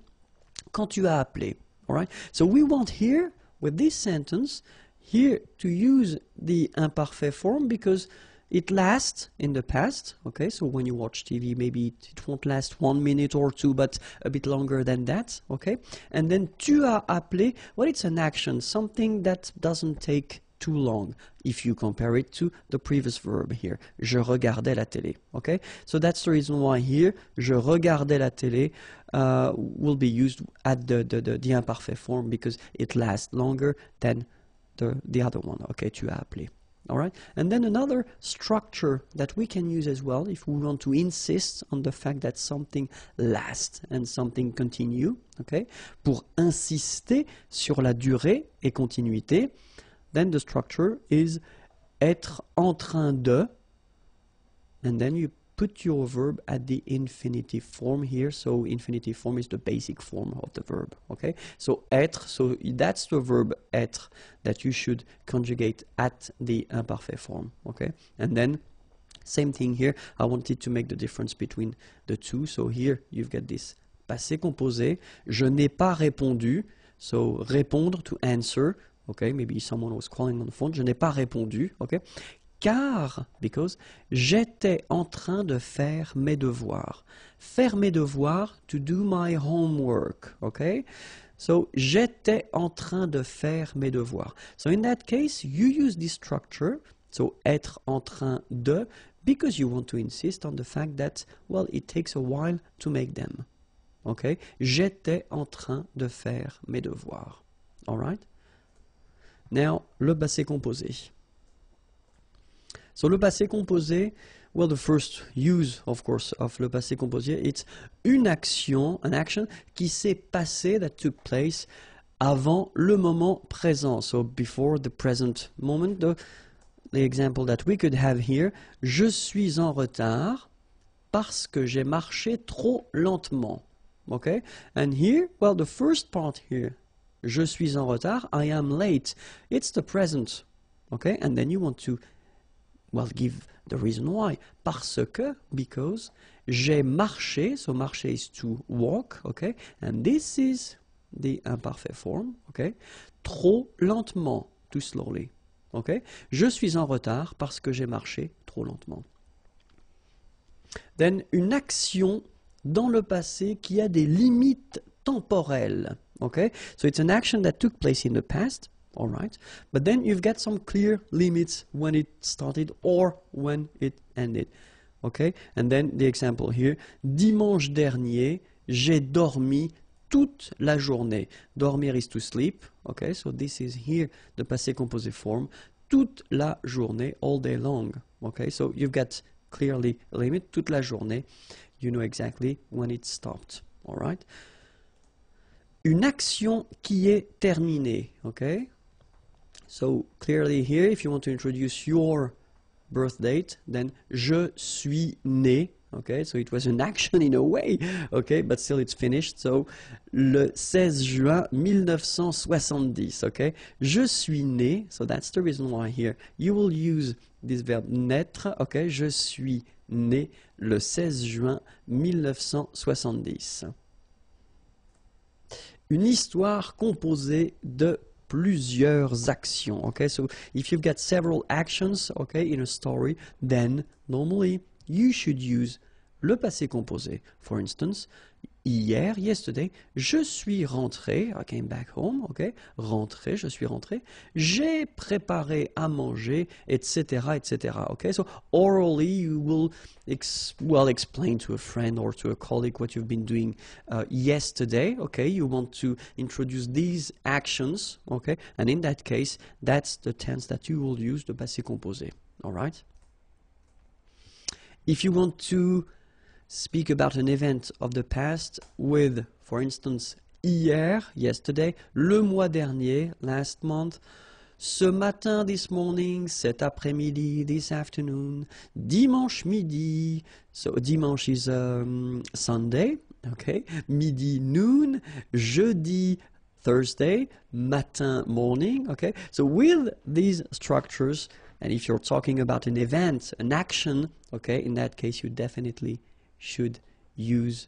Speaker 1: quand tu as appelé. All right, so we want here, with this sentence, here to use the imparfait form because it lasts in the past. Okay, so when you watch TV, maybe it won't last 1 minute or two, but a bit longer than that. Okay, and then tu as appelé, well, it's an action, something that doesn't take too long if you compare it to the previous verb here. Je regardais la télé. Okay, so that's the reason why here, je regardais la télé will be used at the imparfait form because it lasts longer than the other one. Okay, tu as appelé. All right, and then another structure that we can use as well if we want to insist on the fact that something lasts and something continue. Okay, pour insister sur la durée et continuité, then the structure is être en train de, and then you put your verb at the infinitive form here. So infinitive form is the basic form of the verb. Okay, so être, so that's the verb être that you should conjugate at the imparfait form. Okay, and then same thing here. I wanted to make the difference between the two. So here you've got this passé composé. Je n'ai pas répondu. So répondre, to answer. Okay, maybe someone was calling on the phone. Je n'ai pas répondu. Okay. Car, because, j'étais en train de faire mes devoirs. Faire mes devoirs, to do my homework, okay? So, j'étais en train de faire mes devoirs. So, in that case, you use this structure, so être en train de, because you want to insist on the fact that, well, it takes a while to make them, okay? J'étais en train de faire mes devoirs, all right? Now, le passé composé. So le passé composé, well, the first use, of course, of le passé composé, it's une action, an action qui s'est passé, that took place avant le moment présent. So before the present moment, the example that we could have here, je suis en retard parce que j'ai marché trop lentement. Okay? And here, well, the first part here, je suis en retard, I am late. It's the present. Okay? And then you want to well, give the reason why. Parce que, because, j'ai marché, so marcher is to walk, okay? And this is the imparfait form, okay? Trop lentement, too slowly, okay? Je suis en retard parce que j'ai marché trop lentement. Then, une action dans le passé qui a des limites temporelles, okay? So it's an action that took place in the past, all right? But then you've got some clear limits when it started or when it ended, okay? And then the example here, dimanche dernier, j'ai dormi toute la journée. Dormir is to sleep, okay? So this is here the passé composé form. Toute la journée, all day long, okay? So you've got clearly a limit, toute la journée. You know exactly when it stopped, all right? Une action qui est terminée, okay? So clearly here, if you want to introduce your birth date, then je suis né, okay? So it was an action in a way, okay? But still it's finished. So le 16 juin 1970, okay? Je suis né, so that's the reason why here you will use this verb naître, okay? Je suis né le 16 juin 1970. Une histoire composée de plusieurs actions, okay? So if you've got several actions, okay, in a story, then normally you should use le passé composé. For instance, hier, yesterday, je suis rentré, I came back home, okay? Rentré, je suis rentré. J'ai préparé à manger, etc., etc., okay? So orally, you will explain to a friend or to a colleague what you've been doing yesterday, okay? You want to introduce these actions, okay? And in that case, that's the tense that you will use, the passé composé, all right? If you want to speak about an event of the past with, for instance, hier, yesterday, le mois dernier, last month, ce matin, this morning, cet après-midi, this afternoon, dimanche midi, so dimanche is Sunday, okay, midi, noon, jeudi, Thursday, matin, morning, okay, so with these structures, and if you're talking about an event, an action, okay, in that case you definitely should use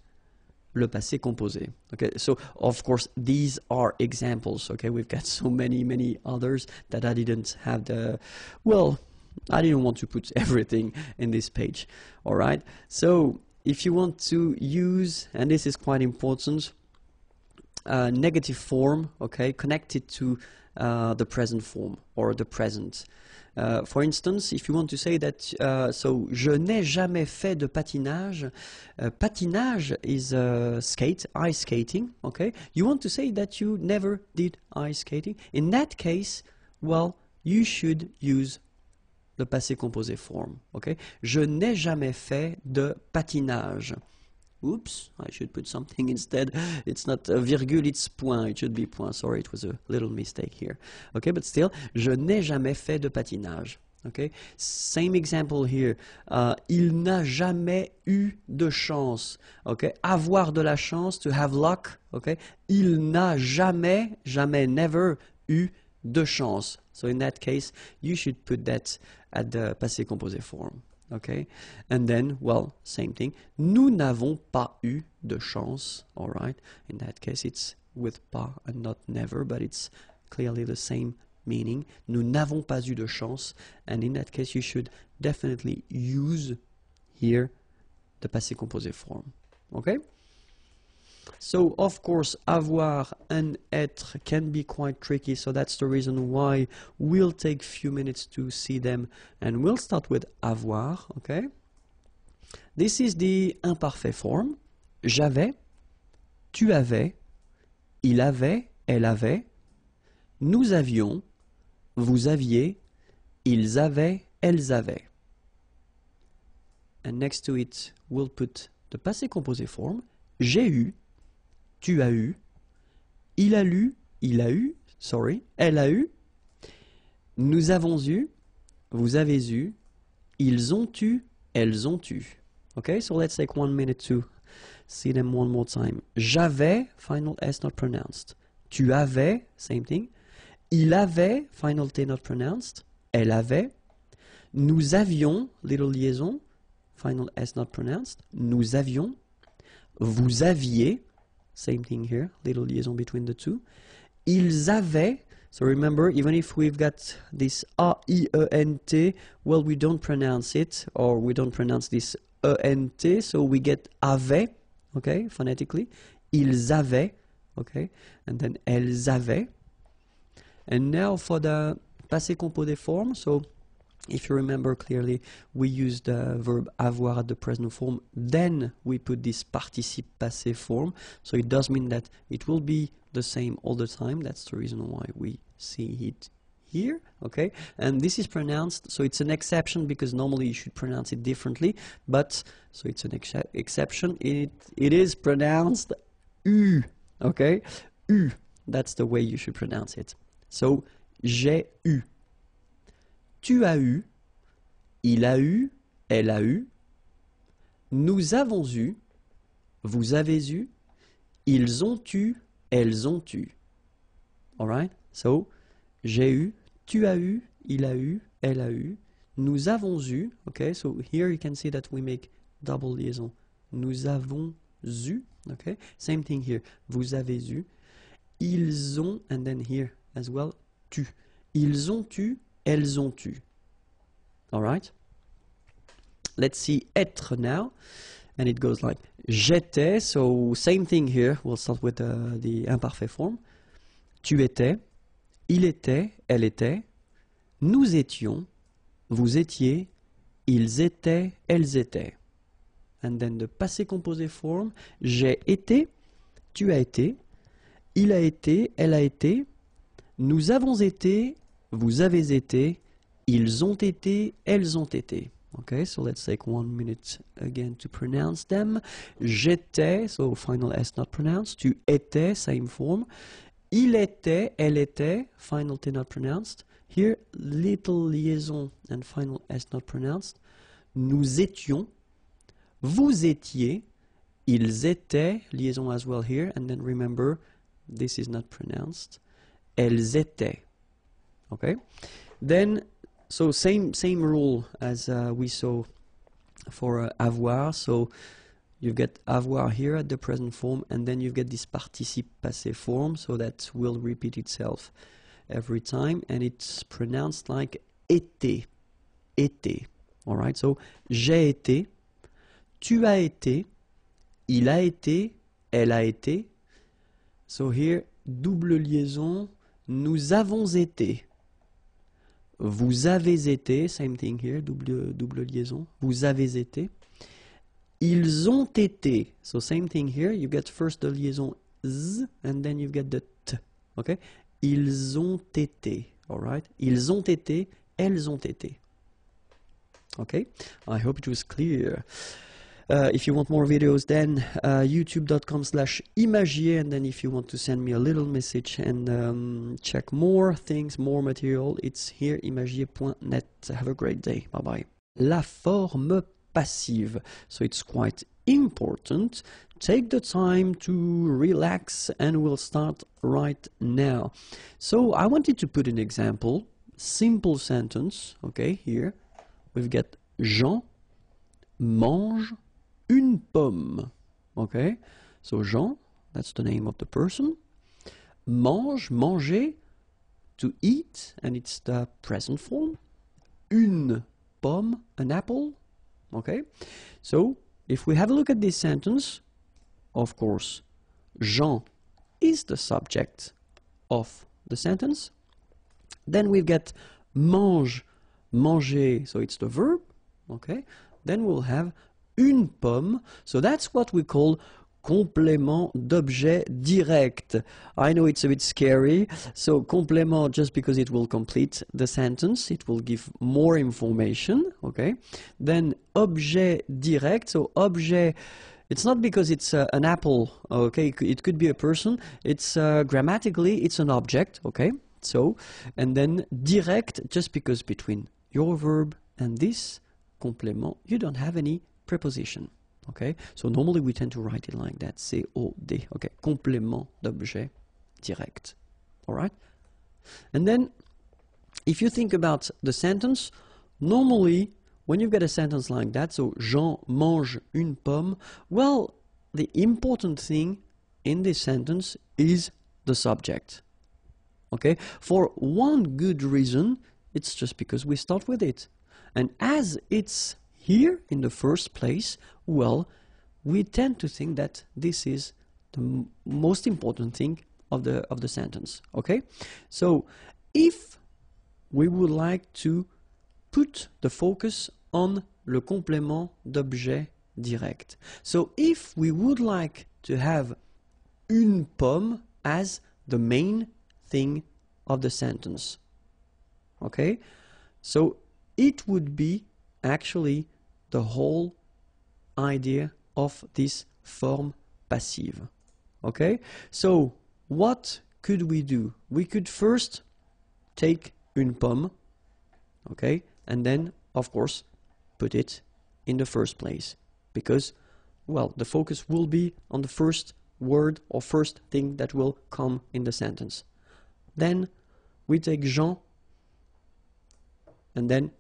Speaker 1: le passé composé. Okay, so of course these are examples. Okay, we've got so many others that I didn't have the, well, I didn't want to put everything in this page. All right, so if you want to use, and this is quite important, negative form, okay, connected to the present form or the present. For instance, if you want to say that, so je n'ai jamais fait de patinage. Patinage is skate, ice skating. Okay, you want to say that you never did ice skating. In that case, well, you should use the passé composé form. Okay, je n'ai jamais fait de patinage. Oops, I should put something instead. It's not a virgule, it's point. It should be point. Sorry, it was a little mistake here. Okay, but still, je n'ai jamais fait de patinage. Okay, same example here. Il n'a jamais eu de chance. Okay, avoir de la chance, to have luck. Okay, il n'a jamais, never eu de chance. So in that case, you should put that at the passé composé form. Okay, and then, well, same thing. Nous n'avons pas eu de chance. All right. In that case, it's with pas and not never, but it's clearly the same meaning. Nous n'avons pas eu de chance, and in that case, you should definitely use here the passé composé form. Okay. So, of course, avoir and être can be quite tricky, so that's the reason why we'll take a few minutes to see them, and we'll start with avoir, okay? This is the imparfait form. J'avais, tu avais, il avait, elle avait, nous avions, vous aviez, ils avaient, elles avaient. And next to it, we'll put the passé composé form. J'ai eu, tu as eu, il a lu, il a eu, sorry, elle a eu, nous avons eu, vous avez eu, ils ont eu, elles ont eu. Okay, so let's take 1 minute to see them one more time. J'avais, final S not pronounced. Tu avais, same thing. Il avait, final T not pronounced. Elle avait. Nous avions, little liaison, final S not pronounced. Nous avions. Vous aviez, same thing here, little liaison between the two. Ils avaient, so remember, even if we've got this A-I-E-N-T, well, we don't pronounce it, or we don't pronounce this E-N-T, so we get avaient, okay, phonetically. Ils avaient, okay, and then elles avaient. And now for the passé composé form, so if you remember clearly, we use the verb avoir at the present form, then we put this participe passé form, so it does mean that it will be the same all the time. That's the reason why we see it here, okay? And this is pronounced, so it's an exception because normally you should pronounce it differently, but, so it's an exception, it is pronounced U, okay? U, that's the way you should pronounce it. So, j'ai eu. Tu as eu. Il a eu. Elle a eu. Nous avons eu. Vous avez eu. Ils ont eu. Elles ont eu. Alright? So, j'ai eu. Tu as eu. Il a eu. Elle a eu. Nous avons eu. Okay, so here you can see that we make double liaison. Nous avons eu. Okay, same thing here. Vous avez eu. Ils ont, and then here as well, tu. Ils ont eu, elles ont eu. Alright? Let's see être now. And it goes like j'étais, so same thing here. We'll start with the imparfait form. Tu étais, il était, elle était. Nous étions, vous étiez, ils étaient, elles étaient. And then the passé composé form. J'ai été, tu as été, il a été, elle a été. Nous avons été, vous avez été, ils ont été, elles ont été. Okay, so let's take 1 minute again to pronounce them. J'étais, so final S not pronounced. Tu étais, same form. Il était, elle était, final T not pronounced. Here, little liaison and final S not pronounced. Nous étions, vous étiez, ils étaient, liaison as well here, and then remember, this is not pronounced. Elles étaient. Okay? Then, so same rule as we saw for avoir. So you get avoir here at the present form, and then you get this participe passé form, so that will repeat itself every time, and it's pronounced like été. Été. Alright? So j'ai été, tu as été, il a été, elle a été. So here, double liaison. Nous avons été. Vous avez été. Same thing here. Double liaison. Vous avez été. Ils ont été. So same thing here. You get first the liaison z and then you get the t. Okay? Ils ont été. Alright? Ils ont été. Elles ont été. Okay? I hope it was clear. If you want more videos, then youtube.com/imagier, and then if you want to send me a little message and check more things, more material, it's here, imagier.net. Have a great day. Bye bye. La forme passive. So it's quite important. Take the time to relax, and we'll start right now. So I wanted to put an example. Simple sentence. Okay, here we've got Jean mange une pomme. Okay, so Jean, that's the name of the person. Mange, manger, to eat, and it's the present form. Une pomme, an apple. Okay, so if we have a look at this sentence, of course, Jean is the subject of the sentence. Then we've got mange, manger, so it's the verb. Okay, then we'll have une pomme, so that's what we call complément d'objet direct. I know it's a bit scary, so complément just because it will complete the sentence, it will give more information, okay? Then objet direct, so objet, it's not because it's an apple, okay? It could be a person, it's grammatically, it's an object, okay? So, and then direct, just because between your verb and this complément, you don't have any preposition. Okay, so normally we tend to write it like that, COD. Okay, complément d'objet direct. All right, and then if you think about the sentence, normally, when you've got a sentence like that, so Jean mange une pomme, well, the important thing in this sentence is the subject. Okay? For one good reason, it's just because we start with it. And as it's here in the first place, well, we tend to think that this is the most important thing of the sentence. Okay? So if we would like to put the focus on le complément d'objet direct. So if we would like to have une pomme as the main thing of the sentence, okay, so it would be actually the whole idea of this form passive. Okay, so what could we do? We could first take une pomme, okay, and then of course put it in the first place, because, well, the focus will be on the first word or first thing that will come in the sentence. Then we take Jean, and then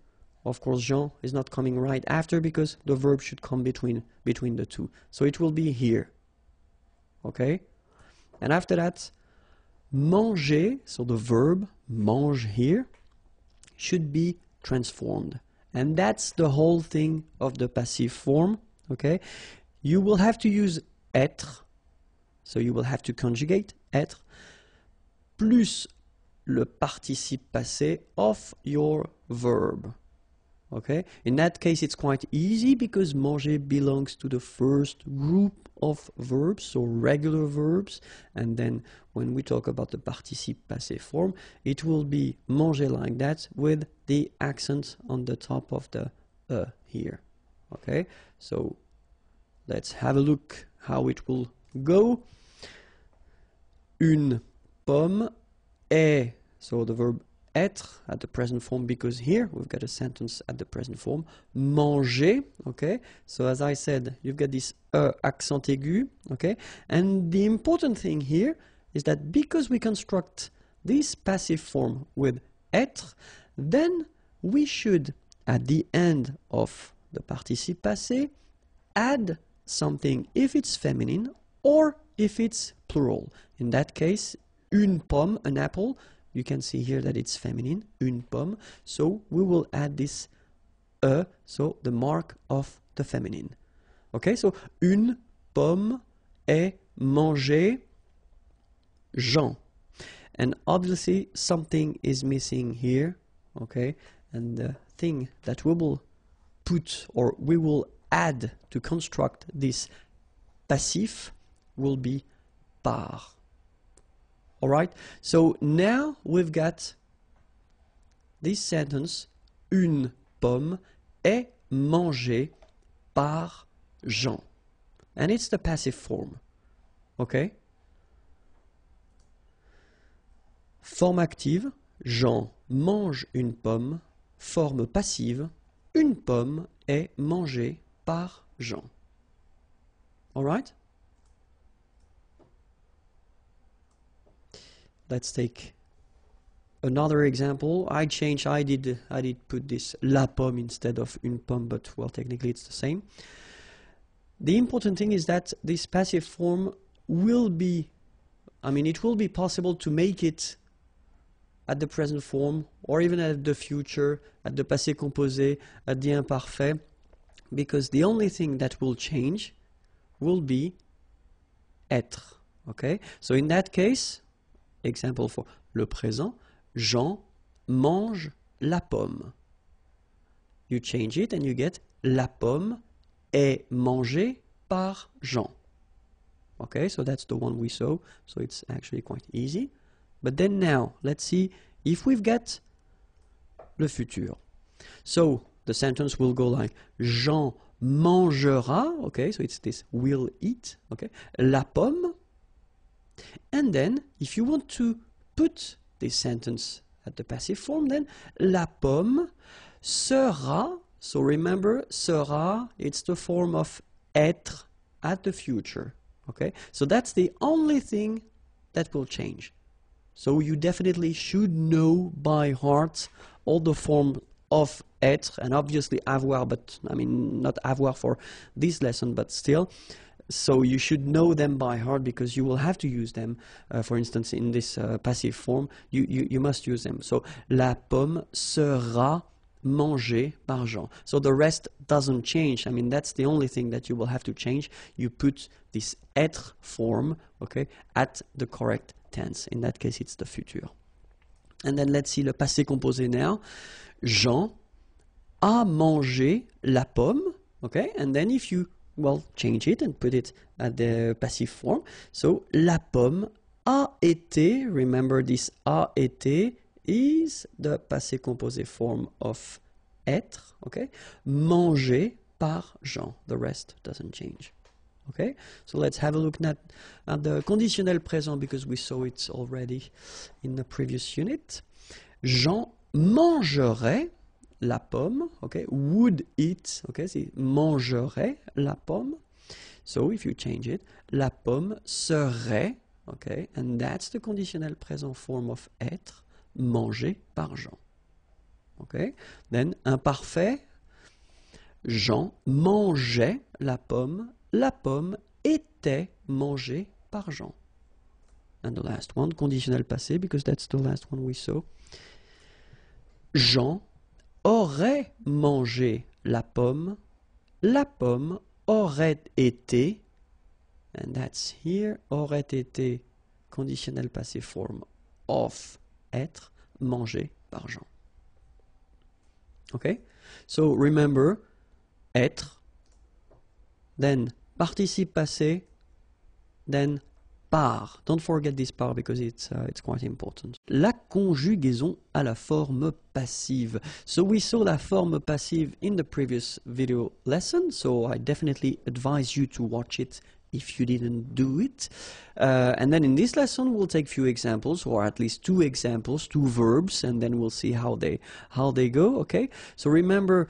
Speaker 1: of course Jean is not coming right after because the verb should come between the two, so it will be here. Okay, and after that, manger, so the verb mange here should be transformed, and that's the whole thing of the passive form. Okay, you will have to use être, so you will have to conjugate être plus le participe passé of your verb. Okay, in that case it's quite easy because manger belongs to the first group of verbs, so regular verbs, and then when we talk about the participe passé form, it will be manger like that with the accent on the top of the here. Okay, so let's have a look how it will go. Une pomme est, so the verb être at the present form, because here we've got a sentence at the present form. Manger, okay, so as I said, you've got this accent aigu, okay, and the important thing here is that because we construct this passive form with être, then we should, at the end of the participe passé, add something if it's feminine or if it's plural. In that case, une pomme, an apple, you can see here that it's feminine, une pomme, so we will add this so the mark of the feminine. Okay, so une pomme est mangée Jean. And obviously something is missing here, okay, and the thing that we will put, or we will add to construct this passif, will be par. Alright, so now we've got this sentence, une pomme est mangée par Jean. And it's the passive form. Okay? Forme active, Jean mange une pomme. Forme passive, une pomme est mangée par Jean. Alright? Let's take another example. I did put this la pomme instead of une pomme, but well, technically it's the same. The important thing is that this passive form will be, it will be possible to make it at the present form, or even at the future, at the passé composé, at the imparfait, because the only thing that will change will be être. Okay? So in that case, example for le présent, Jean mange la pomme. You change it and you get la pomme est mangée par Jean. Okay, so that's the one we saw, so it's actually quite easy. But then now, let's see if we've got le futur. So the sentence will go like Jean mangera, okay, so it's this will eat, okay, la pomme. And then, if you want to put this sentence at the passive form, then la pomme sera, so remember, sera, it's the form of être at the future, okay? So that's the only thing that will change. So you definitely should know by heart all the of être, and obviously avoir, but I mean not avoir for this lesson, but still. So you should know them by heart because you will have to use them. For instance, in this passive form, you must use them. So la pomme sera mangée par Jean. So the rest doesn't change. I mean, that's the only thing that you will have to change. You put this être form, okay, at the correct tense. In that case, it's the futur. And then let's see le passé composé now. Jean a mangé la pomme, okay, and then if you change it and put it at the passive form. So, la pomme a été, remember this a été is the passé composé form of être, okay? Mangé par Jean. The rest doesn't change. Okay? So let's have a look at the conditionnel présent because we saw it already in the previous unit. Jean mangerait la pomme, okay, would eat, okay, c'est mangerait la pomme. So if you change it, la pomme serait, okay, and that's the conditionnel présent form of être, mangé par Jean. Okay, then imparfait, Jean mangeait la pomme était mangée par Jean. And the last one, conditionnel passé, because that's the last one we saw. Jean aurait mangé la pomme aurait été, and that's here, aurait été, conditionnel passé form of être, mangé par Jean. Okay? So remember, être, then participe passé, then par. Don't forget this par because it's quite important. La conjugaison à la forme passive. So we saw la forme passive in the previous video lesson, so I definitely advise you to watch it if you didn't do it. And then in this lesson we'll take few examples, or at least two examples, two verbs, and then we'll see how they go, okay? So remember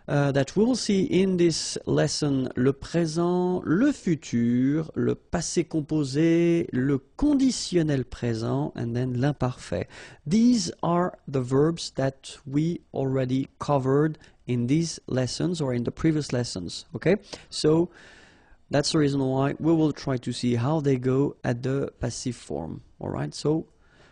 Speaker 1: that we will see in this lesson le présent, le futur, le passé composé, le conditionnel présent, and then l'imparfait. These are the verbs that we already covered in these lessons or in the previous lessons, okay? So that's the reason why we will try to see how they go at the passive form, all right? So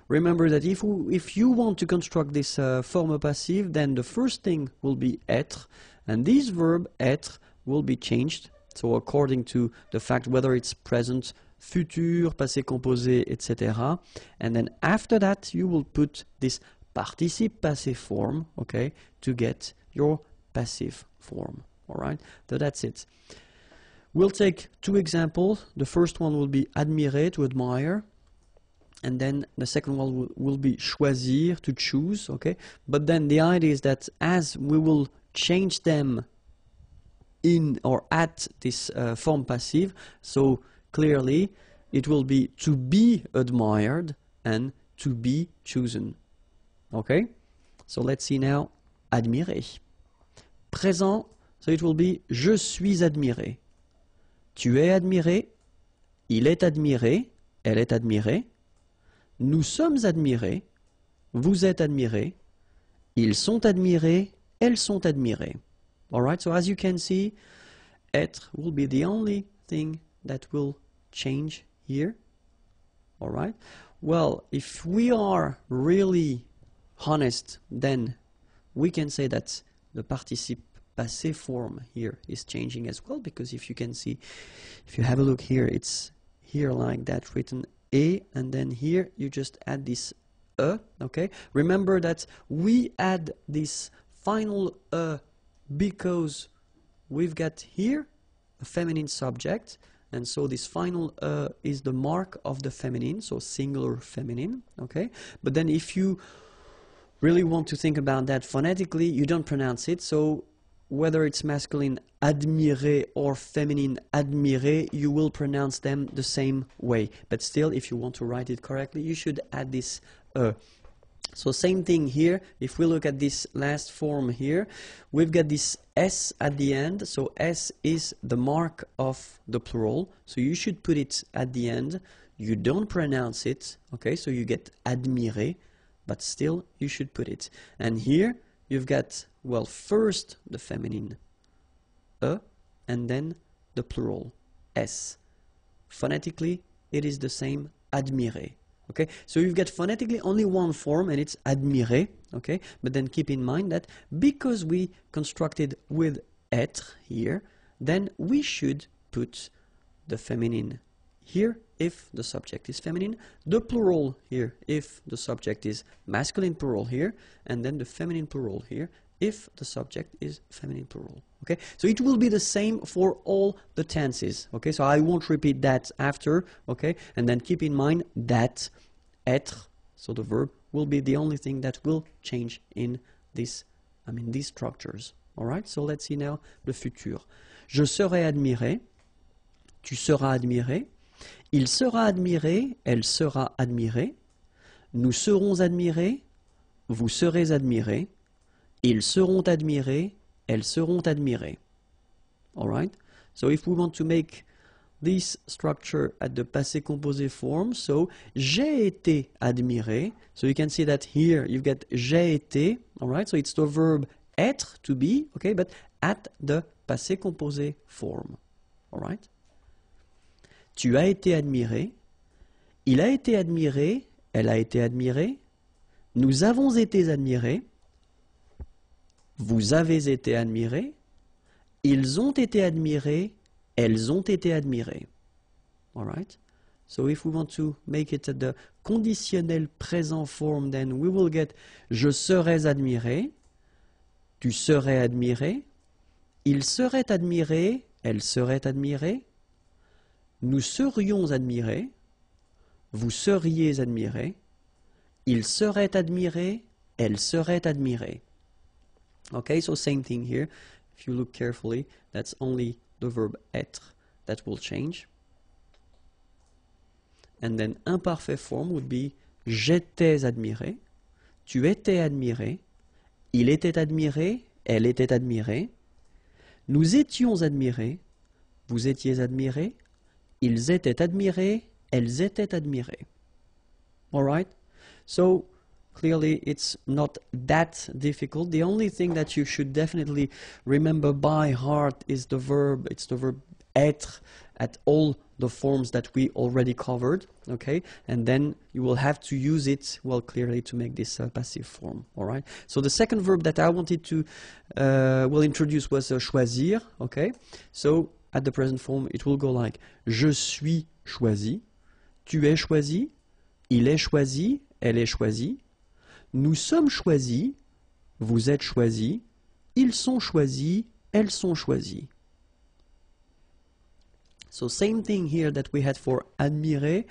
Speaker 1: remember that if you want to construct this forme passive, then the first thing will be être, and this verb être will be changed, so according to the fact whether it's present, futur, passé composé, etc. And then after that you will put this participe passé form, okay, to get your passive form, all right? So that's it. We'll take two examples. The first one will be admirer, to admire. And then the second one will be choisir, to choose, okay? But then the idea is that as we will change them in or at this form passive, so clearly it will be to be admired and to be chosen, okay? So let's see now, admirer. Présent, so it will be je suis admiré. Tu es admiré, il est admiré, elle est admirée. Nous sommes admirés, vous êtes admirés, ils sont admirés, elles sont admirées. Alright, so as you can see, être will be the only thing that will change here. Alright, well, if we are really honest, then we can say that the participe passé form here is changing as well, because if you can see, if you have a look here, it's here like that written et, and then here you just add this okay? Remember that we add this final because we've got here a feminine subject, and so this final is the mark of the feminine, so singular feminine, okay? But then if you really want to think about that phonetically, you don't pronounce it, so whether it's masculine admirer or feminine admirer, you will pronounce them the same way. But still, if you want to write it correctly, you should add this So same thing here. If we look at this last form here, we've got this S at the end. So S is the mark of the plural. So you should put it at the end. You don't pronounce it, okay? So you get admirer, but still you should put it. And here, you've got, well, first the feminine E and then the plural S. Phonetically, it is the same, admirer. Okay, so you've got phonetically only one form and it's admirer. Okay, but then keep in mind that because we constructed with être here, then we should put the feminine here if the subject is feminine, the plural here if the subject is masculine plural here, and then the feminine plural here if the subject is feminine plural. Okay, so it will be the same for all the tenses. Okay, so I won't repeat that after. Okay, and then keep in mind that être, so the verb, will be the only thing that will change in this, these structures. All right, so let's see now le futur. Je serai admiré, tu seras admiré, il sera admiré, elle sera admirée, nous serons admirés, vous serez admirés, ils seront admirés, elles seront admirées. All right? So if we want to make this structure at the passé composé form, so j'ai été admiré. So you can see that here you've got j'ai été. All right? So it's the verb être, to be, okay, but at the passé composé form. All right? Tu as été admiré. Il a été admiré. Elle a été admirée. Nous avons été admirés. Vous avez été admirés. Ils ont été admirés. Elles ont été admirées. All right? So if we want to make it at the conditionnel présent form, then we will get je serais admiré. Tu serais admiré. Ils seraient admirés. Elles seraient admirées. Nous serions admirés. Vous seriez admirés. Ils seraient admirés. Elles seraient admirées. Okay, so same thing here. If you look carefully, that's only the verb être that will change. And then imparfait form would be j'étais admiré, tu étais admiré, il était admiré, elle était admirée, nous étions admirés, vous étiez admirés, ils étaient admirés, elles étaient admirées. All right? So clearly, it's not that difficult. The only thing that you should definitely remember by heart is the verb. It's the verb être at all the forms that we already covered. Okay, and then you will have to use it, well, clearly to make this passive form. All right. So the second verb that I wanted to introduce was choisir. Okay. So at the present form, it will go like je suis choisi, tu es choisi, il est choisi, elle est choisie. Nous sommes choisis, vous êtes choisis, ils sont choisis, elles sont choisies. So same thing here that we had for admirer.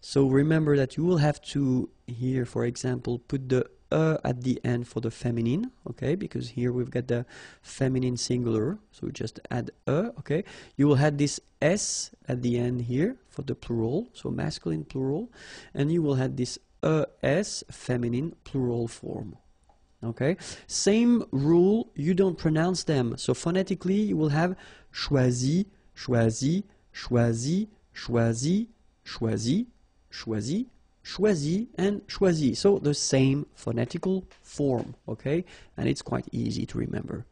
Speaker 1: So remember that you will have to, here for example, put the at the end for the feminine, okay, because here we've got the feminine singular, so just add okay. You will have this s at the end here for the plural, so masculine plural, and you will have this es feminine plural form. Okay, same rule, you don't pronounce them, so phonetically you will have choisi, choisi, choisi, choisi, choisi, choisi, choisi, and choisi. So the same phonetical form, okay, and it's quite easy to remember.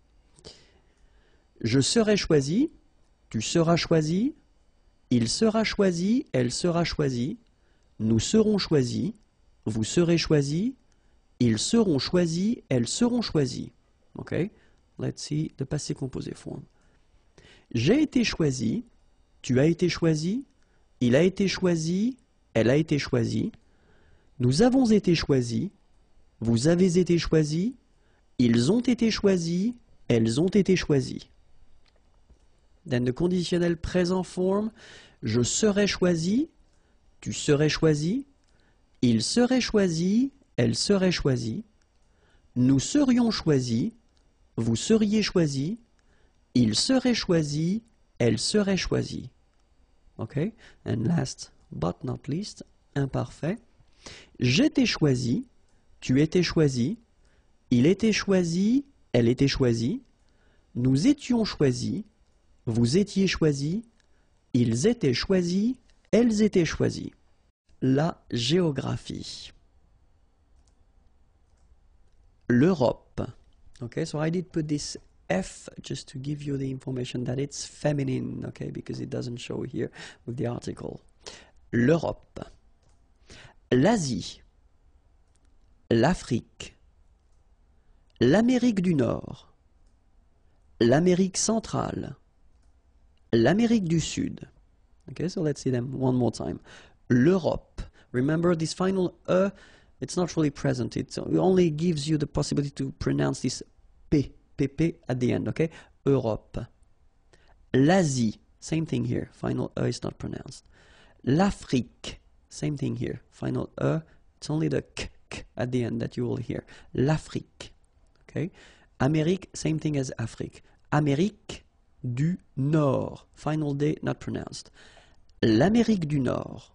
Speaker 1: Je serai choisi, tu seras choisi, il sera choisi, elle sera choisie, nous serons choisis, vous serez choisis, ils seront choisis, elles seront choisies. Okay, let's see the passé composé form. J'ai été choisi, tu as été choisi, il a été choisi, elle a été choisie, nous avons été choisis, vous avez été choisis, ils ont été choisis, elles ont été choisies. Then the conditionnel présent form, je serai choisi, tu serais choisi, il serait choisi, elle serait choisie, nous serions choisis, vous seriez choisis, il serait choisi, elle serait choisie. Okay? And last but not least, imparfait. J'étais choisi, tu étais choisi, il était choisi, elle était choisie, nous étions choisis, vous étiez choisis, ils étaient choisis, elles étaient choisies. La géographie. L'Europe. Okay, so I did put this F just to give you the information that it's feminine, okay, because it doesn't show here with the article. L'Europe, l'Asie, l'Afrique, l'Amérique du Nord, l'Amérique centrale, l'Amérique du Sud. Okay, so let's see them one more time. L'Europe. Remember this final E, it's not really present. It only gives you the possibility to pronounce this P, PP at the end, okay? Europe. L'Asie, same thing here. Final E is not pronounced. L'Afrique, same thing here. Final E, it's only the K at the end that you will hear. L'Afrique, okay? Amérique, same thing as Afrique. Amérique du Nord. Final D, not pronounced. L'Amérique du Nord.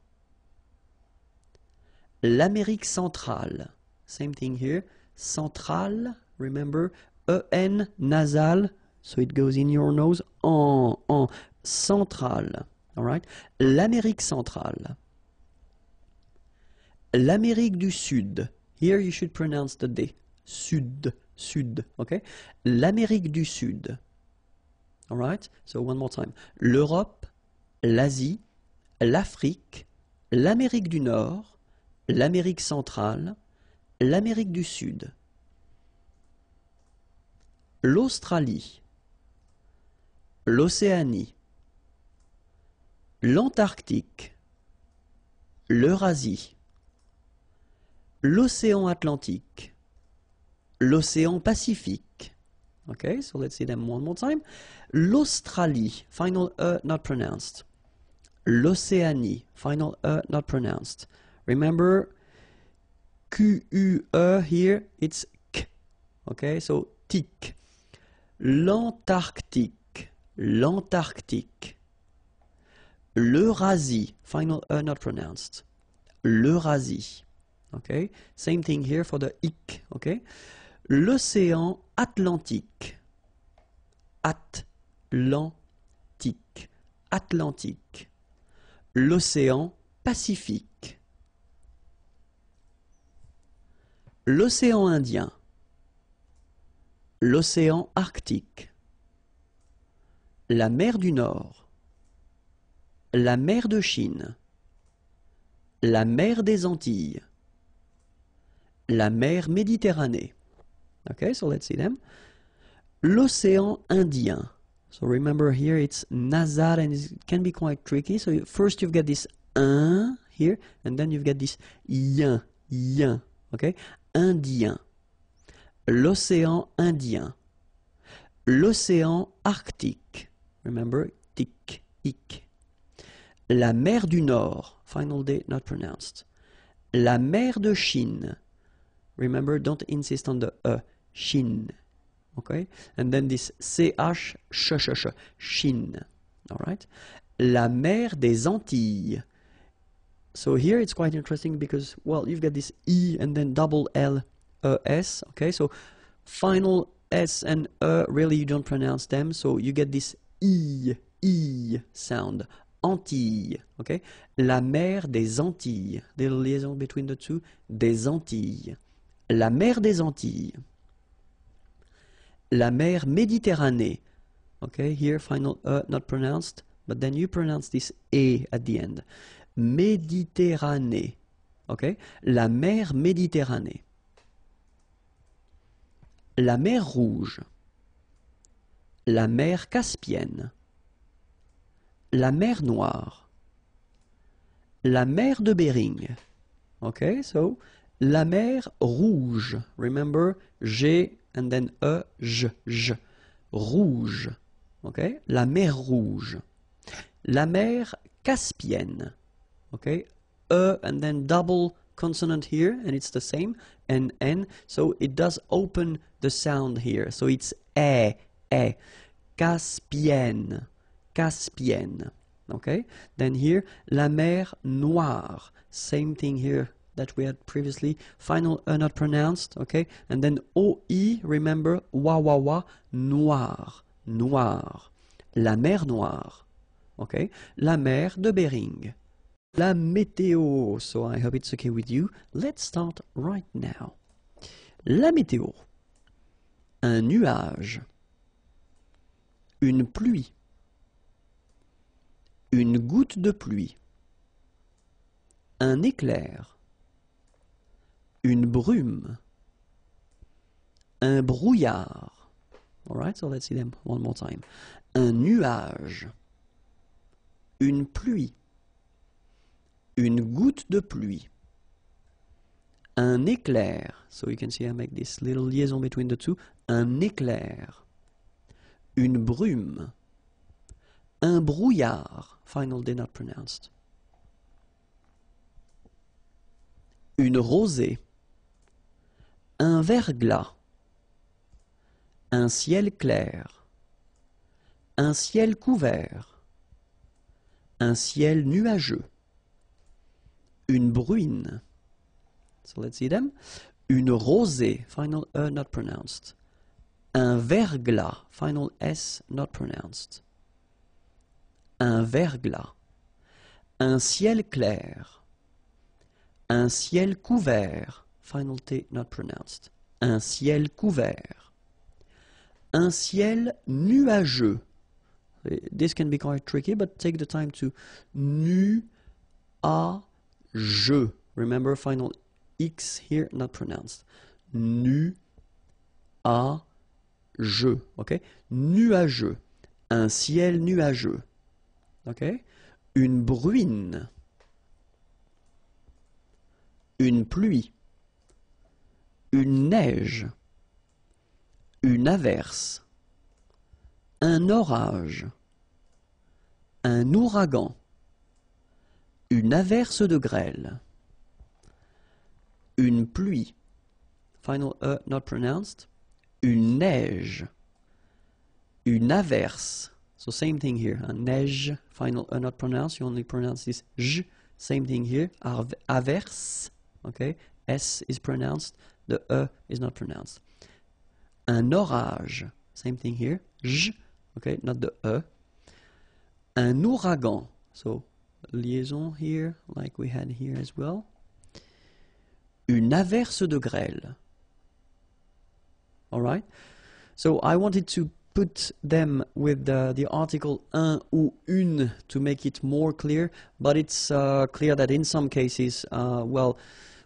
Speaker 1: L'Amérique centrale. Same thing here. Centrale, remember, E-N, nasal, so it goes in your nose. En. Centrale. Alright? L'Amérique centrale. L'Amérique du Sud. Here you should pronounce the D. Sud. Sud. Okay? L'Amérique du Sud. Alright? So one more time. L'Europe, l'Asie, l'Afrique, l'Amérique du Nord, l'Amérique centrale, l'Amérique du Sud. L'Australie, l'Océanie, l'Antarctique, l'Eurasie, l'Océan Atlantique, l'Océan Pacifique. Okay, so let's see them one more time. L'Australie, final E not pronounced. L'Océanie, final E not pronounced. Remember, Q-U-E here, it's K. Okay, so tic. L'Antarctique, l'Antarctique. L'Eurasie, final E not pronounced. L'Eurasie. Okay, same thing here for the ic. Okay, l'Océan Atlantique. Atlantique. Atlantique. L'Océan Pacifique. L'Océan Indien. L'Océan Arctique. La mer du Nord. La mer de Chine. La mer des Antilles. La mer Méditerranée. Okay, so let's see them. L'Océan Indien. So remember here it's nasal and it can be quite tricky. So first you've got this un here and then you've got this yin, yin. Okay, Indien. L'Océan Indien. L'Océan Arctique. Remember, tic, ic. La mer du Nord. Final D not pronounced. La mer de Chine. Remember, don't insist on the E. Chine. Okay? And then this CH, sh, Chine. Alright? La mer des Antilles. So here it's quite interesting because, well, you've got this E and then double L, S. Okay? So final S and E, really you don't pronounce them. So you get this E sound. Antilles. Okay? La mer des Antilles. The liaison between the two. Des Antilles. La mer des Antilles. La mer Méditerranée. Okay, here final E not pronounced, but then you pronounce this E at the end. Méditerranée. Okay, la mer Méditerranée. La mer Rouge. La mer Caspienne. La mer Noire. La mer de Bering. Okay, so la mer Rouge. Remember, G and then E, J. Rouge. Okay? La mer Rouge. La mer Caspienne. Okay? E and then double consonant here, and it's the same, and N. So it does open the sound here. So it's E. Caspienne. Caspienne. Okay? Then here, la mer Noire. Same thing here that we had previously. Final E not pronounced, okay? And then O-I, remember, wa, noir, noir. La mer Noire, okay? La mer de Bering. La météo, so I hope it's okay with you. Let's start right now. La météo. un nuage, une pluie, une goutte de pluie, un éclair, une brume, un brouillard. Alright, so let's see them one more time. Un nuage, une pluie, une goutte de pluie, un éclair. So you can see I make this little liaison between the two. Un éclair, une brume, un brouillard. Final D not pronounced. Une rosée, un verglas, un ciel clair, un ciel couvert, un ciel nuageux, une bruine. So let's see them. Une rosée, final E not pronounced. Un verglas, final S not pronounced. Un verglas, un ciel clair, un ciel couvert, final T not pronounced. Un ciel couvert, un ciel nuageux. This can be quite tricky, but take the time to nuageux. Remember, final X here not pronounced. Nuageux, okay? Nuageux, un ciel nuageux, okay? Une bruine, une pluie, une neige, une averse, un orage, un ouragan, une averse de grêle, une pluie, final E not pronounced, une neige, une averse, so same thing here, a neige, final E not pronounced, you only pronounce this j, same thing here, averse, okay, S is pronounced, the E is not pronounced. Un orage, same thing here, j, okay, not the E. Un ouragan, so liaison here, like we had here as well. Une averse de grêle. All right? So I wanted to put them with the article un ou une to make it more clear, but it's clear that in some cases, well,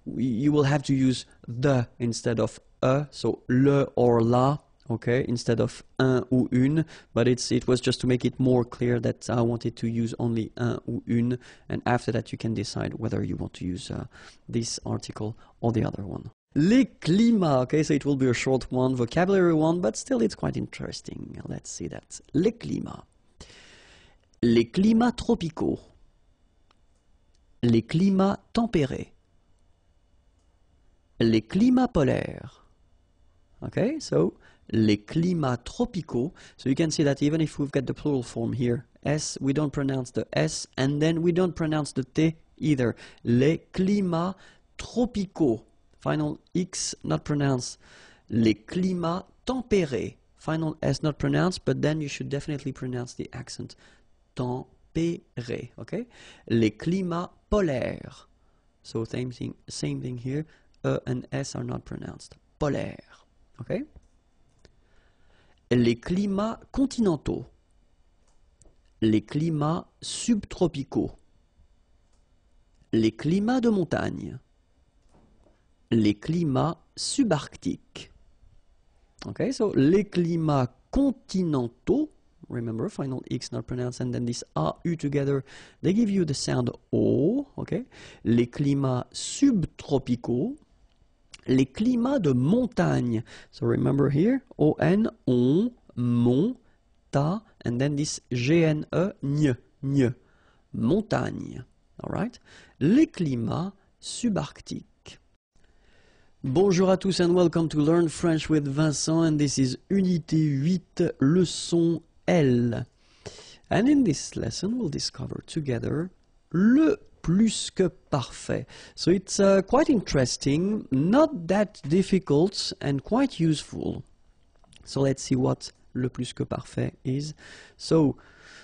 Speaker 1: you will have to use the instead of so le or la, okay, instead of un ou une, but it was just to make it more clear that I wanted to use only un ou une, and after that you can decide whether you want to use this article or the other one. Les climats, okay, so it will be a short one, vocabulary one, but still it's quite interesting. Let's see that. Les climats. Les climats tropicaux. Les climats tempérés. Les climats polaires. Okay, so les climats tropicaux. So you can see that even if we've got the plural form here, S, we don't pronounce the S, and then we don't pronounce the T either. Les climats tropicaux. Final X not pronounced. Les climats tempérés. Final S not pronounced, but then you should definitely pronounce the accent. Tempéré, okay? Les climats polaires. So same thing here. E and S are not pronounced. Polaire, okay? Les climats continentaux. Les climats subtropicaux. Les climats de montagne. Les climats subarctiques. Okay, so les climats continentaux, remember, final X not pronounced, and then this AU together, they give you the sound O, okay? Les climats subtropicaux, les climats de montagne. So remember here, O-N, on, mon, ta, and then this G-N-E, nye, montagne, all right? Les climats subarctiques. Bonjour à tous and welcome to Learn French with Vincent, and this is Unité 8, leçon L. And in this lesson we'll discover together le plus que parfait. So it's quite interesting, not that difficult and quite useful. So let's see what le plus que parfait is. So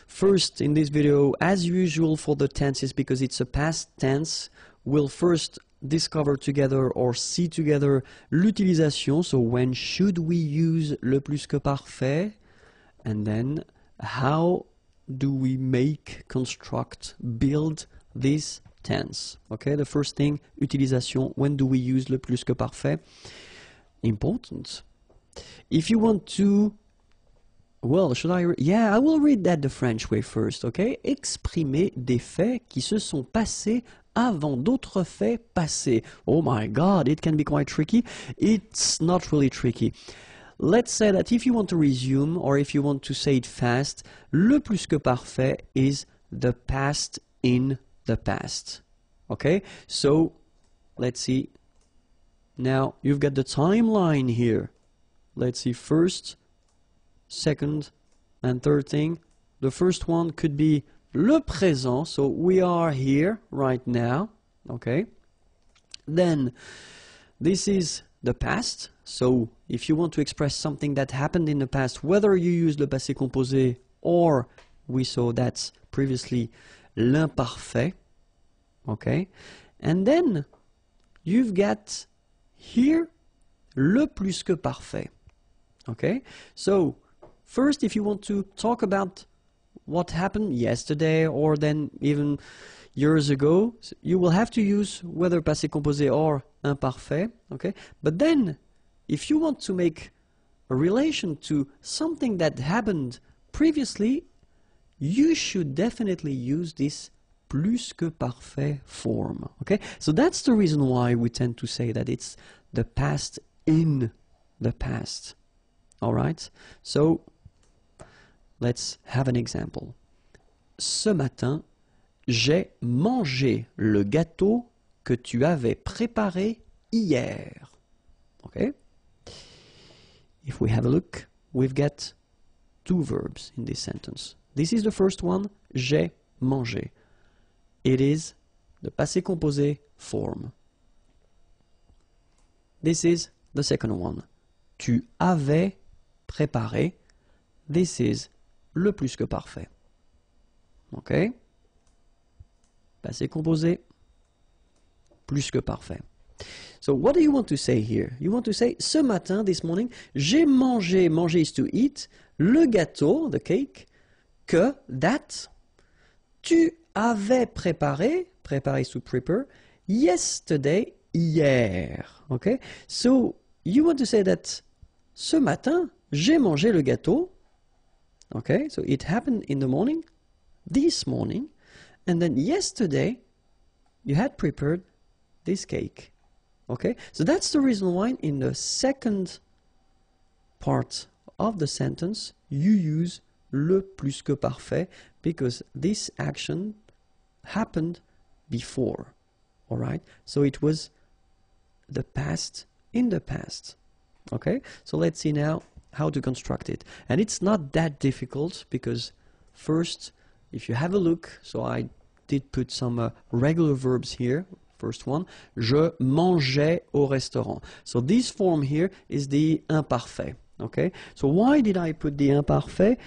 Speaker 1: first in this video, as usual for the tenses, because it's a past tense, we'll first discover together or see together l'utilisation. So when should we use le plus que parfait? And then how do we make, construct, build this tense? Okay, the first thing, utilisation. When do we use le plus que parfait? Important. If you want to, well, should I? Yeah, I will read that the French way first. Okay, exprimer des faits qui se sont passés avant d'autres faits passés. Oh my God, it can be quite tricky. It's not really tricky. Let's say that if you want to resume or if you want to say it fast, le plus que parfait is the past in the past. Okay, so let's see. Now you've got the timeline here. Let's see, first, second, and third thing. The first one could be le présent, so we are here right now. Okay, then this is the past. So if you want to express something that happened in the past, whether you use le passé composé or we saw that previously l'imparfait. Okay, and then you've got here le plus que parfait. Okay, so first, if you want to talk about what happened yesterday or then even years ago, you will have to use whether passé composé or imparfait. Okay, but then if you want to make a relation to something that happened previously, you should definitely use this plus que parfait form. Okay, so that's the reason why we tend to say that it's the past in the past. All right, so let's have an example. Ce matin, j'ai mangé le gâteau que tu avais préparé hier. Okay, if we have a look, we've got two verbs in this sentence. This is the first one, j'ai mangé. It is the passé composé form. This is the second one. Tu avais préparé. This is le plus que parfait. Okay? Passé composé, plus que parfait. So what do you want to say here? You want to say, ce matin, this morning, j'ai mangé, manger is to eat, le gâteau, the cake, que, that, tu avais préparé, préparé is to prepare, yesterday, hier. Okay? So you want to say that ce matin, j'ai mangé le gâteau. Okay? So it happened in the morning, this morning, and then yesterday, you had prepared this cake. Okay? So that's the reason why in the second part of the sentence, you use le plus que parfait, because this action happened before. All right? So it was the past in the past. Okay? So let's see now how to construct it. And it's not that difficult, because first, if you have a look, so I did put some regular verbs here. First one, je mangeais au restaurant. So this form here is the imparfait. Okay? So why did I put the imparfait?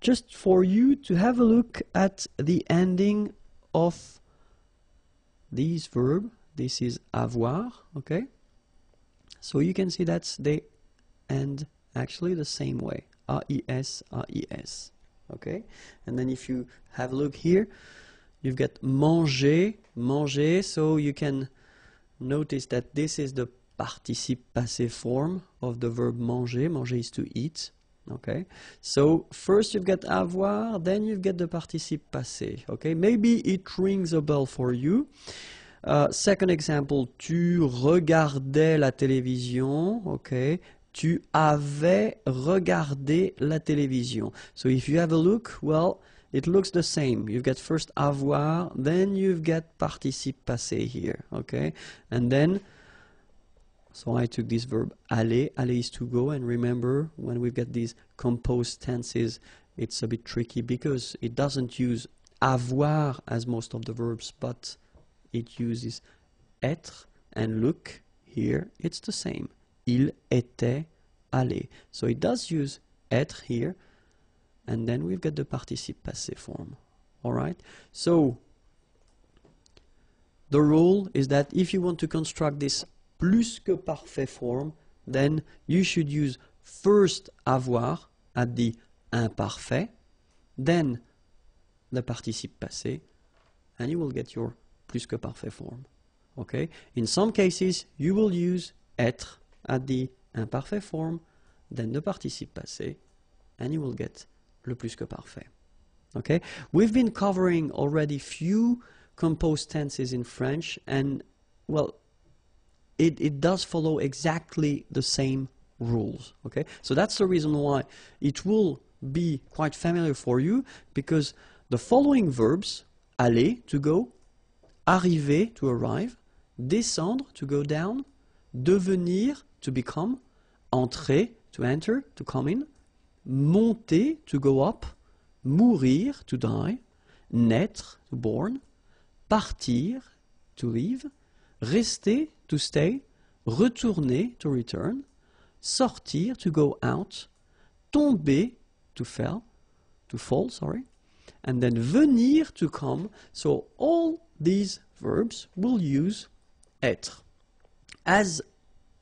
Speaker 1: Just for you to have a look at the ending of this verb. This is avoir. Okay? So you can see that they end actually the same way. A-I-S, A-I-S. Okay? And then if you have a look here, you've got manger, manger, so you can notice that this is the participe passé form of the verb manger. Manger is to eat. Okay? So first you've got avoir, then you've got the participe passé. Okay? Maybe it rings a bell for you. Second example, tu regardais la télévision. Okay? Tu avais regardé la télévision. So if you have a look, well, it looks the same. You've got first avoir, then you've got participe passé here, okay? And then, so I took this verb aller. Aller is to go, and remember, when we've got these composed tenses, it's a bit tricky because it doesn't use avoir as most of the verbs, but it uses être, and look, here, it's the same. Il était allé. So it does use être here, and then we've got the participe passé form. All right? So the rule is that if you want to construct this plus que parfait form, then you should use first avoir at the imparfait, then the participe passé, and you will get your plus que parfait form. Okay? In some cases, you will use être at the imparfait form, then the participe passé, and you will get le plus que parfait. Okay? We've been covering already few composed tenses in French, and well, it does follow exactly the same rules. Okay? So that's the reason why it will be quite familiar for you, because the following verbs, aller, to go, arriver, to arrive, descendre, to go down, devenir, to become, entrer, to enter, to come in, monter, to go up, mourir, to die, naître, to born, partir, to leave, rester, to stay, retourner, to return, sortir, to go out, tomber, to fall, sorry, and then venir, to come. So all these verbs will use être, as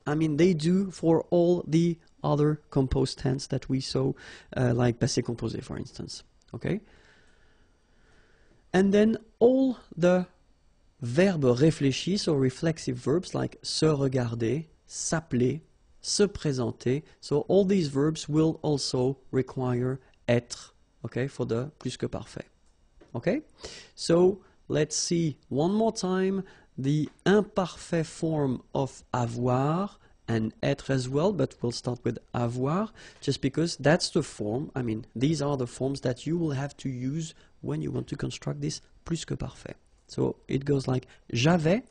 Speaker 1: they do for all the other composed tense that we saw, like passé composé, for instance. Okay? And then all the verbes réfléchis, so reflexive verbs like se regarder, s'appeler, se présenter. So all these verbs will also require être, okay, for the plus que parfait. Okay? So let's see one more time the imparfait form of avoir and être as well, but we'll start with avoir, just because that's the form, these are the forms that you will have to use when you want to construct this plus que parfait. So it goes like j'avais,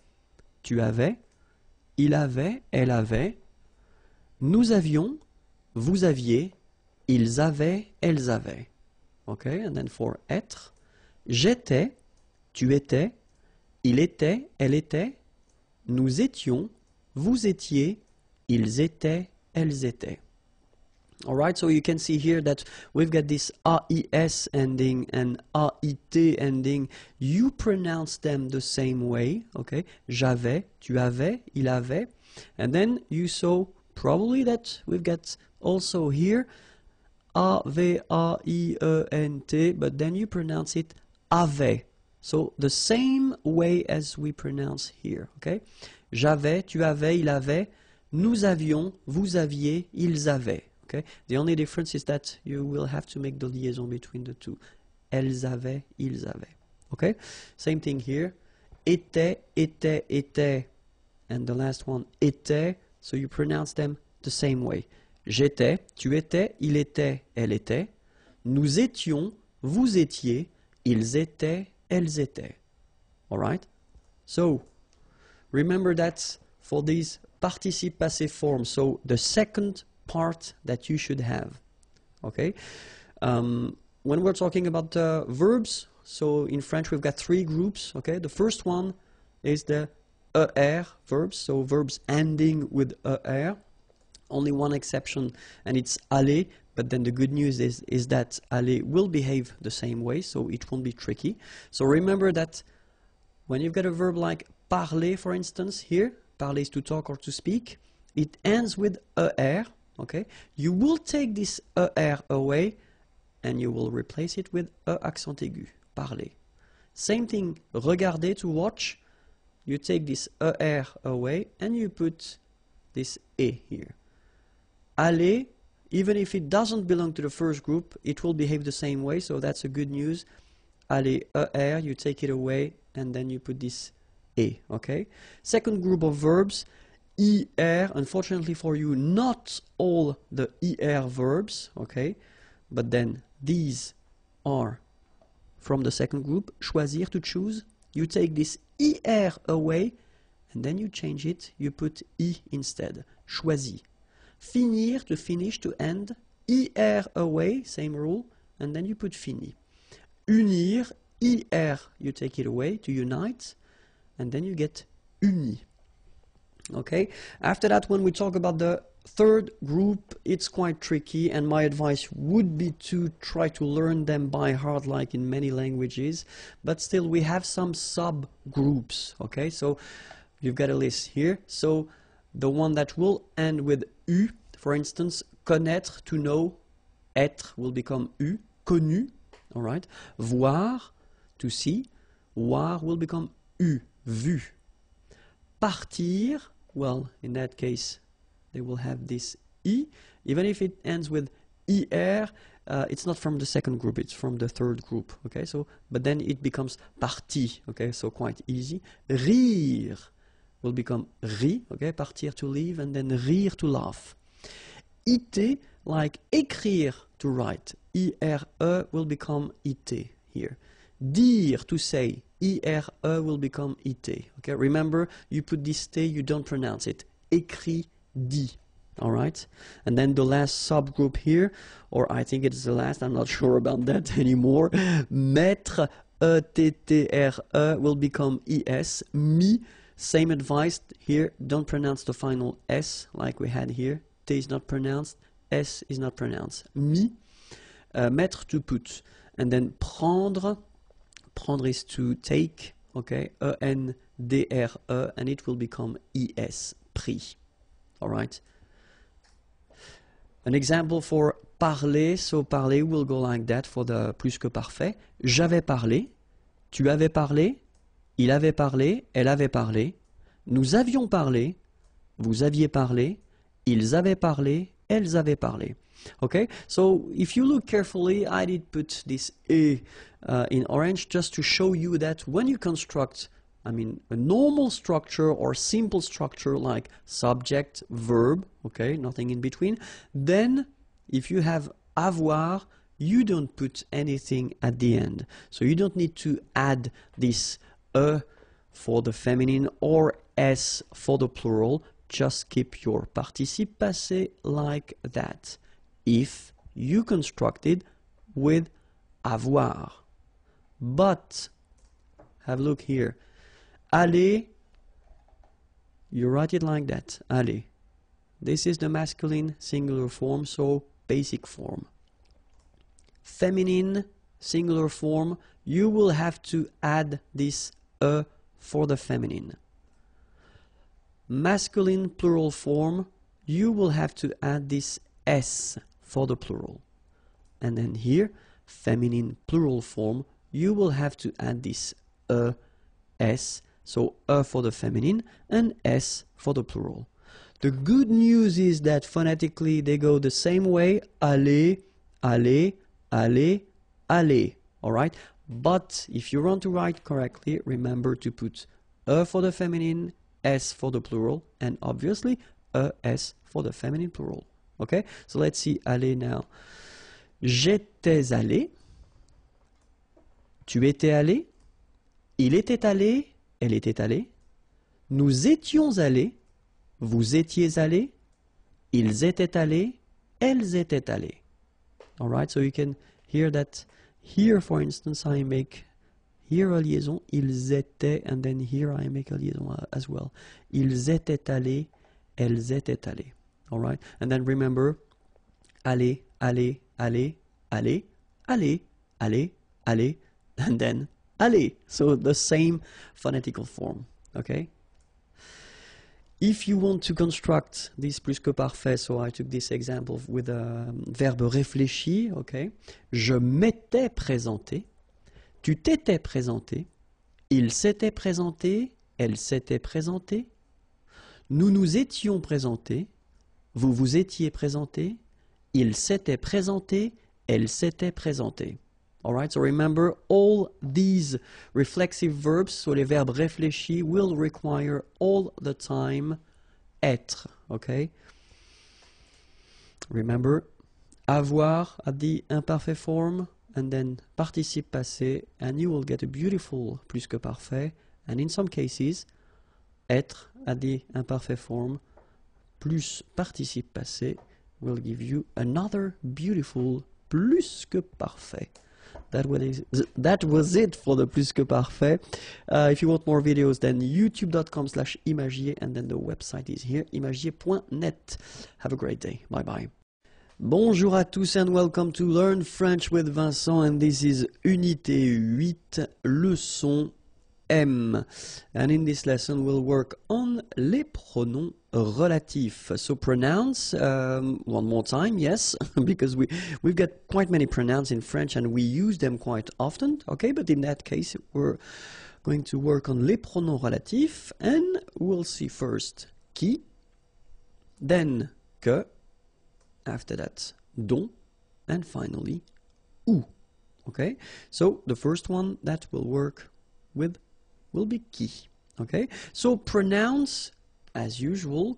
Speaker 1: tu avais, il avait, elle avait, nous avions, vous aviez, ils avaient, elles avaient. Okay, and then for être, j'étais, tu étais, il était, elle était, nous étions, vous étiez, ils étaient, elles étaient. Alright, so you can see here that we've got this AIS ending and AIT ending. You pronounce them the same way, okay? J'avais, tu avais, il avait. And then you saw probably that we've got also here A-V-A-I-E-N-T, but then you pronounce it avait. So the same way as we pronounce here, okay? J'avais, tu avais, il avait, nous avions, vous aviez, ils avaient. Okay? The only difference is that you will have to make the liaison between the two. Elles avaient, ils avaient. Okay? Same thing here. Était, était, était. And the last one, était. So you pronounce them the same way. J'étais, tu étais, il était, elle était. Nous étions, vous étiez, ils étaient, elles étaient. Alright? So, remember that for these participe passé forms, so the second part that you should have. Okay? When we're talking about verbs, so in French we've got three groups. Okay? The first one is the ER verbs, so verbs ending with ER. Only one exception, and it's aller, but then the good news is that aller will behave the same way, so it won't be tricky. So remember that when you've got a verb like parler, for instance, here, parler is to talk or to speak, it ends with ER. Okay, you will take this ER away and you will replace it with E accent aigu, parler. Same thing, regarder, to watch, you take this ER away and you put this E here. Aller, even if it doesn't belong to the first group, it will behave the same way, so that's a good news. Aller, ER, you take it away and then you put this E, okay? Second group of verbs, ER, unfortunately for you, not all the ER verbs, okay? But then these are from the second group, choisir, to choose. You take this ER away and then you change it, you put I instead, choisi. Finir, to finish, to end, ER away, same rule, and then you put fini. Unir, ER, you take it away, to unite, and then you get uni. Okay, after that, when we talk about the Third group, it's quite tricky, and my advice would be to try to learn them by heart like in many languages, but still we have some subgroups, okay? So you've got a list here. So the one that will end with U, for instance, connaître, to know, être will become U, connu, all right? Voir, to see, voir will become U, vu. Partir, well, in that case, they will have this I, even if it ends with IR, it's not from the second group, it's from the third group, okay? So, but then it becomes parti, okay? So quite easy. Rire will become ri, okay? Partir, to leave, and then rire, to laugh. Iter, like écrire, to write. IRE will become iter here. Dire, to say. IRE will become iter, okay? Remember, you put this T, you don't pronounce it. Écrit, dit. All right, and then the last subgroup here, or I think it's the last, I'm not sure about that anymore. Mettre, ETTRE will become ES. Mi, same advice here, don't pronounce the final S like we had here. T is not pronounced, S is not pronounced. Mi, mettre, to put, and then prendre, prendre is to take, okay, ENDRE, and it will become ES, pris. All right. An example for parler, so parler will go like that for the plus que parfait. J'avais parlé, tu avais parlé, il avait parlé, elle avait parlé, nous avions parlé, vous aviez parlé, ils avaient parlé, elles avaient parlé. Okay, so if you look carefully, I did put this E in orange just to show you that when you construct, I mean, a normal structure or simple structure like subject, verb, okay, nothing in between, then if you have avoir, you don't put anything at the end. So you don't need to add this E for the feminine or S for the plural. Just keep your participe passé like that. If you constructed with avoir. But, have a look here. Aller, you write it like that, aller. This is the masculine singular form, so basic form. Feminine singular form, you will have to add this E for the feminine. Masculine plural form, you will have to add this S for the plural. And then here, feminine plural form, you will have to add this S. So for the feminine and S for the plural. The good news is that phonetically they go the same way. Aller, aller, aller, aller. Alright? But if you want to write correctly, remember to put for the feminine, S for the plural, and obviously S for the feminine plural. Okay? So let's see aller now. J'étais allé. Tu étais allé. Il était allé. Elle était allée, nous étions allés, vous étiez allés, ils étaient allés, elles étaient allées. All right, so you can hear that here, for instance, I make here a liaison, ils étaient, and then here I make a liaison as well. Ils étaient allés, elles étaient allées. All right, and then remember, aller, aller, aller, aller, aller, aller, aller, and then aller. So the same phonetical form, okay? If you want to construct this plus que parfait, so I took this example with a verbe réfléchi, okay? Je m'étais présenté, tu t'étais présenté, il s'était présenté, elle s'était présentée, nous nous étions présentés, vous vous étiez présenté, il s'était présenté, elle s'était présentée. Alright, so remember all these reflexive verbs, so les verbes réfléchis will require all the time être, okay? Remember, avoir at the imperfect form, and then participe passé, and you will get a beautiful plus que parfait, and in some cases, être at the imperfect form plus participe passé will give you another beautiful plus que parfait. that was it for the Plus que Parfait. If you want more videos, then youtube.com/imagier, and then the website is here, imagier.net. Have a great day. Bye bye. Bonjour à tous and welcome to Learn French with Vincent, and this is Unité 8, leçon M. And in this lesson we'll work on les pronoms relatifs. So pronounce, one more time, yes, because we've got quite many pronouns in French and we use them quite often, okay, but in that case we're going to work on les pronoms relatifs, and we'll see first qui, then que, after that dont, and finally où. Okay, so the first one that we'll work with will be qui. Okay, so pronouns, as usual,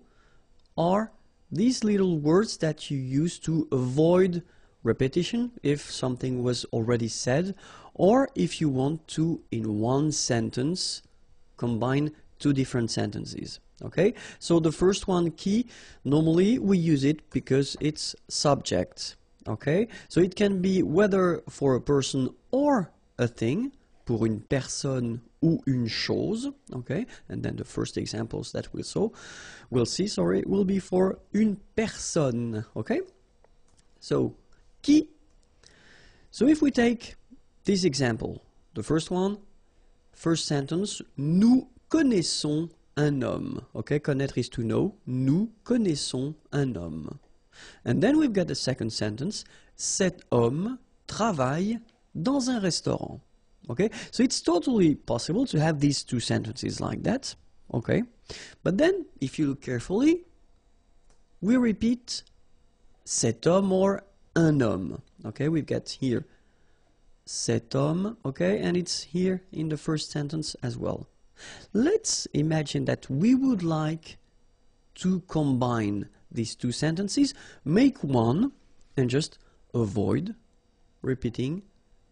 Speaker 1: are these little words that you use to avoid repetition if something was already said, or if you want to, in one sentence, combine two different sentences. Okay, so the first one, qui, normally we use it because it's subject. Okay, so it can be whether for a person or a thing, pour une personne ou une chose. Okay, and then the first examples that we'll see, will be for une personne. Okay, so qui. So if we take this example, the first one, first sentence, nous connaissons un homme. Okay, connaître is to know. Nous connaissons un homme. And then we've got the second sentence. Cet homme travaille dans un restaurant. Okay, so it's totally possible to have these two sentences like that. Okay, but then if you look carefully, we repeat cet homme or un homme. Okay, we've got here cet homme. Okay, and it's here in the first sentence as well. Let's imagine that we would like to combine these two sentences, make one, and just avoid repeating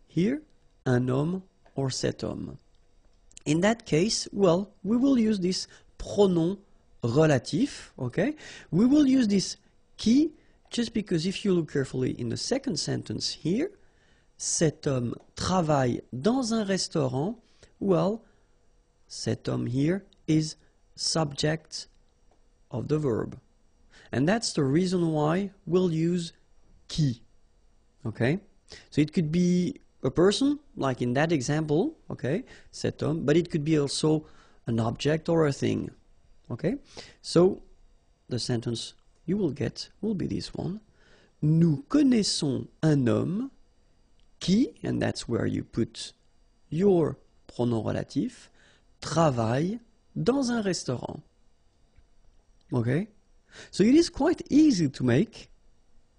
Speaker 1: here un homme or cet homme. In that case, well, we will use this pronom relatif, okay? We will use this qui, just because if you look carefully in the second sentence here, cet homme travaille dans un restaurant, well, cet homme here is subject of the verb. And that's the reason why we'll use qui. Okay? So it could be a person, like in that example, okay, cet homme, but it could be also an object or a thing. Okay? So the sentence you will get will be this one. Nous connaissons un homme qui, and that's where you put your pronom relatif, travaille dans un restaurant. Okay? So it is quite easy to make.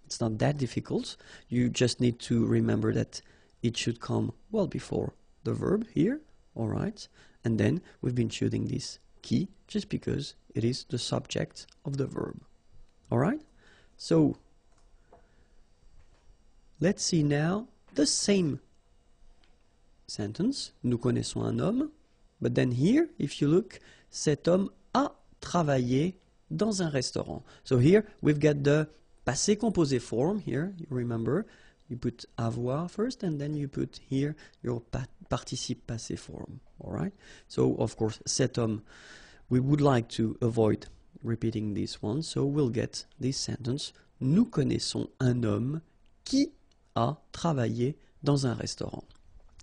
Speaker 1: It's not that difficult. You just need to remember that it should come well before the verb here. All right? And then we've been choosing this qui just because it is the subject of the verb. All right? So let's see now the same sentence. Nous connaissons un homme. But then here, if you look, cet homme a travaillé dans un restaurant. So here we've got the passé composé form here. You remember, you put avoir first, and then you put here your participe passé form. All right. So of course, cet homme, we would like to avoid repeating this one. So we'll get this sentence. Nous connaissons un homme qui a travaillé dans un restaurant.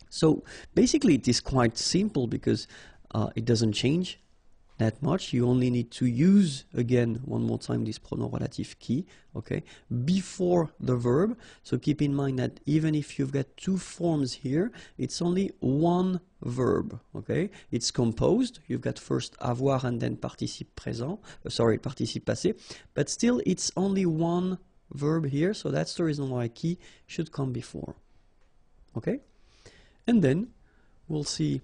Speaker 1: So basically it is quite simple because it doesn't change that much. You only need to use, again, one more time, this pronom relatif qui, okay, before the verb. So keep in mind that even if you've got two forms here, it's only one verb, okay? It's composed. You've got first avoir and then participe présent, participe passé, but still it's only one verb here, so that's the reason why qui should come before, okay? And then we'll see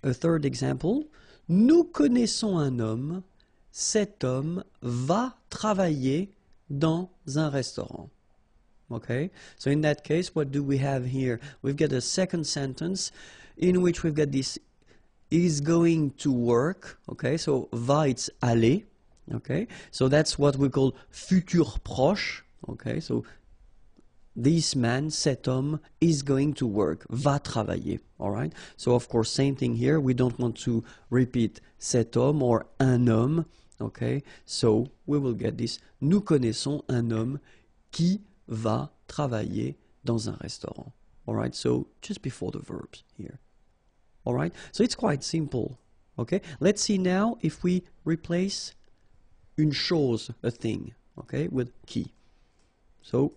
Speaker 1: a third example. Nous connaissons un homme. Cet homme va travailler dans un restaurant. Okay? So in that case, what do we have here? We've got a second sentence in which we've got this is going to work. Okay? So va, it's aller. Okay? So that's what we call futur proche. Okay? So this man, cet homme, is going to work, va travailler, all right? So, of course, same thing here. We don't want to repeat cet homme or un homme, okay? So, we will get this. Nous connaissons un homme qui va travailler dans un restaurant, all right? So, just before the verbs here, all right? So, it's quite simple, okay? Let's see now if we replace une chose, a thing, okay, with qui. So,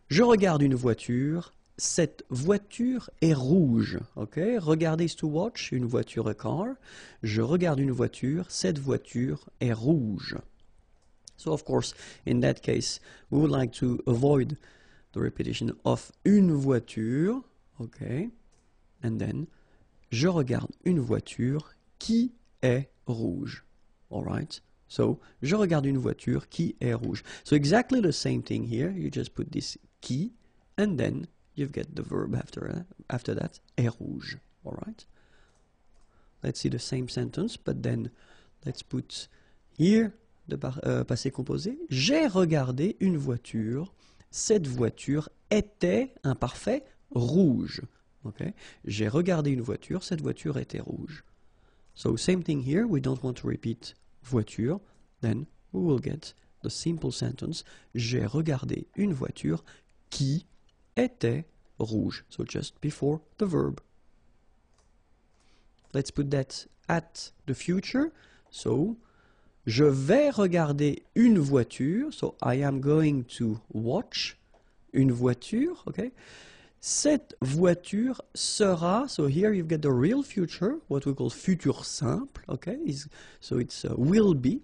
Speaker 1: je regarde une voiture, cette voiture est rouge. Okay? Regarder is to watch, une voiture, a car. Je regarde une voiture, cette voiture est rouge. So of course, in that case, we would like to avoid the repetition of une voiture. Okay? And then, je regarde une voiture qui est rouge. All right? So, je regarde une voiture qui est rouge. So exactly the same thing here. You just put this qui, and then you get the verb after that, est rouge. All right? Let's see the same sentence, but then let's put here the passé composé. J'ai regardé une voiture. Cette voiture était, imparfait, rouge. Okay? J'ai regardé une voiture. Cette voiture était rouge. So same thing here. We don't want to repeat voiture, then we will get the simple sentence. J'ai regardé une voiture qui était rouge. So just before the verb. Let's put that at the future. So, je vais regarder une voiture. So, I am going to watch une voiture. Okay? Cette voiture sera, so here you've got the real future, what we call futur simple, okay? So it's will be,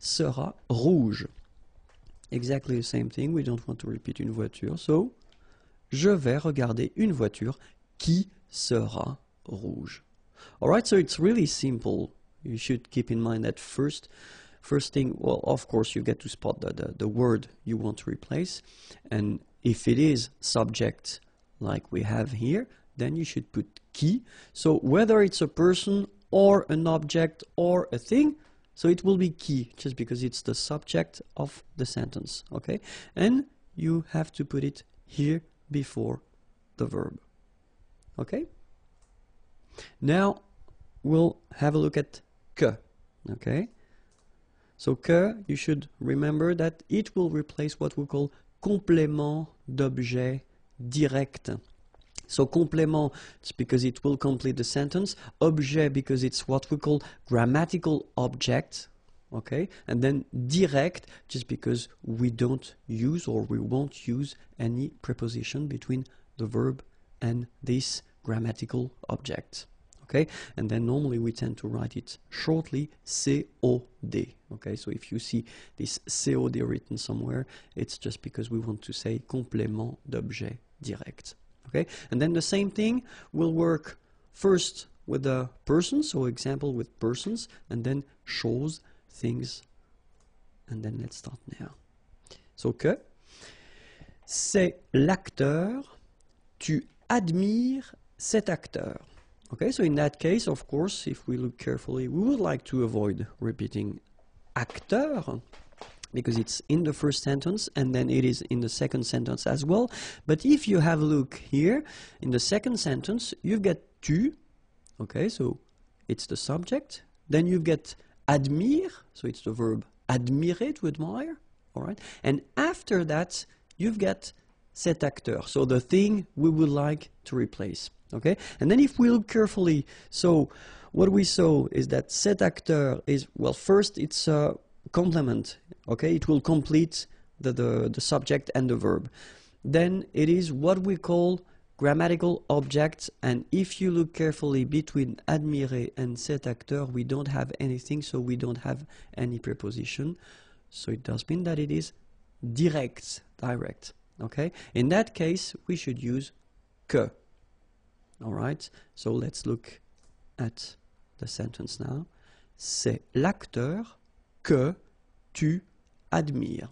Speaker 1: sera rouge. Exactly the same thing, we don't want to repeat une voiture, so je vais regarder une voiture qui sera rouge. Alright, so it's really simple. You should keep in mind that first thing, well, of course, you get to spot the word you want to replace, and if it is subject like we have here, then you should put qui. So whether it's a person or an object or a thing, so it will be qui, just because it's the subject of the sentence, okay? And you have to put it here before the verb, okay? Now we'll have a look at que, okay? So que, you should remember that it will replace what we call complément d'objet direct. So complément, it's because it will complete the sentence. Objet, because it's what we call grammatical object. Okay? And then direct, just because we don't use or we won't use any preposition between the verb and this grammatical object. Okay? And then normally we tend to write it shortly, COD. Okay? So if you see this COD written somewhere, it's just because we want to say complément d'objet direct. Okay? And then the same thing will work first with the persons, so example with persons, and then choses, things, and then let's start now. So que, c'est l'acteur, tu admires cet acteur. Okay, so in that case, of course, if we look carefully, we would like to avoid repeating acteur, because it's in the first sentence and then it is in the second sentence as well. But if you have a look here, in the second sentence, you've got tu, okay, so it's the subject. Then you get admire, so it's the verb admirer, to admire, all right? And after that, you've got cet acteur, so the thing we would like to replace. Okay, and then if we look carefully, so what we saw is that cet acteur is, well, first it's a complement. Okay, it will complete the subject and the verb. Then it is what we call grammatical objects, and if you look carefully between admirer and cet acteur, we don't have anything, so we don't have any preposition. So it does mean that it is direct. Okay, in that case, we should use que. All right, so let's look at the sentence now. C'est l'acteur que tu admires.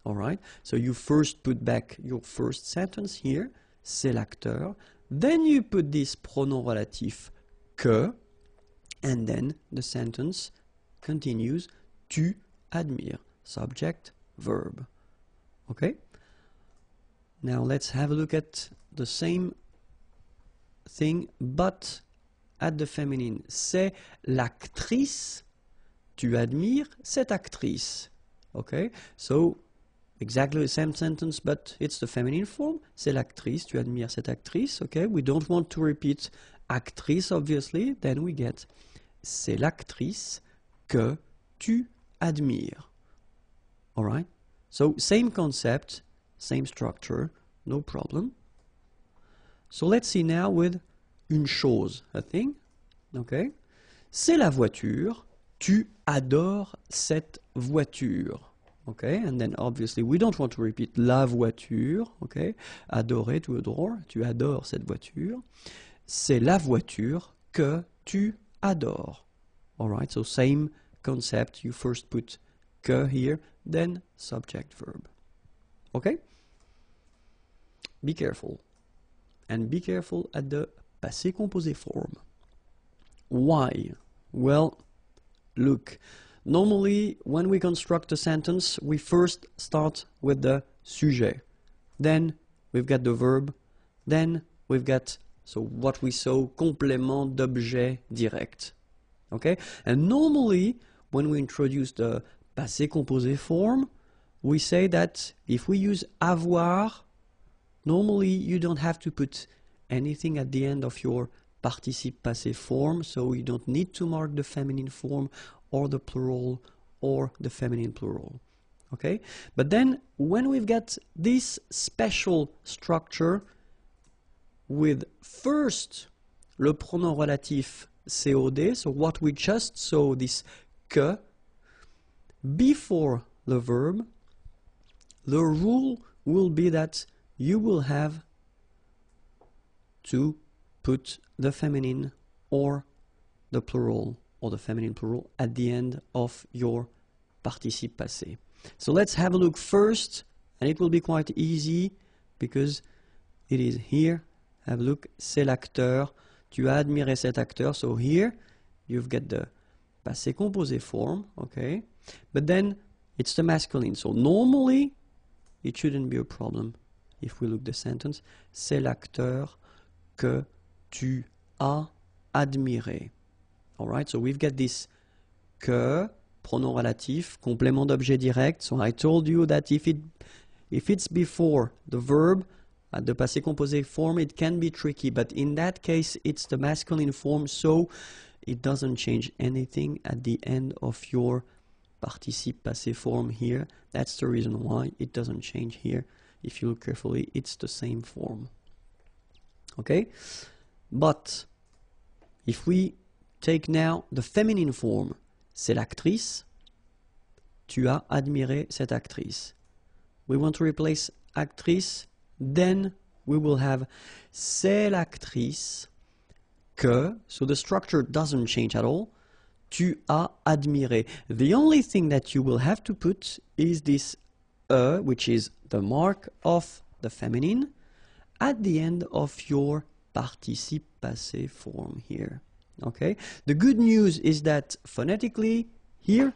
Speaker 1: All right, so you first put back your first sentence here, c'est l'acteur. Then you put this pronom relatif que, and then the sentence continues, tu admires, subject, verb. Okay? Now let's have a look at the same thing, but at the feminine. C'est l'actrice. Tu admires cette actrice. Okay, so exactly the same sentence, but it's the feminine form. C'est l'actrice. Tu admires cette actrice. Okay, we don't want to repeat actrice, obviously. Then we get c'est l'actrice que tu admires. All right. So same concept, same structure, no problem. So let's see now with une chose, a thing. Okay. C'est la voiture. Tu adores cette voiture. Okay, and then obviously we don't want to repeat la voiture. Okay, adorer, to adore. Tu adores cette voiture. C'est la voiture que tu adores. All right, so same concept. You first put que here, then subject verb. Okay? Be careful. And be careful at the passé composé form. Why? Well, look, normally when we construct a sentence, we first start with the sujet. Then we've got the verb. Then we've got, so what we saw, complément d'objet direct. Okay? And normally, when we introduce the passé composé form, we say that if we use avoir, normally you don't have to put anything at the end of your participe passé form, so you don't need to mark the feminine form or the plural or the feminine plural. Okay? But then when we've got this special structure with first le pronom relatif COD, so what we just saw, this que, before the verb, the rule will be that you will have to put the feminine or the plural or the feminine plural at the end of your participe passé. So let's have a look first, and it will be quite easy because it is here. Have a look, c'est l'acteur. Tu as admiré cet acteur. So here you've got the passé composé form, okay? But then it's the masculine. So normally it shouldn't be a problem if we look the sentence. C'est l'acteur que tu as admiré. All right, so we've got this que, pronom relatif, complément d'objet direct. So I told you that if it's before the verb, at the passé composé form, it can be tricky, but in that case, it's the masculine form, so it doesn't change anything at the end of your participe passé form here. That's the reason why it doesn't change here. If you look carefully, it's the same form. Okay? But if we take now the feminine form, c'est l'actrice. Tu as admiré cette actrice. We want to replace actrice. Then we will have c'est l'actrice que, so the structure doesn't change at all. Tu as admiré. The only thing that you will have to put is this which is the mark of the feminine, at the end of your participe passé form here. Okay? The good news is that phonetically here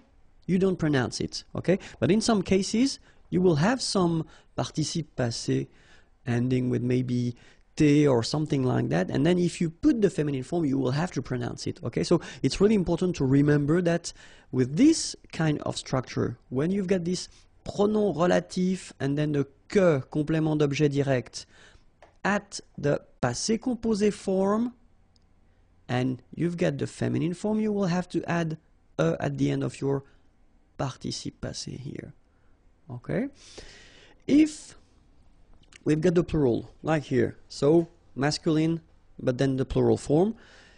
Speaker 1: you don't pronounce it. Okay? But in some cases you will have some participe passé ending with maybe T or something like that, and then if you put the feminine form you will have to pronounce it. Okay, so it's really important to remember that with this kind of structure, when you've got this pronom relatif and then the que, complément d'objet direct, at the passé composé form, and you've got the feminine form, you will have to add at the end of your participe passé here. Okay, if we've got the plural, like here. So, masculine, but then the plural form.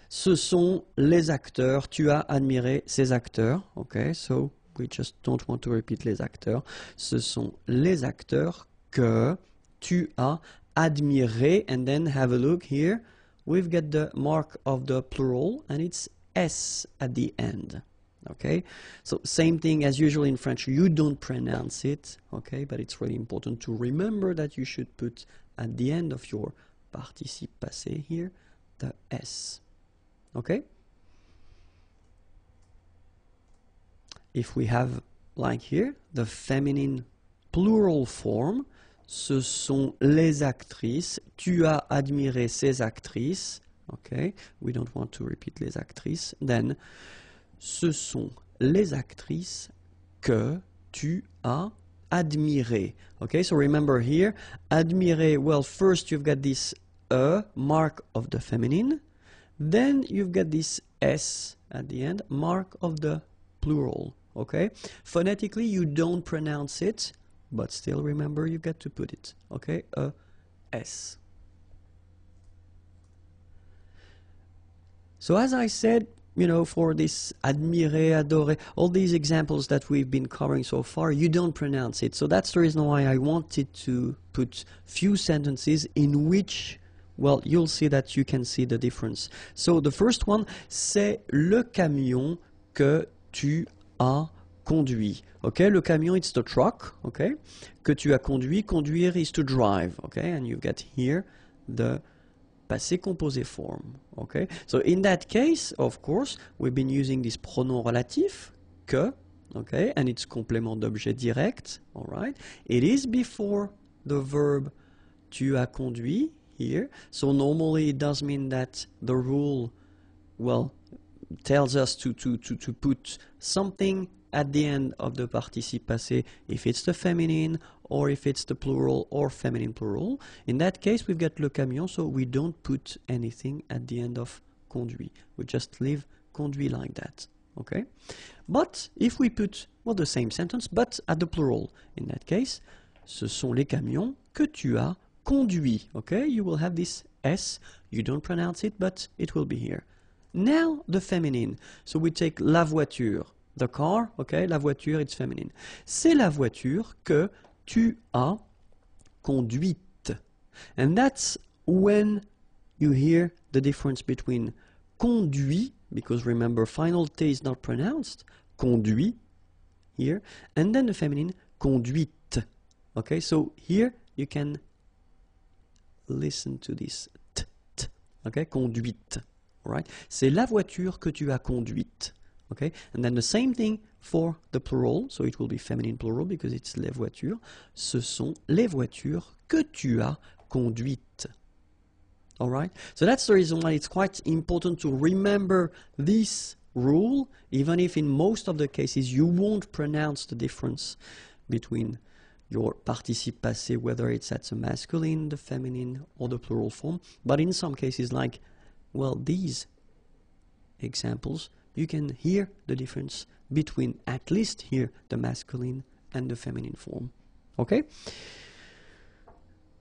Speaker 1: Ce sont les acteurs. Tu as admiré ces acteurs. Okay, so we just don't want to repeat les acteurs. Ce sont les acteurs que tu as admiré. And then have a look here. We've got the mark of the plural, and it's S at the end. Okay, so same thing as usual in French, you don't pronounce it, okay, but it's really important to remember that you should put at the end of your participe passé here the S. Okay, if we have like here the feminine plural form, ce sont les actrices. Tu as admiré ces actrices. Okay, we don't want to repeat les actrices. Then, ce sont les actrices que tu as admirées. Okay, so remember here, admirer, well, first you've got this mark of the feminine. Then you've got this S at the end, mark of the plural. Okay, phonetically you don't pronounce it, but still remember you got to put it. Okay, a S. So as I said, you know, for this admirer, adorer, all these examples that we've been covering so far, you don't pronounce it. So that's the reason why I wanted to put few sentences in which, well, you'll see that you can see the difference. So the first one, c'est le camion que tu as conduit. Okay, le camion, it's the truck, okay, que tu as conduit. Conduire is to drive, okay, and you get here the passé composé form, okay. So in that case, of course, we've been using this pronom relatif, que, okay, and it's complément d'objet direct, all right. It is before the verb tu as conduit here, so normally it does mean that the rule, well, tells us to put something at the end of the participe passé if it's the feminine or if it's the plural or feminine plural. In that case, we've got le camion, so we don't put anything at the end of conduit. We just leave conduit like that, okay? But if we put, well, the same sentence, but at the plural, in that case, ce sont les camions que tu as conduits, okay? You will have this S, you don't pronounce it, but it will be here. Now, the feminine. So we take la voiture, the car, okay, la voiture, it's feminine. C'est la voiture que tu as conduite. And that's when you hear the difference between conduit, because remember, final T is not pronounced, conduit, here, and then the feminine, conduite. Okay, so here you can listen to this t, t, okay, conduite, right? C'est la voiture que tu as conduite. Okay, and then the same thing for the plural, so it will be feminine plural because it's les voitures. Ce sont les voitures que tu as conduites. All right, so that's the reason why it's quite important to remember this rule, even if in most of the cases you won't pronounce the difference between your participe passé, whether it's at the masculine, the feminine, or the plural form. But in some cases, like, well, these examples, you can hear the difference between at least here the masculine and the feminine form. Okay?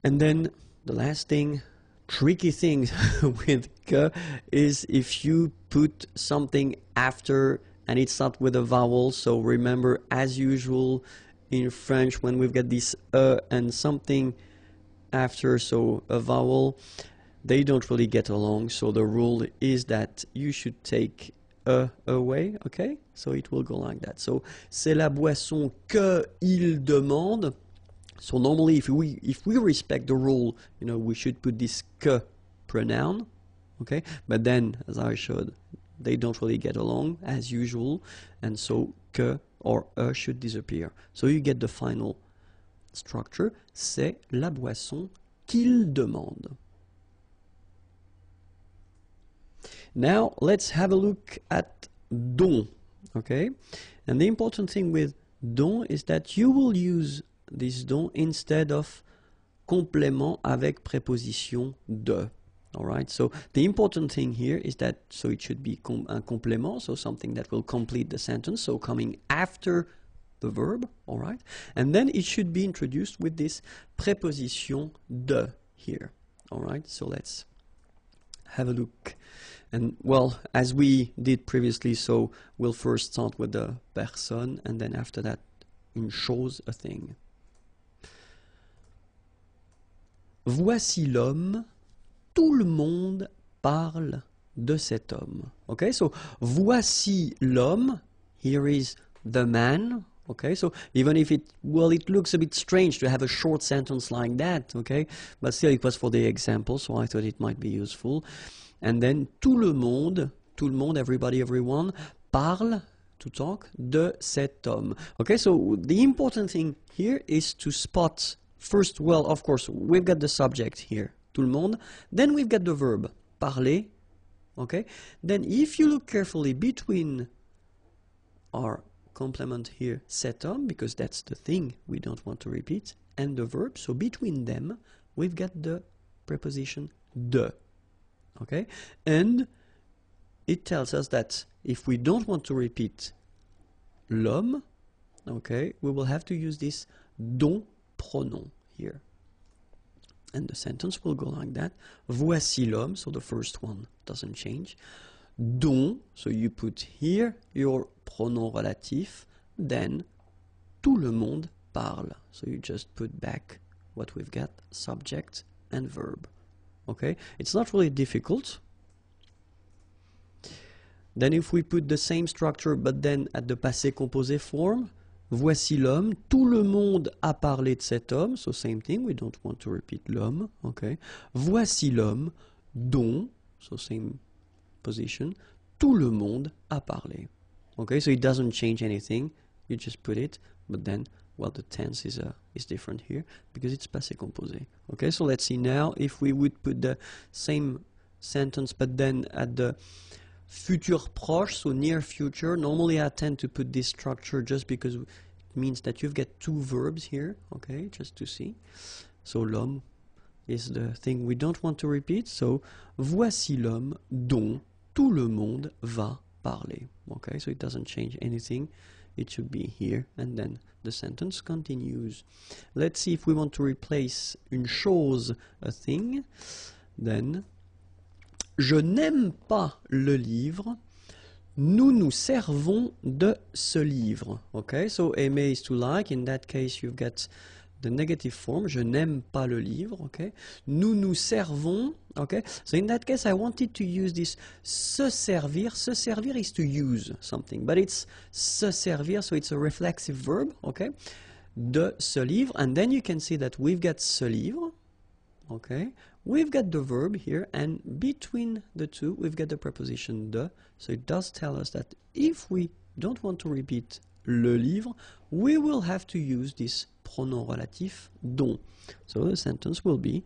Speaker 1: And then the last thing, tricky thing with que is if you put something after and it's not with a vowel. So remember, as usual in French, when we've got this and something after, so a vowel, they don't really get along. So the rule is that you should take away, okay? So it will go like that. So c'est la boisson que il demande. So normally if we respect the rule, you know, we should put this que pronoun, okay? But then, as I showed, they don't really get along as usual, and so que or should disappear. So you get the final structure. C'est la boisson qu'il demande. Now let's have a look at dont, okay? And the important thing with dont is that you will use this dont instead of complément avec préposition de. All right, so the important thing here is that, so it should be un complément, so something that will complete the sentence, so coming after the verb, all right? And then it should be introduced with this préposition de here, all right? So let's have a look. And well, as we did previously, so we'll first start with the personne, and then after that, une chose, a thing. Voici l'homme, tout le monde parle de cet homme. Okay, so voici l'homme, here is the man. Okay, so even if it looks a bit strange to have a short sentence like that, okay, but still it was for the example, so I thought it might be useful. And then tout le monde, everybody, everyone, parle, to talk, de cet homme. Okay, so the important thing here is to spot first, well, of course, we've got the subject here, tout le monde. Then we've got the verb, parler. Okay. Then if you look carefully between our complement here, cet homme, because that's the thing we don't want to repeat, and the verb, so between them, we've got the preposition de. Okay. And it tells us that if we don't want to repeat l'homme, okay, we will have to use this dont pronom here. And the sentence will go like that. Voici l'homme, so the first one doesn't change. Dont, so you put here your pronom relatif, then tout le monde parle. So you just put back what we've got, subject and verb. Okay, it's not really difficult. Then if we put the same structure but then at the passé composé form, voici l'homme, tout le monde a parlé de cet homme, so same thing, we don't want to repeat l'homme, okay. Voici l'homme dont, so same position, tout le monde a parlé. Okay, so it doesn't change anything, you just put it, but then, well, the tense is different here because it's passé composé. Okay, so let's see now if we would put the same sentence but then at the futur proche, so near future. Normally I tend to put this structure just because it means that you've got two verbs here, okay, just to see. So l'homme is the thing we don't want to repeat, so voici l'homme dont tout le monde va parler. Okay, so it doesn't change anything, it should be here, and then the sentence continues. Let's see if we want to replace une chose, a thing, then je n'aime pas le livre, nous nous servons de ce livre. Okay, so aimer is to like, in that case you've got the negative form, je n'aime pas le livre, okay. Nous nous servons, okay. So in that case I wanted to use this se servir. Se servir is to use something, but it's se servir, so it's a reflexive verb, okay. De ce livre, and then you can see that we've got ce livre, okay. We've got the verb here, and between the two we've got the preposition de, so it does tell us that if we don't want to repeat le livre, we will have to use this pronom relatif dont. So the sentence will be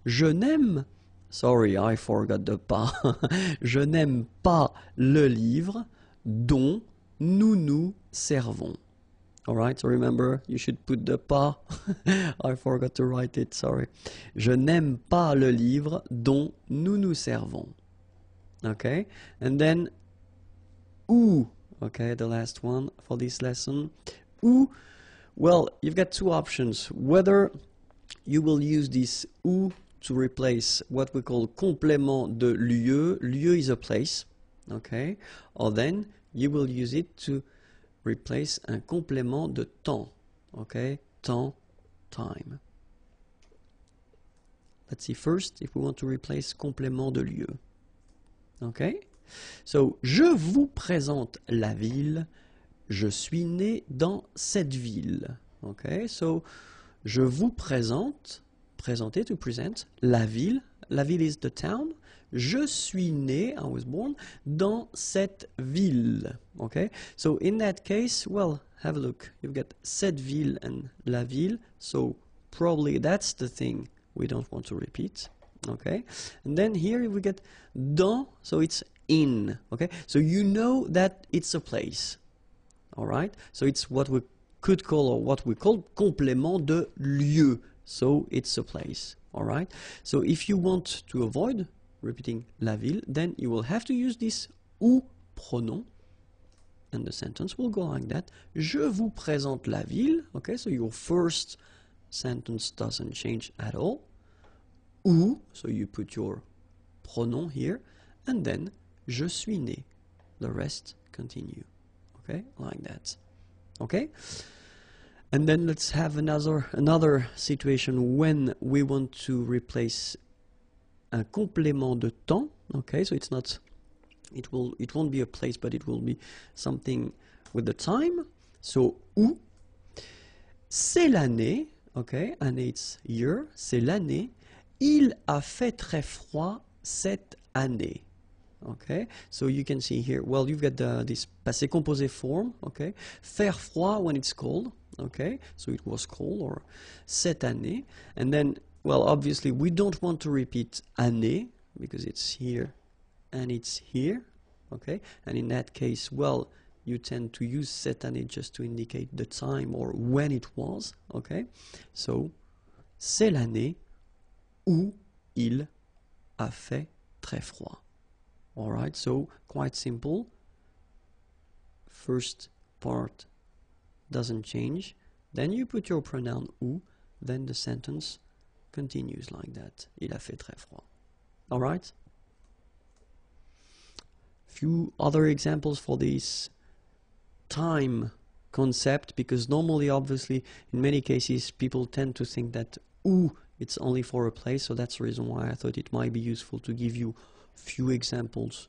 Speaker 1: je n'aime, sorry I forgot the pas, je n'aime pas le livre dont nous nous servons. Alright, so remember, you should put the pas. I forgot to write it, sorry. Je n'aime pas le livre dont nous nous servons. Okay, and then où, okay, the last one for this lesson. Où, well, you've got two options. Whether you will use this où to replace what we call complément de lieu. Lieu is a place, okay, or then you will use it to replace un complément de temps, okay, temps, time. Let's see first if we want to replace complément de lieu. Okay, so je vous présente la ville, je suis né dans cette ville. Okay, so je vous présente, présenter, to present, la ville is the town. Je suis né, I was born, dans cette ville. Okay, so in that case, well, have a look. You've got cette ville and la ville, so probably that's the thing we don't want to repeat. Okay, and then here we get dans, so it's in. Okay, so you know that it's a place. All right, so it's what we could call, or what we call complément de lieu. So it's a place. All right, so if you want to avoid repeating la ville, then you will have to use this ou pronom, and the sentence will go like that. Je vous présente la ville. Okay, so your first sentence doesn't change at all. Ou, so you put your pronom here, and then je suis né. The rest continue. Okay, like that. Okay, and then let's have another situation when we want to replace un complément de temps. Okay, so it's not, it won't be a place, but it will be something with the time. So où, c'est l'année. Okay, année it's year, c'est l'année. Il a fait très froid cette année. Okay, so you can see here, well, you've got this passé composé form, okay, faire froid when it's cold, okay, so it was cold, or cette année, and then, well, obviously we don't want to repeat année because it's here and it's here, okay, and in that case, well, you tend to use cette année just to indicate the time or when it was, okay, so c'est l'année où il a fait très froid. All right, so quite simple. First part doesn't change, then you put your pronoun où, then the sentence continues like that. Il a fait très froid. All right? Few other examples for this time concept, because normally, obviously, in many cases, people tend to think that où it's only for a place, so that's the reason why I thought it might be useful to give you few examples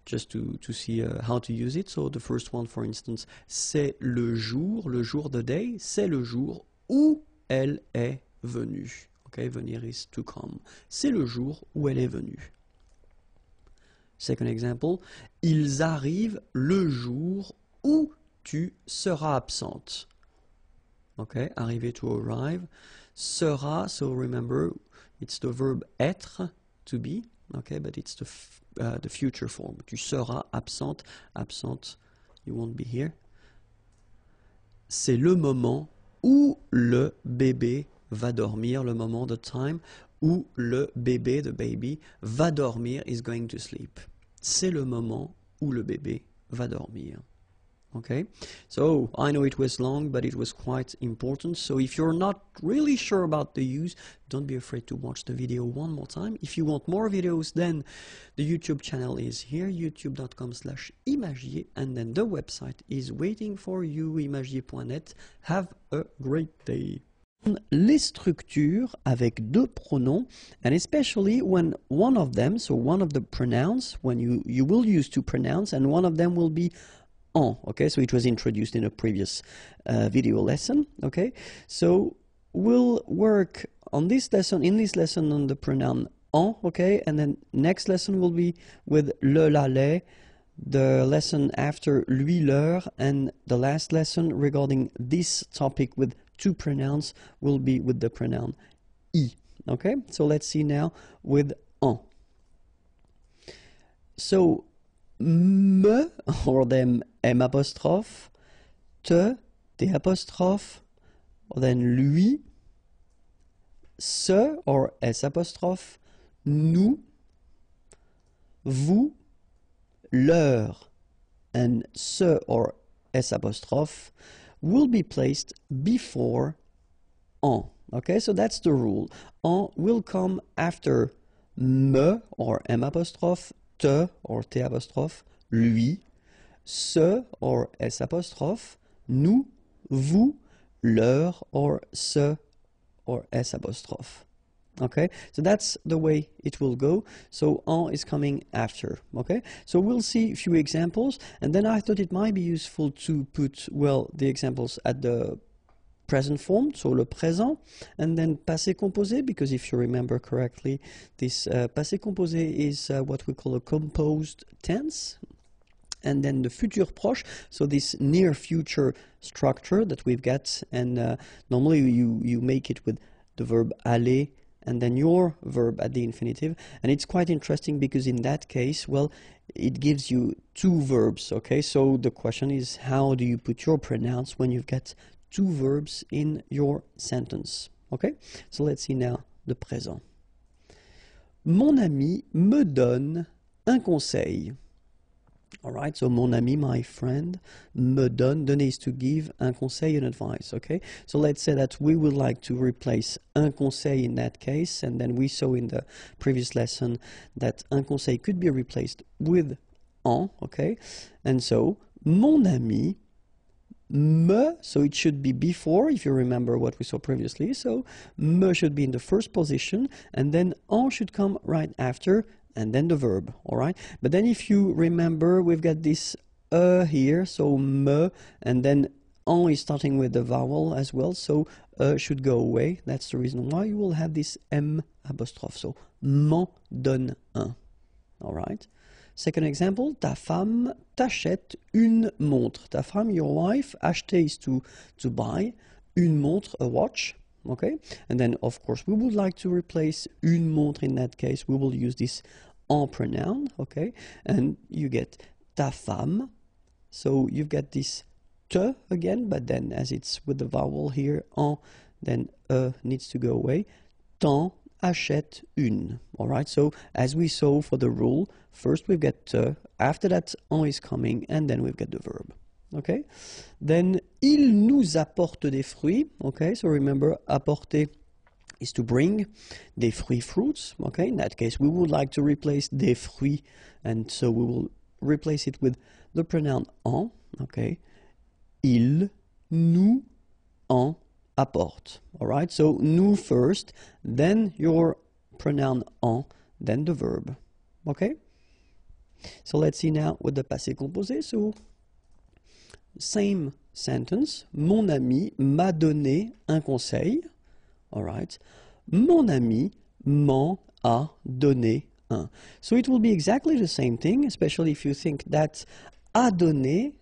Speaker 1: just to see how to use it. So the first one, for instance, c'est le jour, the day, c'est le jour où elle est venue. Okay, venir is to come. C'est le jour où elle est venue. Second example, ils arrivent le jour où tu seras absente. Okay, arriver, to arrive. Sera, so remember, it's the verb être, to be. Okay, but it's the future form. Tu seras absente, absente, you won't be here. C'est le moment où le bébé va dormir, le moment, the time, où le bébé, the baby, va dormir, is going to sleep. C'est le moment où le bébé va dormir. Okay, so I know it was long, but it was quite important. So if you're not really sure about the use, don't be afraid to watch the video one more time. If you want more videos, then the YouTube channel is here, youtube.com/imagier, and then the website is waiting for you, imagier.net. Have a great day. Les structures avec deux pronoms, and especially when one of them, so one of the pronouns, when you will use two pronouns, and one of them will be en, okay, so it was introduced in a previous video lesson, okay, so we'll work on this lesson, on the pronoun en, okay, and then next lesson will be with le, la, les, the lesson after lui, leur, and the last lesson regarding this topic with two pronouns will be with the pronoun I, okay, so let's see now with en. So me, or then M apostrophe, te, T apostrophe, or then lui, ce, or S apostrophe, nous, vous, leur, and ce, or S apostrophe, will be placed before en. Okay, so that's the rule. En will come after me, or M apostrophe, te, or T apostrophe, lui, ce, or S apostrophe, nous, vous, leur, or ce, or S apostrophe. Okay, so that's the way it will go. So en is coming after. Okay, so we'll see a few examples, and then I thought it might be useful to put, well, the examples at the present form, so le présent, and then passé composé, because if you remember correctly, this passé composé is what we call a composed tense, and then the futur proche, so this near future structure that we've got, and normally you make it with the verb aller, and then your verb at the infinitive, and it's quite interesting because in that case, well, it gives you two verbs, okay, so the question is, how do you put your pronouns when you've got two verbs in your sentence? Okay, so let's see now the présent. Mon ami me donne un conseil. Alright, so mon ami, my friend, me donne, donner is to give, un conseil, an advice, okay? So let's say that we would like to replace un conseil in that case, and then we saw in the previous lesson that un conseil could be replaced with en, okay? And so, mon ami, me, so it should be before, if you remember what we saw previously, so me should be in the first position, and then en should come right after, and then the verb, all right? But then if you remember, we've got this here, so me, and then en is starting with the vowel as well, so should go away. That's the reason why you will have this M apostrophe, so m'en donne un, all right? Second example, ta femme t'achète une montre. Ta femme, your wife, acheter is to buy, une montre, a watch. Okay, and then of course we would like to replace une montre. In that case, we will use this en pronoun. Okay, and you get ta femme. So you've got this te again, but then as it's with the vowel here, en, then needs to go away. T'en achète une. All right. So as we saw for the rule, first we've got te. After that, en is coming, and then we've got the verb. Okay, then il nous apporte des fruits. Okay, so remember, apporter is to bring, des fruits, fruits. Okay, in that case we would like to replace des fruits, and so we will replace it with the pronoun en. Okay, il nous en apporte. All right, so nous first, then your pronoun en, then the verb. Okay, so let's see now with the passé composé. So same sentence. Mon ami m'a donné un conseil. All right. Mon ami m'en a donné un. So it will be exactly the same thing, especially if you think that a donné,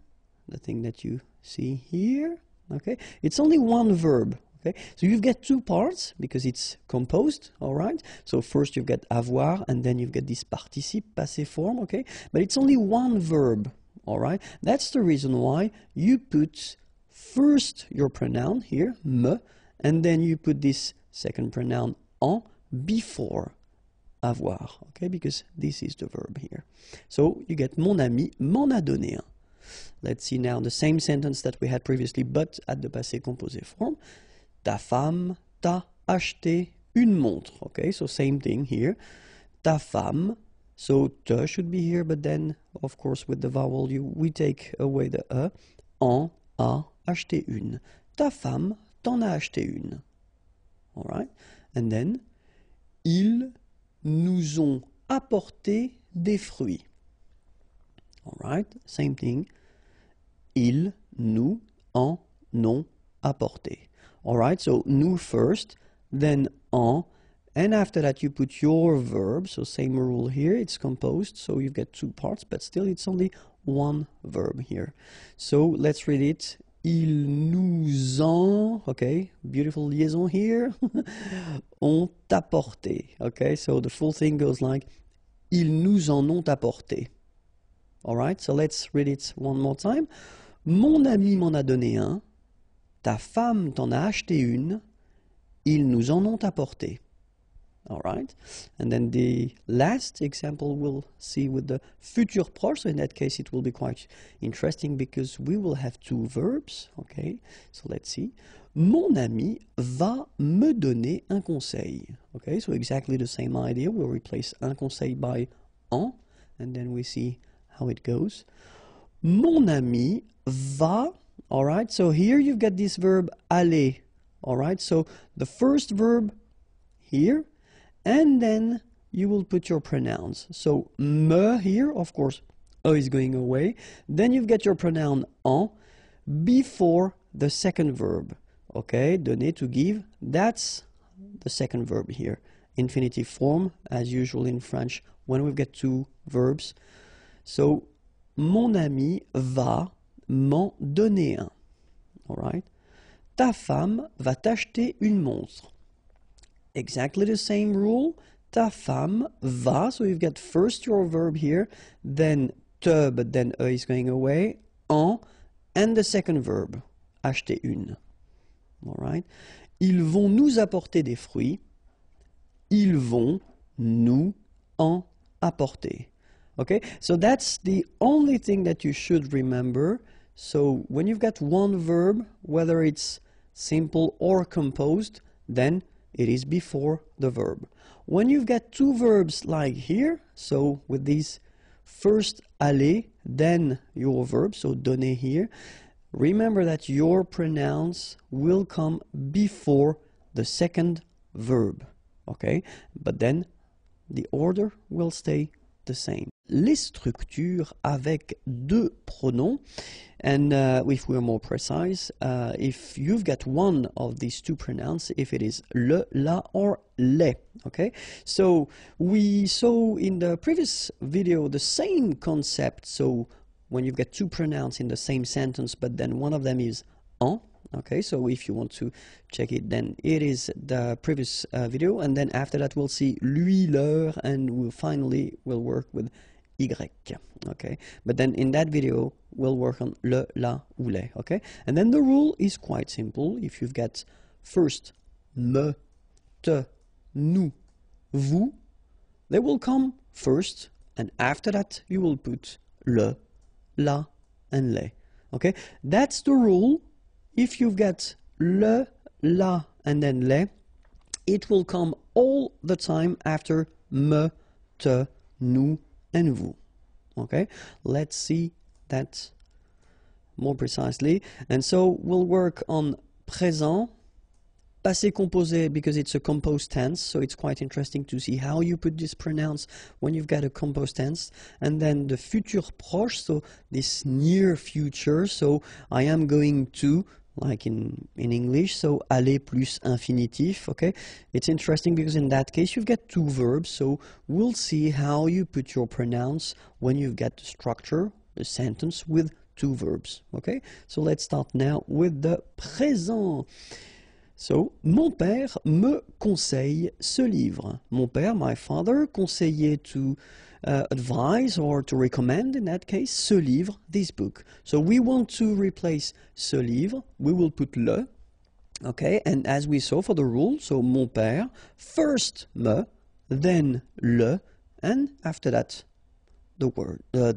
Speaker 1: the thing that you see here, okay, it's only one verb. Okay, so you've got two parts because it's composed. All right. So first you've got avoir, and then you've got this participe passé form. Okay, but it's only one verb. All right, that's the reason why you put first your pronoun here, me, and then you put this second pronoun en before avoir, okay, because this is the verb here. So you get mon ami m'en a donné un. Let's see now the same sentence that we had previously, but at the passé composé form. Ta femme t'a acheté une montre, okay, so same thing here. Ta femme. So te should be here, but then, of course, with the vowel, we take away the e. En a acheté une. Ta femme t'en a acheté une. All right? And then, ils nous ont apporté des fruits. All right? Same thing. Ils nous en ont apporté. All right? So, nous first, then en. And after that, you put your verb. So same rule here. It's composed. So you've got two parts, but still it's only one verb here. So let's read it. Ils nous ont, okay, beautiful liaison here, ont apporté. Okay, so the full thing goes like, ils nous en ont apporté. All right, so let's read it one more time. Mon ami m'en a donné un. Ta femme t'en a acheté une. Ils nous en ont apporté. All right, and then the last example we'll see with the futur proche. So in that case, it will be quite interesting because we will have two verbs. Okay, so let's see. Mon ami va me donner un conseil. Okay, so exactly the same idea. We'll replace un conseil by en, and then we see how it goes. Mon ami va. All right, so here you've got this verb aller. All right, so the first verb here. And then you will put your pronouns. So, me here, of course, e is going away. Then you've got your pronoun en before the second verb. Okay, donner, to give, that's the second verb here. Infinitive form, as usual in French, when we've got two verbs. So, mon ami va m'en donner un. All right. Ta femme va t'acheter une montre. Exactly the same rule. Ta femme va, so you've got first your verb here, then te, but then e is going away, en, and the second verb, acheter une. All right. Ils vont nous apporter des fruits. Ils vont nous en apporter. Okay, so that's the only thing that you should remember. So when you've got one verb, whether it's simple or composed, then it is before the verb. When you've got two verbs like here, so with these first aller, then your verb, so donner here, remember that your pronouns will come before the second verb, okay? But then the order will stay the same. les structures avec deux pronoms. And if we're more precise, if you've got one of these two pronouns, if it is le, la, or les, okay? So we saw in the previous video the same concept. So when you've got two pronouns in the same sentence, but then one of them is en, okay? So if you want to check it, then it is the previous video, and then after that we'll see lui, leur, and we'll work with y, okay? But then in that video we'll work on le, la, ou les, okay? And then the rule is quite simple. If you've got first me, te, nous, vous, they will come first, and after that you will put le, la, and les, okay? That's the rule. If you've got le, la, and then les, it will come all the time after me, te, nous, and vous. Okay, let's see that more precisely. And so we'll work on présent, passé composé, because it's a composed tense, so it's quite interesting to see how you put this pronouns when you've got a composed tense. And then the futur proche, so this near future, so I am going to, like in English, so aller plus infinitif, okay? It's interesting because in that case you've got two verbs, so we'll see how you put your pronouns when you've got the structure, the sentence with two verbs, okay? So let's start now with the présent. So, mon père me conseille ce livre. Mon père, my father, conseillait to advise or to recommend, in that case, ce livre, this book. So we want to replace ce livre, we will put le, okay, and as we saw for the rule, so mon père, first me, then le, and after that, the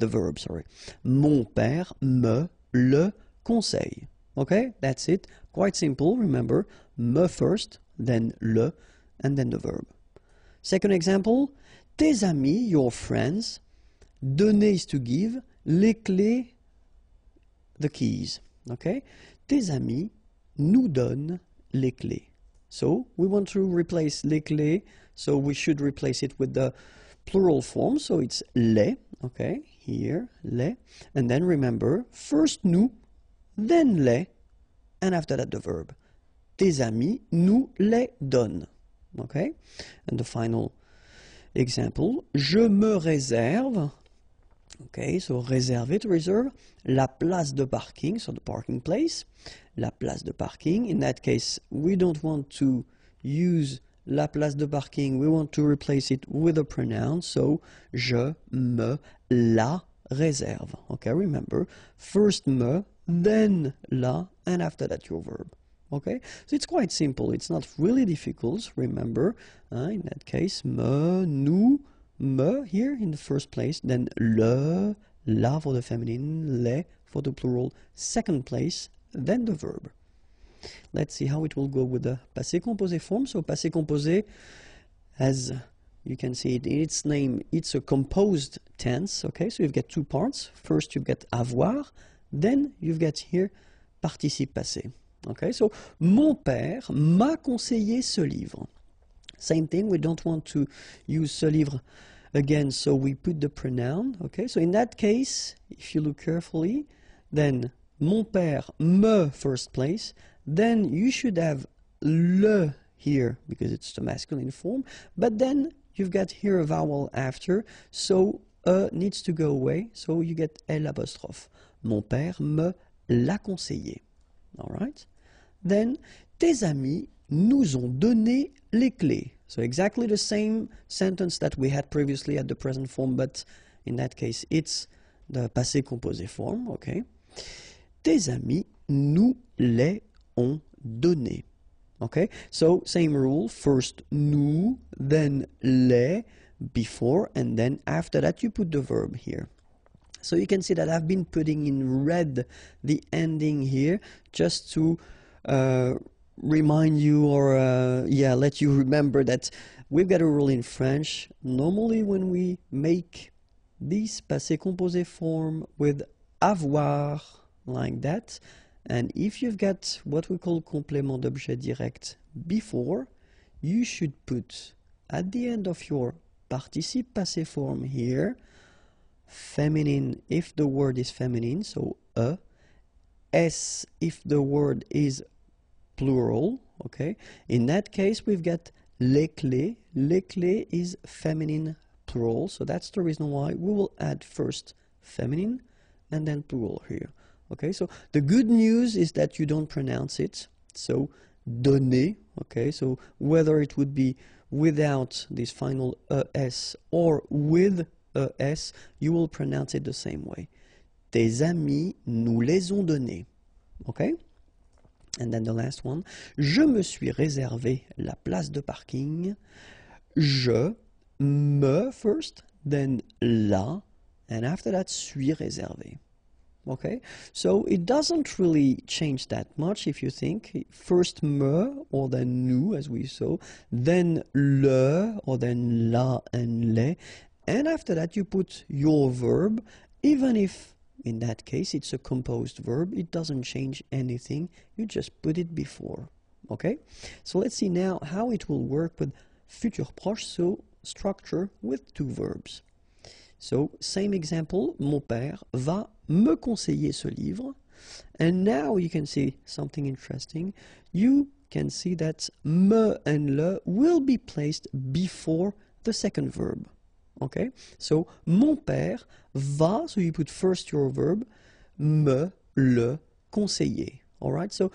Speaker 1: verb, sorry. Mon père me le conseille. Okay, that's it. Quite simple, remember, me first, then le, and then the verb. Second example, tes amis, your friends, donner is to give, les clés, the keys. Okay, tes amis nous donnent les clés. So we want to replace les clés, so we should replace it with the plural form, so it's les, okay, here, les, and then remember, first nous, then les, and after that the verb. Tes amis nous les donnent. Okay? And the final example, je me réserve, okay, so réserver, to reserve, la place de parking, so the parking place, la place de parking. In that case, we don't want to use la place de parking, we want to replace it with a pronoun, so je me la réserve. Okay, remember, first me, then la, and after that your verb. Okay, so it's quite simple, it's not really difficult, remember, in that case, me, nous, me here in the first place, then le, la for the feminine, les for the plural, second place, then the verb. Let's see how it will go with the passé composé form. So passé composé, as you can see it in its name, it's a composed tense, okay, so you've got two parts. First you've got avoir, then you've got here participe passé. Okay, so mon père m'a conseillé ce livre. Same thing, we don't want to use ce livre again, so we put the pronoun. Okay, so in that case, if you look carefully, then mon père me first place, then you should have le here because it's the masculine form, but then you've got here a vowel after, so needs to go away, so you get L apostrophe. Mon père me l'a conseillé. All right? Then, tes amis nous ont donné les clés. So exactly the same sentence that we had previously at the present form, but in that case it's the passé composé form, okay? Tes amis nous les ont donné. Okay, so same rule, first nous, then les, before, and then after that you put the verb here. So you can see that I've been putting in red the ending here just to remind you or let you remember that we've got a rule in French. Normally when we make this passé composé form with avoir like that, and if you've got what we call complément d'objet direct before, you should put at the end of your participe passé form here feminine if the word is feminine, so a, s if the word is plural, okay? In that case, we've got les clés. Les clés is feminine plural, so that's the reason why we will add first feminine and then plural here. Okay, so the good news is that you don't pronounce it. So donner, okay, so whether it would be without this final es or with es, you will pronounce it the same way. Tes amis nous les ont donnés. Okay? And then the last one. Je me suis réservé la place de parking. Je, me first, then la, and after that, suis réservé. Okay? So it doesn't really change that much if you think. First me, or then nous, as we saw, then le, or then la and les, and after that you put your verb, even if in that case it's a composed verb, it doesn't change anything, you just put it before. Okay? So let's see now how it will work with futur proche, so structure with two verbs. So, same example, mon père va me conseiller ce livre. And now you can see something interesting. You can see that me and le will be placed before the second verb. Okay? So, mon père va, so you put first your verb, me, le, conseiller. Alright? So,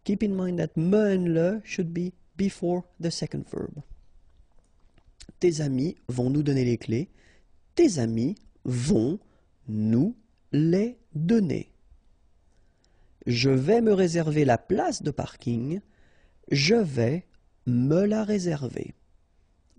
Speaker 1: keep in mind that me and le should be before the second verb. Tes amis vont nous donner les clés. Tes amis vont nous les donner. Je vais me réserver la place de parking. Je vais me la réserver.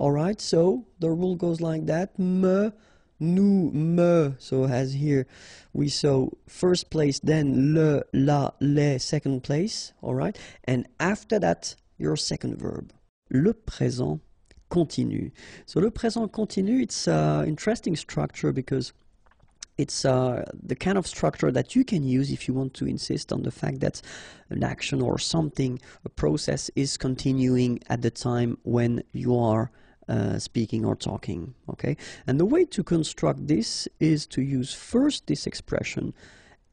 Speaker 1: Alright, so the rule goes like that. Me, nous, me. So as here we saw first place, then le, la, les, second place. Alright, and after that, your second verb. Le présent continu. So le présent continu, it's an interesting structure because it's the kind of structure that you can use if you want to insist on the fact that an action or something, a process is continuing at the time when you are speaking or talking. Okay, and the way to construct this is to use first this expression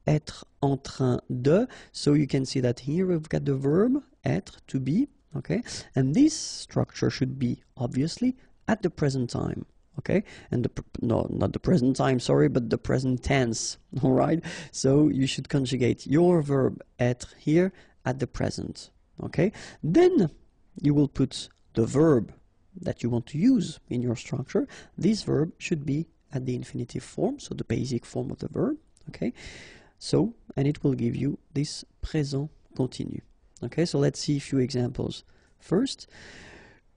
Speaker 1: être en train de. So you can see that here we've got the verb être, to be. Okay, and this structure should be obviously at the present time. Okay, and no, not the present time, sorry, but the present tense. All right, so you should conjugate your verb être here at the present. Okay, then you will put the verb that you want to use in your structure. This verb should be at the infinitive form, so the basic form of the verb. Okay, so and it will give you this présent continu. Okay, so let's see a few examples. First,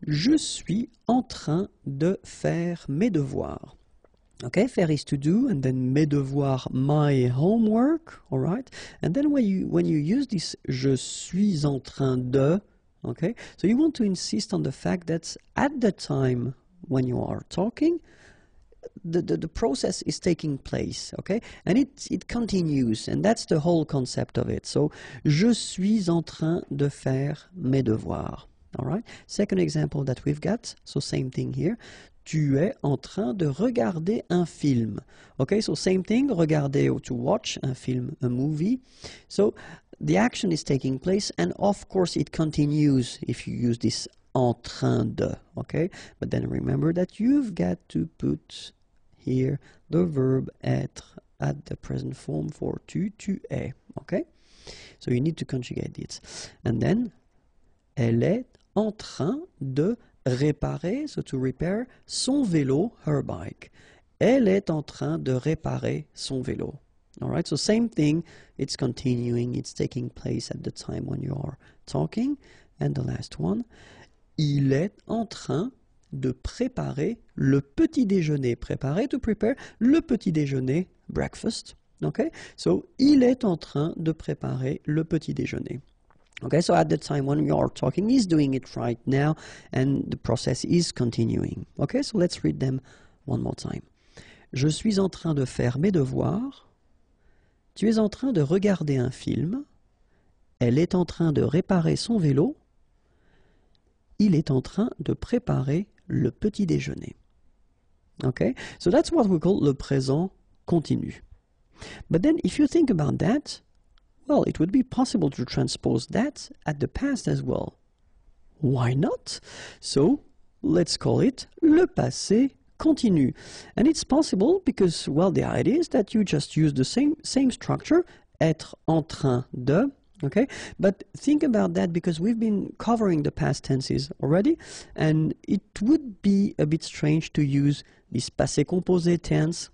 Speaker 1: je suis en train de faire mes devoirs. Okay, faire is to do, and then mes devoirs, my homework, all right? And then when you use this je suis en train de, okay, so you want to insist on the fact that at the time when you are talking, the process is taking place, okay? And it continues, and that's the whole concept of it. So, je suis en train de faire mes devoirs. All right? Second example that we've got, so same thing here. Tu es en train de regarder un film. Okay, so same thing, regarder or to watch un film, a movie. So, the action is taking place, and of course it continues if you use this en train de, okay? But then remember that you've got to put here the verb être at the present form for tu es, okay? So you need to conjugate it. And then, elle est en train de réparer, so to repair, son vélo, her bike. Elle est en train de réparer son vélo. All right, so same thing, it's continuing, it's taking place at the time when you are talking. And the last one, il est en train de préparer le petit déjeuner. Préparer, to prepare, le petit déjeuner, breakfast. Okay, so il est en train de préparer le petit déjeuner. Okay, so at the time when you are talking, he's doing it right now, and the process is continuing. Okay, so let's read them one more time. Je suis en train de faire mes devoirs. Tu es en train de regarder un film. Elle est en train de réparer son vélo. Il est en train de préparer le petit déjeuner. Okay, so that's what we call le présent continu. But then if you think about that, well, it would be possible to transpose that at the past as well. Why not? So let's call it le passé continu. And it's possible because, well, the idea is that you just use the same structure, être en train de, okay? But think about that because we've been covering the past tenses already, and it would be a bit strange to use this passé composé tense,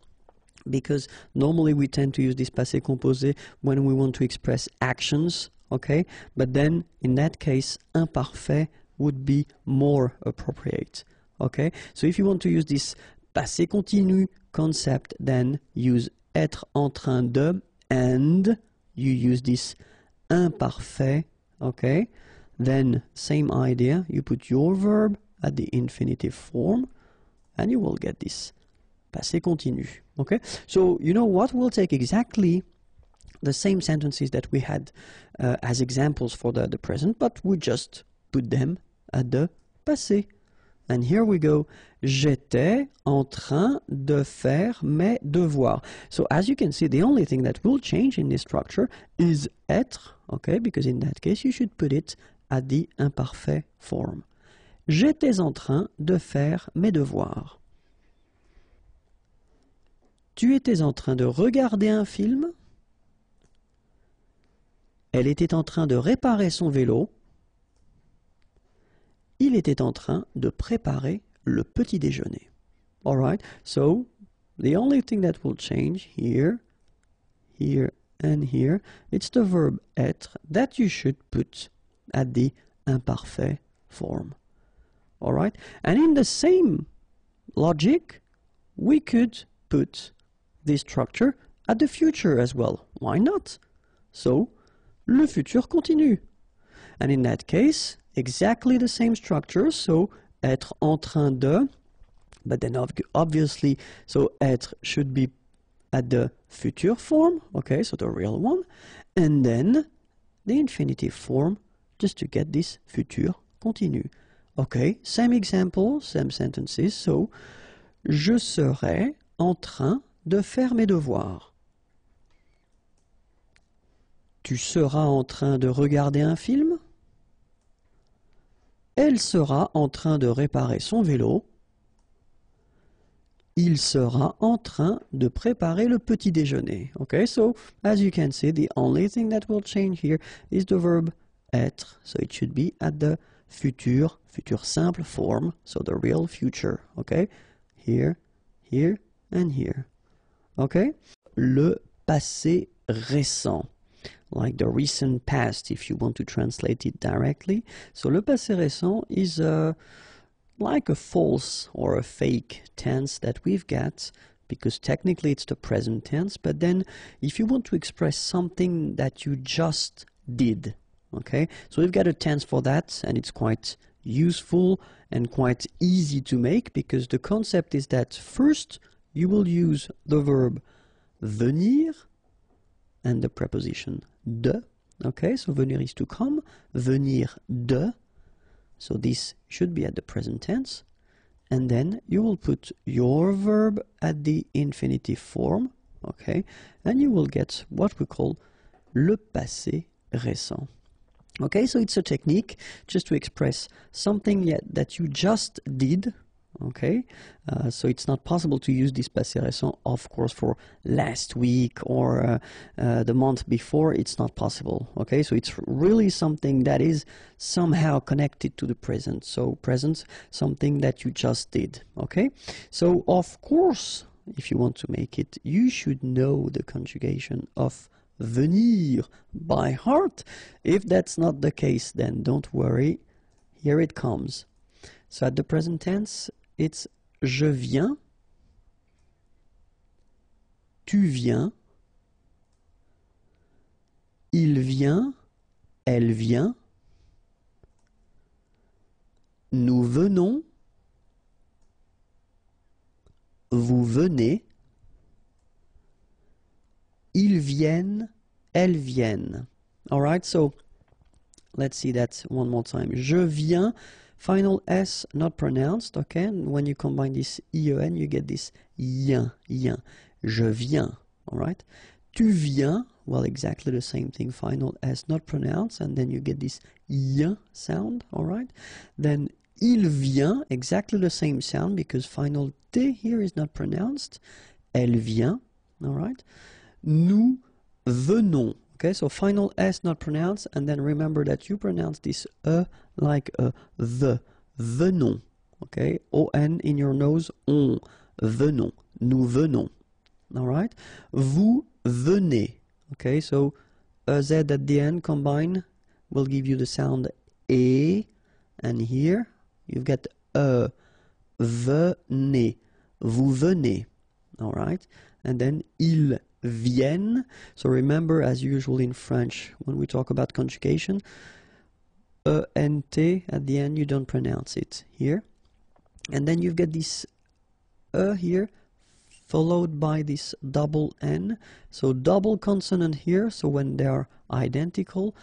Speaker 1: because normally we tend to use this passé composé when we want to express actions, okay? But then in that case, imparfait would be more appropriate, okay? So if you want to use this passé continu concept, then use être en train de, and you use this imparfait, okay? Then same idea, you put your verb at the infinitive form, and you will get this passé continu, okay? So you know what? We'll take exactly the same sentences that we had as examples for the present, but we just put them at the passé. And here we go. J'étais en train de faire mes devoirs. So as you can see, the only thing that will change in this structure is être, okay? Because in that case, you should put it at the imparfait form. J'étais en train de faire mes devoirs. Tu étais en train de regarder un film. Elle était en train de réparer son vélo. Il était en train de préparer le petit déjeuner. All right, so the only thing that will change here, here, and here, it's the verb être that you should put at the imparfait form. All right, and in the same logic, we could put this structure at the future as well. Why not? So, le futur continu. And in that case, exactly the same structure, so être en train de, but then obviously, so être should be at the future form, okay, so the real one, and then the infinitive form, just to get this futur continu. Okay, same example, same sentences, so je serai en train de faire mes devoirs. Tu seras en train de regarder un film. Elle sera en train de réparer son vélo. Il sera en train de préparer le petit déjeuner. Okay, so as you can see, the only thing that will change here is the verb être. So it should be at the futur simple form, so the real future. Okay, here, here, and here. Okay, le passé récent, like the recent past, if you want to translate it directly. So le passé récent is like a false or a fake tense that we've got, because technically it's the present tense, but then if you want to express something that you just did, okay, so we've got a tense for that, and it's quite useful and quite easy to make, because the concept is that first you will use the verb venir and the preposition de. Okay, so venir is to come, venir de, so this should be at the present tense, and then you will put your verb at the infinitive form, okay, and you will get what we call le passé récent. Okay, so it's a technique just to express something that you just did. Okay, so it's not possible to use this passé récent, of course, for last week or the month before. It's not possible. Okay, so it's really something that is somehow connected to the present. So present, something that you just did. Okay, so of course, if you want to make it, you should know the conjugation of venir by heart. If that's not the case, then don't worry. Here it comes. So at the present tense, it's je viens, tu viens, il vient, elle vient, nous venons, vous venez, ils viennent, elles viennent. All right, so let's see that one more time. Je viens Final S not pronounced, okay? And when you combine this IEN, you get this yen, yen. Je viens, all right? Tu viens, well, exactly the same thing. Final S not pronounced, and then you get this yen sound, all right? Then il vient, exactly the same sound because final T here is not pronounced. Elle vient, all right? Nous venons, okay? So final S not pronounced, and then remember that you pronounce this like a the, venons, okay? O-N in your nose, on, venons, nous venons, all right? Vous venez, okay? So Z at the end combine will give you the sound E, and here you've got venez, vous venez, all right? And then ils viennent. So remember, as usual in French, when we talk about conjugation, E-N-T at the end, you don't pronounce it here. And then you've got this here, followed by this double N. So double consonant here, so when they are identical,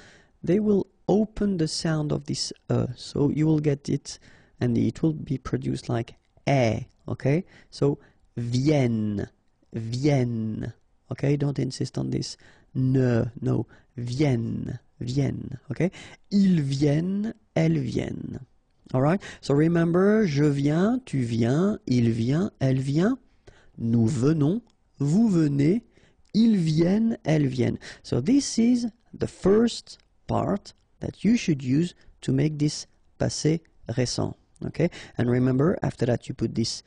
Speaker 1: they will open the sound of this so you will get it, and it will be produced like okay? So viennent, viennent, okay? Don't insist on this no, viennent, viennent, okay? Ils viennent, elles viennent. All right? So remember, je viens, tu viens, il vient, elle vient, nous venons, vous venez, ils viennent, elles viennent. So this is the first part that you should use to make this passé récent, okay? And remember, after that you put this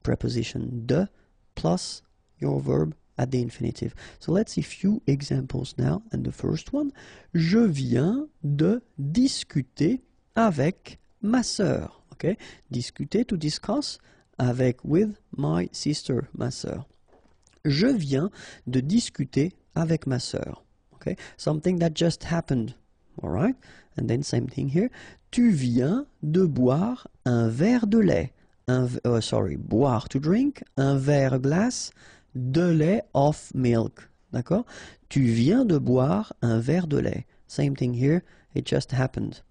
Speaker 1: preposition de plus your verb at the infinitive. So let's see a few examples now. And the first one, je viens de discuter avec ma sœur, okay? Discuter, to discuss, avec, with my sister, ma sœur. Je viens de discuter avec ma sœur, okay? Something that just happened, all right? And then same thing here. Tu viens de boire un verre de lait. Boire, to drink, un verre glace de lait of milk, d'accord? Tu viens de boire un verre de lait. Same thing here, it just happened.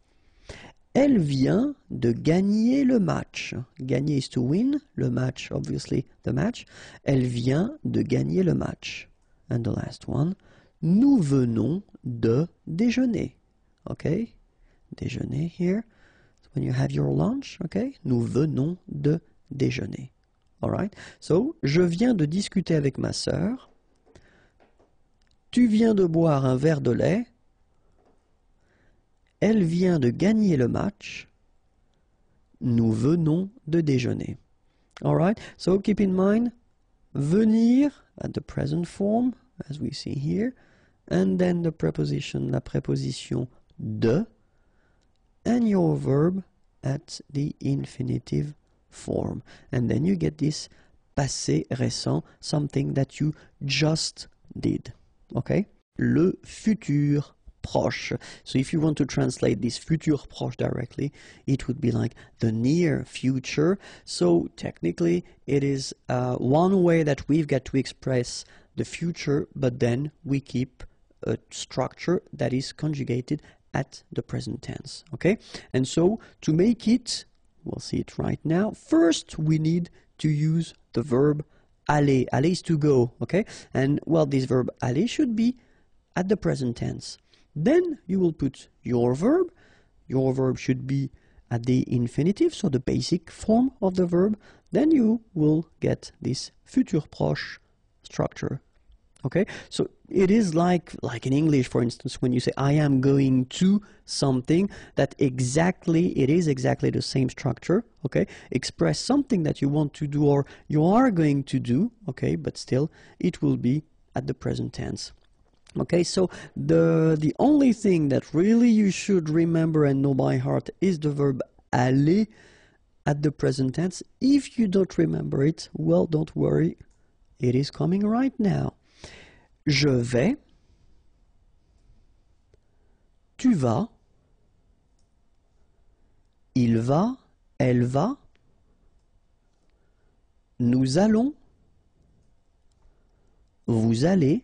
Speaker 1: Elle vient de gagner le match. Gagner is to win. Le match, obviously, the match. Elle vient de gagner le match. And the last one. Nous venons de déjeuner. Okay? Déjeuner here. When you have your lunch, okay? Nous venons de déjeuner. Alright? So, je viens de discuter avec ma sœur. Tu viens de boire un verre de lait. Elle vient de gagner le match. Nous venons de déjeuner. All right? So keep in mind, venir at the present form, as we see here, and then the preposition, la préposition de, and your verb at the infinitive form. And then you get this passé récent, something that you just did. Okay? Le futur proche. So if you want to translate this futur proche directly, it would be like the near future. So technically it is one way that we've got to express the future, but then we keep a structure that is conjugated at the present tense. Okay? And so to make it, we'll see it right now, first we need to use the verb aller. Aller is to go, okay? And well, this verb aller should be at the present tense. Then you will put your verb. Your verb should be at the infinitive, so the basic form of the verb. Then you will get this futur proche structure. Okay, so it is like in English, for instance, when you say I am going to something, that it is exactly the same structure. Okay, express something that you want to do or you are going to do. Okay, but still it will be at the present tense. Okay, so the only thing that really you should remember and know by heart is the verb aller at the present tense. If you don't remember it, well, don't worry, it is coming right now. Je vais, tu vas, il va, elle va, nous allons, vous allez,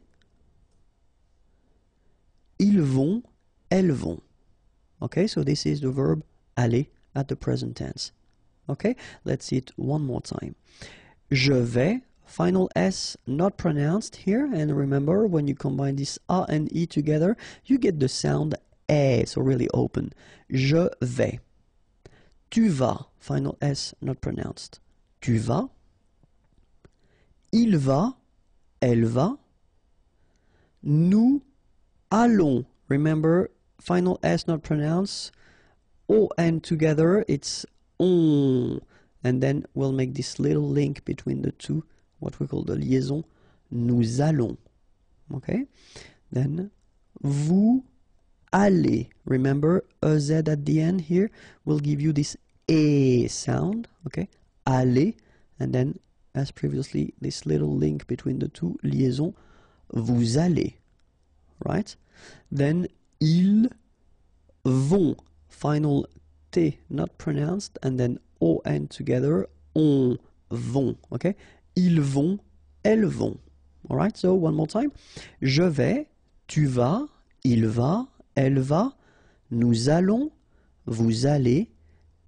Speaker 1: ils vont, elles vont. Okay, so this is the verb aller at the present tense. Okay, let's see it one more time. Je vais, final S not pronounced here, and remember when you combine this A and E together, you get the sound E, so really open. Je vais. Tu vas, final S not pronounced. Tu vas. Il va, elle va. Nous allons, remember final S not pronounced. O and together it's on, and then we'll make this little link between the two, what we call the liaison. Nous allons. Okay, then vous allez. Remember a Z at the end here will give you this A sound. Okay, aller, and then as previously this little link between the two, liaison. Vous allez. Right, then ils vont. Final T not pronounced, and then O and together, on vont. Okay, ils vont, elles vont. All right, so one more time. Je vais, tu vas, il va, elle va, nous allons, vous allez,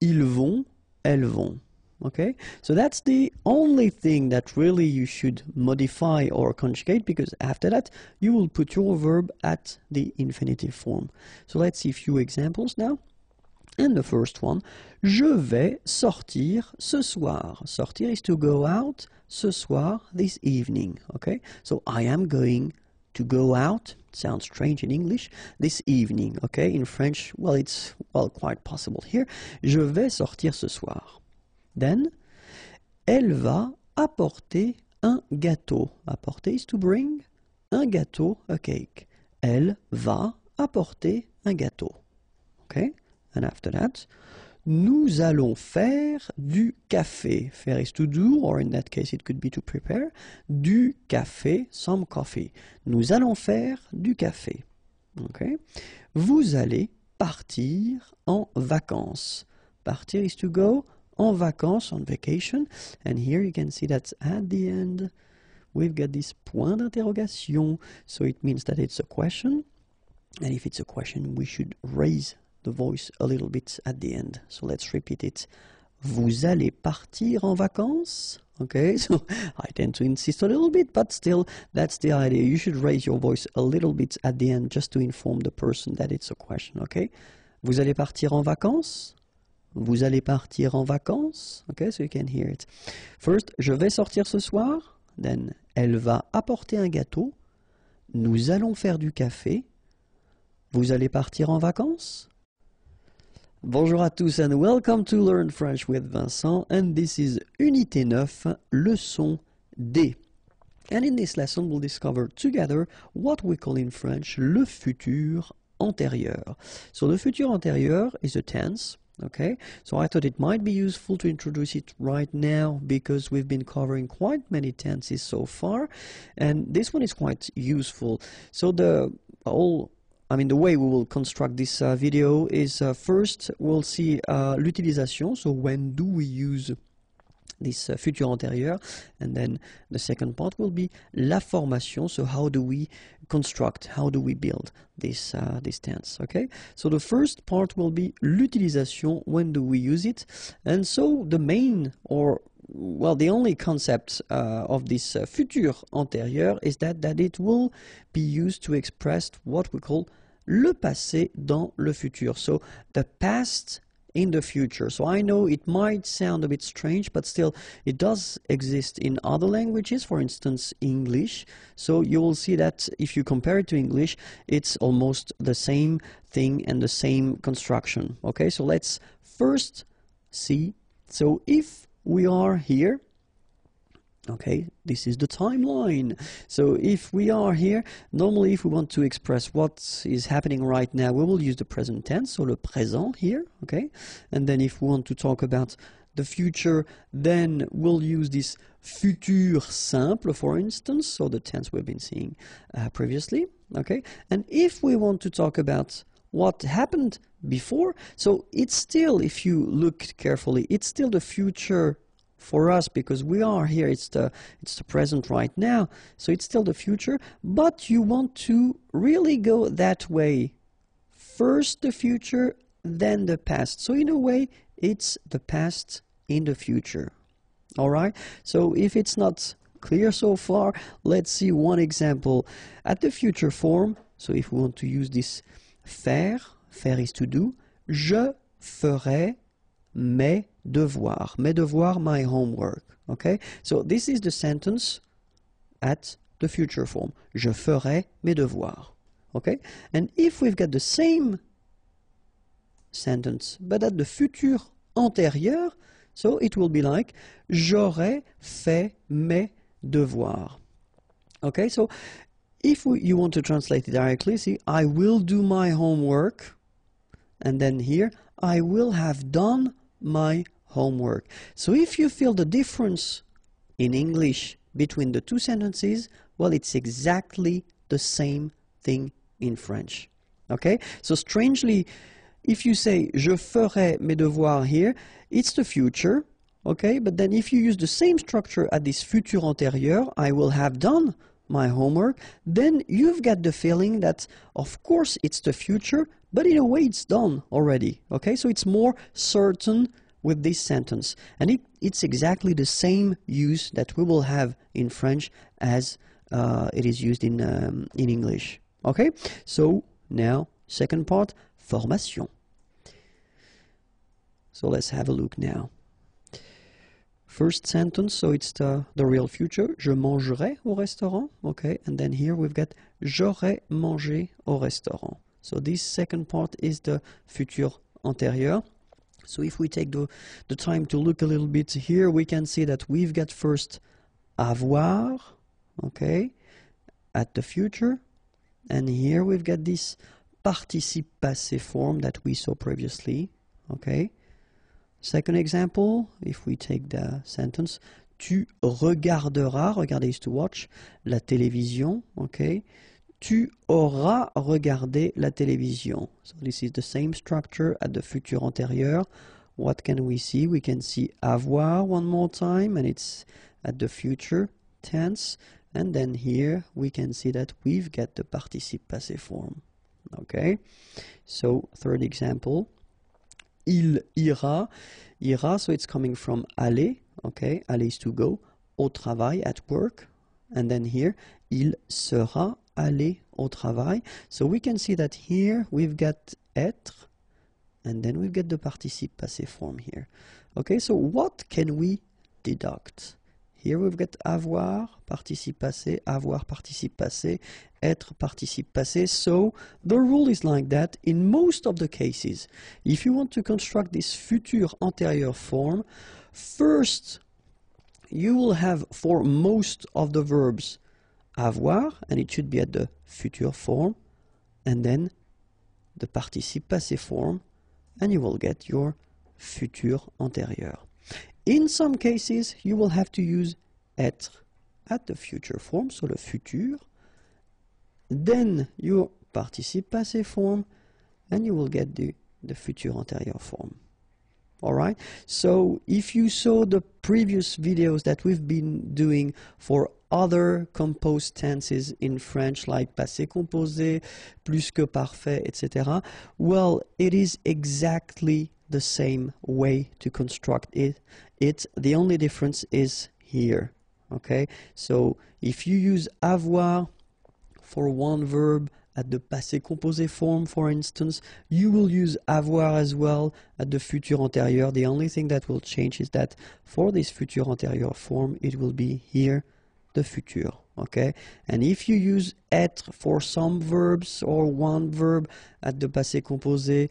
Speaker 1: ils vont, elles vont. Okay, so that's the only thing that really you should modify or conjugate, because after that you will put your verb at the infinitive form. So let's see a few examples now. And the first one, je vais sortir ce soir. Sortir is to go out, ce soir, this evening. Okay, so I am going to go out. Sounds strange in English. This evening. Okay, in French, well, it's quite possible here. Je vais sortir ce soir. Then, elle va apporter un gâteau. Apporter is to bring. Un gâteau, a cake. Elle va apporter un gâteau. Okay. And after that, nous allons faire du café. Faire is to do, or in that case it could be to prepare. Du café, some coffee. Nous allons faire du café. Okay. Vous allez partir en vacances. Partir is to go, en vacances, on vacation. And here you can see that at the end we've got this point d'interrogation. So it means that it's a question. And if it's a question, we should raise the voice a little bit at the end. So let's repeat it. Vous allez partir en vacances? Okay, so I tend to insist a little bit, but still, that's the idea. You should raise your voice a little bit at the end just to inform the person that it's a question, okay? Vous allez partir en vacances? Vous allez partir en vacances? Okay, so you can hear it. First, je vais sortir ce soir. Then, elle va apporter un gâteau. Nous allons faire du café. Vous allez partir en vacances? Bonjour à tous and welcome to Learn French with Vincent, and this is Unité 9, leçon D. And in this lesson we'll discover together what we call in French le futur antérieur. So the futur antérieur is a tense, okay? So I thought it might be useful to introduce it right now because we've been covering quite many tenses so far, and this one is quite useful. So the way we will construct this video is first we'll see l'utilisation, so when do we use this futur antérieur, and then the second part will be la formation, so how do we construct, how do we build this tense, okay? So the first part will be l'utilisation, when do we use it, and so the main, or well, the only concept of this futur antérieur is that it will be used to express what we call le passé dans le futur, so the past in the future. So I know it might sound a bit strange, but still it does exist in other languages, for instance English. So you will see that if you compare it to English, it's almost the same thing and the same construction. Okay, so let's first see. So if we are here, okay, this is the timeline. So if we are here, normally if we want to express what is happening right now, we will use the present tense, so le présent here, okay? And then if we want to talk about the future, then we'll use this futur simple, for instance, so the tense we've been seeing previously, okay? And if we want to talk about what happened before, so it's still, if you look carefully, it's still the future for us, because we are here, it's the present right now, so it's still the future, but you want to really go that way. First the future, then the past. So in a way, it's the past in the future. Alright, so if it's not clear so far, let's see one example. At the future form, so if we want to use this faire, faire is to do, je ferai mes devoirs. Mes devoirs, my homework. Okay, so this is the sentence at the future form. Je ferai mes devoirs. Okay, and if we've got the same sentence but at the futur antérieur, so it will be like j'aurai fait mes devoirs. Okay, so if you want to translate it directly, see, I will do my homework, and then here I will have done my homework. So if you feel the difference in English between the two sentences, well, it's exactly the same thing in French. Okay, so strangely, if you say je ferai mes devoirs here, it's the future. Okay, but then if you use the same structure at this futur antérieur, I will have done my homework, then you've got the feeling that of course it's the future, but in a way it's done already. Okay, so it's more certain with this sentence, and it's exactly the same use that we will have in French as it is used in English. Okay, so now second part, formation. So let's have a look now. First sentence, so it's the real future. Je mangerai au restaurant. Okay, and then here we've got j'aurai mangé au restaurant. So this second part is the futur antérieur. So if we take the time to look a little bit here, we can see that we've got first avoir, okay, at the future, and here we've got this participe passé form that we saw previously, okay. Second example, if we take the sentence, tu regarderas, regarder is to watch, la télévision, okay. Tu auras regardé la télévision. So this is the same structure at the futur antérieur. What can we see? We can see avoir one more time, and it's at the future tense. And then here we can see that we've got the participe passé form. Okay, so third example, il ira, ira, so it's coming from aller, okay, aller is to go, au travail, at work, and then here, il sera aller au travail. So we can see that here we've got être, and then we've got the participe passé form here. Okay, so what can we deduct? Here we've got avoir, participe passé, avoir, participe passé, être, participe passé. So the rule is like that in most of the cases. If you want to construct this futur antérieur form, first you will have for most of the verbs avoir, and it should be at the futur form, and then the participe passé form, and you will get your futur antérieur. In some cases, you will have to use être at the future form, so le futur, then your participe passé form, and you will get the futur antérieur form. Alright, so if you saw the previous videos that we've been doing for other composed tenses in French, like passé composé, plus que parfait, etc., well, it is exactly the same way to construct it. The only difference is here. Okay, so if you use avoir for one verb at the passé composé form, for instance, you will use avoir as well at the futur antérieur. The only thing that will change is that for this futur antérieur form, it will be here the futur. Okay, and if you use être for some verbs or one verb at the passé composé,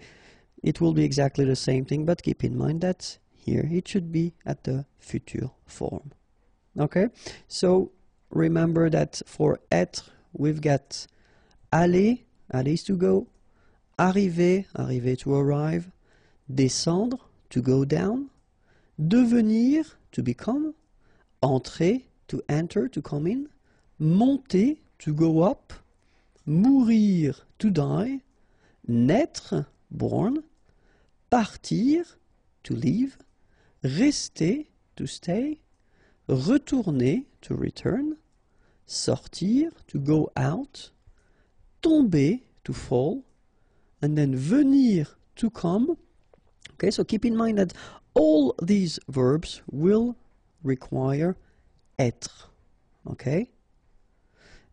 Speaker 1: it will be exactly the same thing, but keep in mind that here it should be at the futur form. Okay, so remember that for être we've got aller, aller is to go, arriver, arriver to arrive, descendre, to go down, devenir, to become, entrer, to enter, to come in, monter, to go up, mourir, to die, naître, born, partir, to leave, rester, to stay, retourner, to return, sortir, to go out, tomber, to fall, and then venir, to come, Okay, so keep in mind that all these verbs will require être. Okay?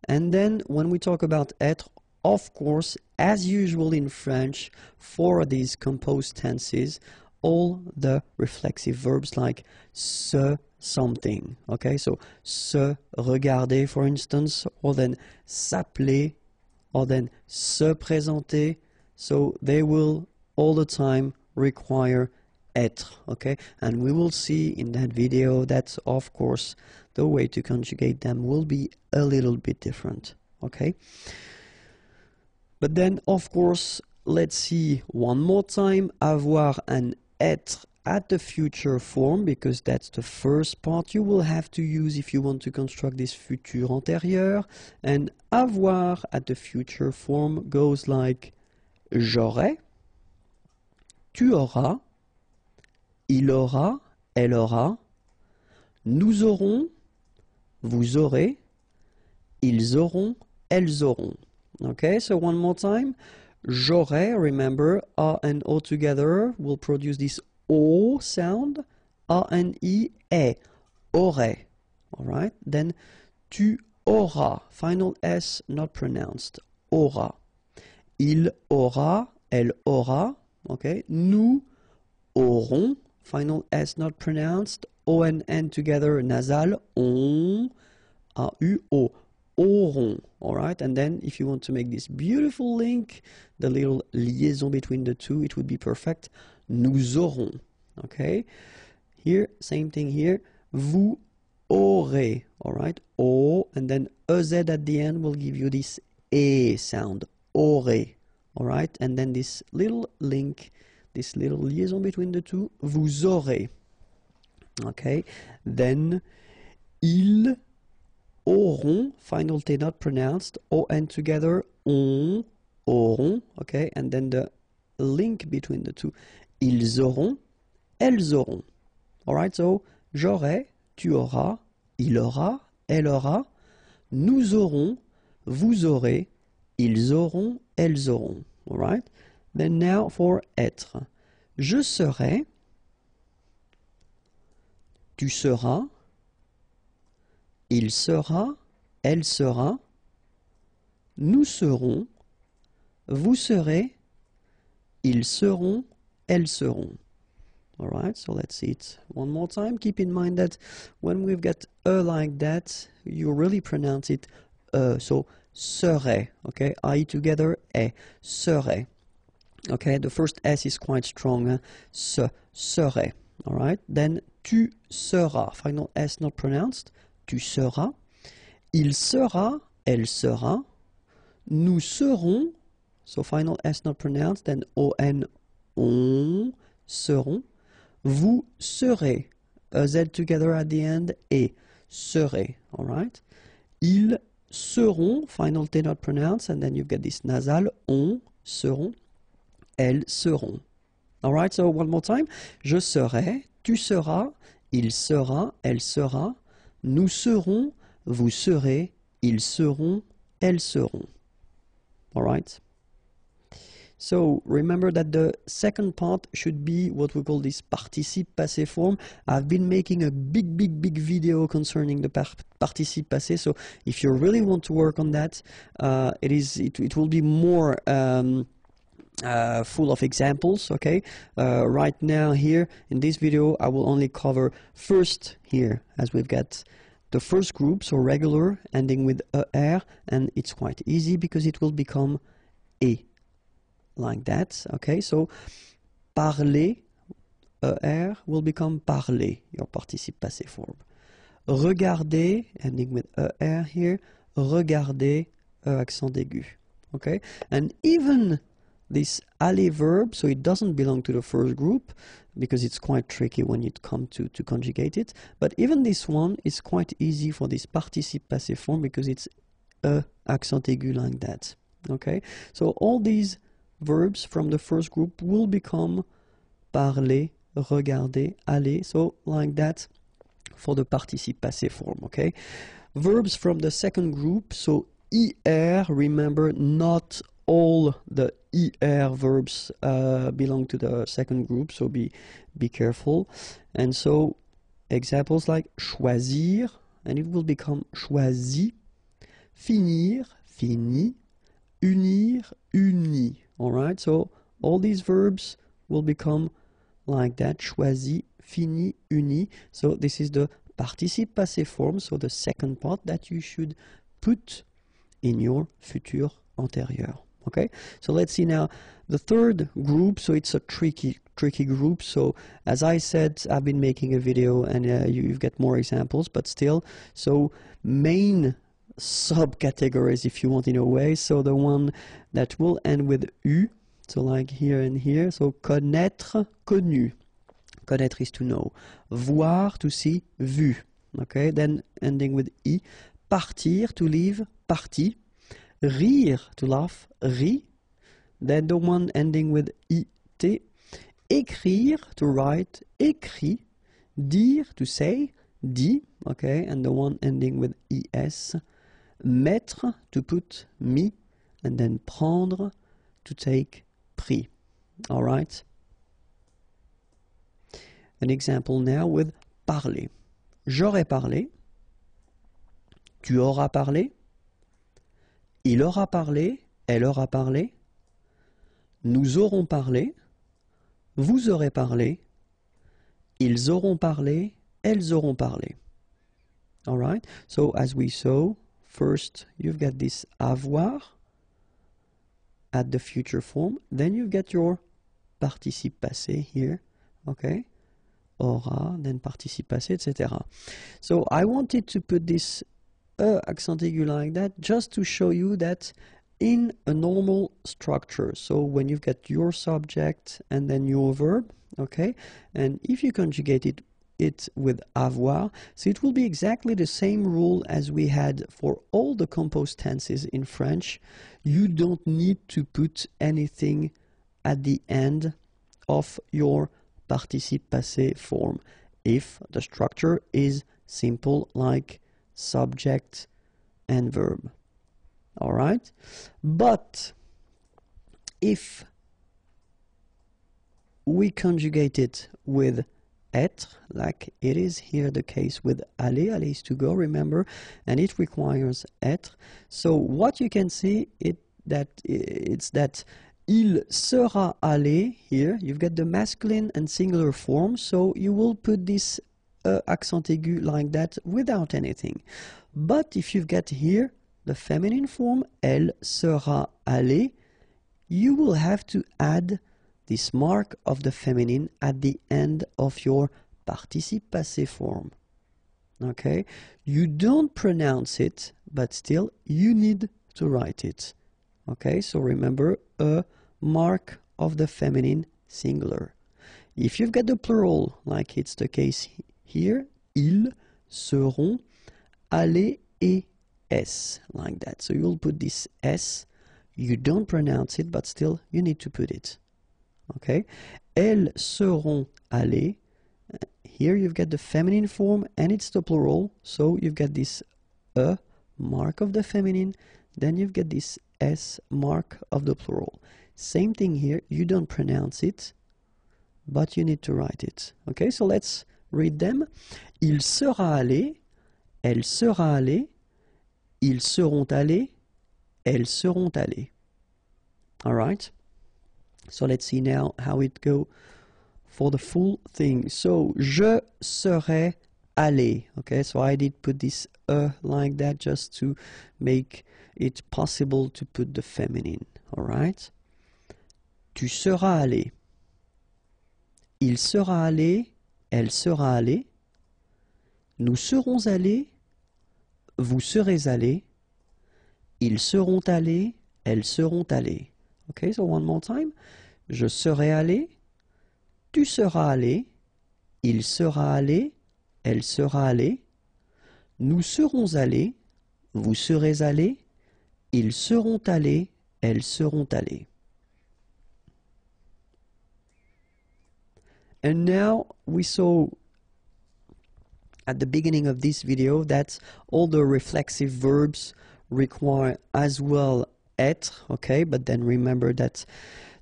Speaker 1: And then when we talk about être, of course, as usual in French, for these composed tenses, all the reflexive verbs like se, something. Okay, so se regarder, for instance, or then s'appeler, or then se présenter. So they will all the time require être. Okay, and we will see in that video that, of course, the way to conjugate them will be a little bit different. Okay. But then, of course, let's see one more time, avoir and être at the future form, because that's the first part you will have to use if you want to construct this futur antérieur. And avoir at the future form goes like j'aurai, tu auras, il aura, elle aura, nous aurons, vous aurez, ils auront, elles auront. Okay, so one more time. J'aurai, remember, A and O together will produce this O sound. A and E, aurait. Alright, then tu auras, final S not pronounced, aura. Il aura, elle aura. Okay, nous aurons, final S not pronounced, O and N together, nasal, on, A-U-O. Auront, all right? And then if you want to make this beautiful link, the little liaison between the two, it would be perfect. Nous aurons, okay? Here, same thing here. Vous aurez, all right? O, and then EZ at the end will give you this E sound, aurez, all right? And then this little link, this little liaison between the two, vous aurez, okay? Then, ils auront, final T not pronounced, O-N together, on, auront, okay, and then the link between the two, ils auront, elles auront. Alright, so, j'aurai, tu auras, il aura, elle aura, nous aurons, vous aurez, ils auront, elles auront. Alright, then now for être. Je serai, tu seras, il sera, elle sera, nous serons, vous serez, ils seront, elles seront. All right, so let's see it one more time. Keep in mind that when we've got like that, you really pronounce it so serait, okay, I together, serait. Okay, the first S is quite strong, serait. All right, then tu seras, final S not pronounced. Tu seras, il sera, elle sera, nous serons, so final S not pronounced, then O-N, on, seront, vous serez, Z together at the end, et serez, alright? Ils seront, final T not pronounced, and then you've got this nasal, on, seront, elles seront. Alright, so one more time, je serai, tu seras, il sera, elle sera, nous serons, vous serez, ils seront, elles seront. All right? So remember that the second part should be what we call this participe passé form. I've been making a big video concerning the participe passé. So if you really want to work on that, it will be more full of examples, okay? Right now here in this video I will only cover first here, as we've got the first group, so regular, ending with er, and it's quite easy because it will become e, like that, okay? So parler, er, will become parler, your participe passé form. Regarder, ending with er here, regarder, accent aigu, okay? And even this aller verb, so it doesn't belong to the first group because it's quite tricky when you come to conjugate it, but even this one is quite easy for this participe passé form because it's accent aigu like that, okay? So all these verbs from the first group will become parler, regarder, aller, so like that for the participe passé form, okay? Verbs from the second group, so IR, remember, not all the ER verbs belong to the second group, so be careful. And so examples like choisir, and it will become choisi, finir, fini, unir, uni. Alright, so all these verbs will become like that, choisi, fini, uni. So this is the participe passé form, so the second part that you should put in your futur antérieur. Okay, so let's see now the third group. So it's a tricky group. So as I said, I've been making a video, and you've got more examples, but still, so main subcategories, if you want, in a way. So the one that will end with U, so like here and here. So connaître, connu. Connaître is to know. Voir, to see, vu. Okay, then ending with I. Partir, to leave, parti. Rire, to laugh, ri. Then the one ending with it. Écrire, to write, écrit. Dire, to say, dit. Okay, and the one ending with es. Mettre, to put, mis. And then prendre, to take, pris. All right. An example now with parler. J'aurais parlé. Tu auras parlé. Il aura parlé. Elle aura parlé. Nous aurons parlé. Vous aurez parlé. Ils auront parlé. Elles auront parlé. All right. So as we saw, first you've got this avoir at the future form. Then you've got your participe passé here. Okay. Aura, then participe passé, etc. So I wanted to put this accent aigu like that just to show you that in a normal structure, so when you've got your subject and then your verb, okay, and if you conjugate it with avoir, so it will be exactly the same rule as we had for all the composed tenses in French. You don't need to put anything at the end of your participe passé form if the structure is simple, like subject and verb. All right, but if we conjugate it with être, like it is here the case with aller, aller is to go, remember, and it requires être. So what you can see it's that il sera allé here. You've got the masculine and singular form, so you will put this accent aigu like that without anything. But if you've got here the feminine form, elle sera allée, you will have to add this mark of the feminine at the end of your participe passé form. Okay? You don't pronounce it, but still you need to write it. Okay? So remember, a mark of the feminine singular. If you've got the plural, like it's the case here, ils seront allés et s, like that. So you'll put this s, you don't pronounce it, but still you need to put it. Okay? Elles seront allées. Here you've got the feminine form and it's the plural, so you've got this a mark of the feminine, then you've got this s mark of the plural. Same thing here, you don't pronounce it, but you need to write it. Okay, so let's read them. Il sera allé, elle sera allée, ils seront allés, elles seront allées. All right, so let's see now how it go for the full thing. So, je serai allé. Okay, so I did put this like that just to make it possible to put the feminine. All right. Tu seras allé. Il sera allé, elle sera allée. Nous serons allés, vous serez allés. Ils seront allés, elles seront allées. Okay, so one more time. Je serai allé, tu seras allé, il sera allé, elle sera allée. Nous serons allés, vous serez allés. Ils seront allés, elles seront allées. And now we saw at the beginning of this video that all the reflexive verbs require as well être, okay, but then remember that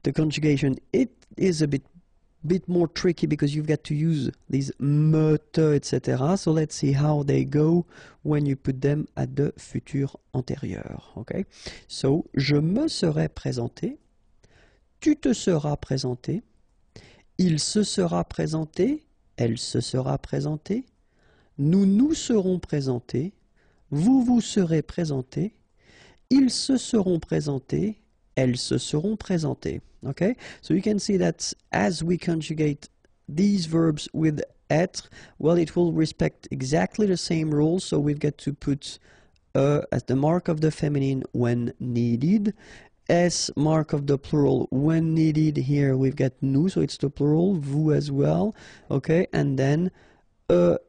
Speaker 1: the conjugation, it is a bit more tricky because you've got to use these méthode, etc. So let's see how they go when you put them at the futur antérieur, okay? So, je me serais présenté, tu te seras présenté, il se sera présenté, elle se sera présentée, nous nous serons présentés, vous vous serez présentés, ils se seront présentés, elles se seront présentées. Okay? So you can see that as we conjugate these verbs with être, well, it will respect exactly the same rules. So we've got to put as the mark of the feminine when needed, S mark of the plural when needed. Here we've got nous, so it's the plural, vous as well. Okay, and then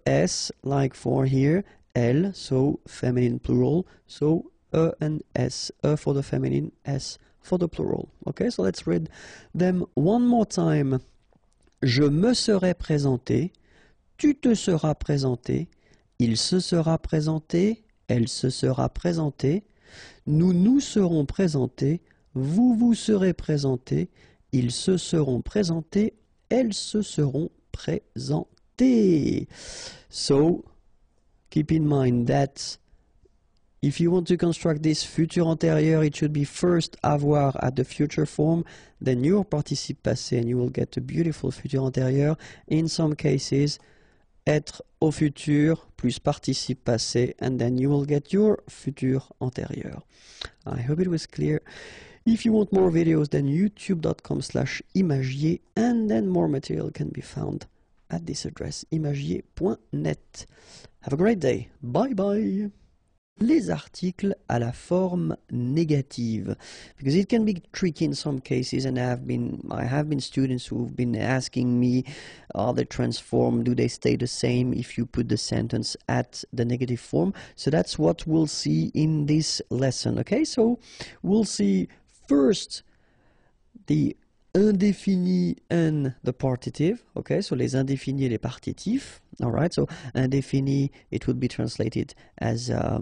Speaker 1: S like for here, elle, so feminine plural, so and S, for the feminine, S for the plural. Okay, so let's read them one more time. Je me serai présenté, tu te seras présenté, il se sera présenté, elle se sera présentée, nous nous serons présentés, vous vous serez présentés, ils se seront présentés, elles se seront présentées. So, keep in mind that if you want to construct this futur antérieur, it should be first avoir at the future form, then your participe passé, and you will get a beautiful futur antérieur. In some cases, être au futur plus participe passé, and then you will get your futur antérieur. I hope it was clear. If you want more videos, then youtube.com/imagier, and then more material can be found at this address, imagier.net. Have a great day. Bye bye. Les articles à la forme négative, because it can be tricky in some cases, and I have been students who've been asking me, are they transformed, do they stay the same if you put the sentence at the negative form? So that's what we'll see in this lesson. Okay, so we'll see first the indéfini and the partitive. Okay, so les indéfinis et les partitifs. All right, so indéfini, it would be translated as a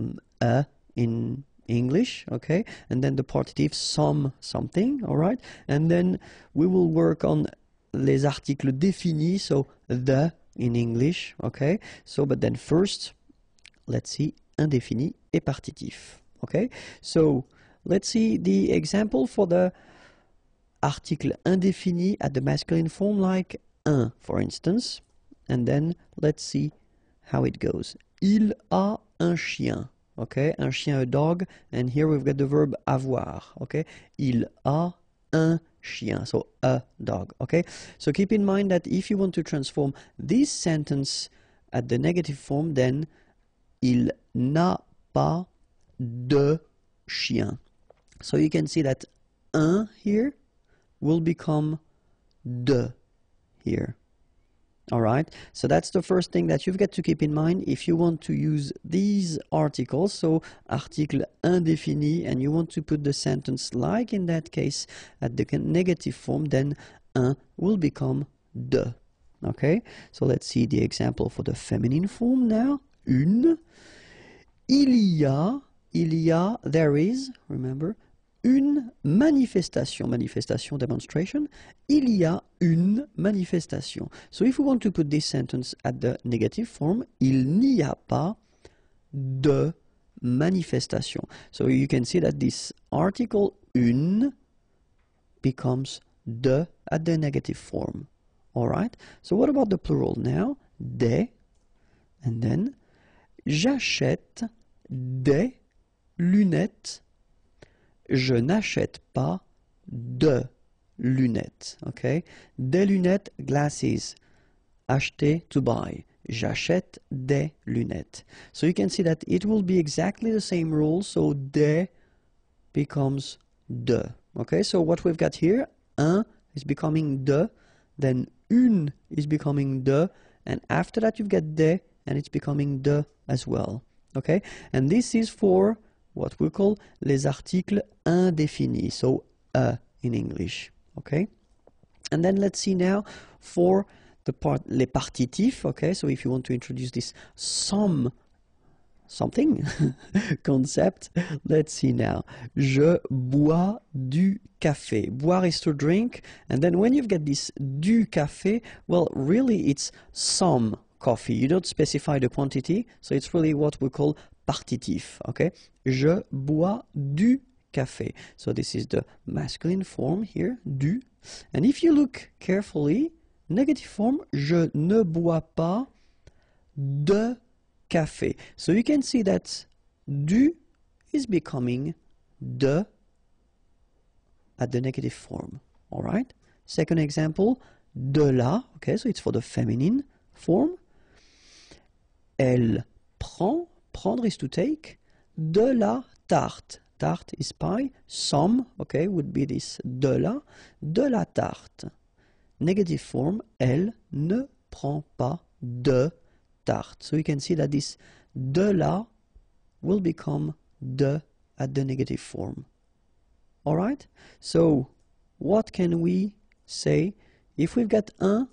Speaker 1: in English, okay, and then the partitive something, all right, and then we will work on les articles définis, so the in English, okay, so but then first, let's see indéfini et partitif, okay, so let's see the example for the article indéfini at the masculine form, like un, for instance, and then let's see how it goes. Il a un chien. Okay, un chien, a dog, and here we've got the verb avoir. Okay, il a un chien, so a dog. Okay, so keep in mind that if you want to transform this sentence at the negative form, then il n'a pas de chien. So you can see that un here will become de here. All right, so that's the first thing that you've got to keep in mind if you want to use these articles. So article indéfini, and you want to put the sentence like in that case at the negative form, then un will become de. Okay, so let's see the example for the feminine form now. Une. Il y a, there is, remember, une manifestation, demonstration, il y a une manifestation. So if we want to put this sentence at the negative form, il n'y a pas de manifestation. So you can see that this article une becomes de at the negative form. All right? So what about the plural now? Des, and then j'achète des lunettes. Je n'achète pas de lunettes, okay? Des lunettes, glasses. Acheter, to buy. J'achète des lunettes. So you can see that it will be exactly the same rule, so des becomes de. Okay, so what we've got here, un is becoming de, then une is becoming de, and after that you've got des, and it's becoming de as well. Okay, and this is for what we call les articles indéfinis, so in English, okay? And then let's see now for the les partitifs, okay? So if you want to introduce this some something, concept. Let's see now. Je bois du café. Boire is to drink, and then when you've got this du café, well, really it's some coffee. You don't specify the quantity, so it's really what we call partitif, okay? Je bois du café. So this is the masculine form here, du. And if you look carefully, negative form, je ne bois pas de café. So you can see that du is becoming de at the negative form. All right? Second example, de la. Okay, so it's for the feminine form. Elle prend, prendre is to take, de la tarte. Tarte is pie. Some, okay, would be this de la tarte. Negative form, elle ne prend pas de tarte. So you can see that this de la will become de at the negative form. All right? So what can we say if we've got un,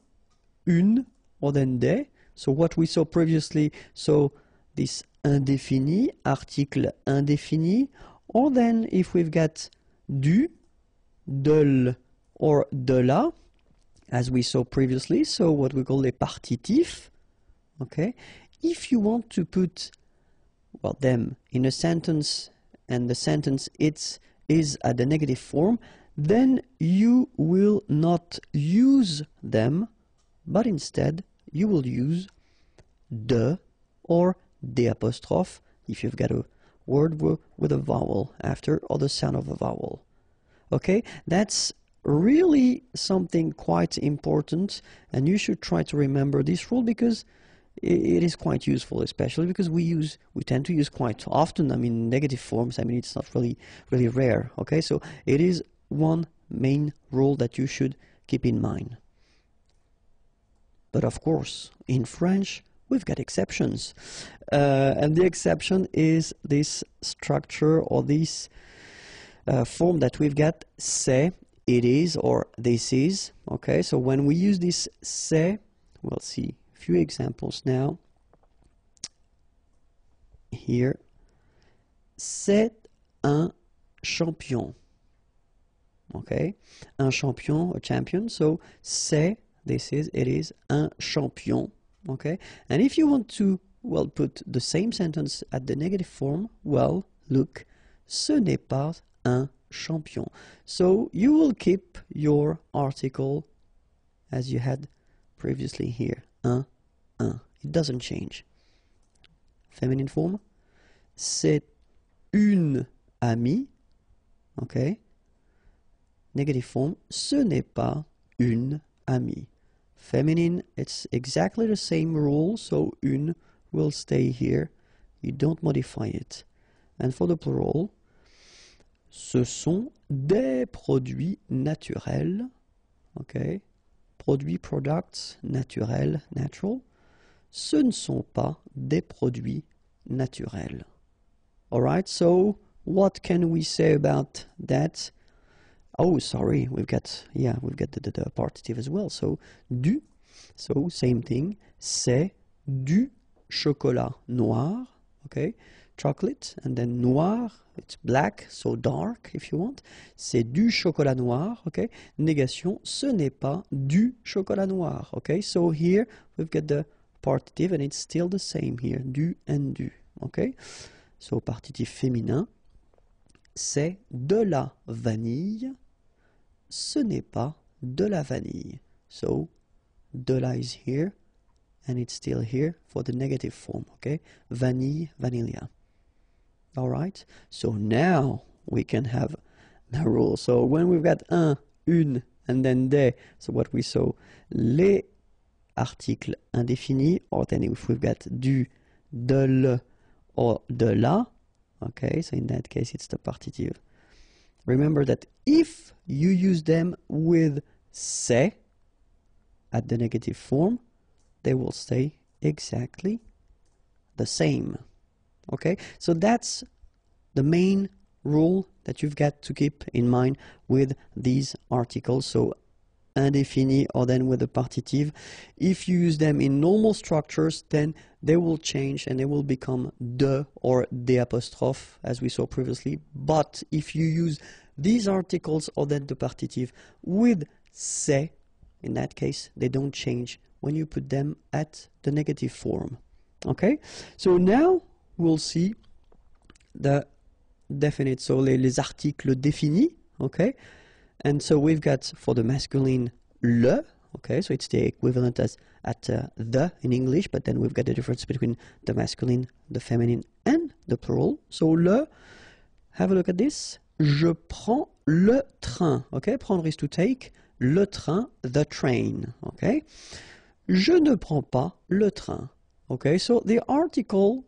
Speaker 1: une, or then des? So what we saw previously, so this indéfini, article indéfini, or then if we've got du, de, or de la, as we saw previously, so what we call les partitifs, okay? If you want to put, well, them in a sentence, and the sentence is at the negative form, then you will not use them, but instead you will use de or the apostrophe if you've got a word with a vowel after or the sound of a vowel. Okay, that's really something quite important, and you should try to remember this rule because it is quite useful, especially because we tend to use quite often. I mean, negative forms. I mean, it's not really rare. Okay, so it is one main rule that you should keep in mind. But of course, in French, we've got exceptions, and the exception is this structure or this form that we've got, c'est, it is, or this is. Okay, so when we use this c'est, we'll see a few examples now. Here, c'est un champion. Okay, un champion, a champion. So c'est, this is, it is, un champion. Okay, and if you want to, well, put the same sentence at the negative form, well, look, ce n'est pas un champion. So you will keep your article as you had previously here, un. It doesn't change. Feminine form, c'est une amie. Okay. Negative form, ce n'est pas une amie. Feminine, it's exactly the same rule, so une will stay here. You don't modify it. And for the plural, ce sont des produits naturels. Okay. Produits, products, naturels, natural. Ce ne sont pas des produits naturels. Alright, so what can we say about that? Oh, sorry, we've got the partitive as well. So, du, so same thing, c'est du chocolat noir, okay? Chocolate, and then noir, it's black, so dark if you want. C'est du chocolat noir, okay? Négation, ce n'est pas du chocolat noir, okay? So here we've got the partitive and it's still the same here, du and du, okay? So partitif féminin, c'est de la vanille, ce n'est pas de la vanille. So, de la is here, and it's still here for the negative form, okay? Vanille, vanilla. Alright, so now we can have the rule. So when we've got un, une, and then des, so what we saw, les articles indéfinis, or then if we've got du, de le, or de la, okay, so in that case it's the partitive. Remember that if you use them with c'est at the negative form, they will stay exactly the same. Okay, so that's the main rule that you've got to keep in mind with these articles. So indéfini or then with the partitive. If you use them in normal structures, then they will change and they will become de or des apostrophe, as we saw previously. But if you use these articles or then the partitive with se, in that case, they don't change when you put them at the negative form. Okay? So now we'll see the definite, so les articles définis. Okay? And so we've got for the masculine le, okay, so it's the equivalent as at the in English, but then we've got the difference between the masculine, the feminine, and the plural. So le, have a look at this. Je prends le train, okay, prendre is to take, le train, the train, okay. Je ne prends pas le train, okay, so the article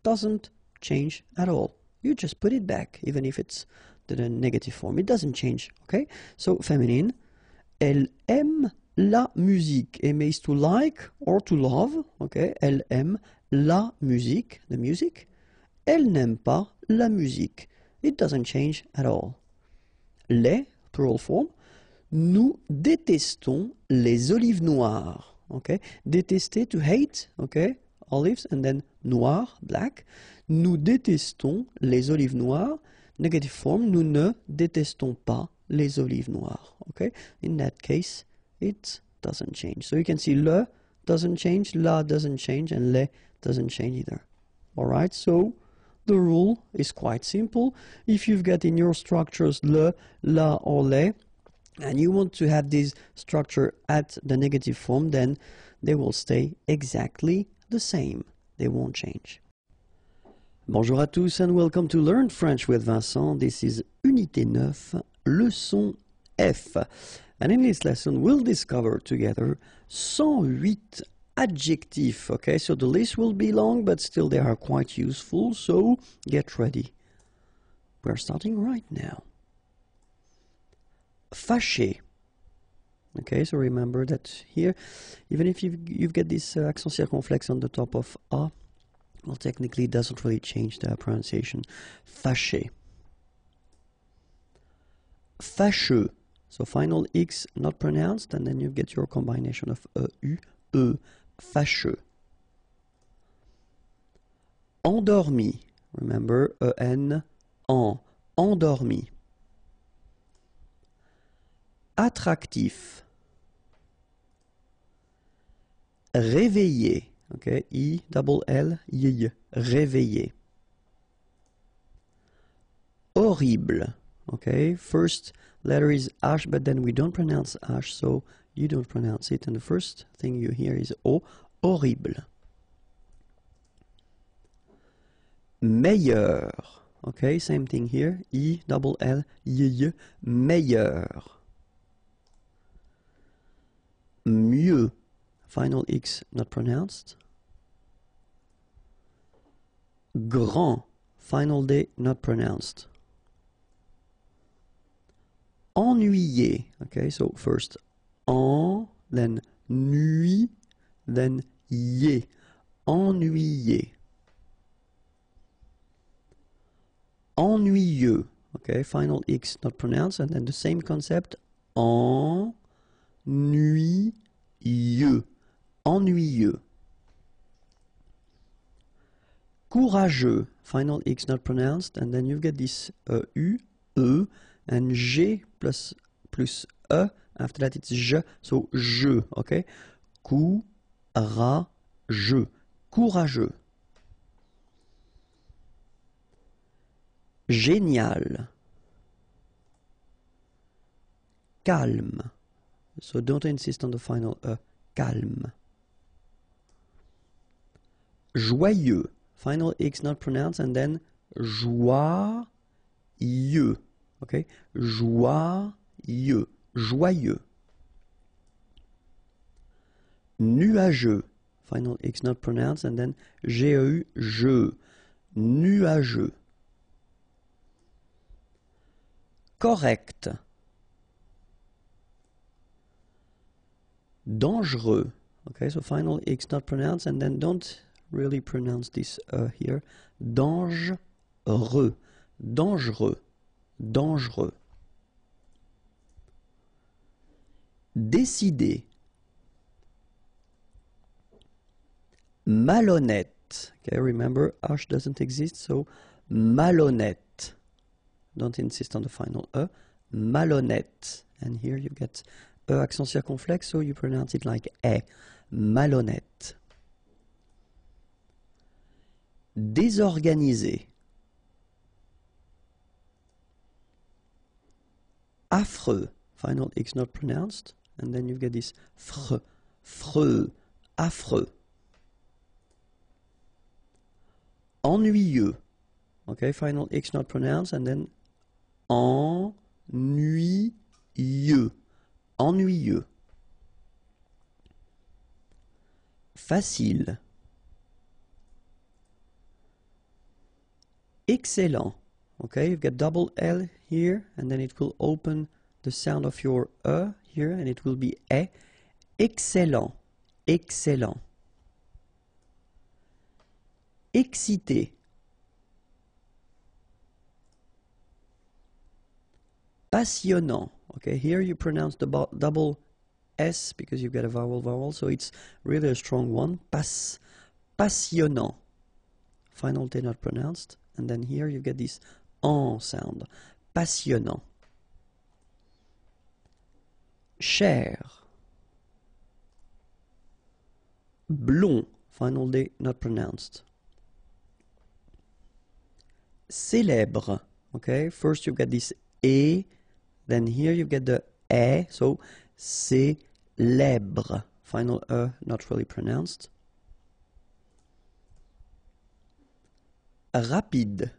Speaker 1: doesn't change at all. You just put it back, even if it's the negative form. It doesn't change, okay? So, feminine. Elle aime la musique. Aimer is to like or to love, okay? Elle aime la musique, the music. Elle n'aime pas la musique. It doesn't change at all. Les, plural form. Nous détestons les olives noires, okay? Détester, to hate, okay? Olives, and then noir, black. Nous détestons les olives noires. Negative form, nous ne détestons pas les olives noires. Okay? In that case, it doesn't change. So you can see le doesn't change, la doesn't change, and le doesn't change either. Alright, so the rule is quite simple. If you've got in your structures le, la, or le, and you want to have this structure at the negative form, then they will stay exactly the same. They won't change. Bonjour à tous and welcome to Learn French with Vincent. This is Unité 9, leçon F. And in this lesson we'll discover together 108 adjectifs. Okay, so the list will be long, but still they are quite useful, so get ready. We're starting right now. Fâché. Okay, so remember that here, even if you've got this accent circonflexe on the top of A, well, technically it doesn't really change the pronunciation. Fâché. Fâcheux. So final X not pronounced, and then you get your combination of E, U, E. Fâcheux. Endormi. Remember, E-N, en. Endormi. Attractif. Réveillé. Okay, I-double-L-Y, réveillé. Horrible. Okay, first letter is H, but then we don't pronounce H, so you don't pronounce it. And the first thing you hear is O, horrible. Meilleur. Okay, same thing here. I-double-L-Y, meilleur. Mieux. Final X not pronounced. Grand. Final D not pronounced. Ennuyé. Okay, so first en, then nuit, then yé. Ennuyé. Ennuyeux. Okay, final X not pronounced, and then the same concept. Ennuyeux. Ennuyeux. Courageux. Final X not pronounced, and then you get this U, E, and G plus E. After that it's je, so je, okay? Courageux. Courageux. Génial. Calme. So don't insist on the final E. Calme. Joyeux. Final X not pronounced, and then joyeux. Okay? Joyeux. Joyeux. Nuageux. Final X not pronounced, and then G-E-U, je. Nuageux. Correct. Dangereux. Okay, so final X not pronounced, and then don't really pronounce this here. Dangereux. Dangereux. Dangereux. décider, malhonnête. Okay, remember, H doesn't exist, so malhonnête. Don't insist on the final E. Malhonnête. And here you get E accent circonflexe, so you pronounce it like E. Malhonnête. Désorganisé. Affreux. Final X not pronounced. And then you get this fr, freux, affreux. Ennuyeux. Okay, final X not pronounced. And then ennuyeux. Ennuyeux. Facile. Excellent. Okay, you've got double L here, and then it will open the sound of your E here, and it will be E. Excellent. Excellent. Excité. Passionnant. Okay, here you pronounce the double S because you've got a vowel, so it's really a strong one. Passionnant. Final T not pronounced. And then here you get this en sound. Passionnant. Cher. Blond. Final D not pronounced. Célèbre. Okay, first you get this E, then here you get the E, so célèbre. Final E not really pronounced. Rapide.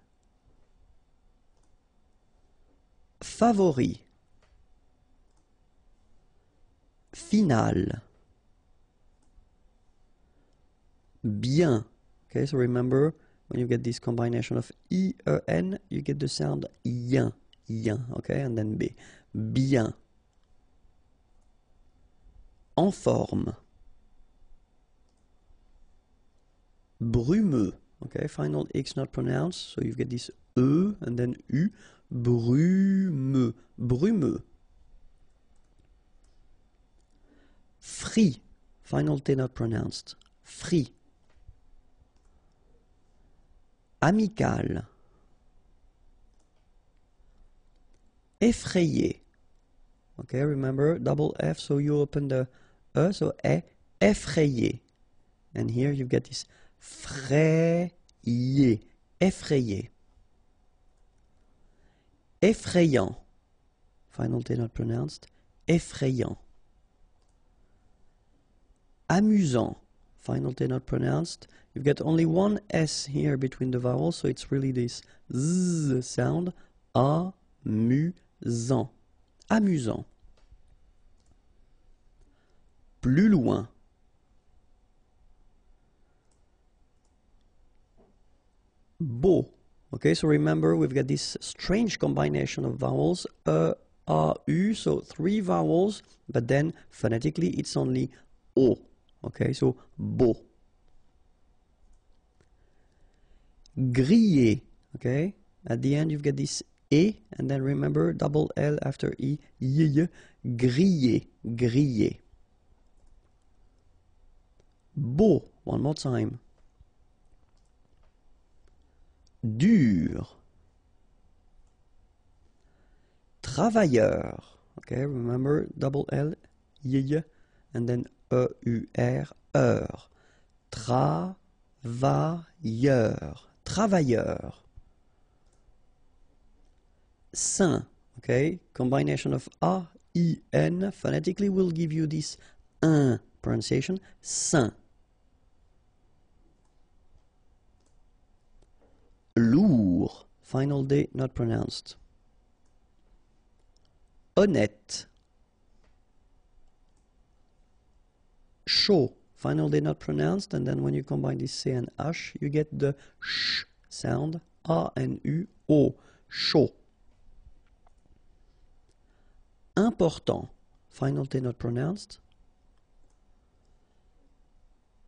Speaker 1: Favori. Final. Bien. Okay, so remember, when you get this combination of I-E-N, you get the sound yen, yen, okay, and then B. Bien. En forme. Brumeux. Okay, final X not pronounced, so you get this E and then U. Brumeux. Brumeux. Free. Final T not pronounced. Free. Amical. Effrayé. Okay, remember, double F, so you open the E, so E, effrayé. And here you get this frayé, effrayé. Effrayant. Final T not pronounced. Effrayant. Amusant. Final T not pronounced. You've got only one S here between the vowels, so it's really this Z sound. Amusant. Amusant. Plus loin. Beau. Okay, so remember we've got this strange combination of vowels, E, A, U, so three vowels, but then phonetically it's only O. Okay, so beau. Grillé. Okay, at the end you've got this E, and then remember double L after E, y, grillé, grillé. Beau, one more time. Dur. Travailleur. Okay, remember double L, y, and then E-U-R, heure. Travailleur. Travailleur. Saint. Okay, combination of A, I, N phonetically will give you this un pronunciation. Saint. Lourd. Final D not pronounced. Honnête. Chaud. Final D not pronounced, and then when you combine this C and H, you get the sh sound. A and U, O. Chaud. Important. Final T not pronounced.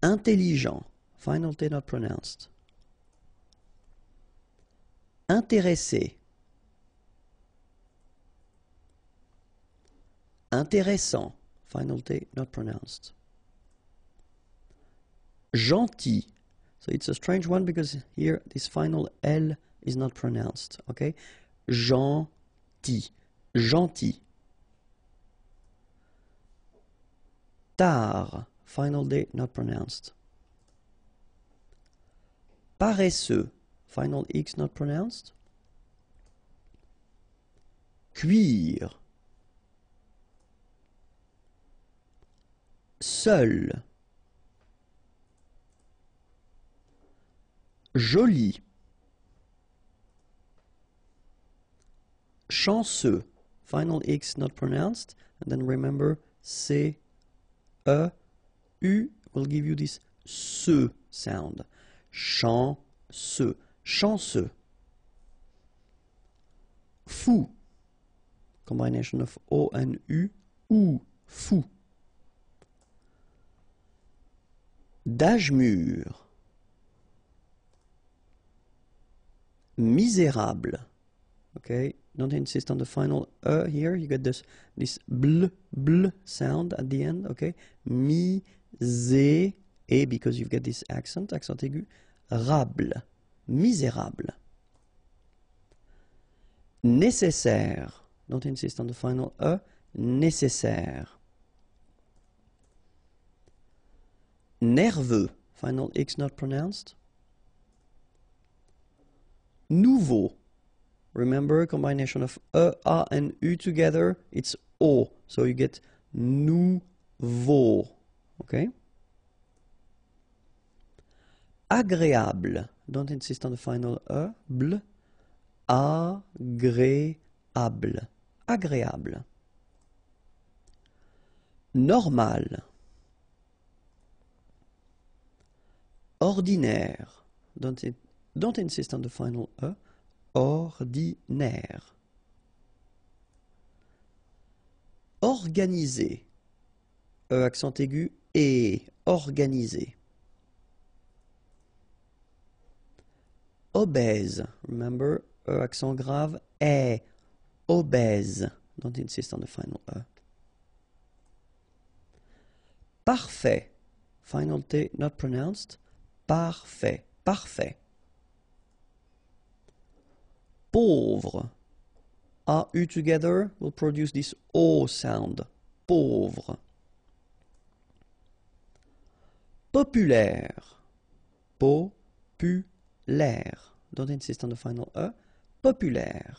Speaker 1: Intelligent. Final T not pronounced. Intéressé. Intéressant. final T not pronounced. Gentil. So it's a strange one because here this final L is not pronounced. Okay? Gentil. Gentil. Tard. Final D not pronounced. Paresseux. Final X not pronounced. Cuire. Seul. Joli. Chanceux. Final X not pronounced. And then remember, C, E, U will give you this se sound. Chanceux. Chanceux. Fou. Combination of O and U. Ou. Fou. D'âge mûr. Misérable. Okay, don't insist on the final here. You get this bl sound at the end. Okay, because you get this accent aigu. Rable. Misérable. Nécessaire. Don't insist on the final nécessaire. Nerveux. Final X not pronounced. Nouveau. Remember, combination of A and U together, it's O. So you get nouveau. Okay? Agréable. Don't insist on the final bl. Agréable. Agréable. Normal. Ordinaire. Don't insist on the final ordinaire. Organisé. Accent aigu et organisé. Obèse. Remember, accent grave est obèse. Don't insist on the final Parfait. Final T not pronounced. Parfait. Parfait. Pauvre. A, U together will produce this O sound. Pauvre. Populaire. Populaire. Don't insist on the final Populaire.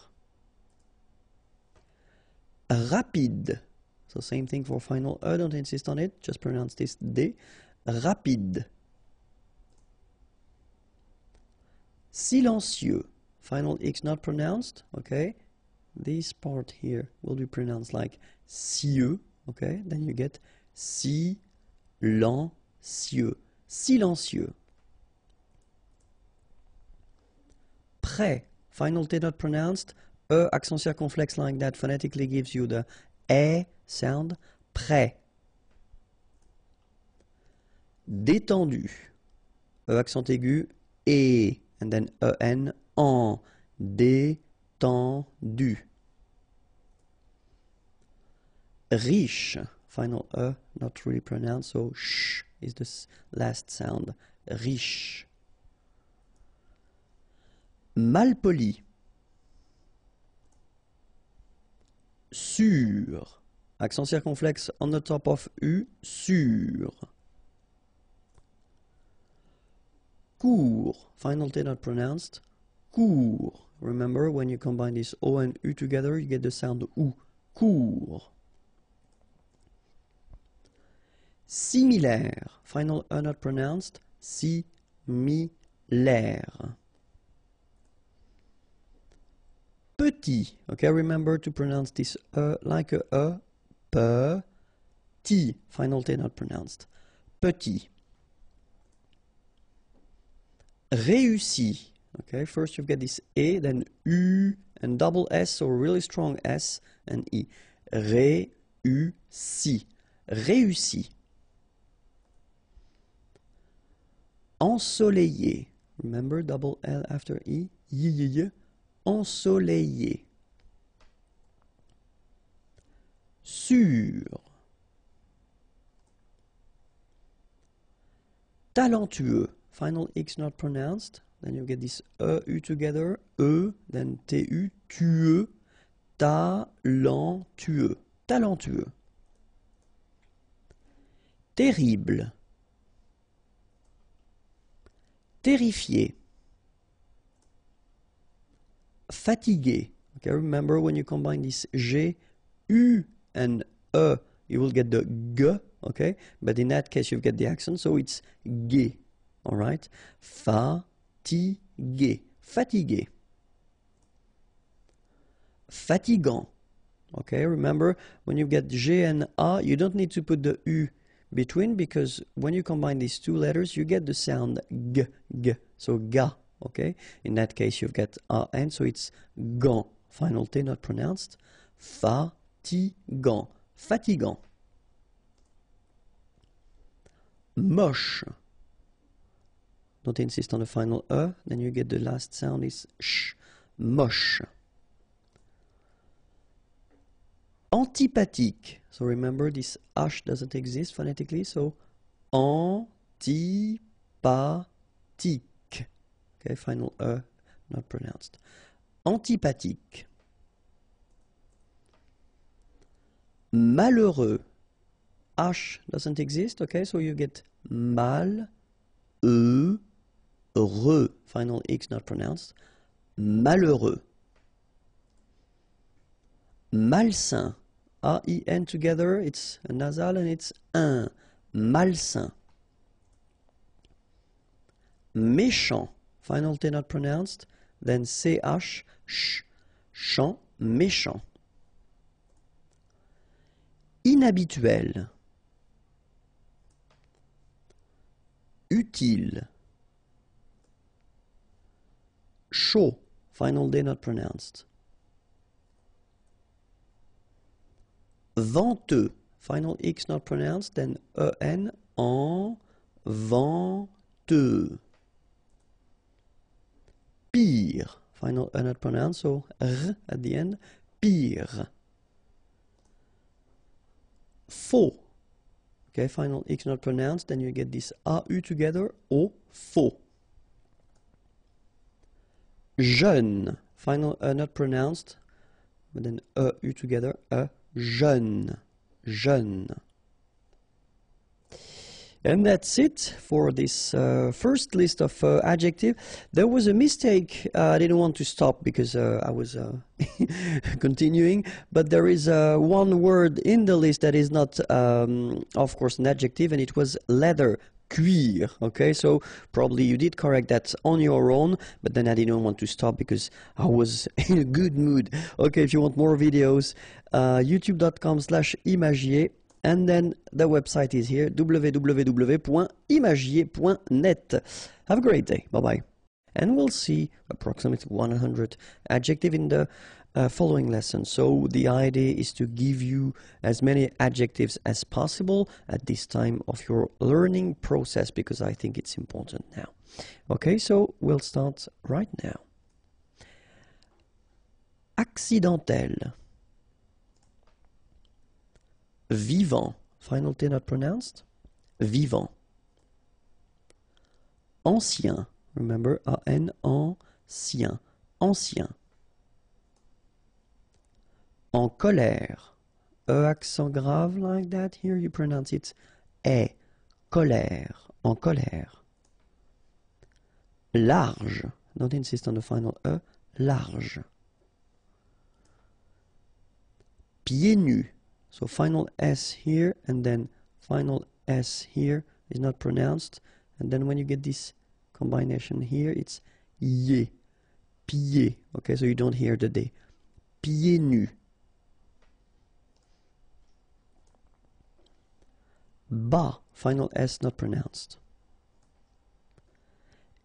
Speaker 1: Rapide. So same thing for final don't insist on it. Just pronounce this D. Rapide. Silencieux. Final X not pronounced, okay? This part here will be pronounced like cieux, okay? Then you get silencieux. Silencieux. Prêt. Final T not pronounced. Accent circonflexe like that phonetically gives you the E sound. Prêt. Détendu. Accent aigu. Et. And then en. En. Détendu. Riche. Final not really pronounced, so sh is the last sound. Riche. Malpoli. Sûr. Accent circonflexe on the top of U. Sûr. Court. Final T not pronounced. Court. Remember, when you combine this O and U together, you get the sound OU. Court. Similaire. Final E not pronounced. Similaire. Petit. Okay, remember to pronounce this like a petit. Final T not pronounced. Petit. Réussi. Okay, first you get this E, then U and double S, so really strong S and E. Réussi. Réussi. Ensoleillé. Remember, double L after E. Ensoleillé. Sûr. talentueux. Final X not pronounced. Then you get this U together. Then TU, tueux. Talentueux. Talentueux. Terrible. Terrifié. Fatigué. Okay, remember when you combine this G, U, and E, you will get the G, okay? But in that case, you get the accent, so it's gai, all right? Fatigué. Fatigué. Fatigant. Okay, remember when you get G and A, you don't need to put the U between, because when you combine these two letters, you get the sound G, G. So ga, okay? In that case, you've got A N, so it's gant. Final T not pronounced. Fatigant. Fatigant. Moche. Don't insist on the final E, then you get the last sound is sh. Moche. Antipathique. So remember this H doesn't exist phonetically, so antipathique. Okay, final E not pronounced. Antipathique. Malheureux. H doesn't exist, okay, so you get mal, heureux. Final X not pronounced. Malheureux. Malsain. A-I-N together, it's a nasal and it's un. Malsain. Méchant. Final T not pronounced. Then C-H, ch, chant, méchant. Inhabituel. Utile. Chaud. Final D not pronounced. Venteux. Final X not pronounced. Then E-N, en, venteux. Pire. Final E not pronounced, so R at the end. Pire. Faux. Okay, final X not pronounced, then you get this AU together. O, faux. Jeune. Final E not pronounced, but then EU together. Jeune. Jeune. And that's it for this first list of adjective. There was a mistake. I didn't want to stop because I was continuing. But there is one word in the list that is not, of course, an adjective, and it was leather. Cuir. Okay, so probably you did correct that on your own, but then I didn't want to stop because I was in a good mood. Okay, if you want more videos, youtube.com/imagier. And then the website is here, www.imagier.net. Have a great day. Bye-bye. And we'll see approximately 100 adjectives in the following lesson. So the idea is to give you as many adjectives as possible at this time of your learning process, because I think it's important now. Okay, so we'll start right now. Accidentel. Vivant. Final T not pronounced. Vivant. Ancien. Remember, A-N, ancien. Ancien. En colère. E accent grave like that. Here you pronounce it E. Colère. En colère. Large. Don't insist on the final E. Large. Pieds nus. So final S here and then final S here is not pronounced. And then when you get this combination here, it's ye. Pieds. Okay, so you don't hear the D. Pieds nus. Bas. Final S not pronounced.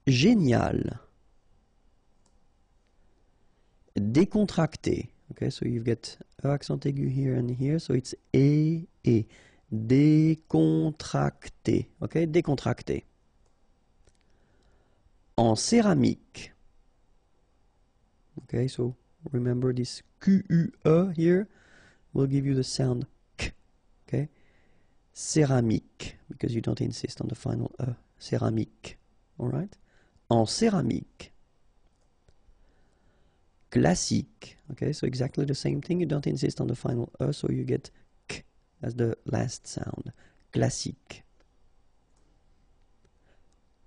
Speaker 1: Génial. Décontracté. Okay, so you've got accent aigu here and here, so it's E. Décontracté. Okay, décontracté. En céramique. Okay, so remember this Q-U-E here will give you the sound K. Okay, céramique, because you don't insist on the final E. céramique. Alright? En céramique. Classique. Okay, so exactly the same thing. You don't insist on the final E, so you get K as the last sound. Classique.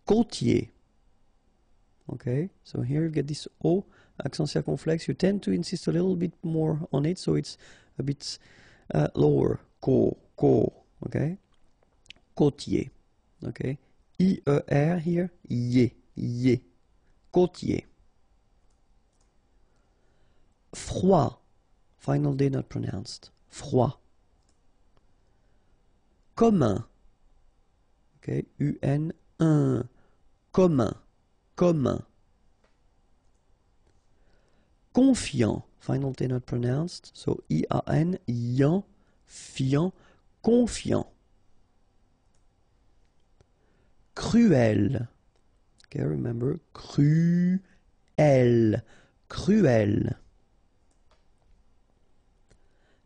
Speaker 1: Côtier. Okay, so here you get this O, accent circonflexe. You tend to insist a little bit more on it, so it's a bit lower. Co, okay? Côtier. Okay? I-E-R here, ye. Côtier. Froid. Final D not pronounced. Froid. Commun. Okay, U-N-1. Commun. Confiant. Final D not pronounced. So I-A-N, yan, fiant, confiant. Cruel. Okay, remember, cruel.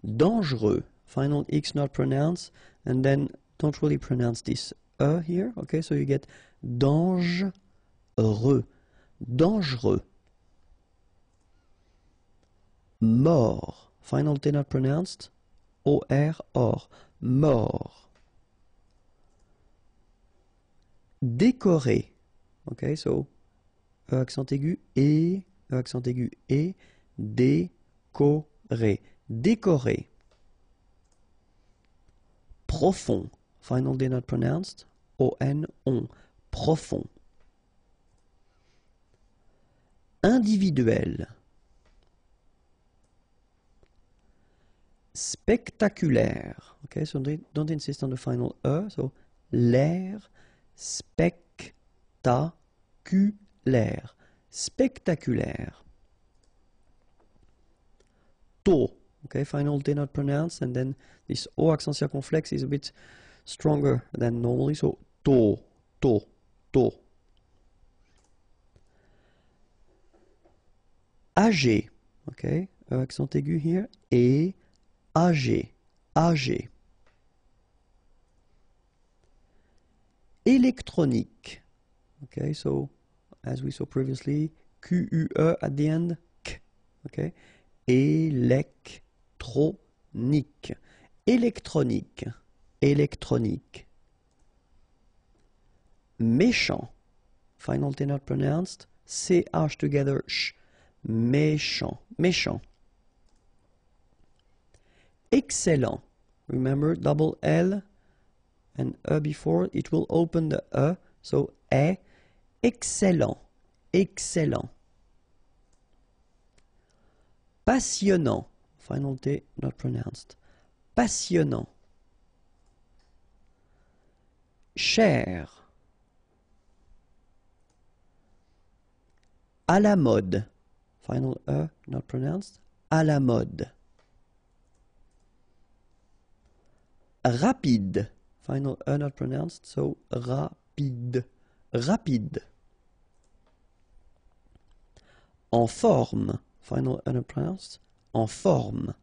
Speaker 1: Dangereux. Final X not pronounced, and then don't really pronounce this E here. Okay, so you get dangereux. Mort. Final T not pronounced. O-R, or. Mort. Décorer. Okay, so E accent aigu, E accent aigu, E, décorer. Décorer. Profond. Final D not pronounced. O-N, on. Profond. Individuel. Spectaculaire. Okay, so don't insist on the final E. So l'air spectaculaire. Spectaculaire. Tôt. Okay, final D not pronounced, and then this O accent circonflexe is a bit stronger than normally. So tôt. Âgé. Okay, accent aigu here. Et âgé. Électronique. Okay, so as we saw previously, Q-U-E at the end, K. Okay, électronique. Électronique. Méchant. Final T not pronounced. C-H together, sh. Méchant. Excellent. Remember, double L and E before, it will open the E. So, excellent. Passionnant. Final T not pronounced. Passionnant. Cher. À la mode. Final E not pronounced. À la mode. Rapide. Final E not pronounced, so rapide. En forme. Final E not pronounced. En forme.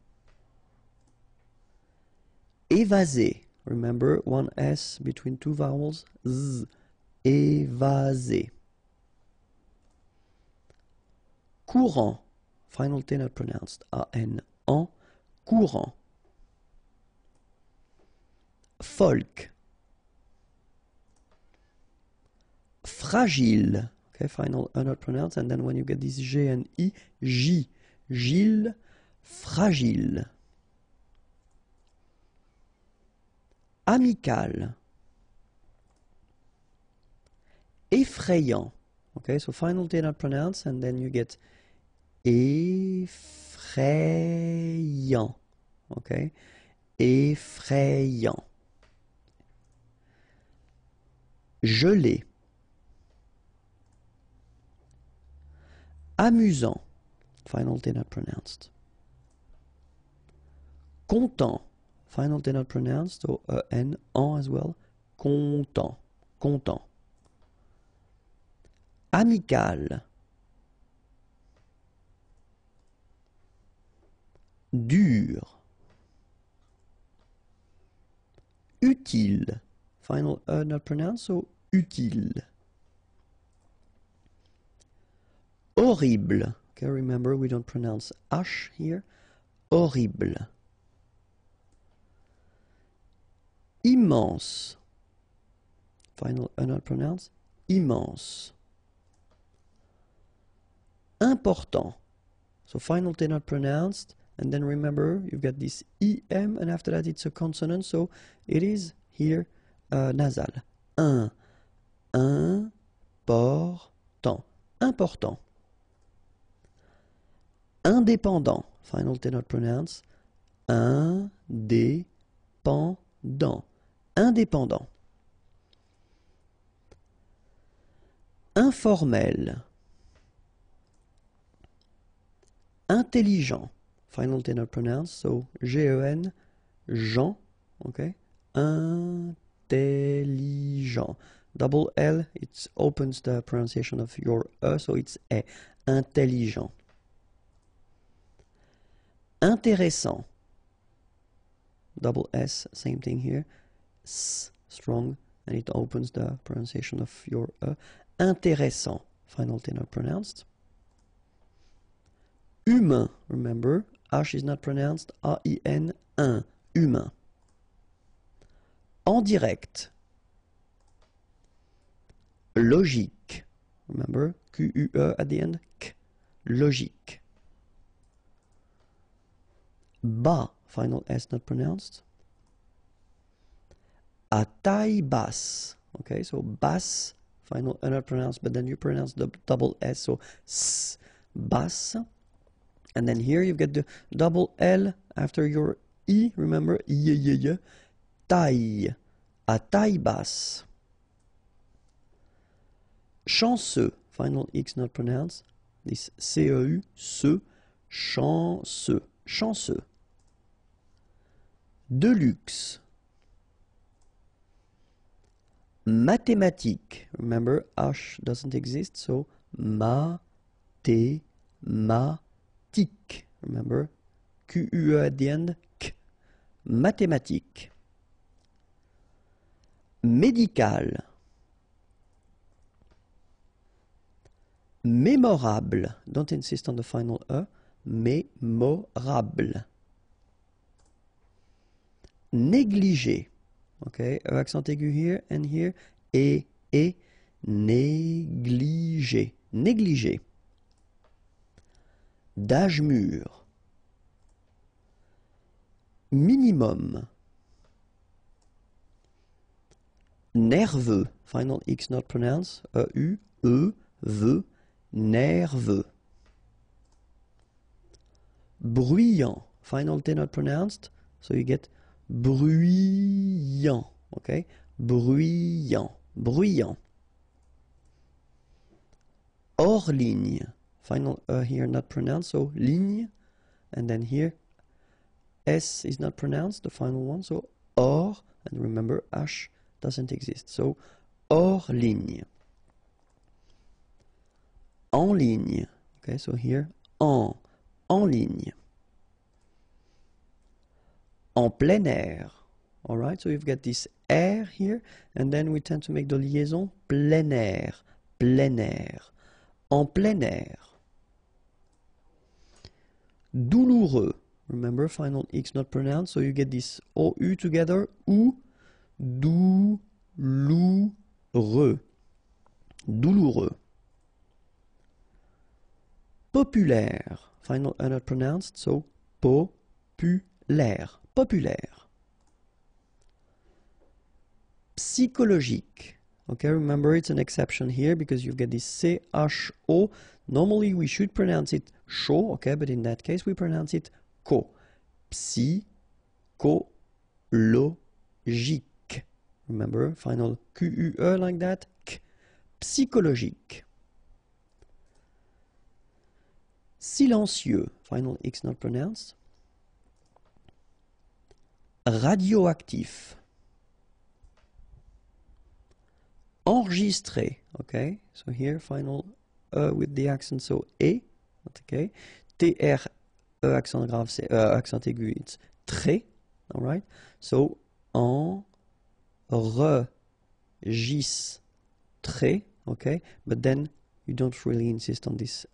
Speaker 1: Évaser. Remember, one S between two vowels. Z. Évaser. Courant. Final T not pronounced. A-N. En. Courant. Folk. Fragile. Okay, final E not pronounced, and then when you get this G and I, Gilles, fragile. Amical. Effrayant. Okay, so final T not pronounced, and then you get effrayant. Okay, effrayant. Gelé. Amusant. Final T not pronounced. Content. Final T not pronounced, so N, en as well. Content. Amical. Dur. Utile. Final E not pronounced, so utile. Horrible. Okay, remember we don't pronounce H here. Horrible. Immense. Final not pronounced. Immense. Important. So final T not pronounced. And then remember, you've got this EM, and after that it's a consonant, so it is here nasal. Important. Important. Indépendant. Final T not pronounced. Indépendant. Indépendant. Informel. Intelligent. Final T not pronounced, so G-E-N, Jean, okay? Intelligent. Double L, it opens the pronunciation of your E, so it's E. Intelligent. Intéressant. Double S, same thing here. S, strong, and it opens the pronunciation of your E. Intéressant. Final T not pronounced. Humain, remember, H is not pronounced, A-I-N, un, humain. En direct. Logique, remember, Q-U-E at the end, K, logique. Bas, final S not pronounced. À taille basse, okay, so basse, final not pronounced, but then you pronounce the double S, so S, basse. And then here you get the double L after your I, remember, I, taille, à taille basse. Chanceux, final X not pronounced, this C-E-U, ce, chanceux, chanceux. De luxe. Mathématique, remember, H doesn't exist, so mathématique. Remember, Q-U-E at the end, K. Mathématique. Médical. Mémorable. Don't insist on the final E. Mémorable. Négligé. Okay, accent aigu here and here. Et. Négligé. Négligé. D'âge mûr. Minimum. Nerveux. Final X not pronounced. E-U, E, V, nerveux. Bruyant. Final T not pronounced. So you get bruyant. Okay? Bruyant. Bruyant. Hors ligne. Final here not pronounced, so ligne, and then here S is not pronounced, the final one, so hors, and remember H doesn't exist, so hors ligne. En ligne, okay, so here en ligne. En plein air, alright, so you've got this air here, and then we tend to make the liaison plein air, plein air. En plein air. Douloureux. Remember, final X not pronounced, so you get this OU together. Ou, douloureux. Douloureux. Populaire. Final not pronounced, so populaire. Populaire. Psychologique. Okay, remember it's an exception here because you've got this C-H-O. Normally we should pronounce it sho, okay, but in that case we pronounce it ko. Psychologique. Remember, final Q-U-E like that, K. Psychologique. Silencieux, final X not pronounced. Radioactif. Enregistré, okay, so here final with the accent, so E, okay, T-R, E accent grave, c'est accent aigu, it's très, alright, so enregistré, okay, but then you don't really insist on this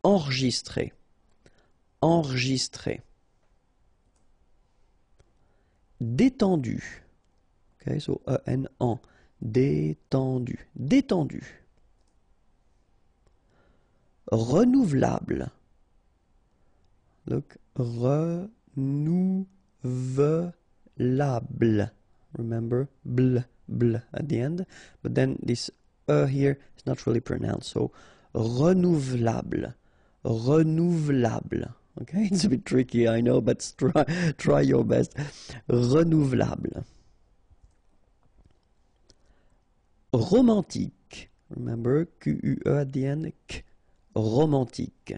Speaker 1: enregistrer, enregistrer. Détendu, okay, so en, détendu, détendu. Renouvelable, look, renouvelable, remember, bl, bl at the end, but then this here is not really pronounced, so renouvelable, renouvelable, okay, it's a bit tricky, I know, but try your best. Renouvelable. Romantique, remember, Q-U-E at the end, k, romantique.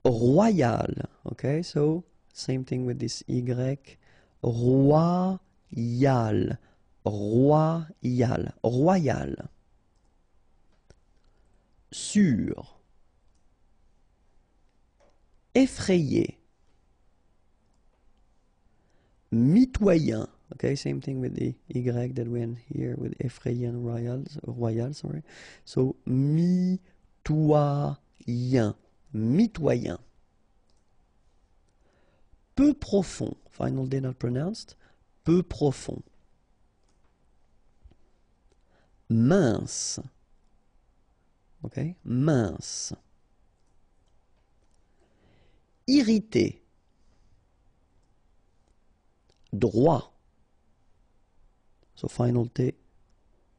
Speaker 1: Royal, okay, so same thing with this Y, royal, royal, royal. Sûr. Effrayé. Mitoyen. Okay, same thing with the Y that went here with effrayé and royal, sorry. So, mitoyen. Mitoyen. Peu profond. Final day not pronounced. Peu profond. Mince. Okay, mince. Irrité. Droit. So final T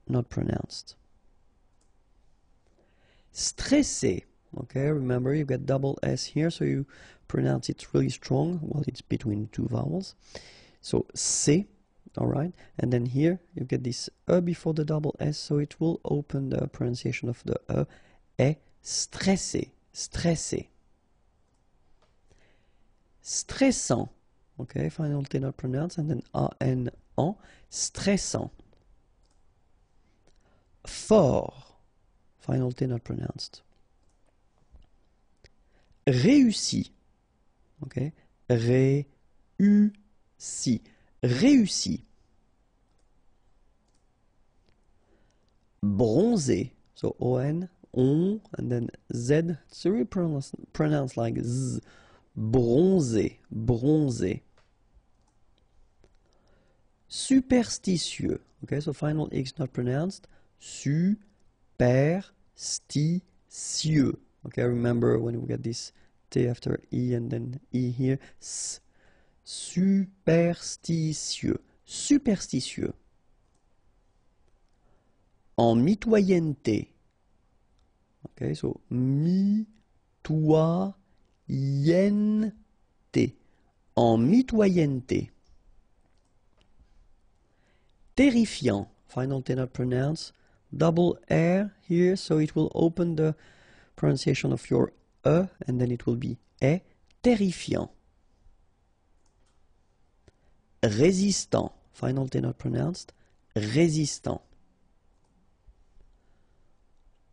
Speaker 1: not pronounced. Stressé. Okay, remember you get double S here, so you pronounce it really strong while it's between two vowels. So C, alright, and then here you get this E before the double S, so it will open the pronunciation of the E. Stressé, stressé. Stressant, okay, final T not pronounced, and then A-N, en, stressant. Fort, final T not pronounced. Réussi, okay, réussi, réussi. Bronzé, so O-N, on, and then Z, it's really pronounced like Z. Bronzé, bronzé. Superstitieux, okay, so final X not pronounced. Superstitieux. Okay, remember when we get this T after E and then E here. S. Superstitieux. Superstitieux. En mitoyenneté. Okay, so mitoyenneté. En mitoyenneté. Terrifiant. Final T not pronounced. Double R here, so it will open the pronunciation of your E, and then it will be E. Terrifiant. Résistant. Final T not pronounced. Résistant.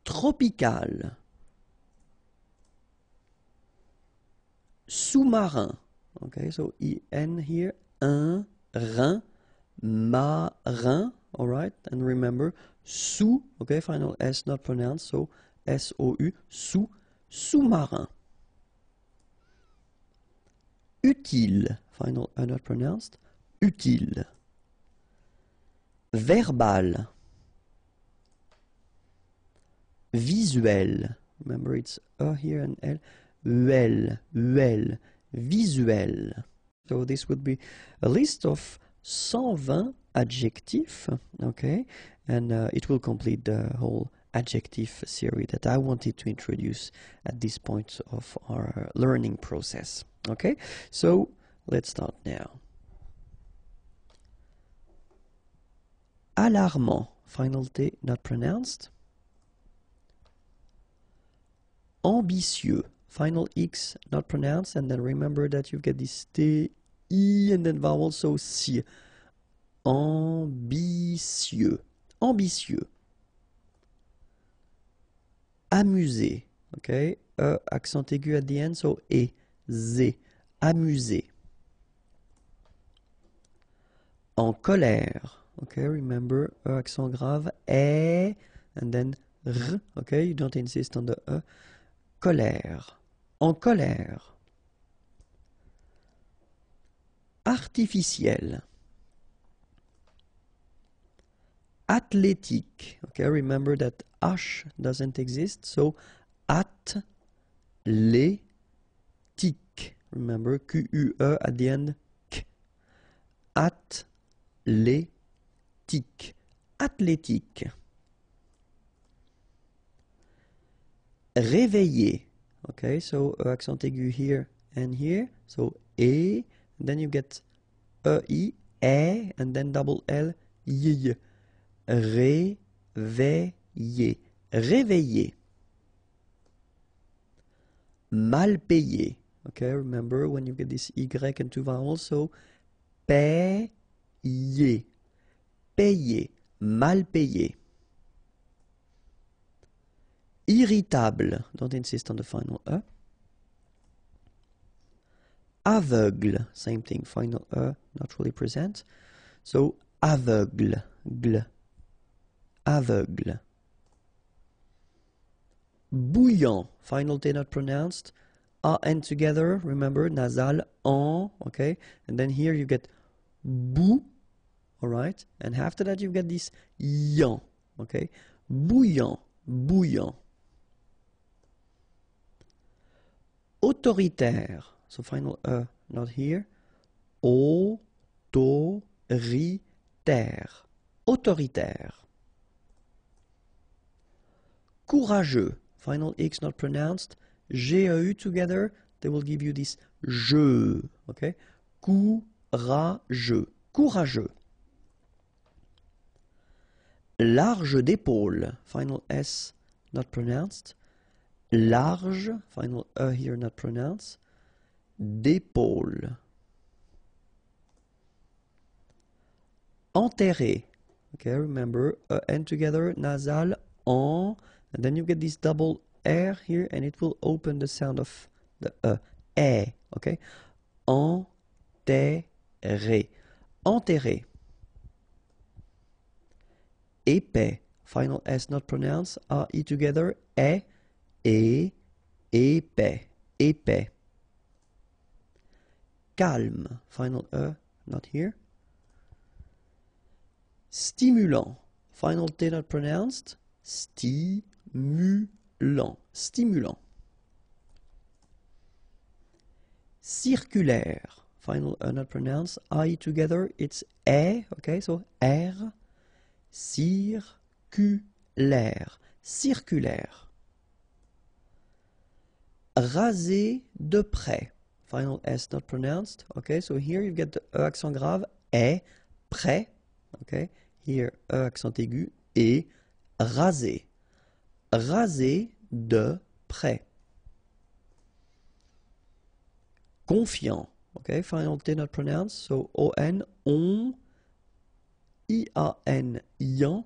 Speaker 1: Tropical. Sous-marin. Okay, so E-N here. Un, rein, marin. Alright, and remember, sous, okay, final S not pronounced, so S-O-U, sous, sous-marin. Utile, final not pronounced, utile. Verbal. Visuel, remember it's E here and L, uel, visuel. So this would be a list of 120 adjectifs, okay, and it will complete the whole adjective series that I wanted to introduce at this point of our learning process. Okay, so let's start now. Alarmant, final T not pronounced. Ambitieux, final X not pronounced, and then remember that you get this T, I, and then vowel, so si. Ambitieux, ambitieux. Amusé, okay, accent aigu at the end, so E, Z, amusé. En colère, okay, remember, accent grave, and then r, okay, you don't insist on the colère, en colère. Artificiel. Athlétique, okay, remember that H doesn't exist, so athlétique, remember, Q-U-E at the end, k. Athlétique, athlétique. Réveiller, okay, so accent aigu here and here, so E, then you get E, and then double L, Y. Réveiller, réveiller. Mal payé, okay, remember when you get this Y and two vowels, so payer, payer, mal payé. Irritable, don't insist on the final E. Aveugle, same thing, final E, not really present. So aveugle, gle, aveugle. Bouillant, final T not pronounced. A and together, remember, nasal, en, okay? And then here you get bou, alright? And after that you get this yan, okay? Bouillant, bouillant. Autoritaire, so final not here. Autoritaire, autoritaire. Courageux, final X not pronounced. G-E-U together, they will give you this je, okay? Courageux, courageux. Large d'épaule, final S not pronounced. Large, final E here not pronounced. D'épaule. Enterré, okay, remember, and together, nasal, en, and then you get this double R here, and it will open the sound of the okay? Enterré, enterré. Épais, final S not pronounced, A-E together, épais, épais. Calme, final E, not here. Stimulant, final T not pronounced, stimulant, stimulant. Circulaire, final E not pronounced, I together, it's E, okay, so R, circulaire, circulaire. Raser de près, final S not pronounced, okay, so here you get the E accent grave, E, près, okay, here E accent aigu, et raser, raser de près. Confiant, okay, final T not pronounced, so O-N, on, I-A-N, ian,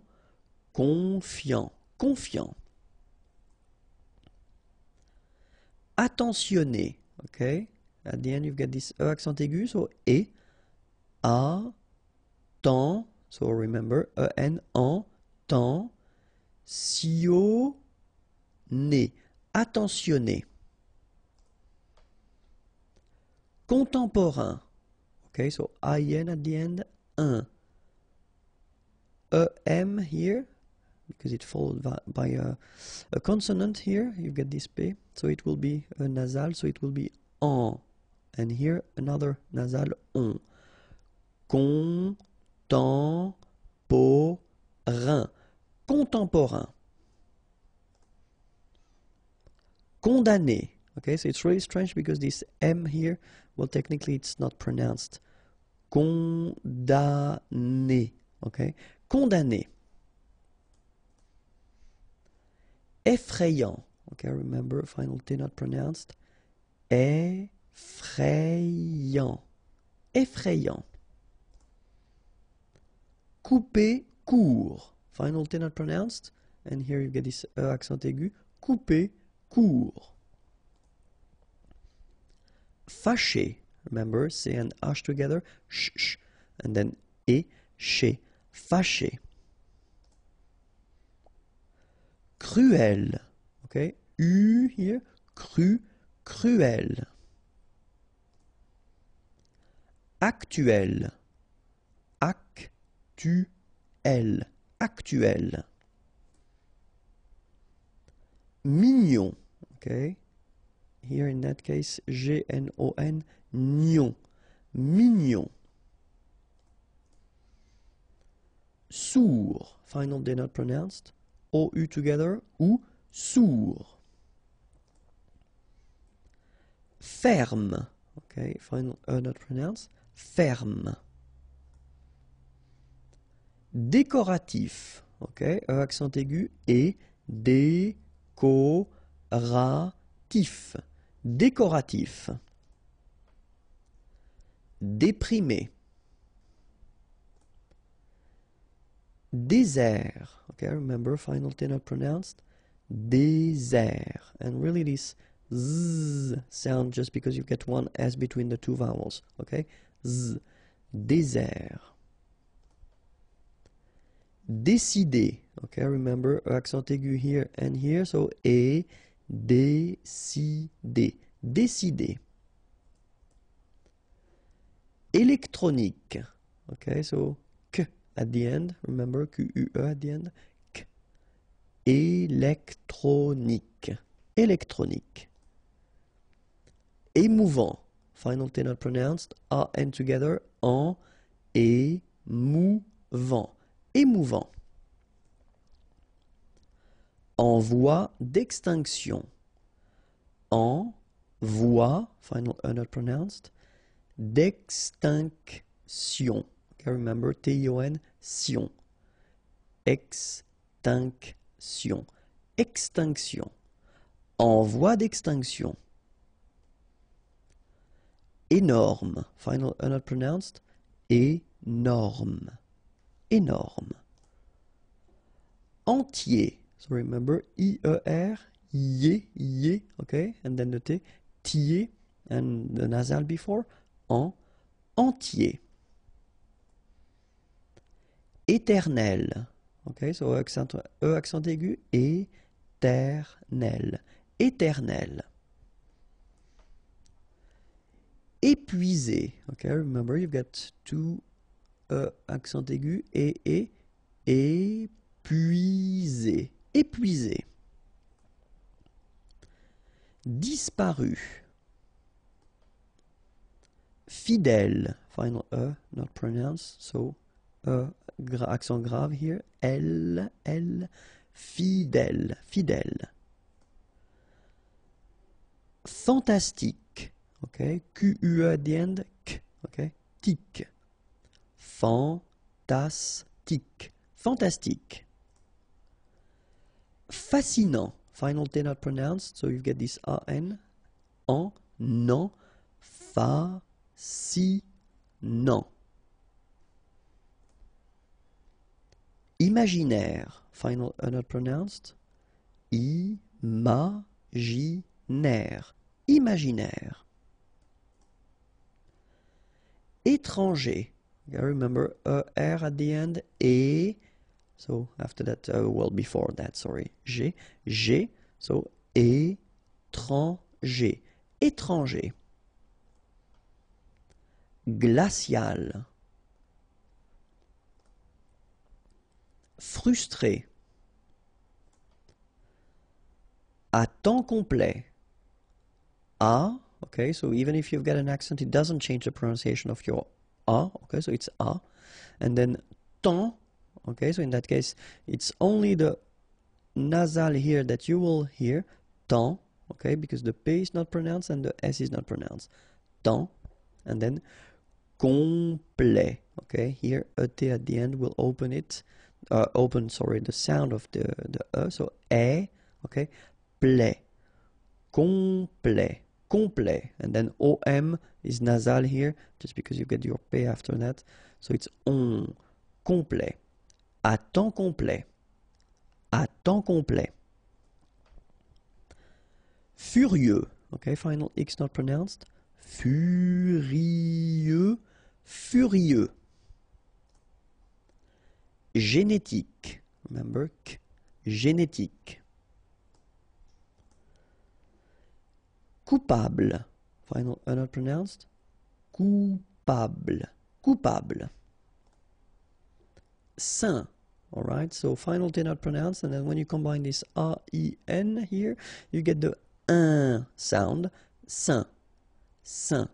Speaker 1: confiant, confiant. Attentionné, okay, at the end you get this E accent aigu, so et, a, temps, so remember, E-N, en, temps, sionné, attentionné. Contemporain, okay, so I-N at the end, un. E-M here, because it's followed by a consonant here, you get this P, so it will be a nasal, so it will be en. And here another nasal, on. Contemporain, contemporain. Condamné, okay, so it's really strange because this M here, well, technically it's not pronounced. Condamné, okay, condamné. Effrayant, okay, remember, final T not pronounced. Effrayant, effrayant. Couper court, final T not pronounced, and here you get this accent aigu, couper court. Fâché, remember, C and H together, sh, and then et, ché, fâché. Cruel, okay, U here, cruel. Actuel, actuel. Mignon, okay, here in that case, G-N-O-N, gnon, mignon. Sourd, final day not pronounced, O-U together, ou sourd. Ferme, okay, final not pronounced, ferme. Décoratif, okay, accent aigu, et décoratif, décoratif. Déprimé. Désert, okay, remember, final T not pronounced, désert, and really this z sound just because you get one S between the two vowels, okay, z, désert. Décider, okay, remember, accent aigu here and here, so et, décider, décider. Électronique, okay, so k at the end, remember, Q-U-E at the end, k. Électronique, électronique. Émouvant, final T not pronounced, A-N together, en, émouvant, émouvant. En voie d'extinction, en voie, final E not pronounced, d'extinction. Okay, remember, T-I-O-N, sion. Extinction. Extinction. En voie d'extinction. Énorme. Final E not pronounced. Énorme. Énorme. Entier. So remember, I-E-R, yé, okay, and then the T, tier, and the nasal before, en, entier. Éternel, okay, so accent aigu, éternel, éternel. Épuisé, okay, remember you've got two accent aigu, épuisé, épuisé. Disparu. Fidèle, final E, not pronounced, so accent grave here, L, fidèle, fidèle. Fantastique, okay, Q-U-E at the end, K, okay, tic. Fantastique, fantastique. Fascinant, final T not pronounced, so you get this A-N, en, non, fascinant. Imaginaire, final E not pronounced, imaginaire, imaginaire. Étranger, you gotta remember R at the end, et, so after that, well, before that, sorry, G, so étranger, étranger. Glacial. Frustré. À temps complet. A, okay, so even if you've got an accent, it doesn't change the pronunciation of your A, okay, so it's A. And then temps, okay, so in that case, it's only the nasal here that you will hear, temps, okay, because the P is not pronounced and the S is not pronounced. Temps, and then complet, okay, here a T at the end will open it, the sound of the E, so E, okay, plait, complet, complet, and then OM is nasal here, just because you get your P after that, so it's on, complet, à temps complet, à temps complet. Furieux, okay, final X not pronounced, furieux, furieux. Génétique. Remember, k, génétique. Coupable. Final not pronounced. Coupable. Coupable. Saint. Alright, so final T not pronounced, and then when you combine this A-I-N here, you get the un sound. Saint. Saint.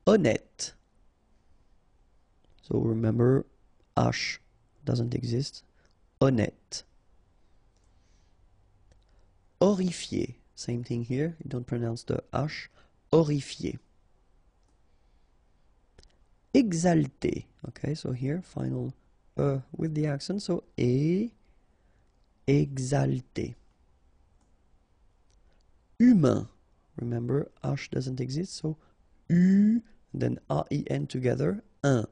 Speaker 1: Honnête. So remember, H doesn't exist. Honnête. Horrifié. Same thing here. You don't pronounce the H. Horrifié. Exalté. Okay, so here, final with the accent. So, exalté. Humain. Remember, H doesn't exist. So, U, then A-I-N together. Un.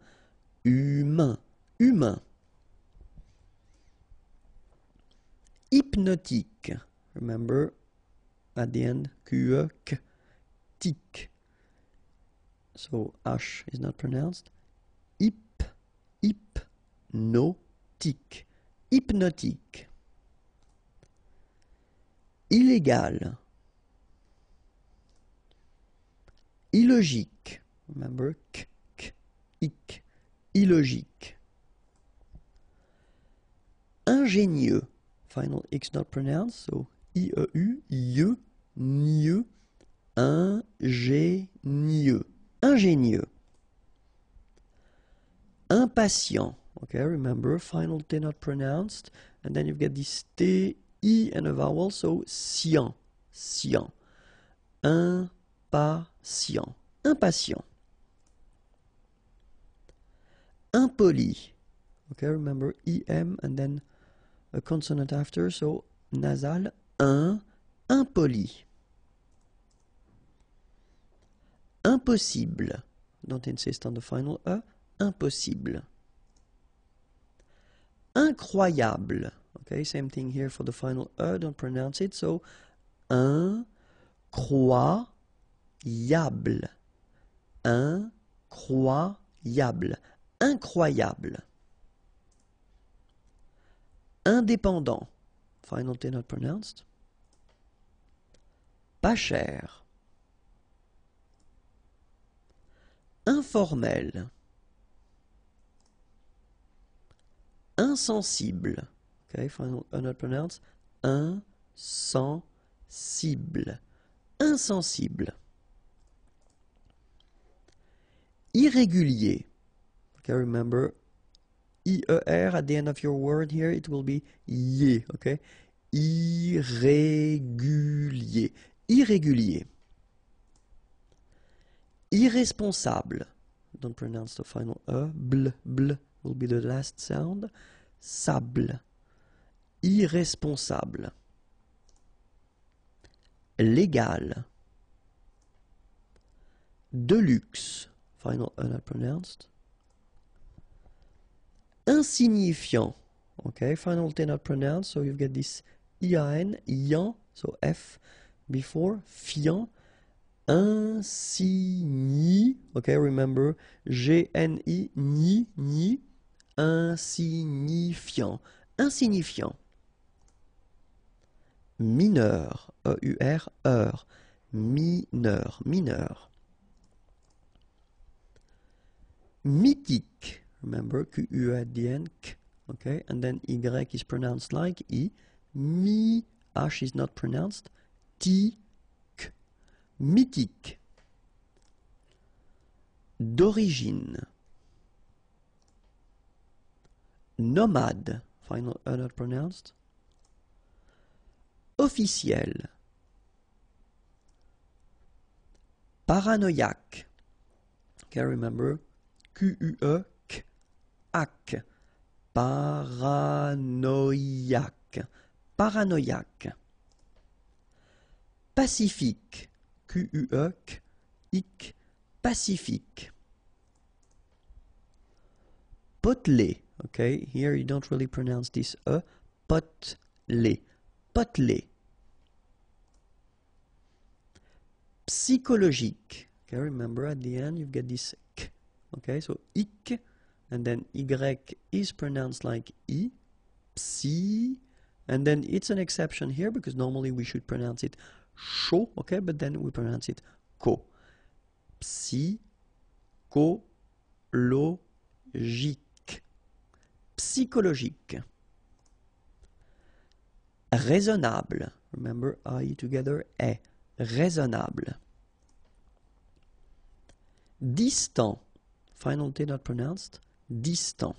Speaker 1: Humain. Humain. Hypnotique. Remember, at the end, Q-E, K, tic. So, H is not pronounced. Hypnotique. Hypnotique. Illégal. Illogique. Remember, k, ik. Illogique. Ingénieux. Final X not pronounced, so I-E-U, I-E, nieux. Ingénieux. Ingénieux. Impatient. Okay, remember, final T not pronounced. And then you get this T, I and a vowel, so sien. Sien. Impatient. Impatient. Impoli. Okay, remember, I-M and then a consonant after, so nasal. Impoli. Impossible. Don't insist on the final E. Impossible. Incroyable. Okay, same thing here for the final E. Don't pronounce it. So, incroyable. Incroyable. Incroyable. Indépendant. Final T not pronounced. Pas cher. Informel. Insensible. Okay, final not pronounced. Insensible. Insensible. Irrégulier. Okay, remember, I-E-R at the end of your word here, it will be ye, okay? Irrégulier. Irrégulier. Irresponsable. Don't pronounce the final E. Bl, bl will be the last sound. Sable. Irresponsable. Légal. De luxe. Final E not pronounced. Insignifiant. Okay, final T not pronounced, so you get this I-A-N, yan, so F before, fiant. Insigni, okay, remember, G-N-I, ni, ni, insignifiant. Insignifiant. Mineur, E-U-R, heure. Mineur, mineur. Mythique. Remember, Q-U at the end, K, okay, and then Y is pronounced like I. Mi, H is not pronounced. T, K. Mythique. D'origine. Nomade. Final E not pronounced. Officiel. Paranoïaque. Okay, remember, Q-U-E, K, ac. Paranoïaque. Paranoïaque. Pacifique. Q-U-E, K, ic. Pacifique. Potelé. Okay, here you don't really pronounce this E. Potelé. Potelé. Psychologique. Okay, remember at the end you get this K. Okay, so ic. and then Y is pronounced like I, psi, and then it's an exception here because normally we should pronounce it chaud, okay, but then we pronounce it co. Psychologique. Psychologique. Raisonnable. Remember, I together, est. Raisonnable. Distant. Final T not pronounced. Distant.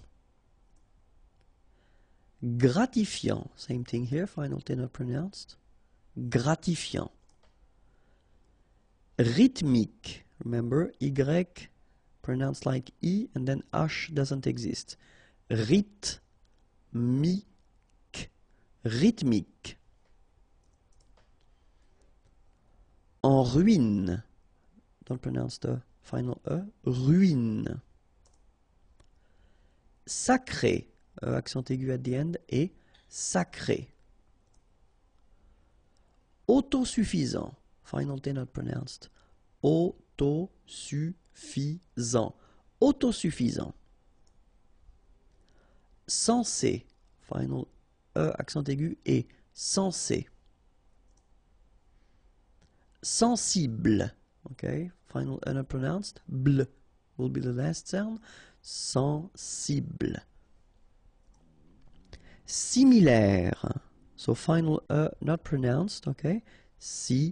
Speaker 1: Gratifiant. Same thing here. Final T not pronounced. Gratifiant. Rythmique. Remember, Y pronounced like I and then H doesn't exist. Rythmique. Rythmique. En ruine. Don't pronounce the final E. Ruine. Sacré. Accent aigu at the end. Et sacré. Autosuffisant. Final T not pronounced. Autosuffisant. Autosuffisant. Censé. Final E, accent aigu, et censé. Sensible. Okay, final E not pronounced. Bl will be the last sound. Sensible. Similaire. So final E not pronounced. Okay, similaire.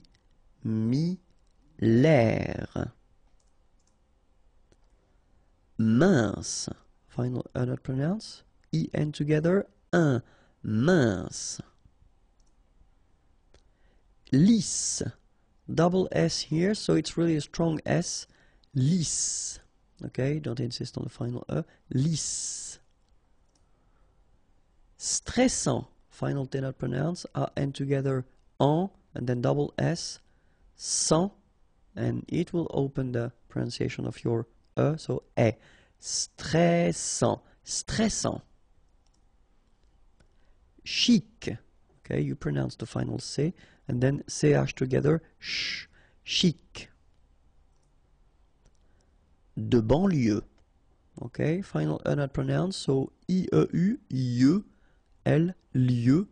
Speaker 1: Mince. Final E not pronounced. I and together. Un. Mince. Lisse. Double S here, so it's really a strong S. Lisse. Okay, don't insist on the final E. Lisse. Stressant. Final T not pronounced. A and together. En, and then double S. Sans. And it will open the pronunciation of your E, so E. Stressant. Stressant. Chic. Okay, you pronounce the final C and then CH together. Sh. Chic. De banlieue. Okay, final E not pronounced, so IEU, IE, L, lieu,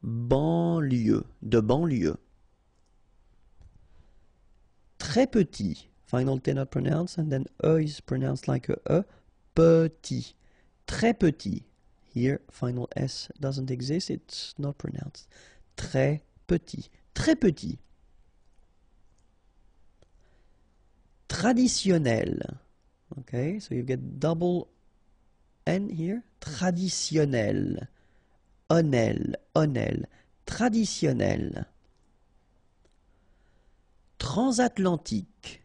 Speaker 1: banlieue. De banlieue. Très petit. Final T not pronounced, and then E is pronounced like a E. Petit. Très petit. Here, final S doesn't exist, it's not pronounced. Très petit. Très petit. Traditionnel. Okay, so you get double N here. Traditionnel. Onel, onel. Traditionnel. Transatlantique.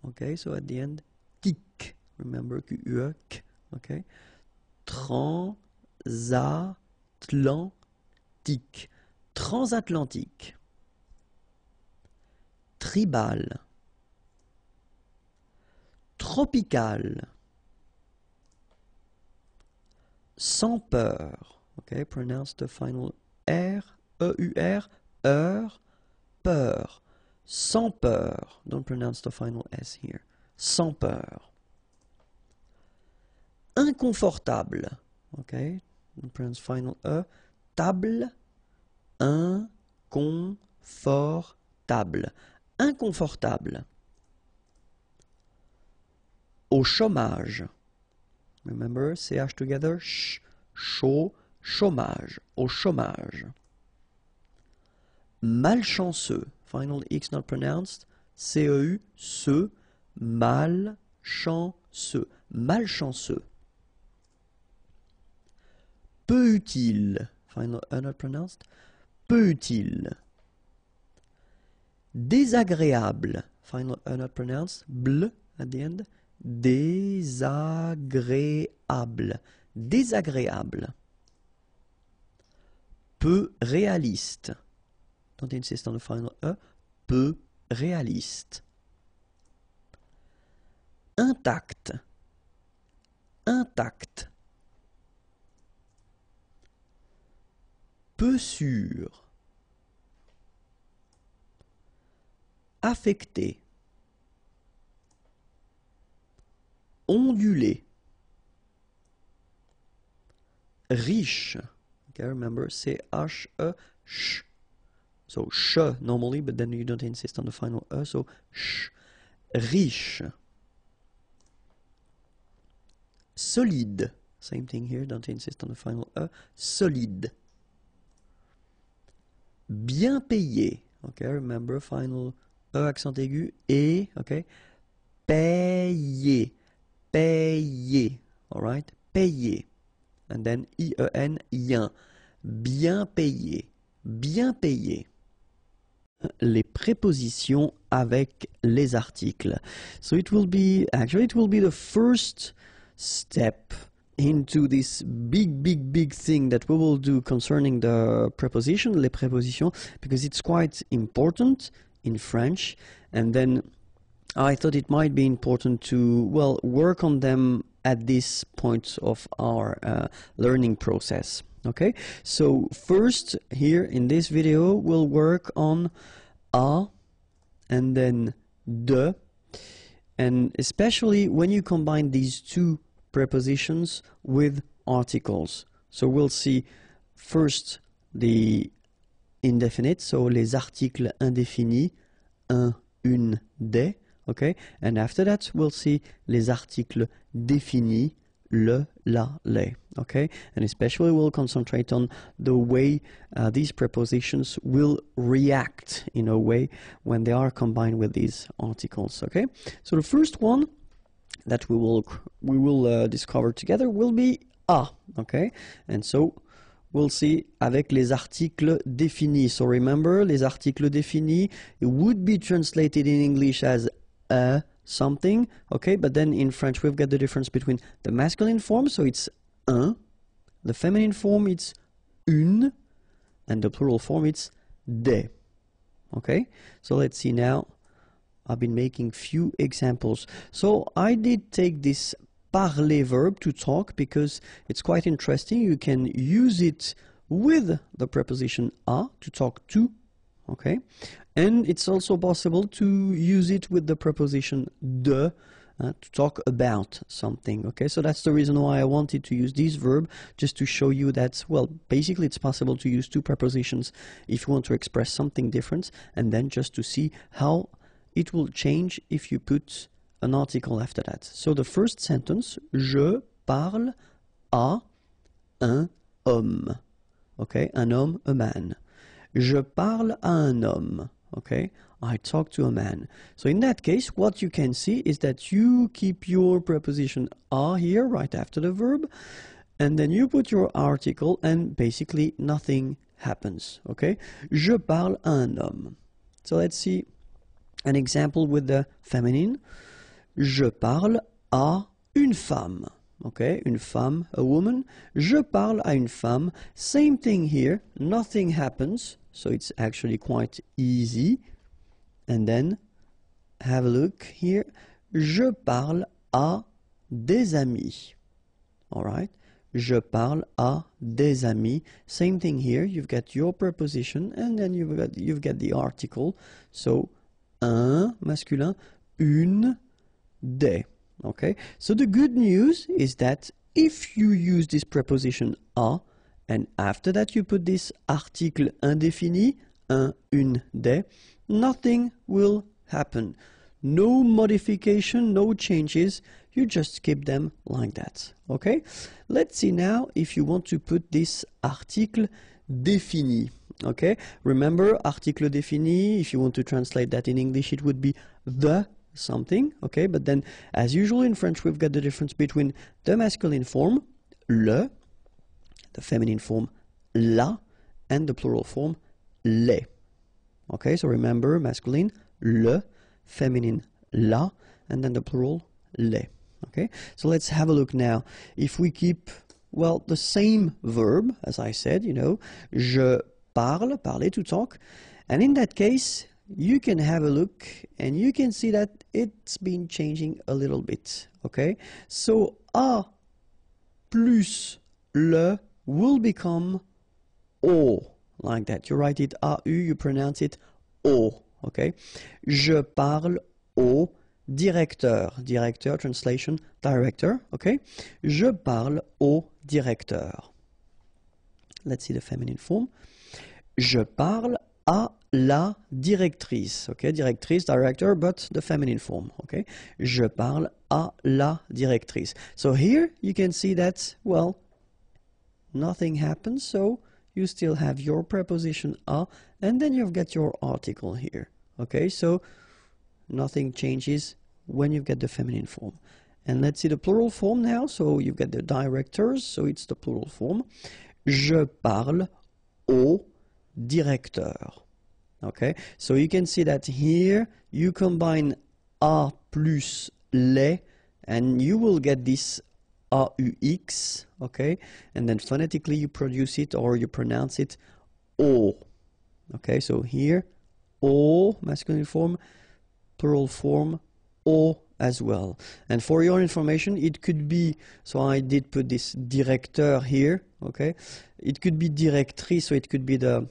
Speaker 1: Okay, so at the end, tic. Remember, Q-U-E-K. Okay. Transatlantique. Transatlantique. Tribal. Tropical. Sans peur. Okay, pronounce the final R, E-U-R, heure, peur. Sans peur. Don't pronounce the final S here. Sans peur. Inconfortable. Okay, don't pronounce final E. Table. Inconfortable. Inconfortable. Au chômage. Remember, CH together. Ch, chaud, chômage. Au chômage. Malchanceux. Final X not pronounced. C-E-U, ce, malchanceux. Malchanceux. Peu utile. Final E not pronounced. Peu utile. Désagréable. Final E not pronounced. Bl at the end. Désagréable. Désagréable. Peu réaliste. Don't insist on the final E. Peu réaliste. Intact. Intact. Peu sûr. Affecté. Ondulé. riche. Okay, remember, C-H-E, sh. So, sh normally, but then you don't insist on the final E, so sh. Riche. Solide. Same thing here, don't insist on the final E. Solide. Bien payé. Okay, remember, final E accent aigu, et, okay. Payé. Payé. Alright? Payé. And then I-E-N, yen. Bien payé. Bien payé. Les prépositions avec les articles. So it will be the first step into this big thing that we will do concerning the preposition, les prépositions, because it's quite important in French. And then I thought it might be important to, well, work on them at this point of our learning process. Okay, so first here in this video we'll work on a and then de, and especially when you combine these two prepositions with articles. So we'll see first the indefinite, so les articles indéfinis, un, une, des, okay, and after that we'll see les articles définis, le, la, les, okay, and especially we'll concentrate on the way these prepositions will react in a way when they are combined with these articles, okay. So the first one that we will discover together will be a, okay, and so we'll see avec les articles définis. So remember, les articles définis, it would be translated in English as a something, okay, but then in French we've got the difference between the masculine form, so it's un, the feminine form it's une, and the plural form it's des, okay. So let's see now. I've been making few examples. So I did take this parler verb, to talk, because it's quite interesting. You can use it with the preposition a, to talk to, okay, and it's also possible to use it with the preposition de, to talk about something, okay. So that's the reason why I wanted to use this verb, just to show you that, well, basically it's possible to use two prepositions if you want to express something different, and then just to see how it will change if you put an article after that. So the first sentence, je parle à un homme, okay, un homme, a man. Je parle à un homme, okay, I talk to a man. So in that case, what you can see is that you keep your preposition à here right after the verb, and then you put your article and basically nothing happens, okay. Je parle à un homme. So let's see an example with the feminine. Je parle à une femme, okay, une femme, a woman. Je parle à une femme. Same thing here, nothing happens, so it's actually quite easy. And then have a look here. Je parle à des amis. All right. Je parle à des amis. Same thing here. You've got your preposition and then you've got the article. So un masculin, une, des. Okay. So the good news is that if you use this preposition à and after that you put this article indéfini, un, une, des, nothing will happen. No modification, no changes. You just keep them like that. Okay? Let's see now if you want to put this article défini. Okay? Remember, article défini, if you want to translate that in English, it would be the something. Okay? But then, as usual in French, we've got the difference between the masculine form, le, the feminine form, la, and the plural form, les. Okay? So remember, masculine, le, feminine, la, and then the plural, les. Okay, so let's have a look now. If we keep, well, the same verb, as I said, you know, je parle, parler, to talk, and in that case, you can have a look and you can see that it's been changing a little bit. Okay, so a plus le will become o, like that. You write it au, you pronounce it o. Okay, je parle au directeur. Directeur, translation, director. Okay, je parle au directeur. Let's see the feminine form. Je parle à la directrice. Okay, directrice, director, but the feminine form. Okay, je parle à la directrice. So here you can see that, well, nothing happens, so you still have your preposition à, and then you've got your article here. Okay, so nothing changes when you get the feminine form. And let's see the plural form now. So you've got the directors, so it's the plural form. Je parle au directeur. Okay, so you can see that here you combine a plus les, and you will get this AUX, okay, and then phonetically you produce it or you pronounce it O. Okay, so here O, masculine form, plural form O as well. And for your information, it could be, so I did put this directeur here, okay, it could be directrice, so it could be the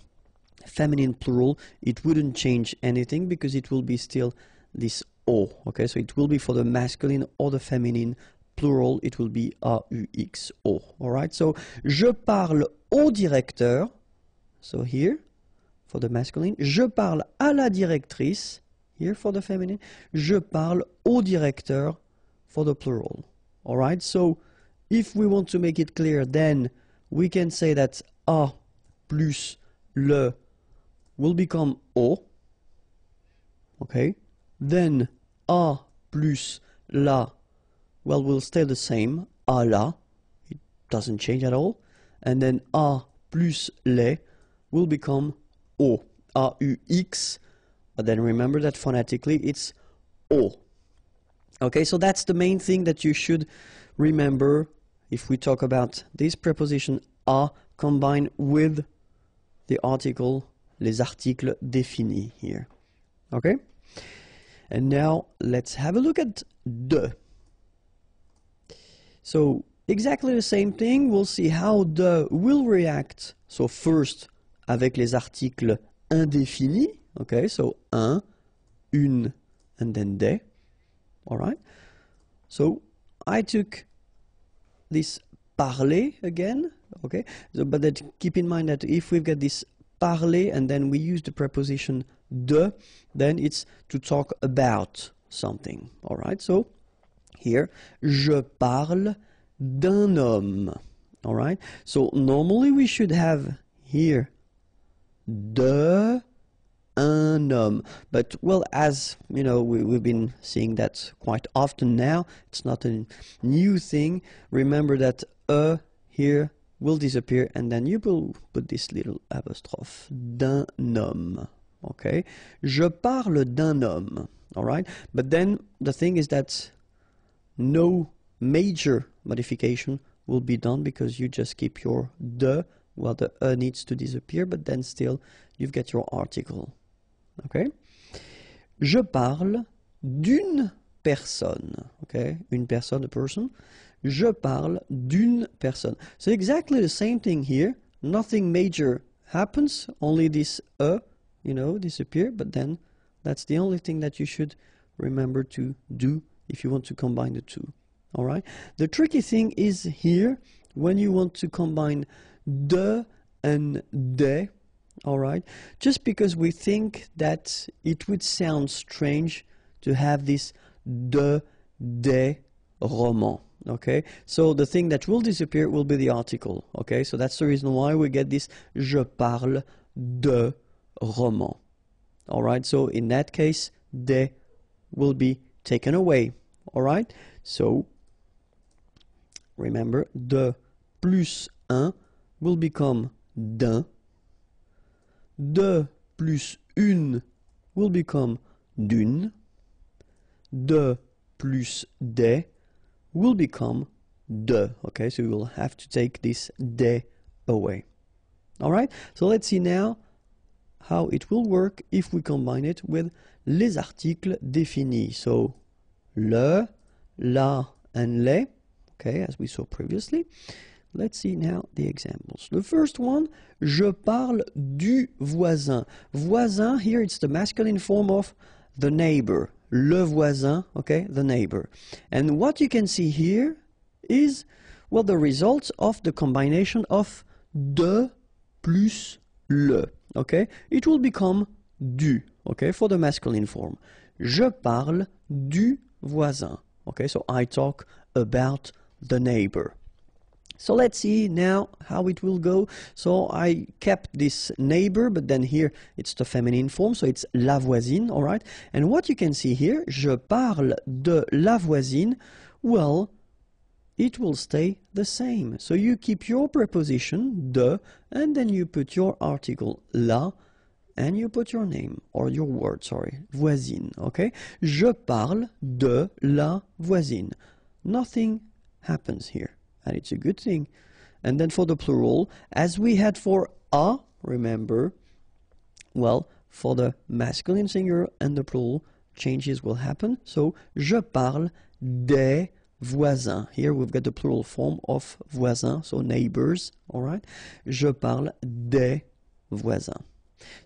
Speaker 1: feminine plural. It wouldn't change anything because it will be still this O, okay, so it will be for the masculine or the feminine plural, it will be AUXO. All right, so je parle au directeur, so here for the masculine. Je parle à la directrice, here for the feminine. Je parle au directeur for the plural. All right, so if we want to make it clear, then we can say that a plus le will become o. Okay, then a plus la, well, will stay the same, à la, it doesn't change at all, and then a plus les will become o, AUX, but then remember that phonetically it's o. Okay, so that's the main thing that you should remember if we talk about this preposition a combined with the article, les articles définis here. Okay, and now let's have a look at de. So exactly the same thing, we'll see how de will react. So first avec les articles indéfinis, okay, so un, une, and then des. All right, so I took this parler again, okay, so, but that keep in mind that if we've got this parler and then we use the preposition de, then it's to talk about something. All right, so here, je parle d'un homme. All right, so normally we should have here de un homme, but well, as you know, we've been seeing that quite often now. It's not a new thing. Remember that here will disappear, and then you will put this little apostrophe, d'un homme. Okay, je parle d'un homme. All right, but then the thing is that no major modification will be done because you just keep your de, well, the needs to disappear, but then still you've got your article. Okay, je parle d'une personne. Okay, une personne, a person. Je parle d'une personne. So exactly the same thing here. Nothing major happens, only this you know, disappear, but then that's the only thing that you should remember to do if you want to combine the two. All right. The tricky thing is here when you want to combine de and des. All right. Just because we think that it would sound strange to have this de, des, roman. Okay. So the thing that will disappear will be the article. Okay. So that's the reason why we get this je parle de roman. All right. So in that case, des will be taken away. All right. So remember, de plus un will become d'un. De plus une will become d'une. De plus des will become de. Okay, so we will have to take this des away. All right, so let's see now how it will work if we combine it with les articles définis. So le, la, and les. Okay, as we saw previously. Let's see now the examples. The first one, je parle du voisin. Voisin, here it's the masculine form of the neighbor. Le voisin, okay, the neighbor. And what you can see here is, well, the results of the combination of de plus le, okay? It will become du, okay, for the masculine form. Je parle du voisin, okay? So I talk about the neighbor. So let's see now how it will go. So I kept this neighbor, but then here it's the feminine form, so it's la voisine, all right? And what you can see here, je parle de la voisine, well, it will stay the same. So you keep your preposition, de, and then you put your article, la, and you put your name, or your word, sorry, voisine, okay? Je parle de la voisine. Nothing happens here, and it's a good thing. And then for the plural, as we had for a, remember, well, for the masculine singular and the plural, changes will happen. So, je parle des voisins. Here we've got the plural form of voisins, so neighbors, all right? Je parle des voisins.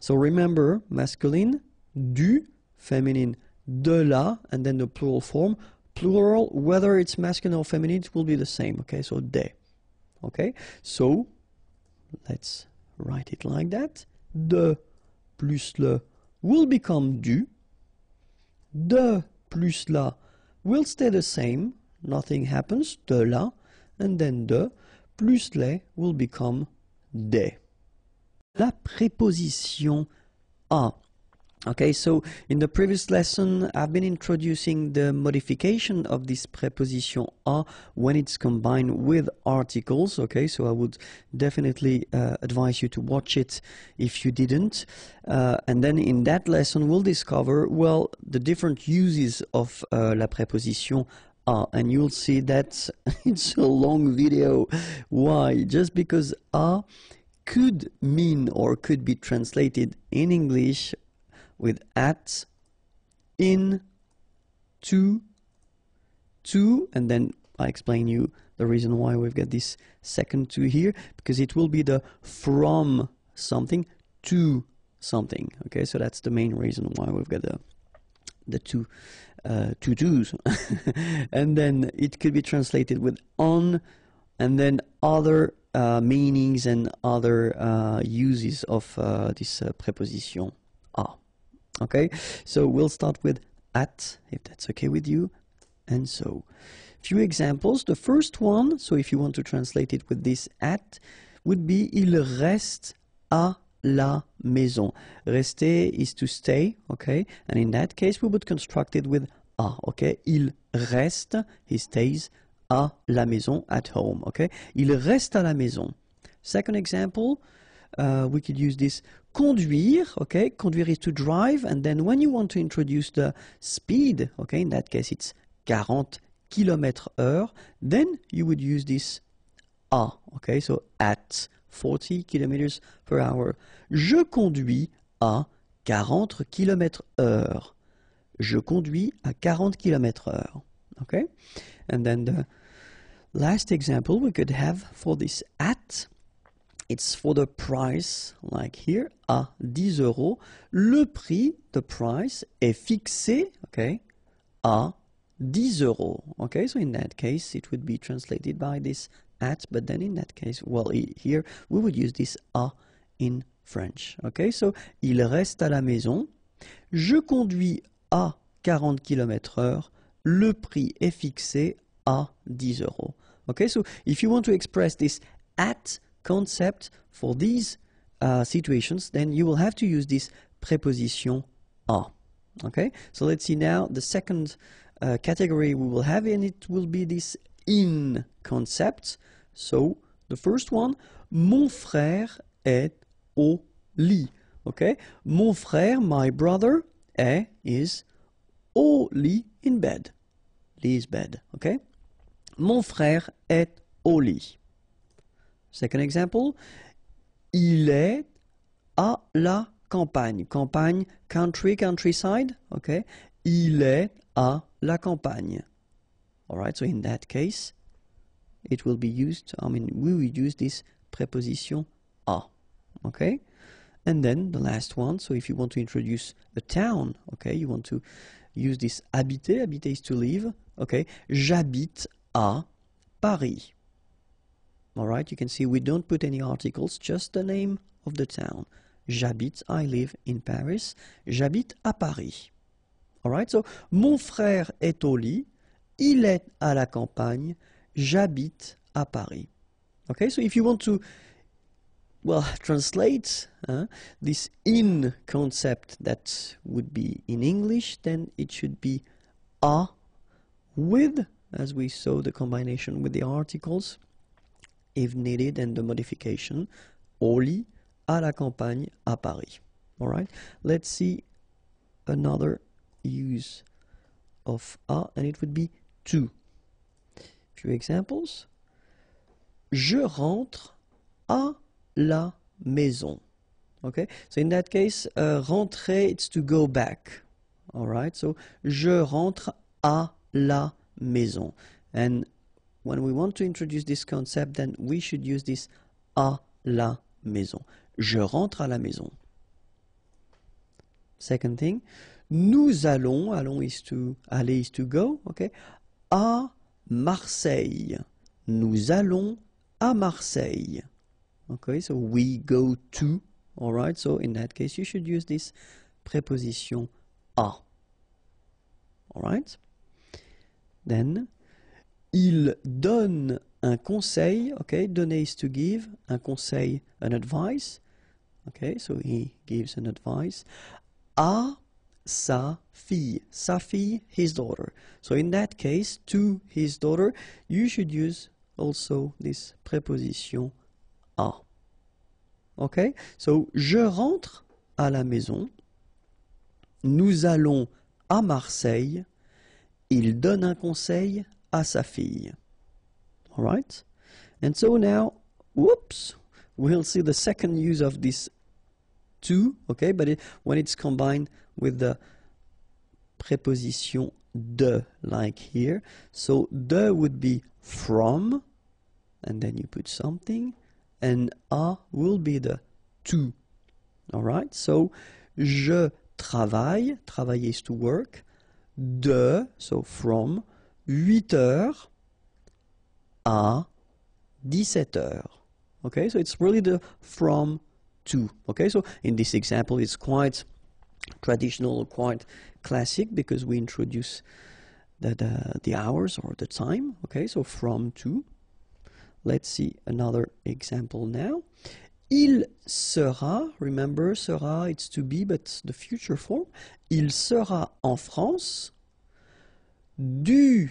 Speaker 1: So remember, masculine, du, feminine, de la, and then the plural form. Plural, whether it's masculine or feminine, it will be the same, okay? So des, okay? So, let's write it like that. De plus le will become du. De plus la will stay the same. Nothing happens, de la, and then de plus les will become des. La préposition a. Okay, so in the previous lesson, I've been introducing the modification of this preposition a when it's combined with articles. Okay, so I would definitely advise you to watch it if you didn't. And then in that lesson, we'll discover, well, the different uses of la préposition a. And you'll see that it's a long video. Why? Just because a could mean or could be translated in English with at, in, to, and then I explain you the reason why we've got this second to here, because it will be the from something to something. Okay, so that's the main reason why we've got the two to-dos. And then it could be translated with on, and then other meanings and other uses of this preposition a. Okay, so we'll start with at, if that's okay with you. And so, few examples. The first one, so if you want to translate it with this at, would be il reste à la maison. Rester is to stay, okay? And in that case, we would construct it with a, okay? Il reste, he stays, à la maison, at home, okay? Il reste à la maison. Second example, we could use this conduire, okay? Conduire is to drive, and then when you want to introduce the speed, okay, in that case it's 40 km/h, then you would use this à, okay? So at 40 km/h. Je conduis à 40 km/h. Je conduis à 40 km/h, okay? And then the last example we could have for this at, it's for the price, like here, à 10 euros. Le prix, the price, est fixé, okay, à 10 euros. Okay, so in that case, it would be translated by this at, but then in that case, well, here, we would use this à in French. Okay, so, il reste à la maison. Je conduis à 40 km/h. Le prix est fixé à 10 euros. Okay, so, if you want to express this at concept for these situations, then you will have to use this preposition à. Okay, so let's see now the second category we will have, and it will be this in concept. So the first one, mon frère est au lit. Okay, mon frère, my brother, is au lit, in bed. Lit is bed. Okay, mon frère est au lit. Second example, il est à la campagne. Campagne, country, countryside, okay? Il est à la campagne. Alright, so in that case, it will be used, we will use this preposition à, okay? And then the last one, so if you want to introduce a town, okay, you want to use this habiter, habiter is to live, okay? J'habite à Paris. Alright, you can see we don't put any articles, just the name of the town. J'habite, I live in Paris. J'habite à Paris. Alright, so mon frère est au lit, il est à la campagne, j'habite à Paris. Okay, so if you want to, well, translate this in concept that would be in English, then it should be a with, as we saw the combination with the articles, if needed, and the modification, au lit, à la campagne, à Paris. Alright, let's see another use of a, and it would be to. Few examples. Je rentre à la maison. Okay, so in that case, rentrer, it's to go back. Alright, so je rentre à la maison. And when we want to introduce this concept, then we should use this à la maison. Je rentre à la maison. Second thing, nous allons, aller is to go, okay, à Marseille. Nous allons à Marseille. Okay, so we go to, alright, so in that case you should use this preposition à. Alright? Then, il donne un conseil, okay, donner is to give, un conseil, an advice, okay, so he gives an advice, à sa fille, his daughter. So in that case, to his daughter, you should use also this preposition à. Okay, so je rentre à la maison, nous allons à Marseille, il donne un conseil à sa fille. Alright? And so now, whoops, we'll see the second use of this to, okay, but when it's combined with the preposition de, like here. So de would be from, and then you put something, and a will be the to. Alright, so je travaille, travailler is to work, de, so from, 8 heures à 17 heures. Okay, so it's really the from to. Okay, so in this example it's quite traditional, quite classic, because we introduce the hours or the time. Okay, so from to. Let's see another example now. Il sera, remember, sera, it's to be, but the future form. Il sera en France du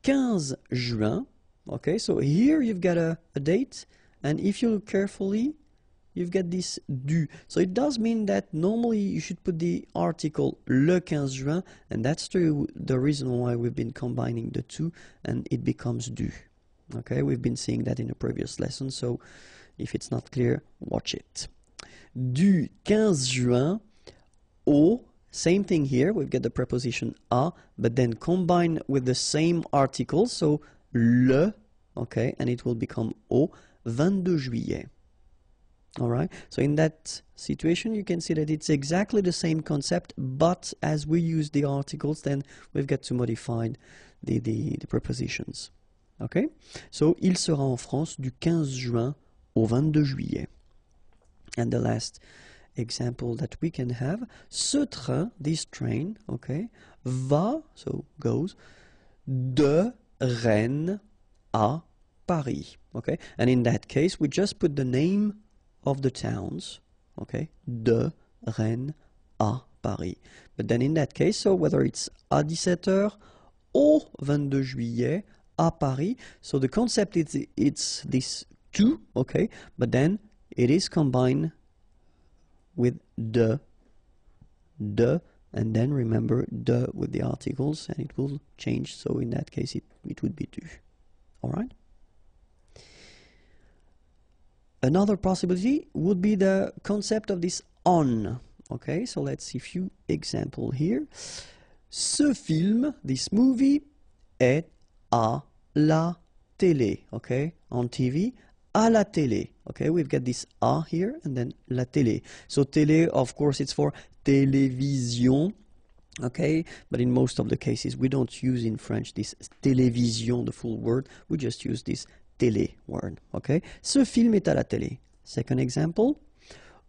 Speaker 1: 15 juin. Okay, so here you've got a date, and if you look carefully, you've got this du. So it does mean that normally you should put the article le 15 juin, and that's the reason why we've been combining the two, and it becomes du. Okay, we've been seeing that in a previous lesson, so if it's not clear, watch it. Du 15 juin au, same thing here, we've got the preposition à, but then combined with the same article, so le, okay, and it will become au 22 juillet. Alright, so in that situation you can see that it's exactly the same concept, but as we use the articles, then we've got to modify the prepositions. Okay, so il sera en France du 15 juin au 22 juillet. And the last example that we can have, ce train, this train, okay, va, so goes, de Rennes à Paris. Okay, and in that case we just put the name of the towns, okay, de Rennes à Paris. But then in that case, so whether it's à 17 heures au 22 juillet à Paris, so the concept is it's this to, okay, but then it is combined with de, and then remember de with the articles, and it will change, so in that case it would be du. Alright? Another possibility would be the concept of this on. Okay, so let's see a few examples here. Ce film, this movie, est à la télé. Okay, on TV, à la télé. Okay, we've got this à here and then la télé. So télé, of course, it's for télévision. Okay, but in most of the cases we don't use in French this télévision, the full word. We just use this télé word, okay? Ce film est à la télé. Second example,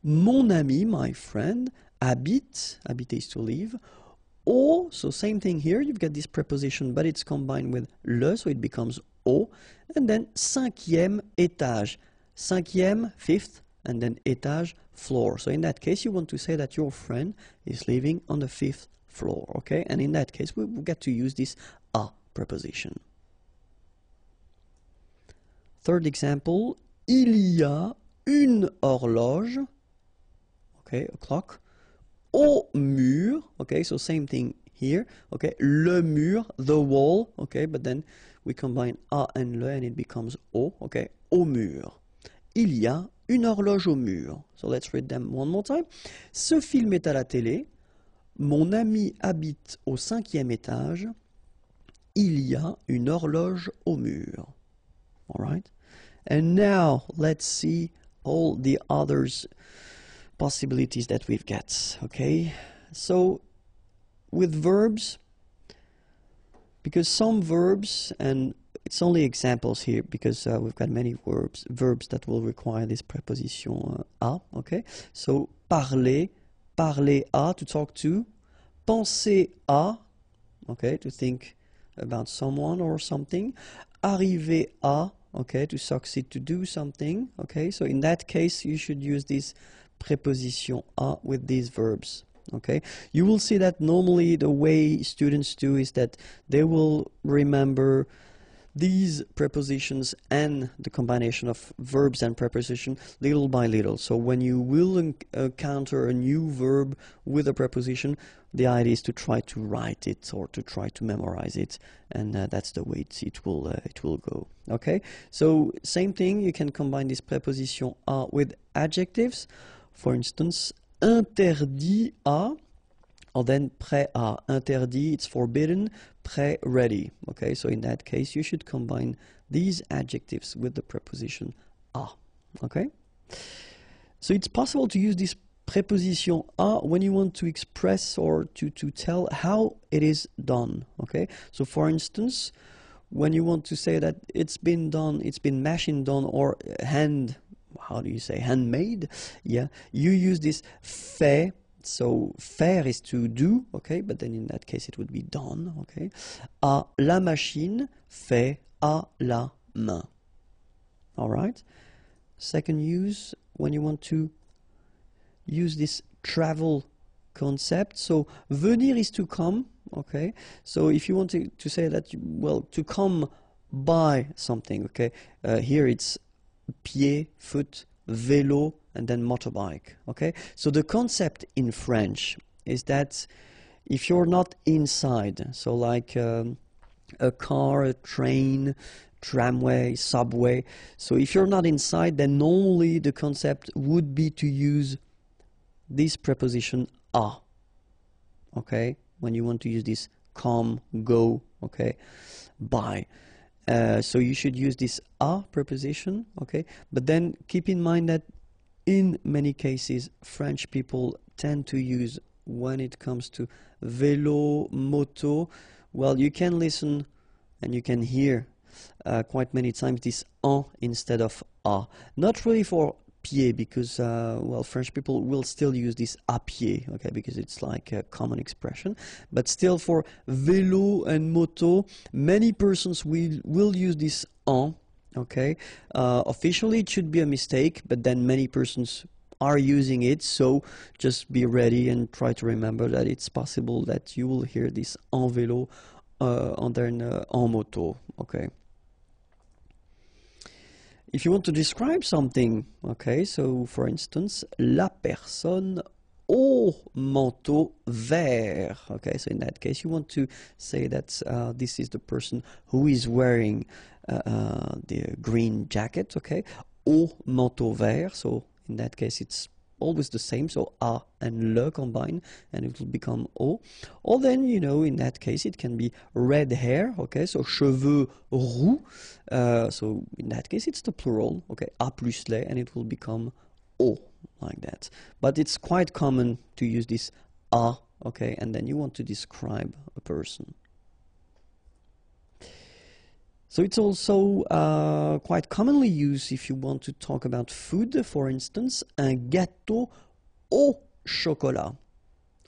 Speaker 1: mon ami, my friend, habite, habiter is to live, au, so same thing here, you've got this preposition, but it's combined with le, so it becomes au, and then cinquième étage. Cinquième, fifth, and then étage, floor. So in that case, you want to say that your friend is living on the fifth floor, okay? And in that case, we get to use this a preposition. Third example, il y a une horloge, okay, a clock, au mur, okay, so same thing here, okay, le mur, the wall, okay, but then we combine a and le and it becomes au, okay, au mur. Il y a une horloge au mur. So let's read them one more time. Ce film est à la télé. Mon ami habite au 5e étage. Il y a une horloge au mur. All right? And now let's see all the others possibilities that we've got. Okay? So with verbs, because some verbs, and it's only examples here because we've got many verbs that will require this preposition a, okay? So parler, parler à, to talk to, penser à, okay, to think about someone or something, arriver à, okay, to succeed to do something, okay? So in that case, you should use this preposition à with these verbs. Okay, you will see that normally the way students do is that they will remember these prepositions and the combination of verbs and preposition little by little. So when you will encounter a new verb with a preposition, the idea is to try to write it or to try to memorize it, and that's the way it will go. Okay, so same thing, you can combine this preposition à with adjectives. For instance, interdit à, or then prêt à. Interdit, it's forbidden. Prêt, ready. Okay, so in that case, you should combine these adjectives with the preposition à. Okay? So it's possible to use this preposition à when you want to express or to tell how it is done. Okay? So for instance, when you want to say that it's been done, it's been machine done, or how do you say, handmade? Yeah, you use this fait. So faire is to do, okay, but then in that case it would be done, okay. À la machine, fait à la main. All right. Second use, when you want to use this travel concept. So venir is to come, okay. So if you want to say that, to come by something, okay. Here it's pied, foot, vélo, and then motorbike, okay? So the concept in French is that if you're not inside, so like a car, a train, tramway, subway, so if you're not inside, then normally the concept would be to use this preposition à, okay? When you want to use this come, go, okay, by. So you should use this à preposition, okay? But then keep in mind that in many cases, French people tend to use, when it comes to vélo, moto, well, you can listen and you can hear quite many times this en instead of à. Not really for pied, because, French people will still use this à pied, okay, because it's like a common expression. But still for vélo and moto, many persons will use this en. Okay, officially it should be a mistake, but then many persons are using it, so just be ready and try to remember that it's possible that you will hear this en vélo and then en moto, okay. If you want to describe something, okay, so for instance, la personne au manteau vert, okay, so in that case you want to say that this is the person who is wearing the green jacket, okay, au manteau vert, so in that case it's always the same, so a and le combine and it will become au. Or then, you know, in that case it can be red hair, okay, so cheveux roux, so in that case it's the plural, okay, a plus les, and it will become au, like that. But it's quite common to use this a, okay, and then you want to describe a person. So it's also quite commonly used if you want to talk about food. For instance, un gâteau au chocolat.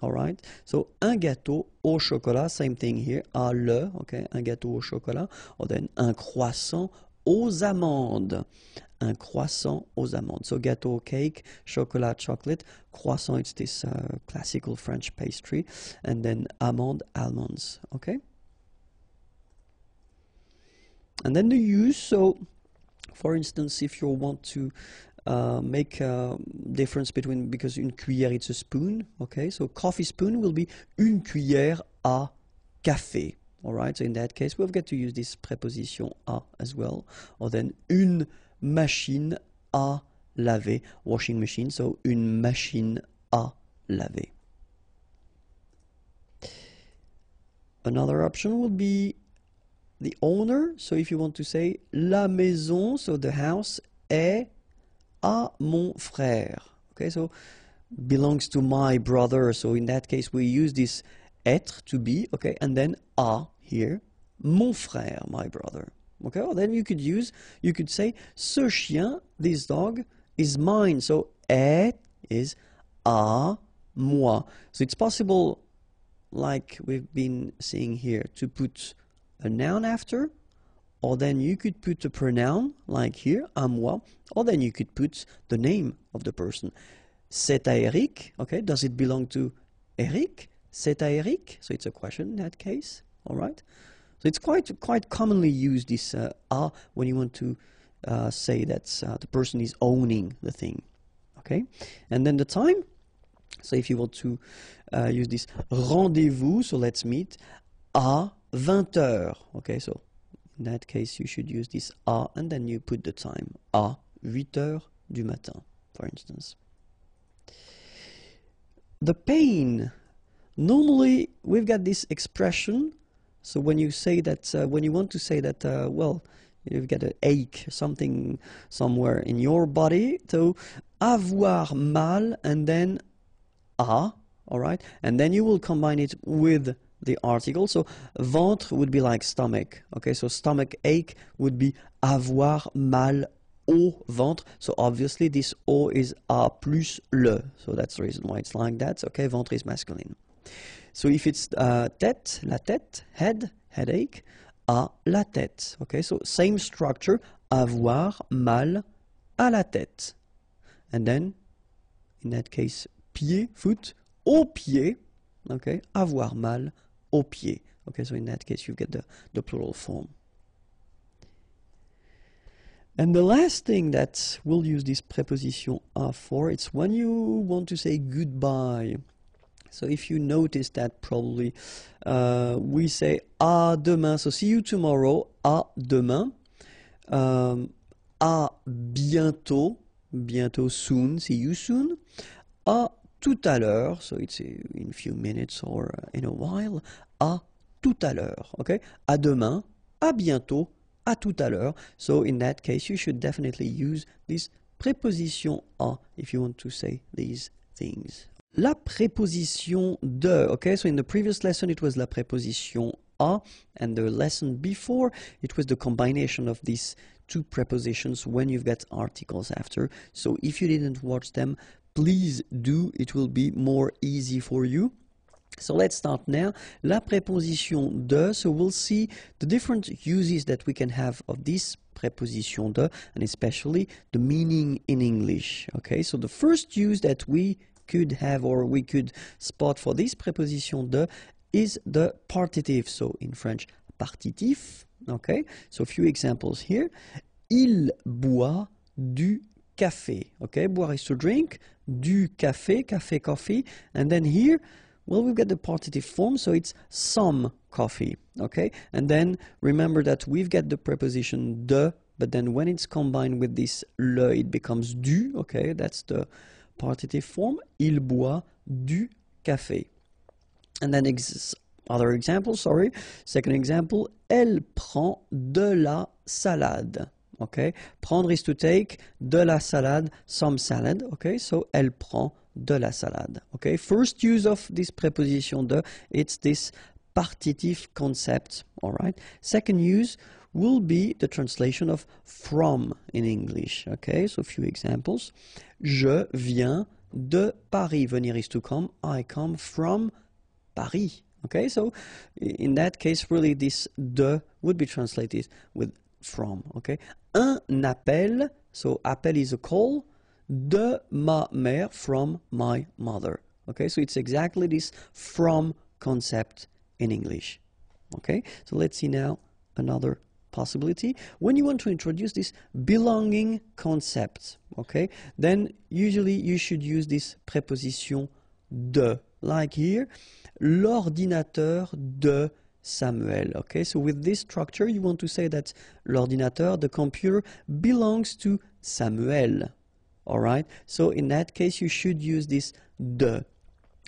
Speaker 1: All right. So un gâteau au chocolat, same thing here. À le, okay. Un gâteau au chocolat. Or then un croissant aux amandes. Un croissant aux amandes. So gâteau, cake, chocolat, chocolate. Croissant, it's this classical French pastry. And then amande, almonds. Okay. And then the use, so for instance, if you want to make a difference between, because une cuillère it's a spoon, okay, so coffee spoon will be une cuillère à café, all right, so in that case we've got to use this preposition à as well, or then une machine à laver, washing machine, so une machine à laver. Another option would be the owner, so if you want to say la maison, so the house est à mon frère, okay, so belongs to my brother, so in that case we use this être to be, okay, and then à here, mon frère, my brother, okay, or then you could say ce chien, this dog, is mine, so est is à moi, so it's possible, like we've been seeing here, to put a noun after, or then you could put a pronoun, like here, à moi, or then you could put the name of the person. C'est à Eric, okay, does it belong to Eric? C'est à Eric, so it's a question in that case, all right? So it's quite commonly used, this à, when you want to say that the person is owning the thing, okay? And then the time, so if you want to use this rendezvous, so let's meet, à 20h, okay, so in that case you should use this à and then you put the time, à 8h du matin, for instance. The pain, normally we've got this expression, so when you say that, when you want to say that, well, you've got an ache, something somewhere in your body, so avoir mal and then à, all right, and then you will combine it with the article, so ventre would be like stomach, okay, so stomach ache would be avoir mal au ventre, so obviously this au is a plus le, so that's the reason why it's like that, okay, ventre is masculine. So if it's tête, la tête, head, headache, à la tête, okay, so same structure, avoir mal à la tête, and then in that case pied, foot, au pied, okay, avoir mal au pied. Okay, so in that case you get the plural form. And the last thing that we'll use this preposition à for, it's when you want to say goodbye. So if you notice that probably we say à demain, so see you tomorrow, à demain, à bientôt, bientôt soon, see you soon, à tout à l'heure, so it's in a few minutes or in a while, à tout à l'heure, okay? À demain, à bientôt, à tout à l'heure. So in that case, you should definitely use this preposition à if you want to say these things. La préposition de, okay? So in the previous lesson, it was la préposition à, and the lesson before, it was the combination of these two prepositions when you've got articles after. So if you didn't watch them, please do, it will be more easy for you. So let's start now. La préposition de, so we'll see the different uses that we can have of this preposition de, and especially the meaning in English. Okay, so the first use that we could have or we could spot for this preposition de is the partitive. So in French, partitif. Okay, so a few examples here. Il boit du café. Okay, boire is to drink. Du café, café, coffee. And then here, well, we've got the partitive form, so it's some coffee. Okay, and then remember that we've got the preposition de, but then when it's combined with this le, it becomes du. Okay, that's the partitive form. Il boit du café. And then other example, sorry. Second example, elle prend de la salade. Okay, prendre is to take, de la salade, some salad. Okay, so elle prend de la salade. Okay, first use of this preposition de, it's this partitive concept. All right. Second use, will be the translation of from in English. Okay, so a few examples. Je viens de Paris. Venir is to come. I come from Paris. Okay, so in that case, really this de would be translated with from. Okay, un appel. So appel is a call. De ma mère, from my mother. Okay, so it's exactly this from concept in English. Okay, so let's see now another possibility. When you want to introduce this belonging concept, okay, then usually you should use this preposition de, like here, l'ordinateur de Samuel. Okay, so with this structure, you want to say that l'ordinateur, the computer, belongs to Samuel. All right, so in that case, you should use this de.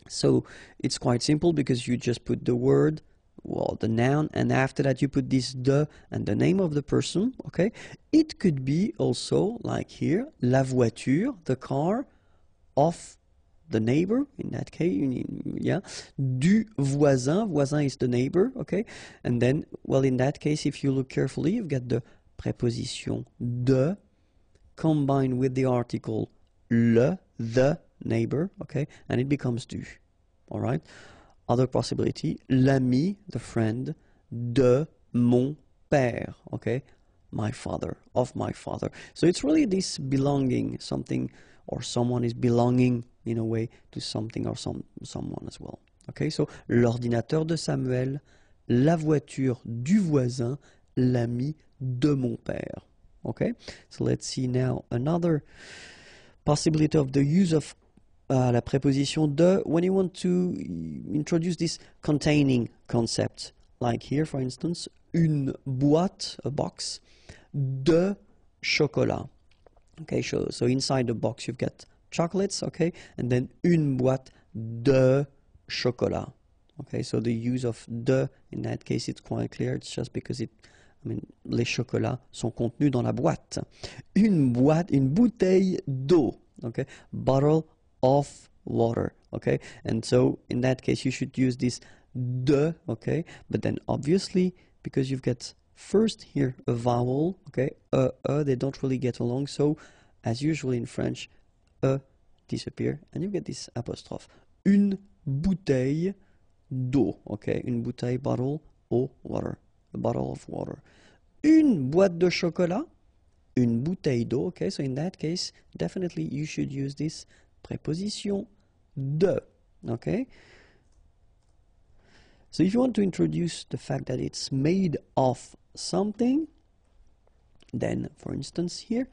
Speaker 1: So it's quite simple because you just put the word, well, the noun, and after that you put this de and the name of the person. Okay, it could be also like here, la voiture, the car of the neighbor. In that case, yeah, du voisin. Voisin is the neighbor. Okay, and then, well, in that case, if you look carefully, you've got the preposition de combined with the article le, the neighbor, okay, and it becomes du. All right. Other possibility, l'ami, the friend, de mon père, okay, my father, of my father. So it's really this belonging, something or someone is belonging in a way to something or someone as well. Okay, so l'ordinateur de Samuel, la voiture du voisin, l'ami de mon père. Okay, so let's see now another possibility of the use of la préposition de when you want to introduce this containing concept. Like here, for instance, une boîte, a box, de chocolat. Okay, so inside the box you've got chocolates, okay, and then une boîte de chocolat. Okay, so the use of de in that case it's quite clear. It's just because les chocolats sont contenus dans la boîte. Une bouteille d'eau. Okay, bottle of water. Okay, and so in that case you should use this de. Okay, but then obviously because you've got first here a vowel. Okay, they don't really get along. So as usual in French, disappear, and you get this apostrophe. Une bouteille d'eau. Okay, une bouteille, bottle, eau, water. A bottle of water. Une boîte de chocolat, une bouteille d'eau. Okay, so in that case, definitely you should use this preposition de. Okay. So if you want to introduce the fact that it's made of something, then, for instance, here,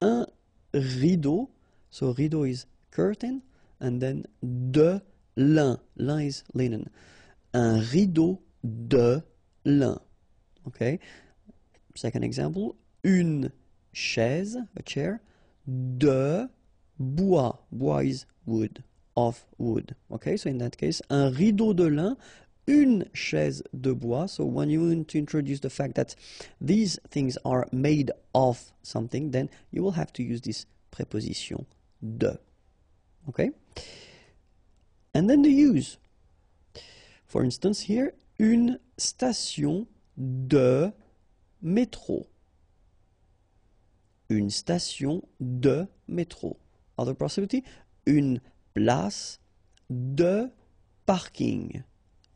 Speaker 1: un rideau. So rideau is curtain, and then de lin. Lin is linen. Un rideau de lin. Okay. Second example, une chaise, a chair, de bois. Bois is wood, of wood. Okay, so in that case, un rideau de lin, une chaise de bois. So when you want to introduce the fact that these things are made of something, then you will have to use this preposition de. Okay? And then the use. For instance, here, une station de métro. Une station de métro. Other possibility, une place de parking.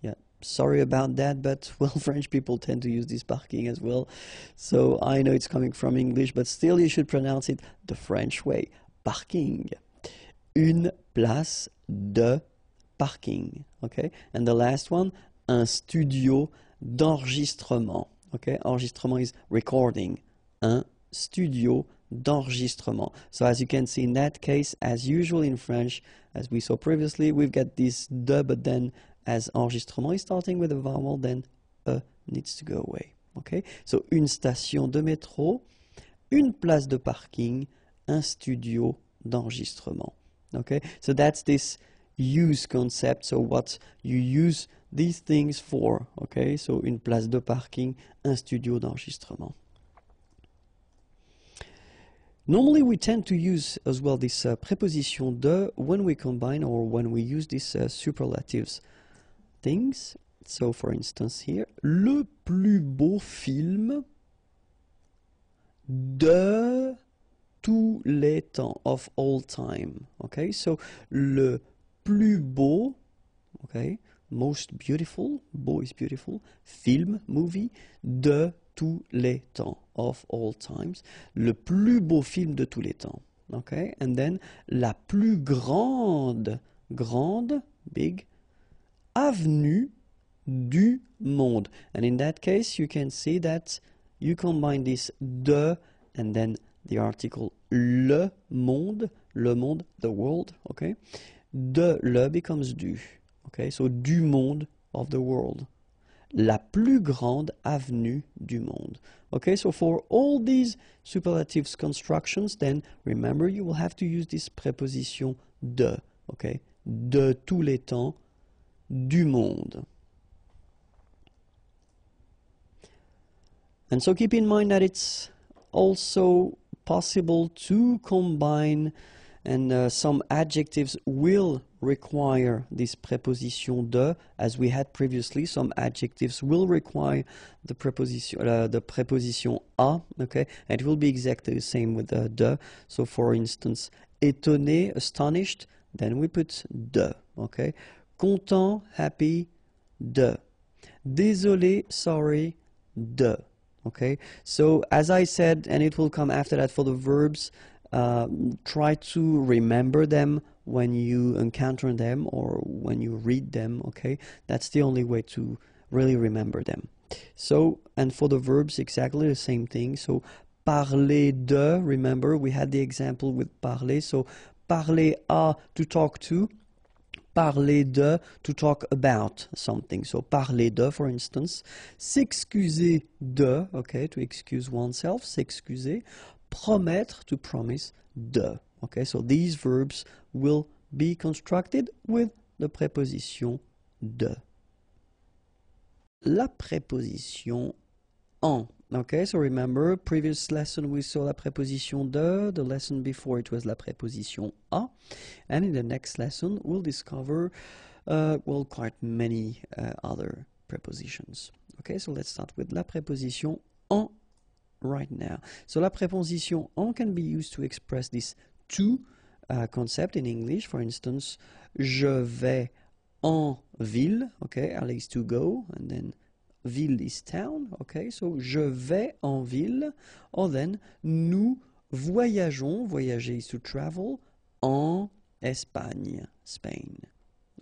Speaker 1: Yeah, sorry about that, but well, French people tend to use this parking as well. So I know it's coming from English, but still you should pronounce it the French way. Parking. Une place de parking. Okay, and the last one, un studio d'enregistrement. Okay, enregistrement is recording. Un studio d'enregistrement. So as you can see in that case, as usual in French, as we saw previously, we've got this de, but then as enregistrement is starting with a vowel, then needs to go away. Okay, so une station de métro, une place de parking, un studio d'enregistrement. Okay, so that's this use concept, so what you use these things for. Okay, so une place de parking, un studio d'enregistrement. Normally we tend to use as well this preposition de when we combine or when we use these superlatives things. So for instance here, le plus beau film de tous les temps, of all time. Okay, so le plus beau, okay, most beautiful, beau is beautiful, film, movie, de tous les temps, of all times. Le plus beau film de tous les temps. Okay, and then la plus grande, big, avenue du monde. And in that case, you can see that you combine this de and then the article le monde, the world, okay? De le becomes du, okay? So du monde, of the world. La plus grande avenue du monde. Okay, so for all these superlatives constructions, then remember you will have to use this preposition de, okay? De tous les temps, du monde. And so keep in mind that it's also possible to combine, and some adjectives will require this preposition de, as we had previously. Some adjectives will require the preposition a, okay? And it will be exactly the same with de. So for instance, étonné, astonished, then we put de, okay? Content, happy, de. Désolé, sorry, de. Okay, so as I said, and it will come after that for the verbs, try to remember them when you encounter them or when you read them, okay? That's the only way to really remember them. So, and for the verbs, exactly the same thing. So, parler de, remember, we had the example with parler. So, parler à, to talk to. Parler de, to talk about something. So, parler de, for instance. S'excuser de, okay, to excuse oneself, s'excuser. Promettre, to promise, de. Okay, so these verbs will be constructed with the preposition de. La preposition en. Okay, so remember, previous lesson we saw la preposition de, the lesson before it was la preposition a, and in the next lesson we'll discover, well, quite many other prepositions. Okay, so let's start with la preposition en right now. So la preposition en can be used to express this to concept in English. For instance, je vais en ville, okay, aller is to go, and then ville is town, okay, so je vais en ville, or then nous voyageons, voyager is to travel, en Espagne, Spain.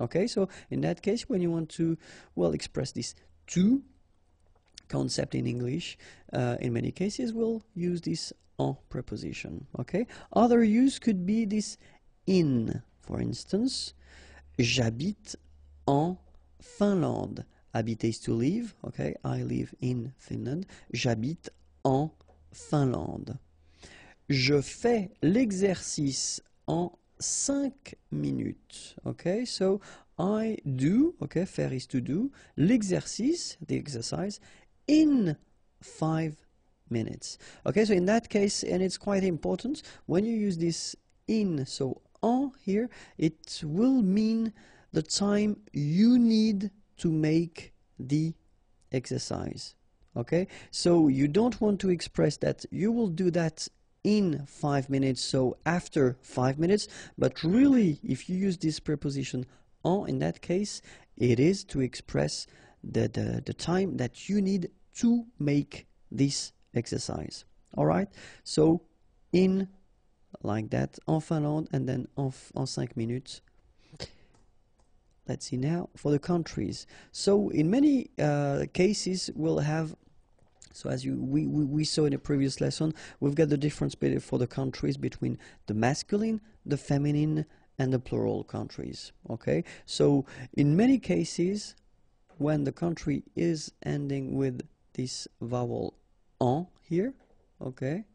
Speaker 1: Okay, so in that case, when you want to, well, express this to concept in English, in many cases we'll use this en preposition, okay? Other use could be this in, for instance, j'habite en Finlande. Habiter is to live, okay? I live in Finland. J'habite en Finlande. Je fais l'exercice en 5 minutes, okay? So I do, okay, faire is to do, l'exercice, the exercise, in 5 minutes. Okay, so in that case, and it's quite important, when you use this in, so en here, it will mean the time you need to make the exercise. Okay, so you don't want to express that you will do that in 5 minutes, so after 5 minutes, but really if you use this preposition en, in that case, it is to express the time that you need to make this exercise. All right, so in, like that, en Finlande, and then en 5 minutes. Let's see now for the countries. So in many cases we'll have, so as we saw in a previous lesson, we've got the difference for the countries between the masculine, the feminine, and the plural countries. Okay, so in many cases when the country is ending with this vowel en here, okay,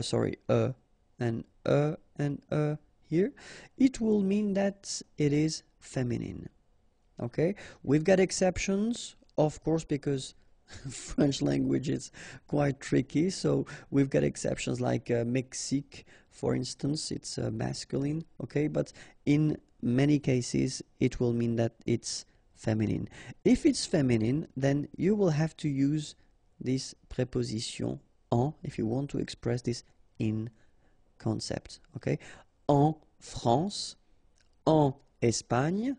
Speaker 1: sorry, and here, it will mean that it is feminine. Okay, we've got exceptions, of course, because French language is quite tricky, so we've got exceptions like Mexique, for instance, it's masculine, okay, but in many cases it will mean that it's feminine. If it's feminine, then you will have to use this preposition en if you want to express this in concept. Okay, en France, en Espagne,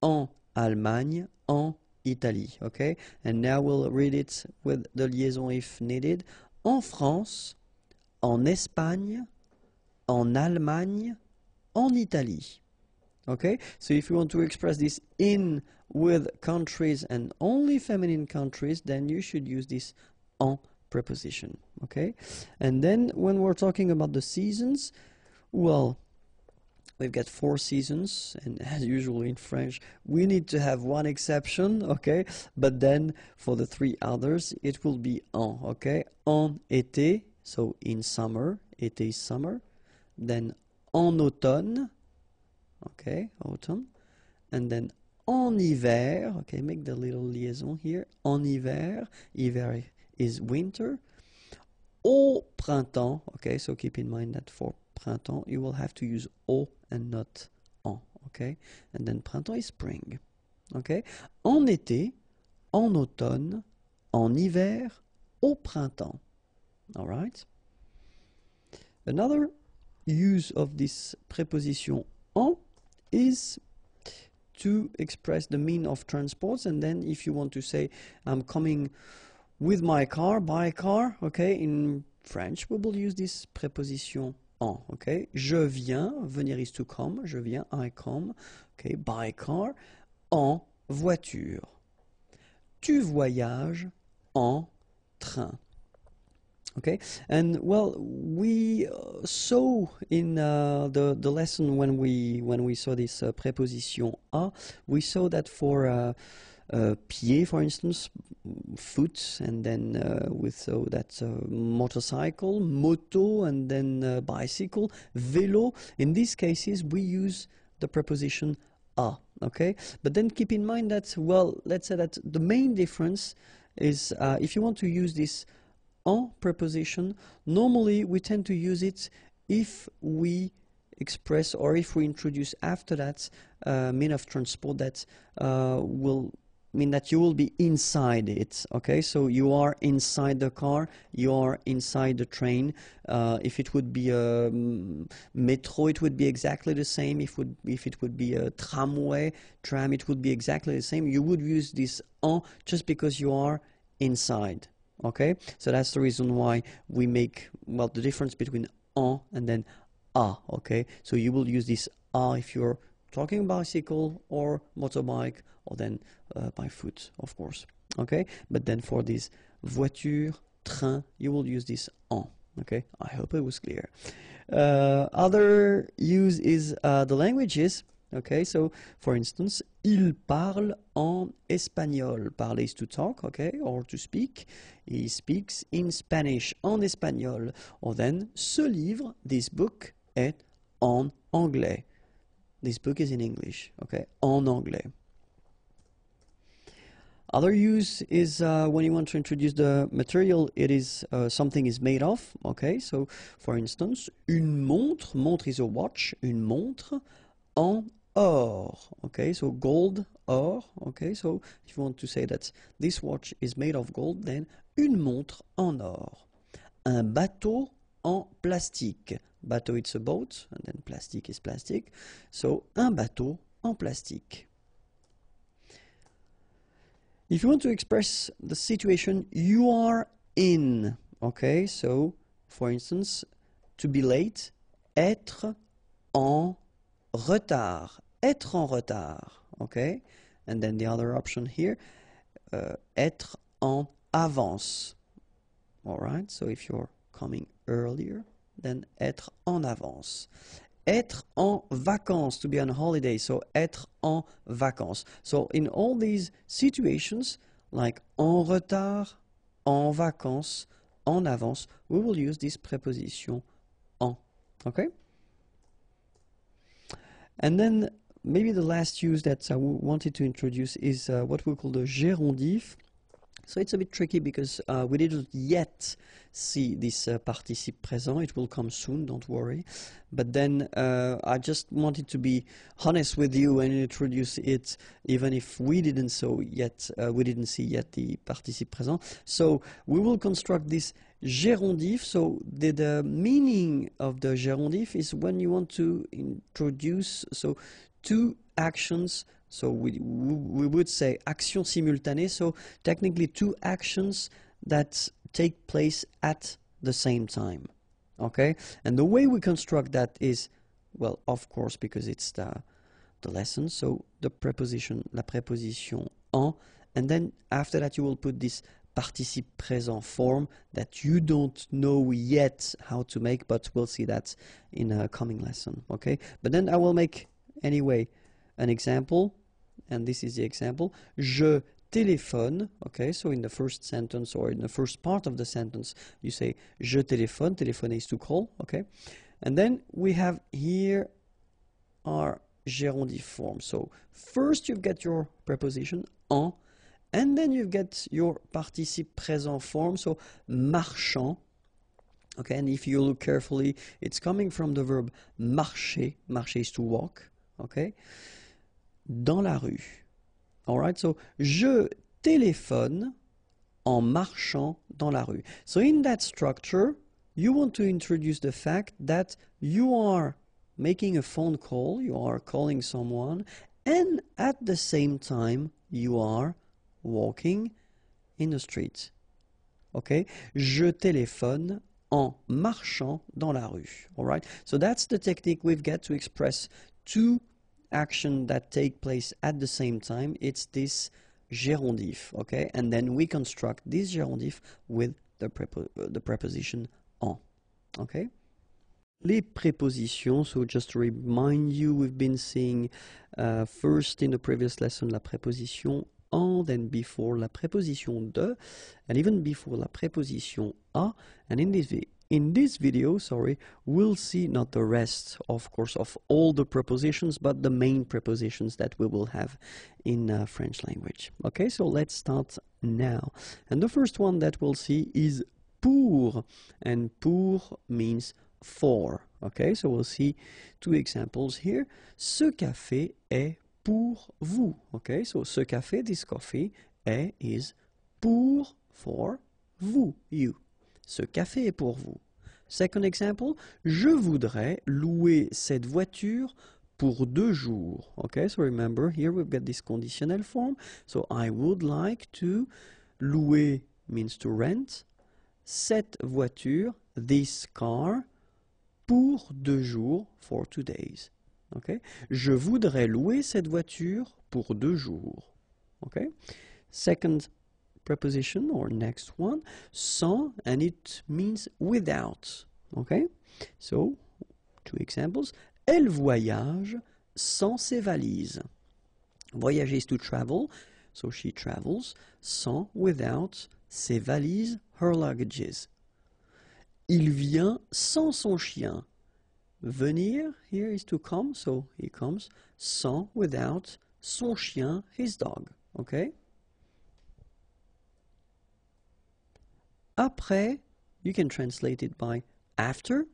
Speaker 1: en Allemagne, en Italie. Okay, and now we'll read it with the liaison if needed. En France, en Espagne, en Allemagne, en Italie. Okay, so if you want to express this in with countries and only feminine countries, then you should use this en preposition. Okay, and then when we're talking about the seasons, well, we've got 4 seasons, and as usual in French, we need to have one exception, okay? But then for the 3 others, it will be en, okay? En été, so in summer, été is summer. Then en automne, okay, autumn. And then en hiver, okay, make the little liaison here. En hiver, hiver is winter. Au printemps, okay, so keep in mind that for printemps, you will have to use au and not en, okay? And then printemps is spring, okay? En été, en automne, en hiver, au printemps, all right? Another use of this preposition en is to express the mean of transport, and then if you want to say I'm coming with my car, by car, okay, in French we will use this preposition en, okay? Je viens, venir is to come, je viens, I come, okay, by car, en voiture. Tu voyages en train. Okay, and well, we saw in the lesson when we saw this preposition a, we saw that for pied, for instance, foot, and then we saw that motorcycle, moto, and then bicycle, vélo. In these cases, we use the preposition a. Okay, but then keep in mind that, well, let's say that the main difference is if you want to use this en preposition, normally we tend to use it if we express or if we introduce after that mean of transport that will mean that you will be inside it. Okay, so you are inside the car, you are inside the train. If it would be a metro, it would be exactly the same. If it would be a tram, it would be exactly the same. You would use this en just because you are inside. Okay, so that's the reason why we make, well, the difference between en and then a. Okay, so you will use this a if you're talking bicycle or motorbike, or then by foot, of course. Okay, but then for this voiture, train, you will use this en. Okay, I hope it was clear. Other use is the languages. Okay, so for instance, il parle en espagnol. Parler is to talk, okay, or to speak. He speaks in Spanish, en espagnol. Or then, ce livre, this book, est en anglais. This book is in English, okay, en anglais. Other use is when you want to introduce the material it is something is made of, okay, so for instance, une montre, montre is a watch, une montre en or, okay, so gold, or, okay, so if you want to say that this watch is made of gold, then une montre en or. Un bateau en plastique. Bateau, it's a boat, and then plastique is plastic, so un bateau en plastique. If you want to express the situation you are in, okay, so for instance, to be late, être en retard, être en retard, okay, and then the other option here, être en avance, all right, so if you're coming earlier, then être en avance. Être en vacances, to be on holiday, so être en vacances. So in all these situations, like en retard, en vacances, en avance, we will use this preposition en, okay? And then maybe the last use that I wanted to introduce is what we call the gérondif. So it's a bit tricky because we didn't yet see this participe présent. It will come soon, don't worry. But then I just wanted to be honest with you and introduce it, even if we didn't see yet the participe présent. So we will construct this Gérondif, so the meaning of the gérondif is when you want to introduce so two actions, so we would say action simultanée, so technically two actions that take place at the same time. Okay, and the way we construct that is, well, of course, because it's the lesson, so the preposition, la préposition en, and then after that you will put this participe présent form that you don't know yet how to make, but we'll see that in a coming lesson. Okay, but then I will make anyway an example, and this is the example. Je téléphone. Okay, so in the first sentence or in the first part of the sentence you say je téléphone. Téléphoner is to call. Okay, and then we have here our gérondif form. So first you get your preposition en, and then you get your participe présent form, so marchant. Okay, and if you look carefully, it's coming from the verb marcher. Marcher is to walk. Okay, dans la rue. All right, so je téléphone en marchant dans la rue. So in that structure, you want to introduce the fact that you are making a phone call, you are calling someone, and at the same time you are walking in the street. Okay? Je téléphone en marchant dans la rue. All right? So that's the technique we've got to express two actions that take place at the same time. It's this gérondif. Okay? And then we construct this gérondif with the preposition en. Okay? Les prépositions, so just to remind you, we've been seeing first in the previous lesson la préposition en, then before la préposition de, and even before la préposition a, and in this video, we'll see not the rest, of course, of all the prepositions, but the main prepositions that we will have in French language. Okay, so let's start now. And the first one that we'll see is pour, and pour means for. Okay, so we'll see two examples here. Ce café est pour vous. Okay, so ce café, this coffee, est is pour, for, vous, you. Ce café est pour vous. Second example, je voudrais louer cette voiture pour 2 jours. Okay, so remember here we've got this conditional form. So I would like to, louer means to rent, cette voiture, this car, pour 2 jours, for 2 days. Okay? Je voudrais louer cette voiture pour 2 jours. Okay? Second preposition or next one, sans, and it means without. Okay? So, 2 examples. Elle voyage sans ses valises. Voyager is to travel, so she travels, sans, without, ses valises, her luggages. Il vient sans son chien. Venir, here is to come, so he comes, sans, without, son chien, his dog. Okay? Après, you can translate it by after.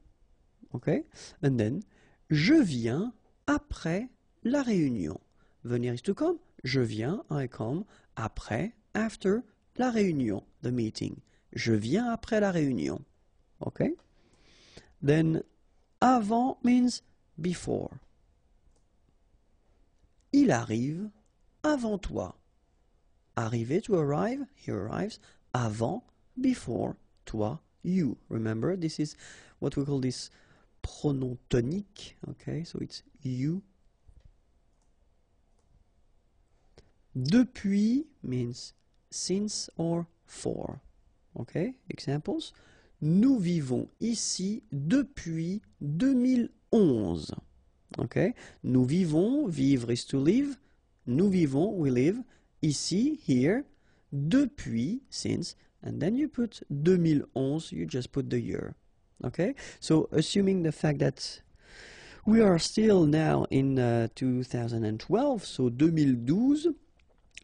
Speaker 1: Okay? And then, je viens après la réunion. Venir is to come. Je viens, I come, après, after, la réunion, the meeting. Je viens après la réunion. Okay? Then, avant means before. Il arrive avant toi. Arriver, to arrive, he arrives. Avant, before, toi, you. Remember, this is what we call this pronom tonique. Okay, so it's you. Depuis means since or for. Okay, examples. Nous vivons ici depuis 2011. Okay? Nous vivons, vivre is to live. Nous vivons, we live. Ici, here. Depuis, since. And then you put 2011, you just put the year. Okay? So, assuming the fact that we are still now in 2012, so 2012,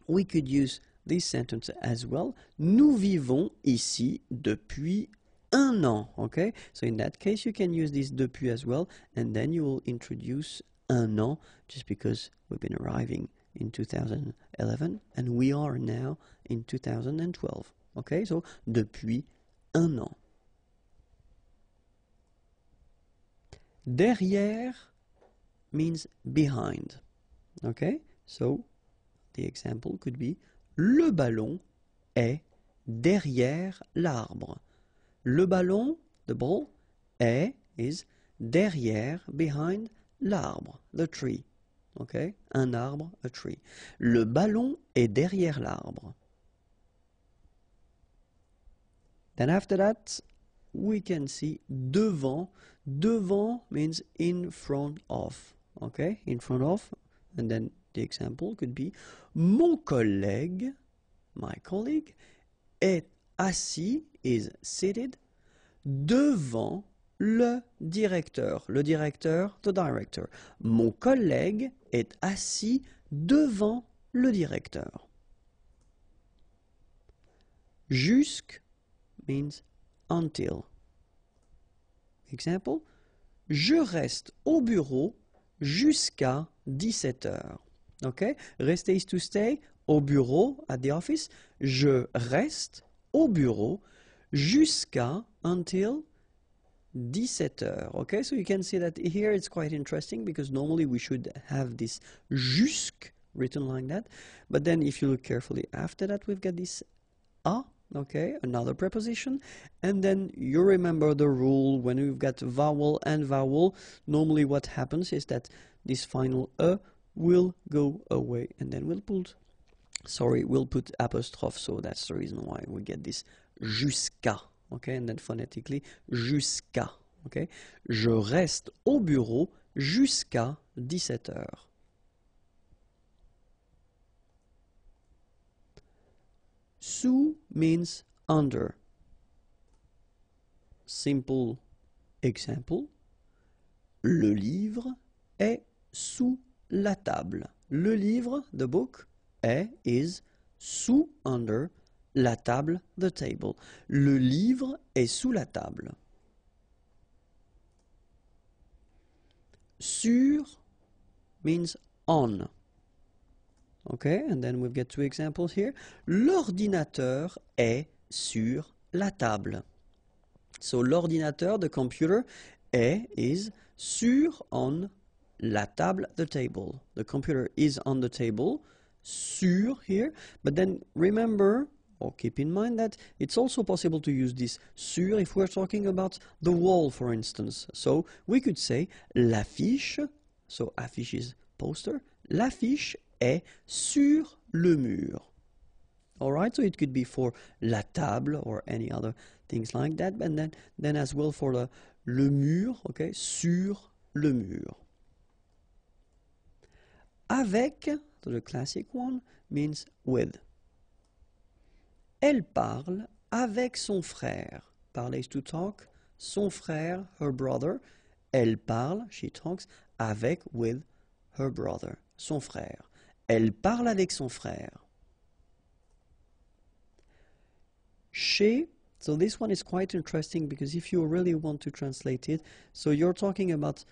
Speaker 1: we could use this sentence as well. Nous vivons ici depuis 1 an, okay? So in that case, you can use this depuis as well, and then you will introduce 1 an, just because we've been arriving in 2011, and we are now in 2012, okay? So, depuis 1 an, Derrière means behind. Okay, so the example could be le ballon est derrière l'arbre. Le ballon, the ball, est is derrière, behind l'arbre, the tree. Okay, un arbre, a tree. Le ballon est derrière l'arbre. Then after that, we can see devant. Devant means in front of. Okay, in front of. And then the example could be mon collègue, my colleague, est assis, is seated, devant le directeur. Le directeur, the director. Mon collègue est assis devant le directeur. Jusque means until. Example, je reste au bureau jusqu'à 17 heures. Okay? Rester is to stay, au bureau, at the office. Je reste au bureau jusqu'à, until 17 heures. Okay, so you can see that here it's quite interesting because normally we should have this jusque written like that. But then if you look carefully after that, we've got this a. Okay, another preposition, and then you remember the rule when we've got vowel and vowel. Normally what happens is that this final a will go away, and then we'll put apostrophe, so that's the reason why we get this jusqu'à. Okay, and then phonetically jusqu'à. Okay, je reste au bureau jusqu'à 17 heures. Sous means under. Simple example. Le livre est sous la table. Le livre, the book, est, is, sous, under, la table, the table. Le livre est sous la table. Sur means on. Okay, and then we've got two examples here. L'ordinateur est sur la table. So l'ordinateur, the computer, est, is, sur, on, la table, the table. The computer is on the table, sur here, but then remember, or keep in mind that it's also possible to use this sur if we're talking about the wall, for instance. So we could say l'affiche, so affiche is poster, l'affiche est sur le mur. Alright, so it could be for la table or any other things like that, and then as well for le mur, okay, sur le mur. Avec, so the classic one, means with. Elle parle avec son frère. Parler is to talk. Son frère, her brother. Elle parle, she talks, avec, with her brother, son frère. Elle parle avec son frère. Chez, so this one is quite interesting because if you really want to translate it, so you're talking about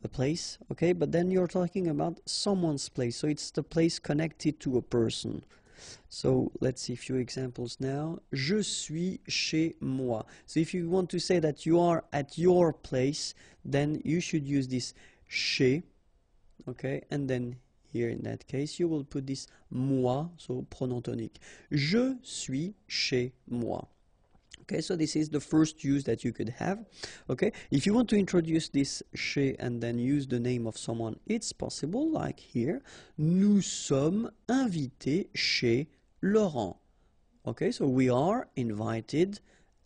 Speaker 1: a place, okay, but then you're talking about someone's place, so it's the place connected to a person. So let's see a few examples now. Je suis chez moi. So if you want to say that you are at your place, then you should use this chez, okay, and then here in that case you will put this moi, so pronom tonique. Je suis chez moi. Okay, so this is the first use that you could have. Okay, if you want to introduce this chez and then use the name of someone, it's possible, like here. Nous sommes invités chez Laurent. Okay, so we are invited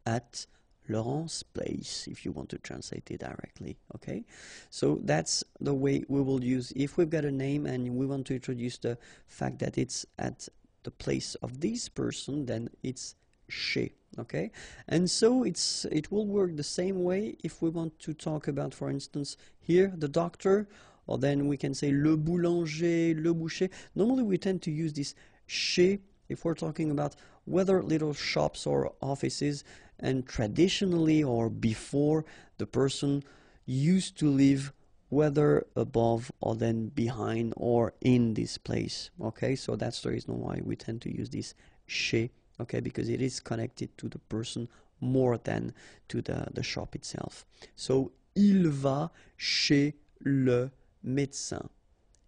Speaker 1: at Laurent's place, if you want to translate it directly. Okay, so that's the way we will use if we've got a name and we want to introduce the fact that it's at the place of this person, then it's chez. Okay, and so it will work the same way if we want to talk about, for instance, here the doctor, or then we can say le boulanger, le boucher. Normally we tend to use this chez if we're talking about whether little shops or offices, and traditionally or before the person used to live whether above or then behind or in this place. Okay, so that's the reason why we tend to use this chez. Okay, because it is connected to the person more than to the shop itself. So il va chez le médecin.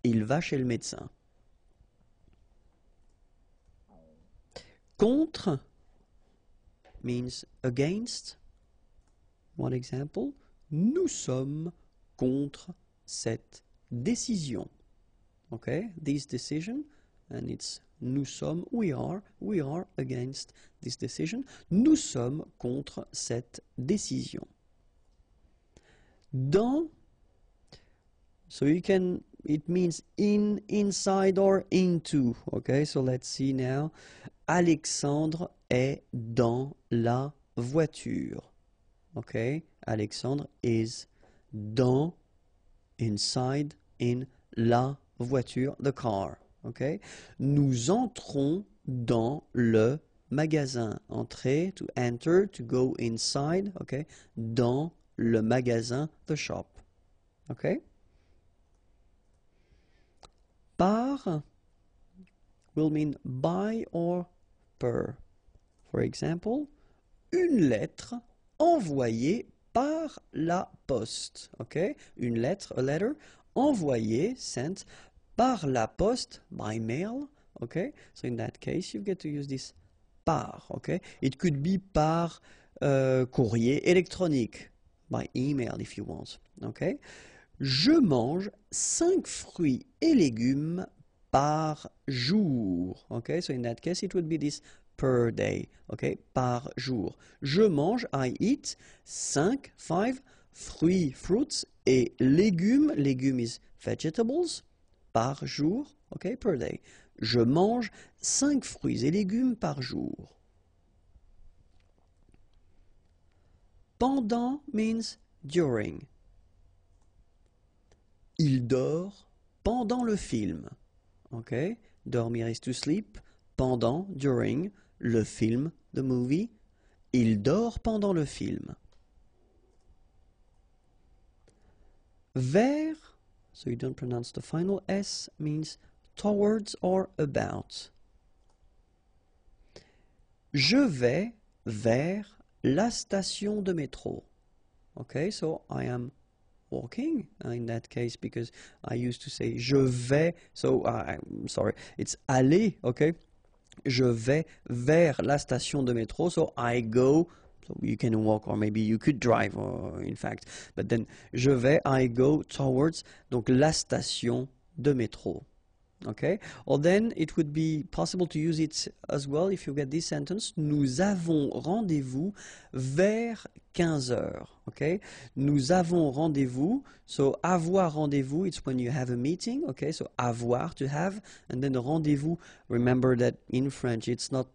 Speaker 1: Il va chez le médecin. Contre means against. One example. Nous sommes contre cette décision. Okay, this decision, and it's nous sommes, we are against this decision. Nous sommes contre cette décision. Dans, so you can, it means in, inside or into. Okay, so let's see now. Alexandre est dans la voiture. Okay, Alexandre is dans, inside, in la voiture, the car. Okay? Nous entrons dans le magasin. Entrer, to enter, to go inside. Okay? Dans le magasin, the shop. Okay? Par will mean by or per. For example, une lettre envoyée par la poste. Okay? Une lettre, a letter, envoyée, sent, par la poste, by mail. Okay? So in that case, you get to use this par. Okay? It could be par courrier électronique, by email if you want. Okay? Je mange 5 fruits et légumes par jour. Okay? So in that case, it would be this per day. Okay? Par jour. Je mange, I eat, 5 fruits, fruits, et légumes, légumes is vegetables, par jour, okay, per day. Je mange 5 fruits et légumes par jour. Pendant means during. Il dort pendant le film. Okay? Dormir is to sleep. Pendant, during, le film, the movie. Il dort pendant le film. Vers, so you don't pronounce the final S, means towards or about. Je vais vers la station de métro. Okay, so I am walking in that case because I used to say je vais, so I'm sorry, it's aller, okay? Je vais vers la station de métro, so I go. So you can walk or maybe you could drive, in fact. But then, je vais, I go towards, donc la station de métro. Okay? Or then it would be possible to use it as well if you get this sentence. Nous avons rendez-vous vers 15 heures. Okay? Nous avons rendez-vous. So avoir rendez-vous, it's when you have a meeting. Okay? So avoir, to have. And then rendez-vous, remember that in French it's not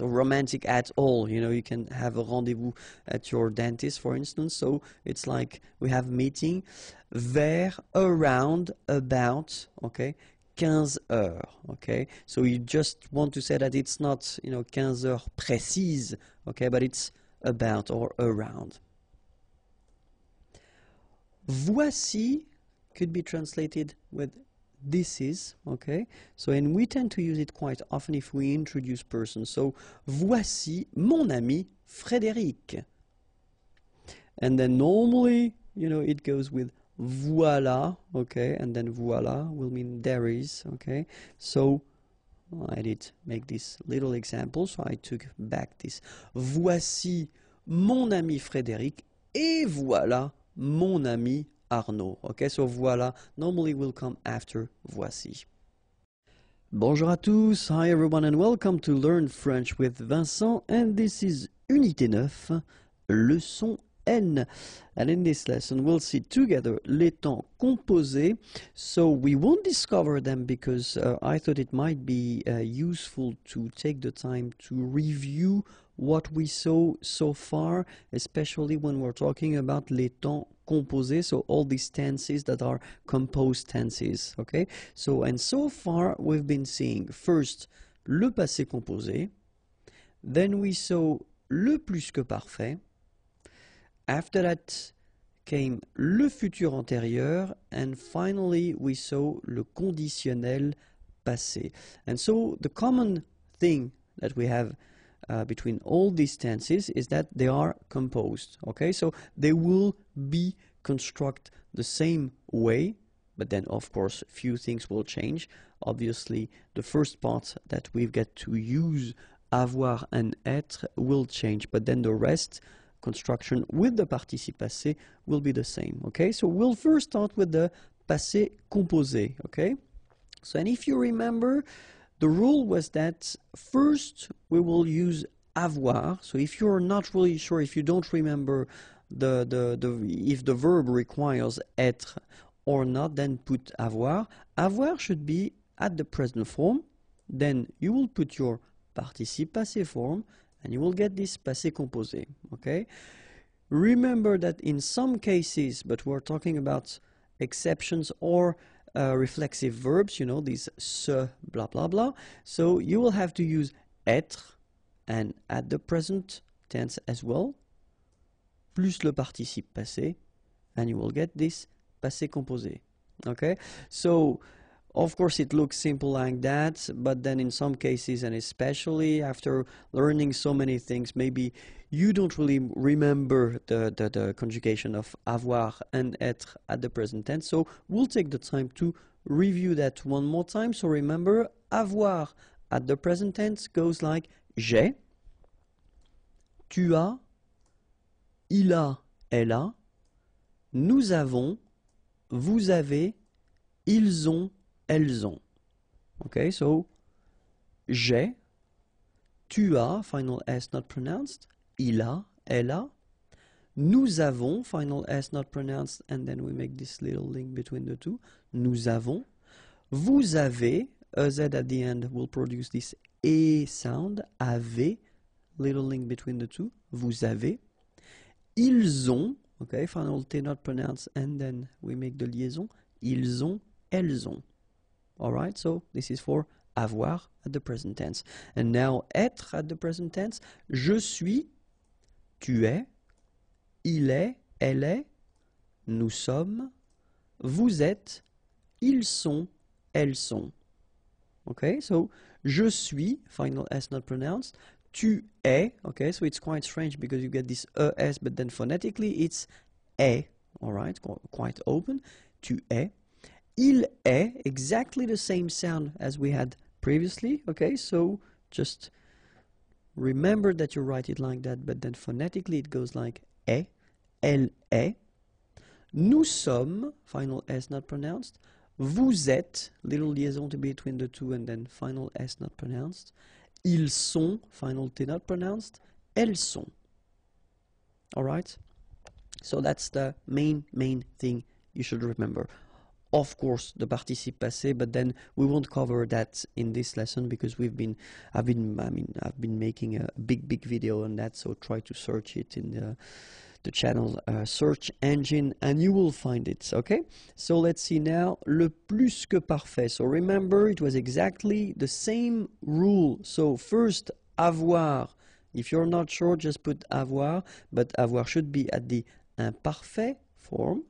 Speaker 1: romantic at all. You know, you can have a rendezvous at your dentist, for instance. So it's like we have a meeting vers, around, about, okay, 15 heures, okay. So you just want to say that it's not, you know, 15 heures précises, okay, but it's about or around. Voici could be translated with this is, okay? So, and we tend to use it quite often if we introduce persons. So, voici mon ami Frédéric. And then normally, you know, it goes with voilà, okay? And then voilà will mean there is, okay? So, I did make this little example, so I took back this. Voici mon ami Frédéric et voilà mon ami Arnaud. Okay, so voilà normally will come after voici. Bonjour à tous, hi everyone and welcome to Learn French with Vincent, and this is Unité 9, leçon N. And in this lesson we'll see together les temps composés. So we won't discover them because I thought it might be useful to take the time to review what we saw so far, especially when we're talking about les temps composés, so all these tenses that are composed tenses, okay? So, and so far we've been seeing first le passé composé, then we saw le plus que parfait, after that came le futur antérieur, and finally we saw le conditionnel passé. And so the common thing that we have between all these tenses is that they are composed. Okay, so they will be constructed the same way, but then of course few things will change. Obviously the first part that we've got to use, avoir and être, will change, but then the rest, construction with the participe passé, will be the same. Okay, so we'll first start with the passé composé. Okay, so and if you remember, the rule was that first we will use avoir. So if you're not really sure, if you don't remember if the verb requires être or not, then put avoir. Avoir should be at the present form. Then you will put your participe passé form and you will get this passé composé. Okay, remember that in some cases, but we're talking about exceptions or reflexive verbs, you know, these se, blah blah blah, so you will have to use être and at the present tense as well, plus le participe passé, and you will get this passé composé. Okay, so of course it looks simple like that, but then in some cases, and especially after learning so many things, maybe you don't really remember the conjugation of avoir and être at the present tense. So we'll take the time to review that one more time. So remember, avoir at the present tense goes like j'ai, tu as, il a, elle a, nous avons, vous avez, ils ont, elles ont. Okay, so j'ai, tu as, final S not pronounced, il a, elle a, nous avons, final S not pronounced, and then we make this little link between the two, nous avons, vous avez, a Z at the end will produce this E sound, avez, little link between the two, vous avez, ils ont, okay, final T not pronounced, and then we make the liaison, ils ont, elles ont. Alright, so this is for avoir at the present tense. And now être at the present tense, je suis, tu es, il est, elle est, nous sommes, vous êtes, ils sont, elles sont. Okay, so je suis, final S not pronounced, tu es, okay, so it's quite strange because you get this ES, but then phonetically it's est, alright, quite open, tu es. Il est, exactly the same sound as we had previously, okay, so just remember that you write it like that, but then phonetically it goes like est, elle est. Nous sommes, final S not pronounced. Vous êtes, little liaison to be between the two, and then final S not pronounced. Ils sont, final T not pronounced. Elles sont. Alright? So that's the main thing you should remember. Of course, the participe passé, but then we won't cover that in this lesson because I've been making a big video on that, so try to search it in the channel search engine and you will find it. Okay, so let's see now le plus que parfait. So remember, it was exactly the same rule. So first avoir, if you're not sure, just put avoir, but avoir should be at the imparfait form.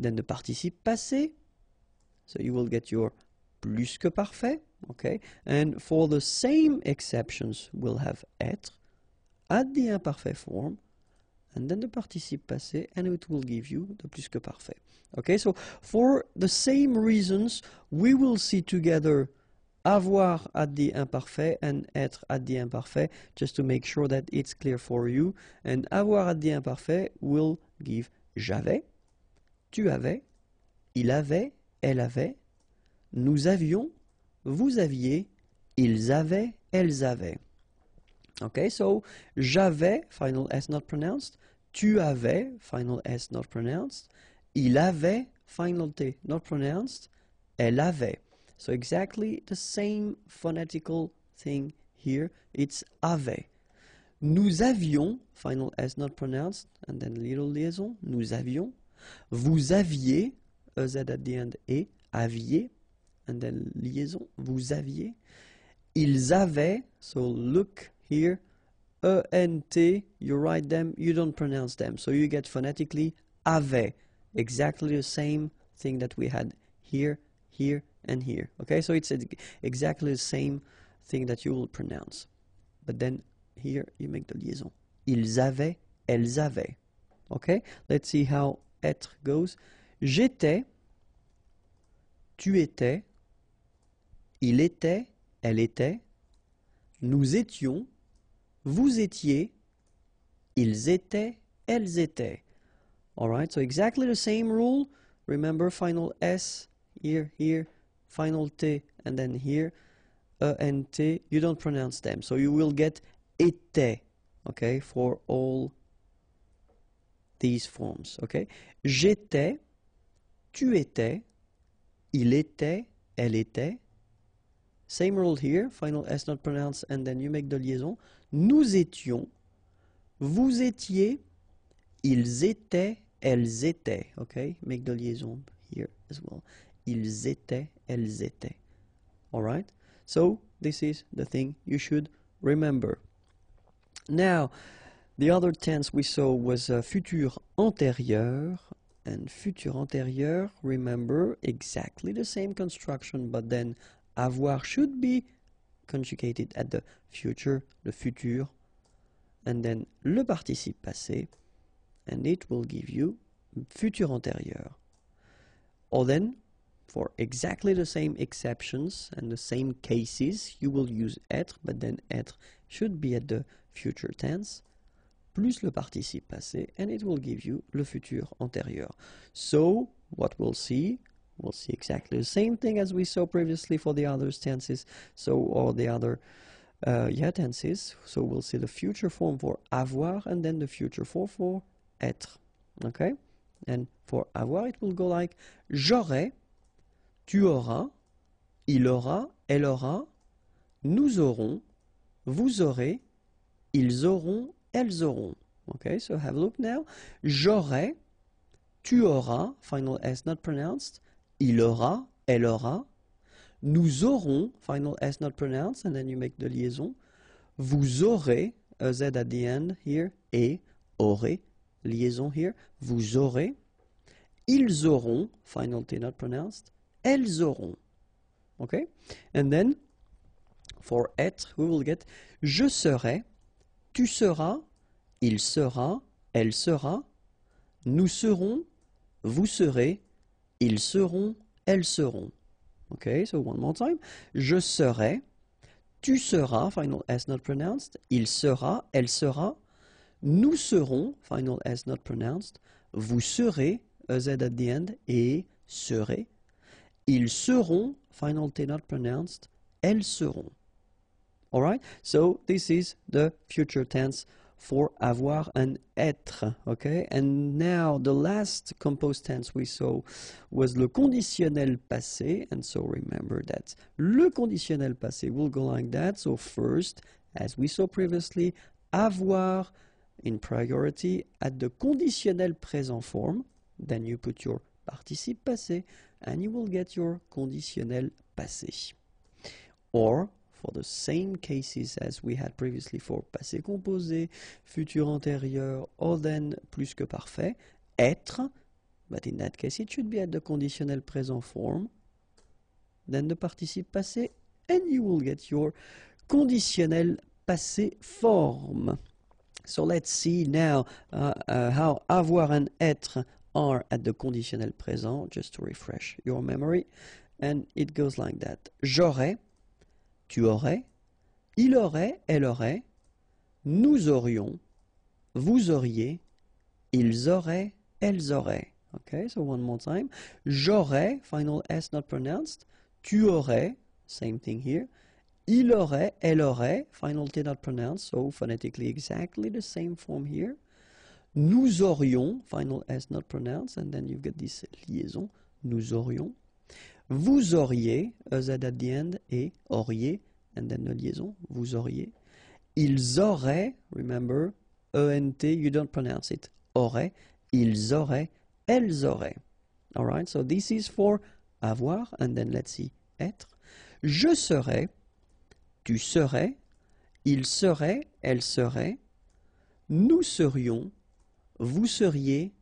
Speaker 1: Then the participe passé, so you will get your plus que parfait, okay? And for the same exceptions, we'll have être at the imparfait form, and then the participe passé, and it will give you the plus que parfait. Okay, so for the same reasons, we will see together avoir at the imparfait and être at the imparfait, just to make sure that it's clear for you. And avoir at the imparfait will give j'avais, tu avais, il avait, elle avait, nous avions, vous aviez, ils avaient, elles avaient. Okay, so j'avais, final S not pronounced, tu avais, final S not pronounced, il avait, final T not pronounced, elle avait. So exactly the same phonetical thing here, it's avait. Nous avions, final S not pronounced, and then little liaison, nous avions. Vous aviez, EZ at the end, et, aviez, and then liaison, vous aviez. Ils avaient, so look here, E-N-T, you write them, you don't pronounce them. So you get phonetically, avait, exactly the same thing that we had here, here, and here. Okay, so it's exactly the same thing that you will pronounce. but then here you make the liaison. Ils avaient, elles avaient. Okay, let's see how être goes. J'étais, tu étais, il était, elle était, nous étions, vous étiez, ils étaient, elles étaient. Alright, so exactly the same rule. Remember, final S, here, here, final T, and then here, E and T, you don't pronounce them. So you will get était, okay, for all these forms, okay? J'étais, tu étais, il était, elle était. Same rule here, final S not pronounced, and then you make the liaison. Nous étions, vous étiez, ils étaient, elles étaient, okay? Make the liaison here as well. Ils étaient, elles étaient. Alright? So, this is the thing you should remember. Now, the other tense we saw was futur antérieur. And futur antérieur, remember, exactly the same construction, but then avoir should be conjugated at the future, le futur, and then le participe passé, and it will give you futur antérieur. Or then, for exactly the same exceptions and the same cases, you will use être, but then être should be at the future tense, plus le participe passé, and it will give you le futur antérieur. So, what we'll see exactly the same thing as we saw previously for the other tenses, or the other tenses. So we'll see the future form for avoir, and then the future form for être. Okay? And for avoir, it will go like j'aurai, tu auras, il aura, elle aura, nous aurons, vous aurez, ils auront, elles auront. Okay, so have a look now. J'aurai, tu auras, final S not pronounced, il aura, elle aura, nous aurons, final S not pronounced, and then you make the liaison, vous aurez, a Z at the end here, et, aurez, liaison here, vous aurez, ils auront, final T not pronounced, elles auront. Okay? And then, for être, we will get je serai, tu seras, il sera, elle sera, nous serons, vous serez, ils seront, elles seront. Okay, so one more time. Je serai, tu seras, final S not pronounced, il sera, elle sera, nous serons, final S not pronounced, vous serez, a Z at the end, et serez, ils seront, final T not pronounced, elles seront. Alright, so this is the future tense for avoir and être, okay? And now the last composed tense we saw was le conditionnel passé, and so remember that le conditionnel passé will go like that. So first, as we saw previously, avoir in priority at the conditionnel présent form, then you put your participe passé, and you will get your conditionnel passé. Or, for the same cases as we had previously for passé composé, futur antérieur, or then plus que parfait, être, but in that case it should be at the conditionnel présent form, then the participe passé, and you will get your conditionnel passé form. So let's see now how avoir and être are at the conditionnel présent, just to refresh your memory, and it goes like that. J'aurais, tu aurais, il aurait, elle aurait, nous aurions, vous auriez, ils auraient, elles auraient. Okay, so one more time. J'aurais, final S not pronounced, tu aurais, same thing here, il aurait, elle aurait, final T not pronounced, so phonetically exactly the same form here. Nous aurions, final S not pronounced, and then you get this liaison, nous aurions. Vous auriez, a Z at the end, et auriez, and then the liaison, vous auriez. Ils auraient, remember, ENT, you don't pronounce it, auraient, ils auraient, elles auraient. Alright, so this is for avoir, and then let's see, être. Je serais, tu serais, il serait, elle serait, nous serions, vous seriez,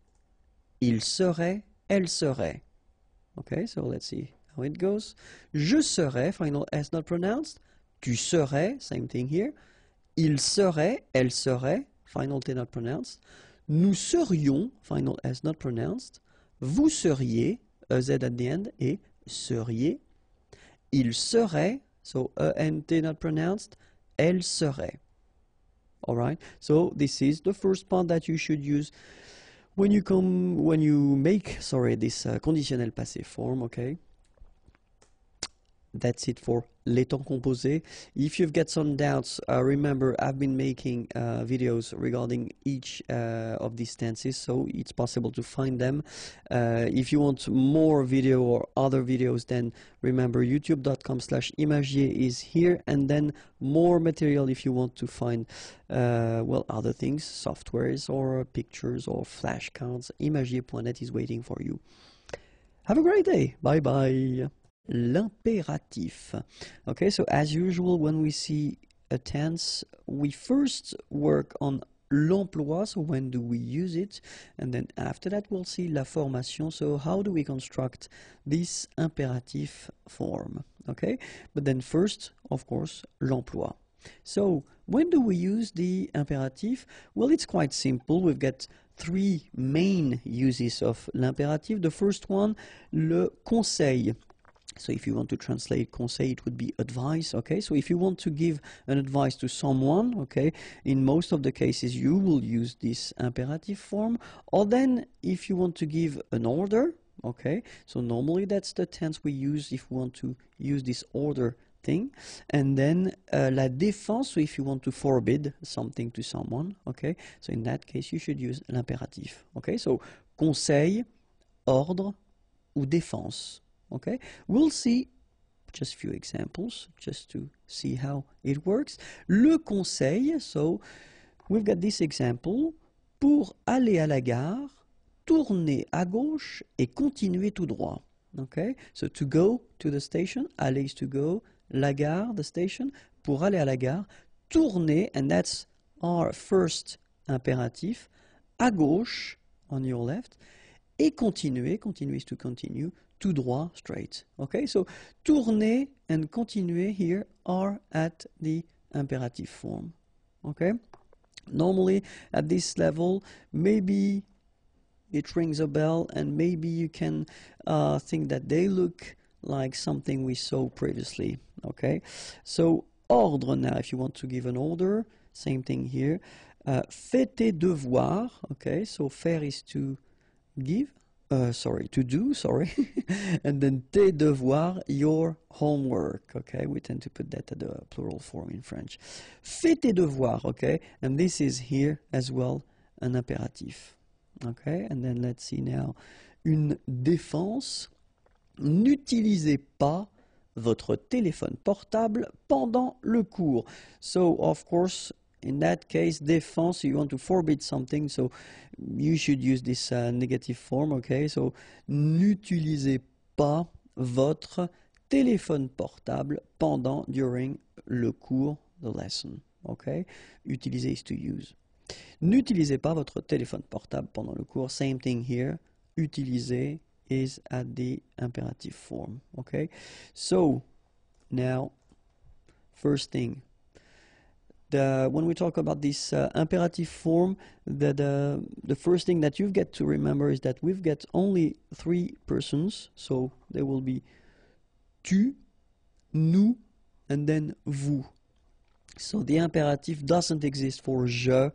Speaker 1: il serait, elle serait. Okay, so let's see how it goes. Je serais, final S not pronounced. Tu serais, same thing here. Il serait, elle serait, final T not pronounced. Nous serions, final S not pronounced. Vous seriez, EZ at the end, et seriez. Il serait, so ENT not pronounced. Elle serait. Alright, so this is the first part that you should use when you make, this conditionnel passé form, okay? That's it for les temps composés. If you've got some doubts, remember I've been making videos regarding each of these tenses, so it's possible to find them. If you want more video or other videos, then remember youtube.com/imagier is here, and then more material if you want to find other things, softwares or pictures or flashcards. Imagier.net is waiting for you. Have a great day. Bye bye. L'impératif. Okay, so as usual, when we see a tense, we first work on l'emploi, so when do we use it, and then after that we'll see la formation, so how do we construct this imperative form, okay? But then first, of course, l'emploi. So when do we use the imperative? Well, it's quite simple. We've got three main uses of l'impératif. The first one, le conseil. So if you want to translate conseil, it would be advice, okay? So if you want to give an advice to someone, okay, in most of the cases you will use this imperative form. Or then if you want to give an order, okay, so normally that's the tense we use if we want to use this order thing. And then la défense, so if you want to forbid something to someone, okay, so in that case you should use l'impératif, okay? So conseil, ordre ou défense. Okay, we'll see just a few examples just to see how it works. Le conseil, so we've got this example. Pour aller à la gare, tournez à gauche et continuez tout droit. Okay, so to go to the station, aller is to go, la gare, the station. Pour aller à la gare, tournez, and that's our first imperative, à gauche, on your left, et continuer, continuer is to continue, tout droit, straight. Okay, so tourner and continuer here are at the imperative form. Okay, normally at this level, maybe it rings a bell and maybe you can think that they look like something we saw previously. Okay, so ordre now, if you want to give an order, same thing here. Fais tes devoirs. Okay, so faire is to give, to do, and then tes devoirs, your homework, okay? We tend to put that at the plural form in French. Fais tes devoirs, okay? And this is here as well an impératif, okay? And then let's see now, une défense. N'utilisez pas votre téléphone portable pendant le cours. So, of course, in that case, défense, you want to forbid something, so you should use this negative form, okay? So, n'utilisez pas votre téléphone portable during le cours, the lesson, okay? Utiliser is to use. N'utilisez pas votre téléphone portable pendant le cours, same thing here. Utiliser is at the imperative form, okay? So, now, first thing, when we talk about this imperative form, the first thing that you've got to remember is that we've got only three persons, so there will be tu, nous, and then vous. So the imperative doesn't exist for je,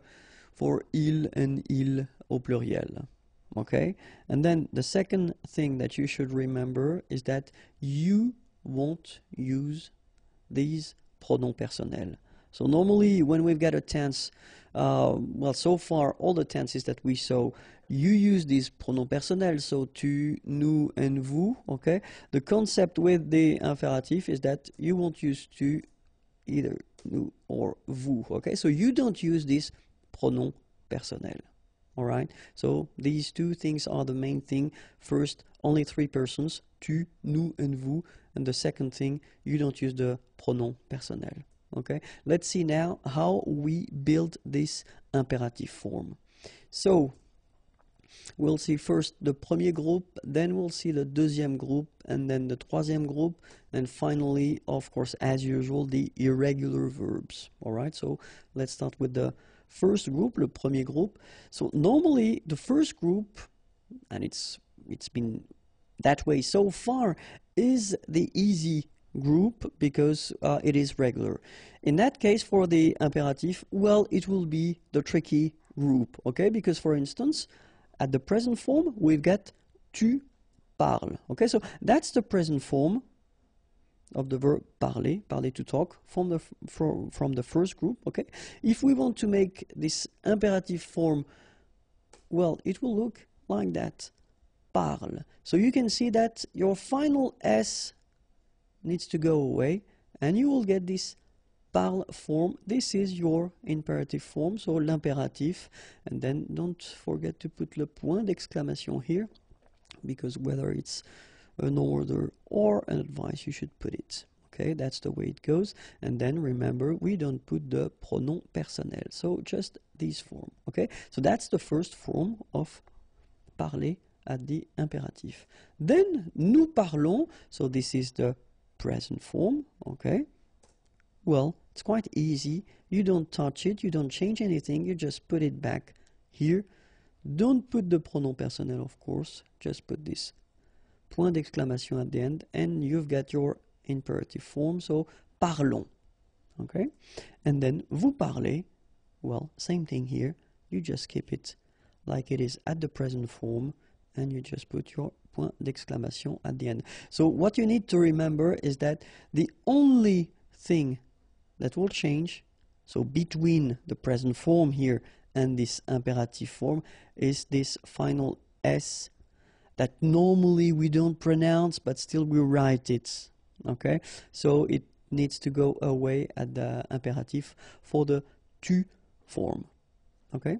Speaker 1: for il and il au pluriel. Okay? And then the second thing that you should remember is that you won't use these pronoms personnels. So normally when we've got a tense, so far all the tenses that we saw, you use these pronoms personnels, so tu, nous, and vous, okay? The concept with the imperative is that you won't use tu, either nous or vous, okay? So you don't use this pronom personnel, all right? So these two things are the main thing. First, only three persons, tu, nous, and vous, and the second thing, you don't use the pronom personnel. Okay, let's see now how we build this imperative form. So, we'll see first the premier groupe, then we'll see the deuxième groupe, and then the troisième groupe, and finally, of course, as usual, the irregular verbs. All right, so let's start with the first group, le premier groupe. So normally the first group, and it's been that way so far, is the easy group because it is regular. In that case, for the imperative, well, it will be the tricky group, okay? Because, for instance, at the present form, we've got tu parles, okay? So that's the present form of the verb parler, parler to talk, from the first group, okay? If we want to make this imperative form, well, it will look like that, parle. So you can see that your final S needs to go away, and you will get this parle form. This is your imperative form, so l'impératif, and then don't forget to put le point d'exclamation here, because whether it's an order or an advice, you should put it. Okay, that's the way it goes. And then remember, we don't put the pronom personnel, so just this form. Okay, so that's the first form of parler at the imperative. Then nous parlons, so this is the present form, okay? Well, it's quite easy. You don't touch it, you don't change anything, you just put it back here. Don't put the pronom personnel, of course, just put this point d'exclamation at the end, and you've got your imperative form, so parlons, okay? And then vous parlez, well, same thing here, you just keep it like it is at the present form, and you just put your point d'exclamation at the end. So what you need to remember is that the only thing that will change, so between the present form here and this imperative form, is this final S that normally we don't pronounce, but still we write it, okay? So it needs to go away at the imperative for the tu form, okay?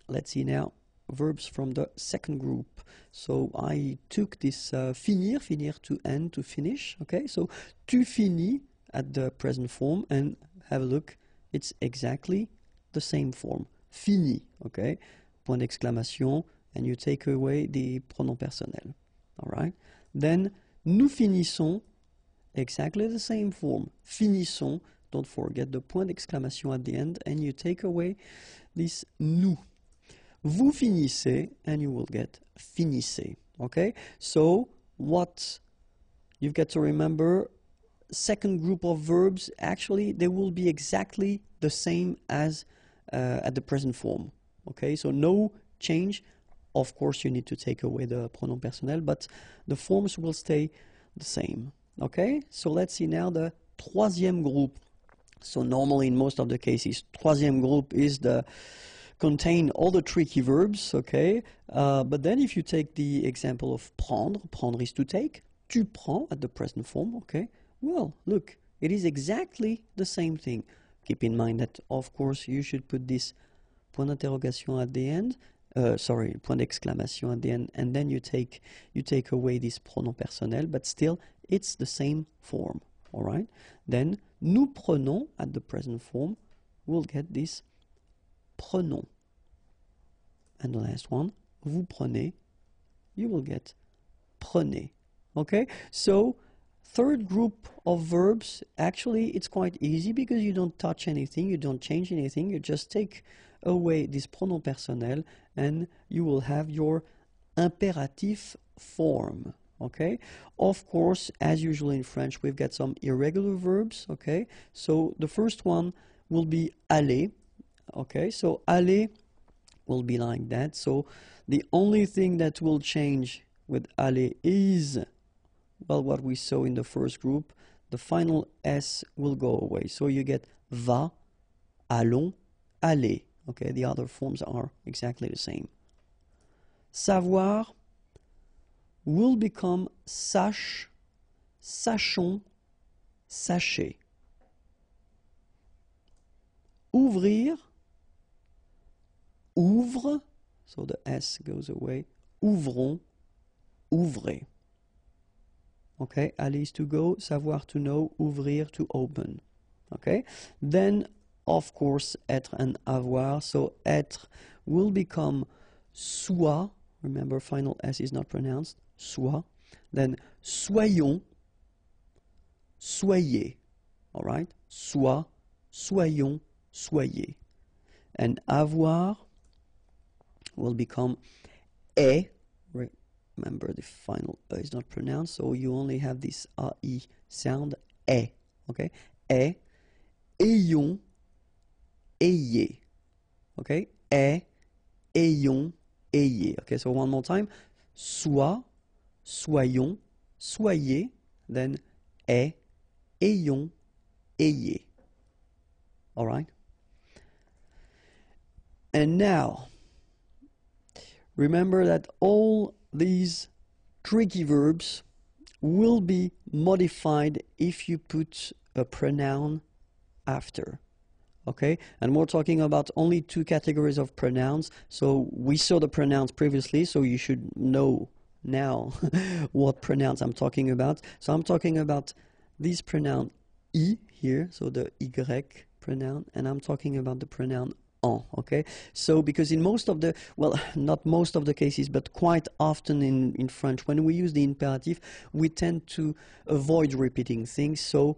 Speaker 1: Let's see now verbs from the second group. So I took this finir, finir to end, to finish, okay? So tu finis at the present form, and have a look, it's exactly the same form, fini, okay? Point d'exclamation, and you take away the pronom personnel, all right? Then nous finissons, exactly the same form, finissons, don't forget the point d'exclamation at the end, and you take away this nous. Vous finissez, and you will get finissez, okay? So what you've got to remember, second group of verbs, actually they will be exactly the same as at the present form, okay? So no change. Of course you need to take away the pronom personnel, but the forms will stay the same, okay? So let's see now the troisième groupe. So normally in most of the cases, troisième groupe is the contain all the tricky verbs, okay? But then if you take the example of prendre, prendre is to take, tu prends at the present form, okay? Well, look, it is exactly the same thing. Keep in mind that, of course, you should put this point d'interrogation at the end, point d'exclamation at the end, and then you take away this pronom personnel, but still, it's the same form, all right? Then, nous prenons at the present form, we'll get this prenons. And the last one, vous prenez, you will get prenez. Okay? So, third group of verbs, actually it's quite easy because you don't touch anything, you don't change anything, you just take away this pronom personnel and you will have your imperative form. Okay? Of course, as usual in French, we've got some irregular verbs. Okay? So, the first one will be aller. Okay, so aller will be like that. So the only thing that will change with aller is, well, what we saw in the first group. The final S will go away. So you get va, allons, aller. Okay, the other forms are exactly the same. Savoir will become sache, sachons, sachez. Ouvrir, ouvre, so the S goes away, ouvrons, ouvrez. Okay, aller is to go, savoir to know, ouvrir to open. Okay, then of course être and avoir, so être will become soit, remember final S is not pronounced, soit, then soyons, soyez, alright, soit, soyons, soyez. And avoir will become est, remember the final E is not pronounced, so you only have this A-I sound, est, okay, est, ayons, ayez, okay, est, ayons, ayez, okay, so one more time, soit, soyons, soyez, then est, ayons, ayez, alright? And now, remember that all these tricky verbs will be modified if you put a pronoun after. Okay, and we're talking about only two categories of pronouns. So we saw the pronouns previously, so you should know now what pronouns I'm talking about. So I'm talking about this pronoun I here, so the Y pronoun, and I'm talking about the pronoun en, okay? So because in most of the, well, not most of the cases, but quite often in French, when we use the imperative, we tend to avoid repeating things, so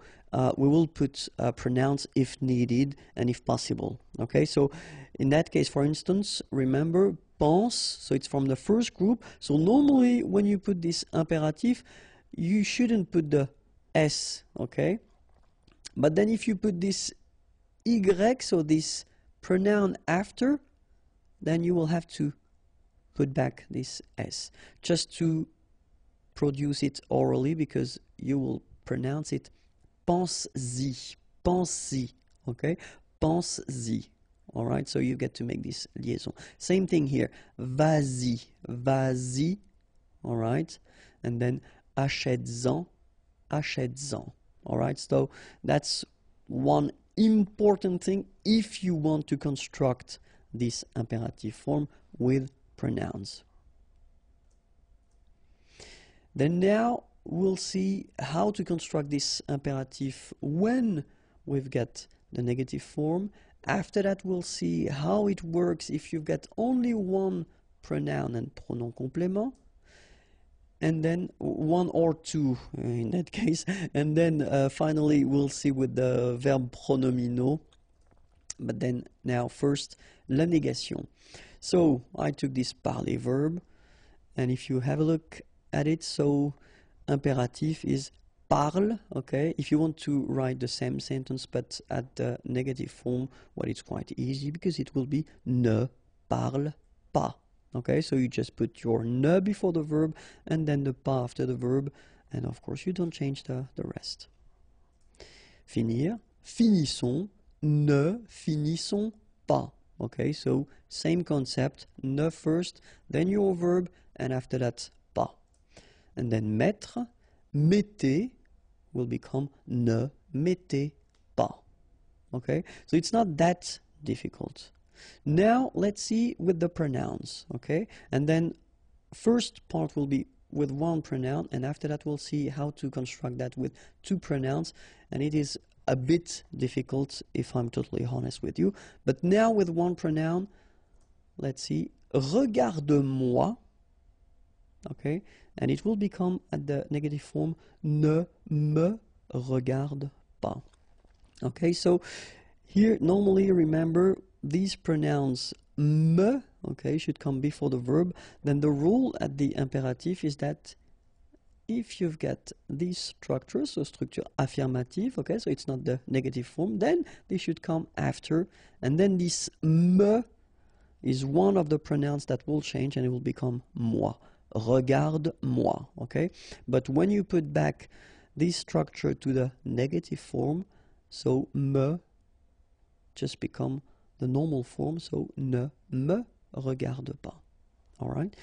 Speaker 1: we will put pronouns if needed and if possible, okay? So in that case, for instance, remember, pense, so it's from the first group, so normally when you put this imperative, you shouldn't put the S, okay? But then if you put this Y, so this pronoun after, then you will have to put back this S just to produce it orally, because you will pronounce it pense-y, pense-y, okay? Pense-y, all right? So you get to make this liaison. Same thing here, vas-y, vas-y, all right? And then achètes-en, achètes-en, all right? So that's one important thing if you want to construct this imperative form with pronouns. Then now we'll see how to construct this imperative when we've got the negative form. After that we'll see how it works if you've got only one pronoun and pronom complément, and then one or two in that case, and then finally we'll see with the verb pronominaux. But then now first la négation. So I took this parler verb, and if you have a look at it, so imperative is parle, okay? If you want to write the same sentence but at the negative form, well, it's quite easy because it will be ne parle pas. Okay, so you just put your ne before the verb and then the pas after the verb, and of course you don't change the rest. Finir, finissons, ne finissons pas. Okay, so same concept, ne first, then your verb, and after that pas. And then mettre, mettez will become ne mettez pas. Okay, so it's not that difficult. Now let's see with the pronouns, okay? And then first part will be with one pronoun, and after that we'll see how to construct that with two pronouns, and it is a bit difficult if I'm totally honest with you. But now with one pronoun, let's see, regarde-moi, okay? And it will become at the negative form ne me regarde pas. Okay, so here normally remember these pronouns me, okay, should come before the verb. Then the rule at the imperative is that if you've got these structures, so structure affirmative, okay, so it's not the negative form, then they should come after, and then this me is one of the pronouns that will change and it will become moi. Regarde-moi, okay? But when you put back this structure to the negative form, so me just become the normal form, so ne me regarde pas. All right.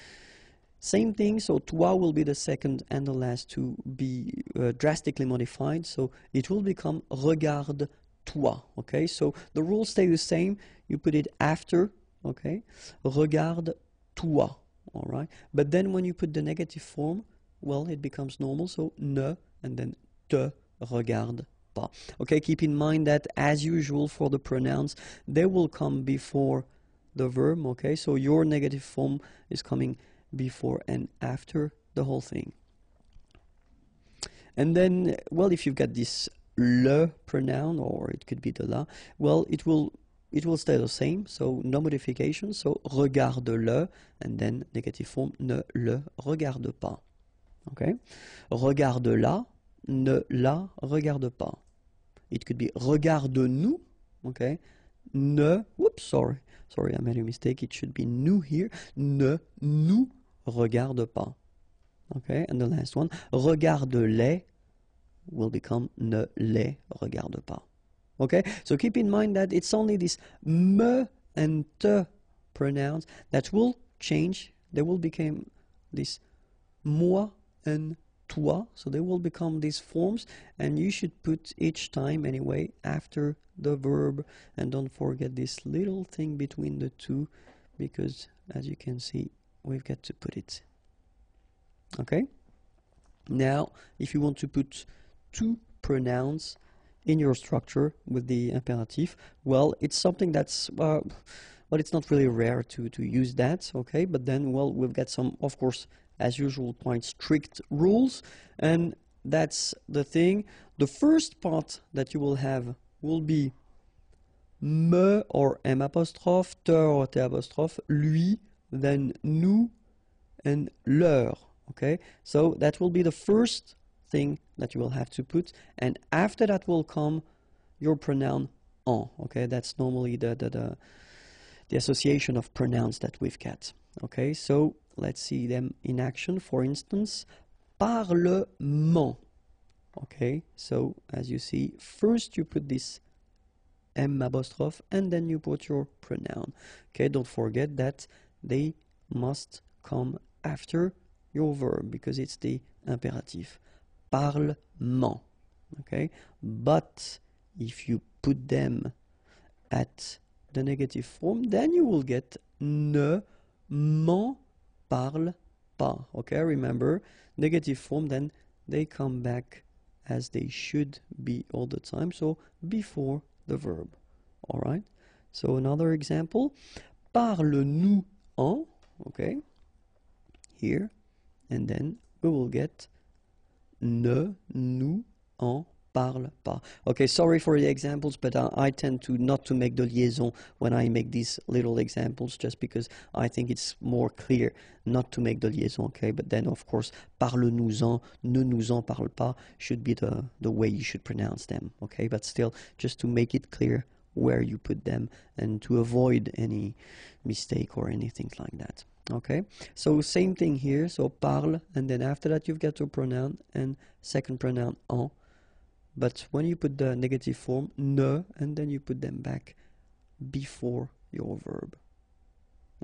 Speaker 1: Same thing, so toi will be the second and the last to be drastically modified, so it will become regarde-toi, okay? So the rules stay the same, you put it after, okay? Regarde-toi, all right? But then when you put the negative form, well, it becomes normal, so ne, and then te regarde pas. Okay, keep in mind that as usual for the pronouns, they will come before the verb, okay? So your negative form is coming before and after the whole thing. And then, well, if you've got this le pronoun, or it could be the la, well, it will stay the same, so no modification. So regarde-le, and then negative form, ne le regarde pas. Okay? Regarde-la, ne la regarde pas. It could be regarde-nous, okay? Ne, whoops, sorry, I made a mistake. It should be nous here. Ne nous regarde pas. Okay, and the last one, regarde-les will become ne les regarde pas. Okay, so keep in mind that it's only this me and te pronouns that will change. They will become this moi and toi, so they will become these forms, and you should put each time anyway after the verb, and don't forget this little thing between the two, because as you can see, we've got to put it. Okay, now if you want to put two pronouns in your structure with the imperative, well, it's something that's well, it's not really rare to use that, okay? But then, well, we've got some, of course, as usual, quite strict rules, and that's the thing. The first part that you will have will be me or m apostrophe, te or t apostrophe, lui, then nous, and leur. Okay, so that will be the first thing that you will have to put, and after that will come your pronoun en. Okay, that's normally the association of pronouns that we've got. Okay, so let's see them in action. For instance, parlement. Okay, so as you see, first you put this m apostrophe and then you put your pronoun. Okay, don't forget that they must come after your verb because it's the imperative. Parlement. Okay, but if you put them at the negative form, then you will get ne m'en parle pas. Okay, remember, negative form, then they come back as they should be all the time, so before the verb. All right, so another example, parle-nous en, okay, here, and then we will get ne nous en parle pas. Okay, sorry for the examples, but I tend to not to make the liaison when I make these little examples, just because I think it's more clear not to make the liaison, okay? But then, of course, parle-nous-en, ne nous en parle pas should be the way you should pronounce them, okay? But still, just to make it clear where you put them and to avoid any mistake or anything like that. Okay, so same thing here, so parle, and then after that you've got your pronoun and second pronoun en, but when you put the negative form, ne, and then you put them back before your verb.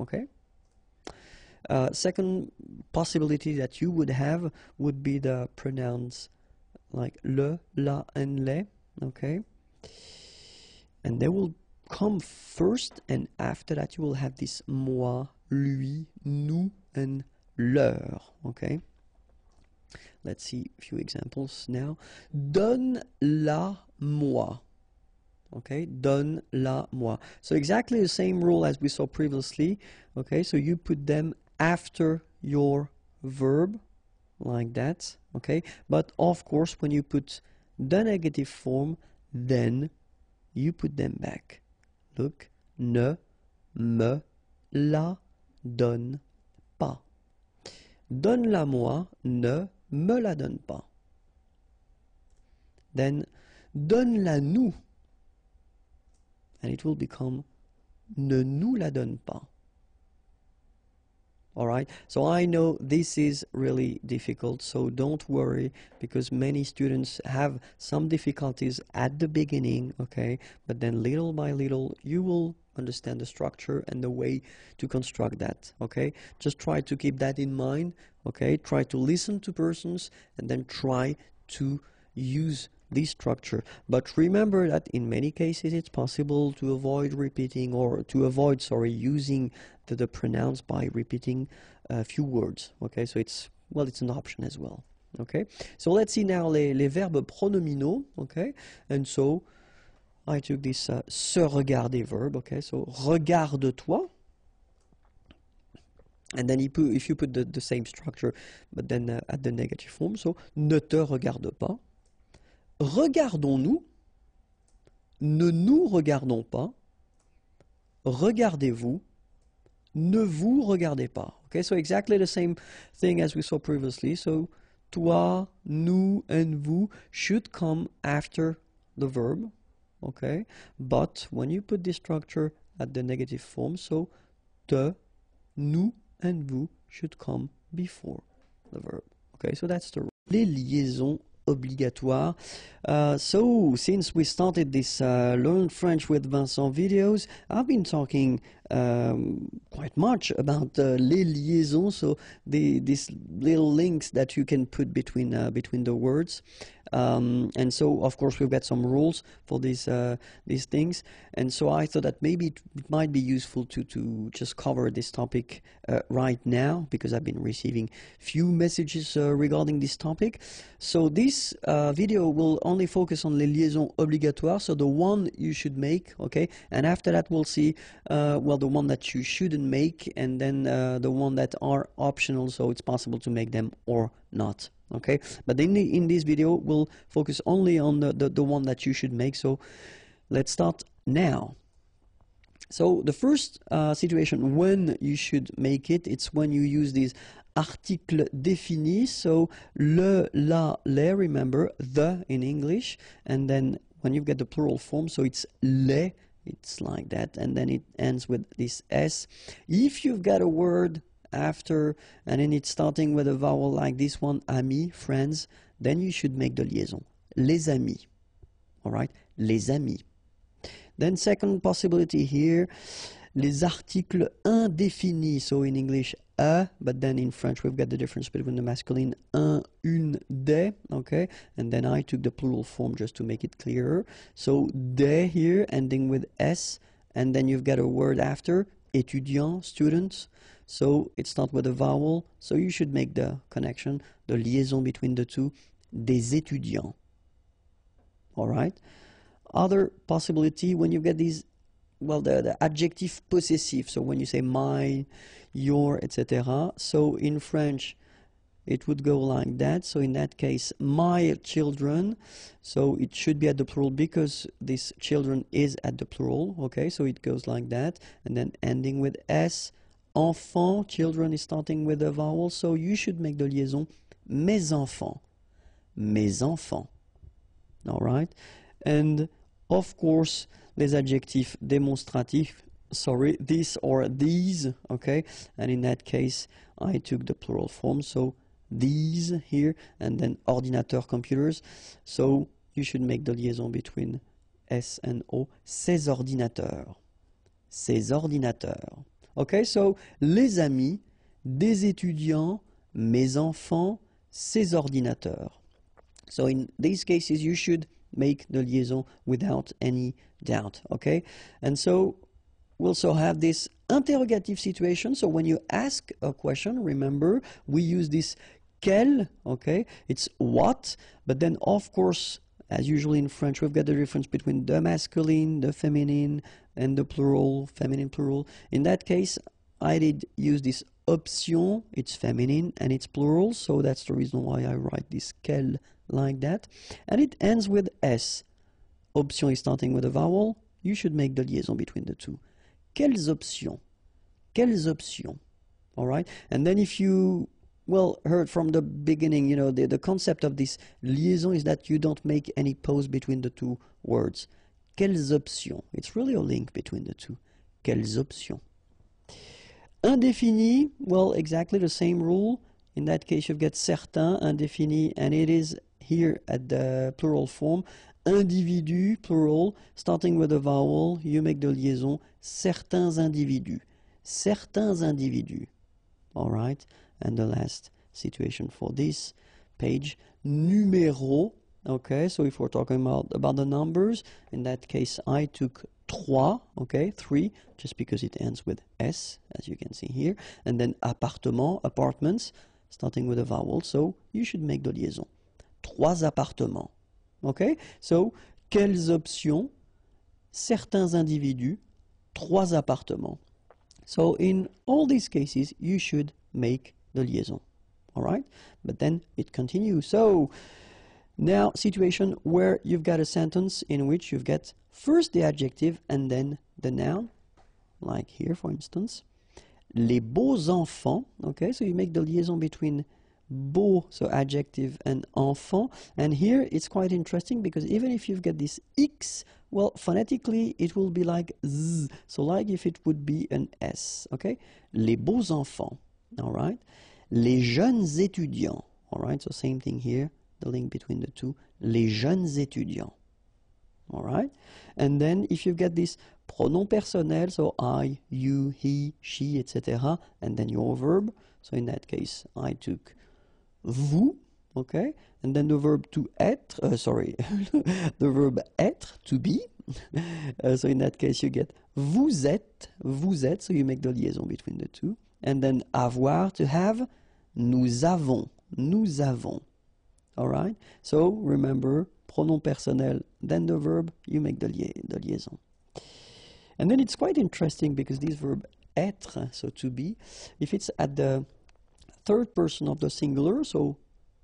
Speaker 1: Okay, second possibility that you would have would be the pronouns like le, la, and les, okay, and they will come first, and after that you will have this moi, lui, nous, and leur. Okay, let's see a few examples now. Donne-la-moi. Okay, donne-la-moi. So exactly the same rule as we saw previously. Okay, so you put them after your verb like that. Okay, but of course when you put the negative form, then you put them back. Look, ne me la donne pas. Donne-la-moi, ne me la donne pas. Then donne-la-nous, and it will become ne nous la donne pas. Alright, so I know this is really difficult, so don't worry, because many students have some difficulties at the beginning, okay, but then little by little you will understand the structure and the way to construct that, okay? Just try to keep that in mind, okay? Try to listen to persons and then try to use this structure. But remember that in many cases it's possible to avoid repeating, or to avoid, sorry, using the pronouns by repeating a few words, okay? So it's, well, it's an option as well, okay? So let's see now les verbes pronominaux, okay? And so I took this se regarder verb, okay? So regarde-toi, And then if you put the same structure, but then at the negative form, so ne te regarde pas, regardons-nous, ne nous regardons pas, regardez-vous, ne vous regardez pas. Okay, so exactly the same thing as we saw previously. So toi, nous, and vous should come after the verb. Okay, but when you put this structure at the negative form, so te, nous, and vous should come before the verb. Okay, so that's the rule. Les liaisons obligatoires. So since we started this Learn French with Vincent videos, I've been talking quite much about les liaisons, so these little links that you can put between the words. And so of course we've got some rules for these things, and so I thought that maybe it might be useful to just cover this topic right now, because I've been receiving few messages regarding this topic. So this video will only focus on les liaisons obligatoires, so the one you should make, okay, and after that we'll see well, the one that you shouldn't make, and then the one that are optional, so it's possible to make them or not. Okay, but in this video we'll focus only on the one that you should make. So let's start now. So the first situation when you should make it, it's when you use these articles définis, so le, la, les, remember, the in English, and then when you get the plural form, so it's les, it's like that, and then it ends with this S. If you've got a word after and then it's starting with a vowel like this one, amis, friends, then you should make the liaison, les amis. All right, les amis. Then second possibility here, les articles indéfinis, so in English a, but then in French we've got the difference between the masculine un, une, des, okay, and then I took the plural form just to make it clearer. So des here ending with s, and then you've got a word after, étudiant, students, so it's not with a vowel, so you should make the connection, the liaison between the two, des étudiants. All right. Other possibility, when you get these, well, the adjective possessive, so when you say my, your, etc. So in French it would go like that. So in that case, my children, so it should be at the plural because this children is at the plural. Okay, so it goes like that, and then ending with s. Enfant, children is starting with a vowel, so you should make the liaison mes enfants, mes enfants. All right, and of course les adjectifs démonstratifs, sorry, this or these, okay, and in that case I took the plural form, so these here, and then ordinateur, computers, so you should make the liaison between S and O, ces ordinateurs, ces ordinateurs. Okay, so les amis, des étudiants, mes enfants, ces ordinateurs. So in these cases you should make the liaison without any doubt. Okay, and so we also have this interrogative situation. So when you ask a question, remember we use this quel, okay, it's what, but then of course as usually in French we've got the difference between the masculine, the feminine, and the plural, feminine, plural. In that case I did use this option, it's feminine and it's plural, so that's the reason why I write this quel like that, and it ends with s. Option is starting with a vowel, you should make the liaison between the two. Quelles options? Quelles options? All right, and then if you, well, heard from the beginning, you know, the concept of this liaison is that you don't make any pause between the two words. Quelles options? It's really a link between the two. Quelles options? Indéfini, well, exactly the same rule. In that case, you've got certains, indéfini, and it is here at the plural form. Individu, plural, starting with a vowel, you make the liaison, certains individus. Certains individus. All right, and the last situation for this page, numéro. Okay, so if we're talking about the numbers, in that case I took trois, okay, 3, just because it ends with S, as you can see here, and then appartement, apartments, starting with a vowel, so you should make the liaison. Trois appartements. Okay, so quelles options? Certains individus, trois appartements. So in all these cases, you should make the liaison. All right? But then it continues. So now situation where you've got a sentence in which you've got first the adjective and then the noun, like here for instance. Les beaux enfants, okay, so you make the liaison between beau, so adjective, and enfant. And here it's quite interesting because even if you've got this X, well, phonetically it will be like Z, so like if it would be an S, okay? Les beaux enfants, all right? Les jeunes étudiants, all right? So same thing here, the link between the two. Les jeunes étudiants, all right? And then if you get this pronom personnel, so I, you, he, she, etc., and then your verb. So in that case, I took vous, okay? And then the verb to être, the verb être, to be. So in that case, you get vous êtes, so you make the liaison between the two. And then avoir, to have, nous avons. All right? So remember, pronom personnel, then the verb, you make the liaison. And then it's quite interesting because this verb être, so to be, if it's at the third person of the singular, so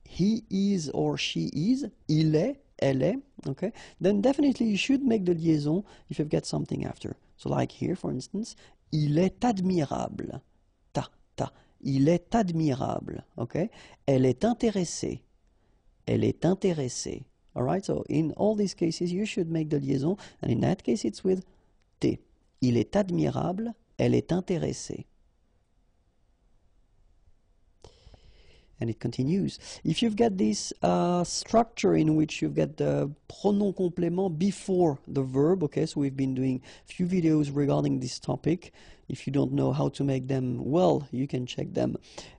Speaker 1: he is or she is, il est, elle est, okay, then definitely you should make the liaison if you've got something after. So like here, for instance, il est admirable. Il est admirable, okay? Elle est intéressée. All right, so in all these cases, you should make the liaison, and in that case, it's with T. Il est admirable, elle est intéressée. And it continues. If you've got this structure in which you've got the pronom complément before the verb, okay, so we've been doing a few videos regarding this topic. If you don't know how to make them, well, you can check them.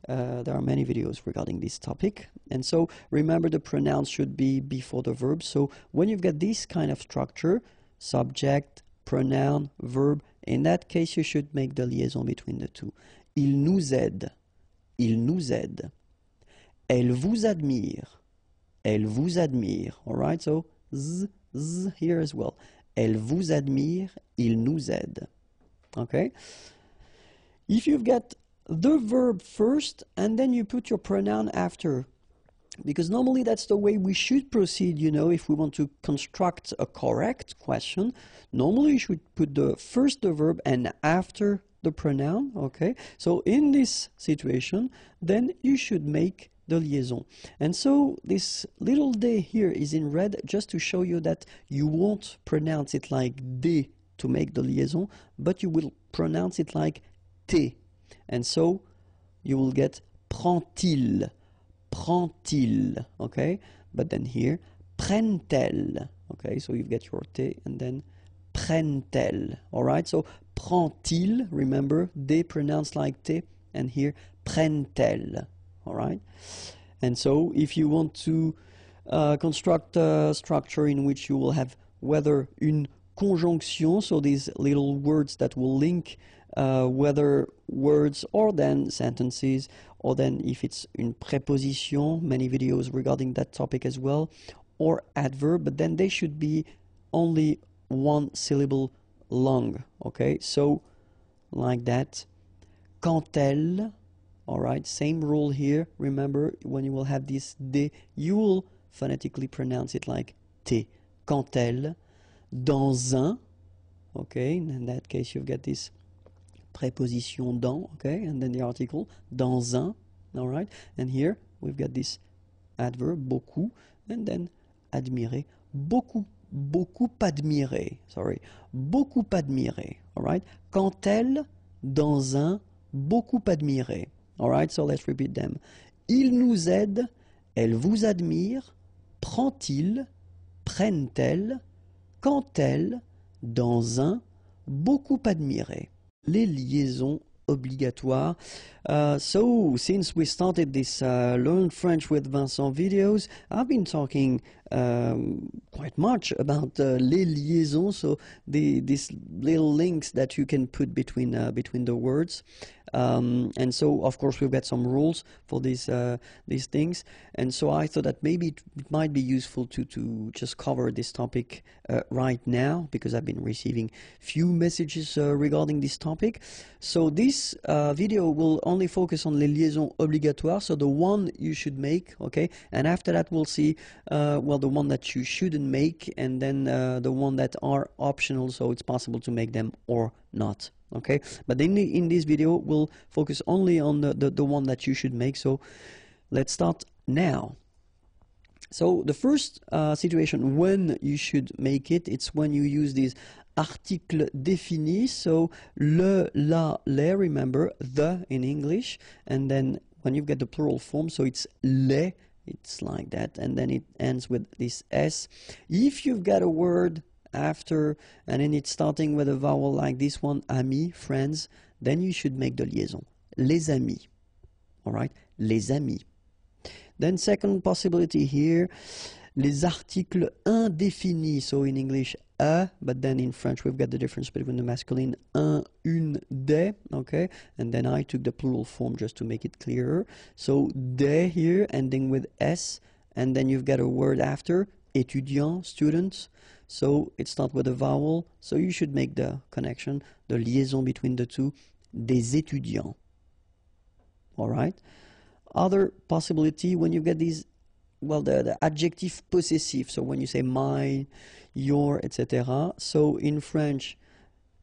Speaker 1: There are many videos regarding this topic. And so remember the pronouns should be before the verb. So when you've got this kind of structure, subject, pronoun, verb, in that case you should make the liaison between the two. Il nous aide. Elle vous admire. All right, so z here as well. Elle vous admire, il nous aide. Okay? If you've got the verb first and then you put your pronoun after, because normally that's the way we should proceed, you know, if we want to construct a correct question. Normally you should put first the verb and after the pronoun, okay? So in this situation, then you should make the liaison. And so this little d here is in red just to show you that you won't pronounce it like d to make the liaison, but you will pronounce it like t. And so you will get prend-il, okay? But then here, prennent-elles, okay? So you get your t and then prennent-elles, all right? So prend-il, remember, d pronounced like t, and here prennent-elles. All right, and so if you want to construct a structure in which you will have whether une conjonction, so these little words that will link whether words or then sentences, or then if it's une préposition, many videos regarding that topic as well, or adverb, but then they should be only one syllable long, okay? So like that, quand elle. All right, same rule here. Remember, when you will have this D, you will phonetically pronounce it like T. Quand elle, dans un, okay, in that case you've got this préposition dans, okay, and then the article, dans un, all right, and here we've got this adverb, beaucoup, and then admirer, beaucoup admirer, all right, quand elle, dans un, beaucoup admirer. All right, so let's repeat them. Il nous aide, elle vous admire, prend-il, prennent-elles, quand elle, dans un, beaucoup admiré. Les liaisons obligatoires. So, since we started this Learn French with Vincent videos, I've been talking quite much about les liaisons, so these little links that you can put between the words. And so of course we've got some rules for these things, and so I thought that maybe it might be useful to just cover this topic right now, because I've been receiving few messages regarding this topic. So this video will only focus on les liaisons obligatoires, so the one you should make, okay, and after that we'll see well, the one that you shouldn't make, and then the one that are optional, so it's possible to make them or not. Okay, but in this video we'll focus only on the one that you should make. So let's start now. So the first situation when you should make it, it's when you use these articles définis, so le, la, les, remember, the in English, and then when you get the plural form, so it's les, it's like that, and then it ends with this S. If you've got a word after and then it's starting with a vowel like this one, amis, friends, then you should make the liaison, les amis. All right, les amis. Then second possibility here, les articles indéfinis, so in English a, but then in French we've got the difference between the masculine un, une, des, okay, and then I took the plural form just to make it clearer. So des here ending with s, and then you've got a word after, étudiant, students, so it starts with a vowel, so you should make the connection, the liaison between the two, des étudiants. All right. Other possibility, when you get these, well, the adjective possessive, so when you say my, your, etc. So in French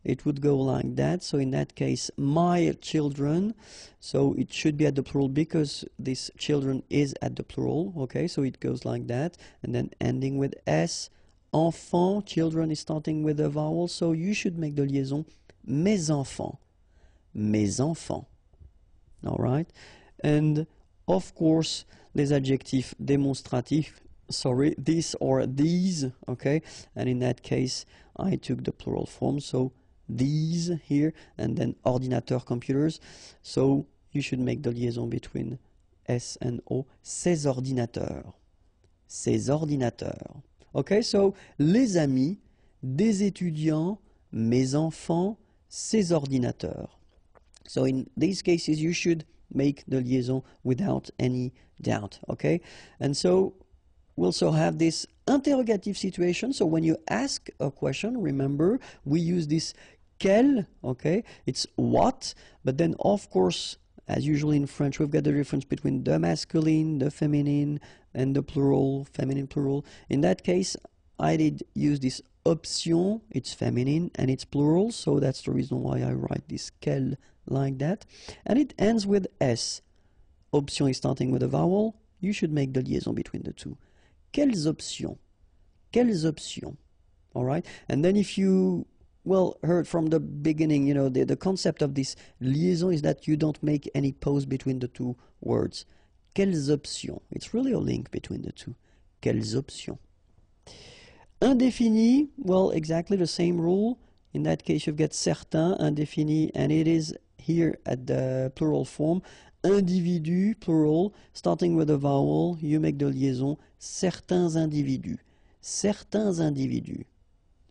Speaker 1: it would go like that. So in that case, my children, so it should be at the plural because this children is at the plural, okay, so it goes like that, and then ending with s. Enfant, children is starting with a vowel, so you should make the liaison mes enfants, mes enfants. All right, and of course les adjectifs démonstratifs, sorry, this or these, okay, and in that case I took the plural form, so these here, and then ordinateur, computers, so you should make the liaison between S and O, ces ordinateurs, ces ordinateurs. Okay, so les amis, des étudiants, mes enfants, ces ordinateurs. So in these cases you should make the liaison without any doubt, okay? And so we also have this interrogative situation. So when you ask a question, remember we use this quel, okay? It's what, but then of course, as usually in French, we've got the difference between the masculine, the feminine, and the plural, feminine, plural. In that case, I did use this option, it's feminine and it's plural, so that's the reason why I write this quel like that. And it ends with S. Option is starting with a vowel, you should make the liaison between the two. Quelles options? Quelles options? All right, and then if you well heard from the beginning, you know, the concept of this liaison is that you don't make any pause between the two words. Quelles options? It's really a link between the two. Quelles options? Indéfini, well, exactly the same rule. In that case, you've got certains, indéfini, and it is here at the plural form. Individu, plural, starting with a vowel, you make the liaison, certains individus. Certains individus.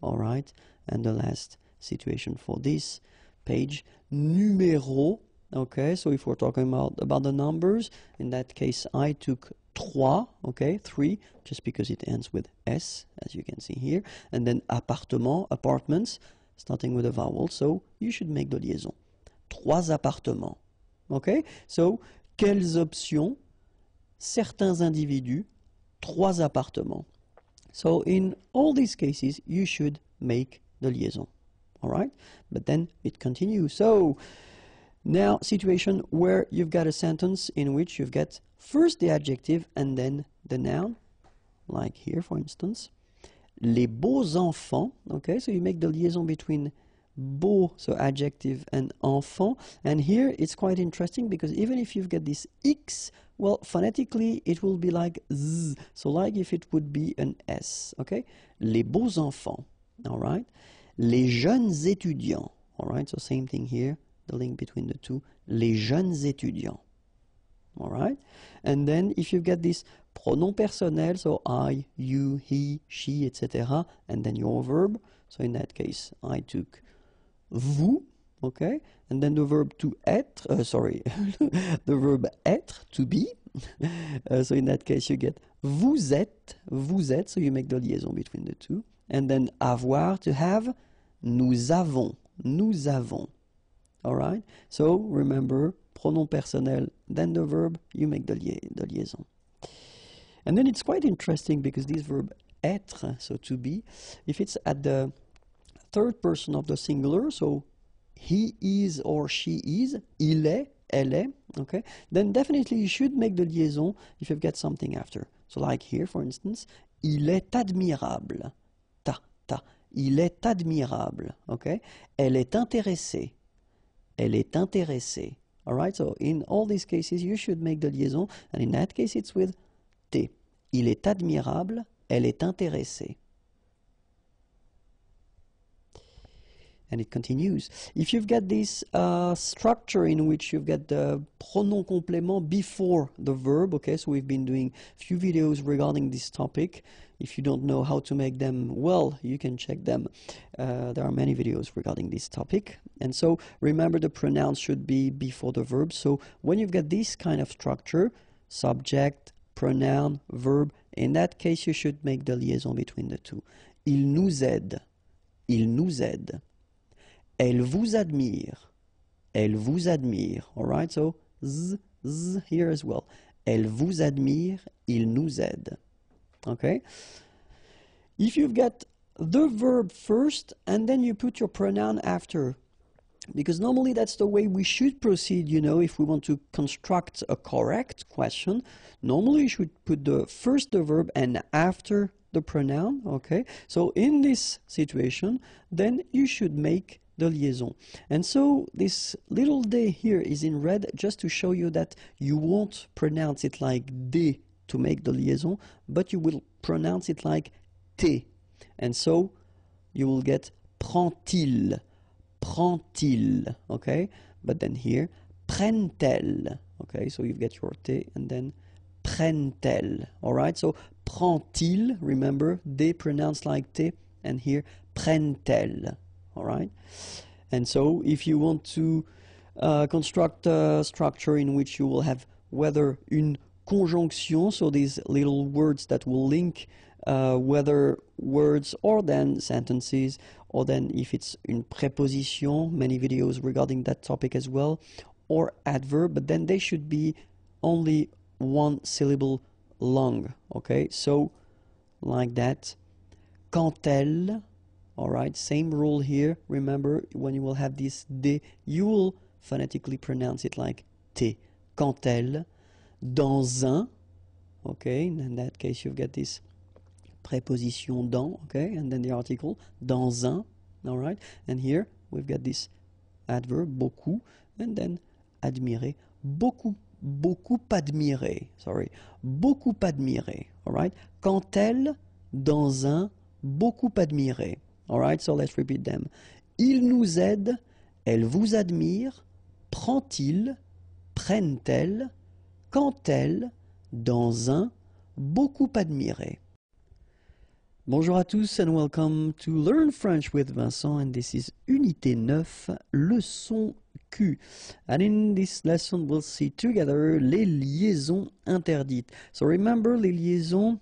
Speaker 1: All right, and the last situation for this page, numéro. Okay, so if we're talking about the numbers, in that case I took trois, okay, 3, just because it ends with S, as you can see here, and then appartement, apartments, starting with a vowel, so you should make the liaison. Trois appartements. Okay, so quelles options? Certains individus, trois appartements. So in all these cases, you should make the liaison. All right, but then it continues. So now, situation where you've got a sentence in which you've got first the adjective and then the noun, like here, for instance. Les beaux enfants, okay, so you make the liaison between beau, so adjective, and enfant. And here it's quite interesting because even if you've got this X, well, phonetically it will be like Z, so like if it would be an S, okay? Les beaux enfants, all right? Les jeunes étudiants, all right, so same thing here. The link between the two, les jeunes étudiants. All right, and then if you get this pronom personnel, so I, you, he, she, etc., and then your verb. So in that case, I took vous, okay, and then the verb to être, the verb être, to be. So in that case you get vous êtes, so you make the liaison between the two. And then avoir, to have, nous avons. Alright, so remember, pronom personnel, then the verb, you make the liaison. And then it's quite interesting because this verb être, so to be, if it's at the third person of the singular, so he is or she is, il est, elle est, okay, then definitely you should make the liaison if you've got something after. So like here, for instance, il est admirable. Il est admirable, okay? Elle est intéressée. Alright, so in all these cases you should make the liaison, and in that case it's with T. Il est admirable, elle est intéressée. And it continues. If you've got this structure in which you've got the pronom complément before the verb, okay, so we've been doing a few videos regarding this topic. If you don't know how to make them, well, you can check them. There are many videos regarding this topic. And so remember, the pronouns should be before the verb. So when you've got this kind of structure, subject, pronoun, verb, in that case you should make the liaison between the two. Il nous aide. Elle vous admire. Alright, so z here as well. Elle vous admire, il nous aide. Okay? If you've got the verb first and then you put your pronoun after, because normally that's the way we should proceed, you know, if we want to construct a correct question. Normally you should put first the verb and after the pronoun, okay? So in this situation, then you should make the liaison. And so this little d here is in red just to show you that you won't pronounce it like d to make the liaison, but you will pronounce it like t. And so you will get prend-il, okay? But then here, prennent-elles, okay? So you've got your t and then prennent-elles, all right? So prend-il, remember, they pronounce like t, and here prennent-elles, all right? And so if you want to construct a structure in which you will have whether une conjonction, so these little words that will link whether words or then sentences, or then if it's une préposition, many videos regarding that topic as well, or adverb, but then they should be only one syllable long, okay? So like that, quand elle, all right, same rule here. Remember, when you will have this d, you will phonetically pronounce it like t. Quand elle, dans un, okay, in that case you've got this préposition dans, okay, and then the article, dans un, all right, and here we've got this adverb, beaucoup, and then admirer, beaucoup admirer, all right, quand elle, dans un, beaucoup admirer, all right, so let's repeat them. Il nous aide, elle vous admire, prend-il, prennent-elles, quand elle, dans un, beaucoup admiré. Bonjour à tous and welcome to Learn French with Vincent, and this is Unité 9, leçon Q. And in this lesson we'll see together les liaisons interdites. So remember, les liaisons,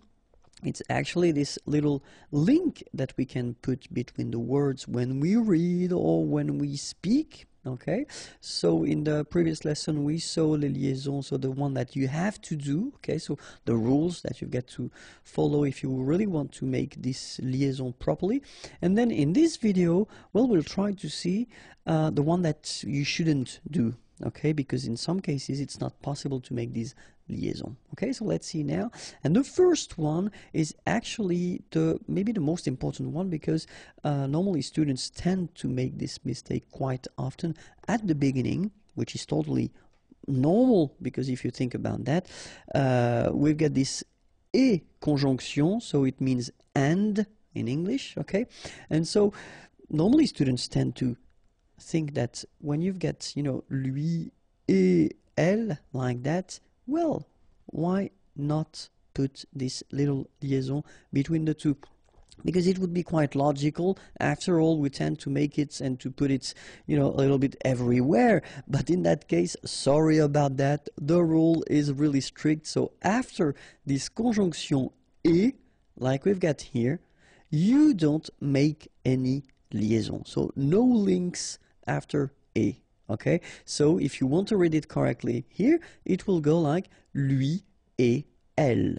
Speaker 1: it's actually this little link that we can put between the words when we read or when we speak. Okay, so in the previous lesson we saw les liaisons, so the one that you have to do, okay, so the rules that you get to follow if you really want to make this liaison properly. And then in this video, well, we'll try to see the one that you shouldn't do, okay, because in some cases it's not possible to make this liaison. Okay, so let's see now. And the first one is actually maybe the most important one, because normally students tend to make this mistake quite often at the beginning, which is totally normal, because if you think about that, we've got this et conjonction, so it means and in English, okay? And so normally students tend to think that when you've got, you know, lui et elle like that, well, why not put this little liaison between the two? because it would be quite logical. After all, we tend to make it and to put it, a little bit everywhere. But in that case, sorry about that. The rule is really strict. So after this conjonction et, like we've got here, you don't make any liaison. So no links after et. Okay? So if you want to read it correctly here, it will go like lui et elle.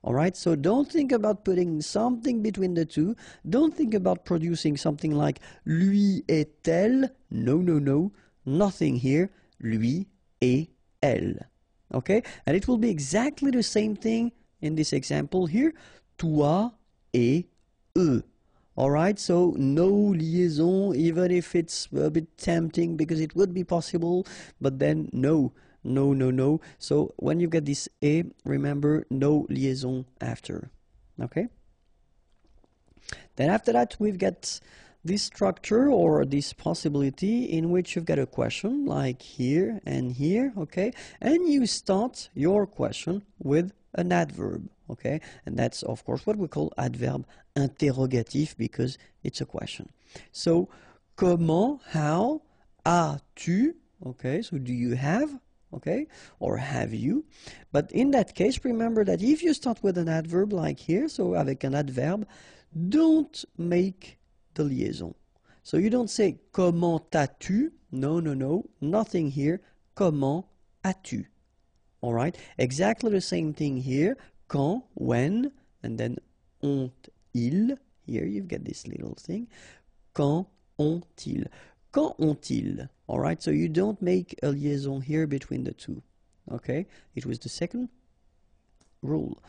Speaker 1: Alright, so don't think about putting something between the two. Don't think about producing something like lui et elle. No, no, no. Nothing here. Lui et elle. Okay? And it will be exactly the same thing in this example here. Toi et eux. Alright, so no liaison, even if it's a bit tempting because it would be possible, but then no. No, no, no. So when you get this et, remember no liaison after. Okay? Then after that, we've got this structure or this possibility in which you've got a question like here and here, okay? And you start your question with an adverb, okay? And that's, of course, what we call adverb interrogatif because it's a question. So, comment, how, as-tu, okay? So, do you have? Okay, or have you? But in that case, remember that if you start with an adverb like here, so avec un adverbe, don't make the liaison. So you don't say comment as-tu? No, no, no, nothing here. Comment as-tu? All right, exactly the same thing here. Quand, when, and then ont-ils. Here you've got this little thing. Quand ont-ils? Quand ont-ils? All right, so you don't make a liaison here between the two. Okay, it was the second rule.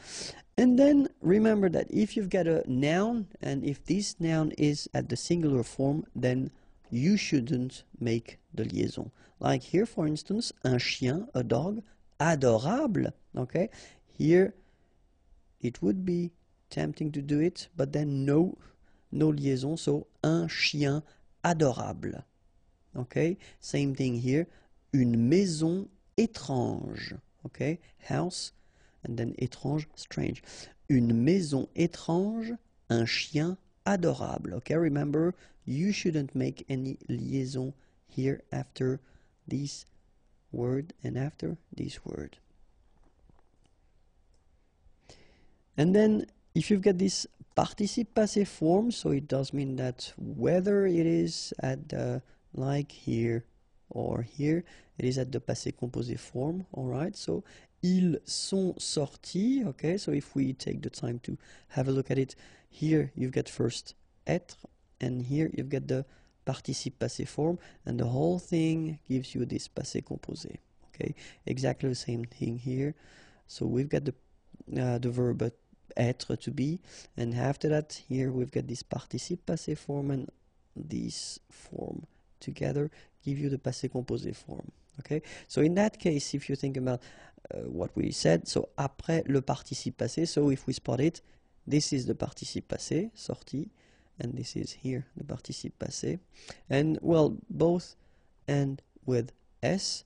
Speaker 1: And then remember that if you've got a noun and if this noun is at the singular form, then you shouldn't make the liaison. Like here, for instance, un chien, a dog, adorable. Okay, here it would be tempting to do it, but then no liaison. So un chien adorable. Okay, same thing here. Une maison étrange. Okay, house, and then étrange, strange. Une maison étrange, un chien adorable. Okay, remember, you shouldn't make any liaison here after this word and after this word. And then, if you've got this participe passé form, so it does mean that whether it is at the like here or here, it is at the passé composé form, alright? So, ils sont sortis, okay? So if we take the time to have a look at it, here you've got first être, and here you've got the participe passé form, and the whole thing gives you this passé composé, okay? Exactly the same thing here. So we've got the verb être, to be, and after that, here we've got this participe passé form and this form together give you the passé composé form. Okay, so in that case, if you think about what we said, so après le participe passé, so if we spot it, this is the participe passé, sorti, and this is here the participe passé, and well, both end with s,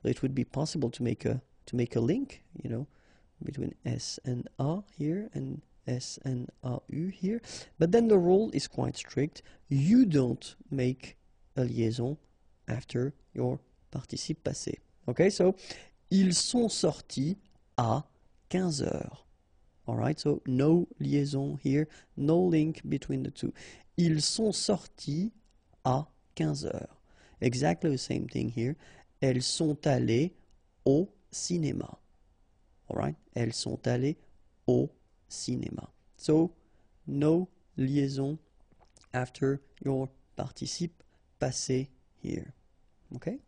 Speaker 1: so it would be possible to make a link, you know, between s and a here and s and au here, but then the rule is quite strict. You don't make a liaison after your participe passé. Okay, so ils sont sortis à 15 heures. Alright, so no liaison here, no link between the two. Ils sont sortis à 15 heures. Exactly the same thing here. Elles sont allées au cinéma. Alright, elles sont allées au cinéma. So, no liaison after your participe passé here. Okay?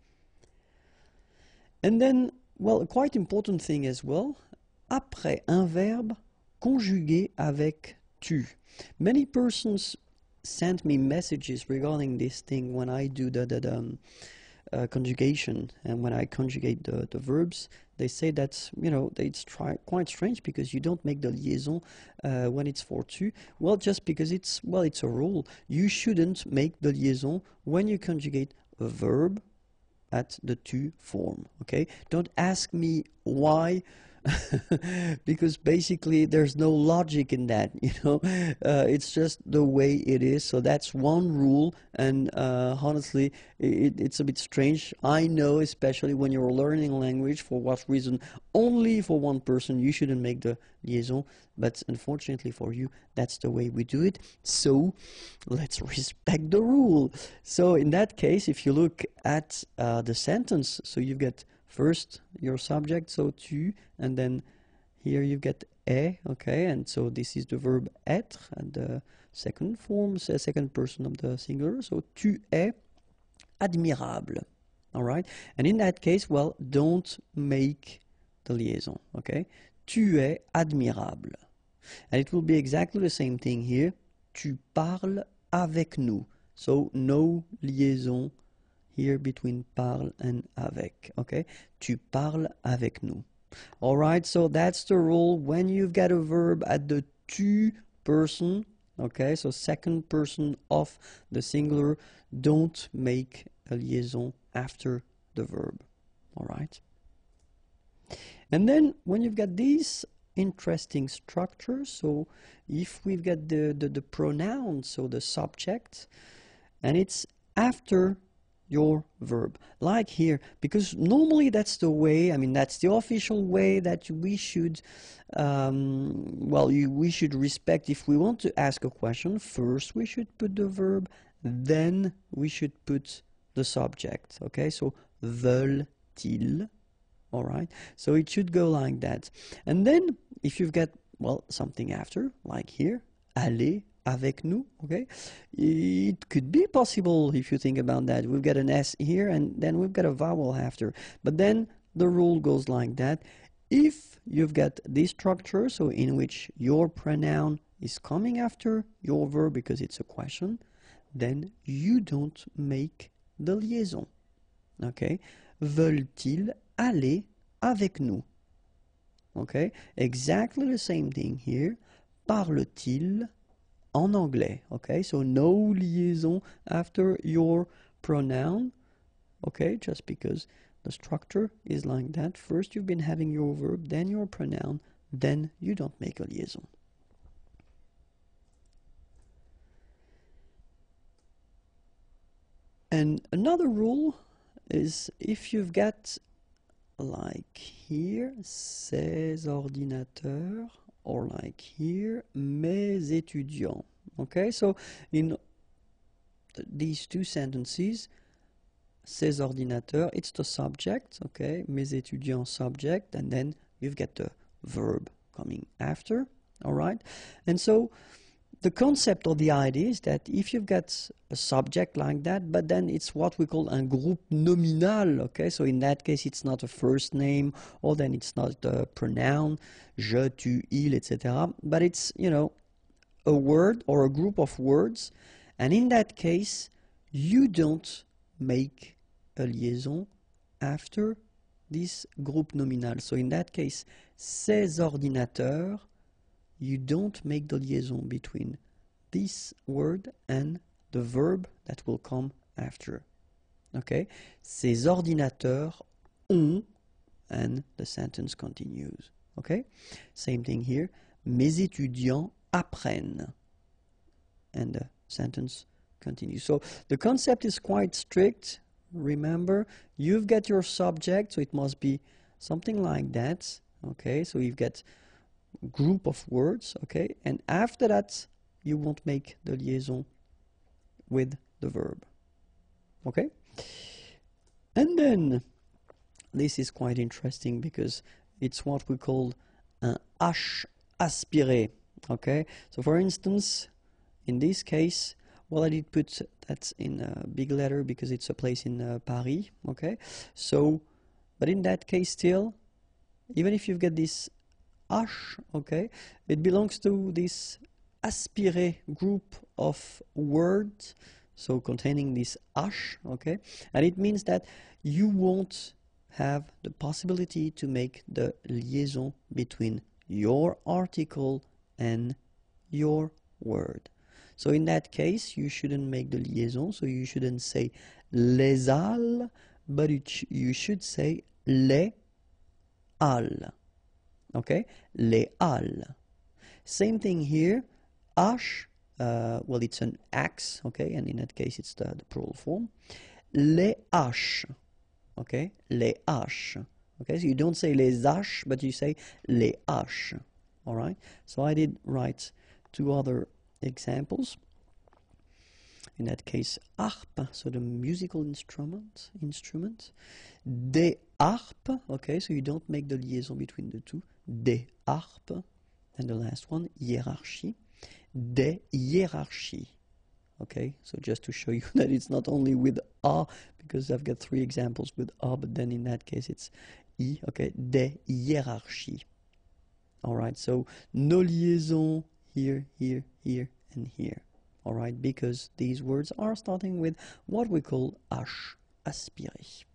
Speaker 1: And then, well, a quite important thing as well, après un verbe conjugué avec tu. Many persons send me messages regarding this thing when I do the conjugation, and when I conjugate the verbs, they say that, you know, it's quite strange because you don't make the liaison when it's for tu. Well, just because it's a rule. You shouldn't make the liaison when you conjugate a verb at the tu form. Okay, don't ask me why because basically there's no logic in that, you know. It's just the way it is. So that's one rule, and honestly, it's a bit strange. I know, especially when you're learning a language, for what reason only for one person you shouldn't make the liaison, but unfortunately for you, that's the way we do it. So let's respect the rule. So in that case, if you look at the sentence, so you've got first your subject, so tu, and then here you get est, okay, and so this is the verb être, and the second form, second person of the singular, so tu es admirable, all right, and in that case, well, don't make the liaison, okay, tu es admirable, and it will be exactly the same thing here, tu parles avec nous, so no liaison here between parle and avec, okay? Tu parles avec nous. All right, so that's the rule. When you've got a verb at the tu person, okay, so second person of the singular, don't make a liaison after the verb, all right? And then when you've got these interesting structures, so if we've got the pronoun, so the subject, and it's after your verb, like here, because normally that's the way, I mean, that's the official way that we should, we should respect. If we want to ask a question, first we should put the verb, then we should put the subject, okay? So, veulent-ils, all right? So it should go like that. And then, if you've got, well, something after, like here, aller avec nous, okay? It could be possible if you think about that. We've got an S here and then we've got a vowel after. But then the rule goes like that. If you've got this structure, so in which your pronoun is coming after your verb because it's a question, then you don't make the liaison, okay? Veulent-ils aller avec nous? Okay? Exactly the same thing here. Parle-t-il en anglais, okay, so no liaison after your pronoun, okay, just because the structure is like that. First you've been having your verb, then your pronoun, then you don't make a liaison. And another rule is if you've got, like here, ces ordinateurs, or like here, mes étudiants. Okay, so in these two sentences, ces ordinateurs, it's the subject, okay, mes étudiants subject, and then you've got the verb coming after, all right? And so the concept or the idea is that if you've got a subject like that, but then it's what we call un groupe nominal, okay? So in that case, it's not a first name, or then it's not a pronoun, je, tu, il, etc. But it's, you know, a word or a group of words. And in that case, you don't make a liaison after this groupe nominal. So in that case, ces ordinateurs, you don't make the liaison between this word and the verb that will come after. Okay? Ces ordinateurs ont, and the sentence continues. Okay? Same thing here. Mes étudiants apprennent. And the sentence continues. So the concept is quite strict. Remember, you've got your subject, so it must be something like that. Okay? So you've got group of words, okay, and after that you won't make the liaison with the verb, okay. And then this is quite interesting because it's what we call un H aspiré, okay. So for instance, in this case, well, I did put that in a big letter because it's a place in Paris, okay. So, but in that case still, even if you've got this H, okay, it belongs to this aspiré group of words, so containing this H, okay, and it means that you won't have the possibility to make the liaison between your article and your word. So in that case, you shouldn't make the liaison, so you shouldn't say les halles, but you should say les halles. Okay, les halles. Same thing here. H, well, it's an axe, okay, and in that case it's the plural form. Les haches, okay, les haches. Okay, so you don't say les haches, but you say les haches. All right. So I did write two other examples. In that case, harpe, so the musical instrument. Des harpes, okay, so you don't make the liaison between the two. Des harpes. And the last one, hiérarchie. Des hiérarchies. Okay, so just to show you that it's not only with A, because I've got three examples with A, but then in that case it's I, okay, des hiérarchies. Alright, so no liaison here, here, here, and here. Alright, because these words are starting with what we call H, aspiré.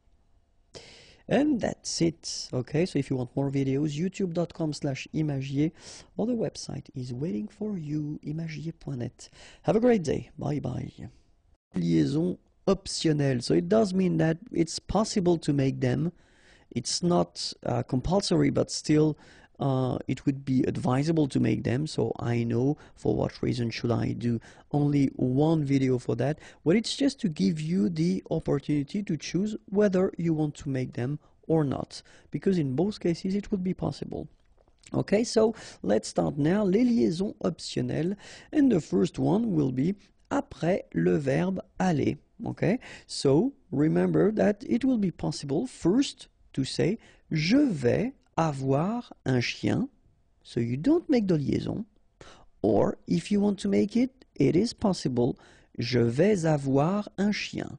Speaker 1: And that's it. Okay, so if you want more videos, youtube.com/imagier, or the website is waiting for you, imagier.net. Have a great day. Bye bye. Liaison optionnelle. So it does mean that it's possible to make them. It's not compulsory, but still it would be advisable to make them. So I know for what reason should I do only one video for that. Well, it's just to give you the opportunity to choose whether you want to make them or not, because in both cases it would be possible. Okay, so let's start now. Les liaisons optionnelles, and the first one will be après le verbe aller. Okay, so remember that it will be possible first to say je vais avoir un chien, so you don't make the liaison, or if you want to make it, it is possible, je vais avoir un chien.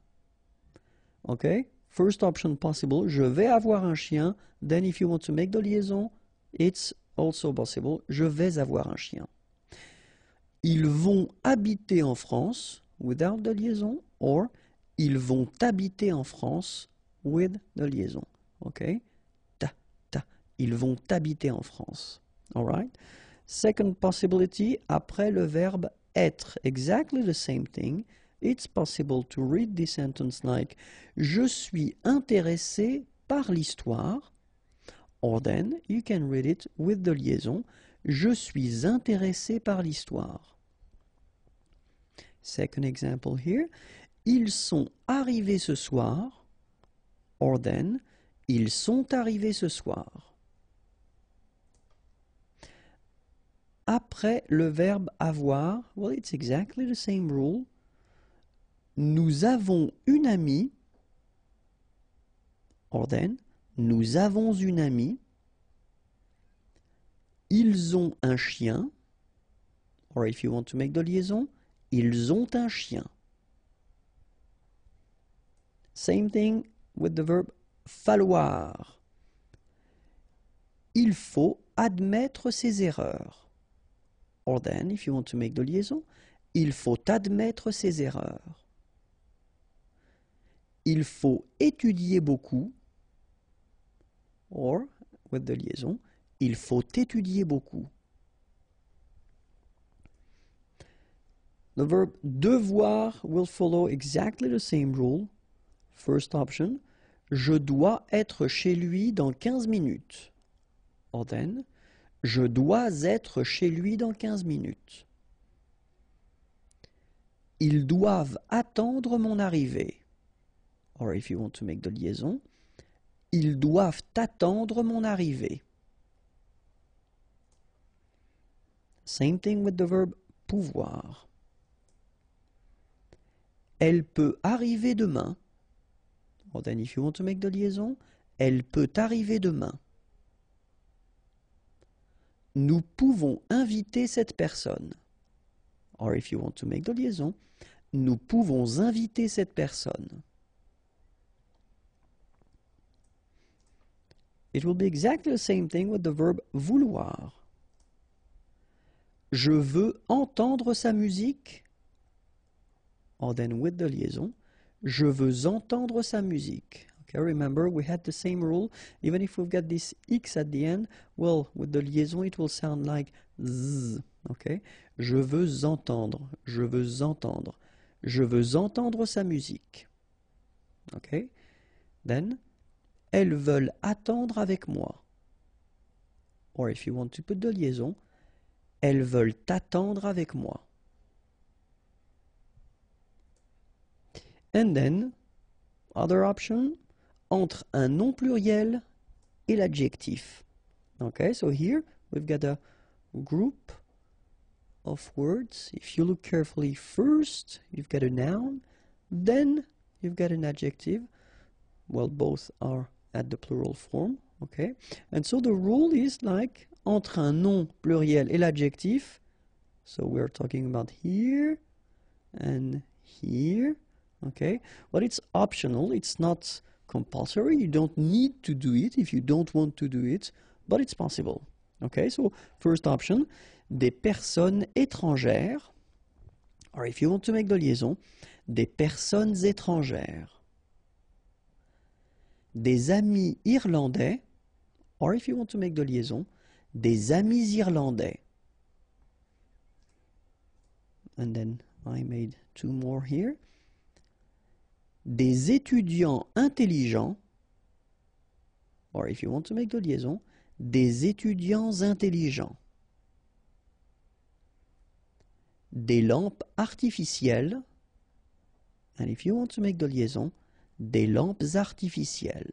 Speaker 1: Okay, first option possible, je vais avoir un chien, then if you want to make the liaison, it's also possible, je vais avoir un chien. Ils vont habiter en France, without the liaison, or ils vont habiter en France, with the liaison. Okay, ils vont habiter en France. All right. Second possibility, après le verbe être, exactly the same thing. It's possible to read this sentence like je suis intéressé par l'histoire, or then you can read it with the liaison je suis intéressé par l'histoire. Second example here, ils sont arrivés ce soir, or then ils sont arrivés ce soir. Après le verbe avoir, well, it's exactly the same rule. Nous avons une amie, or then, nous avons une amie. Ils ont un chien, or if you want to make the liaison, ils ont un chien. Same thing with the verb falloir. Il faut admettre ses erreurs. Or then, if you want to make the liaison, il faut admettre ses erreurs. Il faut étudier beaucoup. Or, with the liaison, il faut étudier beaucoup. The verb devoir will follow exactly the same rule. First option, je dois être chez lui dans 15 minutes. Or then, je dois être chez lui dans 15 minutes. Ils doivent attendre mon arrivée. Or if you want to make the liaison, ils doivent attendre mon arrivée. Same thing with the verb pouvoir. Elle peut arriver demain. Or then if you want to make the liaison, elle peut arriver demain. Nous pouvons inviter cette personne. Or if you want to make the liaison, nous pouvons inviter cette personne. It will be exactly the same thing with the verb vouloir. Je veux entendre sa musique. Or then with the liaison, je veux entendre sa musique. Okay, remember we had the same rule. Even if we've got this X at the end, well, with the liaison it will sound like Z. Okay? Je veux entendre, je veux entendre. Je veux entendre sa musique. Okay? Then, elles veulent attendre avec moi. or if you want to put de liaison, elles veulent attendre avec moi. And then, other option, entre un nom pluriel et l'adjectif. Okay, so here we've got a group of words. If you look carefully, first you've got a noun, then you've got an adjective. Well, both are at the plural form, okay? And so the rule is like entre un nom pluriel et l'adjectif. So we're talking about here and here, okay? But it's optional, it's not compulsory. You don't need to do it if you don't want to do it, but it's possible. Okay, so first option, des personnes étrangères, or if you want to make the liaison, des personnes étrangères. Des amis irlandais, or if you want to make the liaison, des amis irlandais. And then I made two more here. Des étudiants intelligents, or if you want to make the liaison, des étudiants intelligents. Des lampes artificielles, and if you want to make the liaison, des lampes artificielles.